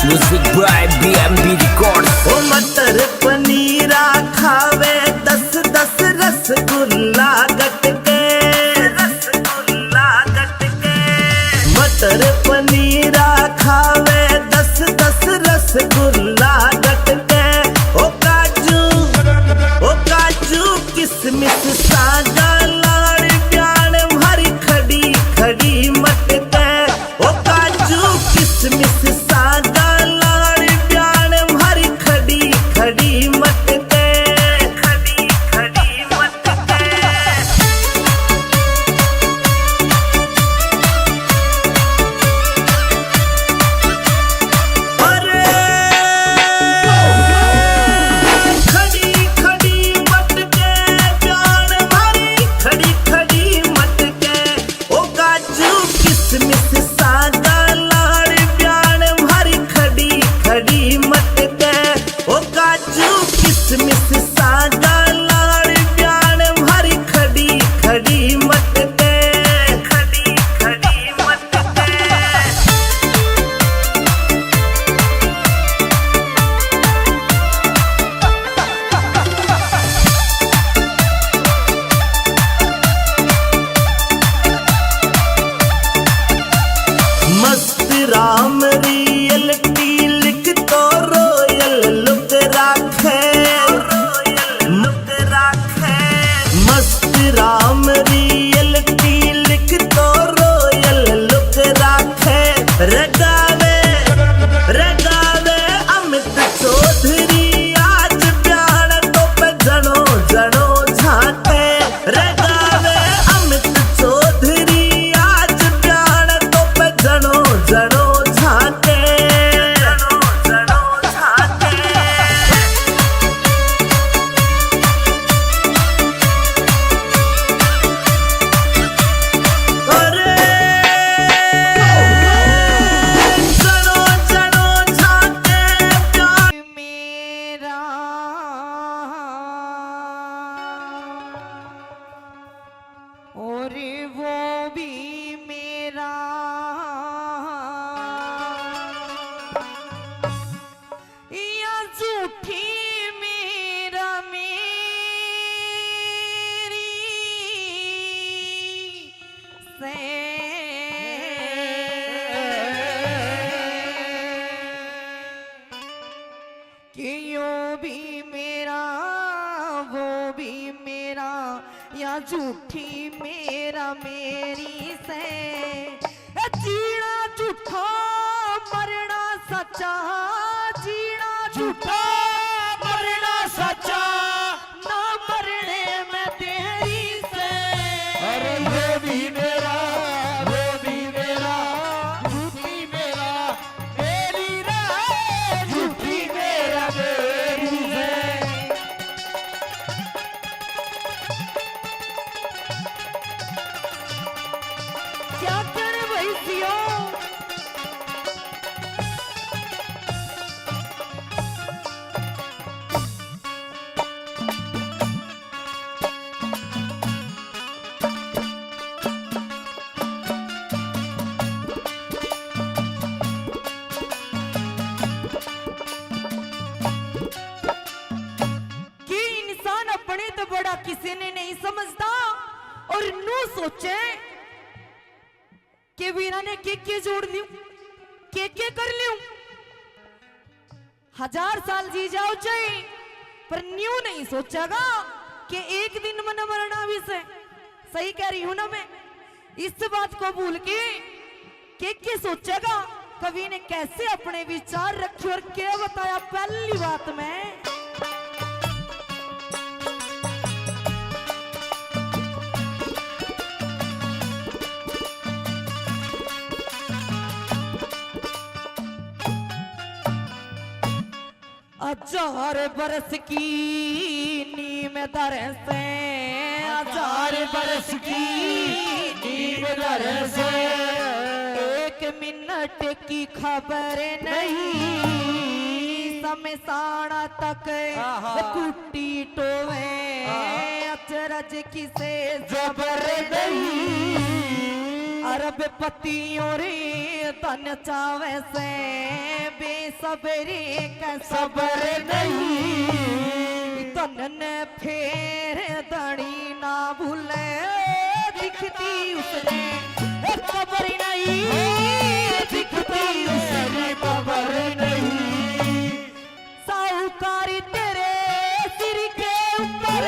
Music by BMB Records. ओ मटर पनीरा खावे 10-10 रसगुल्ला गटके मटर पनीरा खावे 10-10 रसगुल्ला गटके ओ काजू किसमिस सागा लाड़ प्याण भारी खड़ी खड़ी मटके ओ काजू किसमिस सागा लाड़ प्याण भारी खड़ी खड़ी मटके खड़ी खड़ी मटके कि यूं भी मेरा वो भी मेरा या झूठी मेरा मेरी से जीना झूठा मरना सच्चा जीना झूठा मरना सच्चा ना मरने में तेरी से अरे ये भी मेरा वो भी मेरा झूठी मेरा मेरी रे झूठी मेरा मेरी है। क्या करे भैसियो कि इंसान अपने तो बड़ा किसी ने नहीं समझता और नू सोचे कि वीरा ने के जोड़ लियो के कर लियो 1000 साल जी जाओ चाहे पर न्यू नहीं सोचेगा कि एक दिन मन मरना भी से सही कह रही हूं ना मैं इस बात को भूल के सोचेगा कवि ने कैसे अपने विचार रखे और क्या बताया पहली बात में हजार बरस की नीम दर से 1000 बरस की नीम दर से 1 मिनट की खबर नहीं समसाना तक कुट्टी टोवे अचरज किसे जबर नहीं अरब पतियों रे तन चावे से बेसबरी का सबर नहीं तन फेर दड़ी ना भूले दिखती उसने खबर नहीं दिखती उसने खबर नहीं साहूकारी तेरे सिर के ऊपर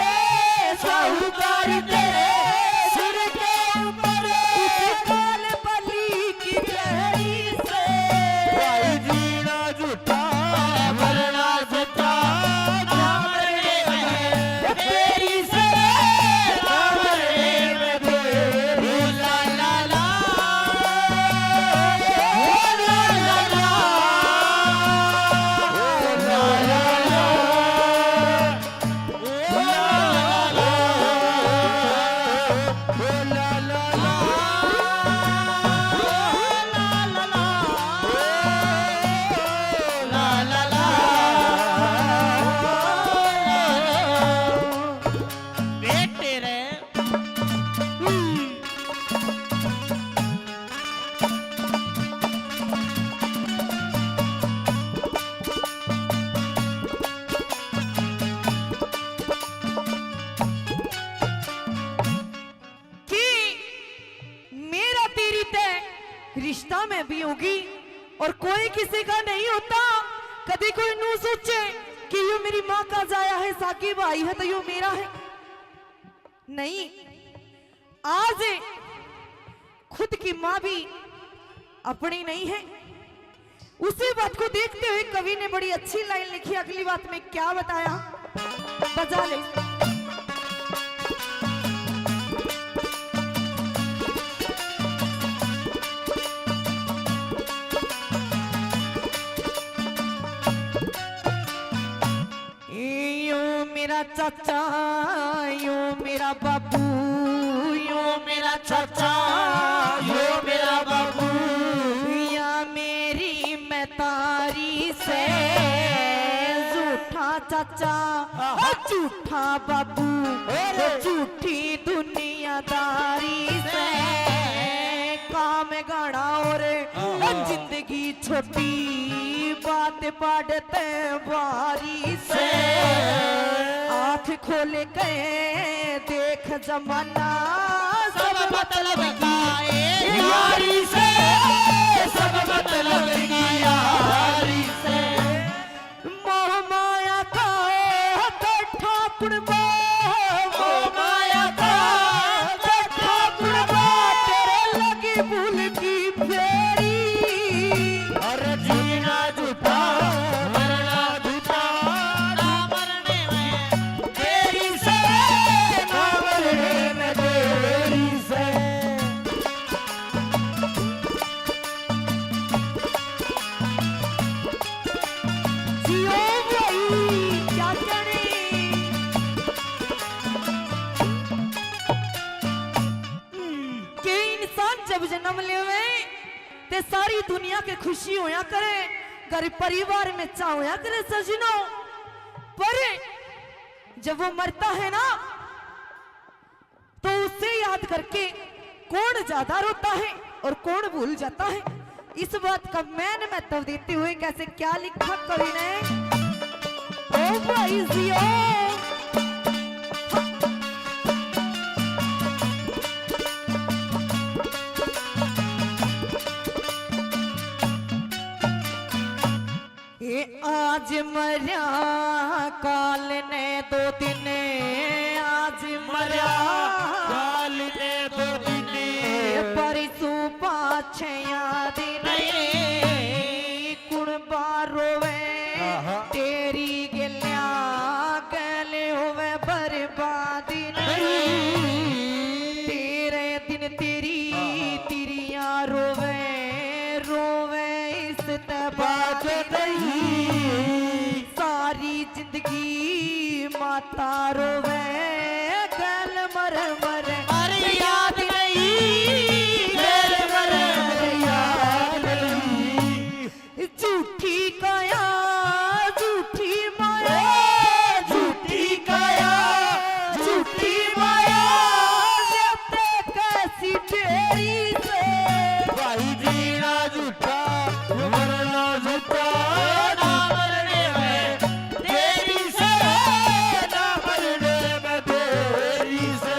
साहूकारी तेरे सिर के ऊपर काल बली की जहरी से भाई जीना झूठा मरना सच्चा ना मरने में तेरी से ना मरने में तेरी ला ला ला ला ला ला ला ला ला रिश्ता में भी होगी और कोई किसी का नहीं होता कभी कोई नू सोचे कि यो मेरी माँ का जाया है साकी भाई है तो यो मेरा है नहीं आज खुद की माँ भी अपनी नहीं है उसी बात को देखते हुए कवि ने बड़ी अच्छी लाइन लिखी अगली बात में क्या बताया बजा ले मेरा चाचा यो मेरा बाबू यो मेरा चाचा यो मेरा बाबू या मेरी मैतारी से झूठा चाचा झूठा बाबू झूठी दुनियादारी से काम गाना और जिंदगी छोटी बात पढ़ते बारी से आँख खोल के देख जमाना सब मतलब का यारी से, सब मतलब की यारी से। मोह माया का कट्ठा पुड़बा, मोह माया का कट्ठा पुड़बा, तेरे लगी भूल की फेरी। और जीना झूठा मरना झूठा, ना मरने में देरी से, ना मरने में देरी से। जियो भाई क्या करे। के इंसान जब जन्म लेवे ते सारी दुनिया के खुशी होया करे, घर परिवार में चा होया करे सजनो। पर जब वो मरता है ना तो उसे याद करके कौन ज्यादा रोता है और कौन भूल जाता है, इस बात का मैंने महत्व देते हुए कैसे क्या लिखा कवि ने। ओ भाई जियो ये आज मरिया काल ने दो दिन, आज मरिया काल ने दो दिन, परिसू पाछे याद नहीं कुण बारोवे तेरी गिल्या गले होवे बर्बादी नहीं। तेरे दिन तेरी तिरिया रोवे रोवे इस बात नहीं। सारी जिंदगी माता रोवे गल मर मर अरे याद नहीं, गल मर याद नहीं। झूठी काया झूठी माया, झूठी काया झूठी माया, जते कैसी तेरी से। भाई जीना झूठा मरना झूठा, ना मरने में देरी से, ना मरने में देरी से।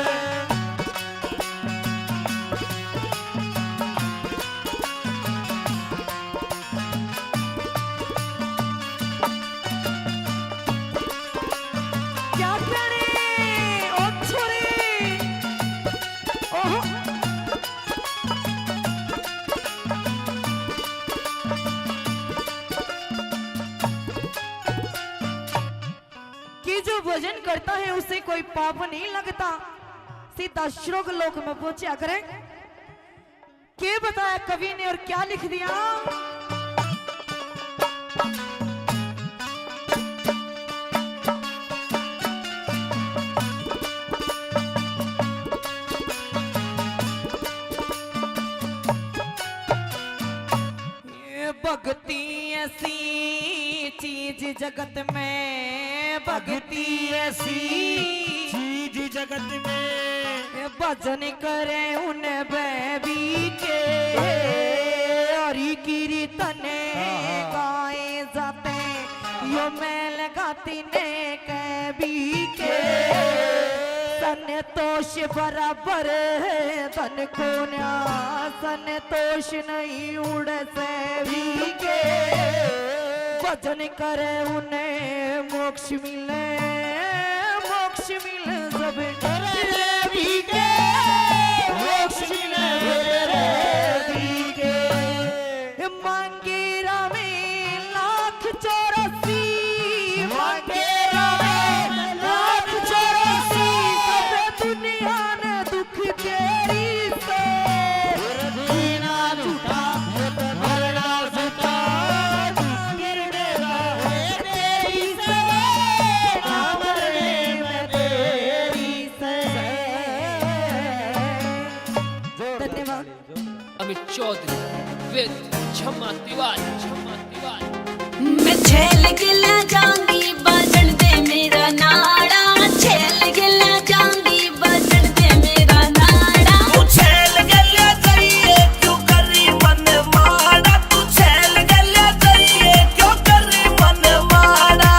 क्या करे ओ छोरे ओहो कि जो भजन करता है उसे कोई पाप नहीं लगता, सीधा श्रोक लोक में पहुंचा करे। के बताया कवि ने और क्या लिख दिया। ये भक्ति ऐसी चीज जगत में, भक्ति ऐसी चीज जगत में, भजन करे उन बेबी के, हरि कीर्तन गाए जाते यो मैं लगाती ने कभी के। संतोष बराबर धन को न्या, संतोष नहीं उड़ से भी के। भजन करे उन्हें मोक्ष मिले, मोक्ष मिले सब करे भी के, मोक्ष मिले भी के। मांगे रामे लाख 84, मांगे रामे लाख 84, सब दुनिया ने दुख तेरी से। जीना झूठा मरना झूठा, गिरने रहे तेरी से, ना मरने में देरी से। धन्यवाद। अमित चौधरी विद छम्मा तिवारी, छम्मा तिवारी। मैं छेल गिला जाऊंगी बाजन दे मेरा नाड़ा, छेल गिला जाऊंगी बाजन दे मेरा नाड़ा। तू छेल गलिया जाइए क्यों करी मन माड़ा, तू छेल गलिया जाइए क्यों करी मन माड़ा।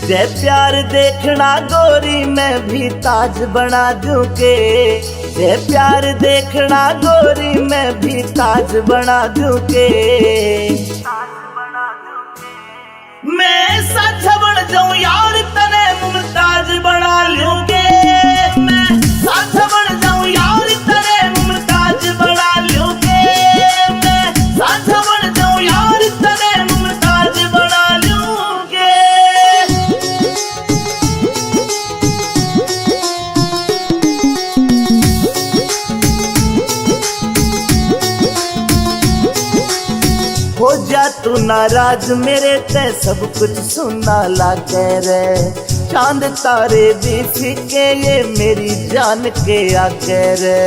जय प्यार देखना गोरी मैं भी ताज बना दूं के, जय प्यार देखना गोरी मैं भी ताज बना दूं के। मैं साझा बन जाऊं यार तने मुमताज बना लूं के, मैं साझा बन जाऊं यार तने मुमताज बना लूं के, मैं साझा बन जाऊं यार तने मुमताज बना लूं के। हो जा तू नाराज मेरे ते सब कुछ सुना लागे रे, चांद तारे भी फीके ये मेरी जान के आगे रे।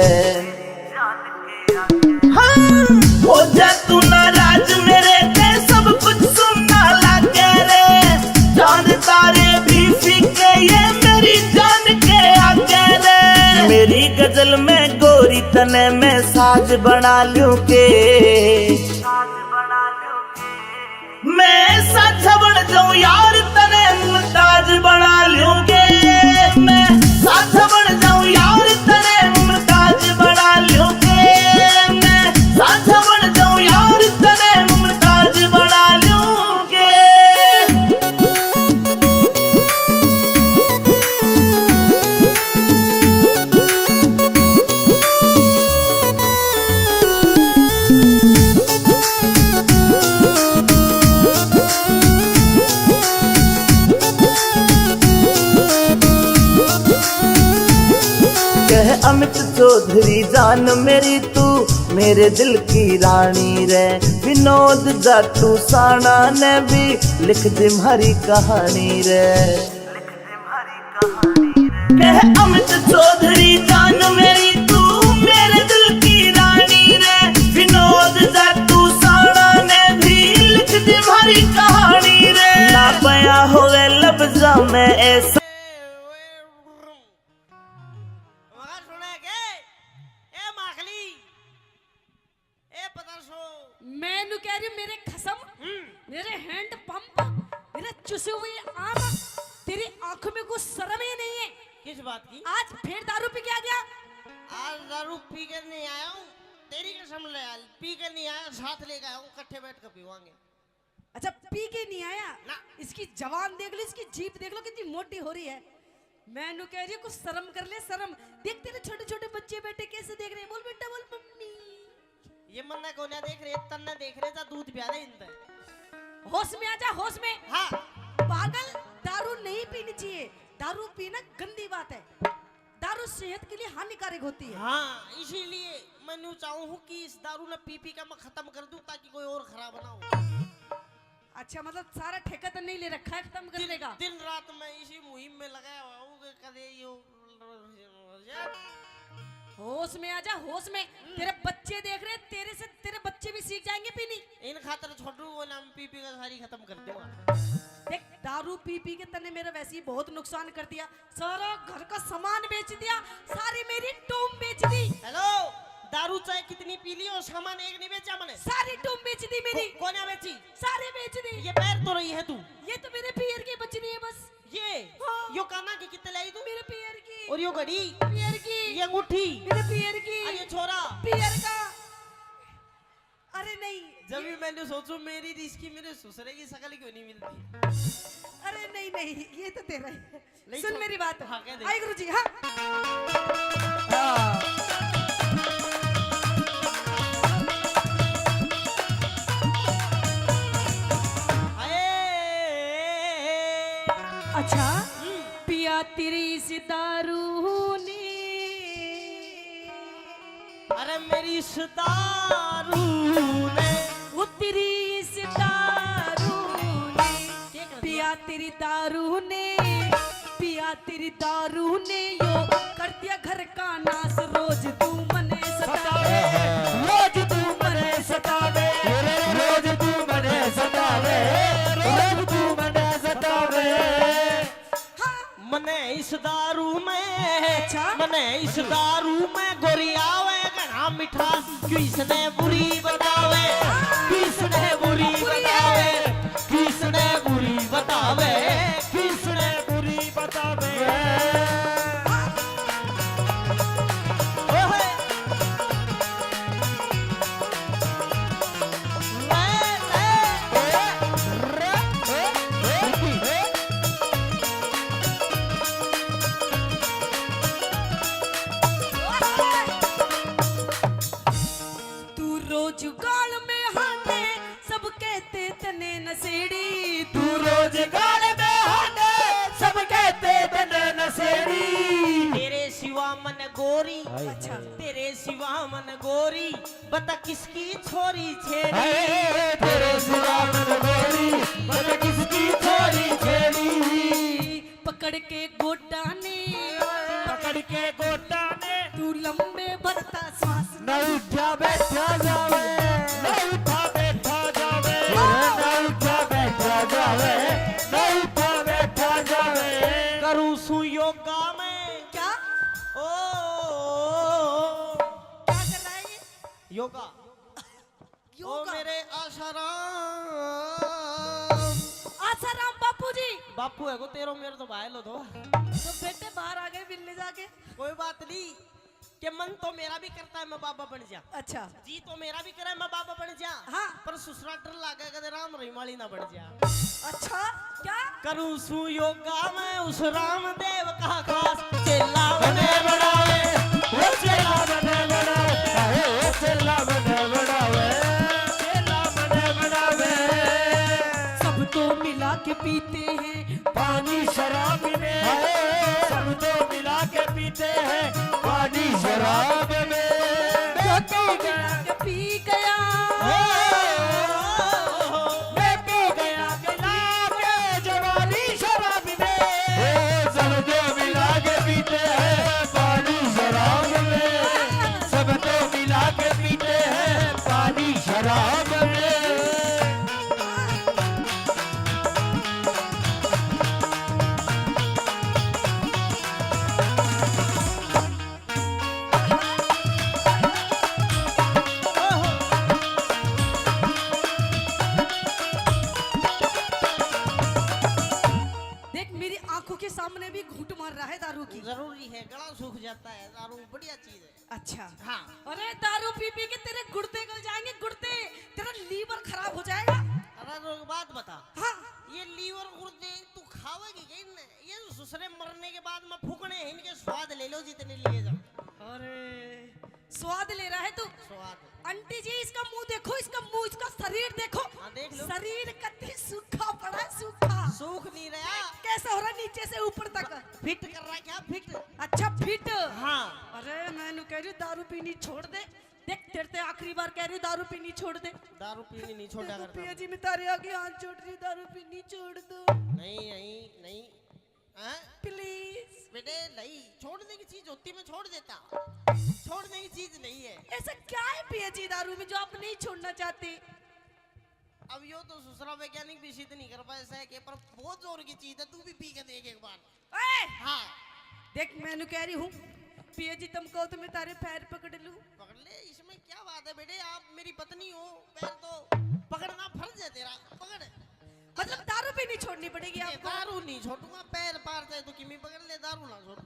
हाँ। हो जा तू नाराज मेरे ते सब कुछ सुना लागे रे, चांद तारे भी फीके ये मेरी जान के आगे रे। मेरी गजल में गोरी तने मैं साज बना लूं के, मैं साझा बन जाऊं यार तने मुमताज बना लूं के, मैं साझा बन जाऊं यार तने मुमताज बना लूं के, मैं साझा बन जाऊं यार तने मुमताज बना लूं के। अमित चौधरी जान मेरी तू मेरे दिल की रानी रे, विनोद जाटू साना ने भी लिख दी हमारी कहानी रे। कह अमित चौधरी जान मेरी तू मेरे दिल की रानी रे, विनोद जाटू साना ने भी लिख दी हमारी कहानी रे। ना पाया होवे लफ्जा में ऐसा मैं कह रही हूँ मेरे खसम, मेरे हैंड पंप, मेरे चुसे हुए आम, तेरी आंखों में कुछ शर्म ही नहीं है। किस बात की? आज फिर दारू पी के आ गया। आज दारू पी कर नहीं आया हूँ, तेरी कसम ले आया, पी कर नहीं आया, साथ लेकर आया हूँ, इकट्ठे बैठ कर पीवांगे। अच्छा पी के नहीं आया ना? इसकी जवान देख लो, इसकी जीभ देख लो कितनी मोटी हो रही है। मैं कह रही हूँ कुछ शर्म कर ले, शर्म। देख तेरे छोटे छोटे बच्चे बेटे कैसे देख रहे हैं, बोल बेटा बोल मम्मी। ये मन्ना को ना देख रहे, तन्ना देख रहे, जा दूध पिया दे इनसे। होश में आ जा, होश में। हाँ पागल, दारू नहीं पीनी चाहिए, दारू पीना गंदी बात है, दारू सेहत के लिए हानिकारक होती है। हाँ इसीलिए मैं चाहूँ कि इस दारू ने पी पी का मैं खत्म कर दूं ताकि कोई और खराब ना हो। अच्छा मतलब सारा ठेका तो नहीं ले रखा है खत्म करने का? दिन रात मैं इसी मुहिम में लगाया हुआ हूँ कि कदे यो होश में आ जा, होश में। तेरे बच्चे देख रहे, तेरे से तेरे बच्चे भी सीख जाएंगे पीनी। इन खातर छोटू को नाम पी पी का सारी खत्म कर दूंगा। देख दारू पी पी के तने मेरा वैसे ही बहुत नुकसान कर दिया, सारा घर का सामान बेच दिया, सारी मेरी टूम बेच दी। हेलो, दारू चाहे कितनी पी ली और सामान एक नहीं बेचा मैंने, सारी टूम बेच दी मेरी। कौन है बेची? सारे बेच दी। ये पैर तो रही है तू, ये तो मेरे पियर की बच रही है बस। ये हाँ। यो काना की कितने लाई तू? मेरे पियर की। और यो घड़ी पियर की। ये अंगूठी मेरे पियर की। और ये छोरा पियर का। अरे नहीं, जब भी मैंने सोचू मेरी रिश्की मेरे ससुरे की शकल क्यों नहीं मिलती। अरे नहीं नहीं, ये तो तेरा है। सुन छोड़। मेरी बात। हाँ, कह दे। आई गुरुजी। हाँ अच्छा पिया तेरी इस दारू ने, अरे मेरी इस दारू ने, वो तेरी इस दारू ने, पिया तेरी दारू ने, पिया तेरी दारू ने यो कर दिया घर का नाश। रोज तू मने सतावे, रोज तू मने सतावे, रोज तू मने सतावे, रोज तू मने सतावे। मने इस दारू में, अच्छा? मने इस दारू में गोरी आवे घना मिठा, किसने बुरी बतावे, किसने बुरी बतावे, किसने बुरी बतावे, किसने रोज गाल में हाडे सब कहते तने नसेड़ी तेरे सिवा मन गोरी अच्छा तेरे सिवा मन गोरी बता किसकी छोरी छेड़ी तेरे सिवा मन गोरी बता किसकी छोरी छेड़ी पकड़ के गोटा ने तू लंबे भरता श्वास न उठा बैठा जावे न उठा बैठा जावे न उठा बैठा जावे न उठा बैठा जावे करूं सु योगा में क्या ओ क्या कर रहा है ये? योगा ओ योगा मेरे आशाराम आसाराम बापू जी बापू है को तेरो मेरे तो भाई लो दो तो बेटे बाहर आ गए मिलने जाके कोई बात नहीं कि मन तो मेरा भी करता है मैं बाबा बन जा अच्छा जी तो मेरा भी करे मैं बाबा बन जा हाँ। पर ससुरा डर लागे कदे राम रहीमाली ना बन जा अच्छा क्या करूं सु योगा मैं उस रामदेव का खास चेला बने बढ़ावे वो चेला बने बढ़ावे वो चेला बने बढ़ावे चेला बने बढ़ावे सब तो मिला के पीते हैं पानी शराब में सब तो मिला के पीते हैं पानी शराब में जो तो मिला के पी गया मैं पी गया गिला के जवानी शराब में सब तो मिला के पीते हैं पानी शराब में सब तो मिला के पीते हैं पानी शराब में देख मेरी आंखों के सामने भी घूंट मार रहा है दारू की जरूरी है गला सूख जाता है दारू बढ़िया चीज है अच्छा हाँ अरे दारू पी पी के तेरे गुर्दे गल जाएंगे गुर्दे तेरा लीवर खराब हो जाएगा अरे एक बात बता हाँ ये लीवर गुर्दे तू खावेगी क्या इनने? ये दूसरे मरने के बाद में फूकने हैं इनके स्वाद ले लो जितने लिए जाओ अरे स्वाद ले रहा है तू स्वाद आंटी जी इसका मुंह देखो इसका मुंह इसका शरीर देखो हाँ, देख लो। शरीर कतई सूखा पड़ा है, सूखा सूख नहीं रहा कैसा हो रहा है नीचे से ऊपर तक फिट कर रहा है क्या फिट अच्छा फिट हाँ अरे मैंने कह रही दारू पीनी छोड़ दे देख तेरे से आखिरी बार कह रही दारू पीनी छोड़ दे दारू पीनी नहीं छोड़ा करता पिया जी मैं तारे आगे हाथ जोड़ रही दारू पीनी छोड़ दो नहीं नहीं नहीं हाँ? प्लीज बेटे नहीं छोड़ने की चीज होती मैं छोड़ देता छोड़ने की चीज नहीं है ऐसा क्या है पिया जी दारू में जो आप नहीं छोड़ना चाहते अब यो तो दूसरा वैज्ञानिक भी सिद्ध नहीं कर पाए सह के पर बहुत जोर की चीज है तू भी पी के देख एक बार ए! हाँ देख मैंने कह रही हूँ पिया जी तुम कहो तो मैं तारे पैर पकड़ लूं पकड़ ले इसमें क्या बात है बेटे आप मेरी पत्नी हो पैर तो पकड़ना फर्ज है तेरा पकड़ मतलब दारू भी नहीं छोड़नी पड़ेगी ये आपको दारू नहीं छोड़ूंगा पैर पार से तो किमी पकड़ ले दारू ना छोड़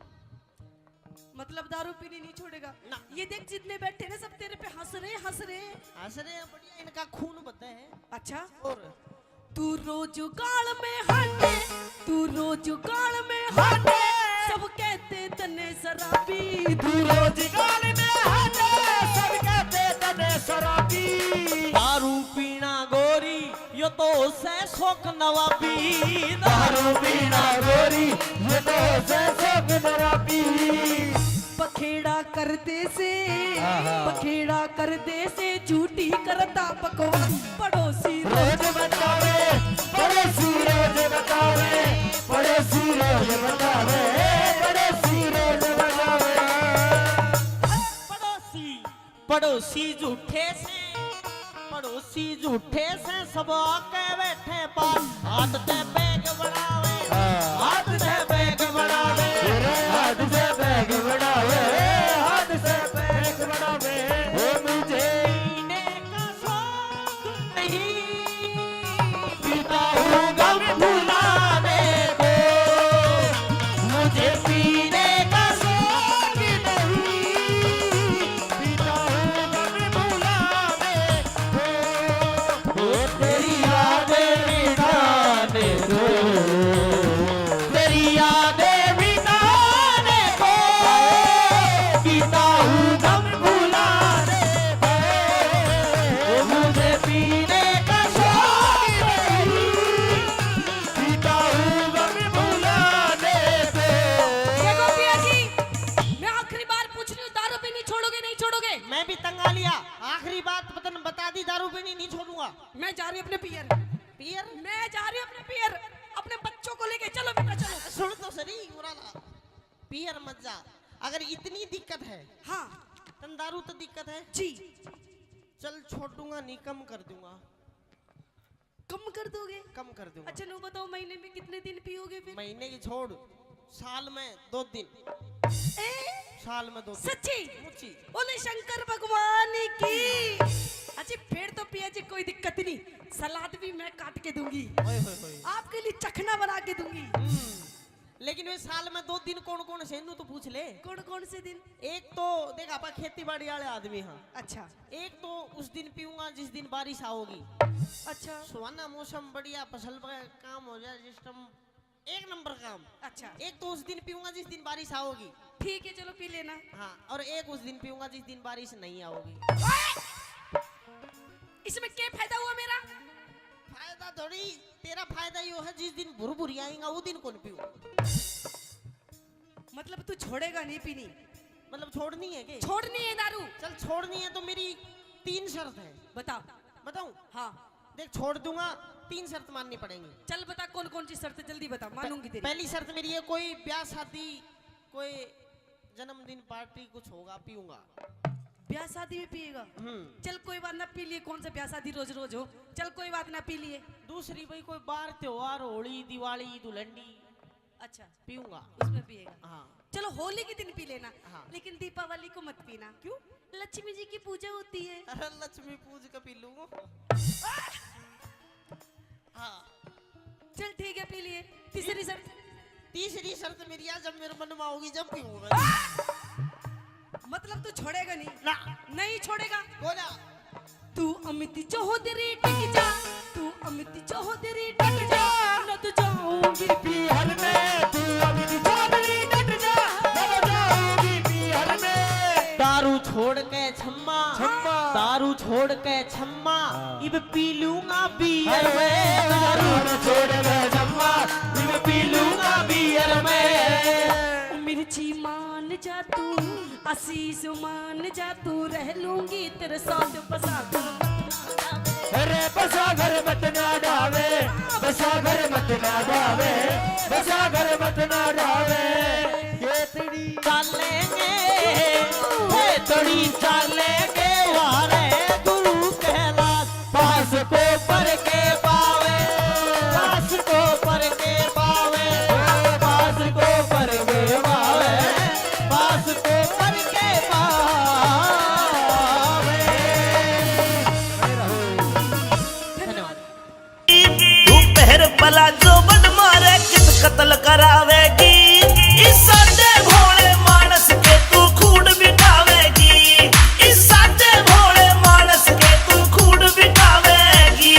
मतलब दारू पीनी नहीं छोड़ेगा ना। ये देख जितने बैठे ना सब तेरे पे हंस रहे हंस रहे हैं बढ़िया इनका खून बदला है अच्छा और तू रोज गाल में हाटे तू रोज गाल में हाटे सब कहते तने शराबी तू रोज गाल में हाटे सब कहते तने शराबी दारू पीना गोरी यो तो से शौक नवाबी दारू पीना गोरी ये तो शौक नवाबी पखेड़ा कर दे से झूठी करता बकवास पड़ोसी रोज बतावे पड़ोसी रोज बतावे पड़ोसी रोज बतावे पड़ोसी रोज बतावे पड़ोसी झूठे से सब आके बैठे पास हाथ से बैग बढ़ावे हाथ से बैग बढ़ावे हाथ से बैग बढ़ावे हाथ से बैग बढ़ावे वो मुझे पीने का शौक नहीं पीता हूँ गम भुलाने को मुझे पीने का शौक नहीं पीता हूँ गम भुलाने को वो तेरी यादें मिटाने को पियर मैं जा रही हूँ अपने पियर, अपने बच्चों को लेके। चलो बेटा चलो। सुन तो सही उराला, पियर मत जा। अगर इतनी दिक्कत है, हाँ तन दारू तो दिक्कत है जी। चल छोड़ दूंगा, नहीं कम कर दूंगा। कम कर दोगे? कम कर दूंगा। अच्छा नो बताओ, महीने में कितने दिन पियोगे फिर? महीने की छोड़, साल में 2 दिन। साल में 2 दिन। सच्ची? मुच्ची। बोले शंकर भगवान की। अच्छा फिर तो पिया जी कोई दिक्कत नहीं, सलाद भी मैं काट के दूंगी, ओए होए होए। आपके लिए चखना बना के दूंगी। लेकिन वे साल में 2 दिन कौन कौन से, तो पूछ ले। कौन कौन से दिन? एक तो देख आप खेती बाड़ी वाले आदमी हाँ। अच्छा। एक तो उस दिन पीऊंगा जिस दिन बारिश आओगी। अच्छा। सुहाना मौसम, बढ़िया फसल का काम हो जाए, सिस्टम एक नंबर काम। अच्छा। एक तो उस दिन पीऊंगा जिस दिन बारिश आओगी। ठीक है चलो पी लेना। हाँ, और एक उस दिन पीऊंगा जिस दिन बारिश नहीं आओगी। इसमें क्या फायदा हुआ मेरा? फायदा थोड़ी, तेरा फायदा यो है जिस दिन भुरभुरी आएगा वो दिन कौन पीऊ। मतलब तू छोड़ेगा नहीं पीनी? मतलब छोड़नी है के? छोड़नी है दारू। चल छोड़नी है तो मेरी 3 शर्त है। बता। बताऊं? हाँ देख छोड़ दूंगा, 3 शर्त माननी पड़ेंगी। चल बता कौन कौन सी शर्त, जल्दी बता, मानूंगी तेरी। पहली शर्त मेरी है, कोई ब्याह शादी, कोई जन्मदिन पार्टी कुछ होगा पीऊंगा। ब्याह शादी में पिएगा? चल कोई बात ना, पी लिए। कौन सा ब्याह शादी रोज रोज हो, चल कोई बात ना, पी लिए। दूसरी भाई कोई बार त्योहार, होली दिवाली दुलहंडी, अच्छा पीऊंगा, उसमें पिएगा। हाँ। चलो होली के दिन पी लेना। हाँ। लेकिन दीपावली को मत पीना। क्यों? लक्ष्मी जी की पूजा होती है। अरे लक्ष्मी पूज का पी लूंगा। हाँ चल ठीक है पी लिए। तीसरी शर्त? तीसरी शर्त मेरी है, जब मेरे मन में आओगी जब पीऊंगा। मतलब तू छोड़ेगा नहीं? ना। नहीं छोड़ेगा? बोला तू अमित चौधरी टिक जा, तू अमित चौधरी टिक जा, न तो जाऊंगी बिहार में। तू अमित चौधरी टिक जा, न तो जाऊंगी बिहार में। दारू छोड़ के छम्मा, दारू छोड़ के छम्मा, इब पी लूंगा बियर में। दारू छोड़ के छम्मा, इब पी लूंगा बियर में। मिर्ची मान जा तू, आशीष मान जा तू, रह लूंगी तेरे साथ बसा कर। अरे बसा घर मत ना डावे, बसा घर मत ना डावे, बसा घर मत ना डावे। ये तेरी चालेंगे, ये तोड़ी चालेंगे, वारे गुरु कैलाश पास को पर के पावे, पास को पर के पावे, पास को पर के पावे, पास को पर के पावे। धन्यवाद। तू पहर पला जो बन मारे कित कत्ल करावेगी, इस सादे भोले मानस के तू खून बिठावेगी, इस सादे भोले मानस के तू खून बिठावेगी।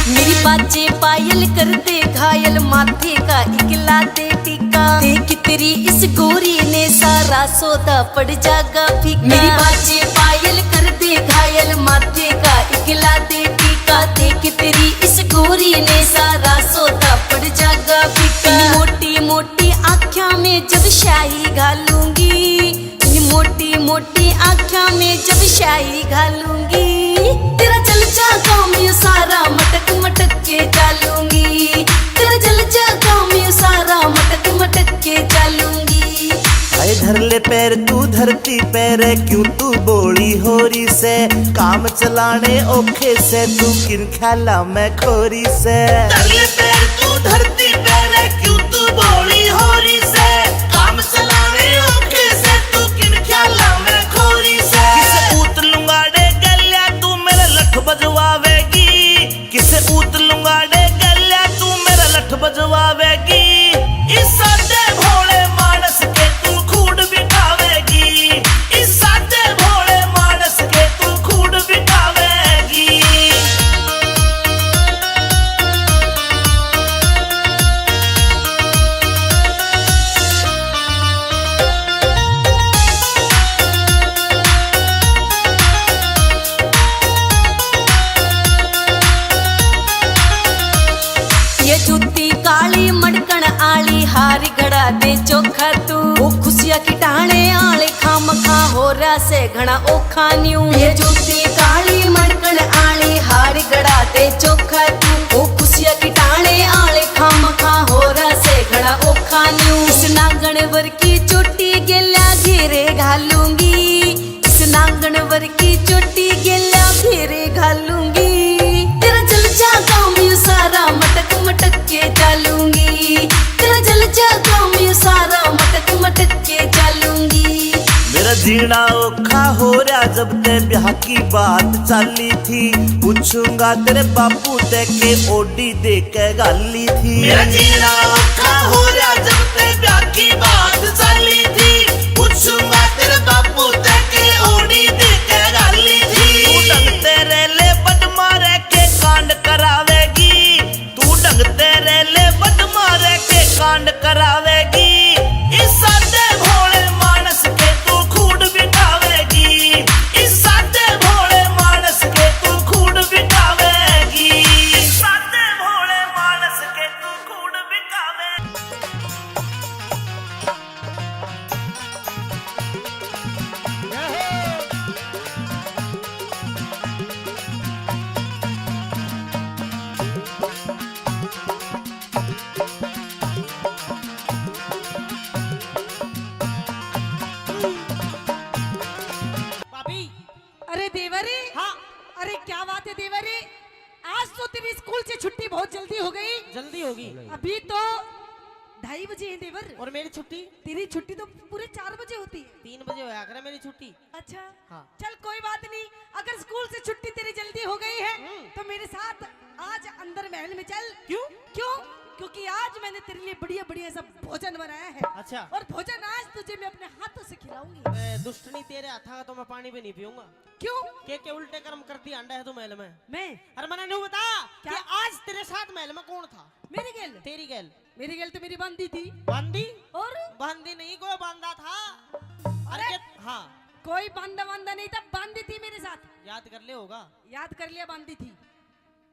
मेरी बाजे पायल करते घायल, माथे का इकलाते टीका, देख तेरी इस गोरी ने सारा सौदा पड़ जागा फीका। मेरी बाजे पायल करते घायल, माथे का इकलाते टीका, देख तेरी इस गोरी ने सारा सौदा पड़ जागा फीका। इन मोटी मोटी आँखों में जब शाही घालूंगी, इन मोटी मोटी आँखों में जब शाही घालूंगी, तेरा जल जागा मैं सारा मटक मटक के चालूंगी, तेरा जल जागा मैं सारा मटक मटक के चालूंगी। आए धर ले पैर तू धरती पैर, क्यों तू बोली होरी से, काम चलाने औखे से तू किन ख्याला में खोरी से। धरले पैर तू धरती पैर, क्यों तू बोली होरी से, काम चलाने औखे से तू किन ख्याला में खोरी से। किसे ऊत लुंगाड़े गल्या तू मेरा लठ बजवावेगी, किसे ऊत लुंगाड़े गल्या तू मेरा लठ बजवावेगी, इस सादे भोले मानस के तू खून बिठावेगी, इस सादे भोले मानस के तू खून बिठावेगी। ये जूती काली मड़कण आली हार घड़ा दे चोखा तू ओ खुशिया की टाणे आले खाम खा हो रहा से घना ओखा न्यू ये जोती काली मड़कण आली हार घड़ा दे चोखा तू ओ खुशिया की टाणे आले खाम खा हो रहा से घना ओखा न्यू इस नांगण वर की चोटी गेल्या घेरे घालूंगी इस नांगण वर की चोटी गेल्या घेरे घालूंगी तेरा जल जा काम यू सारा मटक मटक के चालूंगी तेरा जल जा काम यू सारा मटक मटक के चालूंगी मेरा जीना औखा हो रहा जब ते ब्याह की बात चाली थी पूछूंगा तेरे बापू ते के ओडी दे के गाली थी मेरा जीना औखा हो रहा जब ते ब्याह की बात चाली थी पूछूंगा तेरे बापू ते के ओडी दे के गाली थी तू ढंग तेरे ले बद मारे के कांड करावेगी तू ढंग तेरे ले बद मारे के कांड करावेगी इस सादे भोले मानस के तू खूड बिठावेगी इस सादे भोले मानस के तू खूड बिठावेगी इस सादे भोले मानस के तू खूड बिठावेगी भाभी अरे देवरी, हाँ अरे क्या बात है देवरी, आज तो तेरी स्कूल से छुट्टी बहुत जल्दी हो गई। जल्दी होगी अभी तो 2:30 बजे है देवर, और मेरी छुट्टी तेरी छुट्टी तो पूरे 4 बजे होती है। 3 बजे होया करे मेरी छुट्टी। अच्छा हाँ। चल कोई बात नहीं, अगर स्कूल से छुट्टी तेरी जल्दी हो गई है तो मेरे साथ आज अंदर महल में चल। क्यों? क्यों? क्योंकि आज मैंने तेरे लिए बढ़िया बढ़िया सब भोजन बनाया है। अच्छा। और भोजन आज तुझे मैं अपने हाथों से खिलाऊंगी। दुष्टनी तेरे हाथा का तो मैं पानी भी नहीं पीऊंगा। क्यों? के उल्टे कर्म करती अंडा है तू महल में। मैं? अरे मैंने नहीं बता क्या? कि आज तेरे साथ महल में कौन था? मेरी गेल? तेरी गैल। मेरी गेल तो मेरी बंदी थी। बांदी? और बांदी नहीं, कोई बांधा था। अरे हाँ कोई बांदा वांदा नहीं था, बांदी थी मेरे साथ। याद कर ले होगा। याद कर लिया, बांदी थी।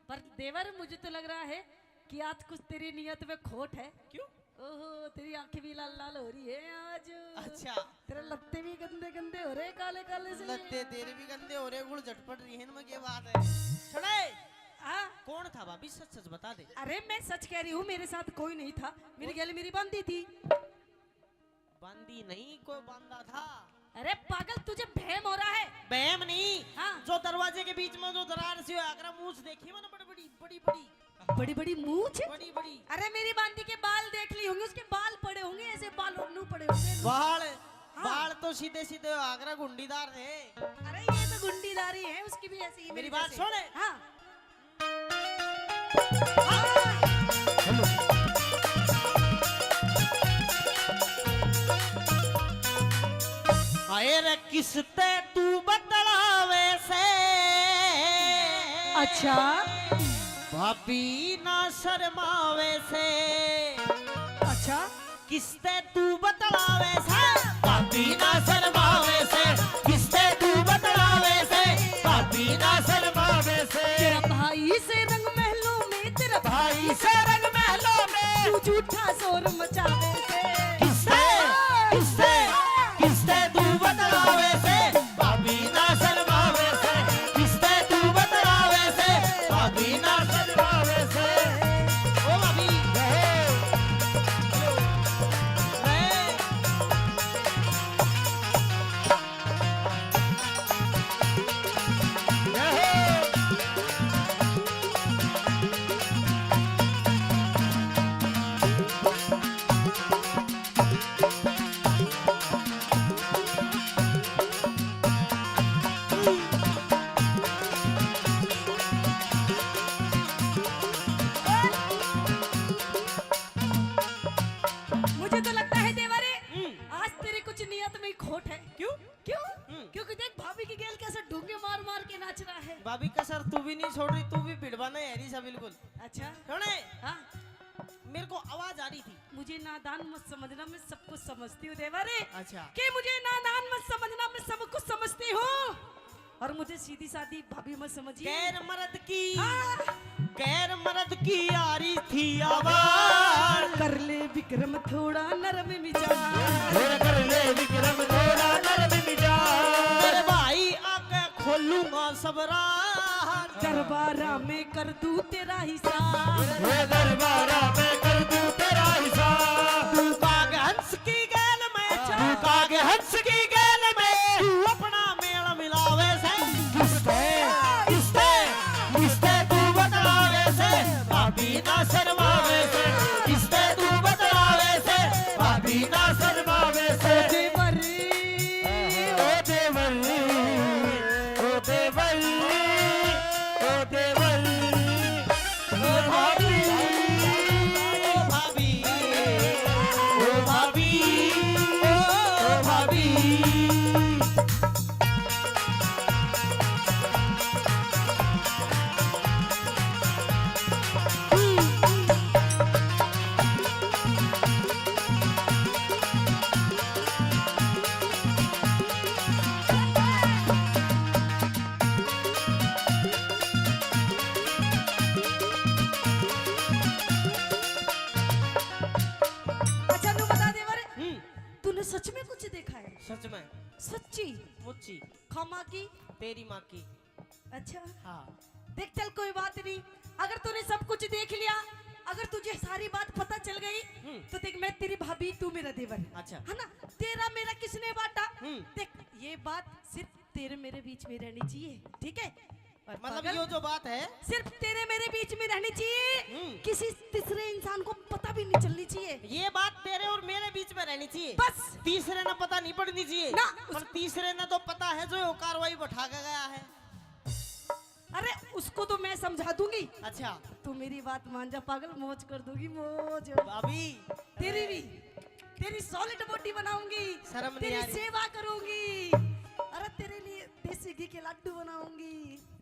पर देवर मुझे तो लग रहा है कि आज कुछ तेरी नियत में खोट है। क्यों? ओहो, तेरी आंखें भी लाल लाल हो रही है आज। अच्छा। तेरे लत्ते भी गंदे गंदे हो रहे, काले काले से। लत्ते तेरे भी गंदे हो रहे, गुड़ झटपट रही है इनमें, क्या बात है? सुने, हाँ? कौन था भाभी, सच सच बता दे। अरे मैं सच कह रही हूँ, मेरे साथ कोई नहीं था। मेरी गैल मेरी बांदी थी। बांदी नहीं, कोई बांधा था। अरे पागल, तुझे भ्रम हो रहा है। बहम नहीं। हाँ। जो दरवाजे के बीच में जो दरार सी आगरा मूछ देखी मैंने, बड़ी बड़ी बड़ी बड़ी बड़ी बड़ी मूछ। बड़ी बड़ी। अरे मेरी बांदी के बाल देख ली होंगे, उसके बाल पड़े होंगे, ऐसे बाल उन्नू पड़े होंगे। बाल? हाँ। बाल तो सीधे सीधे आगरा गुंडीदार थे। अरे ये तो गुंडीदारी है, उसकी भी ऐसी ही। मेरी बात सुन। हाँ। आए रे किसते तू बतलावे से। अच्छा। भाभी ना शर्मावे से। अच्छा। किसते तू बतलावे से। भाभी ना शर्मावे से। किसते तू बतलावे से। भाभी ना शर्मावे से। तेरा भाई से रंग महलों में, तेरा भाई से रंग महलों में। तू झूठा शोर मचावे से। किसते किसते किसते तू बतलावे से। भाभी ना शर्मावे से। किसते तू बतलावे से। भाभी ना शर्मावे से। ओ भाभी मुझे तो लगता है देवरे, आज तेरी कुछ नियत में खोट है। क्यों? क्यों? क्योंकि देख भाभी की गेल कैसे डूंगे मार मार के नाच रहा है। भाभी का सर तू भी नहीं छोड़ रही, तू भी भिड़वाना है सा बिल्कुल। अच्छा। सुने, हाँ। मेरे को आवाज आ रही थी। मुझे नादान मत समझना, मैं सब कुछ समझती हूँ देवरे। अच्छा। कि मुझे नादान मत समझना, मैं सब कुछ समझती हूँ। और मुझे सीधी सादी भाभी मत समझिए। गैर मर्द की हाँ। गैर मर्द की आ रही थी आवाज। विक्रम थोड़ा नरम मिजाज। कर ले विक्रम थोड़ा नरम मिजाज। मेरे भाई आके खोलूंगा सबरा, दरबारा में कर दूं तेरा हिसाब। दरबारा में कर दूं तेरा हिसाब। तू काग हंस की गैल में, तू काग हंस की गैल में, तू अपना मेल मिलावे से, किसते किसते किसते तू बतलावे से, भाभी ना शर्मावे से, किसते तू बतलावे से, भाभी ना शर्मावे से। देवर ओ देवर, ओ देवर, ओ देवर, ओ भाभी, ओ भाभी, ओ भाभी, ओ भाभी। अच्छा तू बता देवर, तूने सच में कुछ देखा है? सच में सच्ची? मुच्ची खमा की? तेरी माँ की। अच्छा हाँ देख चल कोई बात नहीं, अगर तूने सब कुछ देख लिया, अगर तुझे सारी बात पता चल गई तो देख मैं तेरी भाभी, तू मेरा देवर। अच्छा। है ना? तेरा मेरा किसने बांटा? देख ये बात सिर्फ तेरे मेरे बीच में रहनी चाहिए, ठीक है? और मतलब पागल, ये जो बात है सिर्फ तेरे मेरे बीच में रहनी चाहिए, किसी तीसरे इंसान को पता भी नहीं चलनी चाहिए। ये बात तेरे और मेरे बीच में रहनी चाहिए, बस। तीसरे ने पता नहीं पड़नी चाहिए ना, पर तीसरे ने तो पता है जो ये कार्रवाई बैठा के गया है। अरे उसको तो मैं समझा दूंगी। अच्छा तू मेरी बात मान जा पागल, मौज कर दूंगी मौज। भाभी तेरी भी, तेरी सॉलिड बॉडी बनाऊंगी, शर्म नहीं तेरी आ रही? सेवा करूंगी, अरे तेरे लिए देसी घी के लड्डू बनाऊंगी।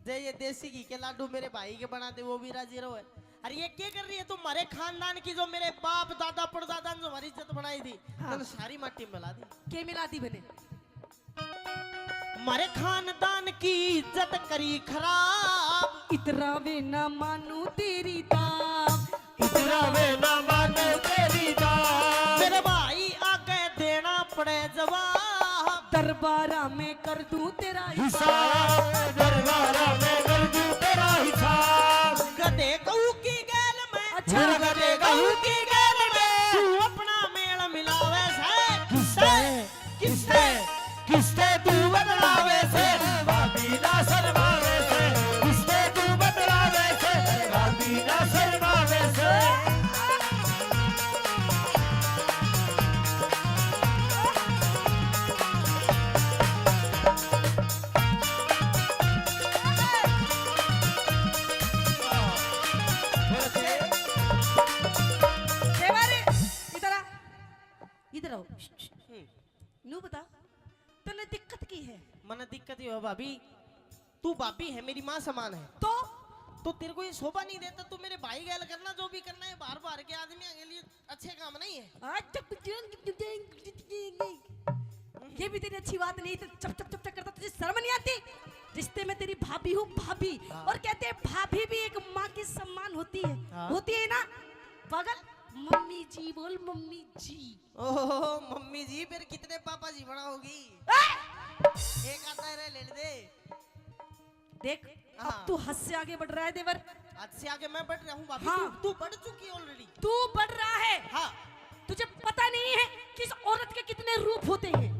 जे ये देसी घी के लाडू मेरे भाई के बनाते वो भी राजी रहो है। अरे ये क्या कर रही है तुम? हमारे खानदान की जो मेरे बाप दादा परदादा ने जो हमारी इज्जत बनाई थी तुमने सारी माटी में मिला दी। के मिलाती बने? हमारे खानदान की इज्जत करी खराब, इतरा वे ना मानू तेरी ताब, इतना वे ना मानो तेरी बात। मेरे भाई आके देना पड़े जवाब, दरबारा में कर दूं तेरा हिसाब दरबारा में कर दूं तेरा हिसाब। गधे गऊ की गैल में, अच्छा। गधे गऊ की गैल में तू अपना मेल मिलावे से, किसते किसते किसते तू बदलावे से, भाभी ना शर्मावे से, किसते तू बदलावे से, भाभी ना शर्मावे से। देवारे इधर आ, इधर आओ। नू बता तूने दिक्कत की है? मन दिक्कत ये हो भाभी, तू भाभी है मेरी माँ समान है, तो तेरे को ये शोभा नहीं देता तू मेरे भाई गैल करना, जो भी करना है बाहर बाहर के आदमी के लिए अच्छे काम नहीं है। ये भी तेरी अच्छी बात नहीं, चप चप चप चप करता, तुझे शर्म नहीं आती? रिश्ते में तेरी भाभी हूँ भाभी, और कहते हैं भाभी भी एक माँ की सम्मान होती है, होती है ना पागल? मम्मी जी बोल, मम्मी जी। ओहो मम्मी जी, फिर कितने पापा जी बनाओगी? एक आता है रे, ले दे। देख हाँ। अब तू हद से आगे बढ़ रहा है देवर। आज से आगे मैं बढ़ रहा हूँ भाभी। हाँ। तू बढ़ चुकी ऑलरेडी। तू बढ़ रहा है। हाँ। तुझे पता नहीं है कि इस औरत के कितने रूप होते हैं?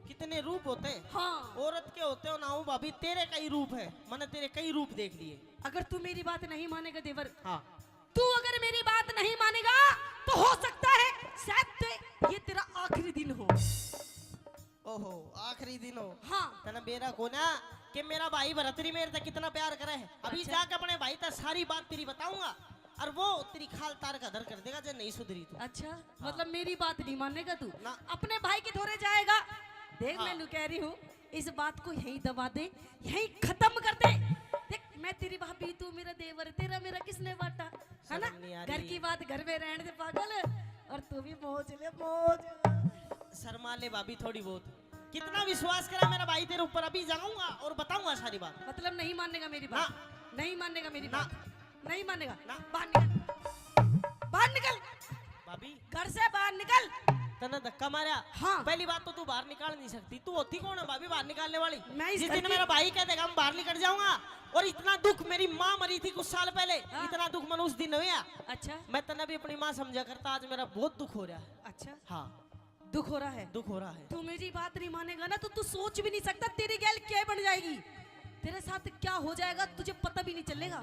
कितने रूप होते हैं? हाँ। औरत के होते हो ना हूँ भाभी, तेरे कई रूप है, मैंने तेरे कई रूप देख लिए। अगर तू मेरी बात नहीं मानेगा देवर, हाँ। तू अगर मेरी बात नहीं मानेगा तो हो सकता है शायद ये तेरा आखिरी दिन हो। ओहो आखिरी दिन हो। हाँ। तना बेरा को ना कि मेरा भाई भरतरी मेरे तक कितना प्यार करे है, अभी अच्छा। जाकर अपने भाई तक सारी बात तेरी बताऊंगा और वो तेरी खाल तार का दर कर देगा जो नहीं सुधरी तू। अच्छा मतलब मेरी बात नहीं मानेगा तू? ना। अपने भाई के थोड़े जाएगा। देख हाँ। मैं कह रही हूँ इस बात को यहीं दबा दे, यहीं खत्म कर दे। देख मैं तेरी भाभी, तू मेरा देवर, तेरा मेरा किसने बांटा? है ना? शर्म नहीं आ घर रही? की बात घर में रहने दे पागल, और तू भी मौज ले मौज। शर्मा ले भाभी थोड़ी बहुत। कितना विश्वास करा मेरा भाई तेरे ऊपर, अभी जाऊंगा और बताऊंगा सारी बात। मतलब नहीं मानेगा मेरी बात? नहीं मानेगा मेरी ना। बात? नहीं मानेगा? ना। बाहर निकल, बाहर निकल। भाभी घर से बाहर निकल। तने धक्का मारा। हाँ। पहली बात तो तू बाहर निकाल नहीं सकती, तू होती कौन है भाभी बाहर निकालने वाली? मैं इस जिस घर दिन की- मेरा भाई कह देगा हम बाहर निकल जाऊंगा, और इतना दुख, मेरी माँ मरी थी कुछ साल पहले, हाँ। इतना दुख मैंने उस दिन हुआ। अच्छा मैं तने भी अपनी माँ समझा करता, आज मेरा बहुत दुख हो रहा है। अच्छा, हाँ, दुख हो रहा है। दुख हो रहा है। तू मेरी बात नहीं मानेगा ना तो तू सोच भी नहीं सकता तेरी गैल क्या बन जाएगी, तेरे साथ क्या हो जाएगा तुझे पता भी नहीं चलेगा।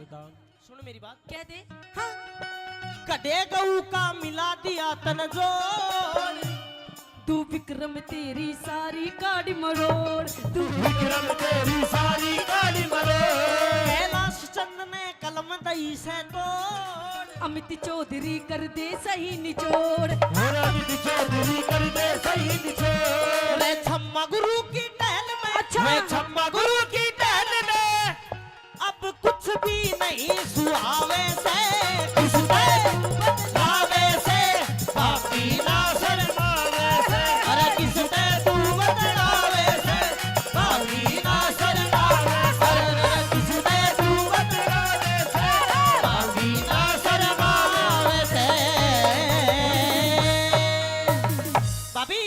सुन मेरी बात, कह दे। हाँ। कटे गऊ का मिला दिया तन जोड़, तू विक्रम तेरी सारी गाड़ी मरोड़, तू विक्रम तेरी सारी काली मरोड़। कैलाश चंद ने कलम दई से तोड़, अमित चौधरी कर दे सही निचोड़। मेरा भी चौधरी कर दे सही निचोड़। रे छम्मा गुरु की टहल में, अच्छा। रे छम्मा गुरु की टहल में, अब कुछ भी नहीं सुहावे से, किस पे बदलावे से, बाकी ना शर्मावे से, अरे किस पे तू बदलावे से, बाकी ना शर्मावे से, अरे किस पे तू बदलावे से, बाकी ना शर्मावे से। भाभी,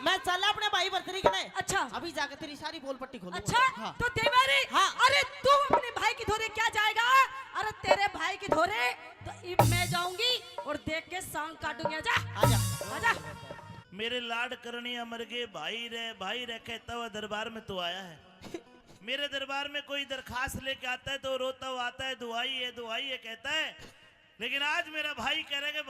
मैं चला अपने भाई बर्तरी के लिए। अच्छा। अभी जाकर तेरी सारी बोल पट्टी खोलूंगा। अच्छा। हाँ। तो देवारी। हाँ। अरे तू अपने भाई की धोरे क्या जाएगा? अरे तेरे भाई की धोरे तो अब मैं जाऊंगी और देख के सांग काटूंगी। आजा आजा। आजा। मेरे लाड करनी अमर के भाई रे कहता हुआ दरबार में तो आया है। मेरे दरबार में कोई दरखास्त लेके आता है तो रोता हुआ आता है, दुआई है कहता है। लेकिन आज मेरा भाई कह रहा है कि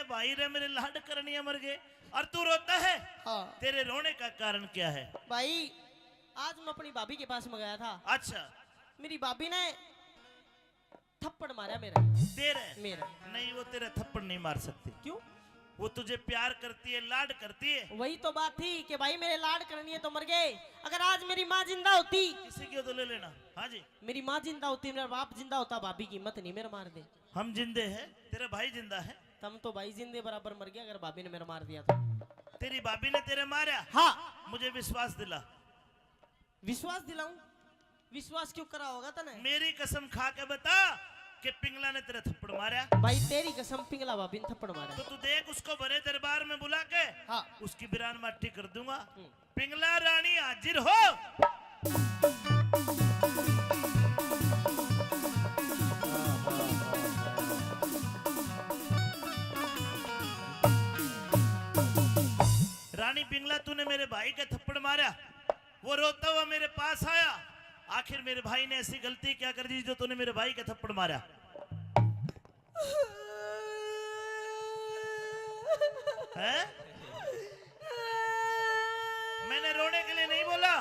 भाई रे मेरे लाड करनी अमर के, और तू रोता है। हाँ। तेरे रोने का कारण क्या है? भाई, आज मैं अपनी भाभी के पास में गया था। अच्छा, मेरी भाभी ने थप्पड़ मारा मेरा। तेरे मेरा। नहीं, वो तेरा थप्पड़ नहीं मार सकती। क्यों? वो तुझे प्यार करती है, लाड करती है। वही तो बात थी कि भाई मेरे लाड करनी है तो मर गए। अगर आज मेरी माँ जिंदा होती, किसी की हो तो ले लेना। हाँ जी, मेरी माँ जिंदा होती, मेरा बाप जिंदा होता, भाभी की हिम्मत नहीं मेरा मार दे। हम जिंदे हैं, तेरा भाई जिंदा है। तम तो भाई जिंदे बराबर मर गया अगर भाभी ने मेरा मार दिया तो। तेरी भाभी ने तेरे मारा? हाँ। मुझे विश्वास दिला। विश्वास दिलाऊं? विश्वास क्यों करा होगा तने? मेरी कसम खा के बता कि पिंगला ने तेरा थप्पड़ मारा। भाई तेरी कसम, पिंगला भाभी ने थप्पड़ मारा। तो तू देख, उसको बड़े दरबार में बुला के हाँ। उसकी बिरान माटी कर दूंगा। पिंगला रानी हाजिर हो। रानी पिंगला, तूने मेरे भाई का थप्पड़ मारा। वो रोता हुआ मेरे पास आया। आखिर मेरे भाई ने ऐसी गलती क्या कर दी जो तूने मेरे भाई का थप्पड़ मारा? है? मैंने रोने के लिए नहीं बोला।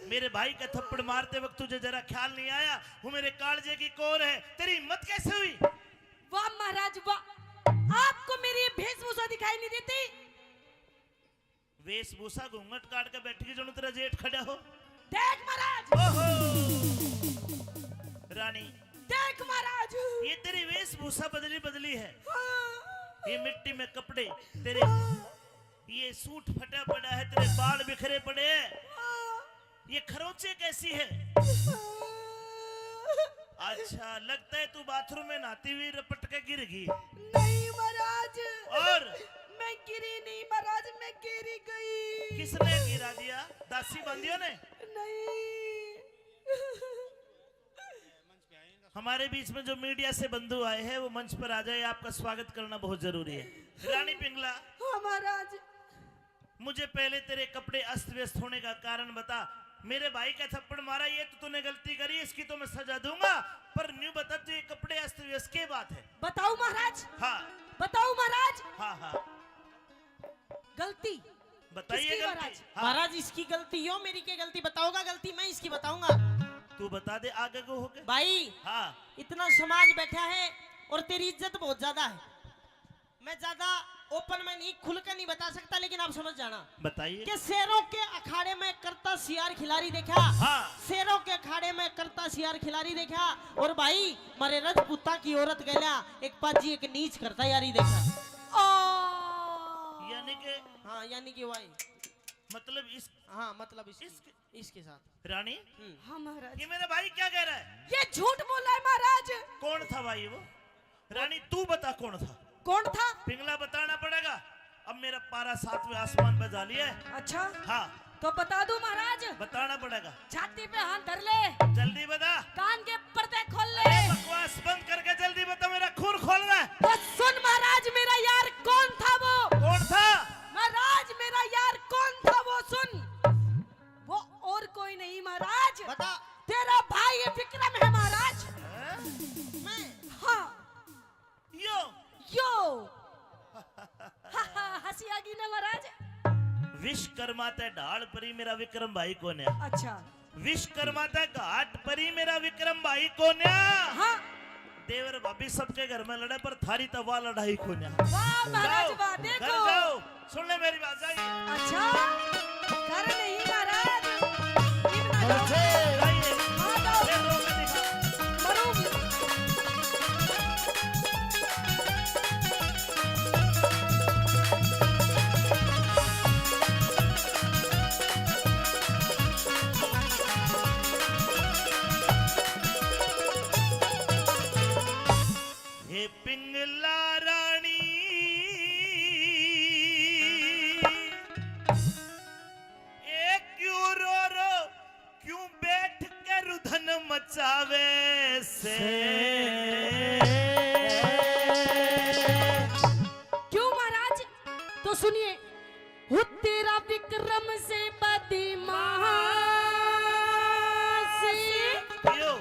मेरे भाई का थप्पड़ मारते वक्त तुझे जरा ख्याल नहीं आया वो मेरे कालजे की कोर है? तेरी हिम्मत कैसे हुई? वाह महाराज वाह, आपको मेरी वेशभूषा दिखाई नहीं देती? वेशभूषा घूंघट काट के बैठी जो तेरा जेठ खड़ा हो। देख महाराज। ओहो रानी, देख महाराज, ये तेरी वेशभूषा बदली है। हाँ। ये मिट्टी में कपड़े तेरे, ये सूट फटा पड़ा है, तेरे बाल बिखरे पड़े हैं। ये खरोंचे कैसी है? अच्छा, लगता है तू बाथरूम में नहाती हुई रपट के गिर गई। नहीं महाराज, और मैं गिरी नहीं महाराज, मैं गिरी गई। किसने गिरा दिया? दासी बंदियों ने? नहीं। हमारे बीच में जो मीडिया से बंधु आए हैं वो मंच पर आ जाए, आपका स्वागत करना बहुत जरूरी है। रानी पिंगला, हाँ महाराज। मुझे पहले तेरे कपड़े अस्त व्यस्त होने का कारण बता। मेरे भाई का थप्पड़ मारा, ये तो तूने गलती करी, इसकी तो मैं सजा दूंगा। पर न्यू बता, तू ये कपड़े अस्त व्यस्त की बात है? बताओ महाराज। हाँ बताओ महाराज। हाँ हाँ, गलती बताइए किसकी गलती। महाराज? हाँ, महाराज इसकी गलती हो, मेरी क्या गलती? बताओगा गलती, मैं इसकी बताऊंगा। तू बता दे आगे को होके। भाई, हाँ, इतना समाज बैठा है और तेरी इज्जत बहुत ज्यादा है। मैं ज्यादा ओपन में नहीं, खुल कर नहीं बता सकता, लेकिन आप समझ जाना बताइए कि शेरों के अखाड़े में करता सियार खिलाड़ी देखा। हाँ। शेरों के अखाड़े में करता सियार खिलाड़ी देखा। और भाई, मारे रजपूता की औरत गया एक पाजी एक नीच करता यारी देखा। यानी कि, हाँ, यानी कि भाई, मतलब इस, हाँ, मतलब इसके साथ। रानी, हाँ महाराज। ये मेरा भाई क्या कह रहा है? ये झूठ बोला है महाराज। कौन था भाई वो? रानी तू बता कौन था? कौन था? पिंगला बताना पड़ेगा। अब मेरा पारा 7वें आसमान पे जा लिया है। अच्छा हाँ तो बता दूं महाराज, बताना पड़ेगा। छाती पे हाथ धर ले, जल्दी बता। कान के पर्दे खोल ले। बकवास बंद करके जल्दी बता, मेरा खून खोलना है। तो सुन महाराज, मेरा यार कौन था वो? कौन था? महाराज मेरा यार कौन था वो सुन, वो और कोई नहीं महाराज, बता। तेरा भाई विक्रम है महाराज। मैं हाँ यो यो हंसी आ गई ना महाराज। विश्वकर्मा ते ढाल परी मेरा विक्रम भाई कौन है? अच्छा विश्वकर्मा ते घाट परी मेरा विक्रम भाई कौन है? हाँ देवर भाभी सबके घर में लड़े पर थारी तवा लड़ाई कौन है? वाह महाराज जाओ, वाह, घर देखो। जाओ, सुन ले मेरी बात। जाइए। अच्छा कर नहीं महाराज, इतना दो। जाइए। हाँ, दो। ये रोक के दिखा। मरूंगी। हे पिंगला रानी, ए क्यों रो रो, क्यों बैठ के रुधन मचावे से? क्यों महाराज? तो सुनिए, हो तेरा विक्रम से बदमाशी, क्यों?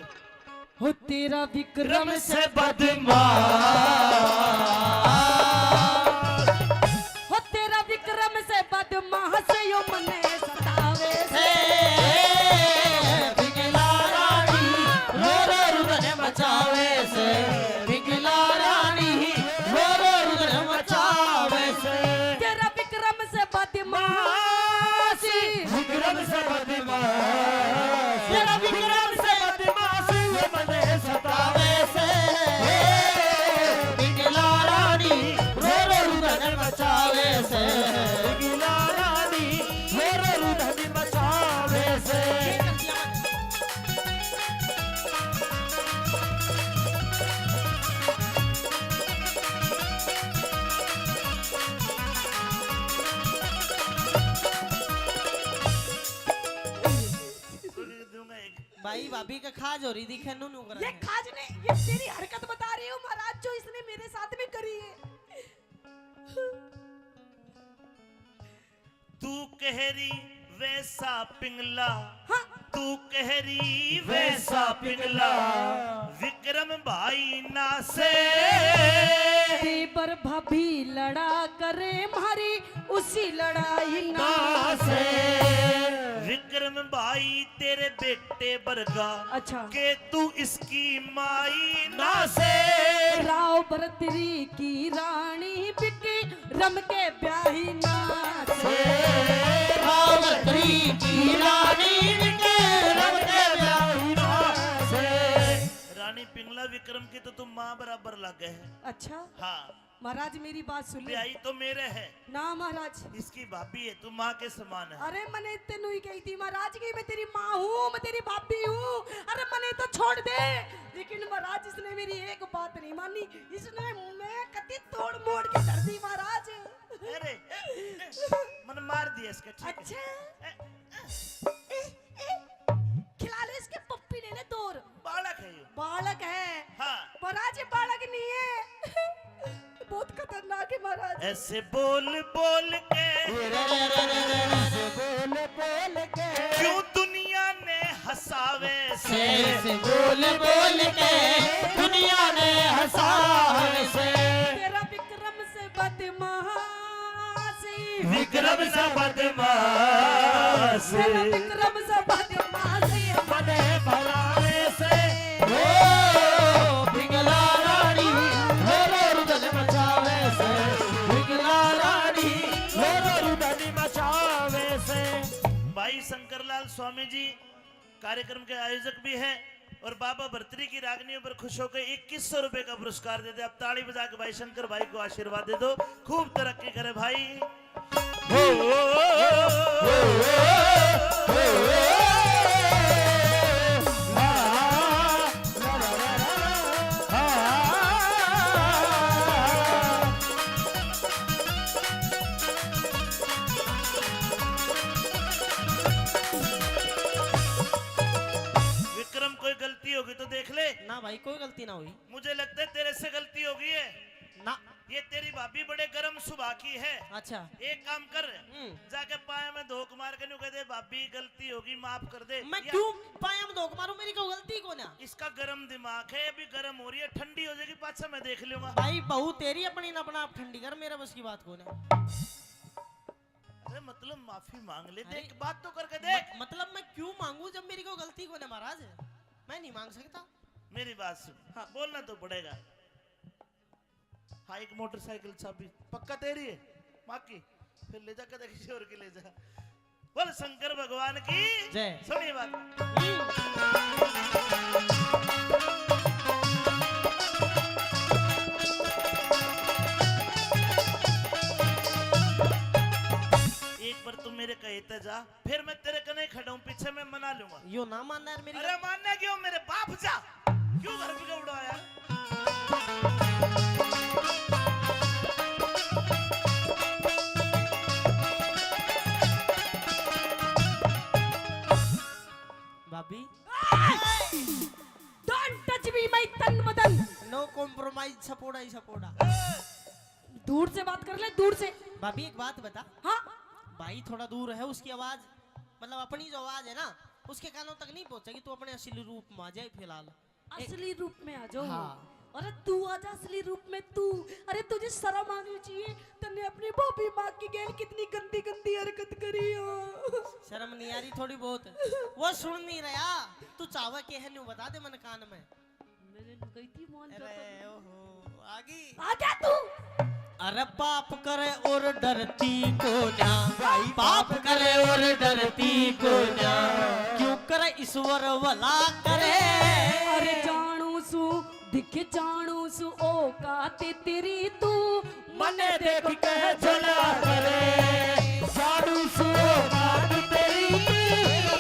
हो तेरा विक्रम से हो तेरा विक्रम से बदमाश यो मने सतावे से। पिघला रानी रो रो रुदन मचावे से, पिघला रानी रो रो रुदन मचावे से। तेरा विक्रम से बदमाशी, विक्रम से बदमाश, तेरा विक्रम से बदमाश ये मने सतावे से। पिघला रानी रो रो रुदन मचावे से, पिघला रानी रो रो रुदन मचावे से। दूंगा एक। भाई भाभी का खाज हो रही थी खेनू नु कर। ये खाज ने, ये तेरी हरकत बता रही हूँ महाराज जो इसने मेरे साथ में करी है। तू कहरी वैसा पिंगला, हाँ तू कहरी वैसा पिंगला, विक्रम भाई ना से। देवर भाभी लड़ा करे मारी उसी लड़ाई ना से विक्रम भाई तेरे बेटे बरगा, अच्छा के तू इसकी माई ना से। राव बरतरी की रानी बिकी रम के ब्याही ना से। रावत्री की रानी के रंग के ब्याही ना से। रानी पिंगला विक्रम की तो तुम माँ बराबर लगे है। अच्छा हाँ महाराज मेरी बात सुन ले। ब्याही तो मेरे है, ना महाराज, इसकी भाभी है, तू माँ के समान है। अरे मैंने तेनू ही कही थी महाराज की मैं तेरी माँ हूँ, मैं तेरी भाभी हूँ। अरे मैंने तो छोड़ दे, लेकिन महाराज इसने मेरी एक बात नहीं मानी, इसने मैं कति तोड़ मोड़ के कर दी महाराज। अरे मन मार दिया इसका, ठीक अच्छा है। खिला ले इसके, पप्पी ले ले तोड़। बालक है ये। बालक है हाँ महाराज, ये बालक नहीं है। बहुत खतरनाक है महाराज। ऐसे बोल बोल के बोल बोल के क्यों दुनिया ने हंसावे से। से बोल बोल के दुनिया ने हंसावे से। तेरा विक्रम से बदमाशी, विक्रम से बदमाश, तेरा विक्रम से बदमाशी मने भरावे से। ओ पिघला रानी रो रो रुदन मचावे से, पिघला रानी रो रो रुदन मचावे से। भाई शंकरलाल स्वामी जी कार्यक्रम के आयोजक भी हैं और बाबा भर्तरी की रागनियों पर खुश होकर 2100 रुपए का पुरस्कार देते। अब ताली बजा के भाई शंकर भाई को आशीर्वाद दे दो, खूब तरक्की करे भाई। गलती ना हुई। मुझे लगता है तेरे से गलती हो गई है ना। ये तेरी भाभी बड़े गर्म स्वभाव की है। अच्छा। एक काम कर, जाके पाया में धोख मार के न्यू कह दे भाभी गलती होगी माफ कर दे। मैं क्यों पाया में धोख मारूं, मेरी कोई गलती को ना। इसका गर्म दिमाग है, अभी गर्म हो रही है, ठंडी हो जाएगी पाछा मैं देख लूंगा। भाई बहू तेरी अपनी ना अपना आप ठंडी कर, मेरा बस की बात को ना। अरे मतलब माफी मांग ले, देख बात तो करके देख। मतलब मैं क्यों मांगू जब मेरी कोई गलती को ना महाराज, मैं नहीं मांग सकता। मेरी बात सुन, हाँ बोलना तो पड़ेगा। हाँ एक मोटरसाइकिल चाबी पक्का तेरी है माँ की, फिर ले जा के किसी और की ले जा। बोल शंकर भगवान की जय। सुनिए बात। एक बार तुम मेरे कहते जा, फिर मैं तेरे कने खड़ा हूँ, पीछे मैं मना लूंगा। यो ना मानना यार मेरी। अरे मानना क्यों, मेरे बाप जा, क्यों घर पे उड़ाया। भाभी डोंट टच मी माय तन बदन। नो कॉम्प्रोमाइज, सपोर्टा ही सपोर्टा। दूर से बात कर ले, दूर से। भाभी एक बात बता। हाँ भाई थोड़ा दूर है, उसकी आवाज मतलब अपनी जो आवाज है ना उसके कानों तक नहीं पहुंचेगी। तू अपने असली रूप में आ जाए फिलहाल। असली रूप में आ जाओ। हाँ। अरे तू आजा असली रूप में तू। अरे तुझे शर्म आनी चाहिए, तूने अपनी भाभी माँ की गैल कितनी गंदी गंदी हरकत करी हो। शर्म नहीं आ रही थोड़ी बहुत? वो सुन नहीं रहा, तू चावा के है न्यू बता दे मन कान में। मैंने गई थी मान अरे ओहो आगे आ जा तू। अरे पाप करे और डरती को ना, पाप करे और डरती को ना, क्यों करे ईश्वर भला करे। अरे जानू सु दिख जानू सु ओ काते तेरी तू मने देख के झला करे, साधु सो बात तेरी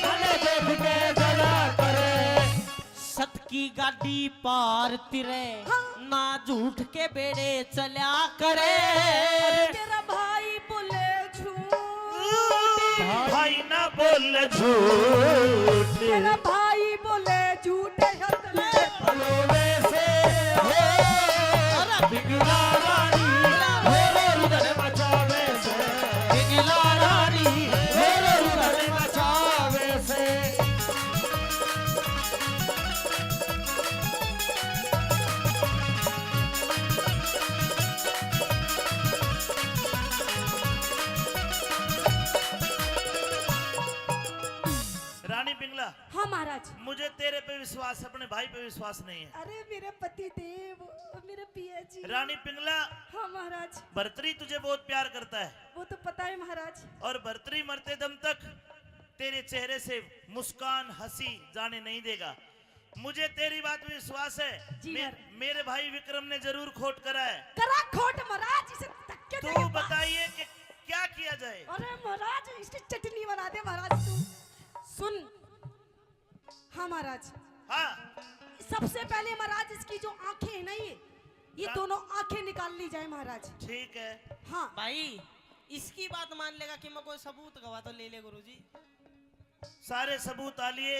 मने देख के झला करे। सत की गाड़ी पार तिरे ना झूठ के बेड़े चला करे। तेरा भाई बोले झूठ, भाई ना बोल झूठ, तेरा भाई बोले झूठे हतले भलोवे से हो बिगड़ा रानी होरे उधर मचावे से, बिगड़ा रानी होरे उधर मचावे से। रानी पिंगला। हाँ महाराज। मुझे तेरे पे विश्वास है, अपने भाई पे विश्वास नहीं है। अरे मेरे पति देव, मेरे पिया जी। रानी पिंगला, हाँ महाराज। भर्तरी तुझे बहुत प्यार करता है, वो तो पता है महाराज। और भर्तरी मरते दम तक तेरे चेहरे से मुस्कान हंसी जाने नहीं देगा। मुझे तेरी बात में विश्वास है। जी मेरे भाई विक्रम ने जरूर खोट करा है। करा खोट महाराज, इसे धक्के तो देके बताइए कि क्या किया जाए। अरे महाराज इसकी चटनी बना दे महाराज तू। सुन। हाँ महाराज। हाँ सबसे पहले महाराज इसकी जो आंखें है ना, ये दोनों आंखें निकाल ली जाए महाराज। ठीक है। हाँ भाई इसकी बात मान लेगा कि मैं कोई सबूत गवा तो ले ले गुरुजी। सारे सबूत आ लिए,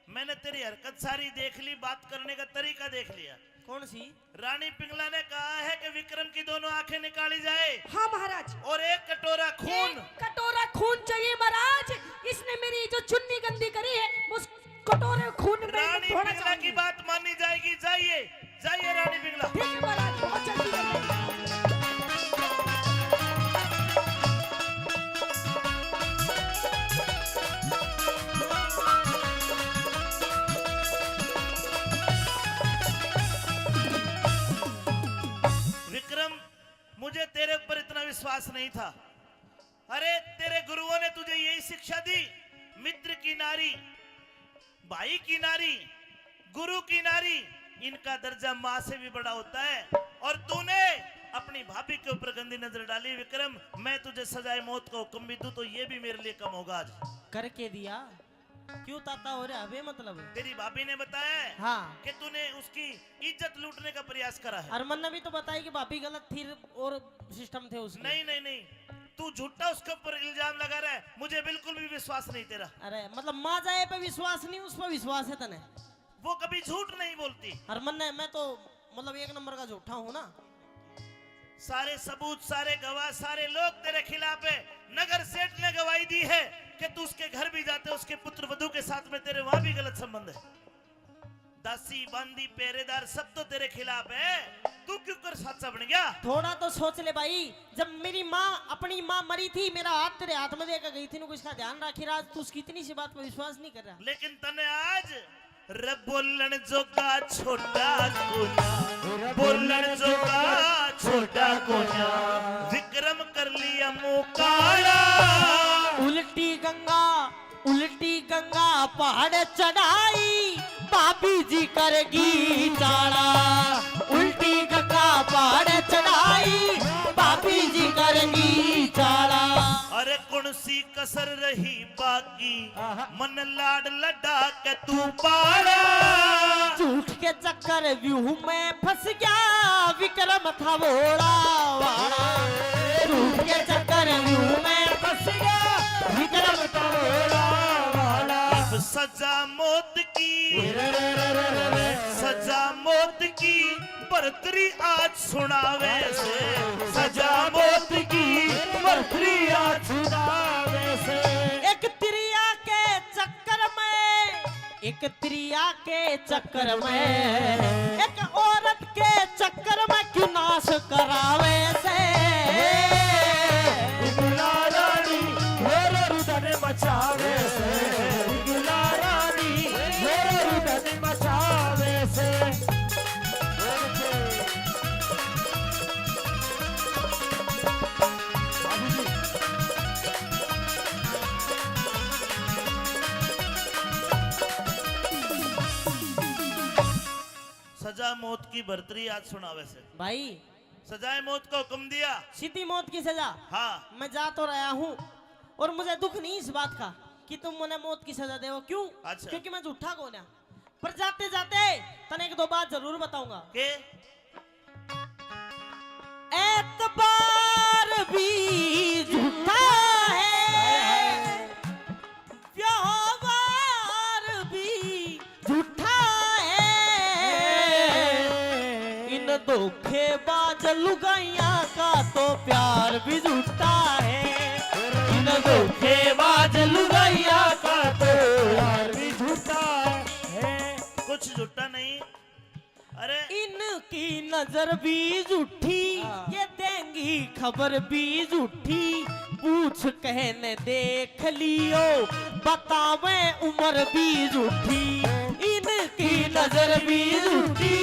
मैंने तेरी हरकत सारी देख ली, बात करने का तरीका देख लिया। कौन सी? रानी पिंगला ने कहा है कि विक्रम की दोनों आंखें निकाली जाए। हाँ महाराज। और एक कटोरा खून। कटोरा खून चाहिए महाराज। इसने मेरी जो चुन्नी गंदी करी है उस कटोरे खून में रानी पिंगला की बात मानी जाएगी। जाइए जाइए रानी पिंगला। ठीक है महाराज, बहुत जल्दी कर देंगे। मुझे तेरे ऊपर इतना विश्वास नहीं था। अरे तेरे गुरुओं ने तुझे यही शिक्षा दी, मित्र की नारी, भाई की नारी, गुरु की नारी, इनका दर्जा माँ से भी बड़ा होता है। और तूने अपनी भाभी के ऊपर गंदी नजर डाली। विक्रम, मैं तुझे सजाए मौत का हुक्म भी दूं तो ये भी मेरे लिए कम होगा। आज करके दिया, क्यों ताता हो रहा है? मतलब तेरी भाभी ने बताया है हाँ कि तूने उसकी इज्जत लूटने का प्रयास करा है। अरमन ने भी तो बताया कि भाभी गलत थी और सिस्टम थे उसके। नहीं नहीं नहीं, तू झूठा उसके ऊपर इल्जाम लगा रहा है। मुझे बिल्कुल भी विश्वास नहीं तेरा। अरे मतलब माँ जाए पे विश्वास नहीं, उस पर विश्वास है तने। वो कभी झूठ नहीं बोलती। हरमन ने मैं तो मतलब एक नंबर का झूठा हूँ ना। सारे सबूत, सारे गवाह, सारे लोग तेरे खिलाफ है। नगर सेठ ने गवाही दी है कि तू उसके घर भी जाते, उसके पुत्र वधू के साथ में तेरे वहां भी गलत संबंध है। दासी, बांदी, पहरेदार सब तो तेरे खिलाफ है। तू क्यों कर सच्चा बन गया? थोड़ा तो सोच ले भाई, जब मेरी माँ, अपनी माँ मरी थी, मेरा हाथ तेरे हाथ में देकर गई थी ना, इसका ध्यान रखी रहा। तू उसकी इतनी सी बात पर विश्वास नहीं कर रहा। लेकिन तने आज रब बोलन जोगा छोटा कोना, बोलन जोगा छोटा कोना, विक्रम कर लिया मुकाला। उल्टी गंगा पहाड़ चढ़ाई, भाभी जी करेगी चाड़ा। उल्टी गंगा पहाड़ चढ़ाई, भाभी जी करेगी चाड़ा। अरे कौन सी कसर रही बाकी, मन लाड लड़ा के तू पाड़ा। झूठ के चक्कर व्यूह में फंस गया, विक्रम था भोला वाला। झूठ के चक्कर व्यूह में फंस गया, विक्रम था भोला वाला। अब सजा मौत की, सजा मौत की बरतरी आज सुनावे से। सजा मौत की बरतरी आज सुनावे से। एक त्रिया के चक्कर में, एक त्रिया के चक्कर में, एक औरत के चक्कर में क्यों नाश करावे से। रानी मेरे हृदय मचावे से, रानी मेरे हृदय मचावे से। सजा मौत की बरतरी आज सुनावे से। भाई सजाए मौत का हुक्म दिया। सीधी मौत की सजा। हाँ, मैं जा तो रहा हूँ और मुझे दुख नहीं इस बात का कि तुम मुझे मौत की सजा दे। क्यों? अच्छा। क्योंकि मैं झूठा कौन है। पर जाते जाते तने एक दो बात जरूर बताऊंगा। के एतबार भी झूठा है, व्यवहार भी झूठा है। इन धोखेबाज लुगाइया का तो प्यार भी झूठा है। इन धोखेबाज लुगाइया का तो प्यार भी झूठा है। कुछ झूठा नहीं। अरे इनकी नजर भी झूठी, ये देंगी खबर भी झूठी। पूछ कहने देख लियो, बतावे उम्र भी झूठी। इनकी नजर भी झूठी,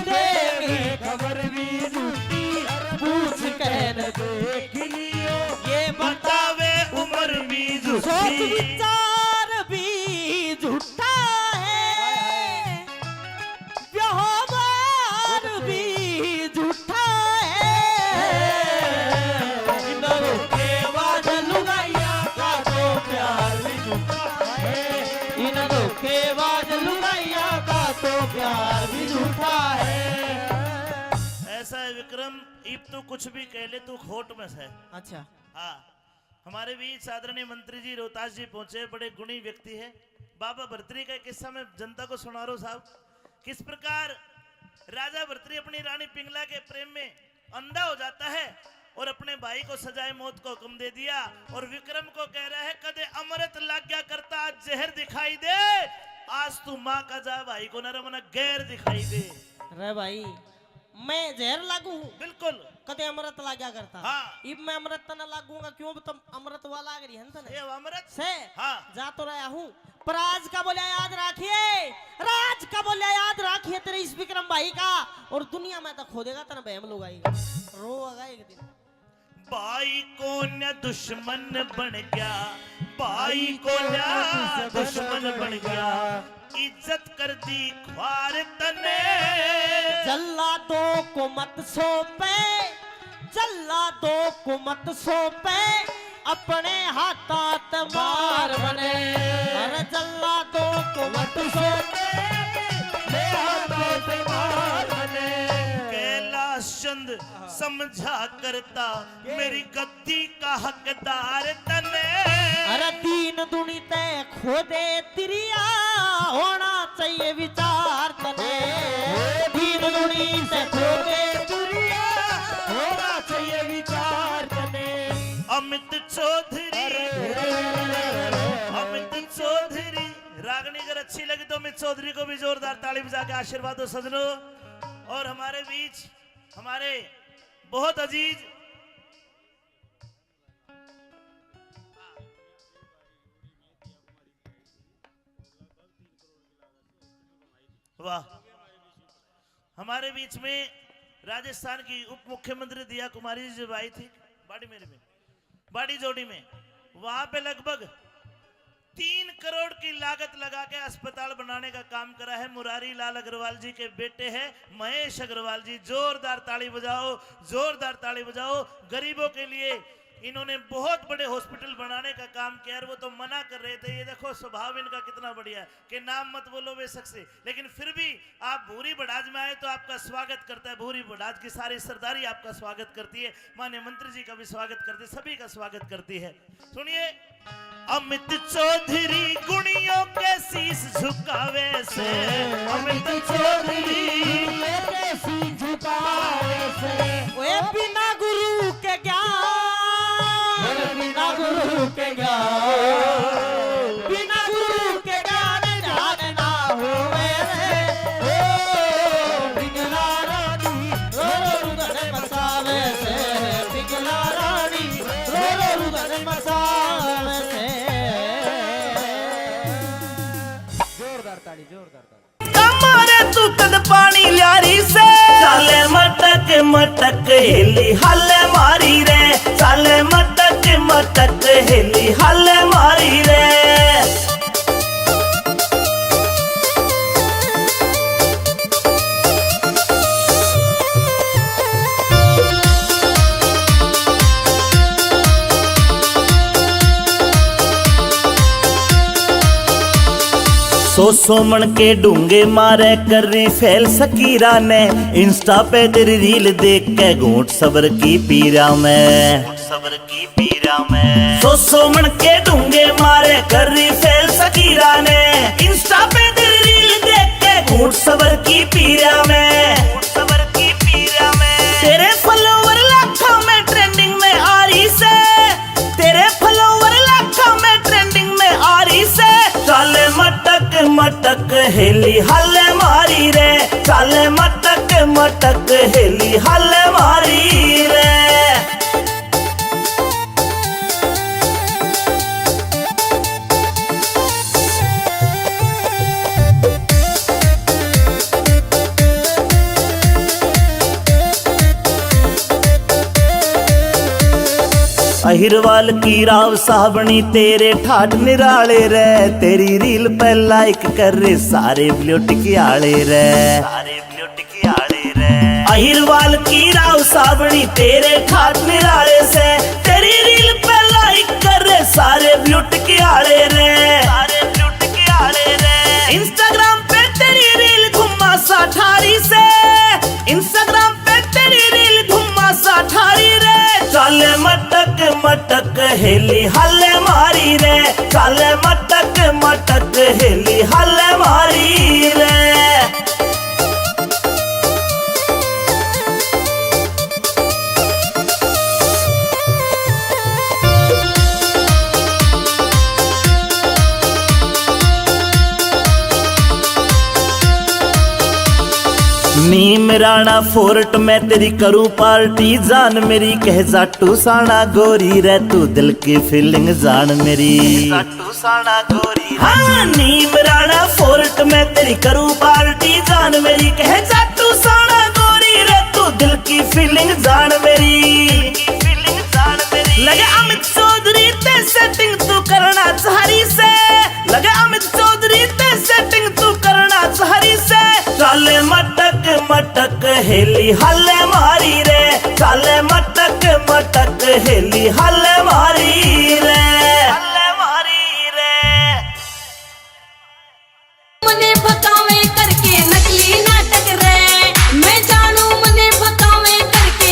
देंगी खबर भी झूठी। पूछ कहने देख लियो, ये बतावे उम्र भी सोच झूठी। विचार भी झूठा है, व्यवहार भी झूठा है। इन धोखेबाज लुगाइया का तो प्यार भी झूठा है। इन धोखेबाज लुगाइया का तो प्यार भी झूठा है। ऐसा है विक्रम, इब तू कुछ भी कह ले, तू खोट में है। अच्छा, हाँ, हमारे बीच आदरणीय मंत्री जी रोहतास जी पहुंचे, बड़े गुणी व्यक्ति है। बाबा भर्तरी का किस्सा मैं जनता को सुना रहा हूं साहब। किस प्रकार राजा भर्तरी अपनी रानी पिंगला के प्रेम में अंधा हो जाता है और अपने भाई को सजाए मौत का हुक्म दे दिया। और विक्रम को कह रहा है कदे अमृत लाग गया करता, आज जहर दिखाई दे। आज तू माँ का जा, भाई को न रमना गैर दिखाई दे। अरे भाई मैं जहर लागू हूँ? बिल्कुल। कदे अमृत लाग्या करता। हाँ। इब मैं अमृत तना लागूंगा क्यों? तुम अमृत वाला लाग रही है ना ये अमृत से। हाँ। जा तो रहा हूँ, पर आज का बोलिया याद रखिए, राज का बोलिया याद रखिए तेरे इस विक्रम भाई का। और दुनिया में तो खो देगा तना बहम लोग आएगा, रोएगा एक दिन। भाई को न दुश्मन बन गया, भाई को न दुश्मन बन गया। इज्जत कर दी ख्वार तने, जल्लादों को मत सौंपे, जल्लादों को मत सौंपे, अपने हाथात मार बने। अरे जल्लादों को मत सौंपे, अपने हाथात मार बने। कैलाश चंद खुद समझा करता मेरी गद्दी का हकदार तने। अरे तीन दुनी तय खोदे तिरिया होना चाहिए विचार तने। तीन दुनी से खोदे तिरिया होना चाहिए विचार तने। अमित चौधरी, अमित चौधरी। रागनी अगर अच्छी लगी तो अमित चौधरी को भी जोरदार ताली बजा के आशीर्वाद दो सजनों। और हमारे बीच हमारे बहुत अजीज वाह, हमारे बीच में राजस्थान की उप मुख्यमंत्री दिया कुमारी जी जब आई थी बाड़मेर में, बाड़ी जोड़ी में, वहां पे लगभग 3 करोड़ की लागत लगा के अस्पताल बनाने का काम करा है। मुरारी लाल अग्रवाल जी के बेटे हैं महेश अग्रवाल जी। जोरदार ताली बजाओ, जोरदार ताली बजाओ। गरीबों के लिए इन्होंने बहुत बड़े हॉस्पिटल बनाने का काम किया और वो तो मना कर रहे थे। ये देखो स्वभाव इनका कितना बढ़िया है कि नाम मत बोलो बेशक से, लेकिन फिर भी आप भूरी बड़ाज में आए तो आपका स्वागत करता है। भूरी बड़ाज की सारी सरदारी आपका स्वागत करती है, माननीय मंत्री जी का भी स्वागत करती है, सभी का स्वागत करती है। सुनिए, अमित चौधरी गुणियों के शीश झुकावे से, अमित चौधरी के शीश झुकावे से। ओए बिना गुरु के ज्ञान, बिना गुरु के ज्ञान, बिना गुरु के ज्ञान ध्यान ना होवे रे। ओ बिगला रानी रो रुदन मसावे से, बिगला रानी रो रुदन मसावे से। जोरदार ताली, जोरदार ताली। कमारे तू कद पानी ल्यारी से, चाले मटक मटक हेली हल्ले मारी रे, चाले मटक मटक हेली हल्ले मारी रे। सो मन के डूंगे मारे कर रही फैल सकीरा ने, इंस्टा पे तेरी रील देख के घूंट सबर की पीरा में, सबर की पीरा में। सो मन के डूंगे मारे कर रही फैल सकीरा ने, इंस्टा पे तेरी रील देख के घूंट सबर की पीरा में, सबर की पीरा में। तेरे फॉलोवर लाखों में ट्रेंडिंग में आ रही से, तेरे फॉलोवर लाखों में ट्रेंडिंग में आ रही से। चाले मटक मटक हेली हल्ले मारी रे, चाले मटक मटक हेली हल्ले मारी रे। अहिरवाल की राव साहबनी तेरे ठाठ निराले रे, तेरी रील पे लाइक कर रे सारे ब्लूट की आले रे, सारे ब्लूट की आले रे। अहिरवाल की राव साहबनी तेरे ठाठ निराले से, तेरी रील पे लाइक कर रे सारे ब्लूट की आले रे, सारे ब्लूट की आले रे। इंस्टाग्राम पे तेरी रील घुमा सा ठारी से, इंस्टाग्राम पे तेरी रील घुमा सा ठारी रे। चाले मटक मटक हेली हल्ले मारी रे, चाले मटक मटक हेली हल्ले मारी रे। नीम राणा फोर्ट में तेरी करूं पार्टी, जान मेरी कह जाटू साना गोरी रे, तू दिल की फीलिंग जान मेरी, जाटू साना गोरी। हाँ, नीम राणा फोर्ट में तेरी करूं पार्टी, जान मेरी कह जाटू साना गोरी रे, तू दिल की फीलिंग जान मेरी, फीलिंग जान मेरी। लगे अमित चौधरी ते सेटिंग तू करना चाहरी से, लगे अमित चौधरी ते सेटिंग तू करना चाहरी से। चाले मटक मटक हेली हल्ले मारी रे, चाले मटक मटक हेली हल्ले मारी रे, हल्ले मारी रे। मने भकावे करके नकली नाटक रे, मैं जानू मने भकावे करके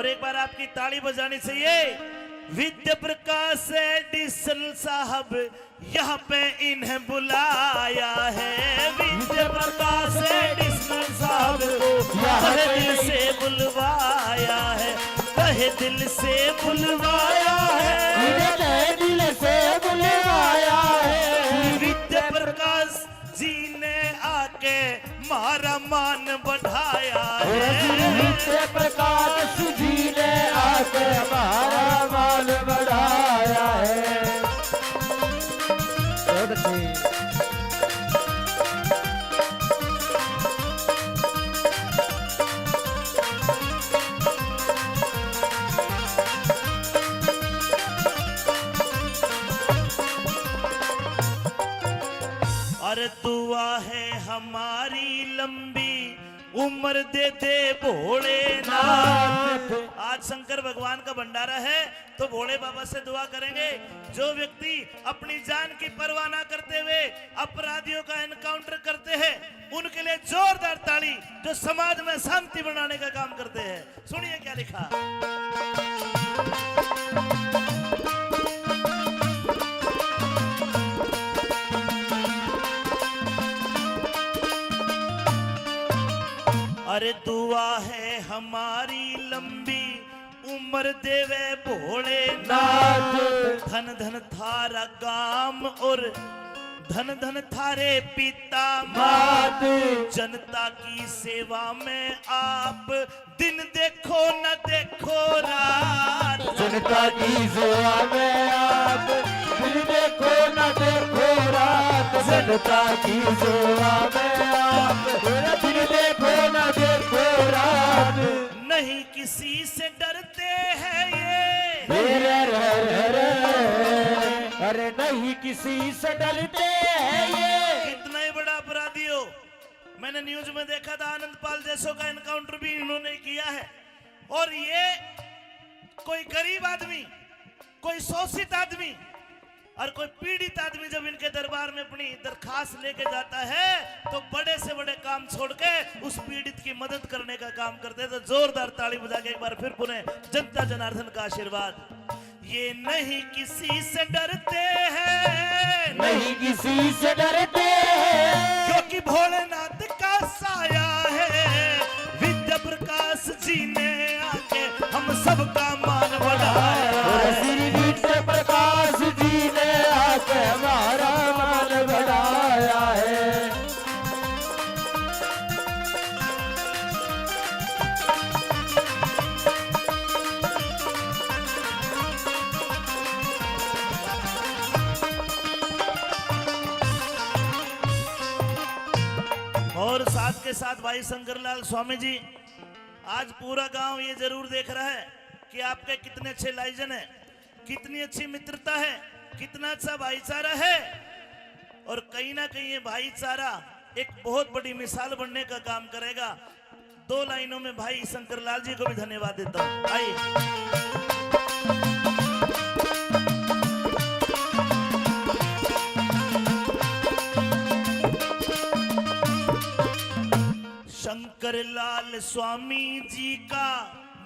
और एक बार आपकी ताली बजानी चाहिए। विद्या प्रकाश एडिसन साहब यहाँ पे इन्हें बुलाया है। विद्या प्रकाश एडिसन साहब को तहे दिल से बुलवाया है, तहे दिल से बुलवाया है, तहे दिल से बुलवाया है। विद्या प्रकाश जी ने आके मारा मान बढ़ाया है। विद्या प्रकाश जी ने आके हमारा मान बढ़ाया है। बहुत अच्छी। अरे दुआ है हमारी लंबी उम्र दे दे भोलेनाथ। आज शंकर भगवान का भंडारा है तो भोले बाबा से दुआ करेंगे। जो व्यक्ति अपनी जान की परवाह ना करते हुए अपराधियों का एनकाउंटर करते हैं उनके लिए जोरदार ताली, जो समाज में शांति बनाने का काम करते हैं। सुनिए क्या लिखा। अरे दुआ है हमारी लंबी उम्र देवे भोलेनाथ। धन धन थारा गाम और धन धन थारे पिता मात। जनता की सेवा में आप दिन देखो न देखो रात। जनता की सेवा में आप दिन देखो न देखो रात। जनता की सेवा में आप दिन देखो न देखो रात। नहीं किसी से डरते हैं ये, अरे नहीं किसी से डरते हैं ये। कितना ही बड़ा अपराधी हो। मैंने न्यूज में देखा था आनंद पाल जैसों का एनकाउंटर भी इन्होंने किया है। और ये कोई गरीब आदमी, कोई शोषित आदमी और कोई पीड़ित आदमी जब इनके दरबार में अपनी दरखास्त लेके जाता है तो बड़े से बड़े काम छोड़ के उस पीड़ित की मदद करने का काम करते हैं। तो जोरदार ताली बजा के एक बार फिर पुनः जनता जनार्दन का आशीर्वाद। ये नहीं किसी से डरते हैं, नहीं किसी से डरते हैं, क्योंकि भोलेनाथ का साया है। विद्या प्रकाश जी ने आके हम सबका मान बढ़ाया है। श्री विद्या प्रकाश जी ने आके हमारा मान बढ़ाया है। और साथ के साथ भाई शंकरलाल स्वामी जी, आज पूरा गांव ये जरूर देख रहा है कि आपके कितने अच्छे लाइजन है, कितनी अच्छी मित्रता है, कितना अच्छा भाईचारा है। और कहीं ना कहीं ये भाईचारा एक बहुत बड़ी मिसाल बनने का काम करेगा। दो लाइनों में भाई शंकरलाल जी को भी धन्यवाद देता हूं। आइए। शंकरलाल स्वामी जी का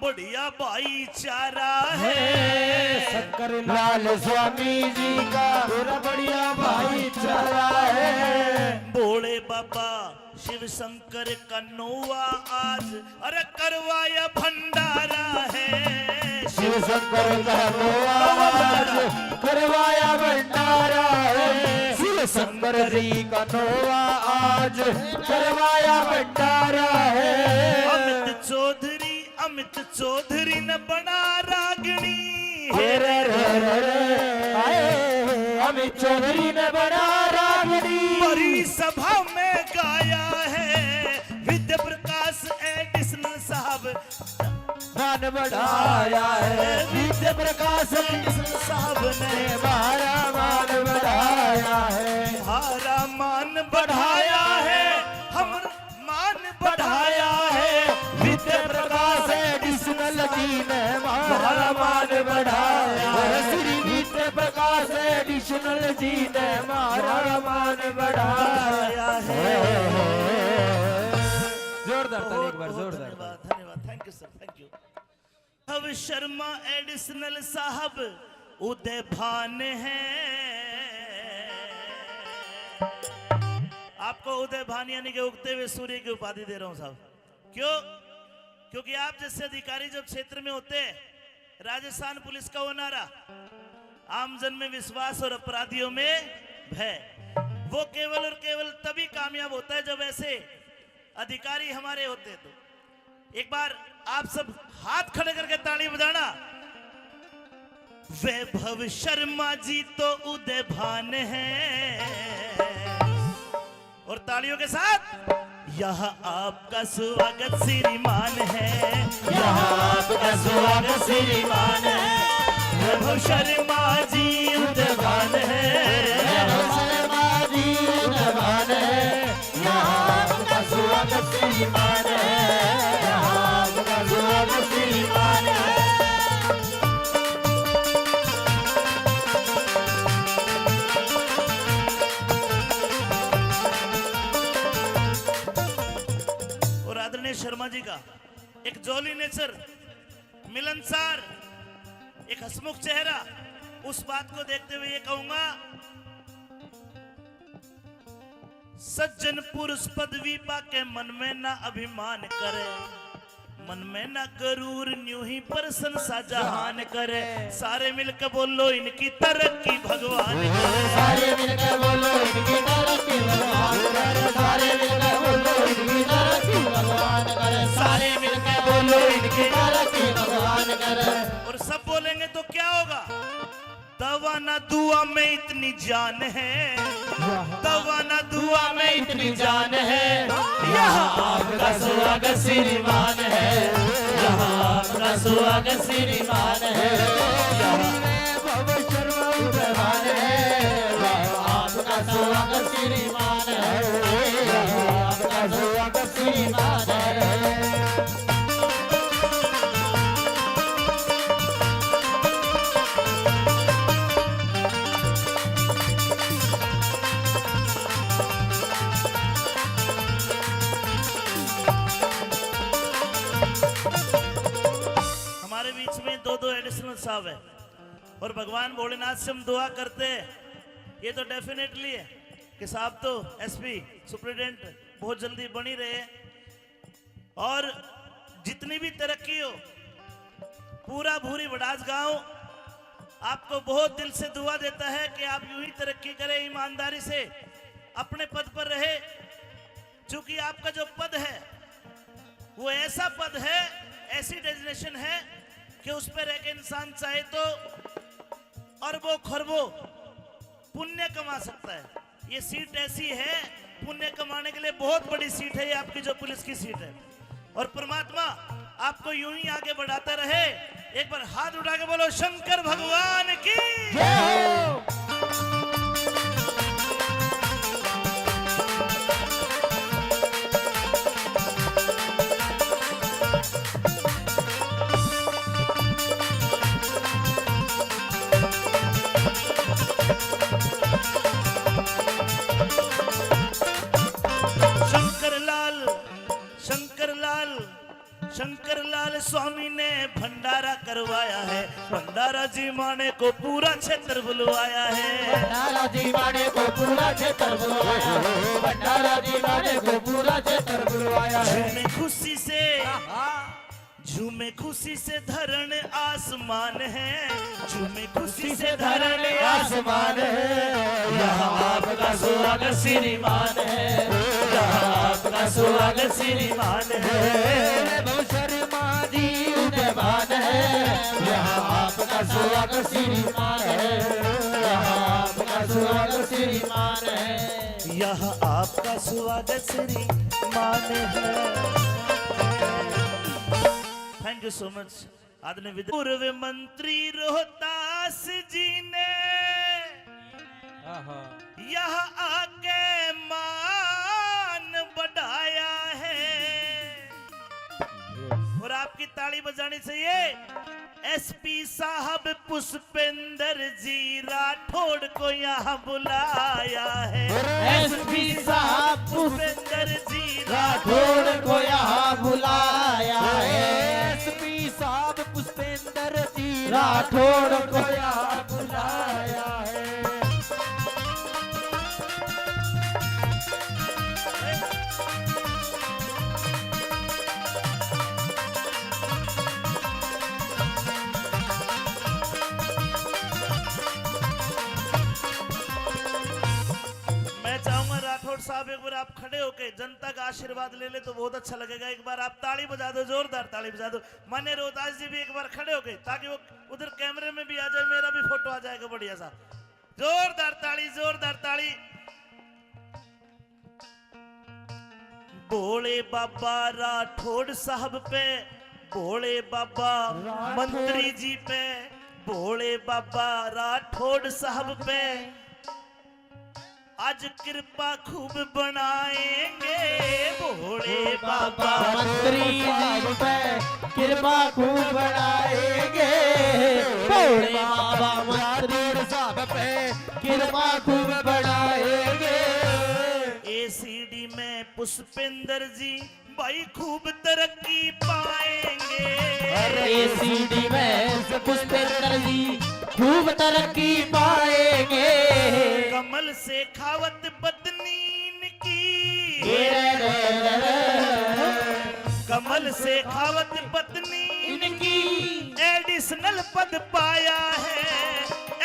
बढ़िया भाईचारा है। शंकरलाल स्वामी जी का पूरा बढ़िया भाईचारा है। भोले बाबा शिव शंकर का नौवा आज अरे करवाया भंडारा है। शिव शंकर का नौवा आज करवाया भंडारा है। शिव शंकर जी का नौवा आज करवाया भंडारा है। अमित चौधरी ने बना रागनी। अमित चौधरी ने बना रागनी। बड़ी सभा में गाया है विद्या प्रकाश एडिसन साहब मान बढ़ाया है। विद्या प्रकाश एडिसन साहब ने हमारा मान बढ़ाया है। हमारा मान बढ़ाया है, हम मान बढ़ाया है। विद्या प्रकाश एडिशनल जी ने हमारा मान बढ़ाया है। श्री विद्या प्रकाश एडिशनल जी ने हमारा मान बढ़ाया है। जोरदार ताली एक बार, जोरदार। धन्यवाद, thank you sir, thank you. अब शर्मा एडिशनल साहब उदय भान है। आपको उदय भान यानी कि उगते हुए सूर्य की उपाधि दे रहा हूं साहब। क्यों? क्योंकि आप जैसे अधिकारी जब क्षेत्र में होते हैं, राजस्थान पुलिस का वो नारा, आमजन में विश्वास और अपराधियों में भय, वो केवल और केवल तभी कामयाब होता है जब ऐसे अधिकारी हमारे होते हैं। तो एक बार आप सब हाथ खड़े करके ताली बजाना। वैभव शर्मा जी तो उदय भान है। और तालियों के साथ यहाँ आपका स्वागत श्रीमान है, यहाँ आपका स्वागत श्रीमान है। वैभव शर्मा जी उदय भान है, वैभव शर्मा जी उदय भान है। यहाँ आपका स्वागत श्रीमान है, यहाँ आपका स्वागत श्रीमान है। शर्मा जी का एक जॉली नेचर, मिलनसार, एक हंसमुख चेहरा, उस बात को देखते हुए ये कहूंगा, सज्जन पुरुष पदवी पाके मन में ना अभिमान करे, मन में ना गरूर न्यूं ही प्रशंसा जहान करे। सारे मिलकर बोलो इनकी तरक्की भगवान करे, सारे मिलकर बोलो इनकी तरक्की भगवान करे, सारे मिलकर बोलो इनकी तरक्की भगवान करे, सारे मिलकर बोलो इनकी तरक्की भगवान करे। और सब बोलेंगे तो क्या होगा? दवा ना दुआ में इतनी जान है, दवा ना दुआ में इतनी जान है। यहाँ आपका स्वागत श्रीमान है, यहाँ आपका स्वागत श्रीमान है। वैभव शर्मा उदय भान है, आपका स्वागत श्रीमान है, आपका स्वागत श्रीमान है। दो एडिशनल साहब है और भगवान भोलेनाथ से हम दुआ करते हैं, ये तो डेफिनेटली है कि साहब तो एसपी सुप्रिटेंडेंट बहुत जल्दी बनी रहे और जितनी भी तरक्की हो, पूरा भूरी बड़ाज गांव आपको बहुत दिल से दुआ देता है कि आप यूं ही तरक्की करें, ईमानदारी से अपने पद पर रहे। चूंकि आपका जो पद है वो ऐसा पद है, ऐसी डेजिग्नेशन है कि उस पर एक इंसान चाहे तो अरबों खरबों पुण्य कमा सकता है। ये सीट ऐसी है, पुण्य कमाने के लिए बहुत बड़ी सीट है ये आपकी जो पुलिस की सीट है। और परमात्मा आपको यूं ही आगे बढ़ाता रहे। एक बार हाथ उठा के बोलो शंकर भगवान की जय हो। शंकर लाल स्वामी ने भंडारा करवाया है, भंडारा जी माने को पूरा क्षेत्र बुलवाया है, भंडारा जी माने को पूरा क्षेत्र बुलवाया है, भंडारा जी माने को पूरा क्षेत्र बुलवाया है। झूमे खुशी से धरण आसमान है, झूमे खुशी से धरण आसमान है। यहाँ आपका स्वागत श्रीमान है, यहाँ आपका स्वागत श्रीमान है। वैभव शर्मा जी उदय भान है, यहाँ आपका स्वागत श्रीमान है, यहाँ आपका स्वागत श्रीमान है, यहाँ आपका स्वागत श्रीमान है। थैंक यू सो मच आदरणीय पूर्व मंत्री रोहतास जी ने यहाँ आके मान बढ़ाया है और आपकी ताली बजानी चाहिए। एसपी साहब पुष्पेंद्र जी राठौड़ को यहाँ बुलाया है, एसपी साहब पुष्पेंद्र जी राठौड़ को यहाँ बुलाया है, एसपी साहब पुष्पेंद्र राठौड़ को यहाँ बुलाया है। मैं चाहूंगा राठौड़ साहब एक बार आप खड़े होके जनता का आशीर्वाद ले ले तो बहुत अच्छा लगेगा। एक बार आप ताली बजा दो, जोरदार ताली बजा दो। मान्य रोहतास जी भी एक बार खड़े होके, ताकि वो उधर कैमरे में भी आ जाए, मेरा भी फोटो आ जाएगा बढ़िया सा। जोरदार ताली, जोरदार ताली। भोले बाबा राठौड़ साहब पे, भोले बाबा मंत्री जी पे, भोले बाबा राठौड़ साहब पे आज कृपा खूब बनाएंगे। भोले बाबा मंत्री जी पे कृपा खूब बनाएंगे। भोले बाबा मंत्री साहब पे कृपा खूब बनाएंगे। एसीडी में पुष्पेंद्र जी भाई खूब तरक्की पाएंगे। एसीडी में पुष्पेंद्र जी खूब तरक्की पाएंगे। कमल से खावत पत्नी की, कमल से खावत पत्नी इनकी एडिशनल पद पाया है।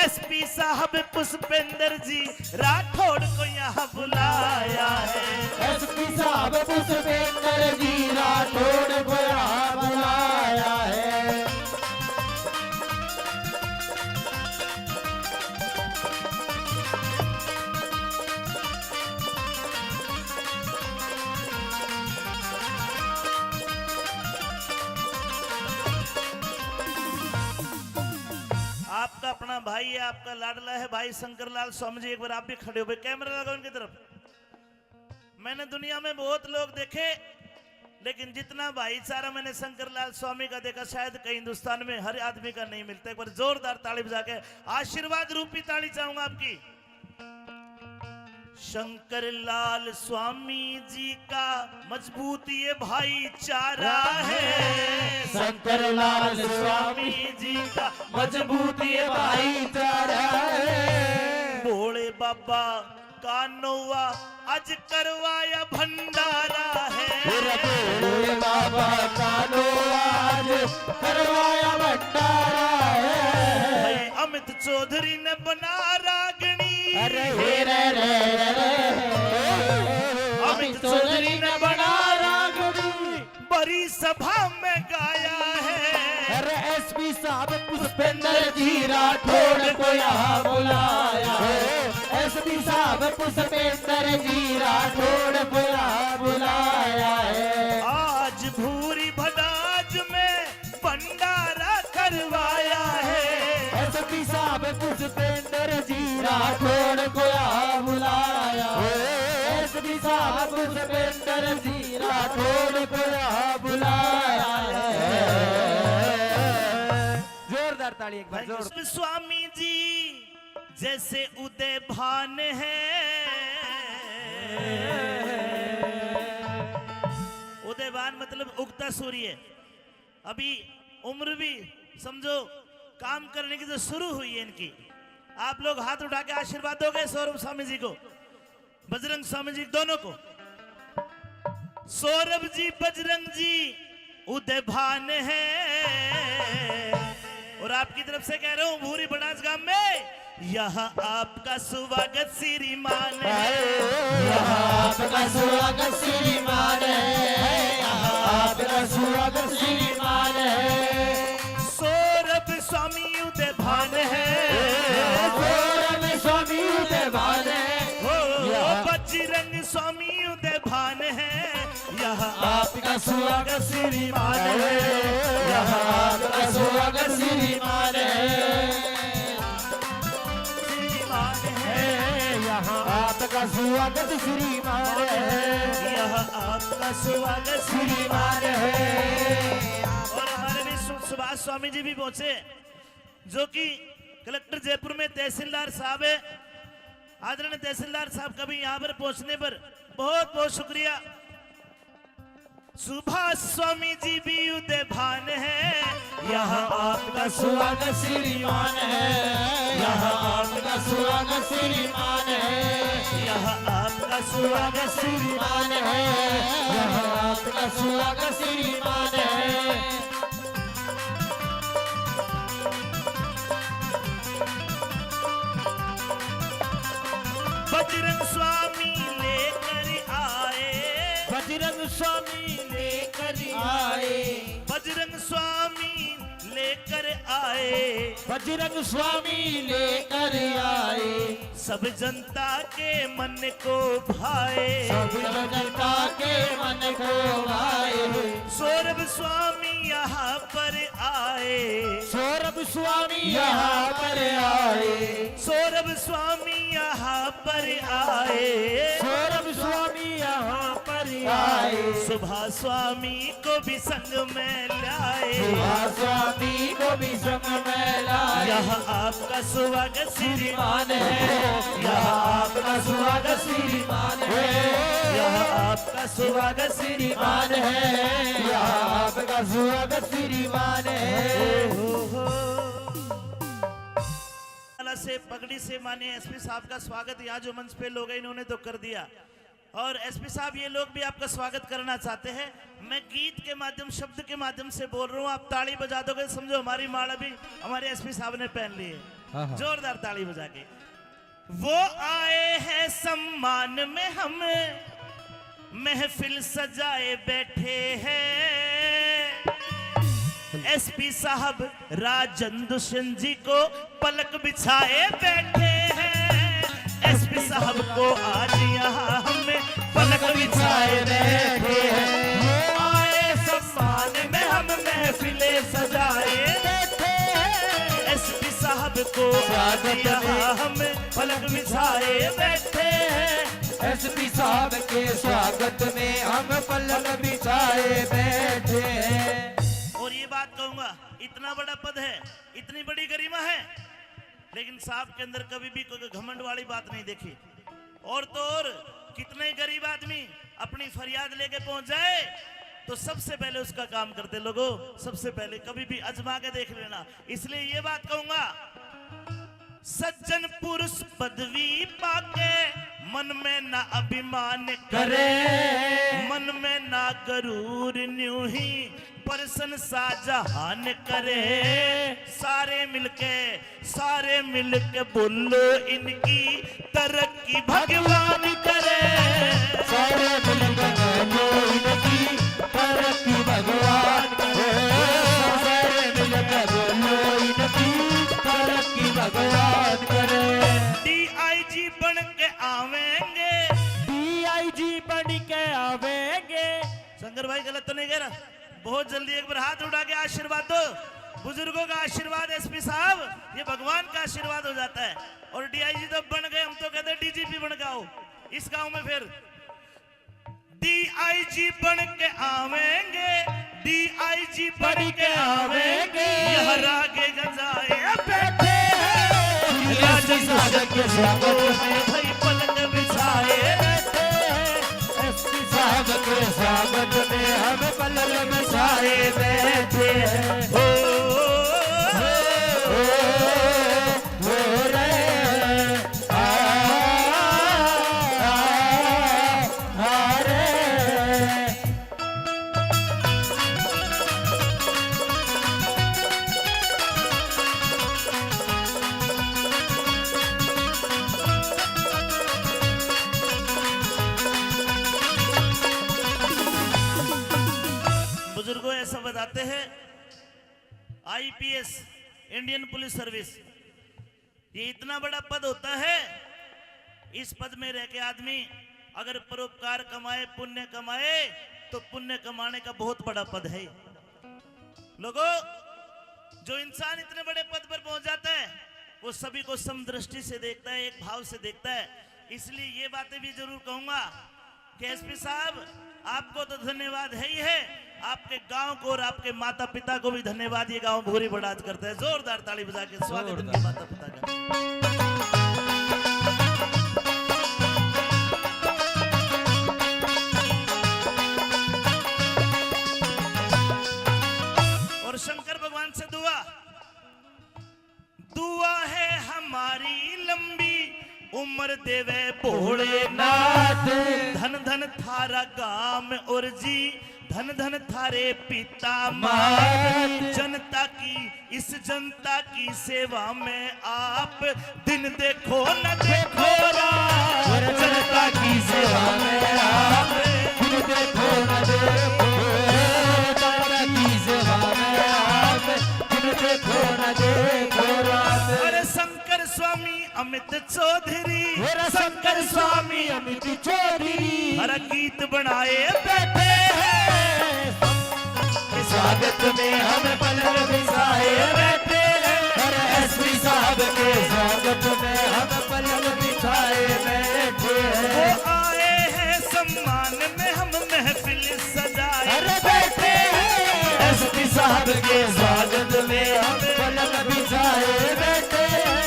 एसपी साहब पुष्पेंद्र जी राठौड़ को यहाँ बुलाया है। एसपी साहब पुष्पेंद्र जी राठौड़ को यहाँ बुलाया है। आपका अपना भाई है, आपका लाडला है भाई शंकरलाल स्वामी जी। एक बार आप भी खड़े हो भाई, कैमरा लगाओ उनकी तरफ। मैंने दुनिया में बहुत लोग देखे, लेकिन जितना भाईचारा मैंने शंकरलाल स्वामी का देखा शायद कहीं हिंदुस्तान में हर आदमी का नहीं मिलता। एक बार जोरदार ताली बजा के आशीर्वाद रूपी ताली चाहूंगा आपकी। शंकरलाल स्वामी जी का मजबूत ये भाईचारा है। शंकरलाल स्वामी जी का मजबूत ये भाईचारा है। भोले बाबा का नौवा आज करवाया भंडारा है। भोले बाबा का नौवा आज करवाया भंडारा है। भाई अमित चौधरी ने बना रागनी। अरे अमित चौधरी ने बना रागनी बड़ी सभा में गाया है। अरे एसपी साहब पुष्पेंद्र जी राठौड़ को यहाँ बुलाया है। एसपी साहब पुष्पेंद्र जी राठौड़ को यहाँ बुलाया है। आज भूरी भदाज में भंडारा करवाया है। एसपी साहब पुष्पेंद्र जी राठौड़ को यहाँ बुलाया है। एसपी साहब पुष्पेंद्र जी राठौड़ को यहाँ बुलाया है। जोरदार ताली एक बार जोर। स्वामी जी जैसे उदय भान है। उदयवान मतलब उगता सूर्य। अभी उम्र भी समझो काम करने की जो शुरू हुई है इनकी। आप लोग हाथ उठा के आशीर्वाद दोगे सौरभ स्वामी जी को, बजरंग स्वामी जी दोनों को। सौरभ जी बजरंग जी उदय भान है। और आपकी तरफ से कह रहा हूं भूरी बनास गांव में यहाँ आपका स्वागत श्रीमान है। यहाँ आपका स्वागत श्रीमान है। यहाँ आपका स्वागत श्रीमान है। सौरभ स्वामी उदय भान है। सौरभ स्वामी उदय भान है। बजरंग स्वामी उदय भान है। यहाँ आपका स्वागत श्रीमान है। यहाँ आपका स्वागत श्रीमान है। श्रीमान है। यहाँ आपका स्वागत श्रीमान है। यहाँ आपका स्वागत श्रीमान है। और हमारे भी सुभाष स्वामी जी भी पहुंचे, जो कि कलेक्टर जयपुर में तहसीलदार साहब है। आदरणीय तहसीलदार साहब का भी यहाँ पर पहुंचने पर बहुत बहुत शुक्रिया। सुभाष स्वामी जी भी उदयभान है। यहाँ आपका स्वागत श्रीमान है, यहाँ आपका स्वागत श्रीमान है, यहाँ आपका स्वागत श्रीमान है, यहाँ आपका स्वागत श्रीमान है। बजरंग स्वामी लेकर आए, बजरंग स्वामी लेकर आए, बजरंग स्वामी लेकर आए, बजरंग स्वामी लेकर आए, सब जनता के मन को भाए, सब जनता के मन को भाए। सौरभ स्वामी यहाँ पर आए, सौरभ स्वामी यहाँ पर आए, सौरभ स्वामी यहाँ पर आए, सौरभ स्वामी यहाँ पर आए, सुभाष स्वामी को भी संग में लाए, सुभाष स्वामी को भी संग में लाए। यहाँ आपका स्वागत श्रीमान है, यहाँ आपका स्वागत श्रीमान है, यहाँ आपका स्वागत श्रीमान है, यहाँ आपका स्वागत श्रीमान है। माला से पगड़ी से माने एसपी साहब का स्वागत यहाँ जो मंच पे लोग हैं इन्होंने तो कर दिया, और एसपी साहब ये लोग भी आपका स्वागत करना चाहते हैं। मैं गीत के माध्यम शब्द के माध्यम से बोल रहा हूँ, आप ताली बजा दोगे समझो हमारी माला भी हमारे एसपी साहब ने पहन ली है। जोरदार ताली बजा के। वो आए हैं सम्मान में, हम महफिल सजाए बैठे हैं, एसपी साहब राजन दुष्यंत जी को पलक बिछाए बैठे हैं, एसपी साहब को आज यहाँ हमें पलक बिछाए बैठे हैं। वो आए सम्मान में, हम महफिले सजाए बैठे हैं, एसपी साहब को आज यहाँ हमें पलक बिछाए बैठे हैं, एसपी साहब के स्वागत में हम पलक बिछाए बैठे हैं। और ये बात कहूंगा, इतना बड़ा पद है, इतनी बड़ी गरिमा है, लेकिन साहब के अंदर कभी भी कोई घमंड वाली बात नहीं देखी। और तो और कितने गरीब आदमी अपनी फरियाद लेके पहुंच जाए तो सबसे पहले उसका काम करते लोगों, सबसे पहले कभी भी अजमा के देख लेना। इसलिए ये बात कहूंगा, सज्जन पुरुष पदवी पाके मन में ना अभिमान करे, मन में ना गरूर न्यू ही परसन शाहजहान करे, सारे मिलके बोलो इनकी तरक्की भगवान करे, सारे मिलकर बोलो इनकी तरक्की भगवान करे, सारे मिलकर बोलो इनकी तरक्की भगवान करे। डीआईजी बन के आवेंगे, डीआईजी बन के आवेंगे। शंकर भाई गलत तो नहीं कह रहा? बहुत जल्दी एक बार हाथ उठा के आशीर्वाद दो। बुजुर्गों का आशीर्वाद एसपी साहब ये भगवान का आशीर्वाद हो जाता है। और डीआईजी तो बन गए, हम तो कहते हैं डीजीपी बन के आओ इस गांव में। फिर डीआईजी बन के आवेंगे, डीआईजी बन के आवेंगे, यह रागे गजाए बैठे हैं, राजन के स्वागत में भाई पलक बिछाए बैठे हैं, एसपी साहब के स्वागत में हम पलक बिछाए बैठे हैं। बुजुर्गों ऐसा बताते हैं, आईपीएस इंडियन पुलिस सर्विस ये इतना बड़ा पद होता है, इस पद में रह के आदमी अगर परोपकार कमाए, पुण्य कमाए, तो पुण्य कमाने का बहुत बड़ा पद है। लोगों, जो इंसान इतने बड़े पद पर पहुंच जाता है वो सभी को समदृष्टि से देखता है, एक भाव से देखता है। इसलिए ये बातें भी जरूर कहूंगा कि एसपी साहब आपको तो धन्यवाद है ही है, आपके गांव को और आपके माता पिता को भी धन्यवाद। ये गांव भूरी बड़ाज करता है। जोरदार ताली बजा के स्वागत इनके माता पिता का। तुम्हारी लंबी उम्र देवे भोलेनाथ। धन धन थारा गाम और जी, धन धन थारे पिता मात। जनता की इस जनता की सेवा में आप दिन देखो न देखो रात। जनता की सेवा में आप दिन देखो न देखो, जनता की सेवा में आप दिन देखो न देखो रात। अरे शंकर स्वामी अमित चौधरी, शंकर स्वामी अमित चौधरी हर गीत बनाए बैठे हैं। स्वागत में हम पलक बिछाए बैठे हैं। हर एसपी साहब के स्वागत में हम पलक बिछाए बैठे हैं। वो आए हैं सम्मान में हम महफिल सजाए बैठे हैं। एसपी साहब के स्वागत में हम पलक बिछाए बैठे हैं।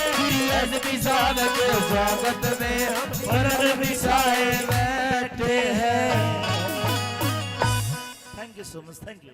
एसपी साहब के स्वागत में हम पलक बिछाए बैठे हैं। Thank you so much, thank you.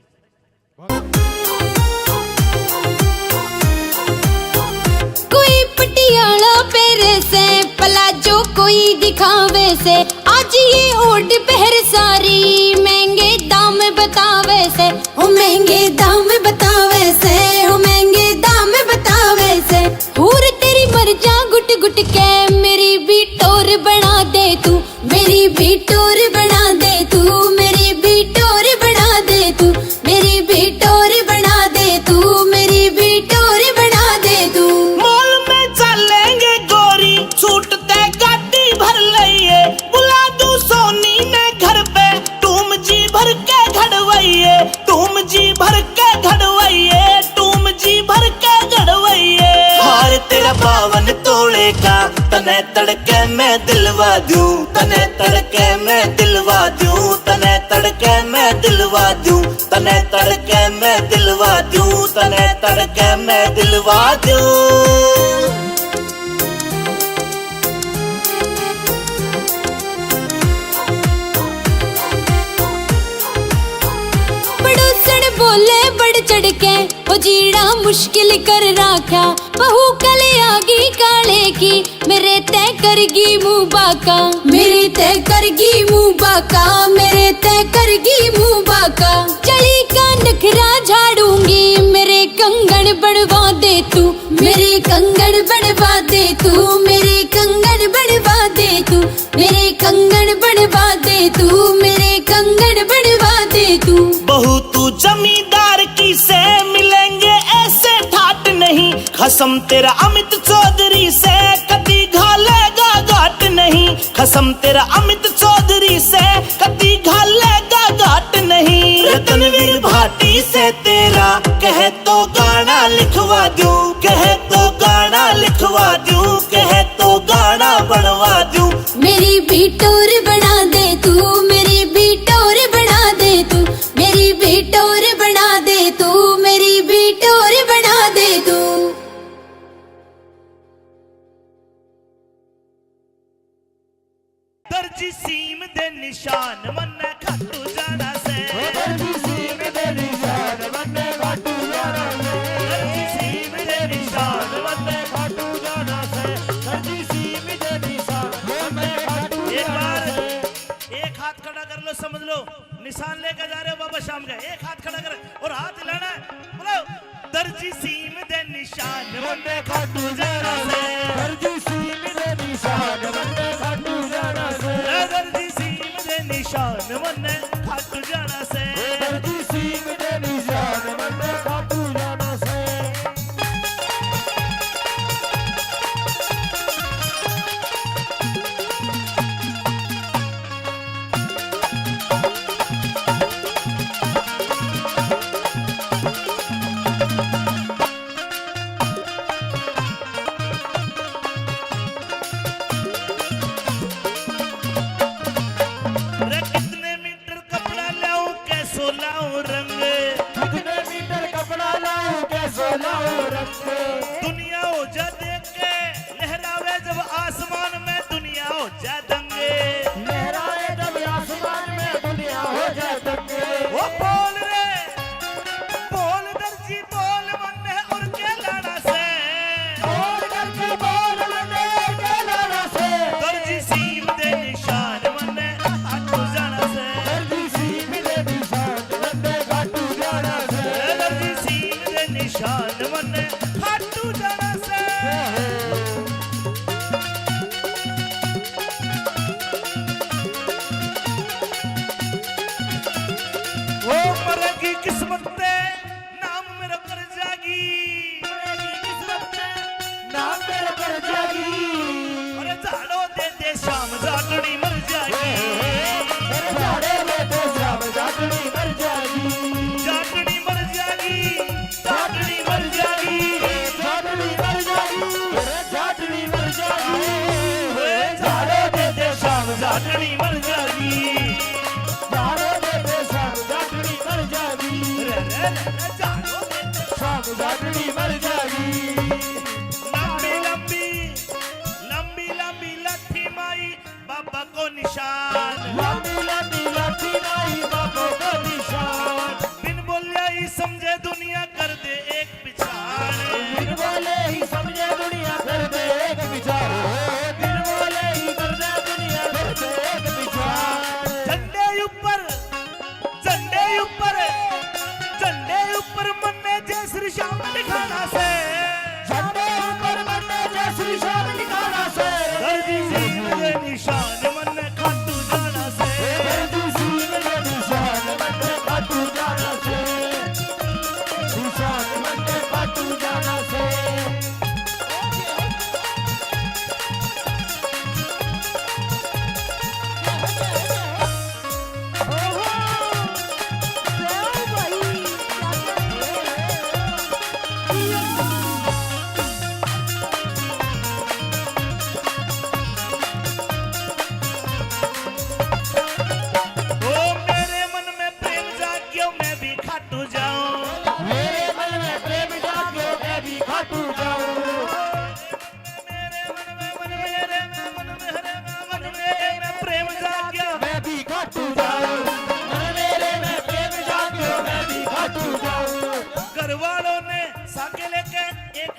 कोई पटियाला पेरे से पलाजो कोई दिखावे से, आज ये ओढ़ पहर सारी महंगे दाम बतावे से। हो महंगे दाम बतावे से, हो महंगे दाम बतावे से। हूर तेरी मर जा गुट गुट के, मेरी भी टोर बना दे तू, मेरी भी टोर बना दे तू, मेरी भी टोर बना दे तू, मेरी भी टोर बना दे तू, मेरी भी टोर बना दे तू। मॉल में चलेंगे गोरी, छूट ते गाड़ी भर लइए। बुला दू सोनी ने घर पे, तुम जी भर के घड़वइए, तुम जी भर के घड़वइए, तुम जी भर के घड़वइए। हार तेरा 52 तोड़े का, तने तड़के मैं दिलवा दूं, तने तड़के मैं दिलवा दूं, तने तड़के मैं दिलवा दूं, तने तड़के मैं दिलवा दूं, तने तड़के मैं दिलवा दूं। पड़ोसन बोले बढ़ चढ़ के, ओ जीड़ा मुश्किल कर राख्या। बहू कल आगी काले की, मेरे तय करगी मुंह बाका, मेरे तय करगी मुंह बाका, मेरे तय करगी मुंह बाका। चली का नखरा झाड़ूंगी, मेरे कंगन बनवा दे तू, मेरे कंगन बनवा दे तू, मेरे कंगन बनवा दे तू, मेरे कंगन बनवा दे तू, मेरे कंगन बनवा दे तू। बहू तू जमींदार की से मिलेंगे ऐसे ठाट नहीं। खसम तेरा अमित चौधरी से कभी घालेगा घाट नहीं। खसम तेरा अमित चौधरी से कभी घालेगा घाट नहीं। रतनवीर भाटी से तेरा कहे तो गाना लिखवा दूं, कहे तो गाना लिखवा दूं, कहे तो गाना बनवा दूं। मेरी भी टोर बना दे तू, मेरी भी टोर बना दे तू, मेरी भी टोर बना दे तू, मेरी भी टोर बना दे तू। दर्जी सीम दे निशान मन्ने खाटू जाना से, दर्जी सीम दे निशान मन्ने खाटू जाना से, दर्जी सीम दे निशान मन्ने खाटू जाना से, दर्जी सीम दे निशान मन्ने खाटू जाना से। एक हाथ खड़ा कर लो, समझ लो निशान लेकर जा रहे हो बाबा शाम का। एक हाथ खड़ा कर और हाथ हिलाना है, बोलो दर्जी सीम दे निशान मन्ने खाटू जाना से, दर्जी सीम दे निशान मन्ने खाटू जाना से, दर्जी सीम दे निशान मन्ने खाटू जाना से, दर्जी सीम दे निशान मन्ने खाटू जाना से। दुनिया हो जा देख के लहरावे जब आसमान में, दुनिया हो जा दंगे, लहराए जब आसमान में, दुनिया हो जा दंगे। वो बोल रे बोल दर्जी बोल मन्ने और के लाना से, बोल करके बोल निशान मन्ने खाटू जाना से वो मरेगी किस्मत पे नाम मेरा कर जागी मरेगी किस्मत पे नाम मेरा कर जागी अरे झाड़ो दे शाम जागड़ी मर जागी अरे झाड़े दे शाम जागड़ी मर जागी जागड़ी मर जागी जागड़ी मर जागी जागड़ी मर जागी अरे जागड़ी मर जागी अरे झाड़ो दे शाम जागड़ी मर जागी झाड़ो दे शाम जागड़ी मर जागी रे झाड़ो दे शाम जागड़ी मर जागी लंबी लंबी लंबी लंबी लाठी माई बाबा को निशान लंबी लंबी लाठी माई बाबा को निशान बिन बोले ही समझे दुनिया कर दे एक विचार बिन बोले ही समझे दुनिया कर दे एक विचार बिन बोले ही कर दे दुनिया कर दे एक विचार झंडे ऊपर मन्ने जय श्री श्याम लिखाना से झंडे ऊपर मन्ने जय श्री श्याम लिखाना से दर्जी सीन के निशान मन्ने खाटू जाना से दर्जी सीन के निशान मन्ने खाटू जाना से निशान मन्ने खाटू जाना से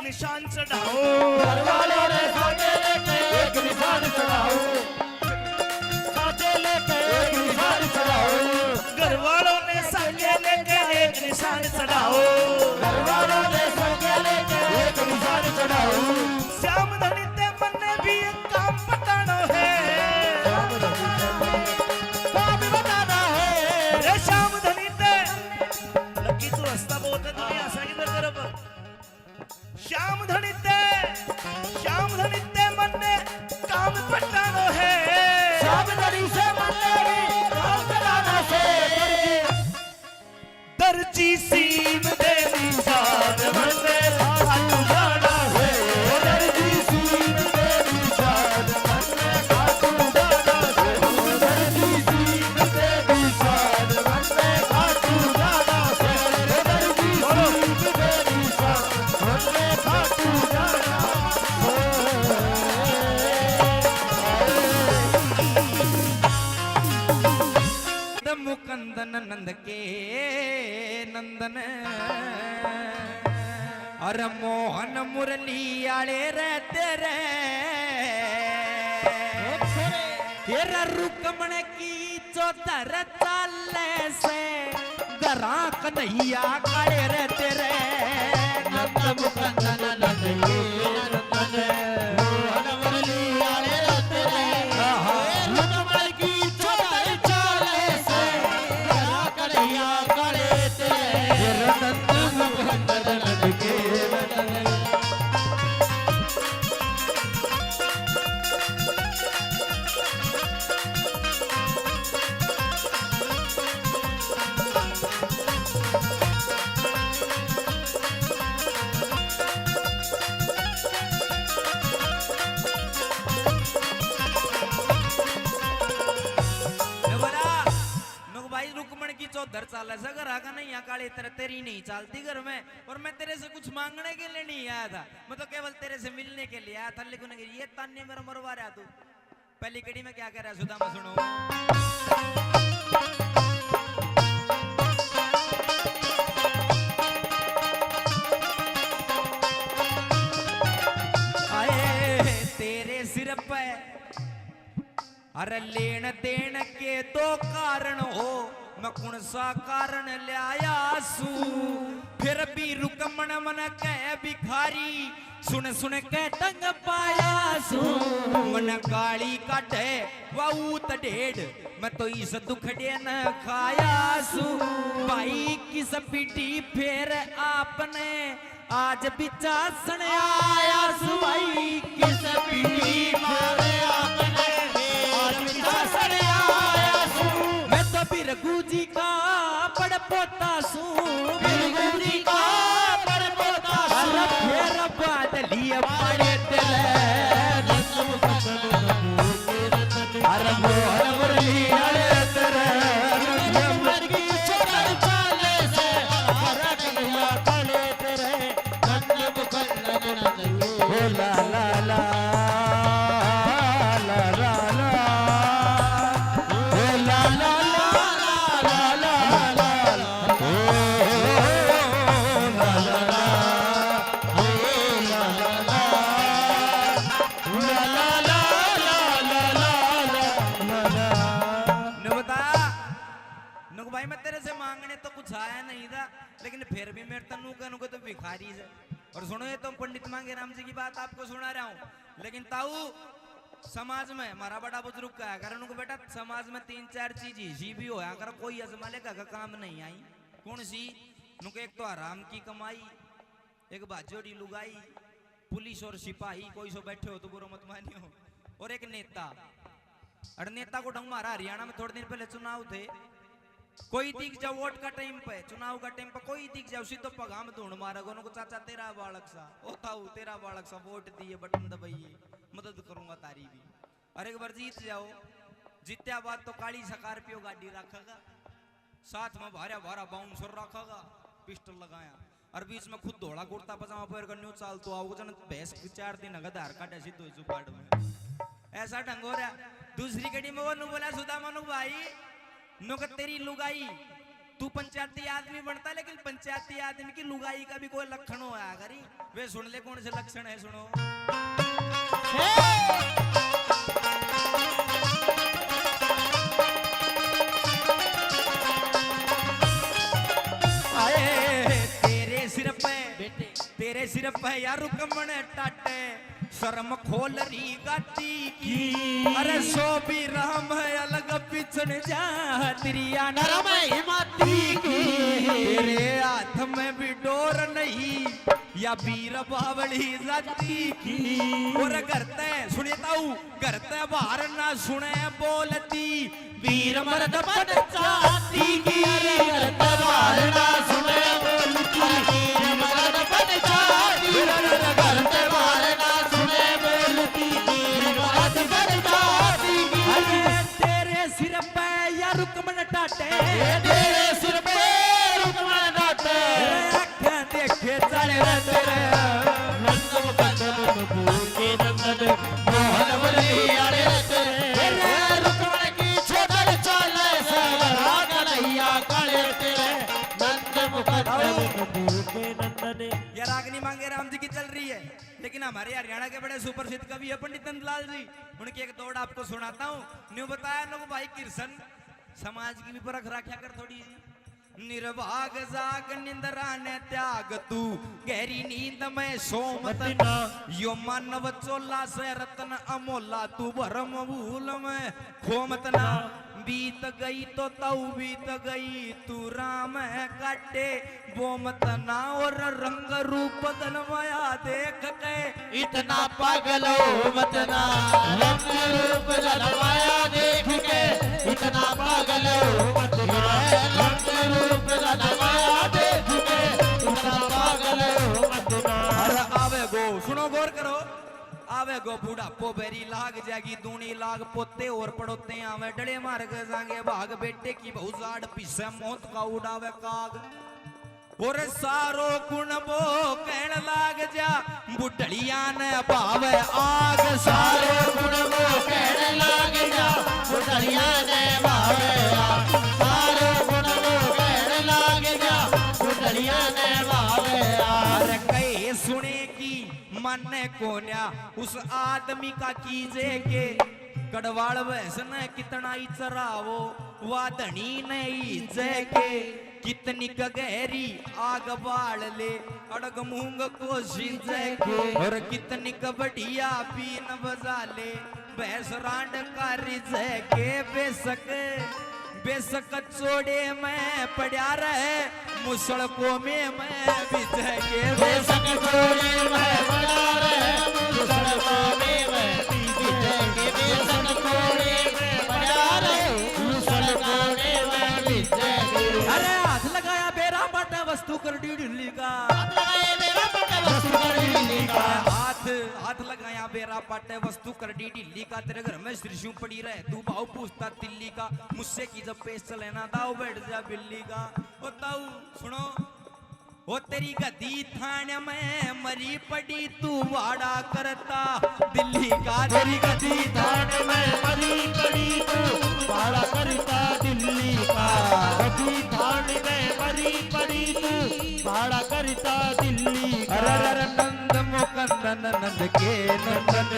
निशान चढ़ाओ घरवालों ने साथे लेके एक निशान चढ़ाओ साथे लेके एक निशान चढ़ाओ घरवालों ने साथे लेके एक निशान चढ़ाओ घरवालों ने साथे लेके एक निशान चढ़ाओ श्याम धनी ते मन ने भी एक काम बताना है काम बताना है रे श्याम धनी ते लकी तू हंसता बहुत है दुनिया सा किधर तरफ श्याम धनिते मन ने काम पटानो है श्याम धनी से मन ने काम पटाना से दर्जी सीम दे निशान मन ने खाटू जाना है दर्जी सीम दे निशान मन ने खाटू जाना है दर्जी सीम दे निशान मन ने खाटू जाना है दर्जी सीम दे निशान मन ने खाटू जाना मुकंदन नंद के नंदन और मोहन मुरली आले रहते रे तेरा रुकमण की चौधर चाले से गरा कन्हैया काले रहते रे नंद मुकंदन नंद के नंदन मोहन मुरली आले रहते रे रुकमण की चौधर चाले से गरा कन्हैया काले तेरे नंद मुकंदन नंद के नंदन चौधर चाल घर आगा नहीं यहाँ काले तेरी नहीं चलती घर में और मैं तेरे से कुछ मांगने के लिए नहीं आया था मैं तो केवल तेरे से मिलने के लिए आया था लेकिन ये ताने मेरा मरवा रहा तू पहली कड़ी में क्या कह रहा है सुदामा सुनो आए तेरे सिर पे अरे लेन देन के दो कारण हो मैं कौन सा कारण ले आया सू फिर भी रुकमण मन कह भिखारी सुन सुन के टंग पाया सू मन गाली काटे वाऊत ढेड मैं तो इस दुखड़े न खाया सू भाई किस पीटी फिर आपने आज बिचा सण आया सू भाई किस पीटी फिर आपने आज बिचा सण आया सू मैं तो बिरगू जी का बड़ पोता सू बिरगू जी का बड़ पोता सू फिर बादलिया पड़े तेरे अरे मोहन मुरली अरे तेरे नंबर की छोड़ चाले से हरा कन्हैया काले तेरे नन्द मुकल्लम ओ ला ला ला ला ला ला ओ ला ला ला ला ला ला ओ ला ला ला भाई मैं तेरे से मांगने तो कुछ आया नहीं था लेकिन फिर भी मेरे तनु कहूँ तो भिखारी से। और सुनो ये तो पंडित मांगे राम जी की बात आपको सुना रहा हूँ लेकिन ताऊ समाज में हमारा बड़ा बुजुर्ग का है कारण उनको बेटा समाज में 3-4 चीज ही भी होया कर कोई अजमाले का काम नहीं आई कौन सी नुके एक तो आराम की कमाई एक बाजोड़ी लुगाई पुलिस और सिपाही कोई सो बैठे हो तो बुरा मत मानियो और एक नेता। और नेता को ढंग मारा हरियाणा में थोड़े दिन पहले चुनाव थे कोई दिख जाओ वोट का टाइम पे चुनाव का टाइम पे कोई दिख जाओ सीधो पगाम ढूंढ मारा को चाचा तेरा बालक सा ओ ताऊ तेरा बालक सा वोट दिए बटन दबाइए मदद करूंगा तारी भी। और एक बार जीत जाओ जीत्या बाद तो काली स्कॉर्पियो गाड़ी रखेगा साथ में भारा भारा बाउंसर रखेगा पिस्टल लगाया और बीच में खुद धोड़ा कुर्ता पजामा पहन कर न्यू चाल तो आओगे जन भैंस 4 दिन अगर धार काटे सीधो जुपाड़ में ऐसा ढंग हो रहा। दूसरी गड्डी में वो नु बोला सुदामा नु भाई नुक तेरी लुगाई तू पंचायती आदमी बनता लेकिन पंचायती आदमी की लुगाई का भी कोई लक्षण हो करी वे सुन ले कौन से लक्षण है सुनो। तेरे सिर पे यार रुकमण टाटे शर्म खोल री गाती की अरे सो भी राम है अलग पिछड़ जा त्रिया नरम हिमाती की तेरे हाथ में भी डोर नहीं या वीर बावली जाती की और करते सुनेताऊ करते बाहर ना सुने बोलती वीर मर्द बन जाती की अरे करते बाहर ना सुने बोलती वीर मर्द बन जाती करते बाहर ना सुने बोलती वीर मर्द बन जाती अरे तेरे सिर पे या रुकमण टाटे तेरे सिर पे रुकमण टाटे आँखें देखे चले तेरे नंद मुकद्दम फूल के नंद मोहन मुरली अरे तेरे रुकमण की छोड़ चले से कन्हैया काले तेरे नंद मुकद्दम फूल के नंद। ये रागनी मांगे राम जी की चल रही है लेकिन हमारे हरियाणा के बड़े सुप्रसिद्ध कवि है पंडित नंदलाल जी उनकी एक दौड़ आपको सुनाता हूँ। न्यू बताया नो भाई किरसन समाज की भी परख रखा कर थोड़ी निर्भाग जाग निंद्रा ने त्याग तू गहरी नींद में सोमत यो मानव चोला से रत्न अमोला तू भरम भूल में खोमत ना बीत गई तो तऊ बीत गई तू राम है काटे वो मत ना और रंग रूप दलमाया देख के इतना पागल हो मत ना रंग रूप दलमाया देख के इतना पागल हो मत ना रंग रूप दलमाया देख के इतना पागल हो मत ना। अरे आवे गो सुनो गौर करो आवे गो बुढ़ापो बेरी लाग जाएगी दूनी लाग पोते और पड़ोते आवे डले मार के जाएंगे भाग बेटे की बहु जाड़ पीछे मौत का उड़ावे काग और सारो गुण वो कहन लाग जा बुढ़लिया ने भावे आग सारो गुण वो कहन लाग जा बुढ़लिया ने भावे आग सारो गुण वो कहन लाग जा बुढ़लिया ने भावे आग कहे सुने की मन कोन्या उस आदमी का कीजे के गढ़वाल वैसन कितना ही चरावो वा धनी नहीं जे के कितनी गहरी आग बाल ले अड़ग मूंग को सींचे के और कितनी बढ़िया बीन बजा ले भैंस रांड का रिझे के बेशक चोड़े में पड़ा रहे मुसड़ को में मैं बिछे के बेशक चोड़े में पड़ा रहे मुसड़ को में मैं बिछे के बेशक चोड़े में पड़ा रहे मुसड़ को में मैं बिछे के अरे हाथ लगाया बेरा बाटा वस्तु कर ढिल्ली का हाथ लगाया बेरा पाटे वस्तु कर ढिल्ली का तेरे घर में त्रिशूल पड़ी रहे तू भाव पूछता तिल्ली का मुझसे की जब पेश चले ना दाव बैठ जा बिल्ली का ओ ताऊ सुनो वो तेरी गदी थाने में मरी पड़ी तू वाड़ा करता दिल्ली का तेरी गदी थाने में मरी पड़ी तू वाड़ा करता दिल्ली का गदी थाने में मरी पड़ी तू वाड़ा करता दिल्ली का अरे नंद मुकंद नंद के नंदन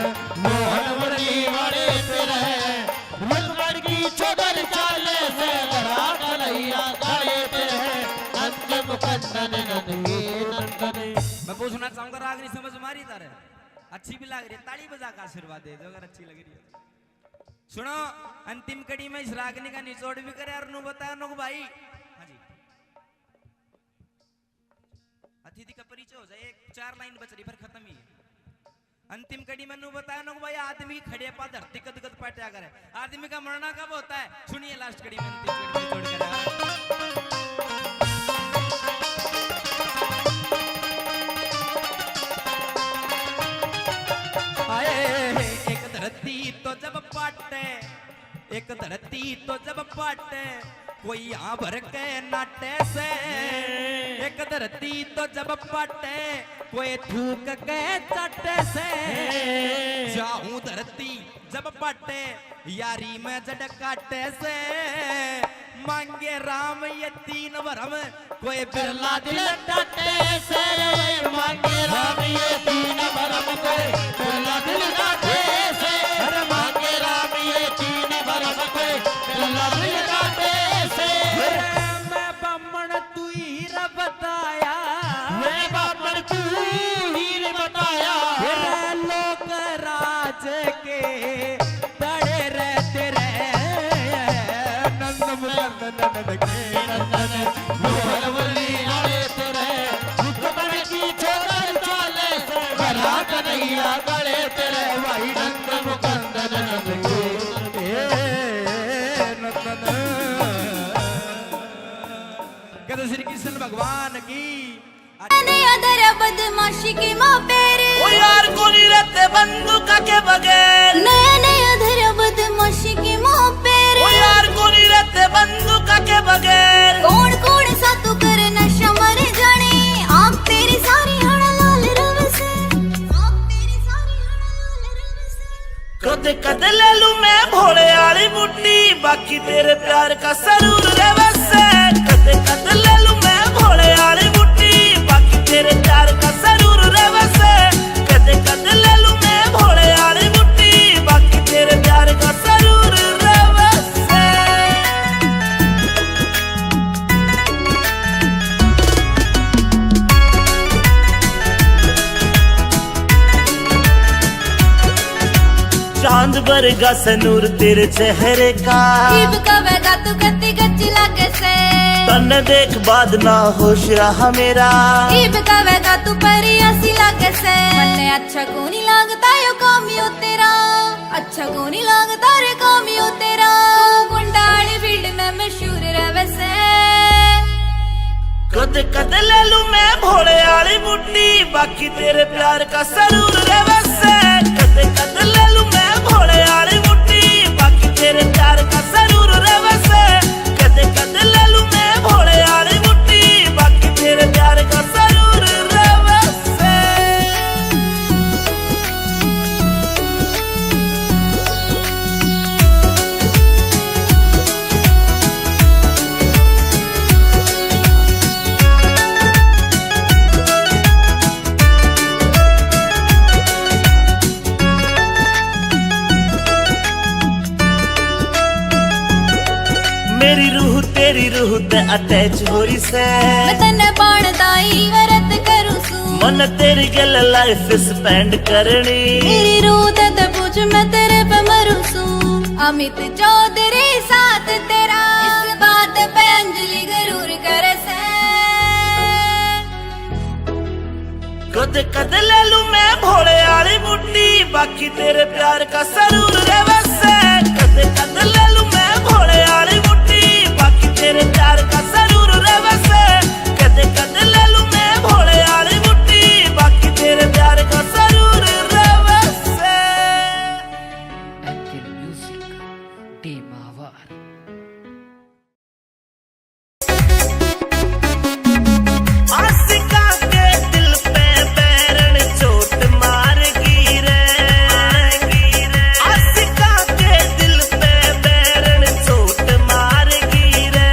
मोहन मुरली वाले पे रहे रुकमण की चोदर चाले से गड़ा कन्हैया गले पे रहे नंद मुकंदन नंद के नंदन। मैं पूछना चाहूंगा राग नहीं समझ मारी तारे अच्छी भी लग रही है ताली बजा का आशीर्वाद दे दो अगर अच्छी लग रही है। सुनो अंतिम कड़ी में इस रागनी का निचोड़ भी करे और नु बताया नु भाई हाँ जी अतिथि का परिचय हो जाए एक 4 लाइन बच रही फिर खत्म ही है। अंतिम कड़ी में नु बताया नु भाई आदमी खड़े पा धरती गद गद पाट्या करे आदमी का मरना कब होता है सुनिए लास्ट कड़ी में अंतिम कड़ी में जोड़ कर एक धरती तो जब पाटे एक धरती तो जब पाटे कोई यहाँ भर के नाटे से एक धरती तो जब पाटे कोई थूक के चटे से जाऊं धरती जब पाटे यारी में जड़ काटे से मांगे राम ये 3 वरम कोई बिरला दिल डाटे से मांगे राम ये 3 वरम कोई बिरला दिल डाटे से अरे मांगे राम ये 3 वरम कोई बिरला दिल डाटे से मैं बामण तू हीर बताया मैं बामण तू हीर बताया लोक राज के बड़े रहते रहे नंद मुकंद नंद के नंदन मोहन मुरली वाले तेरे रुकमण की चोदर चाले से गड़ा कन्हैया गले तेरे भाई नंद मुकंद नंद के नंदन कहते श्री कृष्ण भगवान की अदर बदमाशी के माँ पेरे ओ यार कोनी रहते बंदूका के बगैर नया नया धर बदमाशी के माँ पेरे ओ यार कोनी रहते बंदूका के बगैर कौन कौन सा तू कर नशा मर जाने आप तेरी सारी हड़ा लाल रव से आप तेरी सारी हड़ा लाल रव से कदे कदे ले लूं मैं भोले वाली बुड्ढी बाकी तेरे प्यार का सरूर रे वैसे कदे कदे ले लूं मैं भोले वाली बुड्ढी बाकी तेरे प्यार का सरूर रे वैसे कदे कदे ले लूं मैं भोले वाली बुड्ढी बाकी तेरे प्यार का सरूर रे वैसे। चांद बरगा सनूर तेरे चेहरे का जीव कवेगा तू कत्ती गच्ची लागे से तन देख बाद ना होश रहा मेरा जीव कवेगा तू परी ऐसी लागे से मन्ने अच्छा को नहीं लगता यो कामियो तेरा अच्छा को नहीं लगता रे कामियो तेरा गुंडाली फील्ड में मशहूर रहे से कदे कदे ले लूं मैं भोले वाली बुड्ढी बाकी तेरे प्यार का सरूर रे वैसे कदे कदे ले लूं मैं भोले वाली बुड्ढी बाकी तेरे प्यार का सरूर रे वैसे कदे कदे ले लूं मैं भोले वाली बुड्ढी बाकी तेरे प्यार का सरूर रे वैसे। रूह ते अटैच हो रही से मैं तन्ने बाणदाई वरत करूं सू मन तेरी गल लाइफ स्पेंड करनी मेरी रूह ते पूछ मैं तेरे पे मरूं सू अमित चौधरी साथ तेरा इस बात पे अंजलि जरूर करे से कद कद ले लूं मैं भोले वाली बुड्ढी बाकी तेरे प्यार का सरूर रहे से कद कद ले लूं मैं भोले वाली बुड्ढी बाकी तेरे प्यार का सरूर रहे से कद कद ले लूं मैं भोले वाली बुड्ढी बाकी तेरे प्यार का सरूर रहे से एंकल म्यूजिक टीमावर आशिका के दिल पे बैरन चोट मार गिरे आशिका के दिल पे बैरन चोट मार गिरे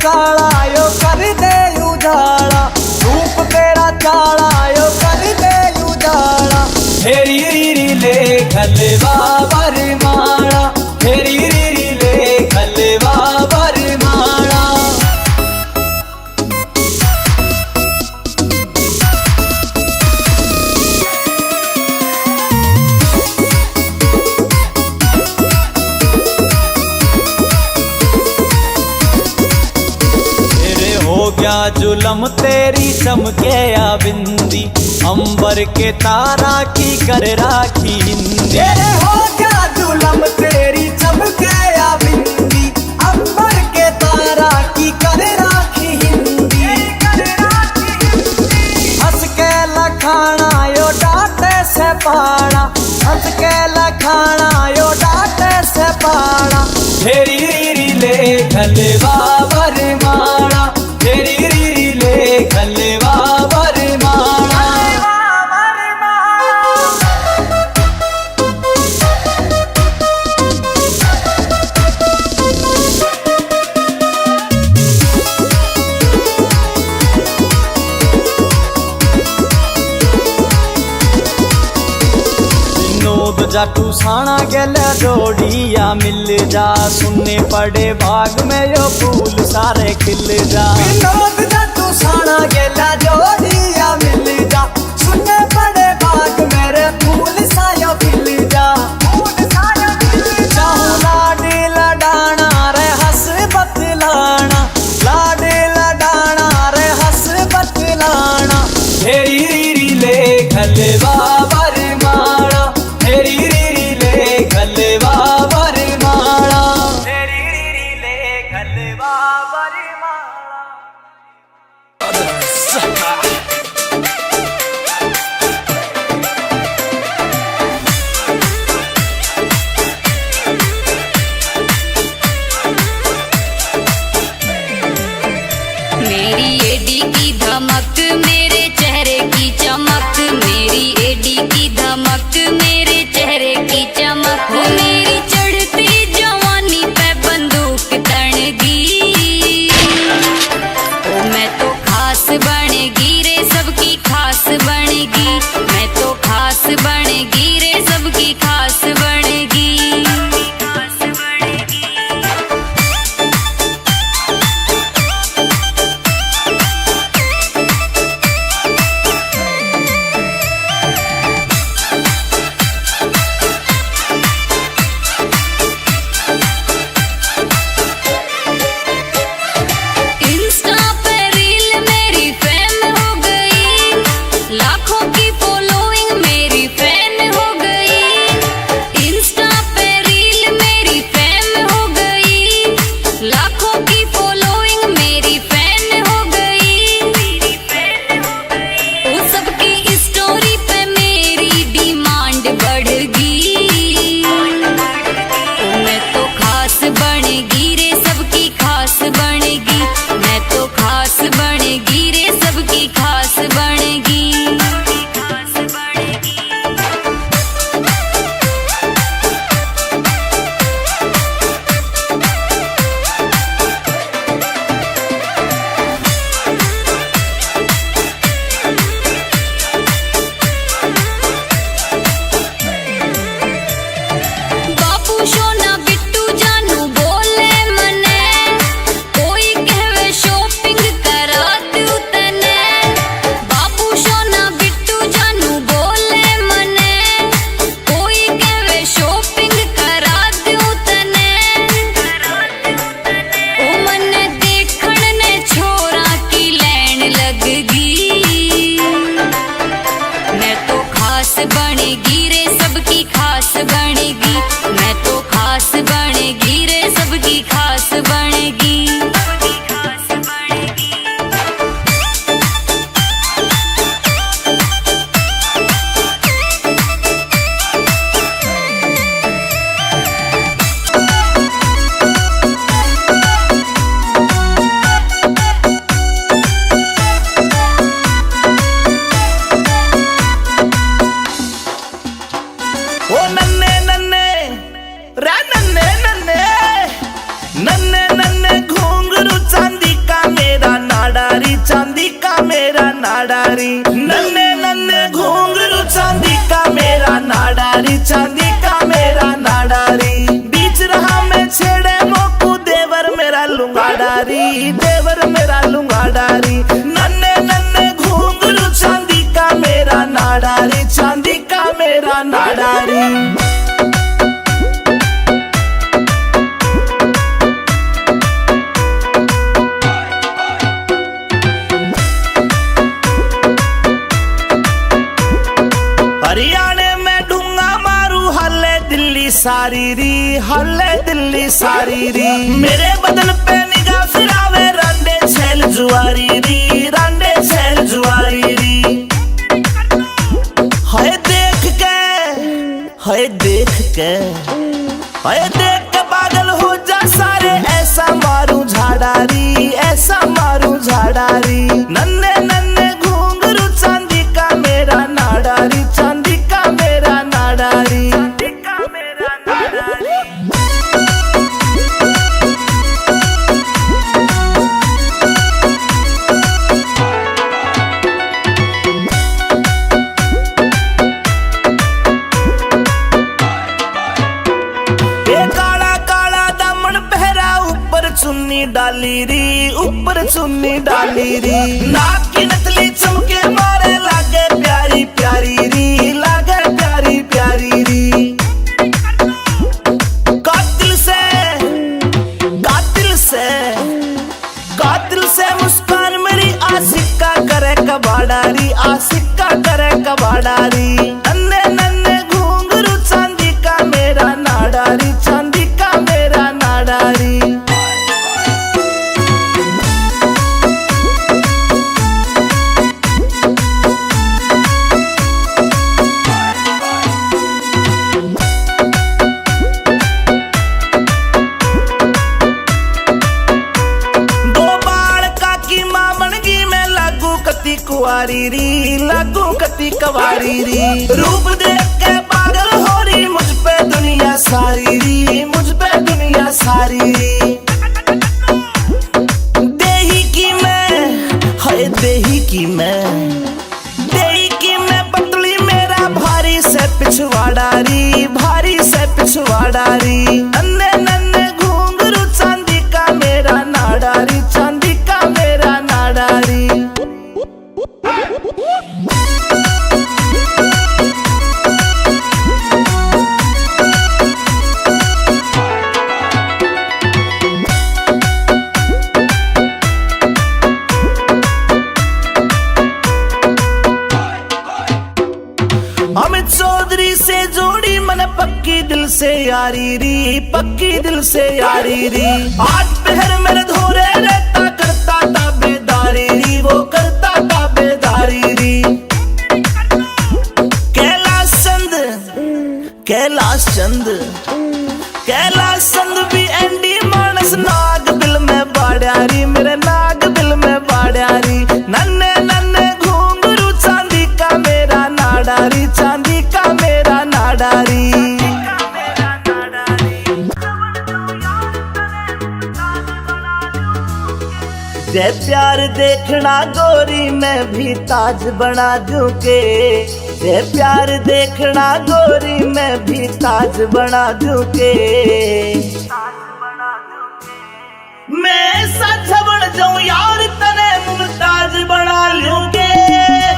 काला यो कर दे उजाला, रूप तेरा काला यो कर दे उजाला। हेरी रीरी ले खलवा बरमाला, हेरी रीरी ले खलवा बरमाला। हो गया जुलम तेरी चमके या बिंदी, अंबर के तारा की कर राखी हिंदी। हो गया जुलम तेरी चमके या बिंदी, अंबर के तारा की कर राखी हिंदी। हंस के लखाना यो डांटे से पाड़ा, हंस के लखाना यो डांटे से पाड़ा। हेरी रीरी ले खलवा बरमाला, हेरी रीरी ले खलवा बरमाला। विनोद जाटू साणा गेले जोड़िया मिल जा, सुनने पड़े बाग में यो फूल सारे खिल जा। विनोद जाटू साणा गेले जोड़िया मिल जा, सुनने पड़े बाग मेरे फूल सायो खिल जा। चाहूं लाडी लडाना रे हंस बतलाना, लाडी लडाना रे हंस बतलाना। हेरी रीरी ले खलवा बरमाला, हेरी रीरी ले खलवा बरमाला, हेरी रीरी ले खलवा बरमाला। मेरी एडी की धमक मेरे चेहरे की चमक, मेरी एडी की धमक मेरे चेहरे की चमक। वो मेरी चढ़ती जवानी पे बंदूक तड़गी, ओ मैं तो खास बनेगी रे सबकी खास बनेगी, मैं तो खास बनेगी रे सबकी खास बनेगी। इंस्टा पे रील मेरी फैन हो गई, लाखों की फॉलोइंग मेरी फैन हो गई। इंस्टा पे रील मेरी फैन हो गई, लाखों की फॉलोइंग मेरी फैन हो गई। उन सबकी स्टोरी पे मेरी डिमांड बढ़ गई, ओ मैं तो खास बनेगी रे सबकी खास बनेगी, मैं तो खास बनेगी रे सबकी खास बनेगी। बापू सोना बिट्टू जानू बोले मने, कोई कहवे शॉपिंग करा तू तने। बापू सोना बिट्टू जानू बोले मने, कोई कहवे शॉपिंग करा तू तने। ओ मने देखण ने छोरा की लैन लगगी, मैं तो खास बनेगी रे सबकी खास बनेगी, मैं तो खास बनेगी रे सबकी खास बनेगी। नाडारी। नन्हे नन्हे घुंघरू चांदी का मेरा नाडारी, चांदी का मेरा नाडारी। बीच रहा मैं छेड़े मोकू देवर मेरा लुंगाडारी, देवर मेरा लुंगाडारी। नन्हे नन्हे घुंघरू चांदी का मेरा नाडारी, चांदी का मेरा नाडारी। हरियाणे में ढूंगा मारू हल्ले दिल्ली सारी री, हल्ले दिल्ली सारी री। मेरे बदन पे निगाह फिरावे रांडे छेल जुआरी री, रांडे छेल जुआरी री। हाय देख के, हाय देख के, हाय देख के पागल हो जा सारे। ऐसा मारू झाड़ारी, ऐसा मारू झाड़ारी। नन्हे नन्हे घुंघरू चांदी का मेरा नाडारी, चांदी का मेरा नाडारी, चांदी का मेरा नाडारी। ये काला काला दामन पहरा ऊपर चुन्नी डाली री, ऊपर चुन्नी डाली री। नाक की नथली चमके मारे लागे प्यारी प्यारी री, लागे प्यारी प्यारी री। कातिल से, कातिल से, कातिल से मुस्कान मेरी आशिका करे कबाडारी, आशिका करे कबाडारी। नन्हे नन्हे घुंघरू चांदी का मेरा नाडारी, चांदी का मेरा नाडारी। दो बाल काकी मां बन गई मैं लागू कती कुआरी री, लागू कती कवारी री। रूप देख के पागल हो रही मुझ पे दुनिया सारी री, मुझ पे दुनिया सारी री। देही की मैं, हाय देही की मैं, देही की मैं पतली मेरा भारी से पिछवाड़ारी, भारी से पिछवाड़ारी। नन्हे नन्हे घुंघरू चांदी का मेरा नाडारी, चांदी का मेरा नाडारी। अमित चौधरी से जोड़ी मन पक्की दिल से यारी री, पक्की दिल से यारी री। आठ पहर मेरे धोरे रहता करता ताबेदारी री, वो करता ताबेदारी री। कैलाश चंद, कैलाश चंद, कैलाश चंद भी एंडी मानस नाग बिल में बाड़ियारी, मेरे नाग बिल में बाड़ियारी। नन्हे नन्हे घुंघरू चांदी का मेरा नाडारी, चांदी का मेरा नाडारी। जय प्यार देखना गोरी मैं भी ताज बना दूं के, जय प्यार देखना गोरी मैं भी ताज बना दूं के। मैं साझा बन जाऊं यार तने मुमताज बना लूं के,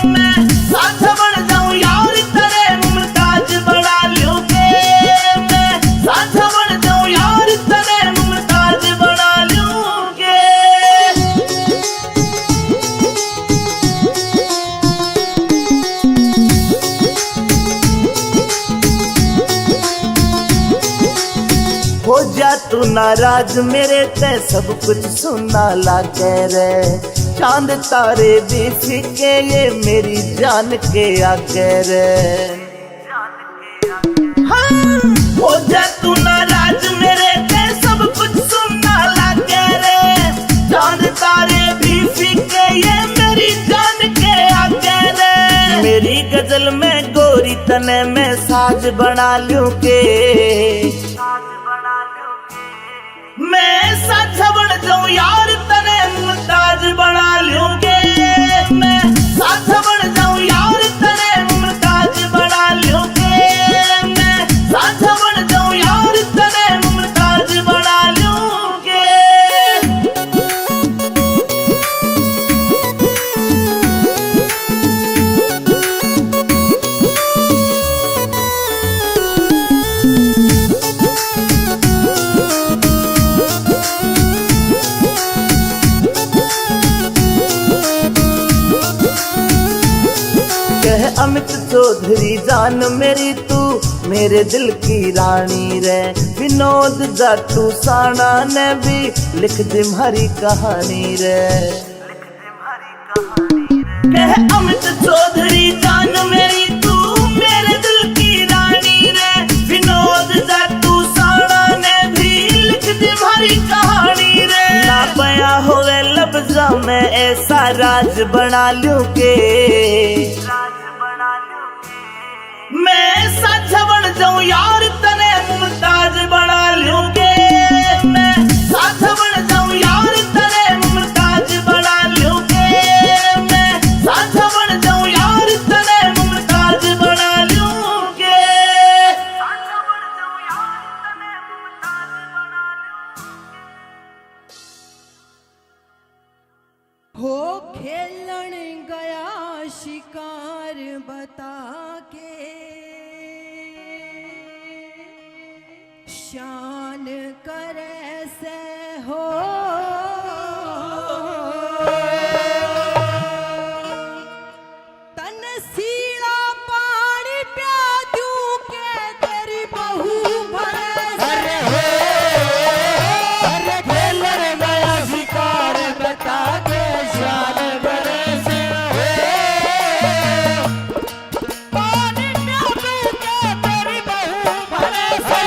मैं साझा बन जाऊं यार तने मुमताज बना लूं के, मैं साझा बन जाऊं यार तने मुमताज बना लूं के। हो जा तू नाराज मेरे ते सब कुछ सुनना लागे रे। चांद तारे भी फीके ये मेरी जान के आगे रे। हाँ। हो जा तू नाराज मेरे ते सब कुछ सुनना लागे रे। चांद तारे भी फीके ये मेरी जान के आगे रे। मेरी गजल में गोरी तने में साज बना लूं के, मैं साझा बन जाऊं यार तने मुमताज बना लूं के, मैं साथ बन जाऊं यार तेरे मुमताज बना लूं के मैं साथ बन जाऊं यार तेरे मुमताज बना लूं के कह अमित चौधरी जान मेरी तू मेरे दिल की रानी रे विनोद जाटू साना ने भी लिख दी हमारी कहानी रे कह अमित चौधरी जान मेरी तू मेरे दिल की रानी रे विनोद जाटू साना ने भी लिख दी हमारी कहानी रे ना बया होवे लफ्जा में ऐसा राज बना लूं के मैं साथ बन जाऊं यार तने मुमताज बना लूं के मैं साथ बन जाऊं यार तने मुमताज बना लूं के मैं साथ बन जाऊं यार तने मुमताज बना लूं के हो खेलन गया शिकार बता के शान करे से हो तन सीला पानी प्या दूं के तेरी बहू भरे अरे खेलन गया शिकार बता के शान करे से पानी प्या दूं के तेरी बहू भरे से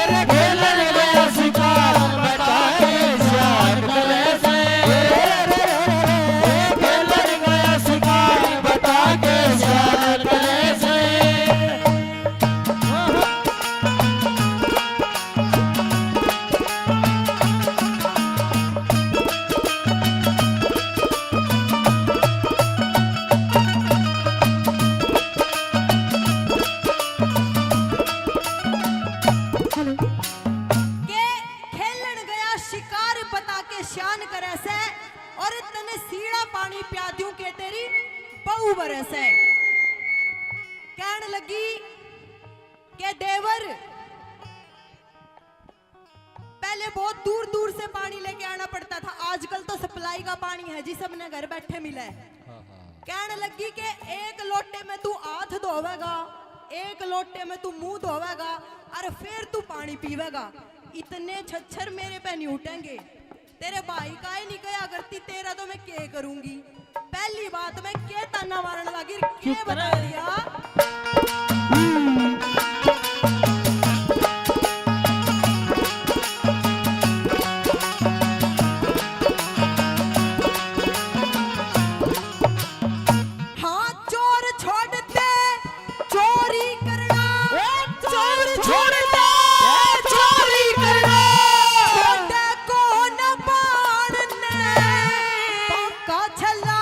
अरे खेलन गया शिकार बता के शान करे से खेलन गया शिकार बता के शान करे से के खेलन गया शिकार बता के शान करे से और तने सीड़ा पानी प्या दूं के तेरी बहू भरे से कहने लगी के देवर पहले बहुत दूर दूर से पानी लेके आना पड़ता था, आजकल तो सप्लाई का पानी है जी सबने घर बैठे मिला है। कहने लगी कि एक लोटे में तू हाथ धोवेगा, एक लोटे में तू मुंह धोवेगा और फिर तू पानी पीवेगा। इतने छच्छर मेरे पे नहीं उठेंगे, तेरे भाई का ही नहीं कया करती, तेरा तो मैं क्या करूंगी। पहली बात मैं क्या ताना मारने लगी, क्या बता दिया। हाँ चोर छोड़ दे चोरी करना, चोर छोड़ दे चोरी करना, छोटे को न बाणने पक्का छला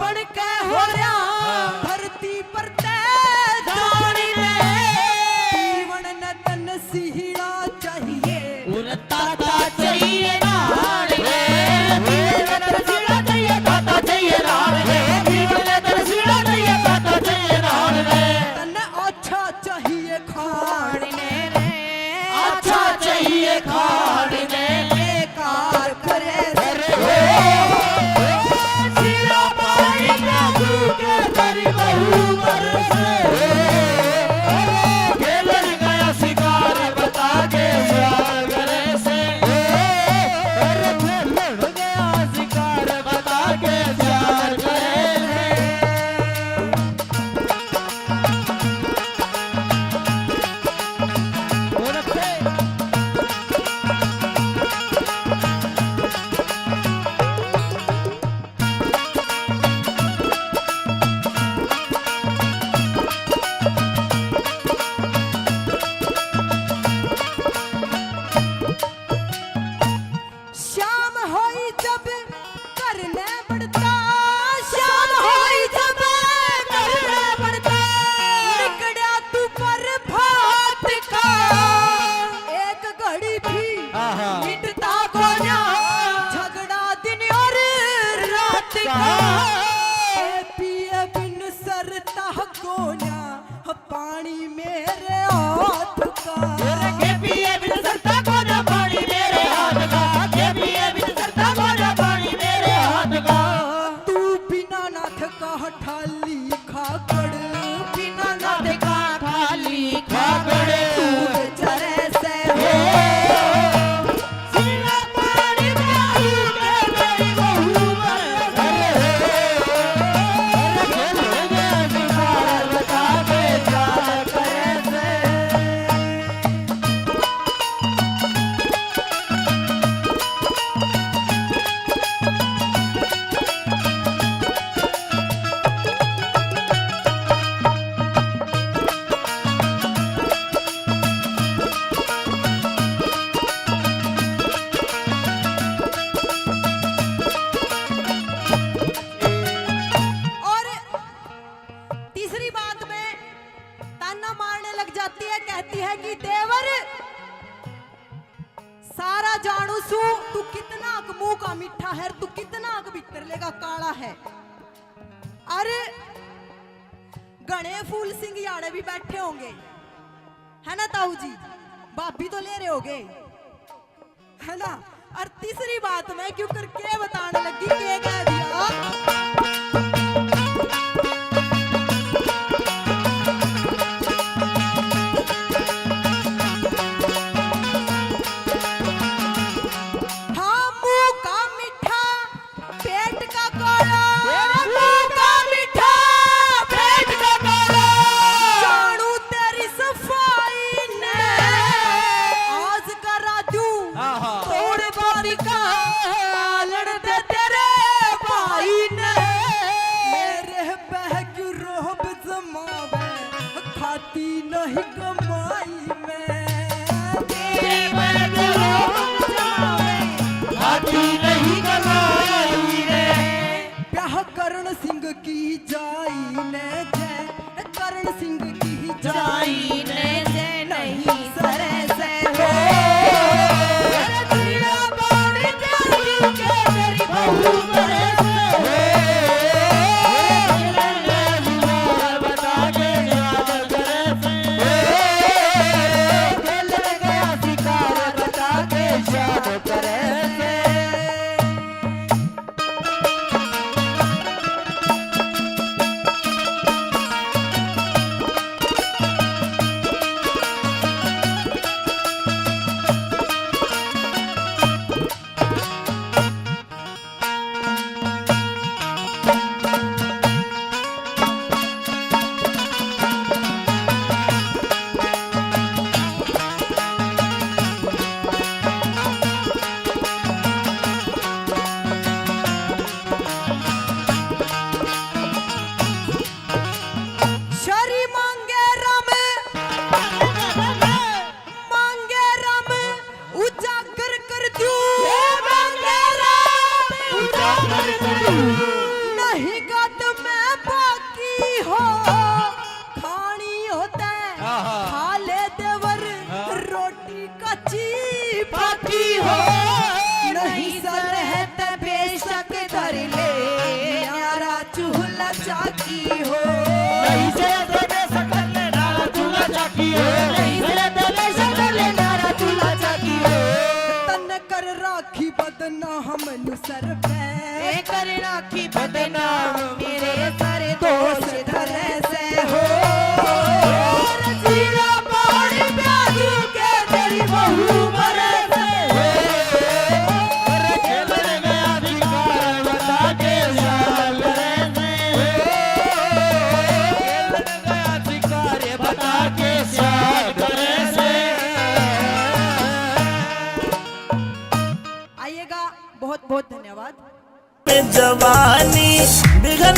बन के हो रहा धरती पर ते जानी रे। जीवन न तन सिहड़ा चाहिए उड़ता चाहिए नार रे, जीवन तरसीड़ा चाहिए खाता चाहिए नार रे, जीवन तरसीड़ा चाहिए खाता चाहिए नार रे, तन अच्छा चाहिए खाने रे, अच्छा चाहिए खाने बेकार करे सीधा पानी का के तेरी बहू बरसे, खेलन गया शिकार बता के शान करे से, खेलन गया शिकार बता के शान करे से। कोन्या पानी मेरे हाथ का के पिए बिन सरता को ना पानी मेरे हाथ का के पिए बिन सरता को ना पानी मेरे हाथ का तू बिना नाथ का ठाली खाकड़ बिना नाथ का खाली खागड़े चरे से सीना पानी में आई के मेरी बहू बता के जा करे से और तीसरी बात में ताना मारने लग जाती है, कहती है कि देवर सारा जानू सू तू कितना मुंह का मीठा है, तू कितना भीतर लेगा काला है। अरे गणे फूल सिंह याड़े भी बैठे होंगे, है ना ताऊ जी, भाभी तो ले रहे होगे, है ना। और तीसरी बात मैं क्यों करके बताने लगी, के कह दिया हाँ मुंह का मीठा पेट का काला, मुंह का मीठा पेट का काला, जानू तेरी सफाई ने आज का राजू थोड़े बारी का लड़ दे तेरे भाई ने मेरे बह क्यों रोब जमावे खाती नहीं कमाई में हाथी नहीं कमाई रे ब्याह करण सिंह की जाई ने जय, करण सिंह की जाई ने जय नहीं सरे से हो तेरा बाड़ी तेरी के तेरी बहू मरे से बता के याद करे से खेल गया शिकार बता के याद करे से शरी मांगे रम उजागर कर दूं मांगे रम उजागर कर दूं नहीं गद में बाकी हो खानी होता है खा ले देवर रोटी कच्ची बाकी हो नहीं सर है ते बेशक धर ले यारा चूल्हा चाकी हो नहीं से दे सकल ले नारा चूल्हा चाकी हो नहीं से दे सकल ले नारा चूल्हा चाकी हो तन कर राखी बदना हम सर पे कर राखी बदनाम मेरे सर दोष धरे से हो जीरा पहाड़ी प्याजू के तेरी बहू मरे से खेल गया अधिकार बता के याद करे से खेल गया अधिकार बता के याद करे से आइएगा, बहुत बहुत धन्यवाद। जवानी बिगन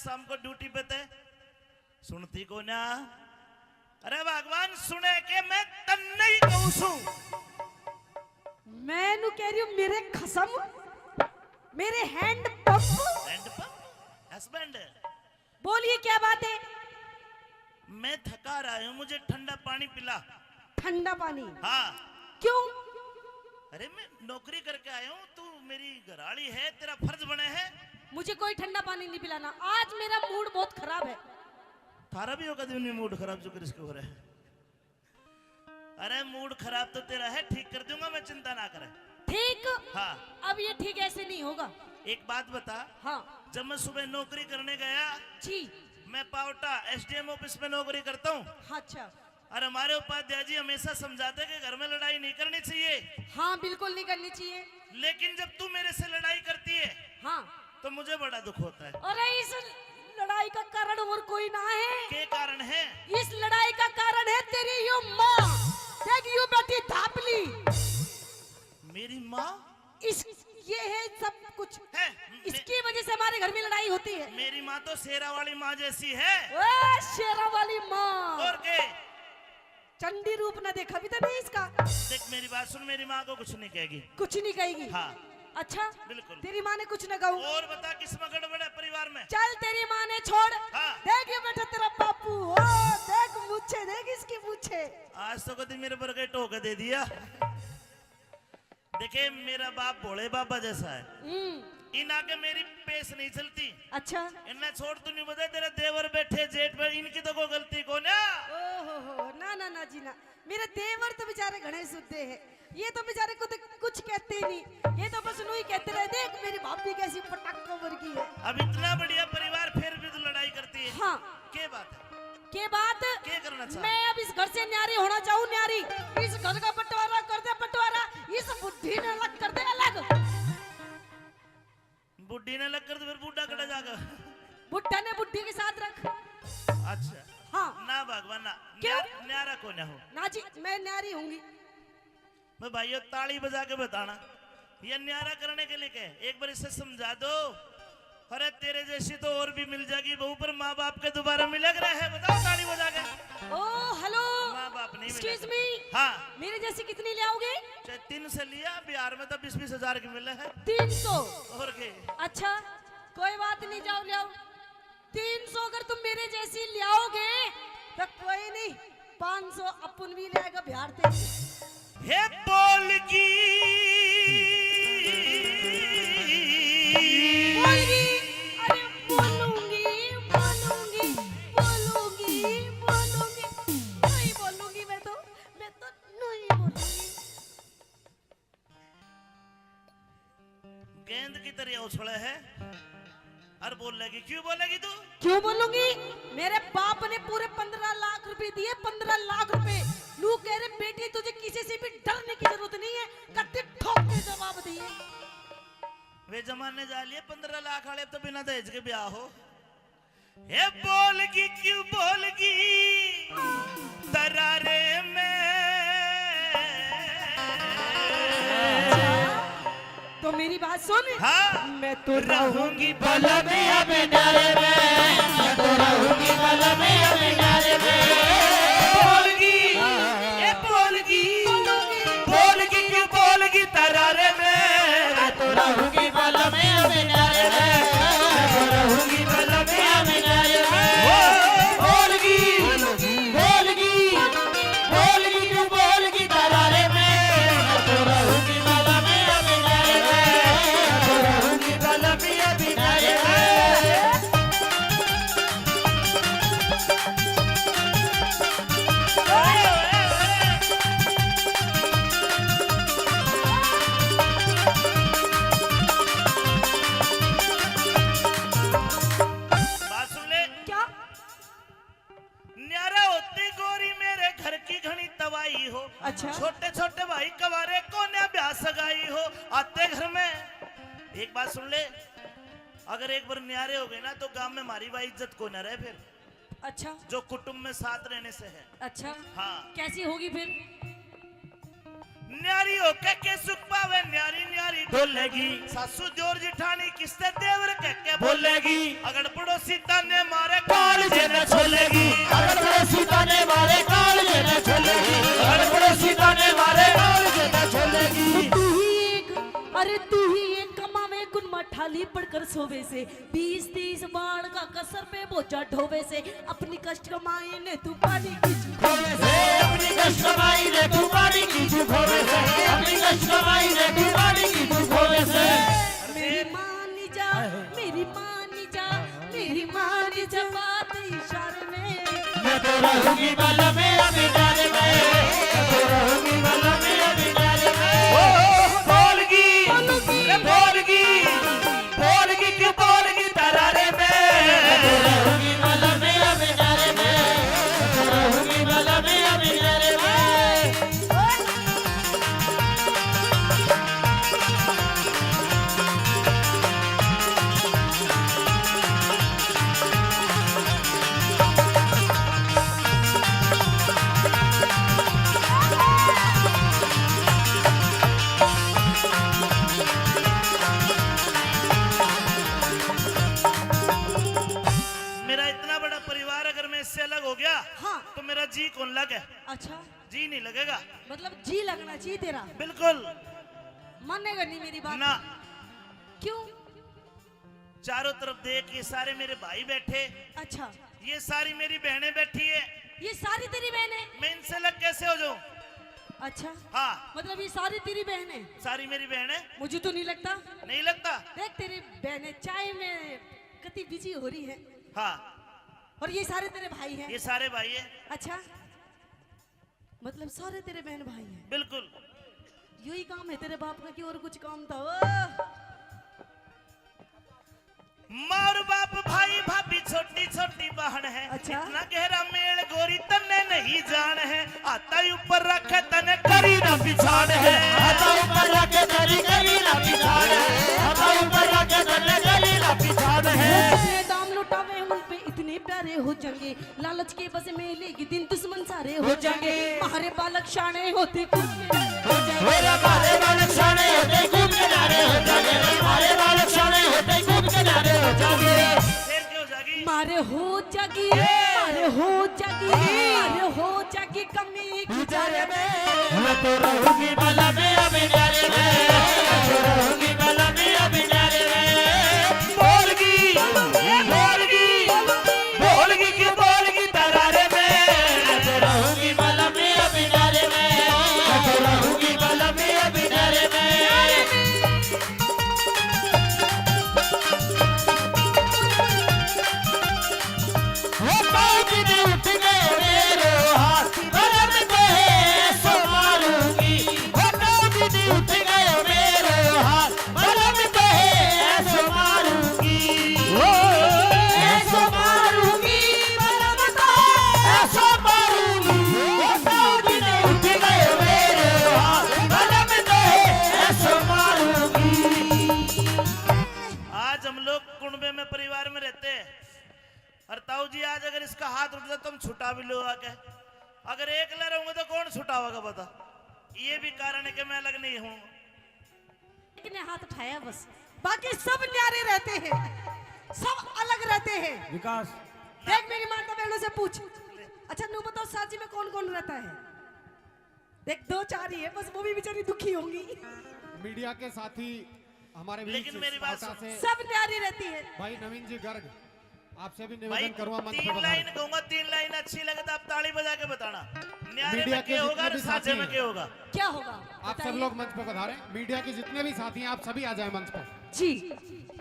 शाम को ड्यूटी पे थे सुनती को ना। अरे भगवान सुने के मैं तन्ने ही कहूं सू। मैं नु कह रही हूँ मेरे खसम मेरे हैंड पंप हस्बैंड बोलिए क्या बात है। मैं थका रहा हूँ, मुझे ठंडा पानी पिला। ठंडा पानी? हाँ। क्यों? अरे मैं नौकरी करके आया हूँ, तू मेरी घराड़ी है, तेरा फर्ज बने है। मुझे कोई ठंडा पानी नहीं पिलाना, आज मेरा मूड बहुत खराब है। थारा भी होगा दिन में मूड खराब जो कर इसके हो रहा है। अरे मूड खराब तो तेरा है, ठीक कर दूंगा मैं, चिंता ना करे। ठीक? हाँ। अब ये ठीक ऐसे नहीं होगा। एक बात बता। हाँ। जब मैं सुबह नौकरी करने गया जी, मैं पावटा एसडीएम ऑफिस में नौकरी करता हूँ। अच्छा। और हमारे उपाध्याय जी हमेशा समझाते कि घर में लड़ाई नहीं करनी चाहिए। हाँ बिल्कुल नहीं करनी चाहिए। लेकिन जब तू मेरे से लड़ाई करती है हाँ तो मुझे बड़ा दुख होता है। अरे इस लड़ाई का कारण और कोई ना है। क्या कारण है? इस लड़ाई का कारण है तेरी यो माँ। देख यू बेटी धापली। मेरी माँ? ये है सब कुछ है। इसकी वजह से हमारे घर में लड़ाई होती है। मेरी माँ तो शेरा वाली माँ जैसी है। शेरा वाली माँ। और क्या? चंडी रूप ना देखा भी तो नहीं इसका। देख मेरी बात सुन, मेरी माँ को कुछ नहीं कहेगी। कुछ नहीं कहेगी? हाँ। अच्छा बिल्कुल। तेरी माँ ने कुछ न कहूँ? और बता किस में गड़बड़ है परिवार में? चल तेरी माँ ने छोड़। हाँ। देख ये बेटा तेरा बापू हो, देख मुझे, देख इसकी मुझे। आज तो कभी मेरे पर टोके दे दिया। देखे मेरा बाप भोले बाबा जैसा है, इन आके मेरी पेश नहीं चलती। अच्छा। इन्हें छोड़ तू नहीं बता, तेरे देवर बैठे जेठ पे, इनकी तो कोई गलती को ना। ओहो ना ना ना जी ना, मेरे देवर तो बेचारे घने शुद्ध है, ये तो बेचारे को कुछ कहते ही नहीं, ये तो बस नू ही कहते रहे देख मेरी भाभी कैसी पटाखा वर्गी है। अब इतना बढ़िया परिवार फिर भी तो लड़ाई करती है। हाँ। क्या बात है? के बात क्या करना चाहता? मैं अब इस घर से न्यारी होना चाहूँ, न्यारी। इस घर का बंटवारा कर दे बंटवारा, इस बुद्धि ने अलग कर दे अलग। बुढ़ी ने अलग कर दे, फिर बूढ़ा कटा जाकर। बुढ़ा ने बुढ़ी के साथ रख। अच्छा। हाँ। ना भगवान ना। क्यों? न्यारा को ना हो। ना जी मैं न्यारी होंगी। मैं भाइयों ताली बजा के बताना, ये न्यारा करने के लिए क्या है? एक बार इसे समझा दो। अरे तेरे जैसी तो और भी मिल जाएगी बहू, पर माँ बाप के दोबारा मिलक रहे हैं। बताओ ताली बजा के। ओ हेलो। माँ बाप नहीं मिले। Excuse me. हाँ। मेरे जैसी कितनी ले आओगे? 3 से लिया, बिहार में तो 20-20 हजार की मिले है। 300? और क्या? अच्छा कोई बात नहीं, जाओ ले आओ। 300 अगर तुम मेरे जैसी ले आओगे तो कोई नहीं, 500 अपन भी ले आएगा बिहार से। हे बोलगी अरे बोलूंगी बोलूंगी बोलूंगी बोलूंगी, नहीं बोलूंगी मैं तो नहीं बोलूंगी। गेंद की तरह उछले है और बोलेगी। क्यों बोलेगी तू? क्यों बोलूंगी? मेरे बाप ने पूरे 15 लाख रुपए दिए, 15 लाख रुपए। लू कह रहे बेटी तुझे किसी से भी डरने की जरूरत नहीं है, कत्ते ठोक के जवाब दिए। वे जमाने जा लिए 15 लाख वाले, तो बिना दहेज के ब्याह हो। हे बोलगी क्यों बोलगी दरारे में। तो मेरी बात सुन। हाँ। मैं तो रहूंगी बल में हमें डाले में, मैं तो रहूंगी बल में हमें डाले में। बोलगी ये बोलगी बोलगी क्यों बोलगी दरारे में। मैं तो रहूंगी बल में हमें डाले में, मैं तो रहूंगी बल में हमें डाले में। बोलगी बोलगी बोलगी क्यों बोलगी दरारे में, मैं तो रहूंगी बल में हमें डाले में, मैं तो रहूंगी बल में हमें डाले में। बात सुन ले। क्या? न्यारा होती गोरी मेरे घर की घनी तबाही हो। अच्छा। छोटे छोटे भाई कवारे को न ब्याह सगाई हो आते घर में। एक बात सुन ले, अगर एक बार न्यारे हो गए ना तो गांव में हमारी भाई इज्जत को न रहे फिर। अच्छा। जो कुटुंब में साथ रहने से है। अच्छा। हाँ। कैसी होगी फिर? न्यारी होके के सुख पावे न्यारी न्यारी ढोलेगी सासू जोर जिठानी किससे देवर के बोलेगी अगर पड़ोसी ताने मारे काल जेने छोलेगी अगर पड़ोसी ताने मारे काल जेने छोलेगी अगर पड़ोसी ताने मारे काल जेने छोलेगी अरे तू ही एक कमावे गुन मठाली पड़कर सोवे से 20-30 बाण का कसर पे बोझा ढोवे से अपनी कष्ट कमाई ने तू पानी की खोवे से अपनी कष्ट कमाई ने तू पानी की खोवे से अपनी कष्ट कमाई ने तू पानी की खोवे से मेरी मानी जा मेरी मानी जा मेरी मानी जा बात इशारे में मैं तो रहूंगी बाला में अभी डाले में मैं तो रहूंगी बाला में अभी डाले में बोलगी की बोलगी तरारे में रहूंगी बाला में अभी डाले में रहूंगी बाला में अभी डाले में इससे अलग हो गया हाँ। तो मेरा जी कौन लगे? अच्छा जी नहीं लगेगा। मतलब जी लगना चाहिए तेरा? बिल्कुल। मानेगा नहीं मेरी बात? ना। क्यों? चारों तरफ देख, ये सारे मेरे भाई बैठे। अच्छा। ये सारी मेरी बहनें बैठी है। ये सारी तेरी बहनें? मैं इनसे अलग कैसे हो जाऊं? अच्छा। हाँ। मतलब ये सारी तेरी बहनें? सारी मेरी बहनें। मुझे तो नहीं लगता। नहीं लगता? देख तेरी बहनें चाय में कितनी बिजी हो रही है। हाँ। और ये सारे तेरे भाई हैं? ये सारे भाई हैं। अच्छा, मतलब सारे तेरे बहन भाई हैं? बिल्कुल। यही काम है तेरे बाप का कि और कुछ काम था? माँ और बाप, भाई भाभी, छोटी छोटी बहन है। अच्छा? इतना गहरा मेल गोरी तन्ने नहीं जान है। आता ऊपर रखे तने करी ना पिछाड़ है। आता ऊपर रखे तने करी ना पिछाड़ है। आता ऊपर रखे तने करी ना पिछाड़ है। दाम लुटावे उन पे इतने प्यारे हो जाएंगे, लालच के बस में लेगी दिन दुश्मन सारे हो जाएंगे। हमारे बालक शाने होते हमारे बालक शाने होते खूब किनारे हो जाएंगे। हमारे बालक शाने होते खूब किनारे हो जाएंगे। फिर क्यों जागी? मारे हो जागी, मारे हो जागी, मारे हो जागी कमी गुजारे में। मैं तो रहूंगी बाला में अभी डाले में। मैं तो रहूंगी बाला में अभी डाले में। बोलगी बोलगी बोलगी की बोलगी तरारे में। मैं तो रहूंगी बाला में अभी डाले में। मैं तो रहूंगी बाला में अभी डाले में। उठ गए मेरे हाथ भरम को सो मारूंगी। उठ गए मेरे हाथ भरम को सो मारूंगी। सो मारूंगी भरम को सो मारूंगी। उठ गए मेरे हाथ भरम को सो मारूंगी। आज हम लोग कुंबे में परिवार में रहते हैं। और ताऊ जी आज अगर इसका हाथ उठ जाए तुम छुटा भी लो आके। अगर एक ले रहूंगा तो कौन छुटावेगा बता? ये भी कारण है कि मैं अलग नहीं हूँ। एक ने हाथ उठाया बस, बाकी सब न्यारे रहते हैं, सब अलग रहते हैं। विकास देख मेरी माता बहनों से पूछ। अच्छा नू बताओ साजी में कौन कौन रहता है? देख 2-4 ही है बस, वो भी बेचारी दुखी होंगी। मीडिया के साथी हमारे बीच लेकिन मेरी बात कोटा से सब न्यारी रहती है। भाई नवीन जी गर्ग, आपसे भी भाई निवेदन करूंगा मंच पे 3 लाइन पधारें। कहूंगा, 3 लाइन अच्छी लगे तो आप ताली बजा के बताना। न्यारे मीडिया में के क्या होगा जितने और भी साझे साथी में क्या होगा? क्या होगा आप सब लोग मंच पे पधारें। मीडिया के जितने भी साथी हैं आप सभी आ जाएं मंच पे। जी।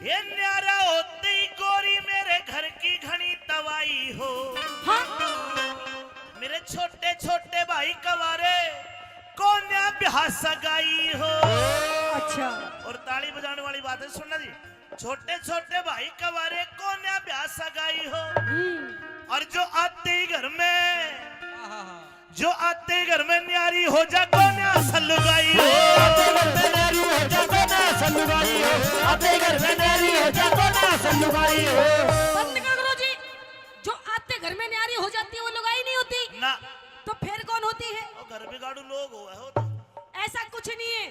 ये न्यारा होते ही गोरी मेरे घर की घनी तवाई हो। हाँ? मेरे छोटे छोटे भाई कवारे कोन्या ब्याह सगाई हो। अच्छा। और ताली बजाने वाली बात है, सुनना जी। छोटे छोटे भाई कवारे कोन्या ब्याह सगाई हो। और जो आते ही घर में, जो आते ही घर में न्यारी हो जा कोन्या सलुगाई हो। आते घर में न्यारी हो जा कोन्या सलुगाई हो। आते घर में न्यारी हो जा कोन्या सलुगाई हो। बंद कर गुरु जी। जो आते घर में न्यारी हो जाती है वो लुगाई नहीं होती ना। तो फिर कौन होती है? और घर बिगाड़ू लोग हो तो। ऐसा कुछ नहीं है,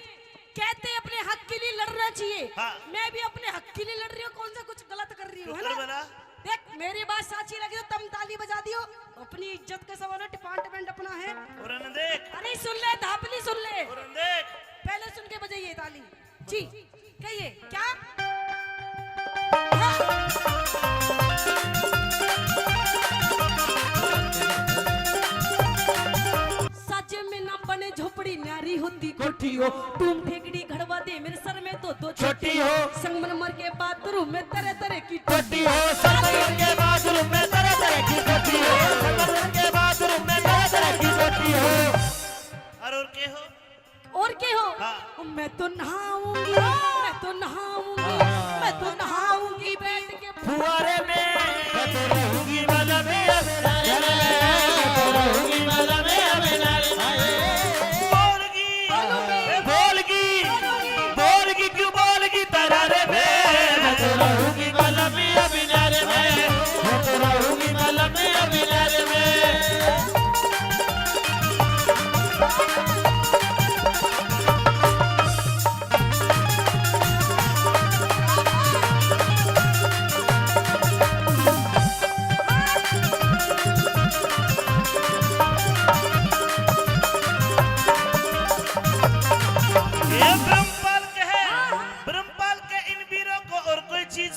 कहते हैं अपने हक के लिए लड़ना चाहिए। हाँ। मैं भी अपने हक के लिए लड़ रही हूँ, कौन सा कुछ गलत कर रही हूँ, है शुक्र ना? बना। देख मेरी बात सच्ची लगी तो तुम ताली बजा दियो। अपनी इज्जत का सवाल है, डिपार्टमेंट अपना है। और देख, अरे सुन ले धापली, सुन ले, और देख, पहले सुन के बजाइए ताली जी। कहिए क्या? सच में ना बने झोपड़ी, न्यारी होती कोठी हो। तुम ठेकड़ी घड़वा दे मेरे सर में तो दो छोटी हो। संगमरमर के बाथरूम में तरह तरह की टोटी हो। संगमरमर के बाथरूम में तरह तरह की टोटी हो। संगमरमर के बाथरूम में तरह तरह की टोटी हो। और के हो? और के हो? हाँ। मैं तो नहाऊंगी, मैं तो नहाऊंगी, मैं तो नहाऊंगी बैठ के फुहारे में। मैं तो रहूंगी माला में अबेनारे में। मैं तो रहूंगी माला में अबेनारे में। बोलगी बोलगी क्यों बोलगी तरारे में। मैं तो रहूंगी माला में अबेनारे में। मैं तो रहूंगी माला में अबेनारे में।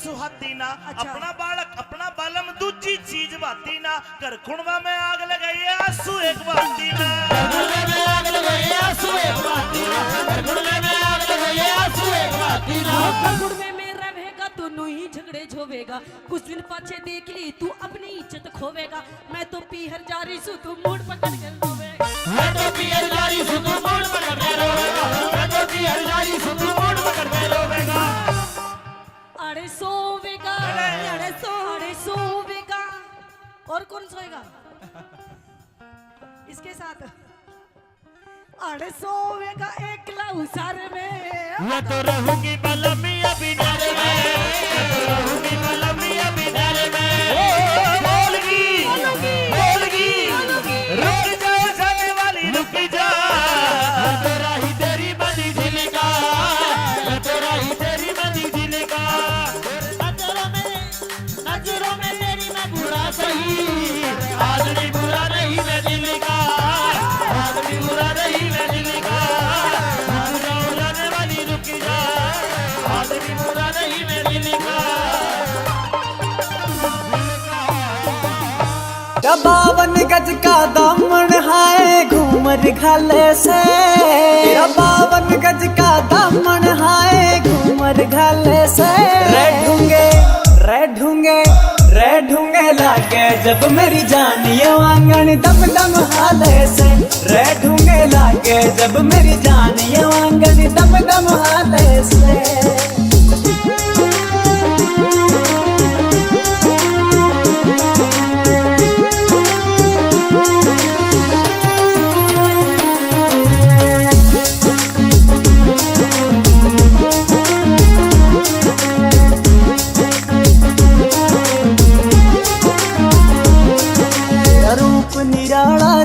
सुहाती ना। अच्छा। अपना बालक अपना बालम दूजी चीज बाती ना। कर खुणवा में आग लगाई आंसू एक बाती ना। गुड़वे में आग लगाई आंसू एक बाती ना। गुड़वे में आग लगाई आंसू एक बाती ना। गुड़वे में रहेगा तो नू ही झगड़े झोवेगा। कुछ दिन पाछे देख ली तू अपनी इज्जत खोवेगा। मैं तो पीहर जा रही सू तू मूड पकड़ कर रोवेगा। मैं तो पीहर जा रही सू तू मूड पकड़ कर रोवेगा। मैं तो पीहर जा रही सू तू मूड पकड़ कर रोवेगा। अरे सोवेगा, अरे सोवेगा। और कौन सोएगा इसके साथ? अरे सोवेगा एकला उसारे में। मैं तो रहूंगी बलमिया बिनारे में। मैं तो रहूंगी बलमिया बिनारे में। बोलगी रुक जा जाने वाली रुक जा। मैं तो राही तेरी बनी दिल का। मैं तो राही तेरी बनी दिल का। नजरों में तेरी मैं बुरा सही। आदमी बुरा नहीं मैं दिल का। आदमी बुरा नहीं मैं दिल का। बुरा उड़ाने वाली रुक जा। आदमी बुरा नहीं मैं दिल का। 52 गज का दामन हाय घूमर घाले से। 52 गज का दामन हाय घूमर घाले से। रे ढूंगे लागे जब मेरी जान ये आंगन दम दम हाले से। रे ढूंगे लागे जब मेरी जान ये आंगन दम दम हाले से।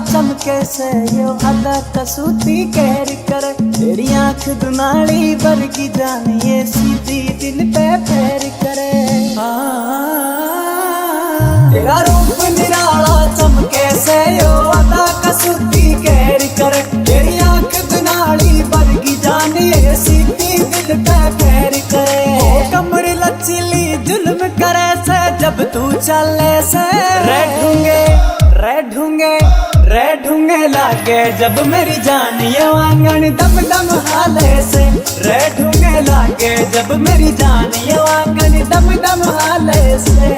चमके से यो अदा कसूती कैर कर। तेरी आंख दुनाली वर्गी जान ये सीधी दिल पे पैर करे। तेरा रूप निराला चमके से यो अदा कसूती कैर कर। तेरी आंख दुनाली वर्गी जान ये सीधी दिल पे पैर करे। कमर लचीली जुल्म करे से जब तू चले से। रे ढूंगे लागे जब मेरी जान ये आंगन दम दम हाले से। रे ढूंगे लागे जब मेरी जान ये आंगन दम दम हाले से।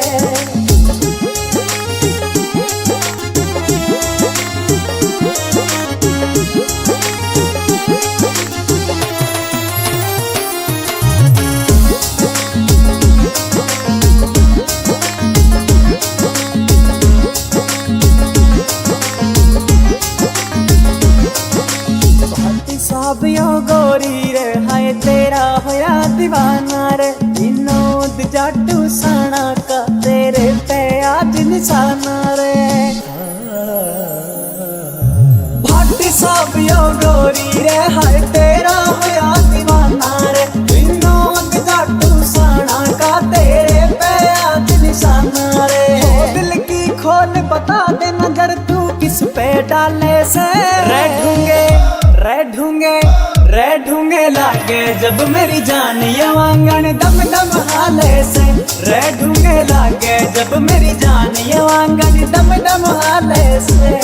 गोरी रे हाय तेरा होया दीवाना रे। विनोद जाटू साना का तेरे पे आज निशाना रे। भाटी साहब यो गोरी रे हाय तेरा रे ढूंगे लागे जब मेरी जान ये वांगन दम दम हाले से, रे ढूंगे लागे जब मेरी जान ये वांगन दम दम हाले से।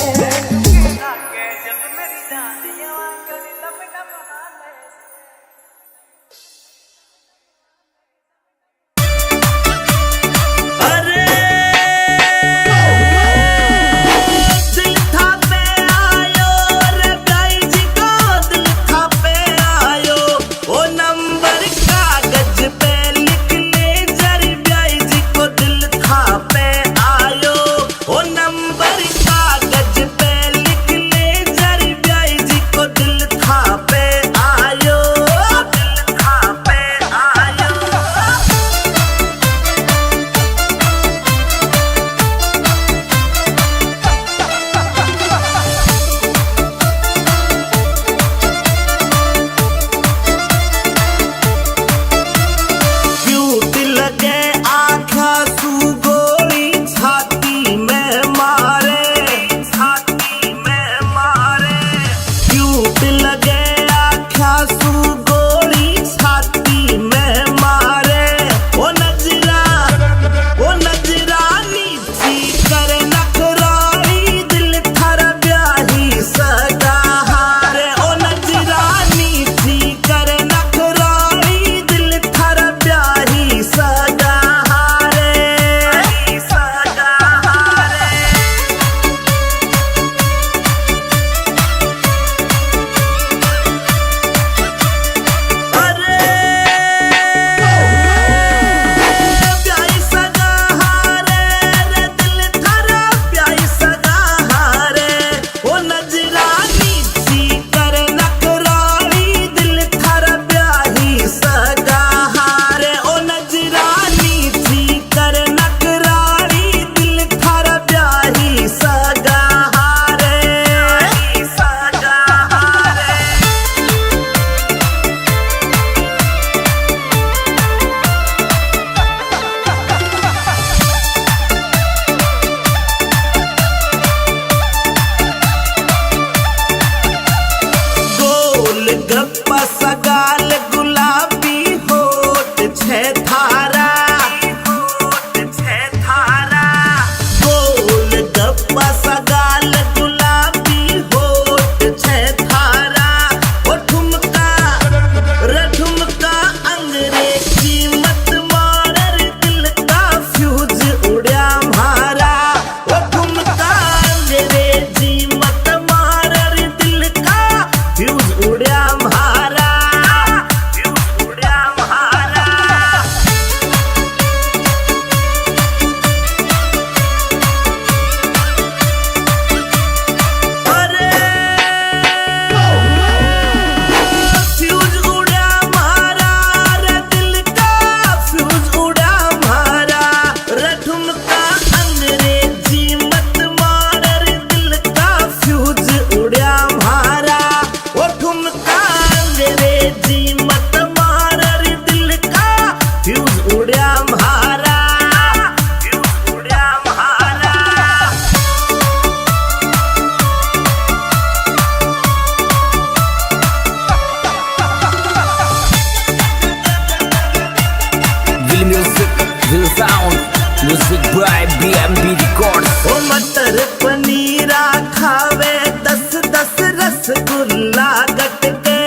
Music by BMB Records. ओ मटर पनीरा खावे 10 10 रसगुल्ला गट के,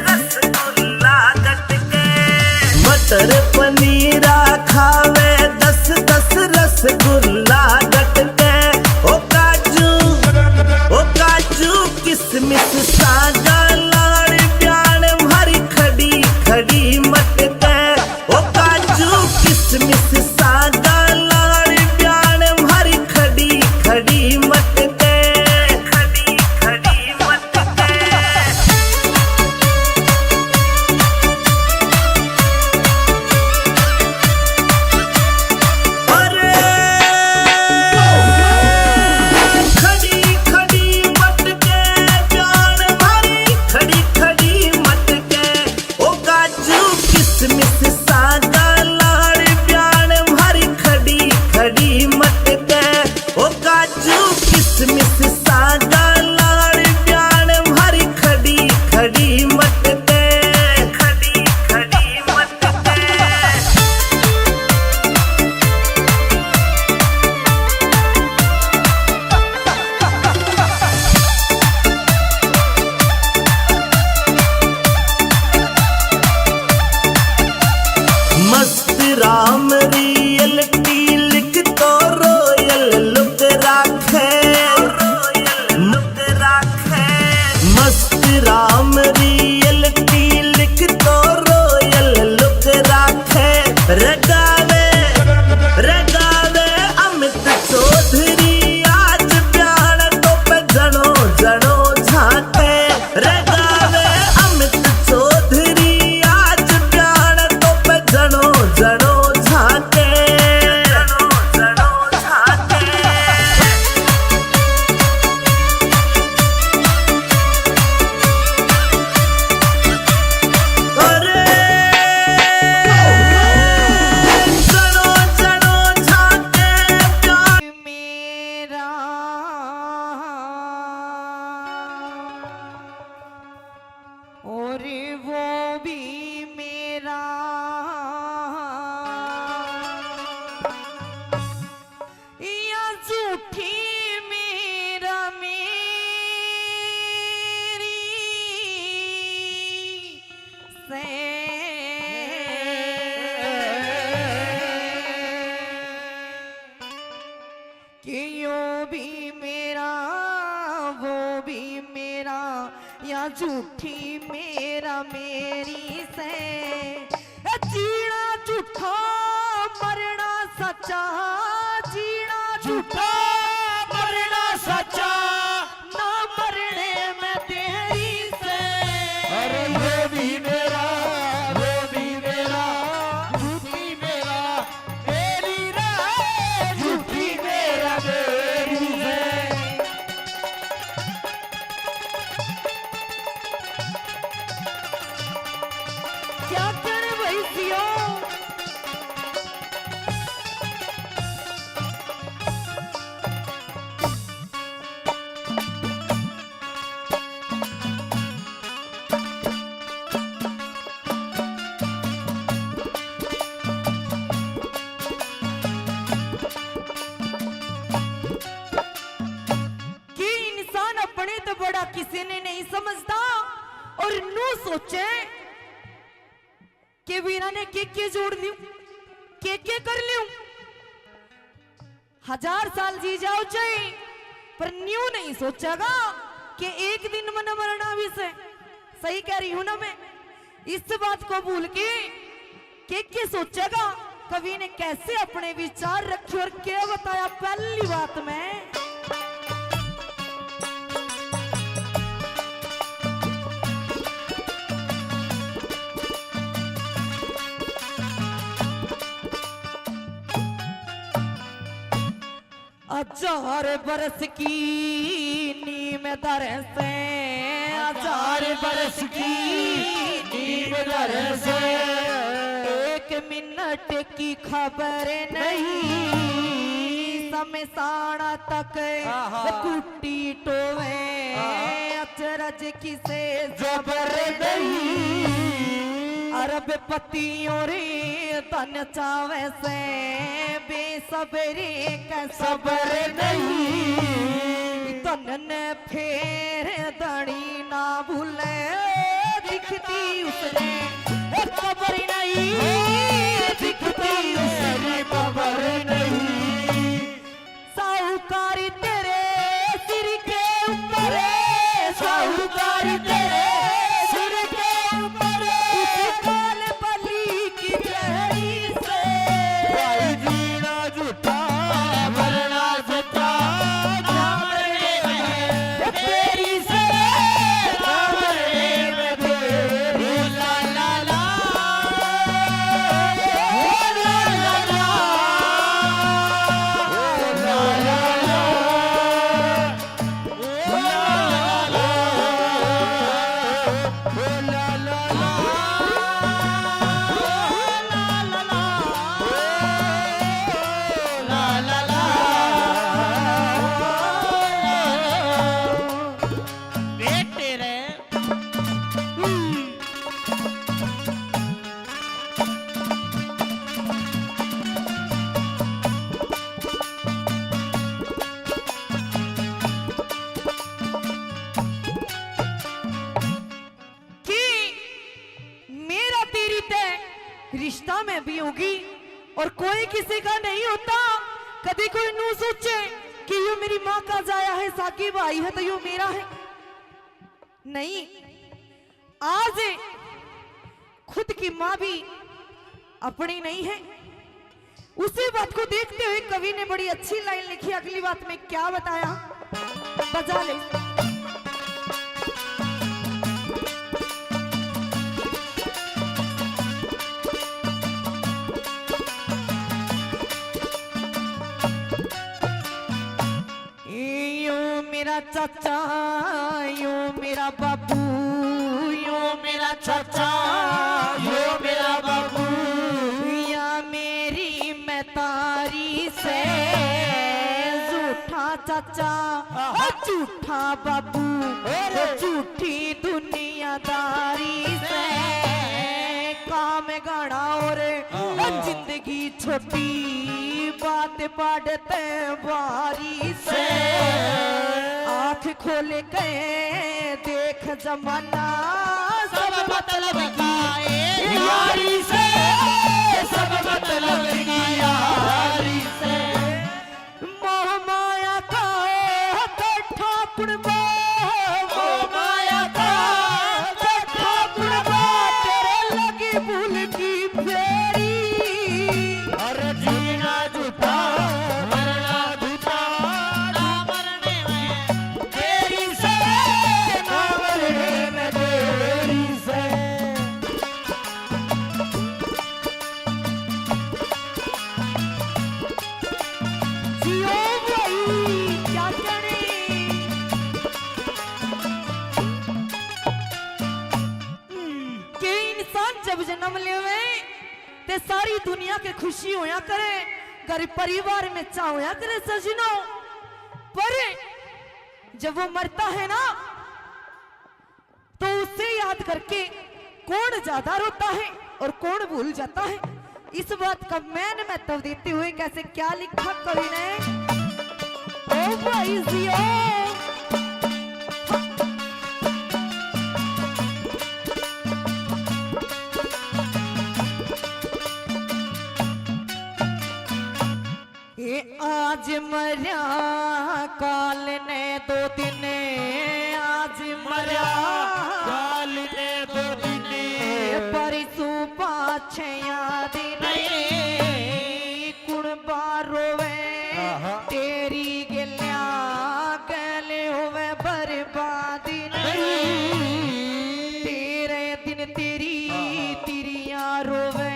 रसगुल्ला और वो भी मेरा या झूठी मेरा मेरी से कि यो भी मेरा वो भी मेरा या झूठी मेरा मेरी से जीना झूठा मरना सच्चा जीना झूठा मरना सच्चा ना मरने में तेरी से अरे वो भी मेरा झूठी मेरा मेरी रे झूठी मेरा मेरी रे क्या करे भैसियो कि इंसान अपने तो बड़ा किसी ने नहीं समझता और नू सोचे कि वीरा ने के जोड़ लियो के कर लियो 1000 साल जी जाओ चाहे पर न्यू नहीं सोचेगा कि एक दिन मन मरना भी से सही कह रही हूं ना मैं इस बात को भूल के सोचेगा कवि ने कैसे अपने विचार रखे और क्या बताया पहली बात में हजार बरस की नीम दर से 1000 बरस की नीम दर से 1 मिनट की खबर नहीं समसाना तक कुट्टी टोवे अचरज किसे जबर नहीं अरब पतियों रे तन चावे से बेसबरे का सबर नहीं तन ने फेर दड़ी ना भूले दिखती उसने खबर नहीं दिखती उसने खबर नहीं साहूकार तेरे सिर के ऊपर साहूकार तेरे सिर के ऊपर काल बली की जहरी से भाई जीना झूठा मरना सच्चा ना मरने में तेरी से ना मरने में तेरी ला ला ला ला ला ला रिश्ता में भी होगी और कोई किसी का नहीं होता कभी कोई नू सोचे कि यू मेरी माँ का जाया है साकी भाई है तो यू मेरा है नहीं आज खुद की माँ भी अपनी नहीं है उसी बात को देखते हुए कवि ने बड़ी अच्छी लाइन लिखी अगली बात में क्या बताया बजा ले मेरा चाचा यो मेरा बाबू यो मेरा चाचा यो मेरा बाबू या मेरी मैं तारी से झूठा चाचा सच्चा झूठा बाबू झूठी दुनियादारी से काम गाना और जिंदगी छोटी बात पढ़ते बारी से आँख खोल के देख जमाना सब मतलब की यारी से सब मतलब की यारी से मोह माया का कट्ठा पुड़बा मोह माया का कट्ठा पुड़बा तेरे लगी भूल की फेरी अरे जीना झूठा मरना झूठा ना मरने में तेरी से ना मरने में तेरी से जियो भाई क्या करें कि इंसान जब जन्म लेवे ते सारी दुनिया के खुशी होया करे घर परिवार में चा होया करे सजनो पर जब वो मरता है ना तो उसे याद करके कौन ज्यादा रोता है और कौन भूल जाता है इस बात का मैंने महत्व देते हुए कैसे क्या लिखा कवि ने ओ भाई जियो ये आज मरिया काल ने 2 दिन आज मरिया काल ने 2 दिन परिसू पाछे याद नहीं कुण बारोवे तेरी गिल्या गले होवे बर्बादी नहीं तेरे दिन तेरी तिरिया रोवे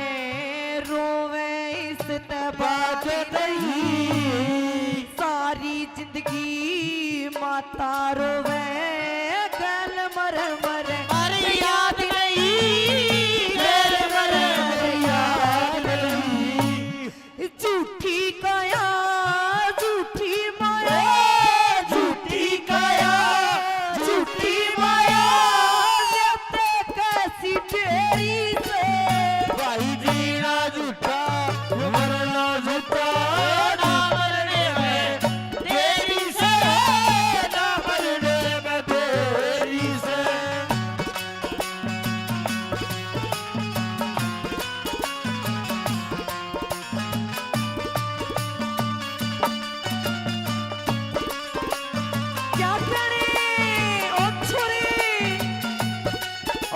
रोवे इस तबाज नहीं सारी जिंदगी माता रोवे गल मर मर अरे याद नहीं गल मर मर याद नहीं झूठी काया झूठी माया झूठी काया झूठी माया लेते कैसी तेरी से भाई जीना झूठा मरना झूठा ना मरने में तेरी से ना मरने में तेरी से क्या करें ओ छोरे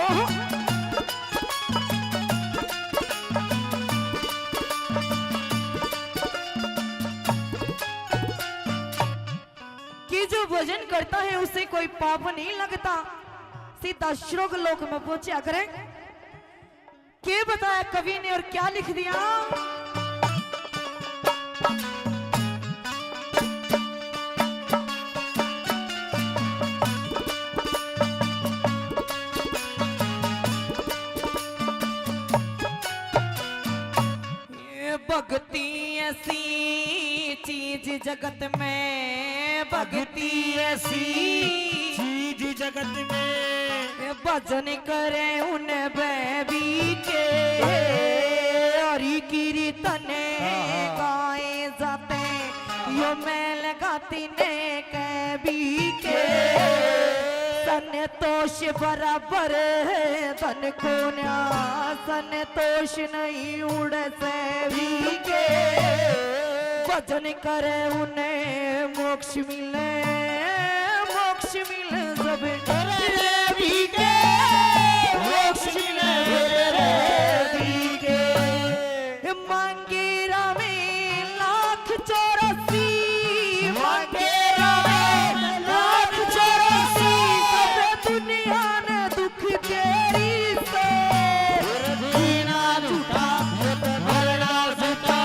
ओहो कि जो भजन करता है उसे कोई पाप नहीं लगता सीधा श्रोग लोक में पहुंचा करे क्या बताया कवि ने और क्या लिख दिया ये भक्ति ऐसी चीज जगत में भक्ति ऐसी चीज जगत में भजन करे उन बेबी के हरि कीर्तन गाए जाते यो मैल गाती ने कभी के संतोष बराबर धन को न्या संतोष नहीं उड़ से भी के भजन करे उन्हें मोक्ष मिले सब रे भी के मोक्ष मिले रे भी के मांगे रामे 1,84 मांगे रामे 1,84 सब दुनिया ने दुख तेरी से जीना झूठा मरना झूठा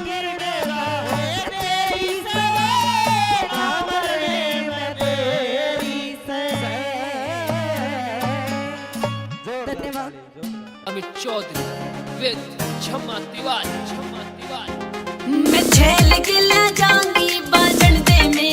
गिरने रहे तेरी से ना मरने में तेरी से धन्यवाद अमित चौधरी विद छम्मा तिवारी मैं झेल के ले जाऊंगी बाजन दे में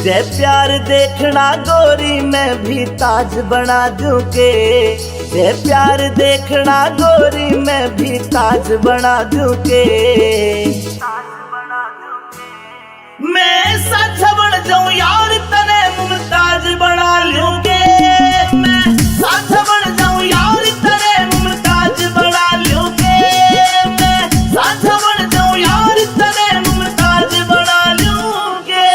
जय प्यार देखना गोरी मैं भी ताज बना दूंगे, जय प्यार देखना गोरी मैं भी ताज बना दूंगे। मैं साझा बन जाऊं यार तने मुमताज बना लूंगे, मैं साझा बन जाऊं यार तने मुमताज बना लूंगे, मैं साझा बन जाऊं यार तने मुमताज बना लूंगे।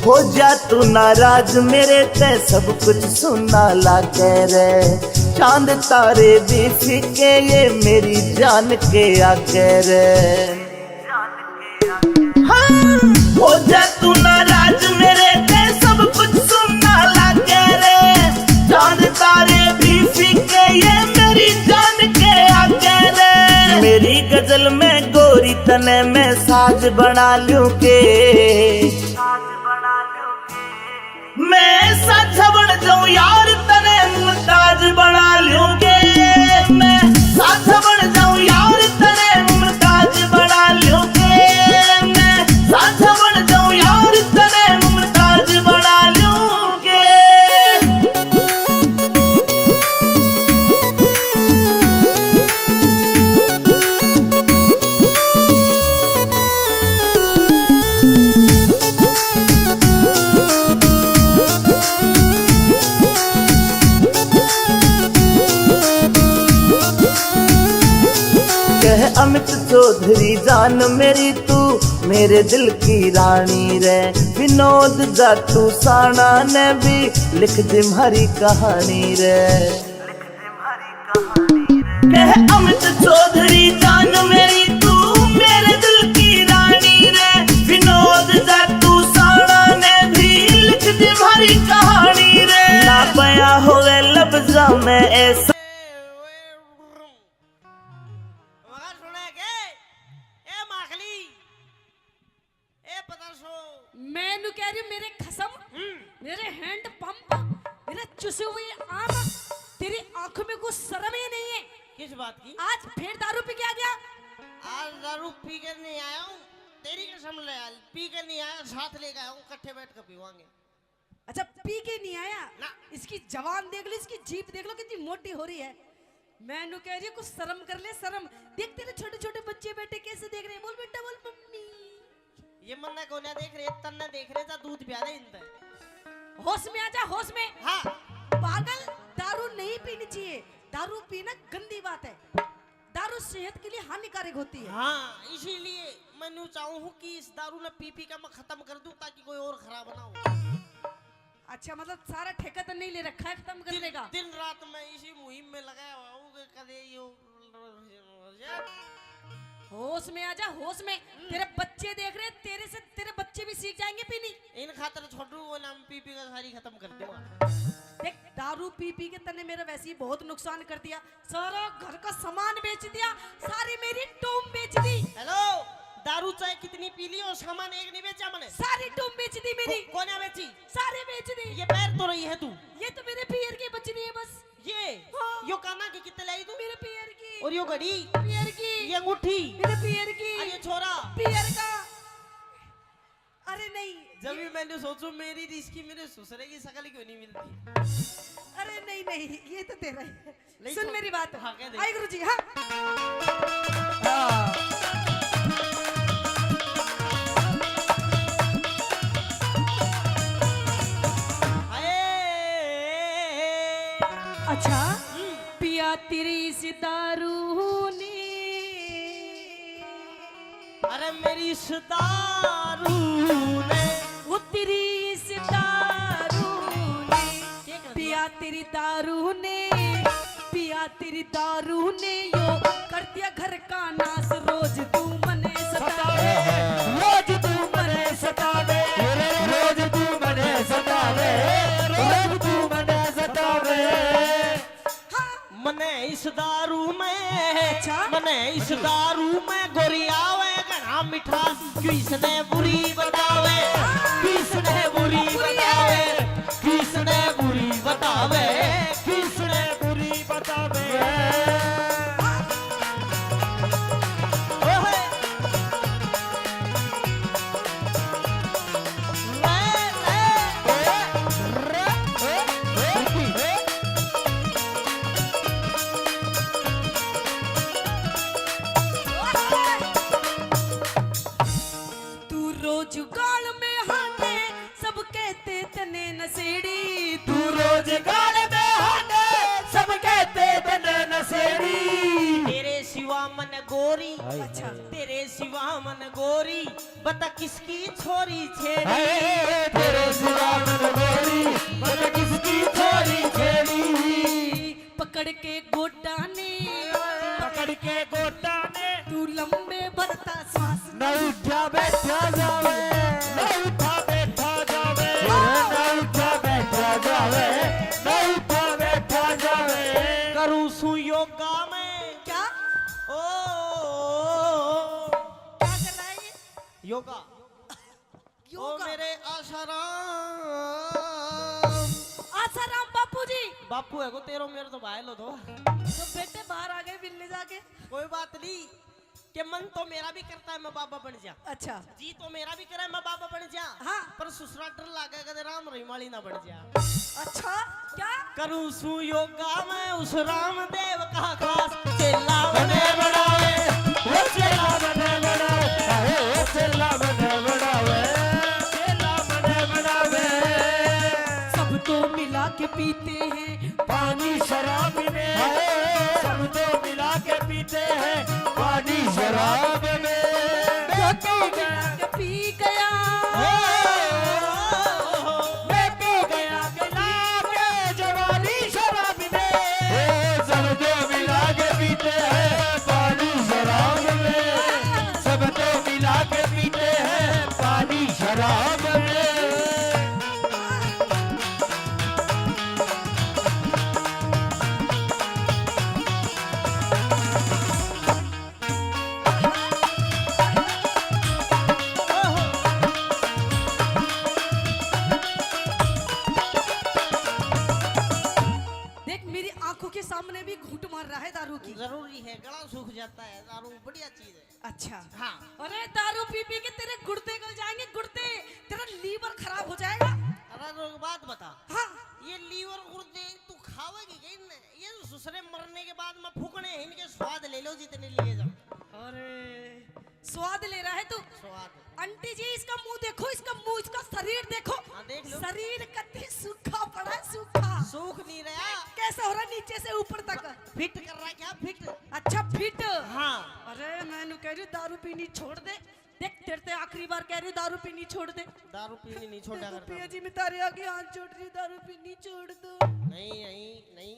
हो जा तू नाराज मेरे ते सब कुछ सुनना लागे रे, चांद तारे भी फीके ये मेरी जान के आगे रे। हाँ, हो जा तू नाराज मेरे ते सब कुछ सुनना लागे रे, चांद तारे भी फीके ये मेरी जान के आगे रे। मेरी गजल में गोरी तने मैं साज बना लूंगे, मैं साझा बन जाऊं यार तने मुमताज बना लूंगे, मैं साझा बन जाऊं यार तने मुमताज बना लूंगे, मैं साझा बन जाऊं यार तने मुमताज बना लूंगे। कह अमित चौधरी जान मेरी तू मेरे दिल की रानी रे, विनोद जाटू साना ने भी लिख दी हमारी कहानी रे। कह अमित चौधरी जान मेरी तू मेरे दिल की रानी रे, विनोद जाटू साना ने भी लिख दी हमारी कहानी रे। ना पाया होवे लफ्ज़ों में ऐसा मैं कह रही हूँ मेरे खसम, मेरे हैंड पंप, मेरे चुसे हुए आम, तेरी आंखों में कुछ शर्म ही नहीं है। किस बात की? आज फिर दारू पी के आ गया? आज दारू पी कर नहीं आया हूँ, तेरी कसम ले यार, पी कर नहीं आया, साथ लेकर आया हूँ, इकट्ठे बैठ कर पीवाएंगे। अच्छा पी के नहीं आया ना? इसकी जवान देख लो, इसकी जीभ देख लो कितनी मोटी हो रही है। मैं कह रही हूँ कुछ शर्म कर ले, शर्म। देख तेरे छोटे छोटे बच्चे बेटे कैसे देख रहे हैं, बोल बेटा बोल मम्मी। ये मन्ना को ना देख रहे, तन्ना देख रहे था, दूध पिया रहे इनसे। होश में आ जा, होश में। हाँ पागल, दारू नहीं पीनी चाहिए, दारू पीना गंदी बात है, दारू सेहत के लिए हानिकारक होती है। हाँ इसीलिए मैं चाहूँ कि इस दारू ने पी का मैं खत्म कर दूं ताकि कोई और खराब ना हो। अच्छा मतलब सारा ठेका तो नहीं ले रखा है खत्म करने का? दिन रात मैं इसी मुहिम में लगाया हुआ हूँ कि कदे यो होश में आ जा, होश में। तेरे बच्चे देख रहे, तेरे से तेरे बच्चे भी सीख जाएंगे पीनी। इन खातर छोटू वो नाम पी का सारी खत्म कर दूंगा। देख दारू पी के तने मेरा वैसे ही बहुत नुकसान कर दिया, सारा घर का सामान बेच दिया, सारी मेरी टूम बेच दी। हेलो, दारू चाहे कितनी पी ली और सामान एक नहीं बेचा मैंने, सारी टूम बेच दी मेरी। कौन है बेची? सारी बेच दी। ये पैर तो रही है तू, ये तो मेरे पियर की बचनी है बस। ये हाँ। यो काना की कितने लाई तू? मेरे पियर की। और यो घड़ी पियर की। ये अंगूठी मेरे पियर की। और ये छोरा पियर का। अरे नहीं, जब भी मैंने सोचू मेरी रिश्की मेरे ससुरे की शकल क्यों नहीं मिलती। अरे नहीं नहीं, ये तो तेरा है। नहीं सुन तो- मेरी बात। हाँ, कह दे। आई गुरुजी। हाँ अच्छा पिया तेरी इस दारू ने, अरे मेरी इस दारू ने, वो तेरी इस दारू ने, पिया तेरी दारू ने, पिया तेरी दारू ने यो कर दिया घर का नाश। रोज तू मने सतावे, रोज तू मने सतावे, रोज तू मने सतावे, रोज तू मने सतावे। मने इस दारू में, अच्छा? मने इस दारू में गोरी आवे घना मिठा, क्यों इसने बुरी बतावे, क्यों इसने गाल में हांडे सब कहते तने नसेड़ी। तू रोज गाल में हांडे सब कहते तने नसेड़ी। तेरे सिवा मन गोरी, अच्छा तेरे सिवा मन गोरी, बता किसकी छोरी छेड़ी। तेरे सिवा मन गोरी, बता किसकी छोरी छेड़ी। पकड़ के गोटा ने, पकड़ के गोटा ने, तू लंबे भरता सांस न उठा बैठा जावे, न उठा बैठा जावे, न उठा बैठा जावे, न उठा बैठा जावे। करूँ सु योगा में क्या ओ क्या कर रहा है ये? योगा। ओ योगा। मेरे आशाराम, आसाराम बापूजी। बापू है को तेरो मेरे तो भाई लो दो। तो बेटे बाहर आ गए मिलने जाके। कोई बात नहीं कि मन तो मेरा भी करता है मैं बाबा बन जा, अच्छा जी तो मेरा भी करे मैं बाबा बन जा। हाँ। पर ससुरा डर लागे कदे राम रहीमाली ना बन जा। अच्छा क्या करूँ सु योगा मैं उस रामदेव का खास चेला बने बढ़ावे, वो चेला बने बढ़ावे, वो चेला बने बढ़ावे, चेला बने बढ़ावे। सब तो मिला के पीते हैं पानी शराब में, सब तो मिला के पीते हैं पानी शराब में। जो तो मिला के पी गया मैं पी गया गिला के जवानी शराब में। सब तो मिला के पीते हैं पानी शराब में, सब तो मिला के पीते हैं पानी शराब में। देख मेरी आंखों के सामने भी घूंट मार रहा है दारू की। जरूरी है, गला सूख जाता है, दारू बढ़िया चीज है। अच्छा हाँ। अरे दारू पी पी के तेरे गुर्दे गल जाएंगे, गुर्दे तेरा लीवर खराब हो जाएगा। अरे एक बात बता, हाँ ये लीवर गुर्दे तू खावेगी क्या इनने? ये ससुरे मरने के बाद में फूकने हैं, इनके स्वाद ले लो जितने लिए जाओ। अरे स्वाद ले रहा है तू। स्वाद आंटी जी इसका मुंह देखो, इसका मुंह, इसका शरीर देखो। हाँ, देख लो। शरीर कति सूखा पड़ा है, सूखा। सूख नहीं रहा, कैसा हो रहा है नीचे से ऊपर तक? फिट कर रहा है क्या? फिट। अच्छा फिट। हाँ। अरे मैं कह रही हूँ दारू पीनी छोड़ दे। देख तेरे से आखिरी बार कह रही हूँ दारू पीनी छोड़ दे। दारू पीनी नहीं छोड़ा करता। पिया जी मैं तारे आगे हाथ जोड़ रही हूँ, दारू पीनी छोड़ दो नहीं नहीं नहीं,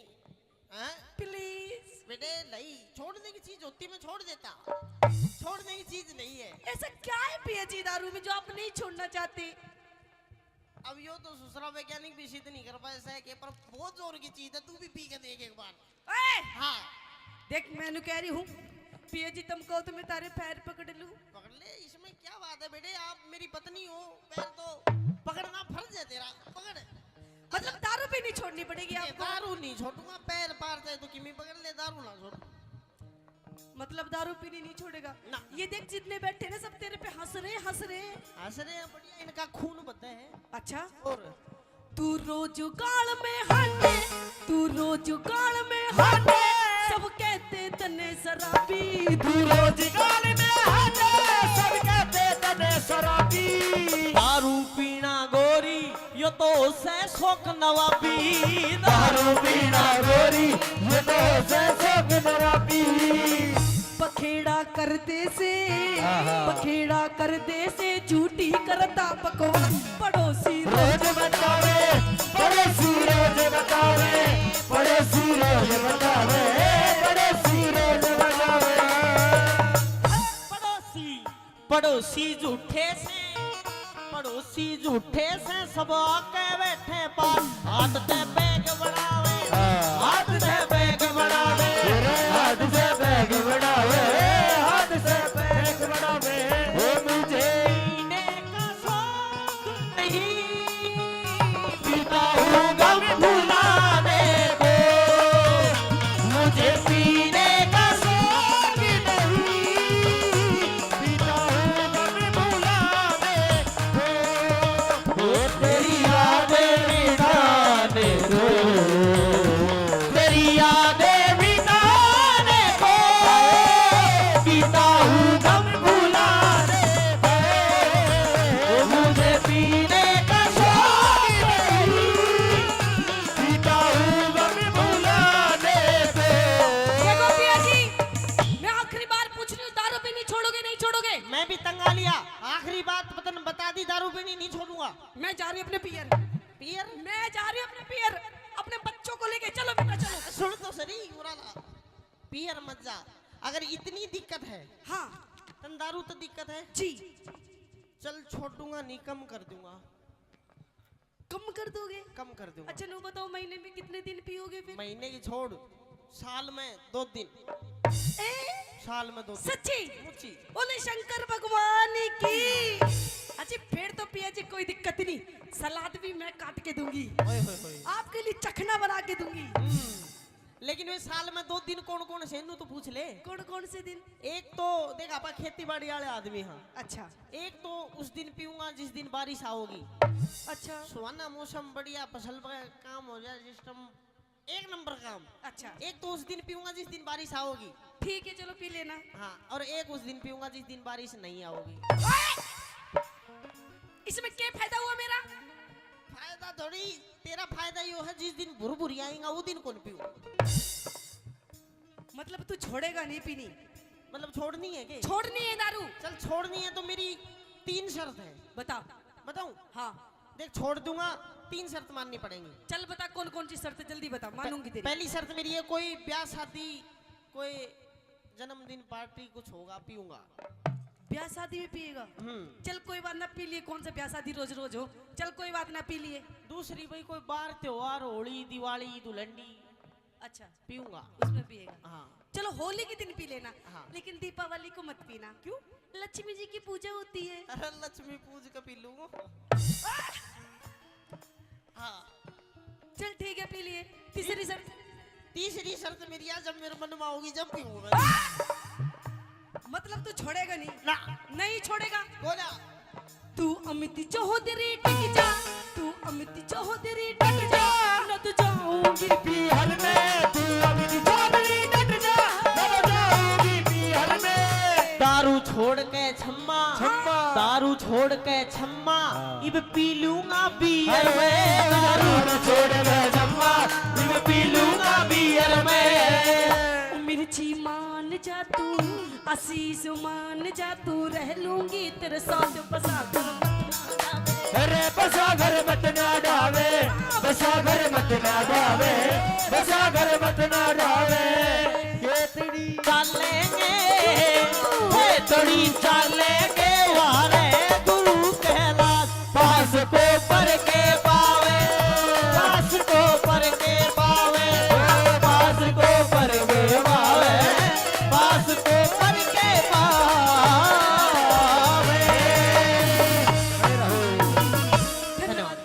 हाँ? प्लीज। बेटे नहीं, छोड़ने की चीज होती मैं छोड़ देता, छोड़ने की चीज नहीं है। ऐसा क्या है पिया जी दारू में जो आप नहीं छोड़ना चाहते? अब यो तो ससुरा वैज्ञानिक भी सिद्ध नहीं कर पाए ऐसा के, पर बहुत जोर की चीज है, तू भी पी के देख एक बार। हाँ देख मैं कह रही हूँ पिया जी तुम कहो तो मैं तारे पैर पकड़ लूं। पकड़ ले, इसमें क्या बात है बेटे, आप मेरी पत्नी हो, पैर तो पकड़ना फर्ज है तेरा, पकड़। मतलब दारू भी नहीं छोड़नी पड़ेगी आपको? दारू नहीं छोड़ूंगा, पैर पार से तो किमी पकड़ ले, दारू ना छोड़। मतलब दारू पीनी नहीं छोड़ेगा ना। ये देख जितने बैठे ना सब तेरे पे हंस रहे हंस रहे हंस रहे हैं, बढ़िया, इनका खून बदला है। अच्छा और तू रोज गाल में हांडे, तू रोज गाल में हांडे सब कहते तने शराबी। तू रोज गाल में हांडे सब कहते तने शराबी। दारू पीना गोरी यो तो से शौक नवाबी। दारू पीना गोरी ये तो से शौक नवाबी। पखेड़ा कर दे से, पखेड़ा कर दे से झूठी करता बकवास पड़ोसी रोज बतावे, पड़ोसी रोज बतावे, पड़ोसी रोज बतावे, पड़ोसी रोज बतावे। पड़ोसी पड़ोसी झूठे से, पड़ोसी झूठे से सब आके बैठे पास, हाथ से बैग बढ़ावे, हाथ से बैग बढ़ावे, हाथ से बैग बढ़ावे, हाथ से बैग बढ़ावे। वो मुझे पीने का शौक नहीं, पीता हूँ गम भुलाने को, मुझे पीने का शौक नहीं, पीता हूँ गम भुलाने को। वो तेरी यादें मिटाने को, तेरी यादें मिटाने को, पीता हूँ गम भुलाने को। नहीं, नहीं छोड़ूंगा। मैं जा रही हूँ अपने पियर। पियर? मैं जा रही हूँ अपने पियर, अपने बच्चों को लेके। चलो बेटा चलो। सुन तो सही मुरादा, पियर मत जा। अगर इतनी दिक्कत है, हाँ तन दारू तो दिक्कत है जी। चल छोड़ दूंगा, नहीं कम कर दूंगा। कम कर दोगे? कम कर दूंगा। अच्छा नो बताओ, महीने में कितने दिन पियोगे फिर? महीने की छोड़, साल में 2 दिन। साल में 2 दिन। सच्ची? मुच्ची। बोले शंकर भगवान की। अच्छा फिर तो पिया जी कोई दिक्कत नहीं, सलाद भी मैं काट के दूंगी। ओए होए होए। आपके लिए चखना बना के दूंगी। लेकिन वे साल में 2 दिन कौन कौन से तो पूछ ले। कौन कौन से दिन? एक तो देख आप खेती बाड़ी वाले आदमी हाँ। अच्छा। एक तो उस दिन पीऊंगा जिस दिन बारिश आओगी। अच्छा। सुहाना मौसम, बढ़िया फसल का काम हो जाए, सिस्टम एक नंबर काम। अच्छा। एक तो उस दिन पीऊंगा जिस दिन बारिश आओगी। ठीक है चलो पी लेना। हाँ, और एक उस दिन पीऊंगा जिस दिन बारिश नहीं आओगी। इसमें क्या फायदा हुआ मेरा? फायदा थोड़ी, तेरा फायदा यो है जिस दिन भुरभुरी आएगा वो दिन कौन पीऊं। मतलब तू छोड़ेगा नहीं पीनी? मतलब छोड़नी है के? छोड़नी है दारू। चल छोड़नी है तो मेरी 3 शर्त है। बता। बताऊं? हाँ देख छोड़ दूंगा, 3 शर्त माननी पड़ेंगी। चल बता कौन कौन सी शर्त, जल्दी बता, मानूंगी तेरी। पहली शर्त मेरी है, कोई ब्याह शादी, कोई जन्मदिन पार्टी कुछ होगा पीऊंगा। ब्याह शादी में पिएगा? चल कोई बात ना, पी लिए। कौन सा ब्याह शादी रोज रोज हो, चल कोई बात ना, पी लिए। दूसरी भाई कोई बार त्योहार, होली, दिवाली, दुलहंडी, अच्छा पीऊंगा, उसमें पिएगा। हाँ। चलो होली के दिन पी लेना। हाँ। लेकिन दीपावली को मत पीना। क्यों? लक्ष्मी जी की पूजा होती है। अरे लक्ष्मी पूज का पी लूंगा। हाँ चल ठीक है पी लिए। तीसरी शर्त? तीसरी शर्त मेरी है, जब मेरे मन में आओगी जब पीऊंगा। मतलब तू छोड़ेगा नहीं? ना। नहीं छोड़ेगा? बोला तू अमित चौधरी टिक जा, तू अमित चौधरी टिक जा, न तो जाऊंगी पिहर में। तू अमित चौधरी टिक जा, न तो जाऊंगी पिहर में। दारू छोड़ के छम्मा, छम्मा। दारू छोड़ के छम्मा, इब पी लूंगा बियर में। दारू छोड़ के छम्मा, इब पी लूंगा बियर में। मिर्ची मान जा तू, आशीष मान जा तू, रह लूंगी तेरे साथ बसा कर। अरे बसा घर मत ना डावे, बसा घर मत ना डावे, बसा घर मत ना डावे। ये तेरी चालेंगे, थोड़ी चालेंगे, वारे गुरु कहलास, पास को पर के पावे, पास को पर के पावे, पास को पर के पावे, पास को पर के पावे। धन्यवाद।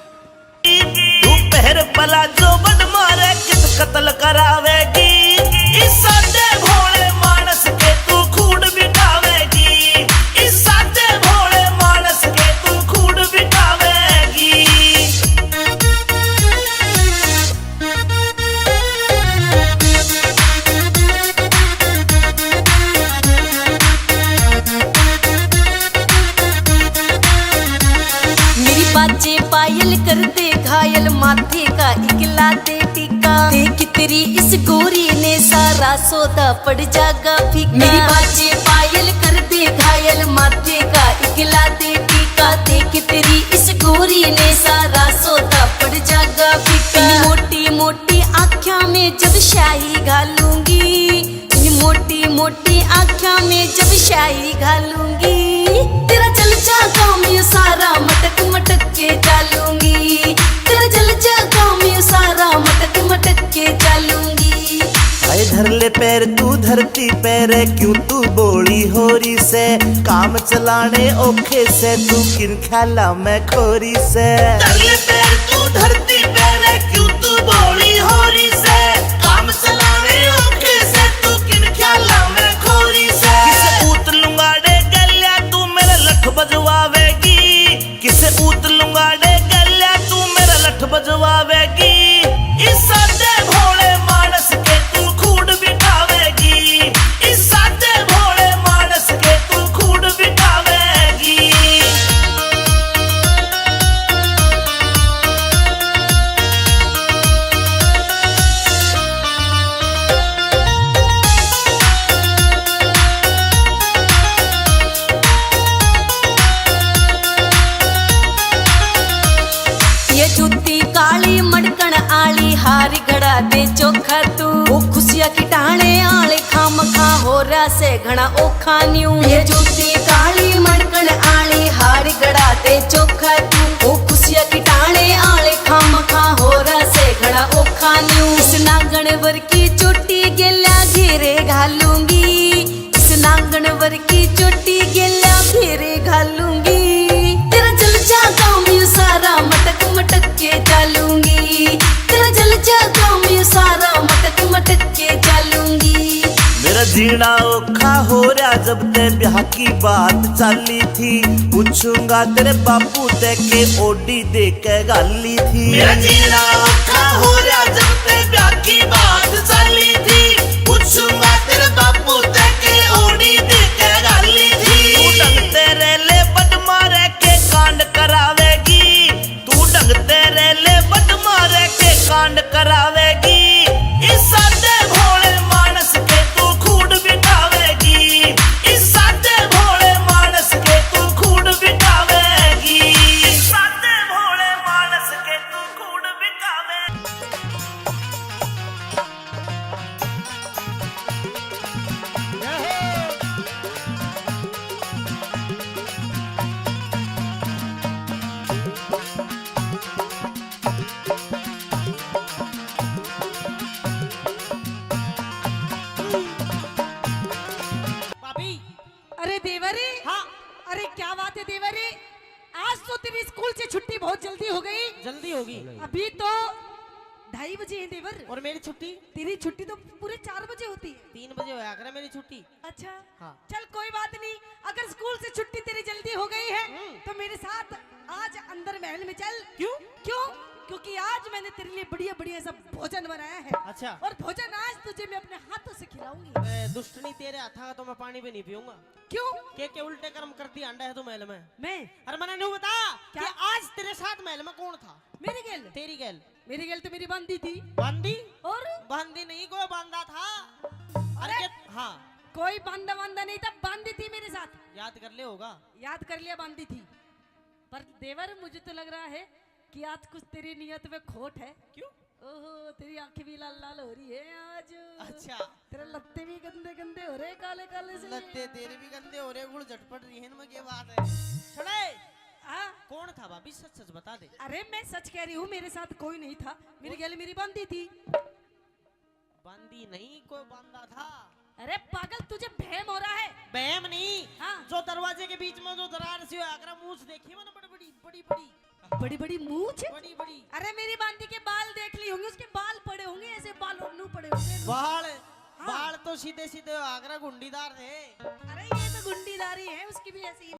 दोपहर पला जो बन मारे किस कत्ल करावेगी, इस सादे भोले मानस के तू खून बिठावेगी, इस सादे भोले मानस के तू खून बिठावेगी। मेरी बाजे पायल कर दे घायल, माथे का इकला दे टीका, देख तेरी इस गोरी ने सारा सौदा पड़ जागा फीका। मेरी बाजे पायल कर दे घायल, माथे का इकला दे टीका, देख तेरी इस गोरी ने सारा सौदा पड़ जागा फीका। इन मोटी मोटी आँखों में जब शाही घालूंगी, इन मोटी मोटी आँखों में जब शाही घालूंगी, तेरा जल जागा मैं सारा मटक मटक के चालूंगी, तेरा जल जागा मैं सारा मटक मटक के चालूंगी। आए धर ले पैर तू धरती पैर, क्यों तू बोली होरी से, काम चलाने औखे से तू किन ख्याला में खोरी से। धर ले पैर तू धरती पैर, क्यों तू बोली होरी से, काम चलाने औखे से तू किन ख्याला में खोरी से। किसे ऊत लुंगाड़े गल्या तू मेरा लठ बजवावेगी, किसे ऊत लुंगाड़े गल्या तू मेरा लठ बजवावेगी, इस सादे भोले मानस के तू खून बिठावेगी, इस सादे भोले मानस के तू खून बिठावेगी। हार घड़ा दे चोखा तू वो खुशिया की टाणे आले खाम खा हो रहा से घना ओखा न्यू ये जूती काली मड़कन आली हार घड़ा दे चोखा तू वो खुशिया की टाणे आले खाम खा हो रहा से घना ओखा न्यू इस नांगण वर की चोटी गेला घेरे घालूंगी इस नांगण वर की चोटी गेला घेरे घालूंगी तेरा जल जागा मैं सारा मटक मटक के चालूंगी तेरा जल जागा मैं सारा मटक मटक के चालूंगी मेरा जीना औखा हो रहा जब ते ब्याह की बात चाली थी पूछूंगा तेरे बापू ते के ओडी दे के गाली थी मेरा जीना औखा हो रहा जब ते ब्याह की बात चाली थी पूछूंगा तेरे बापू ते के ओडी दे के गाली थी तू ढंग तेरे ले बट मारे के कांड करावेगी तू ढंग तेरे ले बट मारे के कांड करावेगी इस सादे भोले मानस के तू खूड बिठावेगी इस सादे भोले मानस के तू खूड बिठावेगी इस सादे भोले मानस के तू खूड बिठावेगी भाभी अरे देवरी, हाँ अरे क्या बात है देवरी, आज तो तेरी स्कूल से छुट्टी बहुत जल्दी हो गई। जल्दी होगी अभी तो 2:30 बजे है देवर, और मेरी छुट्टी तेरी छुट्टी तो पूरे 4 बजे होती है। 3 बजे होया करे मेरी छुट्टी। अच्छा हाँ। चल कोई बात नहीं, अगर स्कूल से छुट्टी तेरी जल्दी हो गई है तो मेरे साथ आज अंदर महल में चल। क्यों? क्यों? क्योंकि आज मैंने तेरे लिए बढ़िया बढ़िया सब भोजन बनाया है। अच्छा। और भोजन आज तुझे मैं अपने हाथों से खिलाऊंगी। दुष्टनी तेरे हाथा का तो मैं पानी भी नहीं पीऊंगा। क्यों? के उल्टे कर्म करती अंडा है तू महल में। मैं? अरे मैंने नहीं बता क्या? कि आज तेरे साथ महल में कौन था? मेरी गेल? तेरी गैल। मेरी गेल तो मेरी बंदी थी। बंदी? और बंदी नहीं, कोई बंदा था। अरे हाँ, कोई बंदा बंदा नहीं था, बंदी थी मेरे साथ। याद कर ले होगा। याद कर लिया, बंदी थी। पर देवर मुझे तो लग रहा है कि आज कुछ तेरी नियत में खोट है। क्यों? ओहो, तेरी आंखें भी लाल लाल हो रही है आज। अच्छा। तेरे लत्ते भी गंदे गंदे हो रहे, काले काले से। लत्ते तेरे भी गंदे हो रहे, गुड़ झटपट रही है इनमें, क्या बात है? छोड़े। हाँ? कौन था भाभी, सच सच बता दे। अरे मैं सच कह रही हूँ, मेरे साथ कोई नहीं था। मेरी गैल मेरी बंदी थी। बंदी नहीं, कोई बंदा था। अरे पागल, तुझे बहम हो रहा है? बहम नहीं। हाँ। जो दरवाजे के बीच में जो दरार सी आगरा मूछ देखी मैंने, बड़ी बड़ी बड़ी बड़ी बड़ी बड़ी मूछ। बड़ी बड़ी। अरे मेरी बंदी के बाल देख ली होंगे, उसके बाल पड़े होंगे ऐसे, बाल उन्नू पड़े होंगे। बाल? हाँ। बाल तो सीधे सीधे आगरा गुंडीदार थे। अरे ये तो गुंडीदारी है, उसकी भी ऐसी